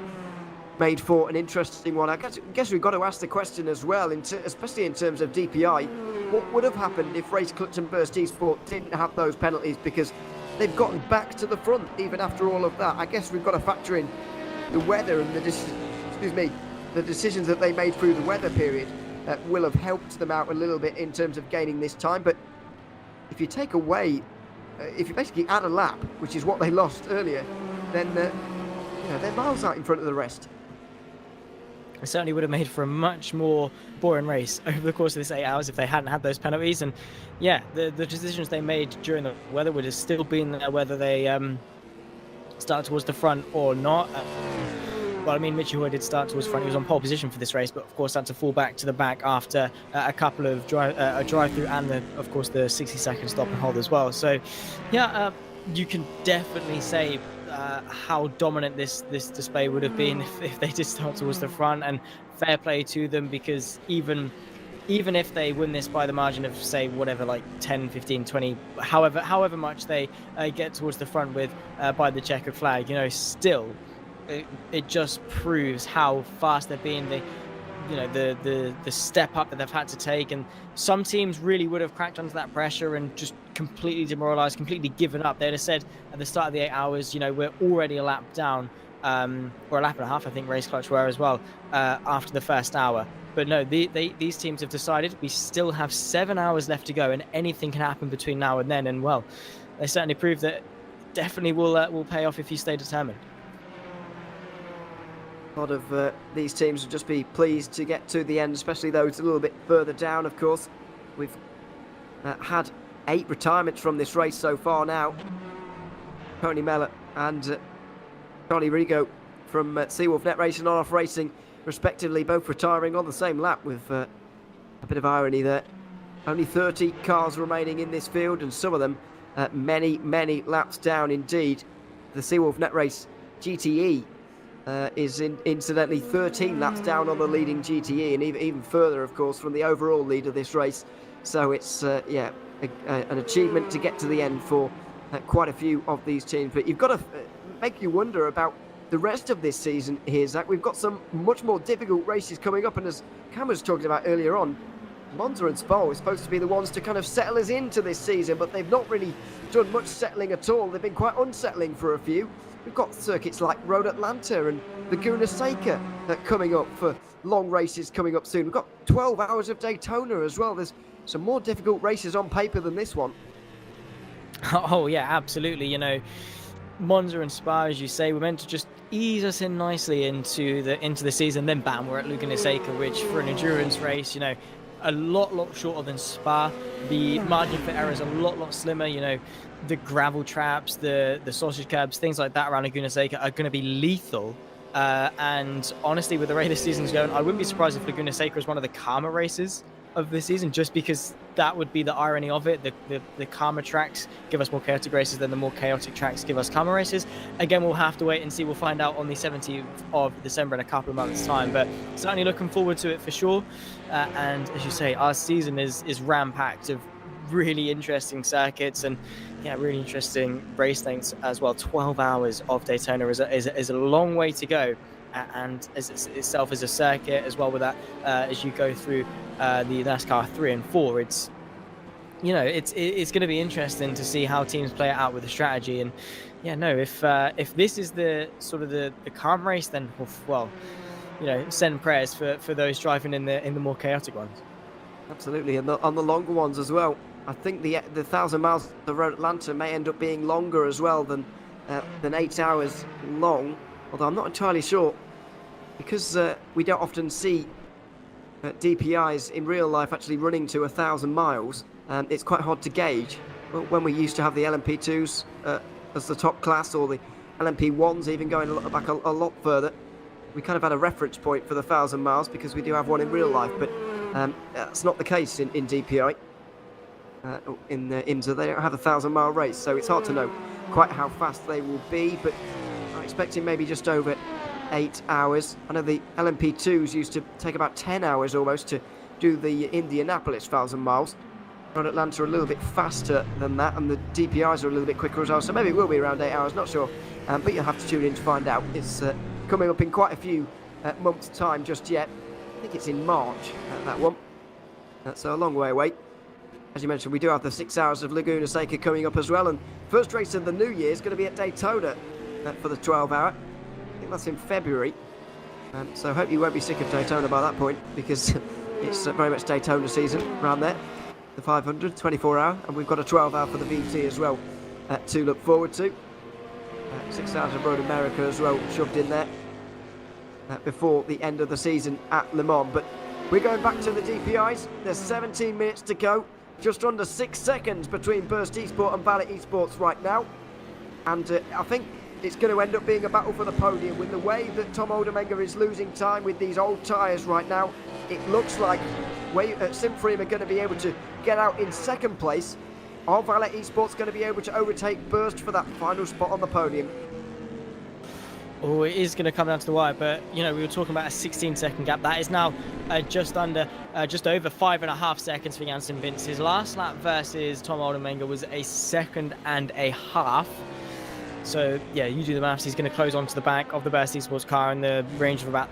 made for an interesting one. I guess we've got to ask the question as well, especially in terms of DPI, what would have happened if Race Clutch and Burst Esport didn't have those penalties, because they've gotten back to the front even after all of that. I guess we've got to factor in the weather and the decisions that they made through the weather period will have helped them out a little bit in terms of gaining this time. But if you take away, if you basically add a lap, which is what they lost earlier, then they're miles out in front of the rest. It certainly would have made for a much more boring race over the course of this 8 hours if they hadn't had those penalties. And yeah, the decisions they made during the weather would have still been there whether they start towards the front or not. Well, I mean, Mitchell did start towards the front. He was on pole position for this race, but of course had to fall back to the back after a couple of drive-through and, of course, the 60-second stop and hold as well. So, yeah, you can definitely say how dominant this display would have been if they did start towards the front, and fair play to them, because even if they win this by the margin of, say, whatever, like 10, 15, 20, however much they get towards the front with by the checkered flag, still it just proves how fast they've been, the step up that they've had to take. And some teams really would have cracked under that pressure and just completely demoralized, completely given up. They'd have said at the start of the 8 hours, we're already a lap down, or a lap and a half, I think Race Clutch were as well, after the first hour. But no, these teams have decided we still have 7 hours left to go, and anything can happen between now and then. And well, they certainly proved that definitely will pay off if you stay determined. A lot of these teams will just be pleased to get to the end, especially those a little bit further down, of course. We've had 8 retirements from this race so far now. Tony Mellor and Charlie Rigo from Seawolf Net Racing and On-Off Racing, respectively, both retiring on the same lap, with a bit of irony there. Only 30 cars remaining in this field, and some of them many, many laps down indeed. The Seawolf Net Race GTE is incidentally 13 laps down on the leading GTE, and even further, of course, from the overall lead of this race. So it's an achievement to get to the end for quite a few of these teams. But you've got to make you wonder about the rest of this season here, Zach. We've got some much more difficult races coming up, and as Cam was talking about earlier on, Monza and Spa were supposed to be the ones to kind of settle us into this season, but they've not really done much settling at all. They've been quite unsettling for a few. We've got circuits like Road Atlanta and Laguna Seca coming up for long races coming up soon. We've got 12 hours of Daytona as well. There's some more difficult races on paper than this one. Oh yeah, absolutely. Monza and Spa, as you say, were meant to just ease us in nicely into the season. Then bam, we're at Laguna Seca, which for an endurance race, a lot shorter than Spa. The margin for error is a lot slimmer. The gravel traps, the sausage curbs, things like that around Laguna Seca are going to be lethal. And honestly, with the way this season's going, I wouldn't be surprised if Laguna Seca is one of the calmer races of the season, just because that would be the irony of it. The calmer tracks give us more chaotic races, then the more chaotic tracks give us calmer races. Again, we'll have to wait and see. We'll find out on the 17th of December in a couple of months' time, but certainly looking forward to it for sure. And as you say, our season is ram-packed of really interesting circuits and really interesting race lengths as well. 12 hours of Daytona is a long way to go and as itself as a circuit as well with that, as you go through the NASCAR 3 and 4, it's it's going to be interesting to see how teams play it out with the strategy. And if this is the sort of the calm race, then well, send prayers for those driving in the more chaotic ones. Absolutely, and on the longer ones as well. I think the 1,000 miles of the road Atlanta may end up being longer as well than 8 hours long. Although I'm not entirely sure, because we don't often see DPIs in real life actually running to 1,000 miles. It's quite hard to gauge. When we used to have the LMP2s as the top class, or the LMP1s even going back a lot further, we kind of had a reference point for the 1,000 miles because we do have one in real life, but that's not the case in DPI. In IMSA, they don't have a 1,000-mile race, so it's hard to know quite how fast they will be, but I'm expecting maybe just over 8 hours. I know the LMP2s used to take about 10 hours almost to do the Indianapolis 1,000 miles. Road Atlanta are a little bit faster than that, and the DPIs are a little bit quicker as well, so maybe it will be around 8 hours, not sure, but you'll have to tune in to find out. It's coming up in quite a few months' time just yet. I think it's in March, that one. That's a long way away. As you mentioned, we do have the 6 hours of Laguna Seca coming up as well, and first race of the new year is going to be at Daytona for the 12-hour. I think that's in February, so I hope you won't be sick of Daytona by that point, because it's very much Daytona season around there. The 500, 24-hour, and we've got a 12-hour for the VT as well to look forward to. 6 hours of Road America as well shoved in there before the end of the season at Le Mans. But we're going back to the DPIs. There's 17 minutes to go. Just under 6 seconds between Burst Esport and Valet Esports right now. And I think it's going to end up being a battle for the podium. With the way that Tom Oldemanga is losing time with these old tyres right now, it looks like Simfream are going to be able to get out in second place. Are Valet Esports going to be able to overtake Burst for that final spot on the podium? Oh, it is going to come down to the wire, but we were talking about a 16-second gap. That is now just over 5.5 seconds for Jansen Vince. His last lap versus Tom Oldemanga was a 1.5 seconds. So yeah, you do the maths. He's going to close onto the back of the Burst Esports car in the range of about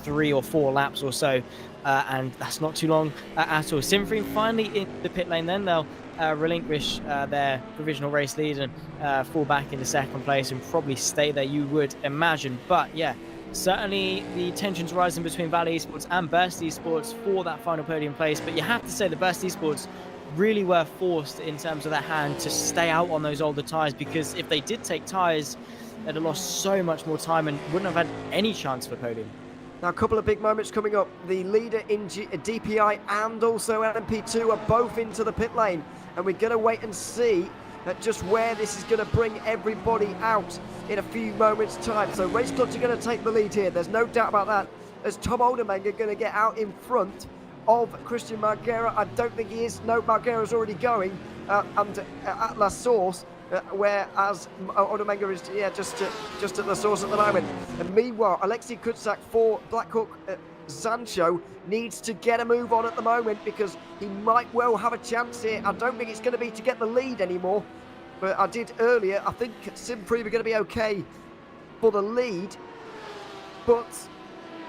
3 or 4 laps or so, and that's not too long at all. Simfream finally in the pit lane. Then they'll relinquish their provisional race lead and fall back into second place and probably stay there, you would imagine. But yeah, certainly the tensions rising between Valet Esports and Burst Esports for that final podium place. But you have to say the Burst Esports really were forced in terms of their hand to stay out on those older tyres, because if they did take tyres, they'd have lost so much more time and wouldn't have had any chance for the podium. Now, a couple of big moments coming up. The leader in DPI and also LMP2 are both into the pit lane, and we're going to wait and see just where this is going to bring everybody out in a few moments' time. So Race Clutch are going to take the lead here. There's no doubt about that. As Tom Oldemanga going to get out in front of Christian Margera. I don't think he is. No, Margera's already going at La Source. Whereas Oldemanga is just at the source at the moment. And meanwhile, Alexei Kutsak for Blackhawk Sancho needs to get a move on at the moment, because he might well have a chance here. I don't think it's going to be to get the lead anymore, but I did earlier. I think Simfream are going to be okay for the lead, but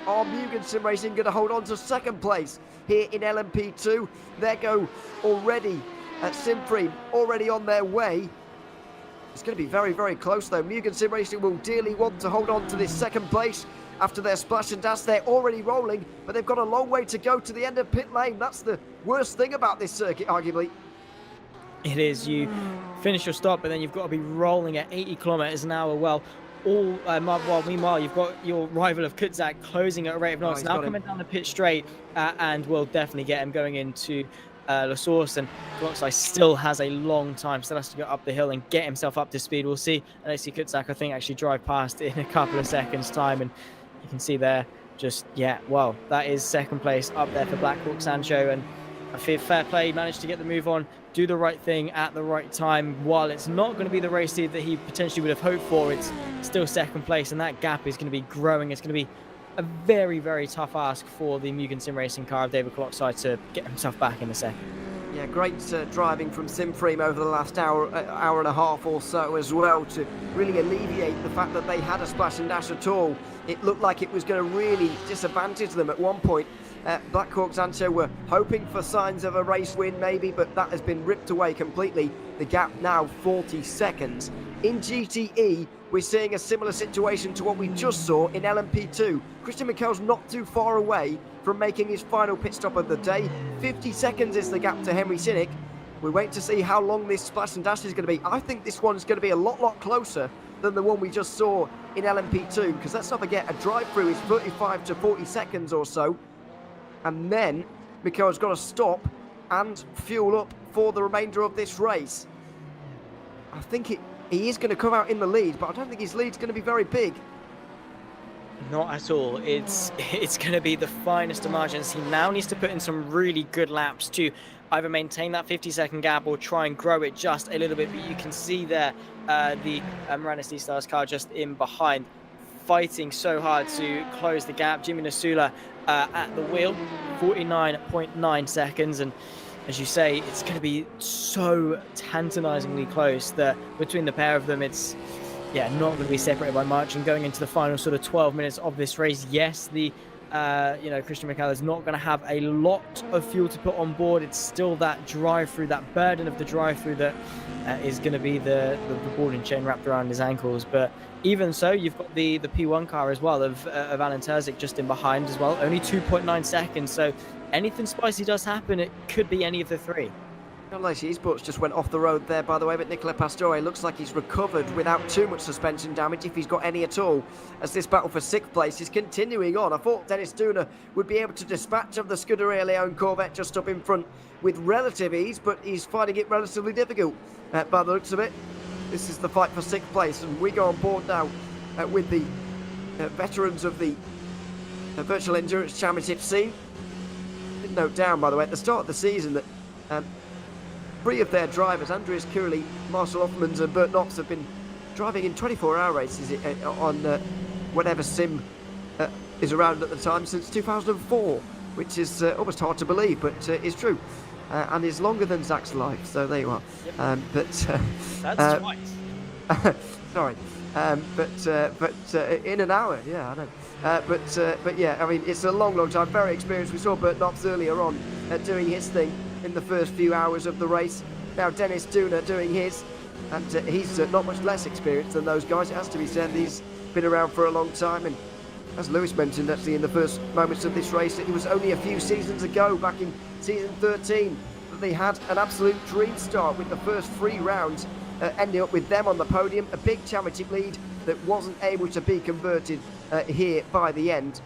are Mugen Sim Racing going to hold on to second place here in LMP2? There go already at Simfream, already on their way. It's going to be very, very close though. Mugen Sim Racing will dearly want to hold on to this second place after their splash and dash. They're already rolling, but they've got a long way to go to the end of pit lane. That's the worst thing about this circuit, arguably. It is. You finish your stop, but then you've got to be rolling at 80 kilometers an hour. Well, meanwhile, you've got your rival of Kutsak closing at a rate of knots. Now coming down the pit straight, and will definitely get him going into La Source, and Glockside still has a long time, still has to go up the hill and get himself up to speed. We'll see Alexei Kutsak, I think, actually drive past in a couple of seconds time, and you can see there that is second place up there for Blackhawk Sancho, and I feel fair play, managed to get the move on, do the right thing at the right time. While it's not going to be the race lead that he potentially would have hoped for, it's still second place, and that gap is going to be growing. It's going to be a very, very tough ask for the Mugen Sim Racing car of David Clockside to get himself back in a second. Yeah, great driving from Simfreem over the last hour and a half or so as well to really alleviate the fact that they had a splash and dash at all. It looked like it was going to really disadvantage them at one point. Blackhawks Ancho were hoping for signs of a race win maybe, but that has been ripped away completely. The gap now 40 seconds. In GTE, we're seeing a similar situation to what we just saw in LMP2. Christian Mickel's not too far away from making his final pit stop of the day. 50 seconds is the gap to Henry Sinnick. We wait to see how long this splash and dash is going to be. I think this one's going to be a lot closer than the one we just saw in LMP2, because let's not forget, a drive-through is 35 to 40 seconds or so. And then Mickel's got to stop and fuel up for the remainder of this race. I think he is going to come out in the lead, but I don't think his lead's going to be very big. Not at all. It's going to be the finest of margins. He now needs to put in some really good laps to either maintain that 50-second gap or try and grow it just a little bit. But you can see there the Moranis D-Stars car just in behind, fighting so hard to close the gap. Jimmy Nasula at the wheel, 49.9 seconds. And as you say, it's going to be so tantalizingly close that between the pair of them, it's not going to be separated by much. And going into the final sort of 12 minutes of this race, yes, the Christian Mickel is not going to have a lot of fuel to put on board. It's still that drive-through, that burden of the drive-through that is going to be the ball and chain wrapped around his ankles. But even so, you've got the P1 car as well of Alan Terzic just in behind as well, only 2.9 seconds. So anything spicy does happen, it could be any of the three. Lacey Esports just went off the road there, by the way, but Nicola Pastore looks like he's recovered without too much suspension damage, if he's got any at all, as this battle for 6th place is continuing on. I thought Dennis Duna would be able to dispatch of the Scuderia Leone Corvette just up in front with relative ease, but he's finding it relatively difficult by the looks of it. This is the fight for 6th place, and we go on board now with the veterans of the Virtual Endurance Championship scene. Did note down, by the way, at the start of the season that 3 of their drivers, Andreas Kurli, Marcel Offmans and Bert Knox, have been driving in 24-hour races on whatever sim is around at the time since 2004, which is almost hard to believe, but is true, and is longer than Zach's life, so there you are. Yep. That's twice. Sorry. But in an hour, yeah, I know. But yeah, I mean, it's a long time, very experienced. We saw Bert Knox earlier on doing his thing in the first few hours of the race. Now Dennis Duna doing his, and he's not much less experienced than those guys, it has to be said. He's been around for a long time, and as Lewis mentioned actually in the first moments of this race, it was only a few seasons ago, back in season 13, that they had an absolute dream start with the first 3 rounds ending up with them on the podium, a big championship lead that wasn't able to be converted here by the end.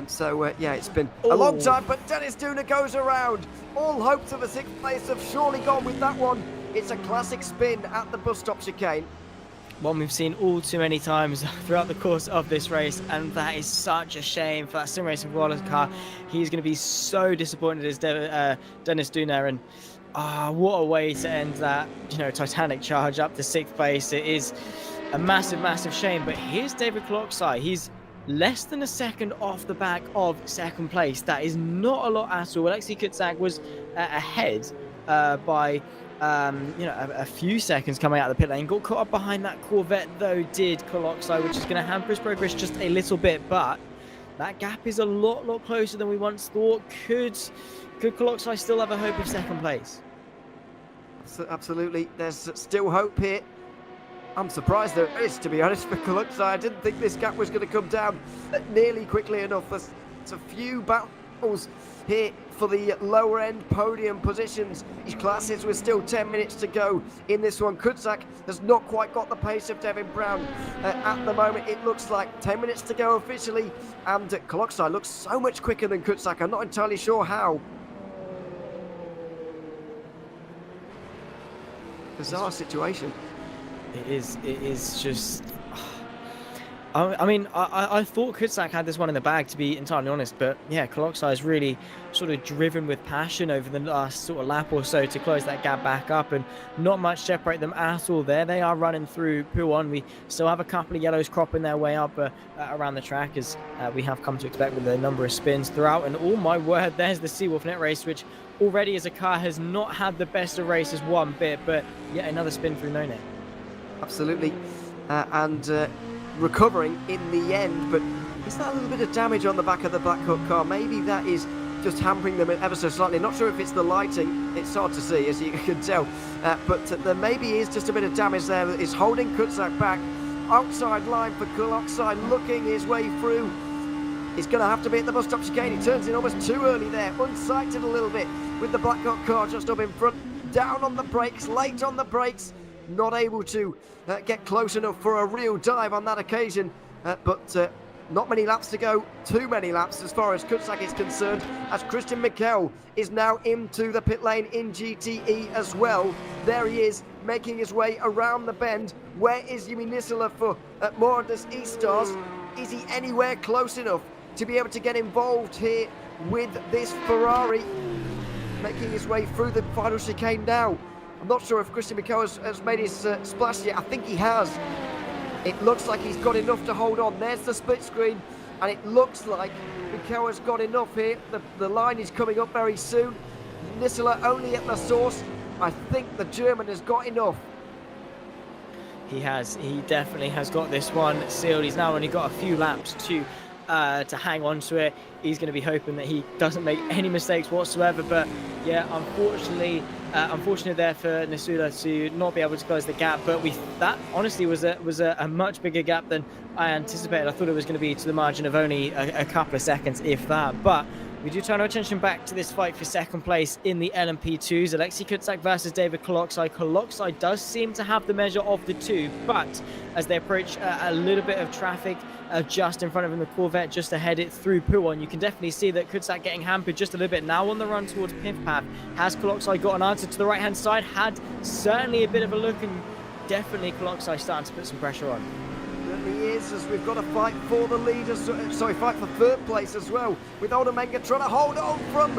So yeah, it's been a long time, but Dennis Duna goes around. All hopes of a 6th place have surely gone with that one. It's a classic spin at the bus stop chicane. One we've seen all too many times throughout the course of this race, and that is such a shame for that Sim Racing Wallace car. He's going to be so disappointed as Dennis Duna, and what a way to end that, Titanic charge up to 6th place. It is a massive shame, but here's David Clockside. He's less than a second off the back of 2nd place. That is not a lot at all. Alexei Kutzak was ahead by a few seconds coming out of the pit lane. Got caught up behind that Corvette though, did Coloxo, which is going to hamper his progress just a little bit, but that gap is a lot closer than we once thought. Could Coloxo still have a hope of 2nd place? Absolutely, there's still hope here. I'm surprised there is, to be honest, for Coloxo. I didn't think this gap was going to come down nearly quickly enough. There's a few battles here for the lower end podium positions. Each classes with still 10 minutes to go in this one. Kutzak has not quite got the pace of Devin Brown at the moment. It looks like 10 minutes to go officially, and Coloxo looks so much quicker than Kutzak. I'm not entirely sure how. Bizarre situation. It is just... I mean, I thought Kutsak had this one in the bag, to be entirely honest, but yeah, Koloksai is really sort of driven with passion over the last sort of lap or so to close that gap back up, and not much separate them at all there. They are running through Puon. We still have a couple of yellows cropping their way up around the track, as we have come to expect with a number of spins throughout, and oh my word, there's the Seawolf Net race, which already as a car has not had the best of races one bit, but yet another spin through no net. Absolutely. And recovering in the end, but is that a little bit of damage on the back of the Black Hawk car? Maybe that is just hampering them ever so slightly. Not sure if it's the lighting, it's hard to see as you can tell, but there maybe is just a bit of damage there that is holding Kutsak back. Outside line for Koloksai, looking his way through. He's going to have to be at the bus stop chicane. He turns in almost too early there, unsighted a little bit with the Black Hawk car just up in front. Down on the brakes, late on the brakes, not able to get close enough for a real dive on that occasion, but not many laps to go, too many laps as far as Kutsak is concerned, as Christian Mikel is now into the pit lane in GTE as well. There he is, making his way around the bend. Where is Yumi Nisila for Moradus E-Stars? Is he anywhere close enough to be able to get involved here with this Ferrari? Making his way through the final chicane now. I'm not sure if Christian Mikel has made his splash yet. I think he has. It looks like he's got enough to hold on. There's the split screen, and it looks like Mikel has got enough here. The line is coming up very soon. Nisila only at the source. I think the German has got enough. He has. He definitely has got this one sealed. He's now only got a few laps to hang on to it. He's going to be hoping that he doesn't make any mistakes whatsoever. But yeah, unfortunately there for Nisula to not be able to close the gap. But that honestly was a much bigger gap than I anticipated. I thought it was going to be to the margin of only a couple of seconds, if that. But we do turn our attention back to this fight for second place in the LMP2s. Alexei Kutsak versus David Koloksai. Koloksai does seem to have the measure of the two, but as they approach a little bit of traffic just in front of him, the Corvette just ahead it through Puon, you can definitely see that Kutsak getting hampered just a little bit. Now on the run towards Pifpath. Has Koloksai got an answer to the right-hand side? Had certainly a bit of a look, and definitely Koloksai starting to put some pressure on. He is, as we've got a fight for the leaders, fight for third place as well, with Oldamenga trying to hold on from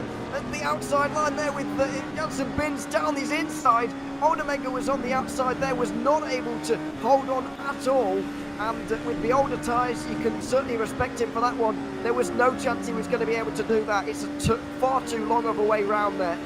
the outside line there with Janssen Bins down his inside. Oldamenga was on the outside there, was not able to hold on at all, and with the older tyres you can certainly respect him for that one. There was no chance he was going to be able to do that. It's far too long of a way round there.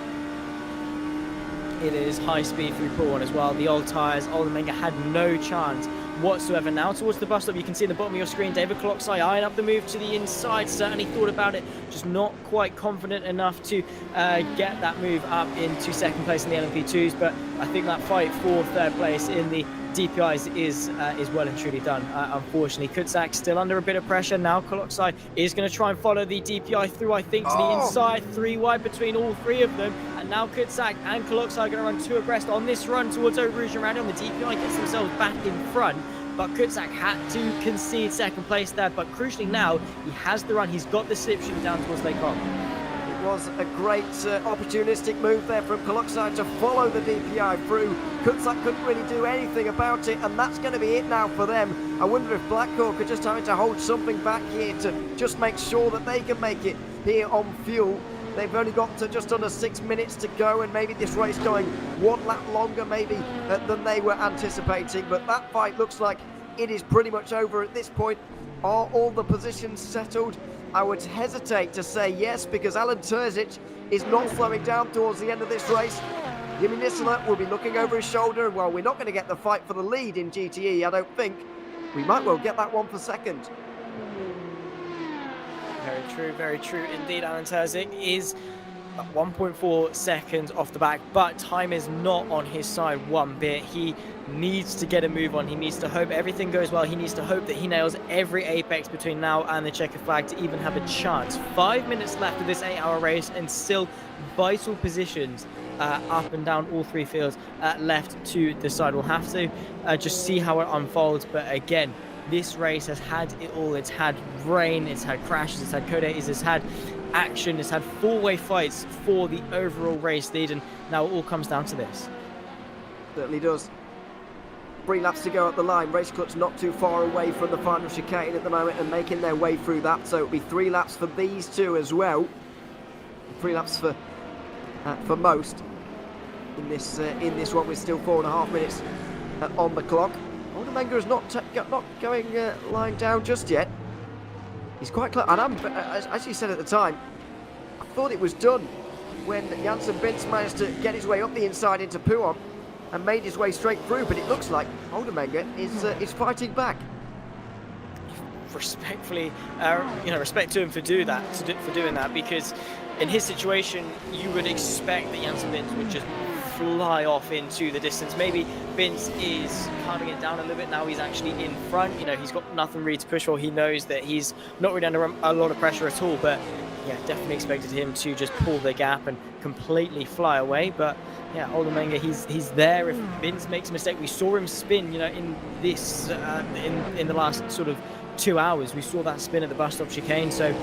It is high speed through Puon as well. The old tyres, Oldamenga had no chance whatsoever. Now towards the bus stop, you can see in the bottom of your screen David Koloksai eyeing up the move to the inside. Certainly thought about it, just not quite confident enough to get that move up into second place in the LMP2s. But I think that fight for third place in the DPIs is well and truly done. Unfortunately, Kutsak still under a bit of pressure. Now Koloksai is going to try and follow the DPI through, I think, to the inside. 3 wide between all three of them. And now Kutsak and Koloksai are going to run 2 abreast on this run towards Eau Rouge and Radion. The DPI gets themselves back in front, but Kutsak had to concede second place there. But crucially now, he has the run. He's got the slipstream down towards Lake Hong. It was a great opportunistic move there from Koloksai to follow the DPI through. Kutsak couldn't really do anything about it, and that's going to be it now for them. I wonder if Blackhawk are just having to hold something back here to just make sure that they can make it here on fuel. They've only got to just under 6 minutes to go, and maybe this race going 1 lap longer maybe than they were anticipating. But that fight looks like it is pretty much over at this point. Are all the positions settled? I would hesitate to say yes, because Alan Terzic is not slowing down towards the end of this race. Yumi Nisila will be looking over his shoulder, and while we're not going to get the fight for the lead in GTE, I don't think, we might well get that one for second. Very true indeed. Alan Terzic is 1.4 seconds off the back, but time is not on his side one bit. He needs to get a move on. He needs to hope everything goes well. He needs to hope that he nails every apex between now and the checkered flag to even have a chance. 5 minutes left of this 8-hour race, and still vital positions up and down all 3 fields left to decide. We'll have to just see how it unfolds, but again, this race has had it all. It's had rain, it's had crashes, it's had codators, it's had action, it's had 4-way fights for the overall race lead, and now it all comes down to this. Certainly does. 3 laps to go at the line. Race Clutch not too far away from the final chicane at the moment and making their way through that. So it'll be 3 laps for these two as well. 3 laps for most in this one with still 4.5 minutes on the clock. Oldenmenger is not going lying down just yet. He's quite close. And as you said at the time, I thought it was done when Janssen Bintz managed to get his way up the inside into Pouhon and made his way straight through, but it looks like Oldenmenger is fighting back. Respectfully, respect to him for doing that, because in his situation, you would expect that Janssen Bintz would just fly off into the distance. Maybe Bintz is calming it down a little bit now. He's actually in front. He's got nothing really to push for. He knows that he's not really under a lot of pressure at all. But yeah, definitely expected him to just pull the gap and completely fly away. But yeah, Oldenmenger, he's there. If Bintz makes a mistake, we saw him spin. In this in the last sort of 2 hours, we saw that spin at the bus stop chicane. So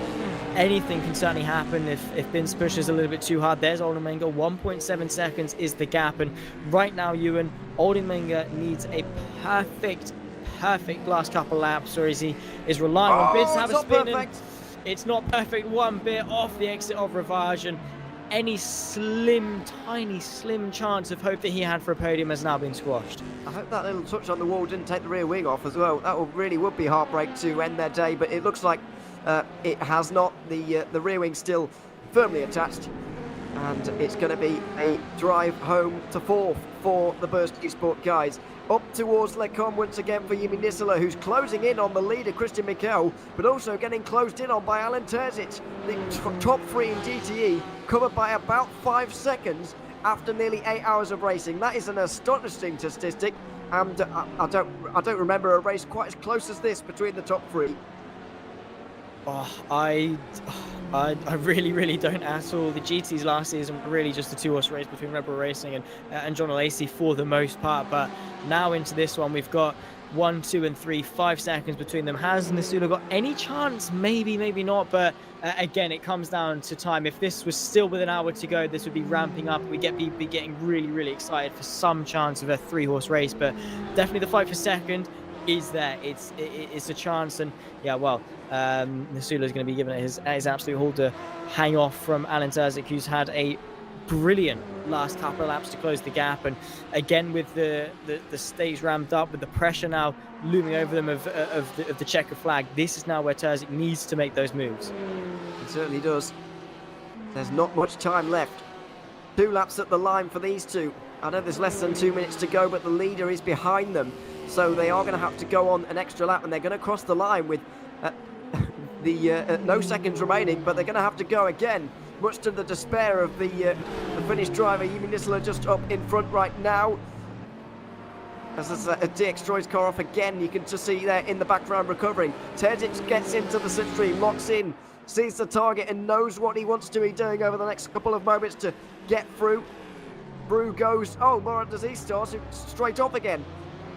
anything can certainly happen if Bintz pushes a little bit too hard. There's Oldenmenger. 1.7 seconds is the gap, and right now, Ewan, Oldenmenger needs a perfect last couple laps, or is relying on Bintz to have a spin. And it's not perfect one bit off the exit of Rivage, and any tiny slim chance of hope that he had for a podium has now been squashed. I hope that little touch on the wall didn't take the rear wing off as well. That would be heartbreak to end their day, but it looks like it has not. The rear wing still firmly attached, and it's going to be a drive home to 4th for the Burst Esport guys. Up towards Lecom once again for Yimi Nisela, who's closing in on the leader, Christian Mikel, but also getting closed in on by Alan Terzic. The top 3 in GTE covered by about 5 seconds after nearly 8 hours of racing. That is an astonishing statistic, and I don't remember a race quite as close as this between the top 3. I really don't at all. The GTs last season were really just a 2-horse race between Red Bull Racing and John Lacey for the most part, but now into this one we've got 1, 2 and 3, 5 seconds between them. Has Nisula got any chance? Maybe not, but again, it comes down to time. If this was still with an hour to go, this would be ramping up. We'd be getting really excited for some chance of a 3-horse race, but definitely the fight for second is there. It's a chance, and yeah, well, Nisula is going to be given it his absolute all to hang off from Alan Terzic, who's had a brilliant last couple of laps to close the gap, and again with the stage ramped up, with the pressure now looming over them of the checker flag, this is now where Terzic needs to make those moves. He certainly does. There's not much time left. 2 laps at the line for these two. I know there's less than 2 minutes to go, but the leader is behind them. So they are going to have to go on an extra lap, and they're going to cross the line with no seconds remaining, but they're going to have to go again, much to the despair of the Finnish driver. Yimi Nisela just up in front right now. As DX Troy's car off again, you can just see there in the background recovering. Terzic gets into the slipstream, locks in, sees the target and knows what he wants to be doing over the next couple of moments to get through. Brew goes, Moran Disease Stars straight off again,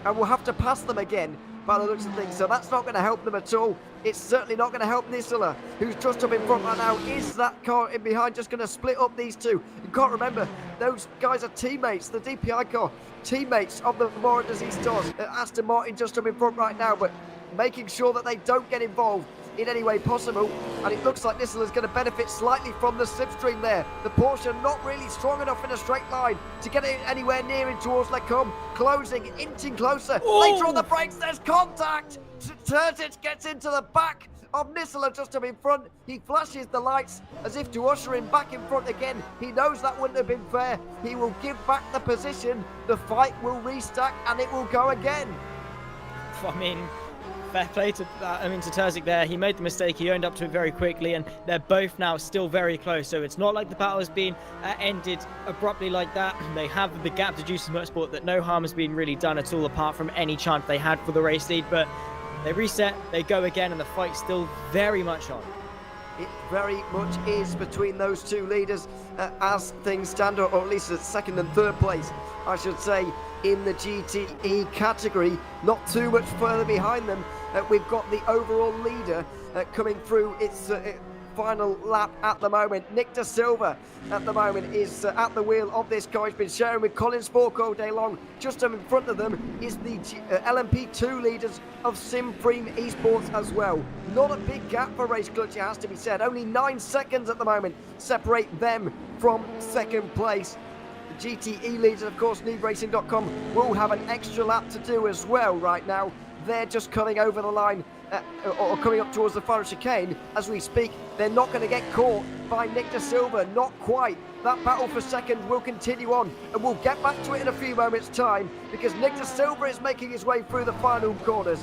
and we'll have to pass them again by the looks of things, so that's not going to help them at all. It's certainly not going to help Nisela, who's just up in front right now. Is that car in behind just going to split up these two? You can't remember, those guys are teammates, the DPI car, teammates of the Moran Disease Stars. Aston Martin just up in front right now, but making sure that they don't get involved in any way possible, and it looks like Nisela is going to benefit slightly from the slipstream there. The Porsche not really strong enough in a straight line to get it anywhere near in towards Lecom, closing, inching closer. Later on the brakes, there's contact. Terzic gets into the back of Nisela just up in front. He flashes the lights as if to usher him back in front again. He knows that wouldn't have been fair. He will give back the position. The fight will restack and it will go again. I mean, fair play to Terzic there. He made the mistake, he owned up to it very quickly, and they're both now still very close. So it's not like the battle has been ended abruptly like that. They have the gap to Juices Motorsport that no harm has been really done at all, apart from any chance they had for the race lead. But they reset, they go again, and the fight's still very much on. It very much is between those two leaders as things stand, or at least at second and third place, I should say, in the GTE category. Not too much further behind them. We've got the overall leader coming through. It's final lap at the moment. Nick De Silva at the moment is at the wheel of this car. He's been sharing with Colin Spork all day long. Just in front of them is the LMP2 leaders of Supreme Esports as well. Not a big gap for Race Clutch, it has to be said. Only 9 seconds at the moment separate them from second place. The GTE leaders, of course, NeedRacing.com will have an extra lap to do as well right now. They're just coming over the line or coming up towards the final chicane as we speak. They're not going to get caught by Nick De Silva, not quite. That battle for second will continue on, and we'll get back to it in a few moments' time because Nick De Silva is making his way through the final corners.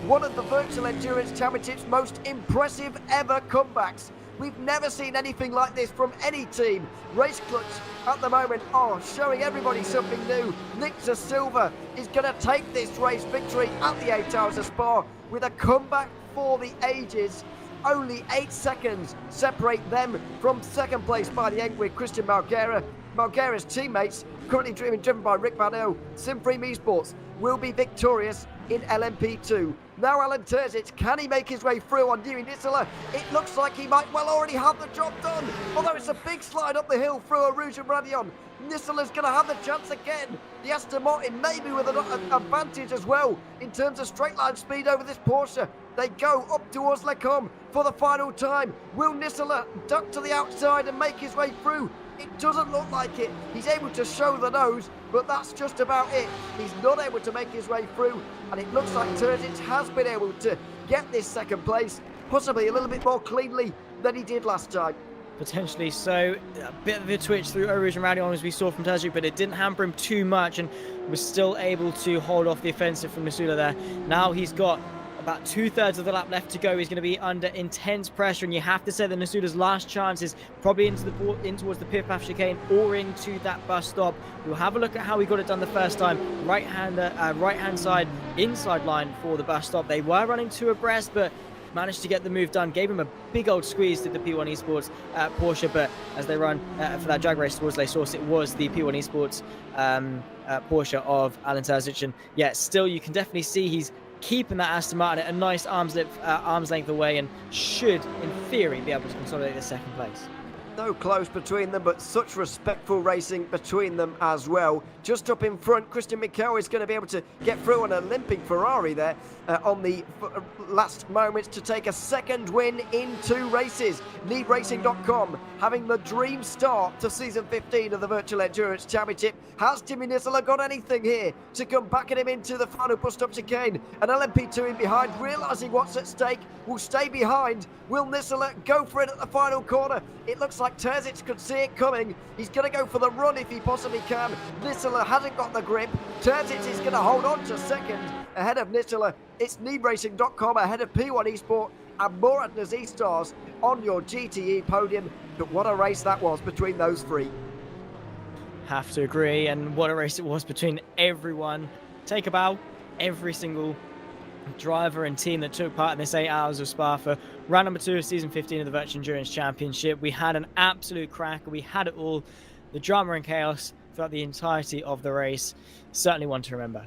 One of the Virtual Endurance Championship's most impressive ever comebacks. We've never seen anything like this from any team. Race Clutch at the moment are showing everybody something new. Nick De Silva is going to take this race victory at the 8 Hours of Spa with a comeback for the ages. Only 8 seconds separate them from second place by the end with Christian Malguera. Malguera's teammates, currently driven by Rick Van Earl, Supreme Esports, will be victorious in LMP2. Now Alan Terzic, can he make his way through on Newey Nisela? It looks like he might well already have the job done, although it's a big slide up the hill through a Rouge and Radion. Nisela's going to have the chance again. The Aston Martin maybe with an advantage as well in terms of straight line speed over this Porsche. They go up towards Lecombe for the final time. Will Nisela duck to the outside and make his way through? It doesn't look like it. He's able to show the nose, but that's just about it. He's not able to make his way through, and it looks like Terzic has been able to get this second place, possibly a little bit more cleanly than he did last time. Potentially so. A bit of a twitch through Rouge and Radion as we saw from Terzic, but it didn't hamper him too much and was still able to hold off the offensive from Nisula there. Now he's got about 2/3 of the lap left to go. He's going to be under intense pressure, and you have to say that Nisula's last chance is probably in towards the pit path chicane or into that bus stop. We'll have a look at how he got it done the first time. Right hand side inside line for the bus stop. They were running two abreast, but managed to get the move done. Gave him a big old squeeze to the P1 Esports Porsche, but as they run for that drag race towards Les Sources, it was the P1 Esports Porsche of Alan Terzic, and yeah, still you can definitely see he's keeping that Aston Martin at a nice arm's length away and should, in theory, be able to consolidate the second place. So close between them, but such respectful racing between them as well. Just up in front, Christian Mikel is going to be able to get through on a limping Ferrari there on the last moments to take a second win in 2 races. NeedRacing.com having the dream start to season 15 of the Virtual Endurance Championship. Has Timmy Nisela got anything here to come backing him into the final bus stop chicane? And LMP2 in behind, realising what's at stake, will stay behind. Will Nisela go for it at the final corner? It looks like Terzic could see it coming. He's going to go for the run if he possibly can. Nisela hasn't got the grip. Terzic is going to hold on to second ahead of Nisela. It's NeedRacing.com ahead of P1 Esport and Murad Nazi Stars on your GTE podium. But what a race that was between those three. Have to agree, and what a race it was between everyone. Take a bow, every single driver and team that took part in this 8 Hours of Spa for round number 2 of season 15 of the Virtual Endurance Championship. We had an absolute cracker. We had it all. The drama and chaos throughout the entirety of the race. Certainly one to remember.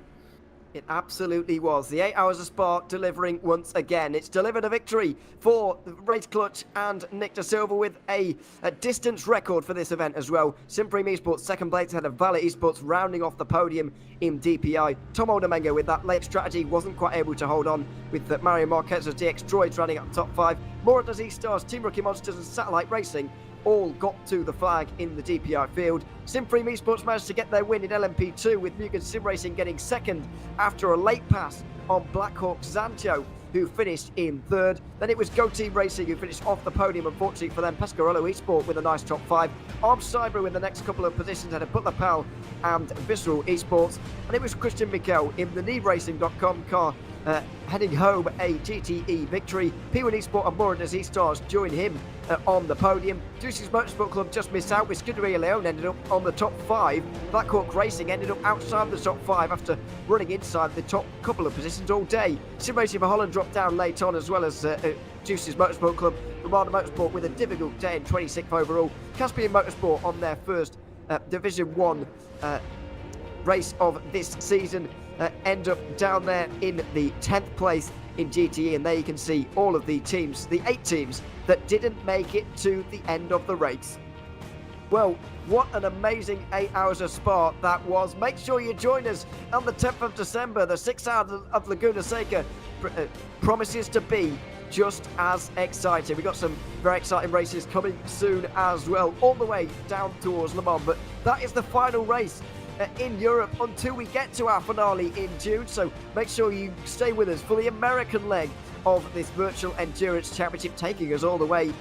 It absolutely was. The 8 Hours of Spa delivering once again. It's delivered a victory for Race Clutch and Nick De Silva with a distance record for this event as well. Supreme Esports second place ahead of Valley Esports rounding off the podium in DPI. Tom Oldermenga with that late strategy wasn't quite able to hold on with Mario Marquez's DX Droids running up top 5. More of the stars, Team Rookie Monsters and Satellite Racing all got to the flag in the DPI field. Supreme Esports managed to get their win in LMP2 with Mugen Sim Racing getting second after a late pass on Blackhawk Zancho, who finished in third. Then it was Go Team Racing who finished off the podium, unfortunately for them. Pescarolo Esport with a nice top 5. Arm Cyber in the next couple of positions had a Butler Pal and Visceral Esports. And it was Christian Mikel in the NeedRacing.com car heading home a GTE victory. P1 Esport and Murad Nazi Stars join him on the podium. Juicy's Motorsport Club just missed out with Scuderia Leone ended up on the top 5. Blackhawk Racing ended up outside the top 5 after running inside the top couple of positions all day. Sim Racing for Holland dropped down late on, as well as Juicy's Motorsport Club. Romano Motorsport with a difficult day in 26th overall. Caspian Motorsport on their first Division 1 race of this season end up down there in the 10th place in GTE, and there you can see all of the teams, the 8 teams that didn't make it to the end of the race. Well, what an amazing 8 hours of Spa that was. Make sure you join us on the 10th of December. The 6 hours of Laguna Seca promises to be just as exciting. We've got some very exciting races coming soon as well, all the way down towards Le Mans. But that is the final race in Europe until we get to our finale in June. So make sure you stay with us for the American leg of this Virtual Endurance Championship, taking us all the way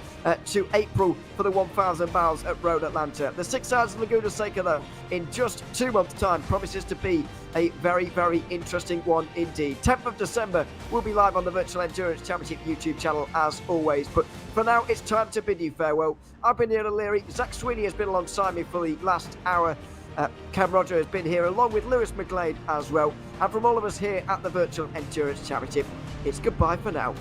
to April for the 1,000 miles at Road Atlanta. The 6 hours of Laguna Seca, though, in just 2 months' time, promises to be a very, very interesting one indeed. 10th of December, we'll be live on the Virtual Endurance Championship YouTube channel as always. But for now, it's time to bid you farewell. I've been Ian O'Leary. Zach Sweeney has been alongside me for the last hour. Cam Roger has been here along with Lewis McGlade as well. And from all of us here at the Virtual Endurance Championship, it's goodbye for now.